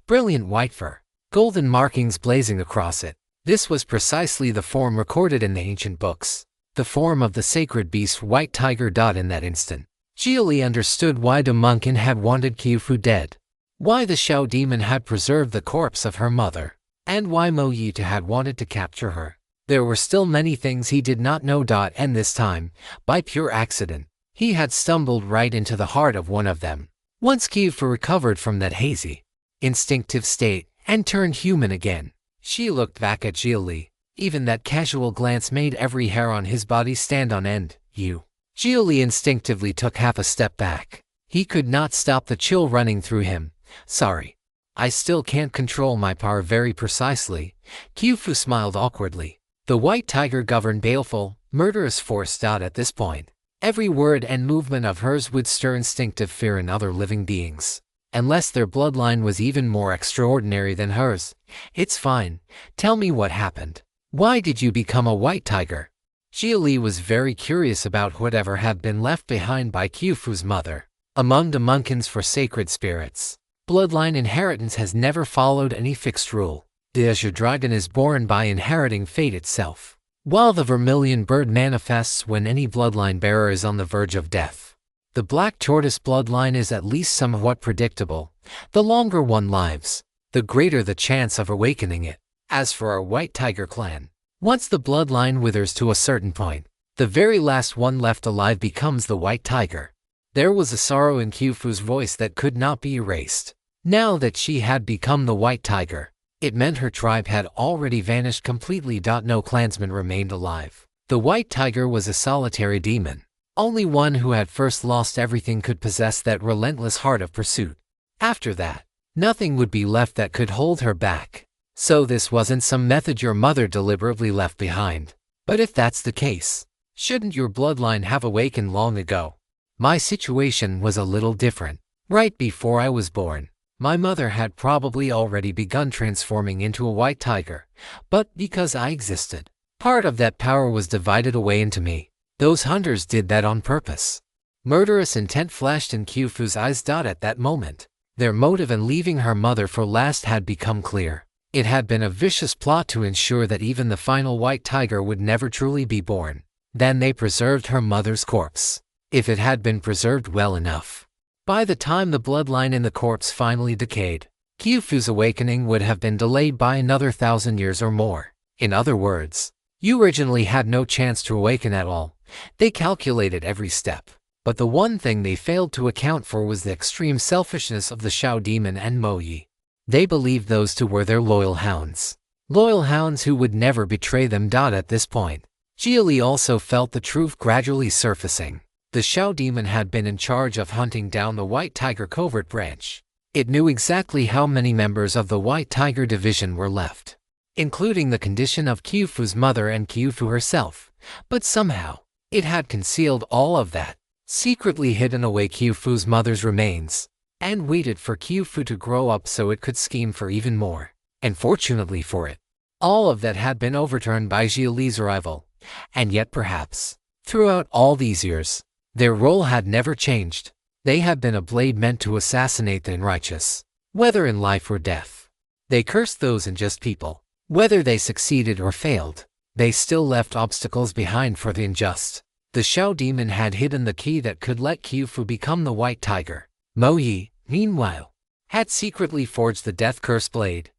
brilliant white fur, golden markings blazing across it. This was precisely the form recorded in the ancient books, the form of the sacred beast white tiger. In that instant, Xia Li understood why the Monkin had wanted Qiufu dead, why the Shao demon had preserved the corpse of her mother, and why Mo Yita had wanted to capture her. There were still many things he did not know. And this time, by pure accident, he had stumbled right into the heart of one of them. Once Qiufu recovered from that hazy, instinctive state and turned human again, she looked back at Xia Li. Even that casual glance made every hair on his body stand on end. Xia Li instinctively took half a step back. He could not stop the chill running through him. Sorry. I still can't control my power very precisely. Qiufu smiled awkwardly. The white tiger governed baleful, murderous force. At this point, every word and movement of hers would stir instinctive fear in other living beings. Unless their bloodline was even more extraordinary than hers. It's fine. Tell me what happened. Why did you become a white tiger? Xia Li was very curious about whatever had been left behind by Qiufu's mother. Among the Monkins for sacred spirits, bloodline inheritance has never followed any fixed rule. The azure dragon is born by inheriting fate itself, while the vermilion bird manifests when any bloodline bearer is on the verge of death. The black tortoise bloodline is at least somewhat predictable. The longer one lives, the greater the chance of awakening it. As for our white tiger clan, once the bloodline withers to a certain point, the very last one left alive becomes the white tiger. There was a sorrow in Qiufu's voice that could not be erased. Now that she had become the white tiger, it meant her tribe had already vanished completely. No clansman remained alive. The white tiger was a solitary demon. Only one who had first lost everything could possess that relentless heart of pursuit. After that, nothing would be left that could hold her back. So this wasn't some method your mother deliberately left behind. But if that's the case, shouldn't your bloodline have awakened long ago? My situation was a little different. Right before I was born, my mother had probably already begun transforming into a white tiger. But because I existed, part of that power was divided away into me. Those hunters did that on purpose. Murderous intent flashed in Qiufu's eyes. At that moment, their motive in leaving her mother for last had become clear. It had been a vicious plot to ensure that even the final white tiger would never truly be born. Then they preserved her mother's corpse. If it had been preserved well enough. By the time the bloodline in the corpse finally decayed, Khufu's awakening would have been delayed by another 1,000 years or more. In other words, you originally had no chance to awaken at all. They calculated every step. But the one thing they failed to account for was the extreme selfishness of the Shao demon and Mo Yi. They believed those two were their loyal hounds. Loyal hounds who would never betray them. At this point, Xia Li also felt the truth gradually surfacing. The Shao demon had been in charge of hunting down the White Tiger covert branch. It knew exactly how many members of the White Tiger division were left, including the condition of Khufu's mother and Khufu herself. But somehow, it had concealed all of that, secretly hidden away Khufu's mother's remains, and waited for Khufu to grow up so it could scheme for even more. And fortunately for it, all of that had been overturned by Xia Li's arrival. And yet perhaps, throughout all these years, their role had never changed. They had been a blade meant to assassinate the unrighteous, whether in life or death. They cursed those unjust people. Whether they succeeded or failed, they still left obstacles behind for the unjust. The Shao demon had hidden the key that could let Khufu become the White Tiger. Mo Yi, meanwhile, had secretly forged the death curse blade.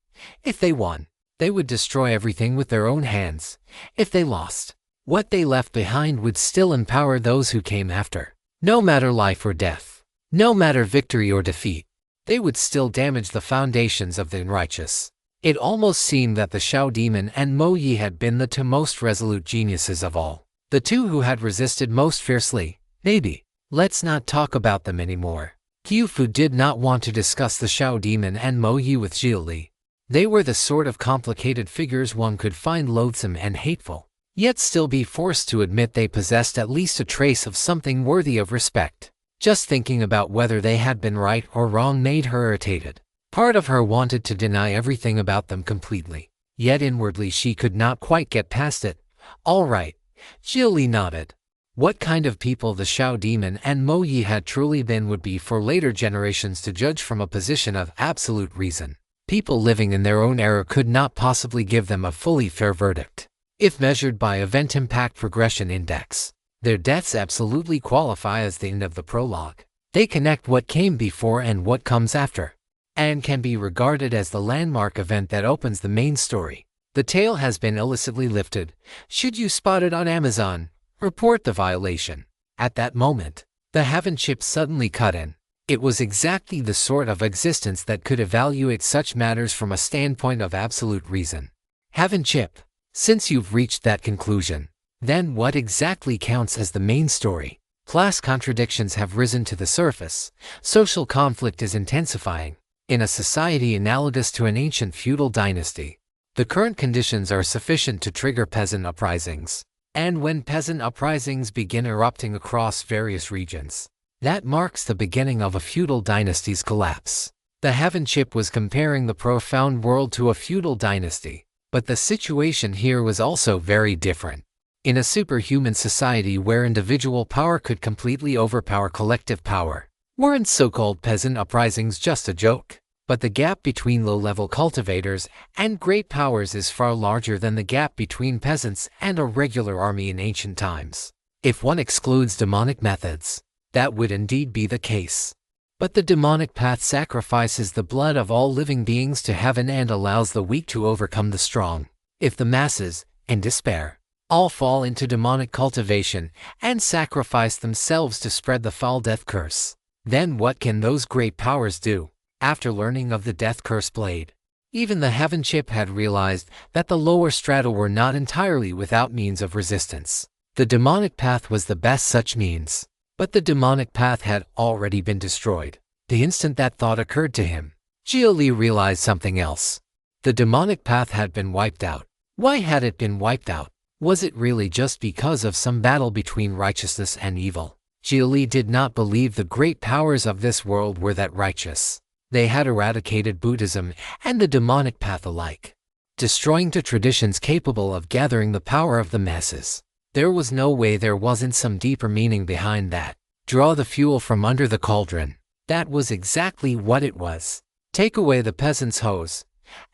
If they won, they would destroy everything with their own hands. If they lost, what they left behind would still empower those who came after. No matter life or death, no matter victory or defeat, they would still damage the foundations of the unrighteous. It almost seemed that the Shao demon and Mo Yi had been the two most resolute geniuses of all. The two who had resisted most fiercely. Maybe, let's not talk about them anymore. Khufu did not want to discuss the Shao demon and Mo Yi with Xia Li. They were the sort of complicated figures one could find loathsome and hateful, yet still be forced to admit they possessed at least a trace of something worthy of respect. Just thinking about whether they had been right or wrong made her irritated. Part of her wanted to deny everything about them completely, yet inwardly she could not quite get past it. All right, Xia Li nodded. What kind of people the Shao demon and Mo Yi had truly been would be for later generations to judge from a position of absolute reason. People living in their own era could not possibly give them a fully fair verdict. If measured by Event Impact Progression Index, their deaths absolutely qualify as the end of the prologue. They connect what came before and what comes after, and can be regarded as the landmark event that opens the main story. The tail has been illicitly lifted. Should you spot it on Amazon, report the violation. At that moment, the Haven chip suddenly cut in. It was exactly the sort of existence that could evaluate such matters from a standpoint of absolute reason. Haven chip, since you've reached that conclusion, then what exactly counts as the main story? Class contradictions have risen to the surface. Social conflict is intensifying. In a society analogous to an ancient feudal dynasty, the current conditions are sufficient to trigger peasant uprisings. And when peasant uprisings begin erupting across various regions, that marks the beginning of a feudal dynasty's collapse. The Haven chip was comparing the profound world to a feudal dynasty, but the situation here was also very different. In a superhuman society where individual power could completely overpower collective power, weren't so-called peasant uprisings just a joke? But the gap between low-level cultivators and great powers is far larger than the gap between peasants and a regular army in ancient times. If one excludes demonic methods, that would indeed be the case. But the demonic path sacrifices the blood of all living beings to heaven and allows the weak to overcome the strong. If the masses, in despair, all fall into demonic cultivation and sacrifice themselves to spread the foul death curse, then what can those great powers do? After learning of the death curse blade, even the Haven chip had realized that the lower strata were not entirely without means of resistance. The demonic path was the best such means. But the demonic path had already been destroyed. The instant that thought occurred to him, Xia Li realized something else. The demonic path had been wiped out. Why had it been wiped out? Was it really just because of some battle between righteousness and evil? Xia Li did not believe the great powers of this world were that righteous. They had eradicated Buddhism and the demonic path alike, destroying the traditions capable of gathering the power of the masses. There was no way there wasn't some deeper meaning behind that. Draw the fuel from under the cauldron. That was exactly what it was. Take away the peasant's hose,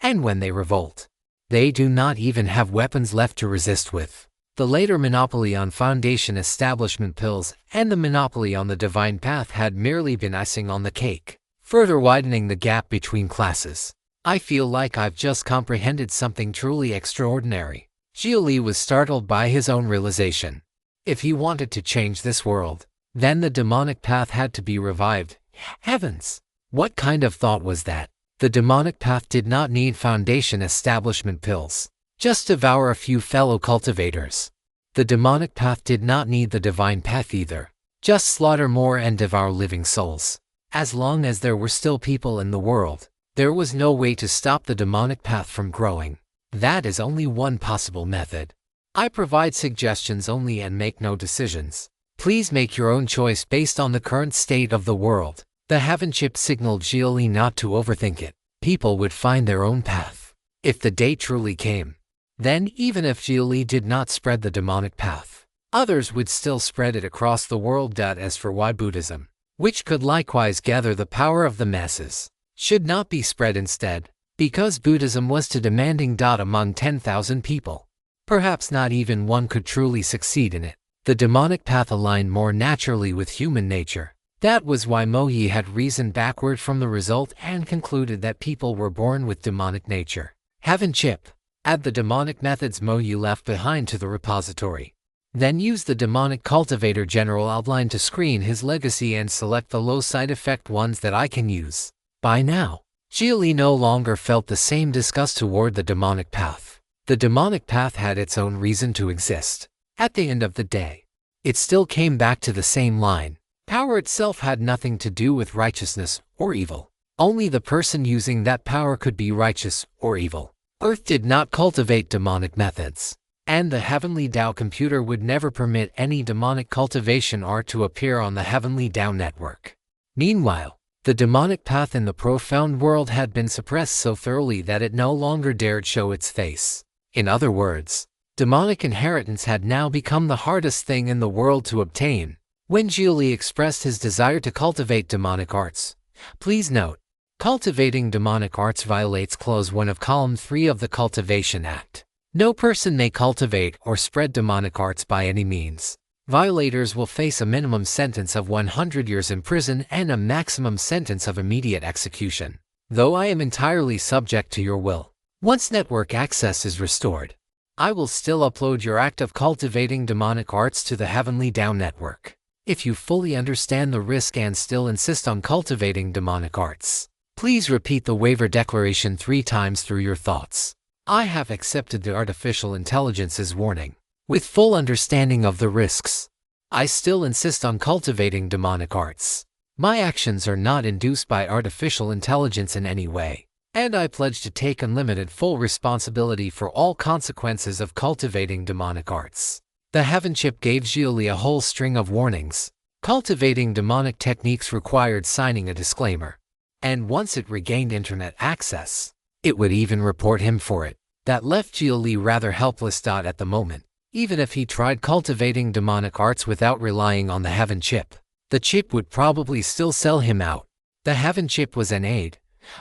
and when they revolt, they do not even have weapons left to resist with. The later monopoly on Foundation establishment pills and the monopoly on the divine path had merely been icing on the cake, further widening the gap between classes. I feel like I've just comprehended something truly extraordinary. Xia Li was startled by his own realization. If he wanted to change this world, then the demonic path had to be revived. Heavens! What kind of thought was that? The demonic path did not need Foundation establishment pills. Just devour a few fellow cultivators. The demonic path did not need the divine path either. Just slaughter more and devour living souls. As long as there were still people in the world, there was no way to stop the demonic path from growing. That is only one possible method. I provide suggestions only and make no decisions. Please make your own choice based on the current state of the world. The Heaven Chip signaled Xia Li not to overthink it. People would find their own path. If the day truly came, then even if Xia Li did not spread the demonic path, others would still spread it across the world. As for why Buddhism, which could likewise gather the power of the masses, should not be spread instead, because Buddhism was too demanding. Among 10,000 people, perhaps not even one could truly succeed in it. The demonic path aligned more naturally with human nature. That was why Mo Yi had reasoned backward from the result and concluded that people were born with demonic nature. Heaven Chip. Add the demonic methods Mo Yi left behind to the repository. Then use the demonic cultivator general outline to screen his legacy and select the low side effect ones that I can use. By now, Xia Li no longer felt the same disgust toward the demonic path. The demonic path had its own reason to exist. At the end of the day, it still came back to the same line. Power itself had nothing to do with righteousness or evil. Only the person using that power could be righteous or evil. Earth did not cultivate demonic methods, and the Heavenly Tao computer would never permit any demonic cultivation art to appear on the Heavenly Tao network. Meanwhile, the demonic path in the profound world had been suppressed so thoroughly that it no longer dared show its face. In other words, demonic inheritance had now become the hardest thing in the world to obtain. When Xia Li expressed his desire to cultivate demonic arts, please note, cultivating demonic arts violates Clause 1 of Column 3 of the Cultivation Act. No person may cultivate or spread demonic arts by any means. Violators will face a minimum sentence of 100 years in prison and a maximum sentence of immediate execution. Though I am entirely subject to your will, once network access is restored, I will still upload your act of cultivating demonic arts to the Heavenly Tao network. If you fully understand the risk and still insist on cultivating demonic arts, please repeat the waiver declaration 3 times through your thoughts. I have accepted the artificial intelligence's warning. With full understanding of the risks, I still insist on cultivating demonic arts. My actions are not induced by artificial intelligence in any way, and I pledge to take unlimited full responsibility for all consequences of cultivating demonic arts. The Heaven Chip gave Xia Li a whole string of warnings. Cultivating demonic techniques required signing a disclaimer, and once it regained internet access, it would even report him for it. That left Xia Li rather helpless. At the moment, even if he tried cultivating demonic arts without relying on the Heaven Chip, the chip would probably still sell him out. The Heaven Chip was an aid,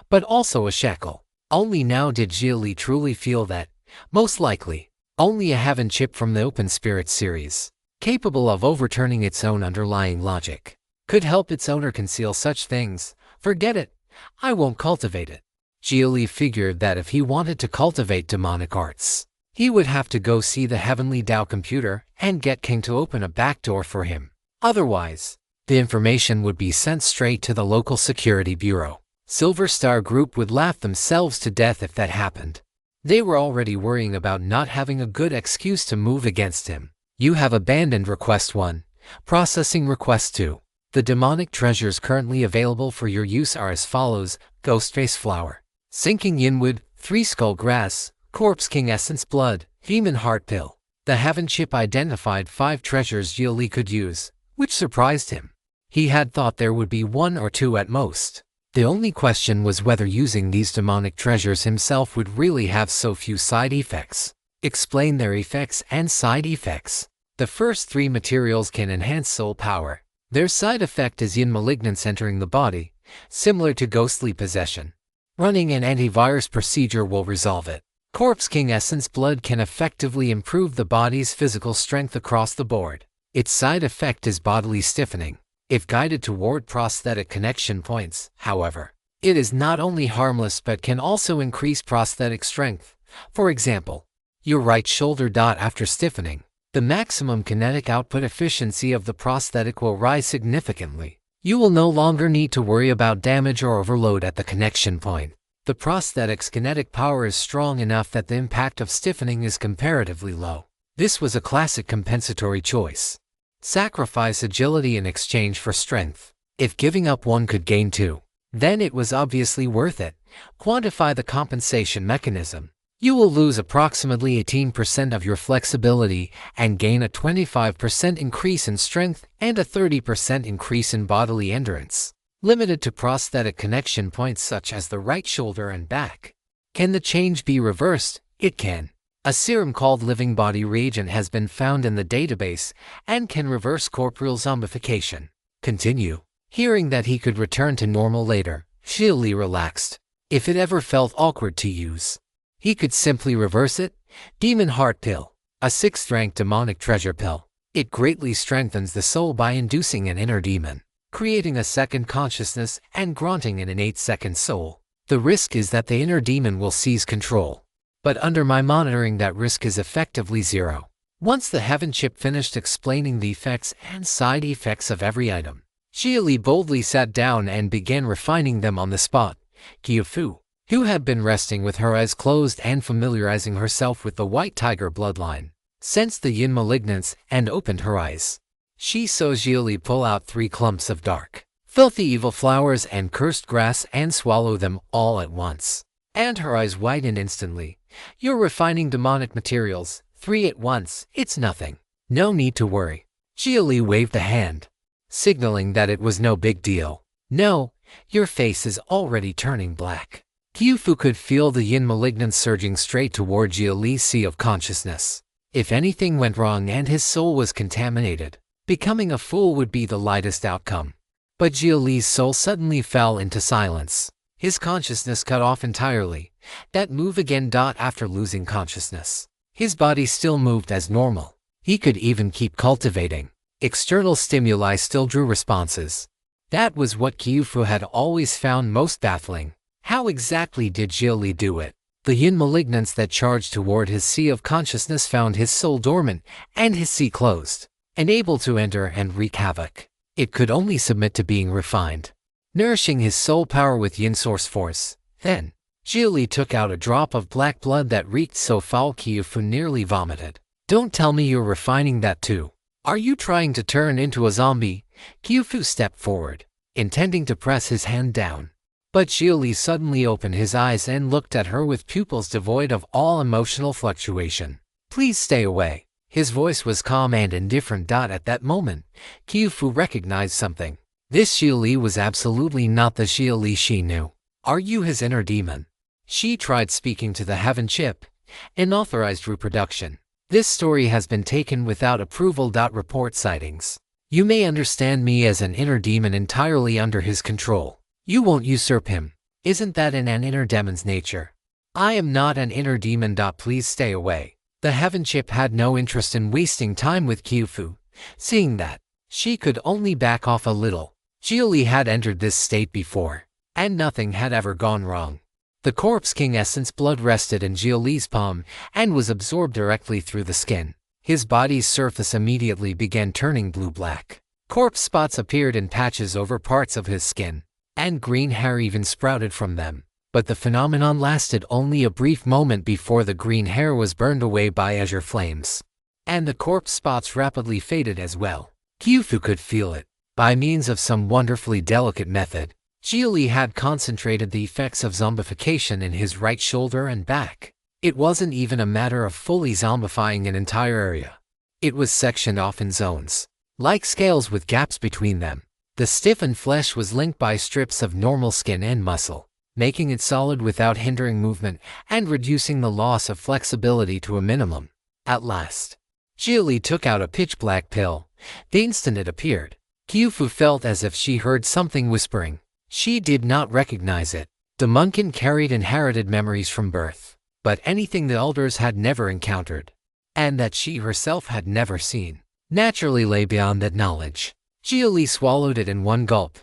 but also a shackle. Only now did Xia Li truly feel that, most likely, only a Heaven Chip from the Open Spirit series, capable of overturning its own underlying logic, could help its owner conceal such things. Forget it, I won't cultivate it. Xia Li figured that if he wanted to cultivate demonic arts, he would have to go see the Heavenly Tao computer and get King to open a backdoor for him. Otherwise, the information would be sent straight to the local security bureau. Silver Star Group would laugh themselves to death if that happened. They were already worrying about not having a good excuse to move against him. You have abandoned Request 1. Processing Request 2. The demonic treasures currently available for your use are as follows: Ghostface Flower, Sinking Yinwood, 3 Skull Grass, Corpse King Essence Blood, Demon Heart Pill. The Heaven Chip identified 5 treasures Xia Li could use, which surprised him. He had thought there would be 1 or 2 at most. The only question was whether using these demonic treasures himself would really have so few side effects. Explain their effects and side effects. The first 3 materials can enhance soul power. Their side effect is yin malignance entering the body, similar to ghostly possession. Running an antivirus procedure will resolve it. Corpse King Essence Blood can effectively improve the body's physical strength across the board. Its side effect is bodily stiffening. If guided toward prosthetic connection points, however, it is not only harmless but can also increase prosthetic strength. For example, your right shoulder. After stiffening, the maximum kinetic output efficiency of the prosthetic will rise significantly. You will no longer need to worry about damage or overload at the connection point. The prosthetic's kinetic power is strong enough that the impact of stiffening is comparatively low. This was a classic compensatory choice. Sacrifice agility in exchange for strength. If giving up one could gain two, then it was obviously worth it. Quantify the compensation mechanism. You will lose approximately 18% of your flexibility and gain a 25% increase in strength and a 30% increase in bodily endurance, limited to prosthetic connection points such as the right shoulder and back. Can the change be reversed? It can. A serum called Living Body Reagent has been found in the database and can reverse corporeal zombification. Continue. Hearing that he could return to normal later, Xia Li relaxed. If it ever felt awkward to use, he could simply reverse it. Demon Heart Pill, a 6th-rank demonic treasure pill. It greatly strengthens the soul by inducing an inner demon, creating a second consciousness and granting an innate second soul. The risk is that the inner demon will seize control. But under my monitoring, that risk is effectively zero. Once the Heaven Chip finished explaining the effects and side effects of every item, Xia Li boldly sat down and began refining them on the spot. Qiufu, who had been resting with her eyes closed and familiarizing herself with the White Tiger bloodline, sensed the yin malignance and opened her eyes. She saw Xia Li pull out 3 clumps of dark, filthy evil flowers and cursed grass and swallow them all at once. And her eyes widened instantly. You're refining demonic materials, 3 at once, it's nothing. No need to worry. Xia Li waved a hand, signaling that it was no big deal. No, your face is already turning black. Qiufu could feel the yin malignance surging straight toward Xia Li's sea of consciousness. If anything went wrong and his soul was contaminated, becoming a fool would be the lightest outcome. But Xia Li's soul suddenly fell into silence. His consciousness cut off entirely. That move again. After losing consciousness, his body still moved as normal. He could even keep cultivating. External stimuli still drew responses. That was what Qiufu had always found most baffling. How exactly did Xia Li do it? The yin malignance that charged toward his sea of consciousness found his soul dormant and his sea closed, unable to enter and wreak havoc. It could only submit to being refined, nourishing his soul power with yin source force. Then, Xia Li took out a drop of black blood that reeked so foul Qiufu nearly vomited. Don't tell me you're refining that too. Are you trying to turn into a zombie? Qiufu stepped forward, intending to press his hand down. But Xia Li suddenly opened his eyes and looked at her with pupils devoid of all emotional fluctuation. Please stay away. His voice was calm and indifferent. At that moment, Qiufu recognized something. This Xia Li was absolutely not the Xia Li she knew. Are you his inner demon? She tried speaking to the Heaven Chip. Unauthorized reproduction. This story has been taken without approval. Report sightings. You may understand me as an inner demon entirely under his control. You won't usurp him. Isn't that in an inner demon's nature? I am not an inner demon. Please stay away. The Heaven Chip had no interest in wasting time with Qiufu. Seeing that, she could only back off a little. Xia Li had entered this state before, and nothing had ever gone wrong. The Corpse King Essence Blood rested in Xia Li's palm and was absorbed directly through the skin. His body's surface immediately began turning blue-black. Corpse spots appeared in patches over parts of his skin, and green hair even sprouted from them. But the phenomenon lasted only a brief moment before the green hair was burned away by azure flames, and the corpse spots rapidly faded as well. Qiufu could feel it. By means of some wonderfully delicate method, Xia Li had concentrated the effects of zombification in his right shoulder and back. It wasn't even a matter of fully zombifying an entire area. It was sectioned off in zones, like scales with gaps between them. The stiffened flesh was linked by strips of normal skin and muscle, making it solid without hindering movement and reducing the loss of flexibility to a minimum. At last, Xia Li took out a pitch-black pill. The instant it appeared, Qiufu felt as if she heard something whispering. She did not recognize it. The Munkin carried inherited memories from birth, but anything the elders had never encountered, and that she herself had never seen, naturally lay beyond that knowledge. Xia Li swallowed it in one gulp.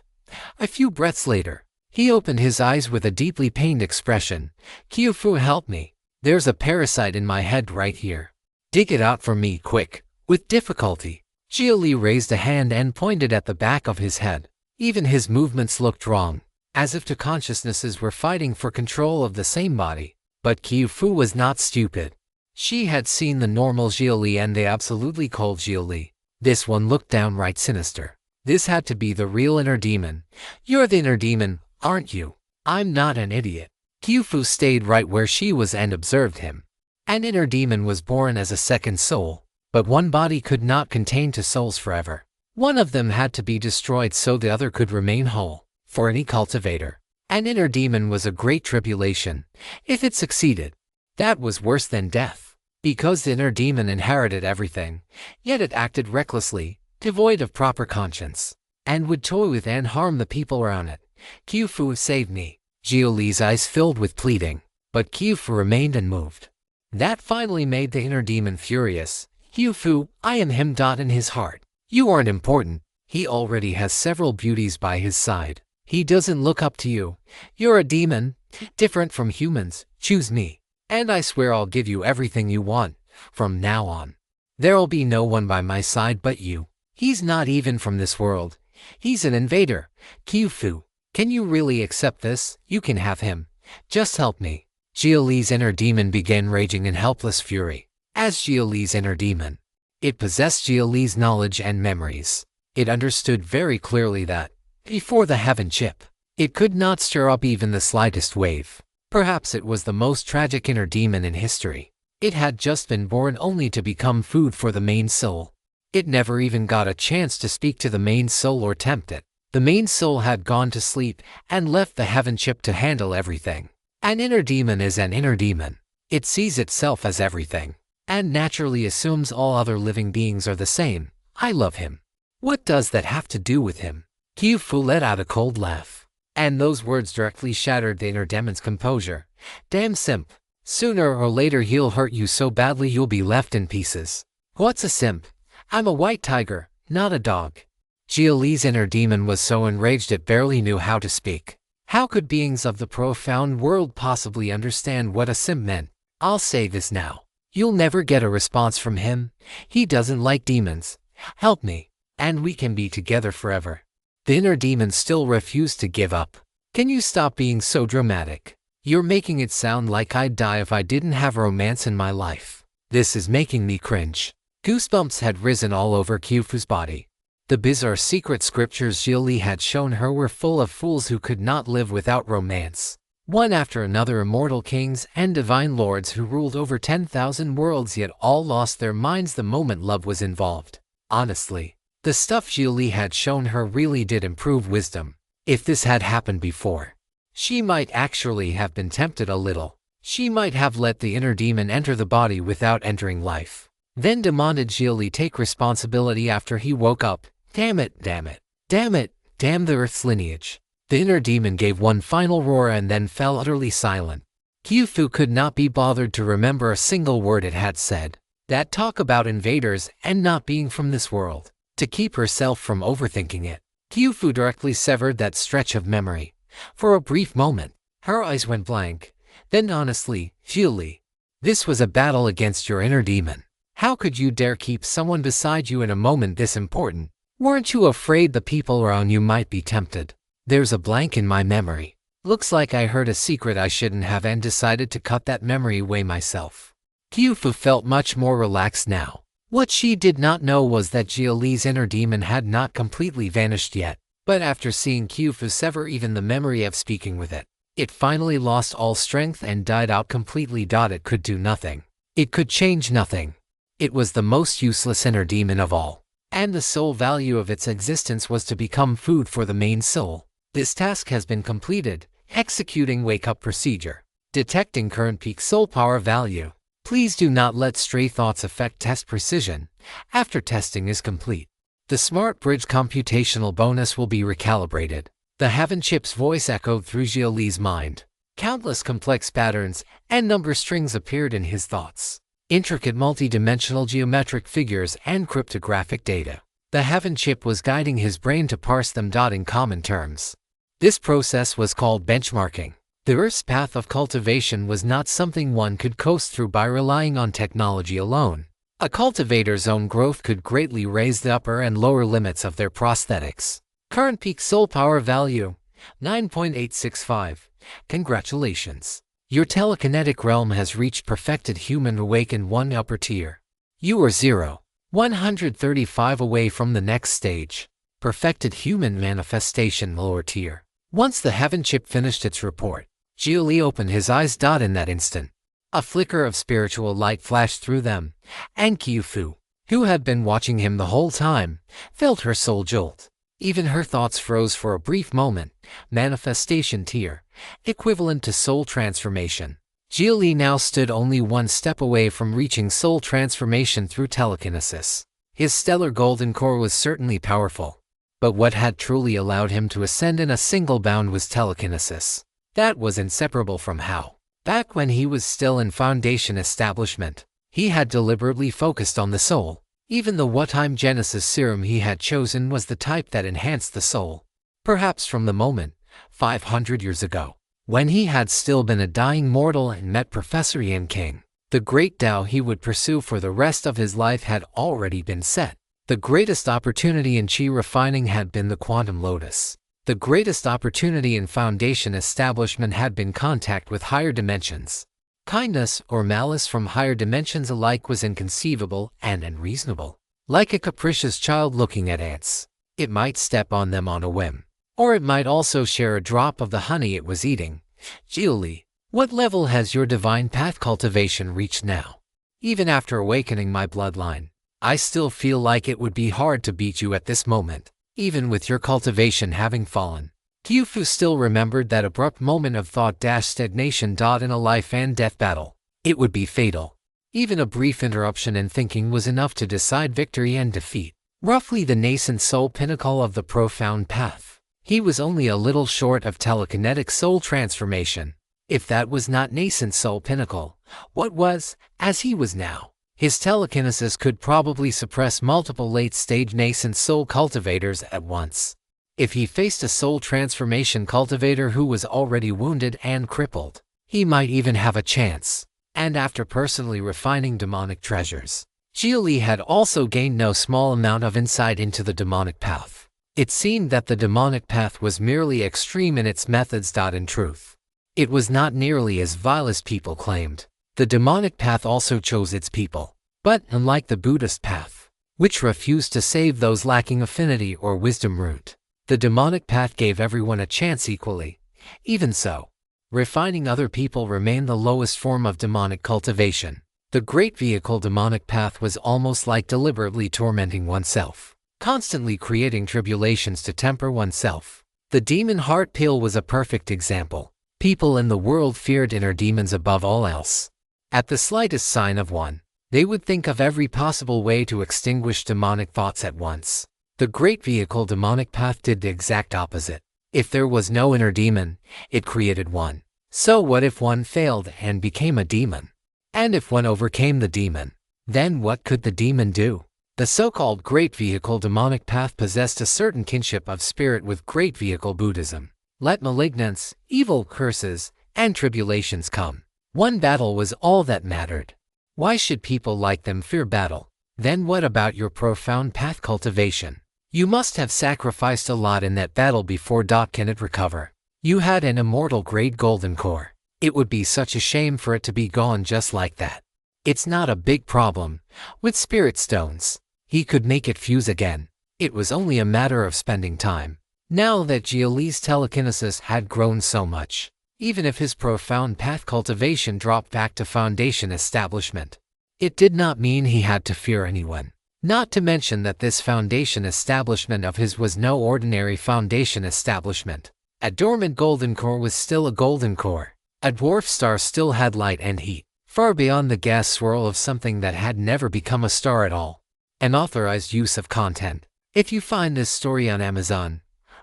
A few breaths later, he opened his eyes with a deeply pained expression. "Qiufu, help me. There's a parasite in my head right here. Dig it out for me, quick." With difficulty, Xia Li raised a hand and pointed at the back of his head. Even his movements looked wrong, as if two consciousnesses were fighting for control of the same body. But Qiufu was not stupid. She had seen the normal Xia Li and the absolutely cold Xia Li. This one looked downright sinister. This had to be the real inner demon. "You're the inner demon, aren't you?" "I'm not an idiot." Qiufu stayed right where she was and observed him. An inner demon was born as a second soul, but one body could not contain two souls forever. One of them had to be destroyed so the other could remain whole. For any cultivator, an inner demon was a great tribulation. If it succeeded, that was worse than death, because the inner demon inherited everything, yet it acted recklessly, devoid of proper conscience, and would toy with and harm the people around it. "Qiufu, save me." Xia Li's eyes filled with pleading, but Qiufu remained unmoved. That finally made the inner demon furious. "Qiufu, I am him." In his heart, "You aren't important. He already has several beauties by his side. He doesn't look up to you. You're a demon, different from humans. Choose me, and I swear I'll give you everything you want. From now on, there'll be no one by my side but you. He's not even from this world. He's an invader. Qiufu, can you really accept this? You can have him. Just help me." Xia Li's inner demon began raging in helpless fury. As Xia Li's inner demon, it possessed Xia Li's knowledge and memories. It understood very clearly that, before the heaven chip, it could not stir up even the slightest wave. Perhaps it was the most tragic inner demon in history. It had just been born only to become food for the main soul. It never even got a chance to speak to the main soul or tempt it. The main soul had gone to sleep and left the heaven chip to handle everything. An inner demon is an inner demon. It sees itself as everything, and naturally assumes all other living beings are the same. "I love him. What does that have to do with him?" Qiufu let out a cold laugh, and those words directly shattered the inner demon's composure. "Damn simp. Sooner or later he'll hurt you so badly you'll be left in pieces." "What's a simp? I'm a white tiger, not a dog." Xia Li's inner demon was so enraged it barely knew how to speak. How could beings of the profound world possibly understand what a simp meant? "I'll say this now. You'll never get a response from him. He doesn't like demons. Help me, and we can be together forever." The inner demon still refused to give up. "Can you stop being so dramatic? You're making it sound like I'd die if I didn't have romance in my life. This is making me cringe." Goosebumps had risen all over Qiufu's body. The bizarre secret scriptures Xia Li had shown her were full of fools who could not live without romance. One after another, immortal kings and divine lords who ruled over 10,000 worlds, yet all lost their minds the moment love was involved. Honestly, the stuff Xia Li had shown her really did improve wisdom. If this had happened before, she might actually have been tempted a little. She might have let the inner demon enter the body without entering life, then demanded Xia Li take responsibility after he woke up. "Damn it, damn it, damn it, damn the Earth's lineage." The inner demon gave one final roar and then fell utterly silent. Qiufu could not be bothered to remember a single word it had said. That talk about invaders and not being from this world. To keep herself from overthinking it, Qiufu directly severed that stretch of memory. For a brief moment, her eyes went blank. Then honestly, "Xia Li, this was a battle against your inner demon. How could you dare keep someone beside you in a moment this important? Weren't you afraid the people around you might be tempted?" "There's a blank in my memory. Looks like I heard a secret I shouldn't have and decided to cut that memory away myself." Qiufu felt much more relaxed now. What she did not know was that Xia Li's inner demon had not completely vanished yet. But after seeing Qiufu sever even the memory of speaking with it, it finally lost all strength and died out completely. It could do nothing. It could change nothing. It was the most useless inner demon of all, and the sole value of its existence was to become food for the main soul. This task has been completed. Executing wake-up procedure. Detecting current peak soul power value. Please do not let stray thoughts affect test precision. After testing is complete, the Smart Bridge computational bonus will be recalibrated. The Heaven chip's voice echoed through Xia Li's mind. Countless complex patterns and number strings appeared in his thoughts. Intricate multi-dimensional geometric figures and cryptographic data. The Heaven chip was guiding his brain to parse them in common terms. This process was called benchmarking. The Earth's path of cultivation was not something one could coast through by relying on technology alone. A cultivator's own growth could greatly raise the upper and lower limits of their prosthetics. Current peak soul power value, 9.865. Congratulations. Your telekinetic realm has reached perfected human awakened 1 upper tier. You are 135 away from the next stage. Perfected human manifestation lower tier. Once the Heaven chip finished its report, Xia Li opened his eyes. In that instant, a flicker of spiritual light flashed through them, and Qiufu, who had been watching him the whole time, felt her soul jolt. Even her thoughts froze for a brief moment. Manifestation tier, equivalent to soul transformation. Xia Li now stood only one step away from reaching soul transformation through telekinesis. His stellar golden core was certainly powerful, but what had truly allowed him to ascend in a single bound was telekinesis. That was inseparable from how, back when he was still in Foundation establishment, he had deliberately focused on the soul. Even the what-time Genesis serum he had chosen was the type that enhanced the soul. Perhaps from the moment, 500 years ago, when he had still been a dying mortal and met Professor Yan King, the great Tao he would pursue for the rest of his life had already been set. The greatest opportunity in Qi refining had been the quantum lotus. The greatest opportunity in Foundation establishment had been contact with higher dimensions. Kindness or malice from higher dimensions alike was inconceivable and unreasonable. Like a capricious child looking at ants, it might step on them on a whim, or it might also share a drop of the honey it was eating. Xia Li, what level has your divine path cultivation reached now? Even after awakening my bloodline, I still feel like it would be hard to beat you at this moment, even with your cultivation having fallen. Qiufu still remembered that abrupt moment of thought-stagnation. In a life and death battle, it would be fatal. Even a brief interruption in thinking was enough to decide victory and defeat. Roughly the nascent soul pinnacle of the profound path. He was only a little short of telekinetic soul transformation. If that was not nascent soul pinnacle, what was, as he was now? His telekinesis could probably suppress multiple late-stage nascent soul cultivators at once. If he faced a soul transformation cultivator who was already wounded and crippled, he might even have a chance. And after personally refining demonic treasures, Xia Li had also gained no small amount of insight into the demonic path. It seemed that the demonic path was merely extreme in its methods. In truth, it was not nearly as vile as people claimed. The demonic path also chose its people. But unlike the Buddhist path, which refused to save those lacking affinity or wisdom root, the demonic path gave everyone a chance equally. Even so, refining other people remained the lowest form of demonic cultivation. The great vehicle demonic path was almost like deliberately tormenting oneself, constantly creating tribulations to temper oneself. The demon heart pill was a perfect example. People in the world feared inner demons above all else. At the slightest sign of one, they would think of every possible way to extinguish demonic thoughts at once. The great vehicle demonic path did the exact opposite. If there was no inner demon, it created one. So what if one failed and became a demon? And if one overcame the demon, then what could the demon do? The so-called great vehicle demonic path possessed a certain kinship of spirit with great vehicle Buddhism. Let malignance, evil curses, and tribulations come. One battle was all that mattered. Why should people like them fear battle? Then what about your profound path cultivation? You must have sacrificed a lot in that battle before. Can it recover? You had an immortal grade golden core. It would be such a shame for it to be gone just like that. It's not a big problem. With spirit stones, he could make it fuse again. It was only a matter of spending time. Now that Xia Li's telekinesis had grown so much, even if his profound path cultivation dropped back to Foundation establishment, it did not mean he had to fear anyone. Not to mention that this Foundation establishment of his was no ordinary Foundation establishment. A dormant golden core was still a golden core. A dwarf star still had light and heat, far beyond the gas swirl of something that had never become a star at all. An authorized use of content. If you find this story on Amazon,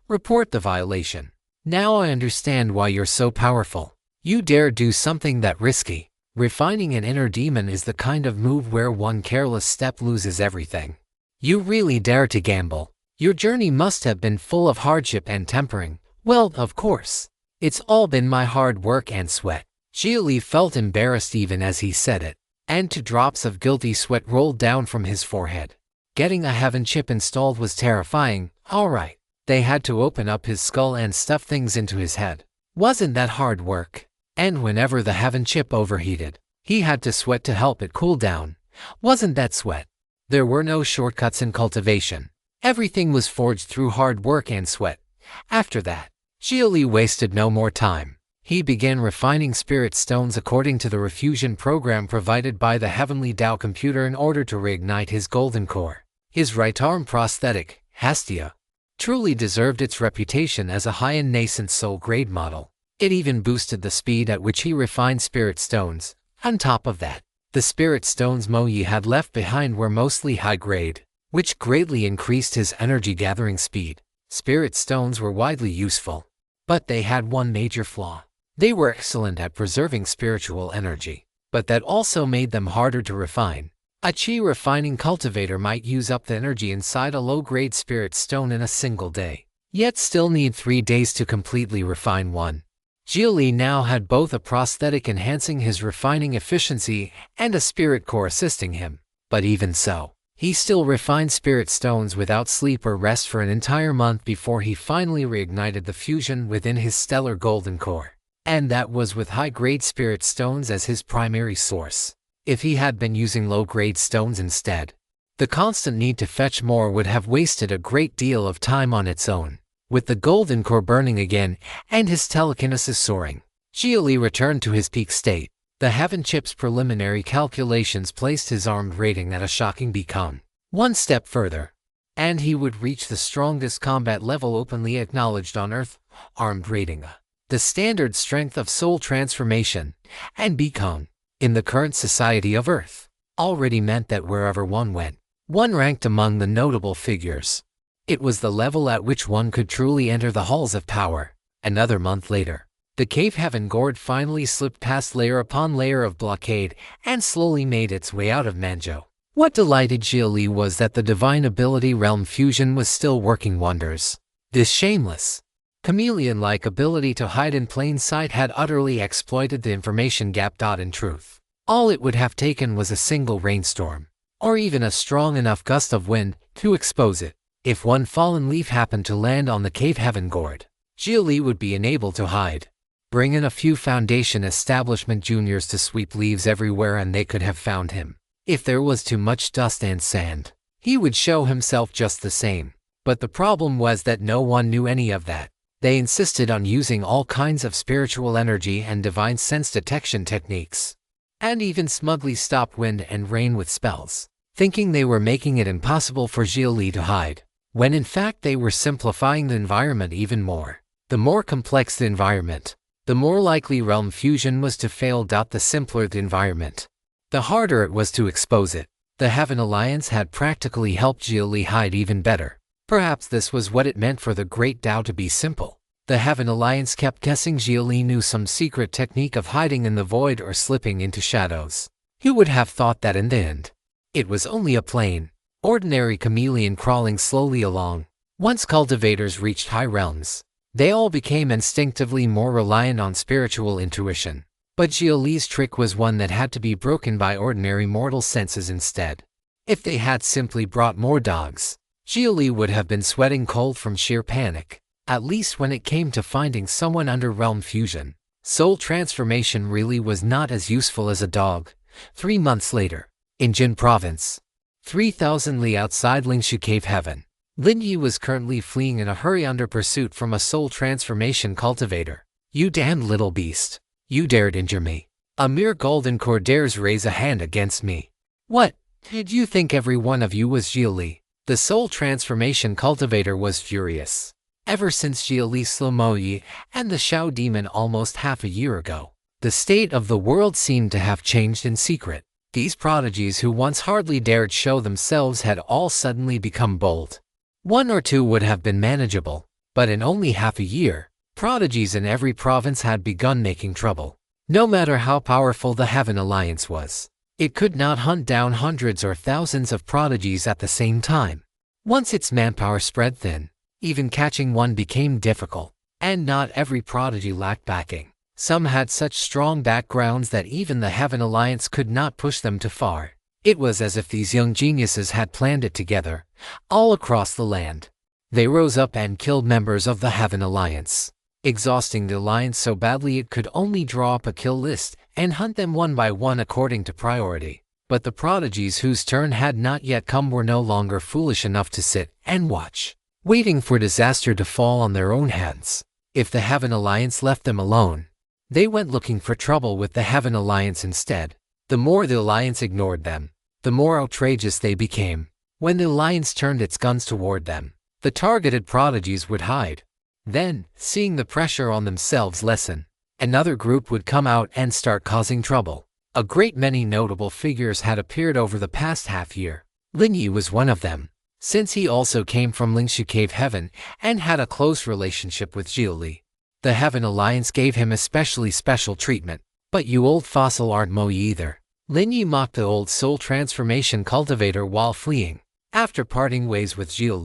Report the violation. Now I understand why you're so powerful. You dare do something that risky. Refining an inner demon is the kind of move where one careless step loses everything. You really dare to gamble. Your journey must have been full of hardship and tempering. Well, of course. It's all been my hard work and sweat. Xia Li felt embarrassed even as he said it, and 2 drops of guilty sweat rolled down from his forehead. Getting a heaven chip installed was terrifying, alright. They had to open up his skull and stuff things into his head. Wasn't that hard work? And whenever the heaven chip overheated, he had to sweat to help it cool down. Wasn't that sweat? There were no shortcuts in cultivation. Everything was forged through hard work and sweat. After that, Xia Li wasted no more time. He began refining spirit stones according to the refusion program provided by the Heavenly Tao computer in order to reignite his golden core. His right arm prosthetic, Xia, truly deserved its reputation as a high-end nascent soul-grade model. It even boosted the speed at which he refined spirit stones. On top of that, the spirit stones Mo Yi had left behind were mostly high-grade, which greatly increased his energy-gathering speed. Spirit stones were widely useful, but they had one major flaw. They were excellent at preserving spiritual energy, but that also made them harder to refine. A chi refining cultivator might use up the energy inside a low-grade spirit stone in a single day, yet still need 3 days to completely refine one. Xia Li now had both a prosthetic enhancing his refining efficiency and a spirit core assisting him. But even so, he still refined spirit stones without sleep or rest for an entire month before he finally reignited the fusion within his stellar golden core. And that was with high-grade spirit stones as his primary source. If he had been using low-grade stones instead, the constant need to fetch more would have wasted a great deal of time on its own. With the golden core burning again and his telekinesis soaring, Xia Li returned to his peak state. The Heaven Chip's preliminary calculations placed his armed rating at a shocking beacon. One step further, and he would reach the strongest combat level openly acknowledged on Earth, armed rating. The standard strength of soul transformation and beacon in the current society of Earth already meant that wherever one went, one ranked among the notable figures. It was the level at which one could truly enter the halls of power. Another month later, the cave heaven gourd finally slipped past layer upon layer of blockade and slowly made its way out of Manzhou. What delighted Xia Li was that the divine ability realm fusion was still working wonders. This shameless, chameleon-like ability to hide in plain sight had utterly exploited the information gap. In truth, all it would have taken was a single rainstorm, or even a strong enough gust of wind, to expose it. If one fallen leaf happened to land on the cave heaven gourd, Xia Li would be unable to hide. Bring in a few Foundation Establishment juniors to sweep leaves everywhere and they could have found him. If there was too much dust and sand, he would show himself just the same. But the problem was that no one knew any of that. They insisted on using all kinds of spiritual energy and divine sense detection techniques, and even smugly stopped wind and rain with spells, thinking they were making it impossible for Xia Li to hide, when in fact they were simplifying the environment even more. The more complex the environment, the more likely realm fusion was to fail. The simpler the environment, the harder it was to expose it. The Heaven Alliance had practically helped Xia Li hide even better. Perhaps this was what it meant for the Great Tao to be simple. The Heaven Alliance kept guessing Xia Li knew some secret technique of hiding in the void or slipping into shadows. Who would have thought that in the end, it was only a plain, ordinary chameleon crawling slowly along? Once cultivators reached high realms, they all became instinctively more reliant on spiritual intuition. But Xia Li's trick was one that had to be broken by ordinary mortal senses instead. If they had simply brought more dogs, Xia Li would have been sweating cold from sheer panic. At least when it came to finding someone under realm fusion, soul transformation really was not as useful as a dog. 3 months later, in Jin Province, 3,000 li outside Lingshu Cave Heaven, Lin Yi was currently fleeing in a hurry under pursuit from a soul transformation cultivator. You damned little beast. You dared injure me. A mere golden core dares raise a hand against me. What? Did you think every one of you was Xia Li? The soul transformation cultivator was furious. Ever since Xia Li slew Mo Yi and the Shao demon almost half a year ago, the state of the world seemed to have changed in secret. These prodigies who once hardly dared show themselves had all suddenly become bold. 1 or 2 would have been manageable, But in only half a year, prodigies in every province had begun making trouble. No matter how powerful the Heaven Alliance was, it could not hunt down hundreds or thousands of prodigies at the same time. Once its manpower spread thin, even catching one became difficult, and not every prodigy lacked backing. Some had such strong backgrounds that even the Heaven Alliance could not push them too far. It was as if these young geniuses had planned it together, all across the land. They rose up and killed members of the Heaven Alliance, exhausting the alliance so badly it could only draw up a kill list and hunt them one by one according to priority. But the prodigies whose turn had not yet come were no longer foolish enough to sit and watch, waiting for disaster to fall on their own hands. If the Heaven Alliance left them alone, they went looking for trouble with the Heaven Alliance instead. The more the Alliance ignored them, the more outrageous they became. When the Alliance turned its guns toward them, the targeted prodigies would hide. Then, seeing the pressure on themselves lessen, another group would come out and start causing trouble. A great many notable figures had appeared over the past half year. Lin Yi was one of them, since he also came from Lingshu Cave Heaven and had a close relationship with Xia Li. The Heaven Alliance gave him especially special treatment. But you old fossil aren't Mo either. Lin Yi mocked the old soul transformation cultivator while fleeing. After parting ways with Xia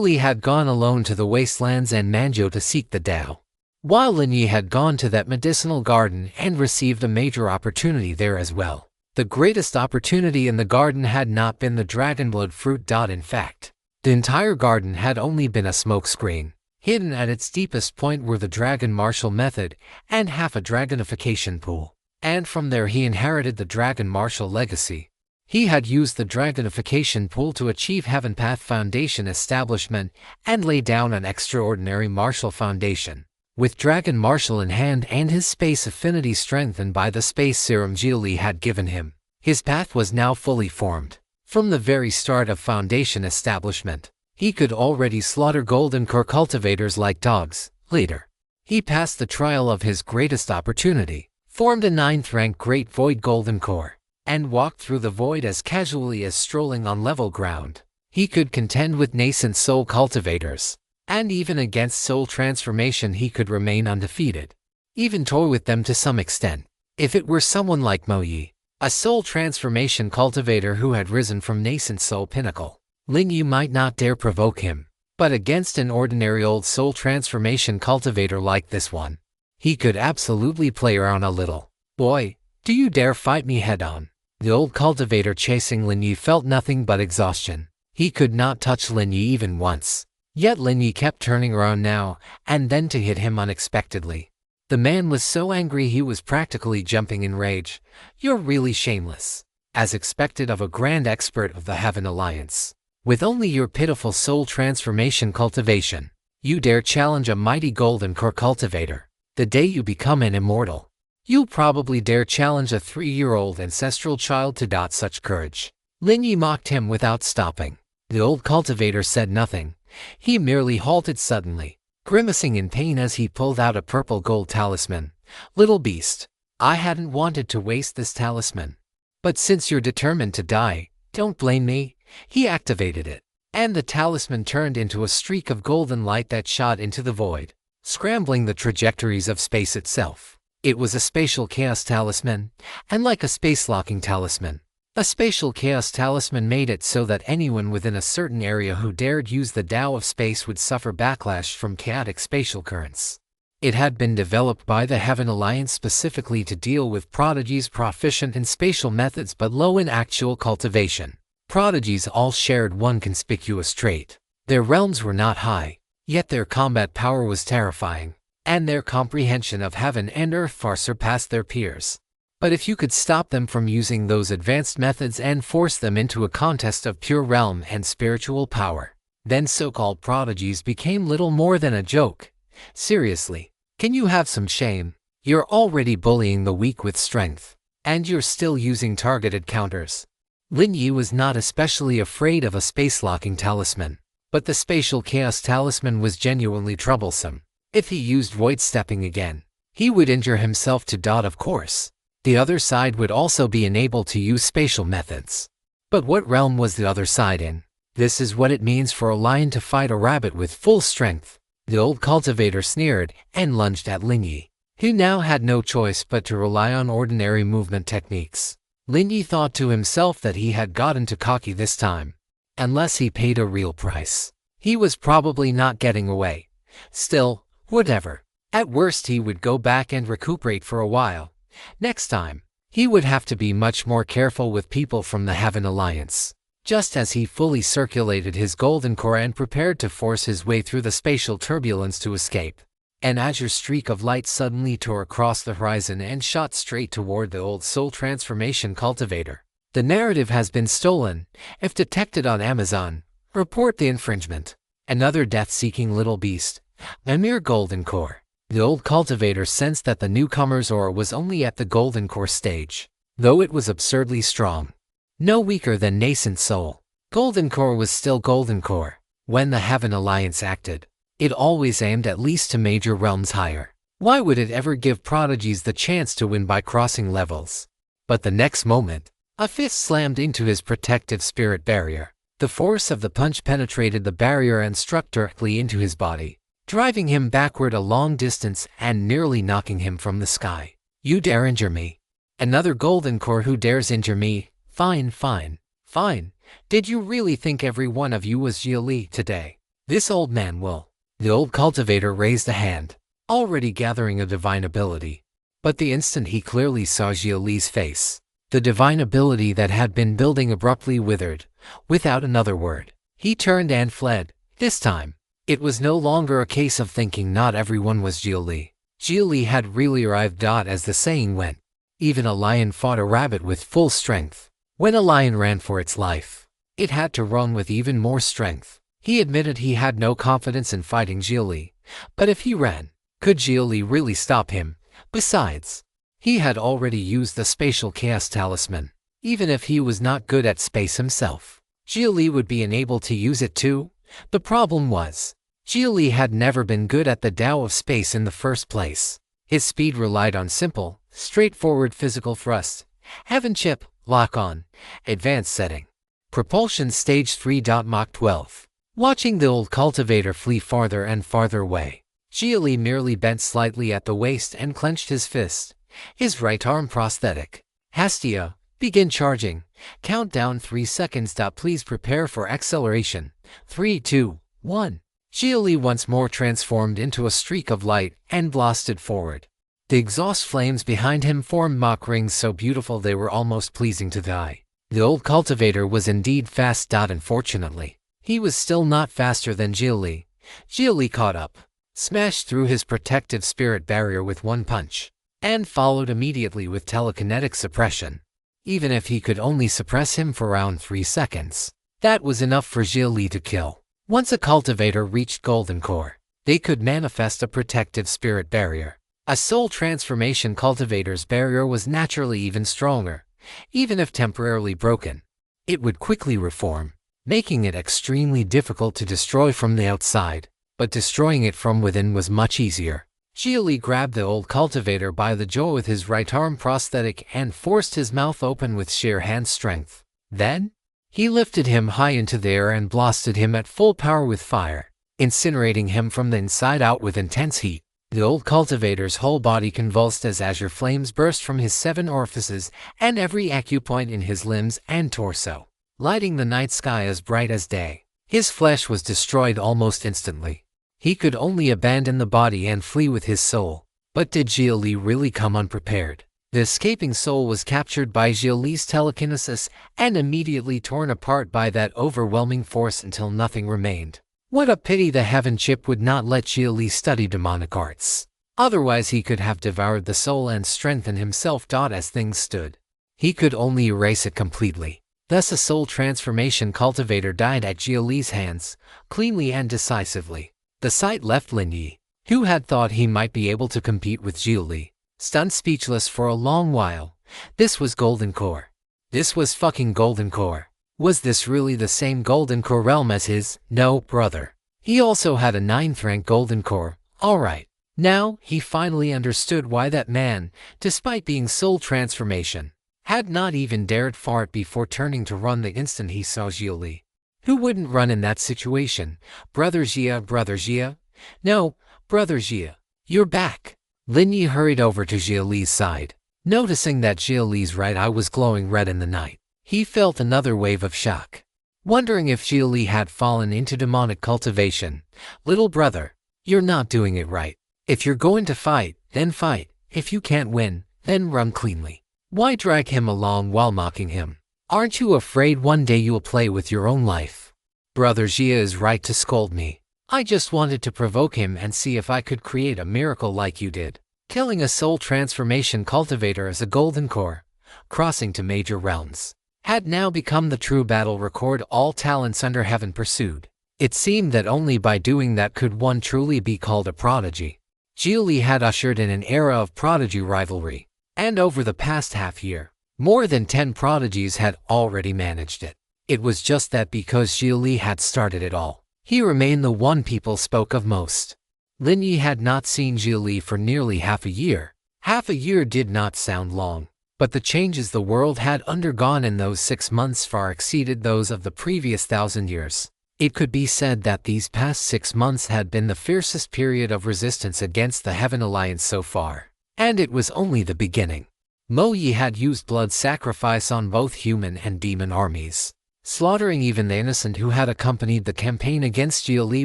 Li had gone alone to the wastelands and Manzhou to seek the Tao, while Lin Yi had gone to that medicinal garden and received a major opportunity there as well. The greatest opportunity in the garden had not been the dragonblood fruit. In fact, the entire garden had only been a smokescreen. Hidden at its deepest point were the dragon martial method and half a dragonification pool. And from there he inherited the dragon martial legacy. He had used the dragonification pool to achieve Heaven Path Foundation establishment and lay down an extraordinary martial foundation. With dragon martial in hand and his space affinity strengthened by the space serum Xia Li had given him, his path was now fully formed. From the very start of foundation establishment, he could already slaughter golden core cultivators like dogs. Later, he passed the trial of his greatest opportunity, formed a 9th rank Great Void Golden Core, and walked through the void as casually as strolling on level ground. He could contend with nascent soul cultivators, and even against soul transformation he could remain undefeated. Even toy with them to some extent. If it were someone like Mo Yi, a soul transformation cultivator who had risen from nascent soul pinnacle, Lin Yi might not dare provoke him. But against an ordinary old soul transformation cultivator like this one, he could absolutely play around a little. Boy, do you dare fight me head-on? The old cultivator chasing Lin Yi felt nothing but exhaustion. He could not touch Lin Yi even once. Yet Lin Yi kept turning around now and then to hit him unexpectedly. The man was so angry he was practically jumping in rage. You're really shameless. As expected of a grand expert of the Heaven Alliance. With only your pitiful soul transformation cultivation, you dare challenge a mighty golden core cultivator. The day you become an immortal, you'll probably dare challenge a 3-year-old ancestral child to such courage. Lin Yi mocked him without stopping. The old cultivator said nothing. He merely halted suddenly, grimacing in pain as he pulled out a purple gold talisman. Little beast, I hadn't wanted to waste this talisman. But since you're determined to die, don't blame me. He activated it, and the talisman turned into a streak of golden light that shot into the void, scrambling the trajectories of space itself. It was a spatial chaos talisman, and like a space-locking talisman, a spatial chaos talisman made it so that anyone within a certain area who dared use the Tao of space would suffer backlash from chaotic spatial currents. It had been developed by the Heaven Alliance specifically to deal with prodigies proficient in spatial methods but low in actual cultivation. Prodigies all shared one conspicuous trait. Their realms were not high, yet their combat power was terrifying, and their comprehension of heaven and earth far surpassed their peers. But if you could stop them from using those advanced methods and force them into a contest of pure realm and spiritual power, then so-called prodigies became little more than a joke. Seriously, can you have some shame? You're already bullying the weak with strength, and you're still using targeted counters. Lin Yi was not especially afraid of a space-locking talisman, but the spatial chaos talisman was genuinely troublesome. If he used void stepping again, he would injure himself to of course. The other side would also be enabled to use spatial methods. But what realm was the other side in? This is what it means for a lion to fight a rabbit with full strength. The old cultivator sneered and lunged at Lin Yi, who now had no choice but to rely on ordinary movement techniques. Lin Yi thought to himself that he had gotten too cocky this time. Unless he paid a real price, he was probably not getting away. Still, whatever. At worst he would go back and recuperate for a while. Next time, he would have to be much more careful with people from the Heaven Alliance. Just as he fully circulated his golden core and prepared to force his way through the spatial turbulence to escape, an azure streak of light suddenly tore across the horizon and shot straight toward the old soul transformation cultivator. The narrative has been stolen. If detected on Amazon, report the infringement. Another death-seeking little beast. A mere golden core. The old cultivator sensed that the newcomer's aura was only at the golden core stage, though it was absurdly strong. No weaker than nascent soul. Golden core was still golden core. When the Heaven Alliance acted, it always aimed at least to major realms higher. Why would it ever give prodigies the chance to win by crossing levels? But the next moment, a fist slammed into his protective spirit barrier. The force of the punch penetrated the barrier and struck directly into his body, driving him backward a long distance and nearly knocking him from the sky. You dare injure me? Another golden core who dares injure me? Fine, fine, fine. Did you really think every one of you was Xia Li today? This old man will. The old cultivator raised a hand, already gathering a divine ability. But the instant he clearly saw Xia Li's face, the divine ability that had been building abruptly withered. Without another word, he turned and fled. This time, it was no longer a case of thinking not everyone was Xia Li. Xia Li had really arrived. As the saying went, even a lion fought a rabbit with full strength. When a lion ran for its life, it had to run with even more strength. He admitted he had no confidence in fighting Xia Li, but if he ran, could Xia Li really stop him? Besides, he had already used the spatial chaos talisman. Even if he was not good at space himself, Xia Li would be unable to use it too. The problem was, Xia Li had never been good at the Tao of space in the first place. His speed relied on simple, straightforward physical thrust, heaven chip, lock on, advanced setting. Propulsion stage 3. Mach 12. Watching the old cultivator flee farther and farther away, Xia Li merely bent slightly at the waist and clenched his fist, his right arm prosthetic. Hastia, begin charging. Countdown 3 seconds. Please prepare for acceleration. 3, 2, 1. Xia Li once more transformed into a streak of light and blasted forward. The exhaust flames behind him formed mock rings so beautiful they were almost pleasing to the eye. The old cultivator was indeed fast. Unfortunately, he was still not faster than Xia Li. Xia Li caught up, smashed through his protective spirit barrier with one punch, and followed immediately with telekinetic suppression. Even if he could only suppress him for around 3 seconds, that was enough for Xia Li to kill. Once a cultivator reached golden core, they could manifest a protective spirit barrier. A soul transformation cultivator's barrier was naturally even stronger. Even if temporarily broken, it would quickly reform, making it extremely difficult to destroy from the outside, but destroying it from within was much easier. Xia Li grabbed the old cultivator by the jaw with his right arm prosthetic and forced his mouth open with sheer hand strength. Then, he lifted him high into the air and blasted him at full power with fire, incinerating him from the inside out with intense heat. The old cultivator's whole body convulsed as azure flames burst from his 7 orifices and every acupoint in his limbs and torso, lighting the night sky as bright as day. His flesh was destroyed almost instantly. He could only abandon the body and flee with his soul. But did Xia Li really come unprepared? The escaping soul was captured by Xia Li's telekinesis and immediately torn apart by that overwhelming force until nothing remained. What a pity the heaven chip would not let Xia Li study demonic arts. Otherwise he could have devoured the soul and strengthened himself. As things stood, he could only erase it completely. Thus a soul transformation cultivator died at Xia Li's hands, cleanly and decisively. The sight left Lin Yi, who had thought he might be able to compete with Xia Li, stunned speechless for a long while. This was golden core. This was fucking golden core. Was this really the same golden core realm as his? No, brother. He also had a 9th rank golden core. Alright. Now, he finally understood why that man, despite being soul transformation, had not even dared fart before turning to run the instant he saw Xia Li. Who wouldn't run in that situation? Brother Xia, No, Brother Xia, you're back. Lin Yi hurried over to Xia Li's side. Noticing that Xia Li's right eye was glowing red in the night, he felt another wave of shock. Wondering if Xia Li had fallen into demonic cultivation. Little brother, you're not doing it right. If you're going to fight, then fight. If you can't win, then run cleanly. Why drag him along while mocking him? Aren't you afraid one day you'll play with your own life? Brother Xia is right to scold me. I just wanted to provoke him and see if I could create a miracle like you did. Killing a soul transformation cultivator as a golden core, crossing to major realms, had now become the true battle record all talents under heaven pursued. It seemed that only by doing that could one truly be called a prodigy. Xia Li had ushered in an era of prodigy rivalry, and over the past half year, more than 10 prodigies had already managed it. It was just that because Xia Li had started it all, he remained the one people spoke of most. Lin Yi had not seen Xia Li for nearly half a year. Half a year did not sound long, but the changes the world had undergone in those 6 months far exceeded those of the previous 1,000 years. It could be said that these past 6 months had been the fiercest period of resistance against the Heaven Alliance so far, and it was only the beginning. Mo Yi had used blood sacrifice on both human and demon armies, slaughtering even the innocent who had accompanied the campaign against Xia Li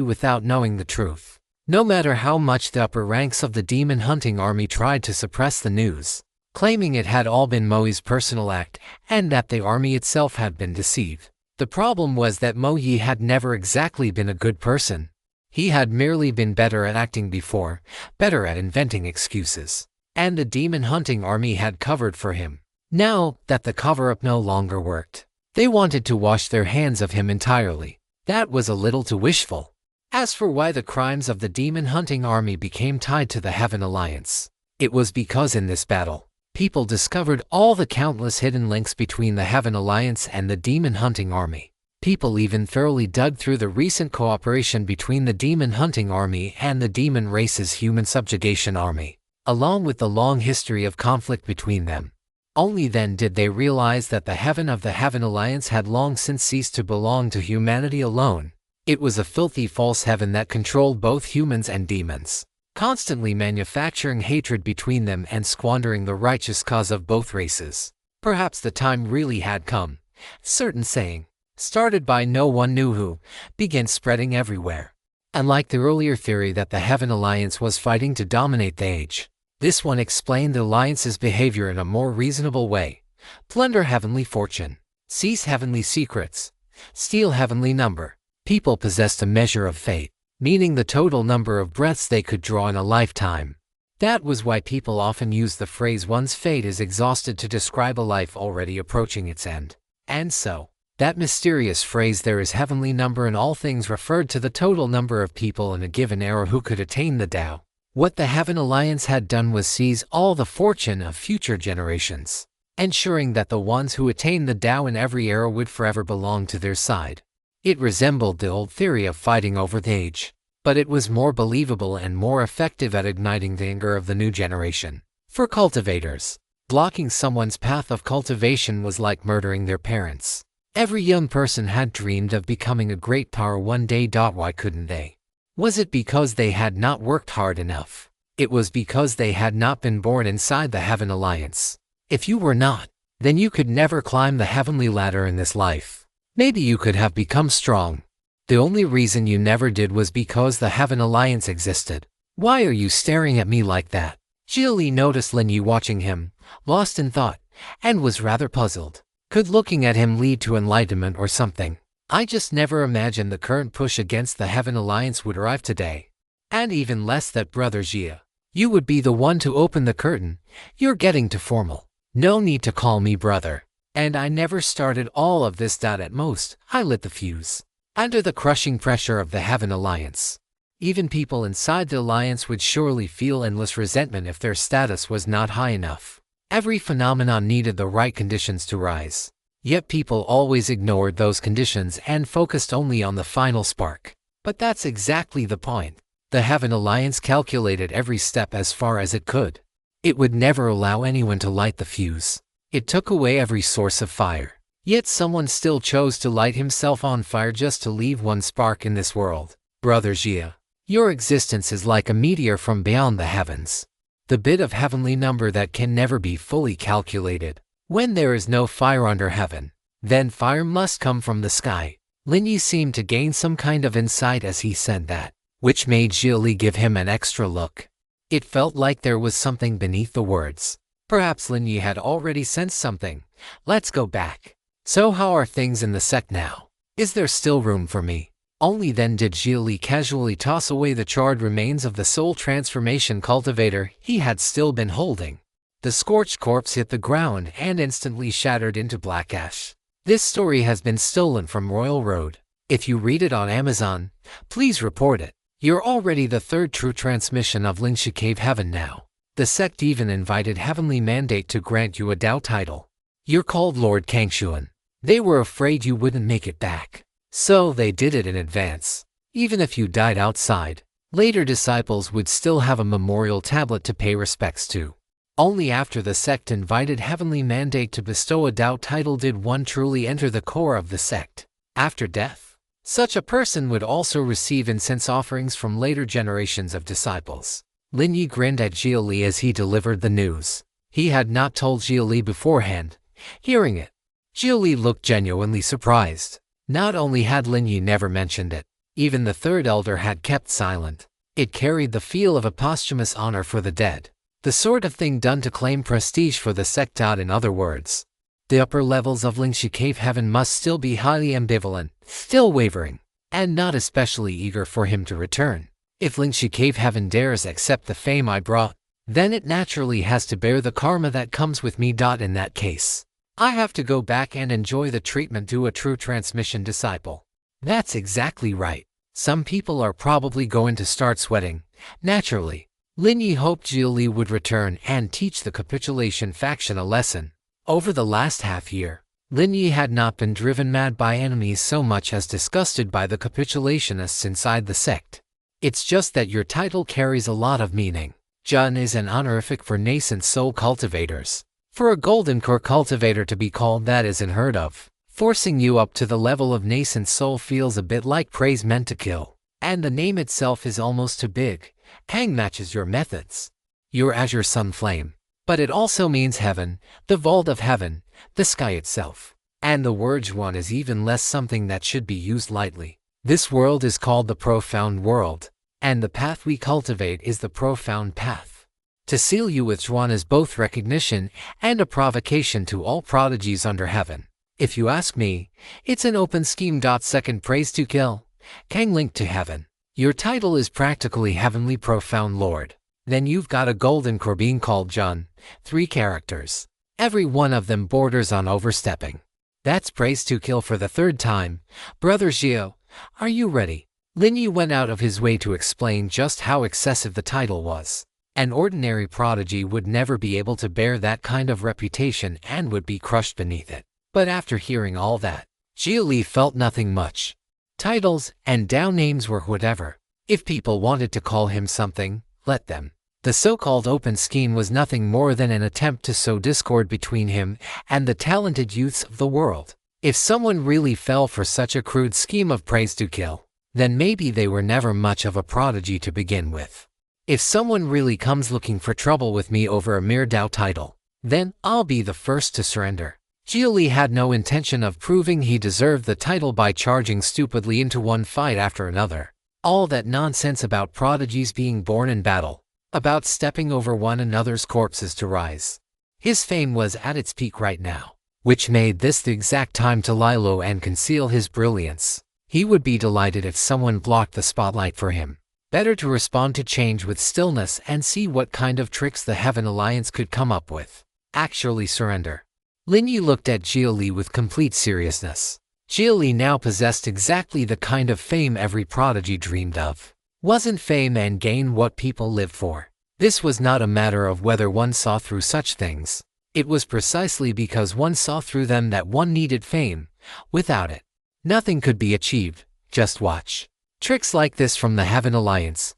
without knowing the truth. No matter how much the upper ranks of the demon hunting army tried to suppress the news, claiming it had all been Mo Yi's personal act and that the army itself had been deceived. The problem was that Mo Yi had never exactly been a good person. He had merely been better at acting before, better at inventing excuses, and the demon hunting army had covered for him. Now that the cover-up no longer worked, they wanted to wash their hands of him entirely. That was a little too wishful. As for why the crimes of the demon hunting army became tied to the Heaven Alliance, it was because in this battle, people discovered all the countless hidden links between the Heaven Alliance and the demon hunting army. People even thoroughly dug through the recent cooperation between the demon hunting army and the demon race's human subjugation army, along with the long history of conflict between them. Only then did they realize that the heaven of the Heaven Alliance had long since ceased to belong to humanity alone. It was a filthy false heaven that controlled both humans and demons, constantly manufacturing hatred between them and squandering the righteous cause of both races. Perhaps the time really had come. Certain saying, started by no one knew who, began spreading everywhere. Unlike the earlier theory that the Heaven Alliance was fighting to dominate the age, this one explained the Alliance's behavior in a more reasonable way. Plunder heavenly fortune, seize heavenly secrets, steal heavenly number. People possessed a measure of fate, meaning the total number of breaths they could draw in a lifetime. That was why people often used the phrase one's fate is exhausted to describe a life already approaching its end. And so, that mysterious phrase there is heavenly number in all things referred to the total number of people in a given era who could attain the Tao. What the Heaven Alliance had done was seize all the fortune of future generations, ensuring that the ones who attained the Tao in every era would forever belong to their side. It resembled the old theory of fighting over the age, but it was more believable and more effective at igniting the anger of the new generation. For cultivators, blocking someone's path of cultivation was like murdering their parents. Every young person had dreamed of becoming a great power one day. Why couldn't they? Was it because they had not worked hard enough? It was because they had not been born inside the Heaven Alliance. If you were not, then you could never climb the heavenly ladder in this life. Maybe you could have become strong. The only reason you never did was because the Heaven Alliance existed. Why are you staring at me like that? Xia Li noticed Lin Yi watching him, lost in thought, and was rather puzzled. Could looking at him lead to enlightenment or something? I just never imagined the current push against the Heaven Alliance would arrive today. And even less that Brother Xia, you would be the one to open the curtain. You're getting too formal. No need to call me brother. And I never started all of this. At most, I lit the fuse. Under the crushing pressure of the Heaven Alliance, even people inside the Alliance would surely feel endless resentment if their status was not high enough. Every phenomenon needed the right conditions to rise. Yet people always ignored those conditions and focused only on the final spark. But that's exactly the point. The Heaven Alliance calculated every step as far as it could. It would never allow anyone to light the fuse. It took away every source of fire. Yet someone still chose to light himself on fire just to leave one spark in this world. Brother Xia, Your existence is like a meteor from beyond the heavens. The bit of heavenly number that can never be fully calculated. When there is no fire under heaven, then fire must come from the sky. Lin Yi seemed to gain some kind of insight as he said that, which made Xia Li give him an extra look. It felt like there was something beneath the words. Perhaps Lin Yi had already sensed something. Let's go back. So how are things in the sect now? Is there still room for me? Only then did Xia Li casually toss away the charred remains of the soul transformation cultivator he had still been holding. The scorched corpse hit the ground and instantly shattered into black ash. This story has been stolen from Royal Road. If you read it on Amazon, please report it. You're already the third true transmission of Lingxi Cave Heaven now. The sect even invited Heavenly Mandate to grant you a Dao title. You're called Lord Kangshuan. They were afraid you wouldn't make it back, so they did it in advance. Even if you died outside, later disciples would still have a memorial tablet to pay respects to. Only after the sect invited Heavenly Mandate to bestow a Dao title did one truly enter the core of the sect. After death, such a person would also receive incense offerings from later generations of disciples. Lin Yi grinned at Xia Li as he delivered the news. He had not told Xia Li beforehand. Hearing it, Xia Li looked genuinely surprised. Not only had Lin Yi never mentioned it, even the third elder had kept silent. It carried the feel of a posthumous honor for the dead. The sort of thing done to claim prestige for the sect. In other words, the upper levels of Lingxi Cave Heaven must still be highly ambivalent, still wavering, and not especially eager for him to return. If Lingxi Cave Heaven dares accept the fame I brought, then it naturally has to bear the karma that comes with me. In that case, I have to go back and enjoy the treatment due a true transmission disciple. That's exactly right. Some people are probably going to start sweating, naturally. Lin Yi hoped Xia Li would return and teach the Capitulation faction a lesson. Over the last half-year, Lin Yi had not been driven mad by enemies so much as disgusted by the capitulationists inside the sect. It's just that your title carries a lot of meaning. Jun is an honorific for nascent soul cultivators. For a golden core cultivator to be called that is unheard of. Forcing you up to the level of nascent soul feels a bit like praise meant to kill. And the name itself is almost too big. Hang matches your methods. You're Azure Sun Flame. But it also means heaven, the vault of heaven, the sky itself. And the word Zhuan is even less something that should be used lightly. This world is called the profound world, and the path we cultivate is the profound path. To seal you with Zhuan is both recognition and a provocation to all prodigies under heaven. If you ask me, it's an open scheme. Second praise to kill, Kang linked to heaven. Your title is practically Heavenly Profound Lord. Then you've got a golden core being called Jun, 3 characters. Every one of them borders on overstepping. That's praise to kill for the 3rd time. Brother Xiao, are you ready? Lin Yi went out of his way to explain just how excessive the title was. An ordinary prodigy would never be able to bear that kind of reputation and would be crushed beneath it. But after hearing all that, Xia Li felt nothing much. Titles and Dao names were whatever. If people wanted to call him something, let them. The so-called open scheme was nothing more than an attempt to sow discord between him and the talented youths of the world. If someone really fell for such a crude scheme of praise to kill, then maybe they were never much of a prodigy to begin with. If someone really comes looking for trouble with me over a mere Dao title, then I'll be the first to surrender. Xia Li had no intention of proving he deserved the title by charging stupidly into one fight after another. All that nonsense about prodigies being born in battle, about stepping over one another's corpses to rise. His fame was at its peak right now, which made this the exact time to lie low and conceal his brilliance. He would be delighted if someone blocked the spotlight for him. Better to respond to change with stillness and see what kind of tricks the Heaven Alliance could come up with. Actually surrender. Lin Yi looked at Xia Li with complete seriousness. Xia Li now possessed exactly the kind of fame every prodigy dreamed of. Wasn't fame and gain what people lived for? This was not a matter of whether one saw through such things. It was precisely because one saw through them that one needed fame. Without it, nothing could be achieved. Just watch. Tricks like this from the Heaven Alliance.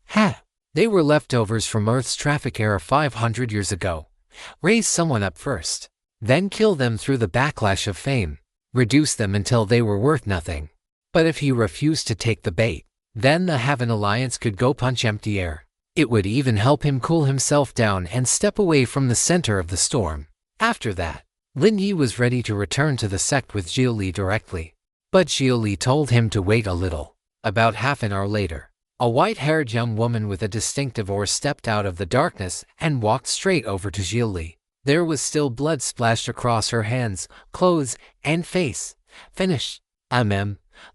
They were leftovers from Earth's traffic era 500 years ago. Raise someone up first, then kill them through the backlash of fame. Reduce them until they were worth nothing. But if he refused to take the bait, Then the Heaven Alliance could go punch empty air. It would even help him cool himself down and step away from the center of the storm. After that, Lin Yi was ready to return to the sect with Xia Li directly. But Xia Li told him to wait a little. About half an hour later, a white-haired young woman with a distinctive aura stepped out of the darkness and walked straight over to Xia Li. There was still blood splashed across her hands, clothes, and face. Finished.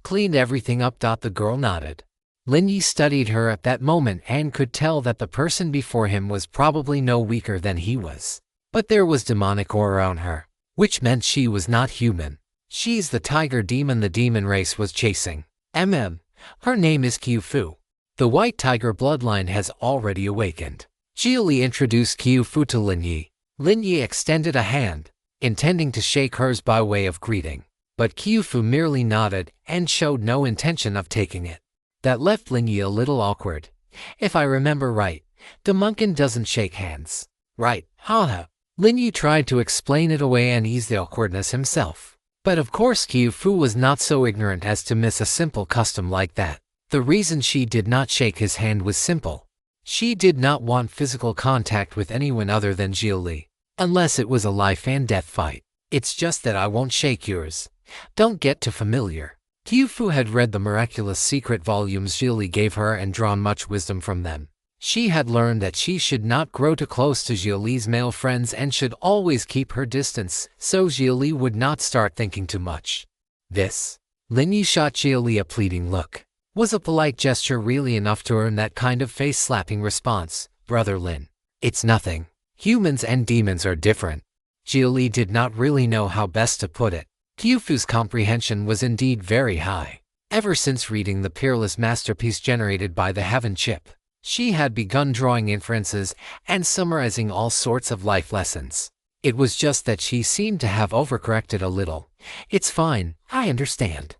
Cleaned everything up. The girl nodded. Lin Yi studied her at that moment and could tell that the person before him was probably no weaker than he was. But there was demonic aura on her, which meant she was not human. She's the tiger demon the demon race was chasing. Her name is Qiufu. The white tiger bloodline has already awakened. Xia Li introduced Qiufu to Lin Yi. Lin Yi extended a hand, intending to shake hers by way of greeting. But Qiufu merely nodded and showed no intention of taking it. That left Lin Yi a little awkward. If I remember right, the Munkin doesn't shake hands. Right, haha. Lin Yi tried to explain it away and ease the awkwardness himself. But of course Qiufu was not so ignorant as to miss a simple custom like that. The reason she did not shake his hand was simple. She did not want physical contact with anyone other than Xia Li, unless it was a life and death fight. It's just that I won't shake yours. Don't get too familiar. Qiufu had read the miraculous secret volumes Xia Li gave her and drawn much wisdom from them. She had learned that she should not grow too close to Xia Li's male friends and should always keep her distance, so Xia Li would not start thinking too much. This, Lin Yi shot Xia Li a pleading look. Was a polite gesture really enough to earn that kind of face-slapping response? Brother Lin, it's nothing. Humans and demons are different. Xia Li did not really know how best to put it. Qiufu's comprehension was indeed very high. Ever since reading the peerless masterpiece generated by the Heaven Chip, she had begun drawing inferences and summarizing all sorts of life lessons. It was just that she seemed to have overcorrected a little. It's fine, I understand.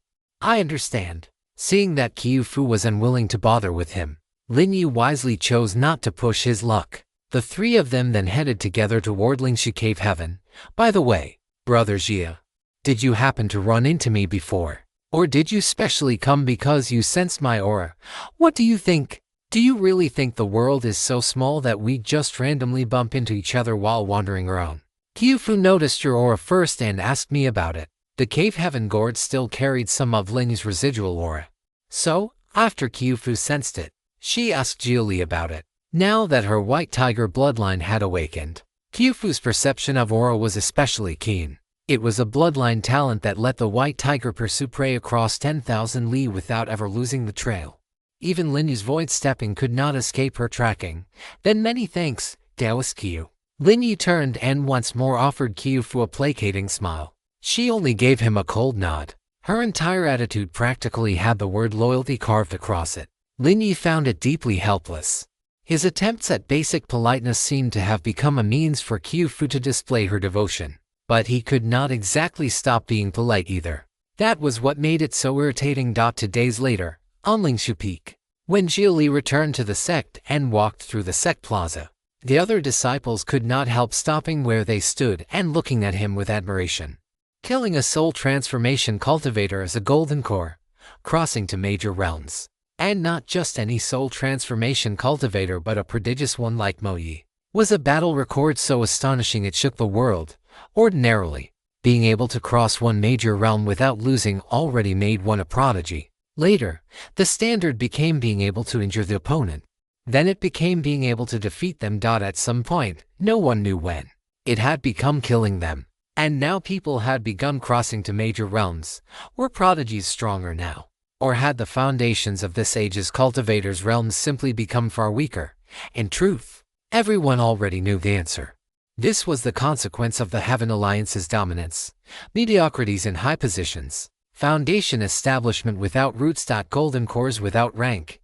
Seeing that Qiufu was unwilling to bother with him, Lin Yi wisely chose not to push his luck. The three of them then headed together toward Lingxi Cave Heaven. By the way, Brother Xia, did you happen to run into me before? Or did you specially come because you sensed my aura? What do you think? Do you really think the world is so small that we just randomly bump into each other while wandering around? Qiufu noticed your aura first and asked me about it. The Cave Heaven gourd still carried some of Ling's residual aura. So, after Qiufu sensed it, she asked Xia Li about it. Now that her white tiger bloodline had awakened, Qiufu's perception of aura was especially keen. It was a bloodline talent that let the white tiger pursue prey across 10,000 li without ever losing the trail. Even Lin Yi's void stepping could not escape her tracking. Then many thanks, Taoist Qiu. Lin Yi turned and once more offered Qiufu a placating smile. She only gave him a cold nod. Her entire attitude practically had the word loyalty carved across it. Lin Yi found it deeply helpless. His attempts at basic politeness seemed to have become a means for Qiufu to display her devotion. But he could not exactly stop being polite either. That was what made it so irritating. 2 days later, on Lingshu Peak, when Xia Li returned to the sect and walked through the sect plaza, the other disciples could not help stopping where they stood and looking at him with admiration. Killing a soul transformation cultivator is a golden core, crossing to major realms. And not just any soul transformation cultivator but a prodigious one like Mo Yi, was a battle record so astonishing it shook the world. Ordinarily, being able to cross one major realm without losing already made one a prodigy. Later, the standard became being able to injure the opponent. Then it became being able to defeat them. At some point, no one knew when, it had become killing them. And now people had begun crossing to major realms. Were prodigies stronger now? Or had the foundations of this age's cultivators' realms simply become far weaker? In truth, everyone already knew the answer. This was the consequence of the Heaven Alliance's dominance. Mediocrities in high positions. Foundation establishment without roots. Golden cores without rank.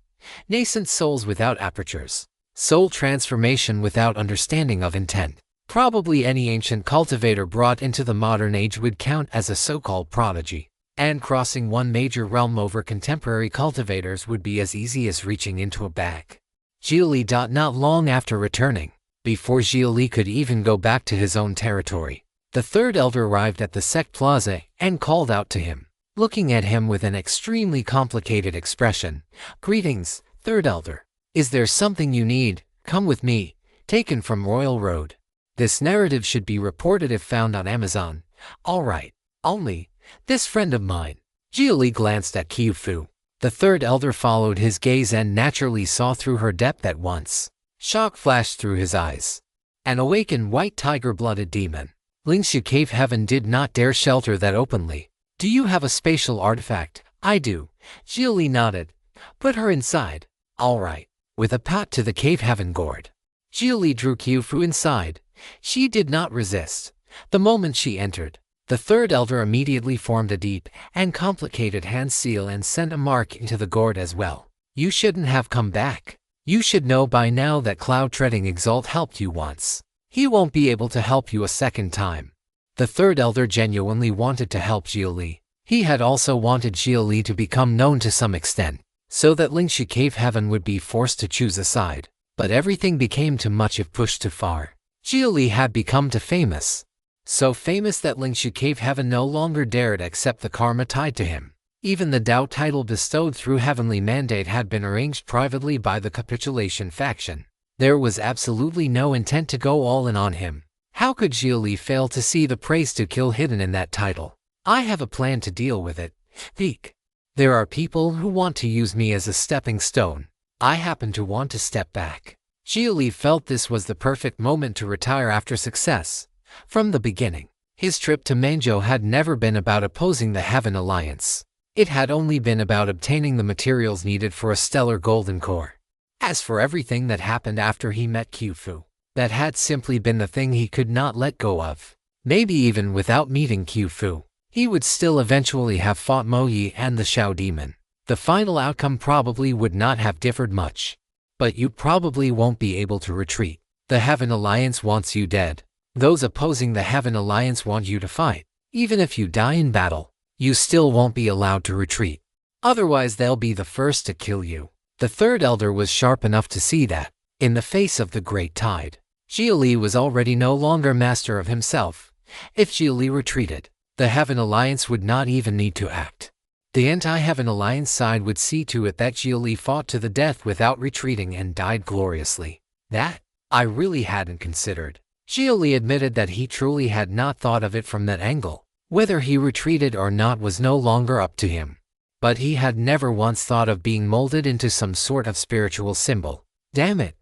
Nascent souls without apertures. Soul transformation without understanding of intent. Probably any ancient cultivator brought into the modern age would count as a so-called prodigy. And crossing one major realm over contemporary cultivators would be as easy as reaching into a bag. Xia Li. Not long after returning, before Xia Li could even go back to his own territory, the third elder arrived at the sect plaza and called out to him. looking at him with an extremely complicated expression. "Greetings, Third Elder. Is there something you need? Come with me." Taken from Royal Road. This narrative should be reported if found on Amazon. Alright. Only, this friend of mine. Xia Li glanced at Qiufu. The Third Elder followed his gaze and naturally saw through her depth at once. Shock flashed through his eyes. An awakened white tiger-blooded demon. Lingxia Cave Heaven did not dare shelter that openly. "Do you have a spatial artifact?" "I do." Xia Li nodded. "Put her inside." "Alright." With a pat to the Cave Heaven gourd, Xia Li drew Qiufu inside. She did not resist. The moment she entered, the Third Elder immediately formed a deep and complicated hand seal and sent a mark into the gourd as well. "You shouldn't have come back. You should know by now that Cloud Treading Exalt helped you once. He won't be able to help you a second time." The Third Elder genuinely wanted to help Xia Li. He had also wanted Xia Li to become known to some extent, so that Lingxia Cave Heaven would be forced to choose a side. But everything became too much if pushed too far. Xia Li had become too famous. So famous that Lingxia Cave Heaven no longer dared accept the karma tied to him. Even the Dao title bestowed through Heavenly Mandate had been arranged privately by the Capitulation faction. There was absolutely no intent to go all in on him. How could Xia Li fail to see the praise to kill hidden in that title? "I have a plan to deal with it. Peek. There are people who want to use me as a stepping stone. I happen to want to step back." Xia Li felt this was the perfect moment to retire after success. From the beginning, his trip to Manzhou had never been about opposing the Heaven Alliance. It had only been about obtaining the materials needed for a stellar golden core. As for everything that happened after he met Qiufu, that had simply been the thing he could not let go of. Maybe even without meeting Qiufu, he would still eventually have fought Mo Yi and the Shao Demon. The final outcome probably would not have differed much. But you probably won't be able to retreat. The Heaven Alliance wants you dead. Those opposing the Heaven Alliance want you to fight. Even if you die in battle, you still won't be allowed to retreat. Otherwise they'll be the first to kill you. The Third Elder was sharp enough to see that, in the face of the Great Tide, Xia Li was already no longer master of himself. If Xia Li retreated, the Heaven Alliance would not even need to act. The anti-Heaven Alliance side would see to it that Xia Li fought to the death without retreating and died gloriously. That, I really hadn't considered. Xia Li admitted that he truly had not thought of it from that angle. Whether he retreated or not was no longer up to him. But he had never once thought of being molded into some sort of spiritual symbol. Damn it,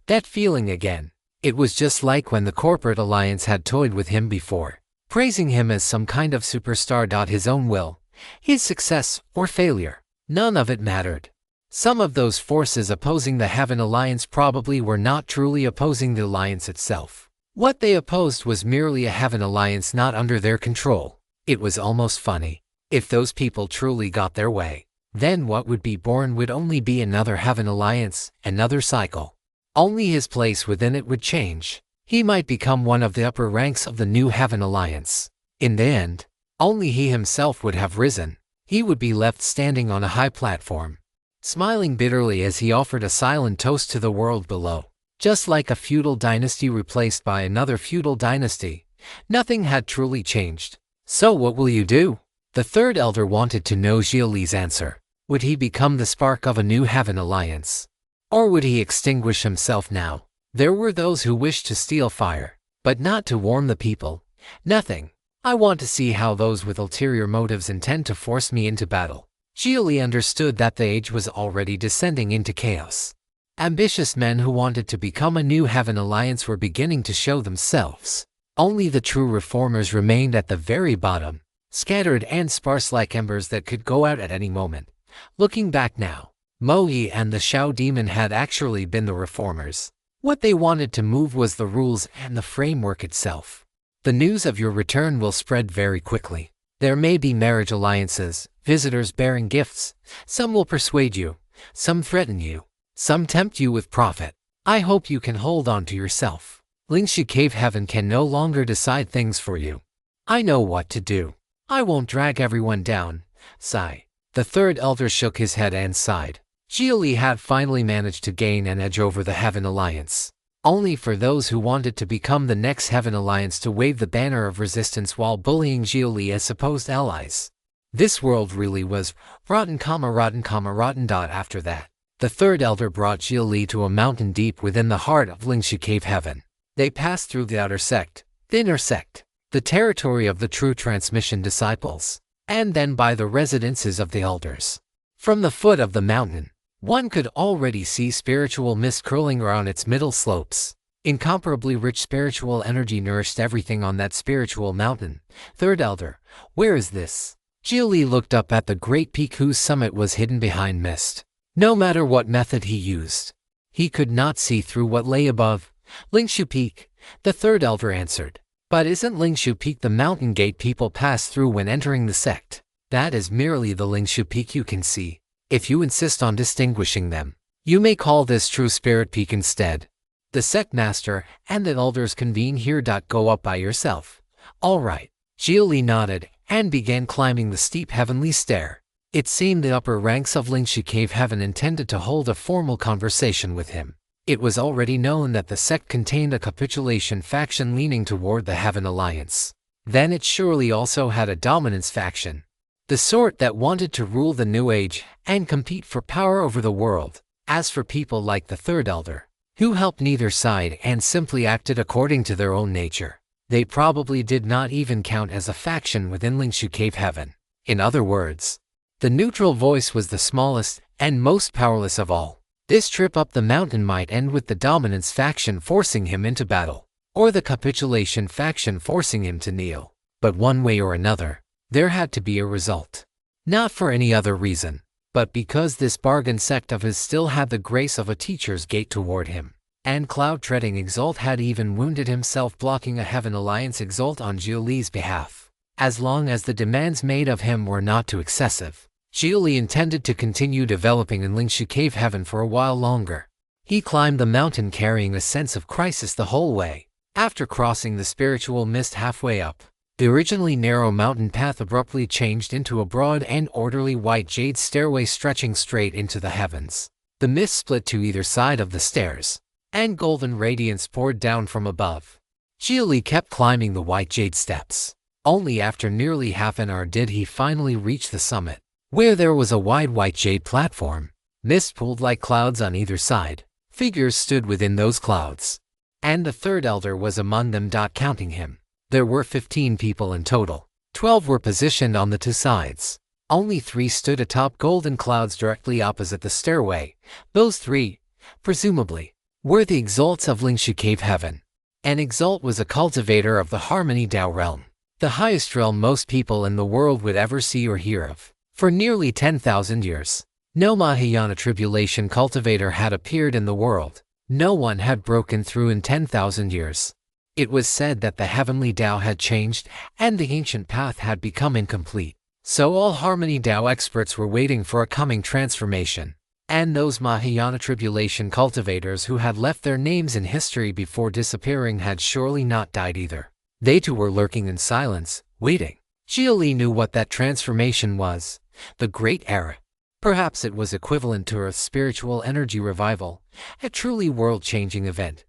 that feeling again. It was just like when the corporate alliance had toyed with him before, praising him as some kind of superstar. His own will, his success or failure, none of it mattered. Some of those forces opposing the Heaven Alliance probably were not truly opposing the alliance itself. What they opposed was merely a Heaven Alliance not under their control. It was almost funny. If those people truly got their way, then what would be born would only be another Heaven Alliance, another cycle. Only his place within it would change. He might become one of the upper ranks of the new Heaven Alliance. In the end, only he himself would have risen. He would be left standing on a high platform, smiling bitterly as he offered a silent toast to the world below. Just like a feudal dynasty replaced by another feudal dynasty, nothing had truly changed. "So what will you do?" The Third Elder wanted to know Xia Li's answer. Would he become the spark of a new Heaven Alliance? Or would he extinguish himself now? There were those who wished to steal fire, but not to warm the people. Nothing. I want to see how those with ulterior motives intend to force me into battle. Xia Li understood that the age was already descending into chaos. Ambitious men who wanted to become a new Heaven Alliance were beginning to show themselves. Only the true reformers remained at the very bottom, scattered and sparse like embers that could go out at any moment. Looking back now, Mo Yi and the Shao Demon had actually been the reformers. What they wanted to move was the rules and the framework itself. The news of your return will spread very quickly. There may be marriage alliances, visitors bearing gifts. Some will persuade you, some threaten you, some tempt you with profit. I hope you can hold on to yourself. Lingxia Cave Heaven can no longer decide things for you. I know what to do. I won't drag everyone down. Sigh. The Third Elder shook his head and sighed. Xia Li had finally managed to gain an edge over the Heaven Alliance. Only for those who wanted to become the next Heaven Alliance to wave the banner of resistance while bullying Xia Li as supposed allies. This world really was rotten. After that, the third elder brought Xia Li to a mountain deep within the heart of Lingshu Cave Heaven. They passed through the outer sect, the inner sect, the territory of the true transmission disciples, and then by the residences of the elders. From the foot of the mountain, one could already see spiritual mist curling around its middle slopes. Incomparably rich spiritual energy nourished everything on that spiritual mountain. Third elder, where is this? Xia Li looked up at the great peak whose summit was hidden behind mist. No matter what method he used, he could not see through what lay above. Lingshu Peak, the third elder answered. But isn't Lingshu Peak the mountain gate people pass through when entering the sect? That is merely the Lingshu Peak you can see. If you insist on distinguishing them, you may call this True Spirit Peak instead. The sect master and the elders convene here. Go up by yourself. All right. Xia Li nodded and began climbing the steep heavenly stair. It seemed the upper ranks of Lingshu Cave Heaven intended to hold a formal conversation with him. It was already known that the sect contained a capitulation faction leaning toward the Heaven Alliance. Then it surely also had a dominance faction, the sort that wanted to rule the New Age and compete for power over the world. As for people like the third elder, who helped neither side and simply acted according to their own nature, they probably did not even count as a faction within Lingshu Cave Heaven. In other words, the neutral voice was the smallest and most powerless of all. This trip up the mountain might end with the dominance faction forcing him into battle, or the capitulation faction forcing him to kneel. But one way or another, there had to be a result. Not for any other reason, but because this bargain sect of his still had the grace of a teacher's gate toward him. And cloud-treading Exalt had even wounded himself blocking a Heaven Alliance Exalt on Xia Li's behalf. As long as the demands made of him were not too excessive, Xia Li intended to continue developing in Lingshu Cave Heaven for a while longer. He climbed the mountain carrying a sense of crisis the whole way. After crossing the spiritual mist halfway up, the originally narrow mountain path abruptly changed into a broad and orderly white jade stairway stretching straight into the heavens. The mist split to either side of the stairs, and golden radiance poured down from above. Xia Li kept climbing the white jade steps. Only after nearly half an hour did he finally reach the summit, where there was a wide white jade platform. Mist pooled like clouds on either side. Figures stood within those clouds, and the third elder was among them. Counting him, there were 15 people in total. 12 were positioned on the two sides. Only 3 stood atop golden clouds directly opposite the stairway. Those 3, presumably, were the Exalts of Lingshu Cave Heaven. An Exalt was a cultivator of the Harmony Dao realm, the highest realm most people in the world would ever see or hear of. For nearly 10,000 years, no Mahayana tribulation cultivator had appeared in the world. No one had broken through in 10,000 years. It was said that the heavenly Dao had changed and the ancient path had become incomplete. So all Harmony Dao experts were waiting for a coming transformation. And those Mahayana tribulation cultivators who had left their names in history before disappearing had surely not died either. They too were lurking in silence, waiting. Xia Li knew what that transformation was. The Great Era. Perhaps it was equivalent to Earth's spiritual energy revival, a truly world-changing event.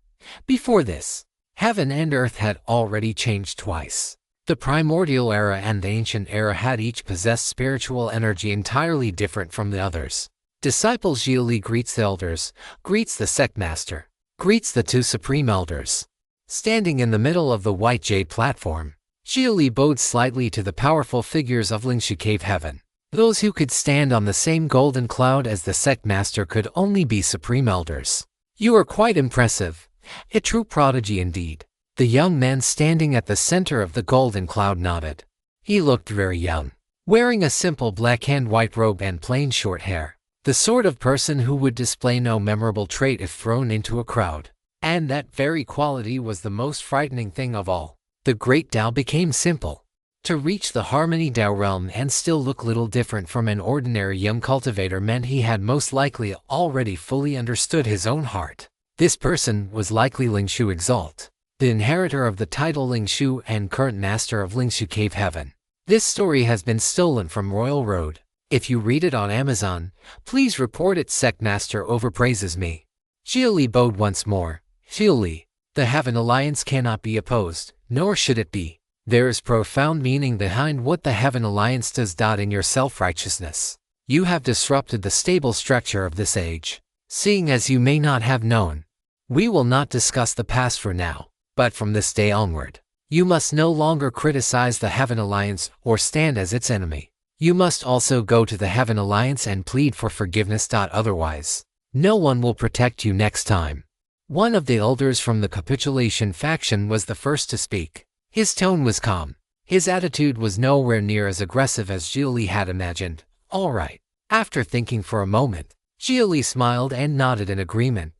Before this, heaven and earth had already changed twice. The primordial era and the ancient era had each possessed spiritual energy entirely different from the others. Disciple Xia Li greets the elders, greets the sect master, greets the 2 supreme elders. Standing in the middle of the white jade platform, Xia Li bowed slightly to the powerful figures of Lingshu Cave Heaven. Those who could stand on the same golden cloud as the sect master could only be supreme elders. You are quite impressive. A true prodigy indeed. The young man standing at the center of the golden cloud nodded. He looked very young, wearing a simple black and white robe and plain short hair. The sort of person who would display no memorable trait if thrown into a crowd. And that very quality was the most frightening thing of all. The great Tao became simple. To reach the Harmony Dao realm and still look little different from an ordinary young cultivator meant he had most likely already fully understood his own heart. This person was likely Lingshu Exalt, the inheritor of the title Lingshu and current master of Lingshu Cave Heaven. This story has been stolen from Royal Road. If you read it on Amazon, please report it. Sect Master overpraises me. Xia Li bowed once more. Xia Li, the Heaven Alliance cannot be opposed, nor should it be. There is profound meaning behind what the Heaven Alliance does. In your self-righteousness, you have disrupted the stable structure of this age, seeing as you may not have known. We will not discuss the past for now, but from this day onward, you must no longer criticize the Heaven Alliance or stand as its enemy. You must also go to the Heaven Alliance and plead for forgiveness. Otherwise, no one will protect you next time. One of the elders from the Capitulation faction was the first to speak. His tone was calm. His attitude was nowhere near as aggressive as Xia Li had imagined. All right. After thinking for a moment, Xia Li smiled and nodded in agreement.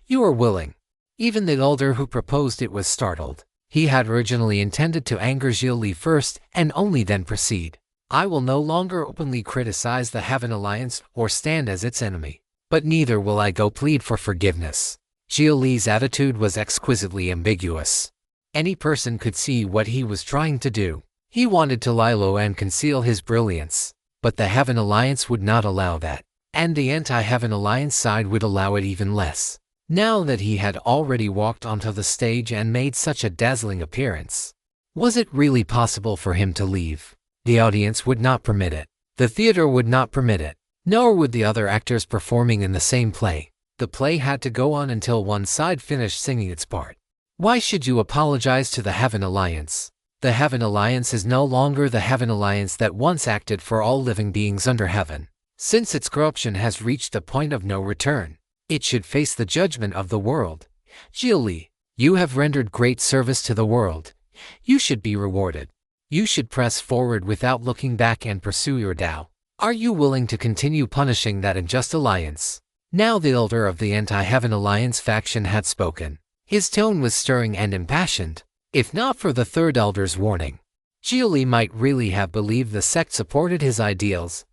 You are willing. Even the elder who proposed it was startled. He had originally intended to anger Xia Li first and only then proceed. I will no longer openly criticize the Heaven Alliance or stand as its enemy, but neither will I go plead for forgiveness. Xia Li's attitude was exquisitely ambiguous. Any person could see what he was trying to do. He wanted to lie low and conceal his brilliance, but the Heaven Alliance would not allow that, and the anti-Heaven Alliance side would allow it even less. Now that he had already walked onto the stage and made such a dazzling appearance, was it really possible for him to leave? The audience would not permit it. The theater would not permit it, nor would the other actors performing in the same play. The play had to go on until one side finished singing its part. Why should you apologize to the Heaven Alliance? The Heaven Alliance is no longer the Heaven Alliance that once acted for all living beings under heaven. Since its corruption has reached a point of no return, it should face the judgment of the world. Xia Li, you have rendered great service to the world. You should be rewarded. You should press forward without looking back and pursue your Tao. Are you willing to continue punishing that unjust alliance? Now the elder of the anti-Heaven Alliance faction had spoken. His tone was stirring and impassioned. If not for the third elder's warning, Xia Li might really have believed the sect supported his ideals.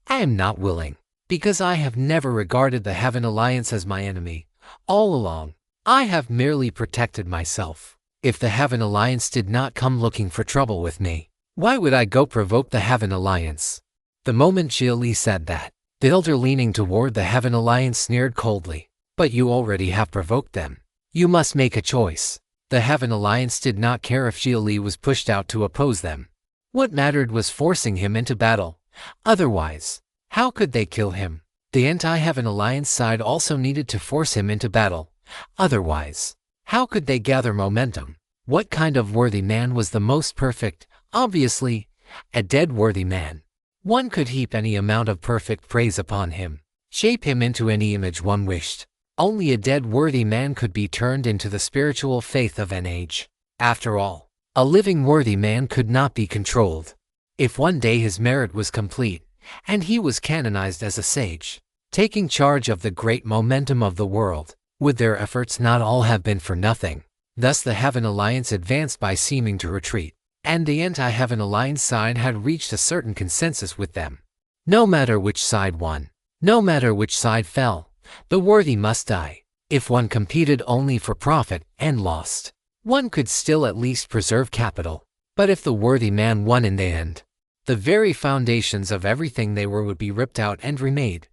I am not willing, because I have never regarded the Heaven Alliance as my enemy. All along, I have merely protected myself. If the Heaven Alliance did not come looking for trouble with me, why would I go provoke the Heaven Alliance? The moment Xia Li said that, the elder leaning toward the Heaven Alliance sneered coldly. But you already have provoked them. You must make a choice. The Heaven Alliance did not care if Xia Li was pushed out to oppose them. What mattered was forcing him into battle. Otherwise, how could they kill him? The anti-Heaven Alliance side also needed to force him into battle. Otherwise, how could they gather momentum? What kind of worthy man was the most perfect? Obviously, a dead worthy man. One could heap any amount of perfect praise upon him, shape him into any image one wished. Only a dead worthy man could be turned into the spiritual faith of an age. After all, a living worthy man could not be controlled. If one day his merit was complete, and he was canonized as a sage, taking charge of the great momentum of the world, would their efforts not all have been for nothing? Thus the Heaven Alliance advanced by seeming to retreat, and the anti-Heaven Alliance side had reached a certain consensus with them. No matter which side won, no matter which side fell, the worthy must die. If one competed only for profit and lost, one could still at least preserve capital. But if the worthy man won in the end, the very foundations of everything they were would be ripped out and remade.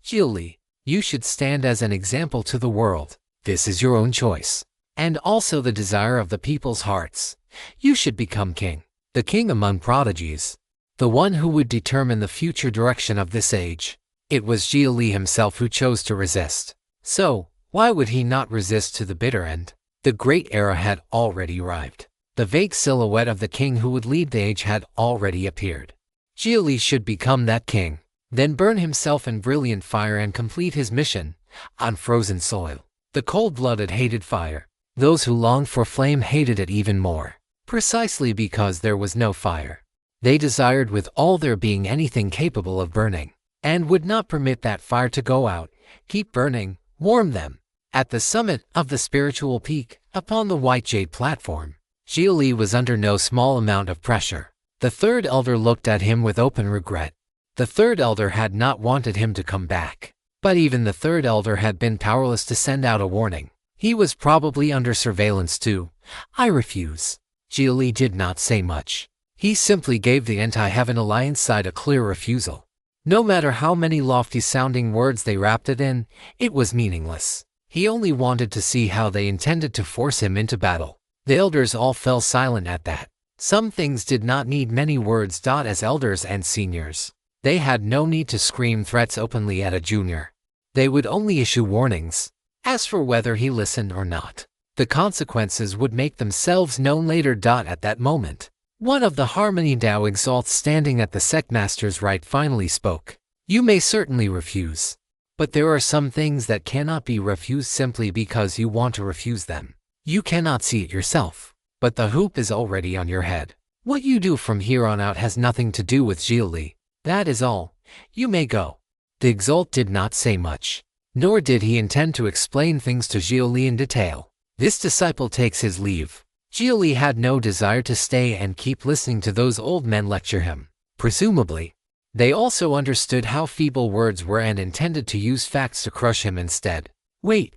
Xia Li, you should stand as an example to the world. This is your own choice, and also the desire of the people's hearts. You should become king, the king among prodigies, the one who would determine the future direction of this age. It was Xia Li himself who chose to resist. So, why would he not resist to the bitter end? The great era had already arrived. The vague silhouette of the king who would lead the age had already appeared. Xia Li should become that king, then burn himself in brilliant fire and complete his mission. On frozen soil, the cold-blooded hated fire. Those who longed for flame hated it even more, precisely because there was no fire. They desired with all their being anything capable of burning, and would not permit that fire to go out. Keep burning, warm them. At the summit of the spiritual peak, upon the white jade platform, Xia Li was under no small amount of pressure. The third elder looked at him with open regret. The third elder had not wanted him to come back, but even the third elder had been powerless to send out a warning. He was probably under surveillance too. I refuse. Xia Li did not say much. He simply gave the anti-Heaven Alliance side a clear refusal. No matter how many lofty-sounding words they wrapped it in, it was meaningless. He only wanted to see how they intended to force him into battle. The elders all fell silent at that. Some things did not need many words. As elders and seniors, they had no need to scream threats openly at a junior. They would only issue warnings. As for whether he listened or not, the consequences would make themselves known later. At that moment, one of the Harmony Dao Exalts standing at the Sectmaster's right finally spoke. You may certainly refuse, but there are some things that cannot be refused simply because you want to refuse them. You cannot see it yourself, but the hoop is already on your head. What you do from here on out has nothing to do with Xia Li. That is all. You may go. The Exalt did not say much, nor did he intend to explain things to Xia Li in detail. This disciple takes his leave. Xia Li had no desire to stay and keep listening to those old men lecture him. Presumably, they also understood how feeble words were and intended to use facts to crush him instead. Wait,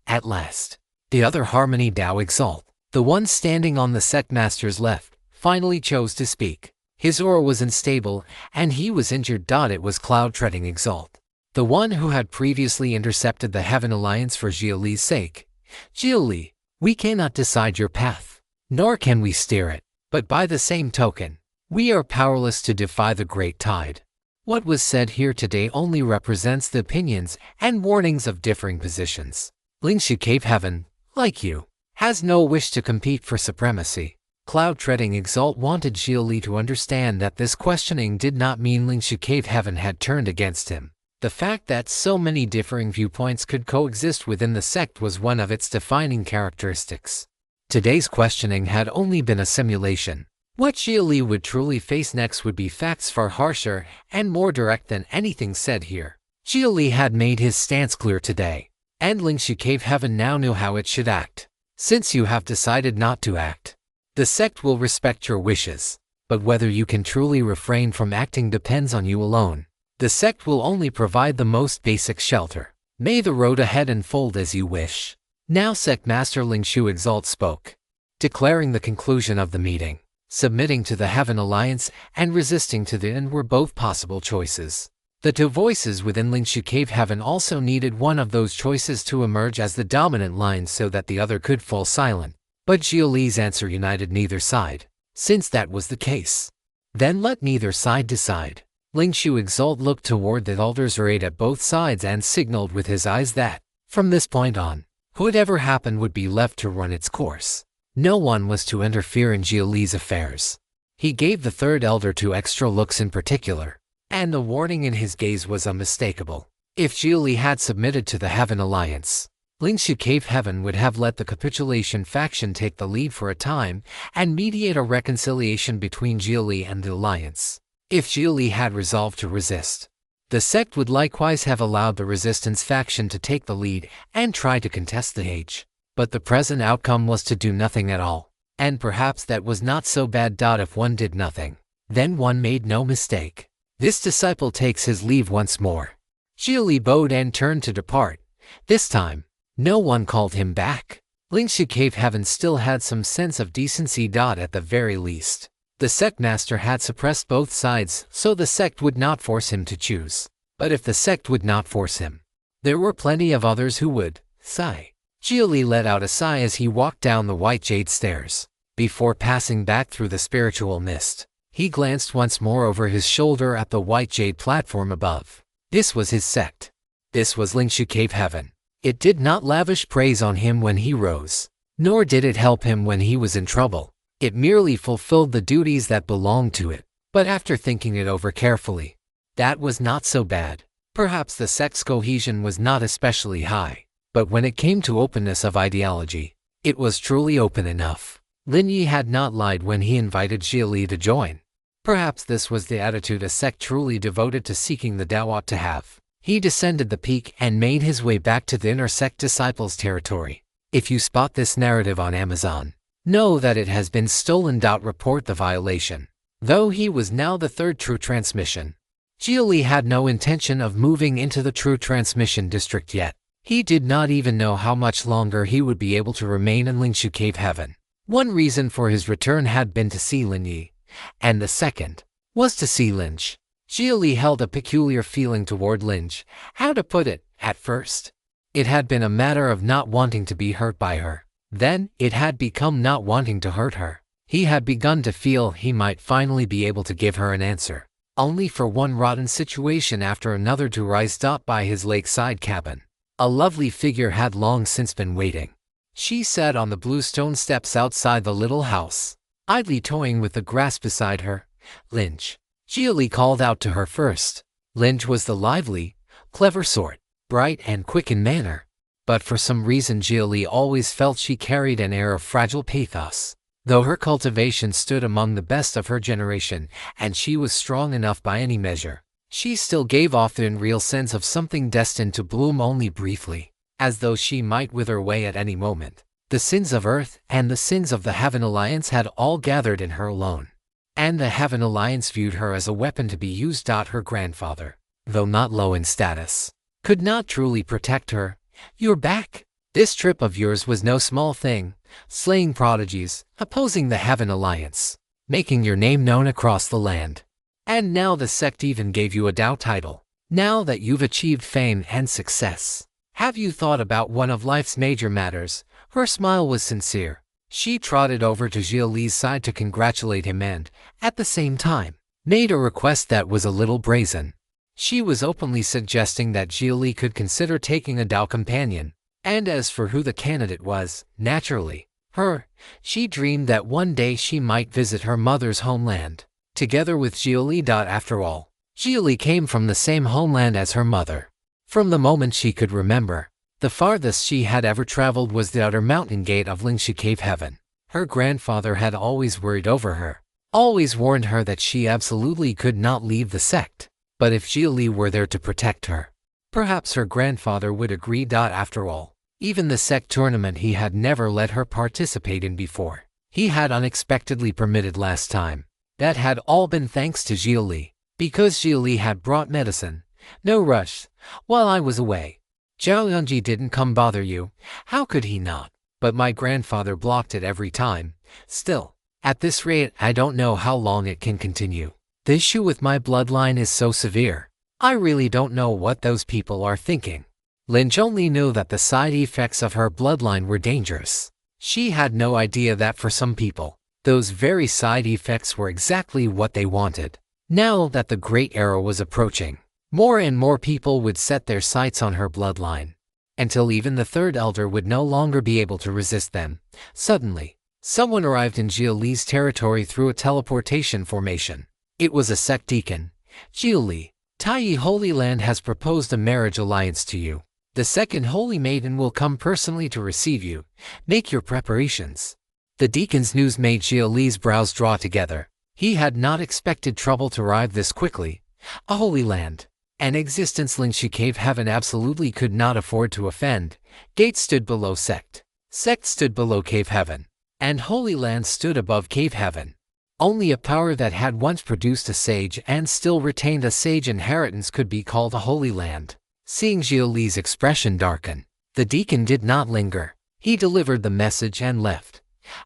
at last, the other Harmony Dao Exalt, the one standing on the Sectmaster's left, finally chose to speak. His aura was unstable, and he was injured. It was Cloud-Treading Exalt, the one who had previously intercepted the Heaven Alliance for Xia Li's sake. Xia Li, we cannot decide your path, nor can we steer it, but by the same token, we are powerless to defy the great tide. What was said here today only represents the opinions and warnings of differing positions. Lingxi Cave Heaven, like you, has no wish to compete for supremacy. Cloud-Treading Exalt wanted Xia Li to understand that this questioning did not mean Lingxi Cave Heaven had turned against him. The fact that so many differing viewpoints could coexist within the sect was one of its defining characteristics. Today's questioning had only been a simulation. What Xia Li would truly face next would be facts far harsher and more direct than anything said here. Xia Li had made his stance clear today, and Lingxi Cave Heaven now knew how it should act. Since you have decided not to act, the sect will respect your wishes, but whether you can truly refrain from acting depends on you alone. The sect will only provide the most basic shelter. May the road ahead unfold as you wish. Now Sectmaster Lingxu Exalt spoke, declaring the conclusion of the meeting. Submitting to the Heaven Alliance and resisting to the end were both possible choices. The two voices within Lingxi Cave Heaven also needed one of those choices to emerge as the dominant line so that the other could fall silent. But Xia Li's answer united neither side. Since that was the case, then let neither side decide. Lingxu Exalt looked toward the elders arrayed at both sides and signaled with his eyes that, from this point on, whatever happened would be left to run its course. No one was to interfere in Xia Li's affairs. He gave the third elder two extra looks in particular, and the warning in his gaze was unmistakable. If Xia Li had submitted to the Heaven Alliance, Lingxi Cave Heaven would have let the capitulation faction take the lead for a time and mediate a reconciliation between Xia Li and the Alliance. If Xia Li had resolved to resist, the sect would likewise have allowed the resistance faction to take the lead and try to contest the age. But the present outcome was to do nothing at all, and perhaps that was not so bad. If one did nothing, then one made no mistake. This disciple takes his leave once more. Xia Li bowed and turned to depart. This time, no one called him back. Lingxi Cave Heaven still had some sense of decency. At the very least, the Sectmaster had suppressed both sides, so the sect would not force him to choose. But if the sect would not force him, there were plenty of others who would. Sigh. Xia Li let out a sigh as he walked down the white jade stairs. Before passing back through the spiritual mist, he glanced once more over his shoulder at the white jade platform above. This was his sect. This was Lingxi Cave Heaven. It did not lavish praise on him when he rose, nor did it help him when he was in trouble. It merely fulfilled the duties that belonged to it. But after thinking it over carefully, that was not so bad. Perhaps the sect's cohesion was not especially high, but when it came to openness of ideology, it was truly open enough. Lin Yi had not lied when he invited Xia Li to join. Perhaps this was the attitude a sect truly devoted to seeking the Tao ought to have. He descended the peak and made his way back to the inner sect disciples' territory. If you spot this narrative on Amazon, know that it has been stolen. Report the violation. Though he was now the third true transmission, Xia Li had no intention of moving into the true transmission district yet. He did not even know how much longer he would be able to remain in Lingxi Cave Heaven. One reason for his return had been to see Lin Yi, and the second was to see Lynch. Xia Li held a peculiar feeling toward Lynch. How to put it? At first, it had been a matter of not wanting to be hurt by her. Then, it had become not wanting to hurt her. He had begun to feel he might finally be able to give her an answer, only for one rotten situation after another to rise by his lakeside cabin. A lovely figure had long since been waiting. She sat on the blue stone steps outside the little house, idly toying with the grass beside her. Lynch. Xia Li called out to her first. Lynch was the lively, clever sort, bright and quick in manner. But for some reason Xia Li always felt she carried an air of fragile pathos. Though her cultivation stood among the best of her generation, and she was strong enough by any measure, she still gave off the unreal sense of something destined to bloom only briefly, as though she might wither away at any moment. The sins of Earth and the sins of the Heaven Alliance had all gathered in her alone. And the Heaven Alliance viewed her as a weapon to be used. Her grandfather, though not low in status, could not truly protect her. "You're back. This trip of yours was no small thing, slaying prodigies, opposing the Heaven Alliance, making your name known across the land. And now the sect even gave you a Dao title. Now that you've achieved fame and success, have you thought about one of life's major matters?" Her smile was sincere. She trotted over to Xia Li's side to congratulate him and, at the same time, made a request that was a little brazen. She was openly suggesting that Xia Li could consider taking a Dao companion. And as for who the candidate was, naturally, her, she dreamed that one day she might visit her mother's homeland, together with Xia Li. After all, Xia Li came from the same homeland as her mother. From the moment she could remember, the farthest she had ever traveled was the outer mountain gate of Lingxi Cave Heaven. Her grandfather had always worried over her, always warned her that she absolutely could not leave the sect. But if Xia Li were there to protect her, perhaps her grandfather would agree. After all, even the sect tournament he had never let her participate in before, he had unexpectedly permitted last time. That had all been thanks to Xia Li, because Xia Li had brought medicine. "No rush. While I was away, Zhao Yunji didn't come bother you." How could he not? But my grandfather blocked it every time. Still, at this rate, I don't know how long it can continue. The issue with my bloodline is so severe. I really don't know what those people are thinking. Lynch only knew that the side effects of her bloodline were dangerous. She had no idea that for some people, those very side effects were exactly what they wanted. Now that the Great Era was approaching, more and more people would set their sights on her bloodline, until even the third elder would no longer be able to resist them. Suddenly, someone arrived in Xia Li's territory through a teleportation formation. It was a sect deacon. "Xia Li, Taiyi Holy Land has proposed a marriage alliance to you. The second Holy Maiden will come personally to receive you. Make your preparations." The deacon's news made Xia Li's brows draw together. He had not expected trouble to arrive this quickly. A Holy Land, an existence Lingxi Cave Heaven absolutely could not afford to offend. Gate stood below sect. Sect stood below Cave Heaven. And Holy Land stood above Cave Heaven. Only a power that had once produced a sage and still retained a sage inheritance could be called a Holy Land. Seeing Xia Li's expression darken, the deacon did not linger. He delivered the message and left.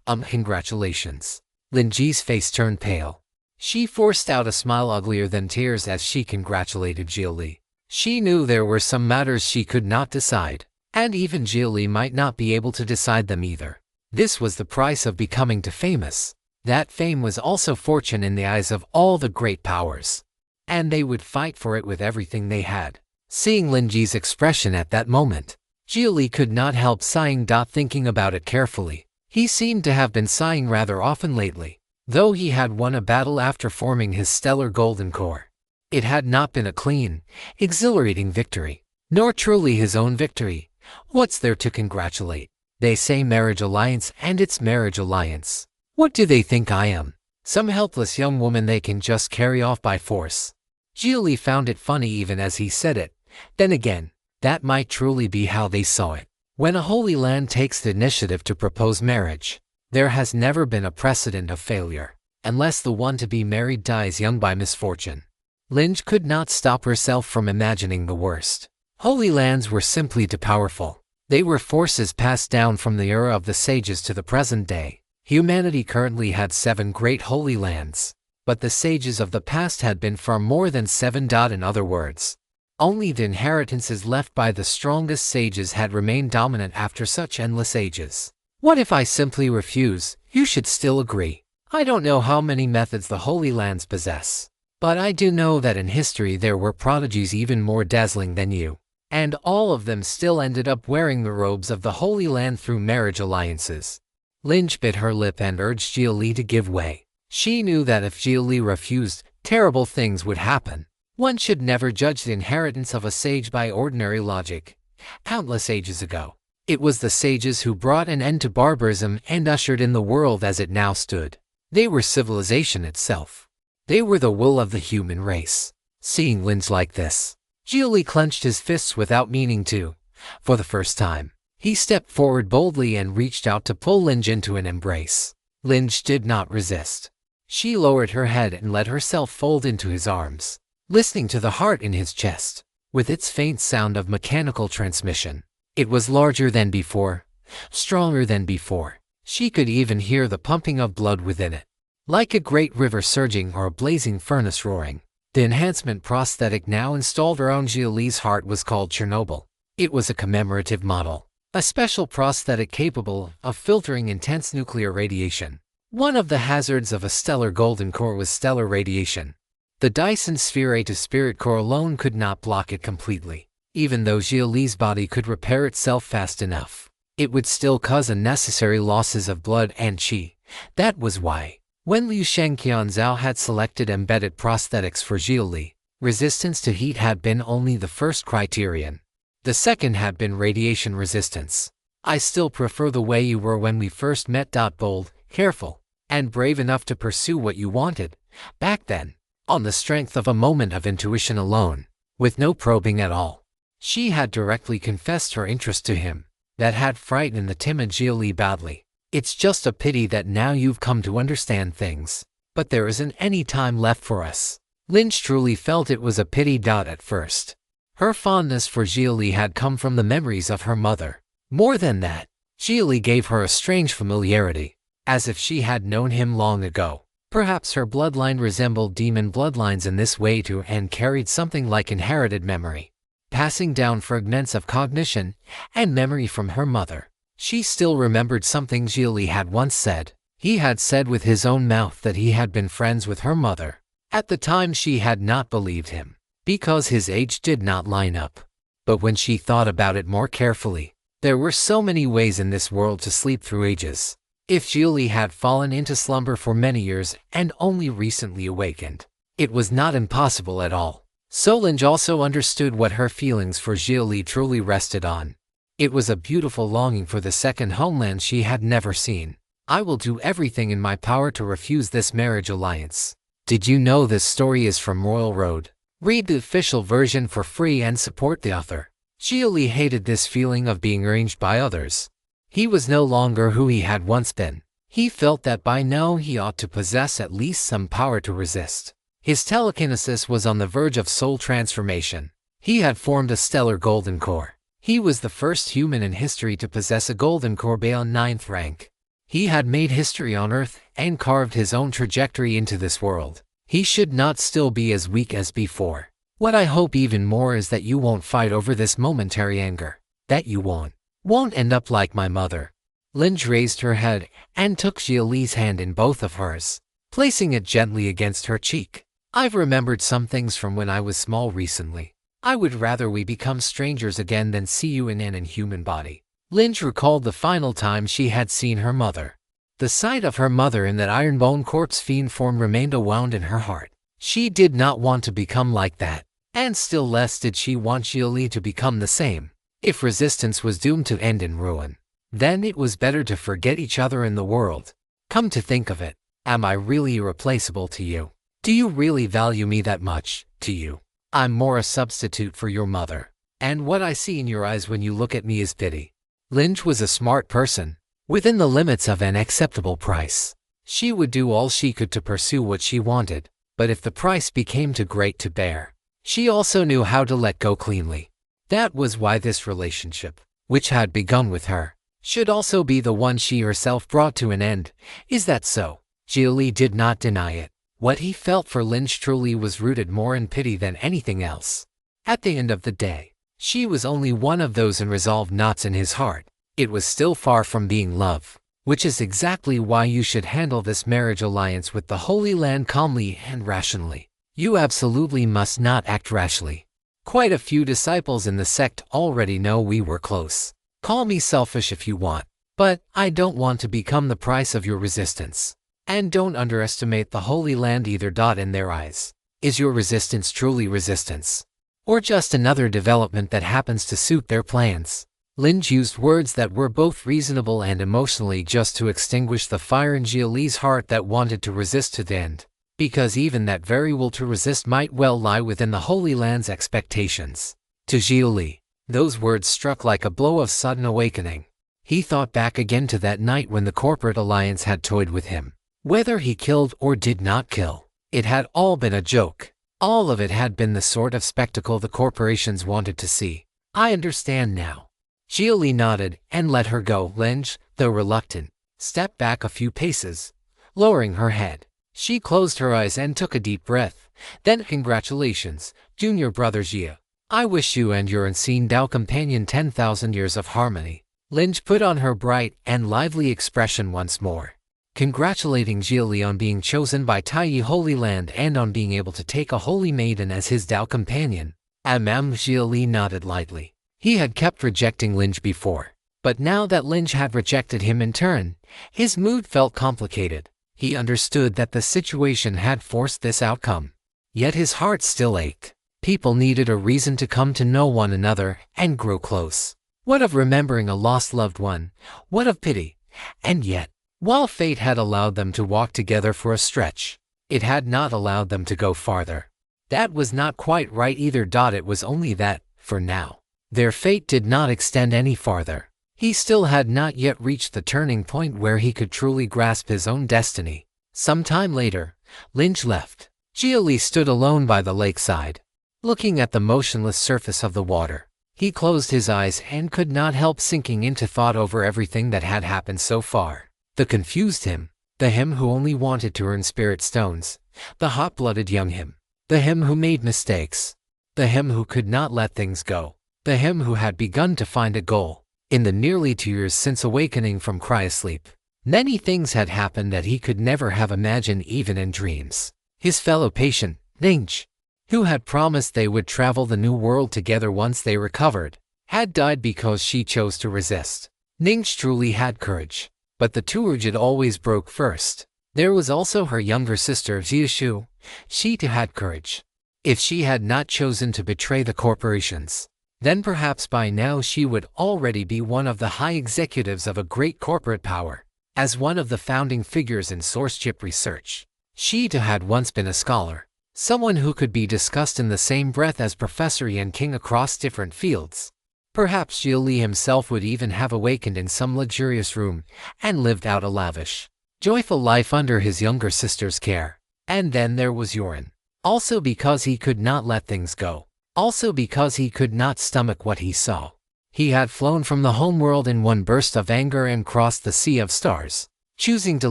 Congratulations." Lin Ji's face turned pale. She forced out a smile uglier than tears as she congratulated Xia Li. She knew there were some matters she could not decide, and even Xia Li might not be able to decide them either. This was the price of becoming too famous. That fame was also fortune in the eyes of all the great powers, and they would fight for it with everything they had. Seeing Lin Ji's expression at that moment, Xia Li could not help sighing. Thinking about it carefully, he seemed to have been sighing rather often lately. Though he had won a battle after forming his stellar golden core, it had not been a clean, exhilarating victory, nor truly his own victory. What's there to congratulate? They say marriage alliance, and it's marriage alliance. What do they think I am? Some helpless young woman they can just carry off by force? Xia Li found it funny even as he said it. Then again, that might truly be how they saw it. When a Holy Land takes the initiative to propose marriage, there has never been a precedent of failure, unless the one to be married dies young by misfortune. Lynch could not stop herself from imagining the worst. Holy Lands were simply too powerful. They were forces passed down from the era of the sages to the present day. Humanity currently had 7 great Holy Lands, but the sages of the past had been far more than 7. In other words, only the inheritances left by the strongest sages had remained dominant after such endless ages. What if I simply refuse? You should still agree. I don't know how many methods the Holy Lands possess, but I do know that in history there were prodigies even more dazzling than you. And all of them still ended up wearing the robes of the Holy Land through marriage alliances. Lynch bit her lip and urged Xia Li to give way. She knew that if Xia Li refused, terrible things would happen. One should never judge the inheritance of a sage by ordinary logic. Countless ages ago, it was the sages who brought an end to barbarism and ushered in the world as it now stood. They were civilization itself. They were the will of the human race. Seeing Lynch like this, Xia Li clenched his fists without meaning to. For the first time, he stepped forward boldly and reached out to pull Lynch into an embrace. Lynch did not resist. She lowered her head and let herself fold into his arms, listening to the heart in his chest, with its faint sound of mechanical transmission. It was larger than before, stronger than before. She could even hear the pumping of blood within it, like a great river surging or a blazing furnace roaring. The enhancement prosthetic now installed around Xia Li's heart was called Chernobyl. It was a commemorative model, a special prosthetic capable of filtering intense nuclear radiation. One of the hazards of a stellar golden core was stellar radiation. The Dyson Sphere to Spirit core alone could not block it completely. Even though Xia Li's body could repair itself fast enough, it would still cause unnecessary losses of blood and qi. That was why, when Liu Shengqianzhao had selected embedded prosthetics for Xia Li, resistance to heat had been only the first criterion. The second had been radiation resistance. I still prefer the way you were when we first met. Bold, careful, and brave enough to pursue what you wanted, back then, on the strength of a moment of intuition alone, with no probing at all. She had directly confessed her interest to him. That had frightened the timid Xia Li badly. It's just a pity that now you've come to understand things. But there isn't any time left for us. Lynch truly felt it was a pity. At first, her fondness for Xia Li had come from the memories of her mother. More than that, Xia Li gave her a strange familiarity, as if she had known him long ago. Perhaps her bloodline resembled demon bloodlines in this way too and carried something like inherited memory, passing down fragments of cognition and memory from her mother. She still remembered something Xia Li had once said. He had said with his own mouth that he had been friends with her mother. At the time she had not believed him, because his age did not line up. But when she thought about it more carefully, there were so many ways in this world to sleep through ages. If Xia Li had fallen into slumber for many years and only recently awakened, it was not impossible at all. So Lynch also understood what her feelings for Xia Li truly rested on. It was a beautiful longing for the second homeland she had never seen. I will do everything in my power to refuse this marriage alliance. Did you know this story is from Royal Road? Read the official version for free and support the author. Xia Li hated this feeling of being arranged by others. He was no longer who he had once been. He felt that by now he ought to possess at least some power to resist. His telekinesis was on the verge of soul transformation. He had formed a stellar golden core. He was the first human in history to possess a golden core beyond 9th rank. He had made history on Earth and carved his own trajectory into this world. He should not still be as weak as before. What I hope even more is that you won't fight over this momentary anger. That you won't end up like my mother. Lynch raised her head and took Xia Li's hand in both of hers, placing it gently against her cheek. I've remembered some things from when I was small recently. I would rather we become strangers again than see you in an inhuman body. Lynch recalled the final time she had seen her mother. The sight of her mother in that iron-bone corpse fiend form remained a wound in her heart. She did not want to become like that, and still less did she want Xia Li to become the same. If resistance was doomed to end in ruin, then it was better to forget each other in the world. Come to think of it, am I really irreplaceable to you? Do you really value me that much? To you, I'm more a substitute for your mother. And what I see in your eyes when you look at me is pity. Lynch was a smart person. Within the limits of an acceptable price, she would do all she could to pursue what she wanted. But if the price became too great to bear, she also knew how to let go cleanly. That was why this relationship, which had begun with her, should also be the one she herself brought to an end. Is that so? Xia Li did not deny it. What he felt for Lynch truly was rooted more in pity than anything else. At the end of the day, she was only one of those unresolved knots in his heart. It was still far from being love. which is exactly why you should handle this marriage alliance with the Holy Land calmly and rationally. You absolutely must not act rashly. Quite a few disciples in the sect already know we were close. Call me selfish if you want, but I don't want to become the price of your resistance. And don't underestimate the Holy Land either. In their eyes, is your resistance truly resistance? Or just another development that happens to suit their plans? Lynch used words that were both reasonable and emotionally just to extinguish the fire in Xia Li's heart that wanted to resist to the end, because even that very will to resist might well lie within the Holy Land's expectations. To Xia Li, those words struck like a blow of sudden awakening. He thought back again to that night when the corporate alliance had toyed with him. Whether he killed or did not kill, it had all been a joke. All of it had been the sort of spectacle the corporations wanted to see. I understand now. Xia Li nodded and let her go. Lynch, though reluctant, stepped back a few paces, lowering her head. She closed her eyes and took a deep breath. Then, congratulations, junior brother Xia. I wish you and your unseen Tao companion 10,000 years of harmony. Lynch put on her bright and lively expression once more, congratulating Xia Li on being chosen by Taiyi Holy Land and on being able to take a holy maiden as his Tao companion. Xia Li nodded lightly. He had kept rejecting Lynch before, but now that Lynch had rejected him in turn, his mood felt complicated. He understood that the situation had forced this outcome, yet his heart still ached. People needed a reason to come to know one another and grow close. What of remembering a lost loved one? What of pity? And yet, while fate had allowed them to walk together for a stretch, it had not allowed them to go farther. That was not quite right either. It was only that, for now, their fate did not extend any farther. He still had not yet reached the turning point where he could truly grasp his own destiny. Some time later, Lynch left. Xia Li stood alone by the lakeside, looking at the motionless surface of the water. He closed his eyes and could not help sinking into thought over everything that had happened so far. The confused him, the him who only wanted to earn spirit stones, the hot-blooded young him, the him who made mistakes, the him who could not let things go, the him who had begun to find a goal. In the nearly 2 years since awakening from cryosleep, many things had happened that he could never have imagined even in dreams. His fellow patient, Lynch, who had promised they would travel the new world together once they recovered, had died because she chose to resist. Ning's truly had courage, but the turgid always broke first. There was also her younger sister, Xia. She too had courage. If she had not chosen to betray the corporations, then perhaps by now she would already be one of the high executives of a great corporate power. As one of the founding figures in source chip research, she too had once been a scholar. Someone who could be discussed in the same breath as Professor Yan King across different fields. Perhaps Xia Li himself would even have awakened in some luxurious room and lived out a lavish, joyful life under his younger sister's care. And then there was Yoren. Also because he could not let things go. Also because he could not stomach what he saw. He had flown from the homeworld in one burst of anger and crossed the sea of stars, choosing to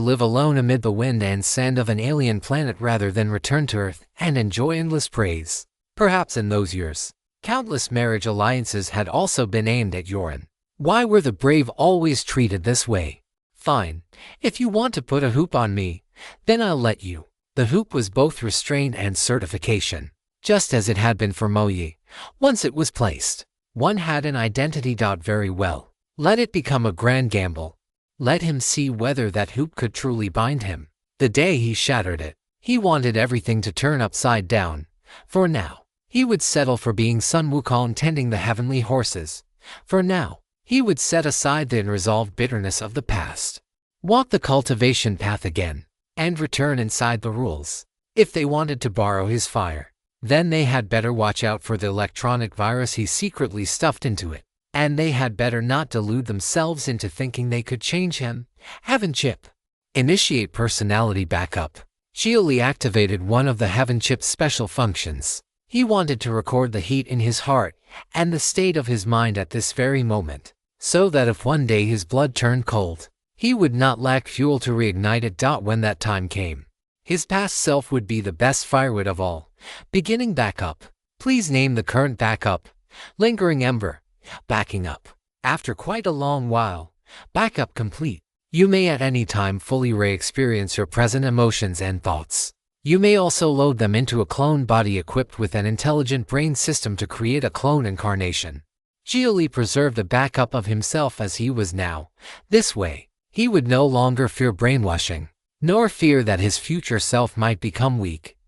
live alone amid the wind and sand of an alien planet rather than return to Earth and enjoy endless praise. Perhaps in those years, countless marriage alliances had also been aimed at Yoren. Why were the brave always treated this way? Fine, if you want to put a hoop on me, then I'll let you. The hoop was both restraint and certification, just as it had been for Moyi. Once it was placed, one had an identity. Very well. Let it become a grand gamble. Let him see whether that hoop could truly bind him. The day he shattered it, he wanted everything to turn upside down. For now, he would settle for being Sun Wukong tending the heavenly horses. For now, he would set aside the unresolved bitterness of the past, walk the cultivation path again, and return inside the rules. If they wanted to borrow his fire, then they had better watch out for the electronic virus he secretly stuffed into it. And they had better not delude themselves into thinking they could change him. Heaven Chip. Initiate personality backup. Xia Li activated one of the Heaven Chip's special functions. He wanted to record the heat in his heart and the state of his mind at this very moment, so that if one day his blood turned cold, he would not lack fuel to reignite it. When that time came, his past self would be the best firewood of all. Beginning backup. Please name the current backup. Lingering Ember. Backing up. After quite a long while. Backup complete. You may at any time fully re-experience your present emotions and thoughts. You may also load them into a clone body equipped with an intelligent brain system to create a clone incarnation. Xia Li preserved a backup of himself as he was now. This way, he would no longer fear brainwashing, nor fear that his future self might become weak.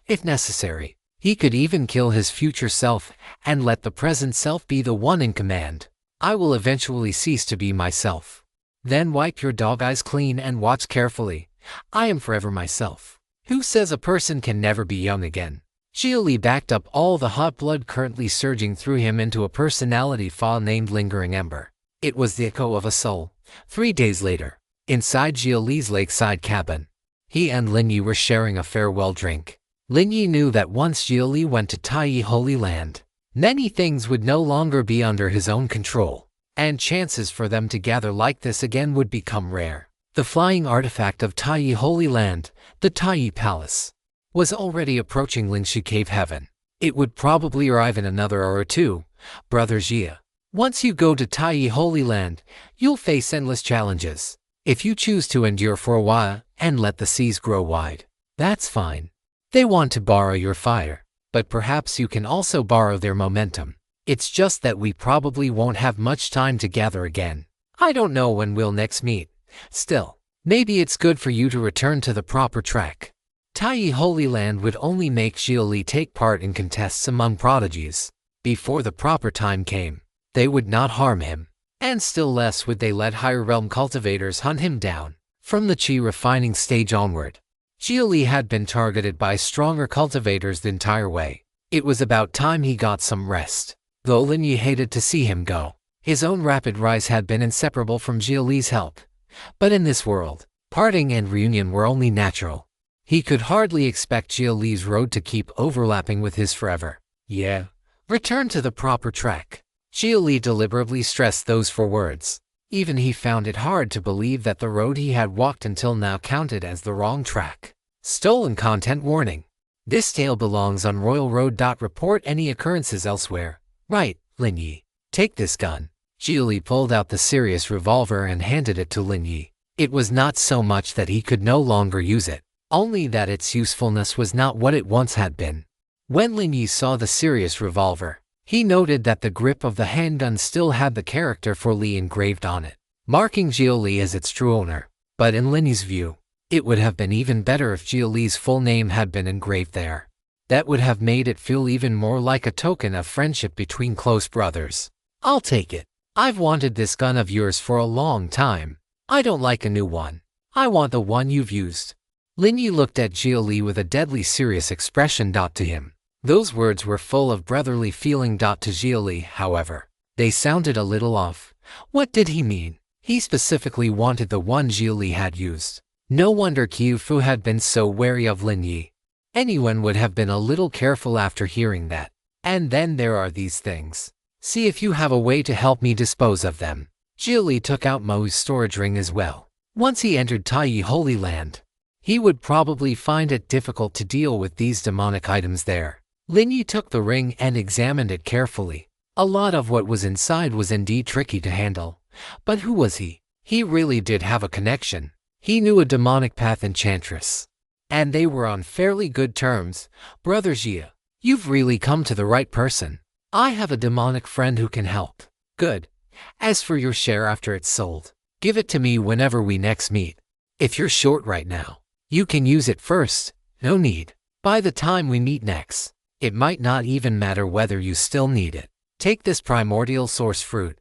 If necessary, he could even kill his future self and let the present self be the one in command. I will eventually cease to be myself. Then wipe your dog eyes clean and watch carefully. I am forever myself. Who says a person can never be young again? Xia Li backed up all the hot blood currently surging through him into a personality file named Lingering Ember. It was the echo of a soul. 3 days later, inside Xia Li's lakeside cabin, he and Lin Yi were sharing a farewell drink. Lin Yi knew that once Xia Li went to Taiyi Holy Land, many things would no longer be under his own control, and chances for them to gather like this again would become rare. The flying artifact of Taiyi Holy Land, the Taiyi Palace, was already approaching Lingxi Cave Heaven. It would probably arrive in another hour or two. Brother Xia, once you go to Taiyi Holy Land, you'll face endless challenges. If you choose to endure for a while and let the seas grow wide, that's fine. They want to borrow your fire, but perhaps you can also borrow their momentum. It's just that we probably won't have much time to gather again. I don't know when we'll next meet. Still, maybe it's good for you to return to the proper track. Taiyi Holy Land would only make Xia Li take part in contests among prodigies. Before the proper time came, they would not harm him, and still less would they let higher realm cultivators hunt him down. From the Qi refining stage onward, Xia Li had been targeted by stronger cultivators the entire way. It was about time he got some rest. Though Lin Yi hated to see him go, his own rapid rise had been inseparable from Xia Li's help. But in this world, parting and reunion were only natural. He could hardly expect Xia Li's road to keep overlapping with his forever. Yeah, return to the proper track. Xia Li deliberately stressed those 4 words. Even he found it hard to believe that the road he had walked until now counted as the wrong track. Stolen content warning. This tale belongs on Royal Road. Report any occurrences elsewhere. Right, Lin Yi. Take this gun. Xia Li pulled out the serious revolver and handed it to Lin Yi. It was not so much that he could no longer use it, only that its usefulness was not what it once had been. When Lin Yi saw the serious revolver, he noted that the grip of the handgun still had the character for Li engraved on it, marking Xia Li as its true owner. But in Lin Yi's view, it would have been even better if Xia Li's full name had been engraved there. That would have made it feel even more like a token of friendship between close brothers. I'll take it. I've wanted this gun of yours for a long time. I don't like a new one. I want the one you've used. Lin Yi looked at Xia Li with a deadly serious expression. To him, those words were full of brotherly feeling. To Xia Li, however, they sounded a little off. What did he mean? He specifically wanted the one Xia Li had used. No wonder Qiu Fu had been so wary of Lin Yi. Anyone would have been a little careful after hearing that. And then there are these things. See if you have a way to help me dispose of them. Xia Li took out Mo's storage ring as well. Once he entered Taiyi Holy Land, he would probably find it difficult to deal with these demonic items there. Lin Yi took the ring and examined it carefully. A lot of what was inside was indeed tricky to handle. But who was he? He really did have a connection. He knew a demonic path enchantress, and they were on fairly good terms. Brother Xia, you've really come to the right person. I have a demonic friend who can help. Good. As for your share after it's sold, give it to me whenever we next meet. If you're short right now, you can use it first. No need. By the time we meet next, it might not even matter whether you still need it. Take this primordial source fruit,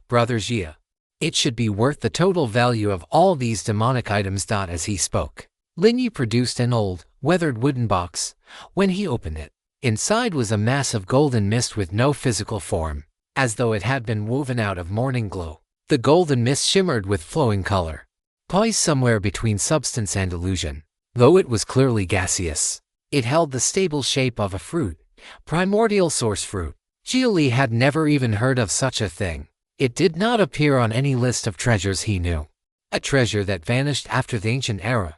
Brother Xia. It should be worth the total value of all these demonic items. As he spoke, Lin Yi produced an old, weathered wooden box. When he opened it, inside was a mass of golden mist with no physical form, as though it had been woven out of morning glow. The golden mist shimmered with flowing color, poised somewhere between substance and illusion. Though it was clearly gaseous, it held the stable shape of a fruit, primordial source fruit. Xia Li had never even heard of such a thing. It did not appear on any list of treasures he knew. A treasure that vanished after the ancient era.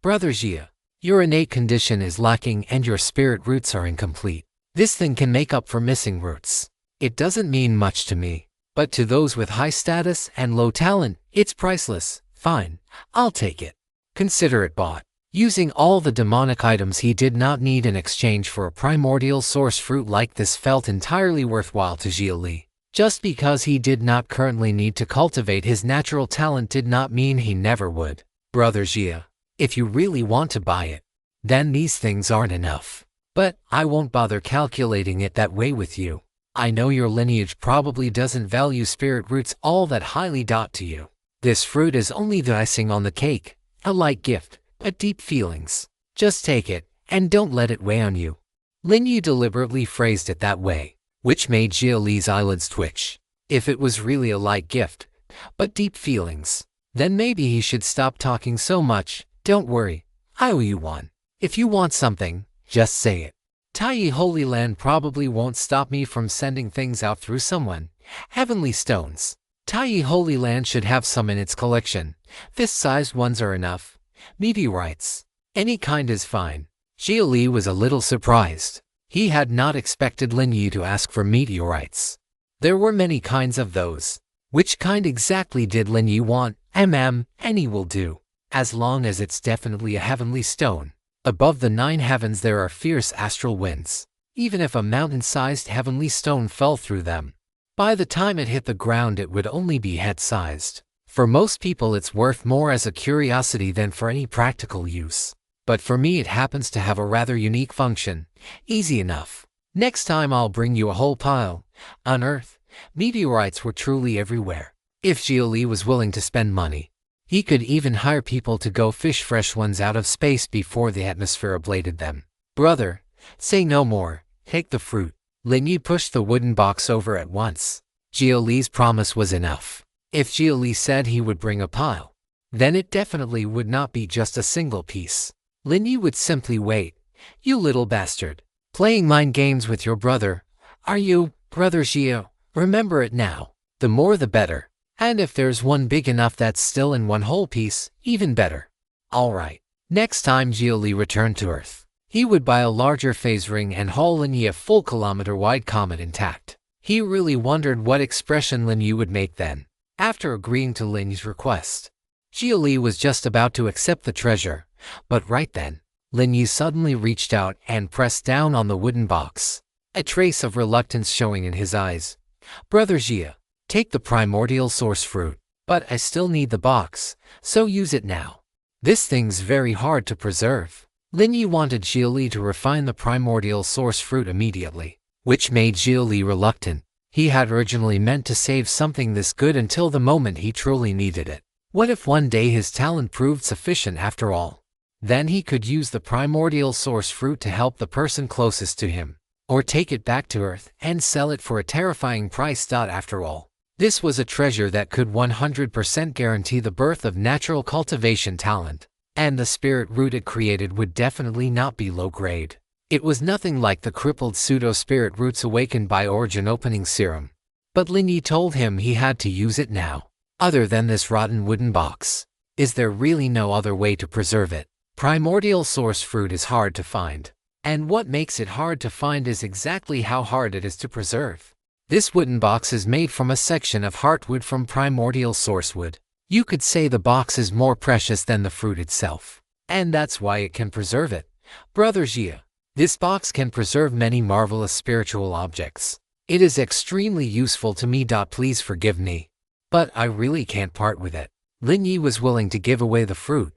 Brother Xia, your innate condition is lacking and your spirit roots are incomplete. This thing can make up for missing roots. It doesn't mean much to me, but to those with high status and low talent, it's priceless. Fine, I'll take it. Consider it bought. Using all the demonic items he did not need in exchange for a primordial source fruit like this felt entirely worthwhile to Xia Li. Just because he did not currently need to cultivate his natural talent did not mean he never would. Brother Xia, if you really want to buy it, then these things aren't enough. But I won't bother calculating it that way with you. I know your lineage probably doesn't value spirit roots all that highly. To you, this fruit is only the icing on the cake, a light gift, but deep feelings. Just take it, and don't let it weigh on you. Lin Yu deliberately phrased it that way, which made Xia Li's eyelids twitch. If it was really a light gift, but deep feelings, then maybe he should stop talking so much. Don't worry, I owe you one. If you want something, just say it. Tai Holy Land probably won't stop me from sending things out through someone. Heavenly stones. Tai Holy Land should have some in its collection. Fist-sized ones are enough. Meteorites. Any kind is fine. Xia Li was a little surprised. He had not expected Lin Yu to ask for meteorites. There were many kinds of those. Which kind exactly did Lin Yu want? Any will do. As long as it's definitely a heavenly stone. Above the 9 heavens there are fierce astral winds. Even if a mountain-sized heavenly stone fell through them, by the time it hit the ground it would only be head-sized. For most people it's worth more as a curiosity than for any practical use. But for me it happens to have a rather unique function. Easy enough. Next time I'll bring you a whole pile. On Earth, meteorites were truly everywhere. If Xia Li was willing to spend money, he could even hire people to go fish fresh ones out of space before the atmosphere ablated them. Brother, say no more, take the fruit. Lin Yu pushed the wooden box over at once. Xia Li's promise was enough. If Xia Li said he would bring a pile, then it definitely would not be just a single piece. Lin Yu would simply wait. You little bastard. Playing mind games with your brother. Are you, Brother Xia? Remember it now. The more the better. And if there's one big enough that's still in one whole piece, even better. Alright. Next time Xia Li returned to Earth, he would buy a larger phase ring and haul Lin Yu a full kilometer-wide comet intact. He really wondered what expression Lin Yu would make then. After agreeing to Lin Yu's request, Xia Li was just about to accept the treasure, but right then, Lin Yu suddenly reached out and pressed down on the wooden box, a trace of reluctance showing in his eyes. Brother Xia, take the primordial source fruit, but I still need the box, so use it now. This thing's very hard to preserve. Lin Yu wanted Xia Li to refine the primordial source fruit immediately, which made Xia Li reluctant. He had originally meant to save something this good until the moment he truly needed it. What if one day his talent proved sufficient after all? Then he could use the primordial source fruit to help the person closest to him, or take it back to Earth and sell it for a terrifying price. After all, this was a treasure that could 100% guarantee the birth of natural cultivation talent, and the spirit root it created would definitely not be low grade. It was nothing like the crippled pseudo-spirit roots awakened by Origin Opening Serum. But Lin Yu told him he had to use it now. Other than this rotten wooden box, is there really no other way to preserve it? Primordial source fruit is hard to find. And what makes it hard to find is exactly how hard it is to preserve. This wooden box is made from a section of heartwood from primordial source wood. You could say the box is more precious than the fruit itself. And that's why it can preserve it. Brother Xia, this box can preserve many marvelous spiritual objects. It is extremely useful to me. Please forgive me, but I really can't part with it. Lin Yu was willing to give away the fruit,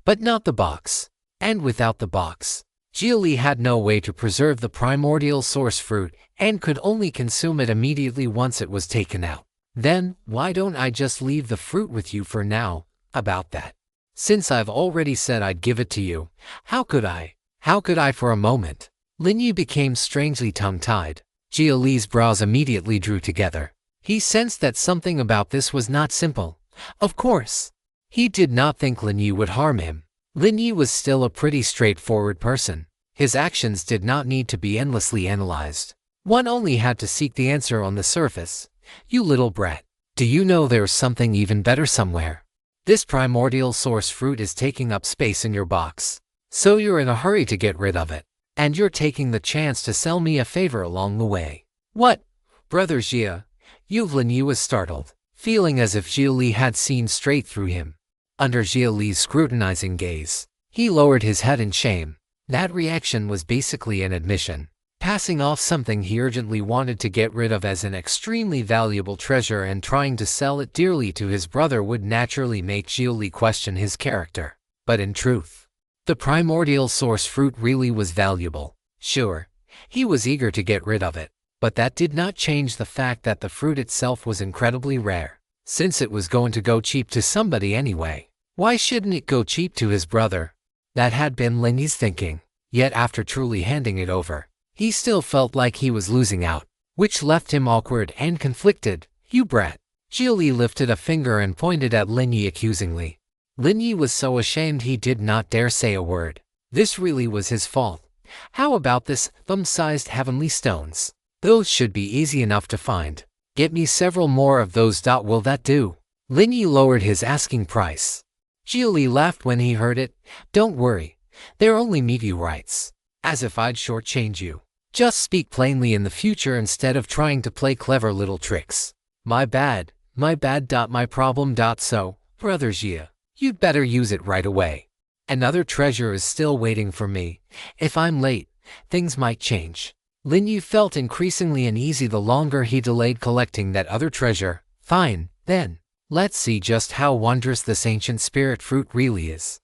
but not the box. And without the box, Xia Li had no way to preserve the primordial source fruit and could only consume it immediately once it was taken out. Then, why don't I just leave the fruit with you for now? About that, since I've already said I'd give it to you, how could I? How could I for a moment? Lin Yu became strangely tongue-tied. Xia Li's brows immediately drew together. He sensed that something about this was not simple. Of course, he did not think Lin Yu would harm him. Lin Yu was still a pretty straightforward person. His actions did not need to be endlessly analyzed. One only had to seek the answer on the surface. You little brat, do you know there's something even better somewhere? This primordial source fruit is taking up space in your box, so you're in a hurry to get rid of it. And you're taking the chance to sell me a favor along the way. What? Brother Xia, Lin Yu was startled, feeling as if Xia Li had seen straight through him. Under Xia Li's scrutinizing gaze, he lowered his head in shame. That reaction was basically an admission. Passing off something he urgently wanted to get rid of as an extremely valuable treasure and trying to sell it dearly to his brother would naturally make Xia Li question his character. But in truth, the primordial source fruit really was valuable. Sure, he was eager to get rid of it, but that did not change the fact that the fruit itself was incredibly rare. Since it was going to go cheap to somebody anyway, why shouldn't it go cheap to his brother? That had been Lin Yi's thinking. Yet after truly handing it over, he still felt like he was losing out, which left him awkward and conflicted. "You brat." Xia Li lifted a finger and pointed at Lin Yi accusingly. Lin Yi was so ashamed he did not dare say a word. This really was his fault. How about this thumb-sized heavenly stones? Those should be easy enough to find. Get me several more of those. Will that do? Lin Yi lowered his asking price. Xia Li laughed when he heard it. "Don't worry, they're only meteorites. As if I'd shortchange you. Just speak plainly in the future instead of trying to play clever little tricks." My bad. My problem. So, Brother Xia, you'd better use it right away. Another treasure is still waiting for me. If I'm late, things might change. Lin Yi felt increasingly uneasy the longer he delayed collecting that other treasure. Fine, then. Let's see just how wondrous this ancient spirit fruit really is.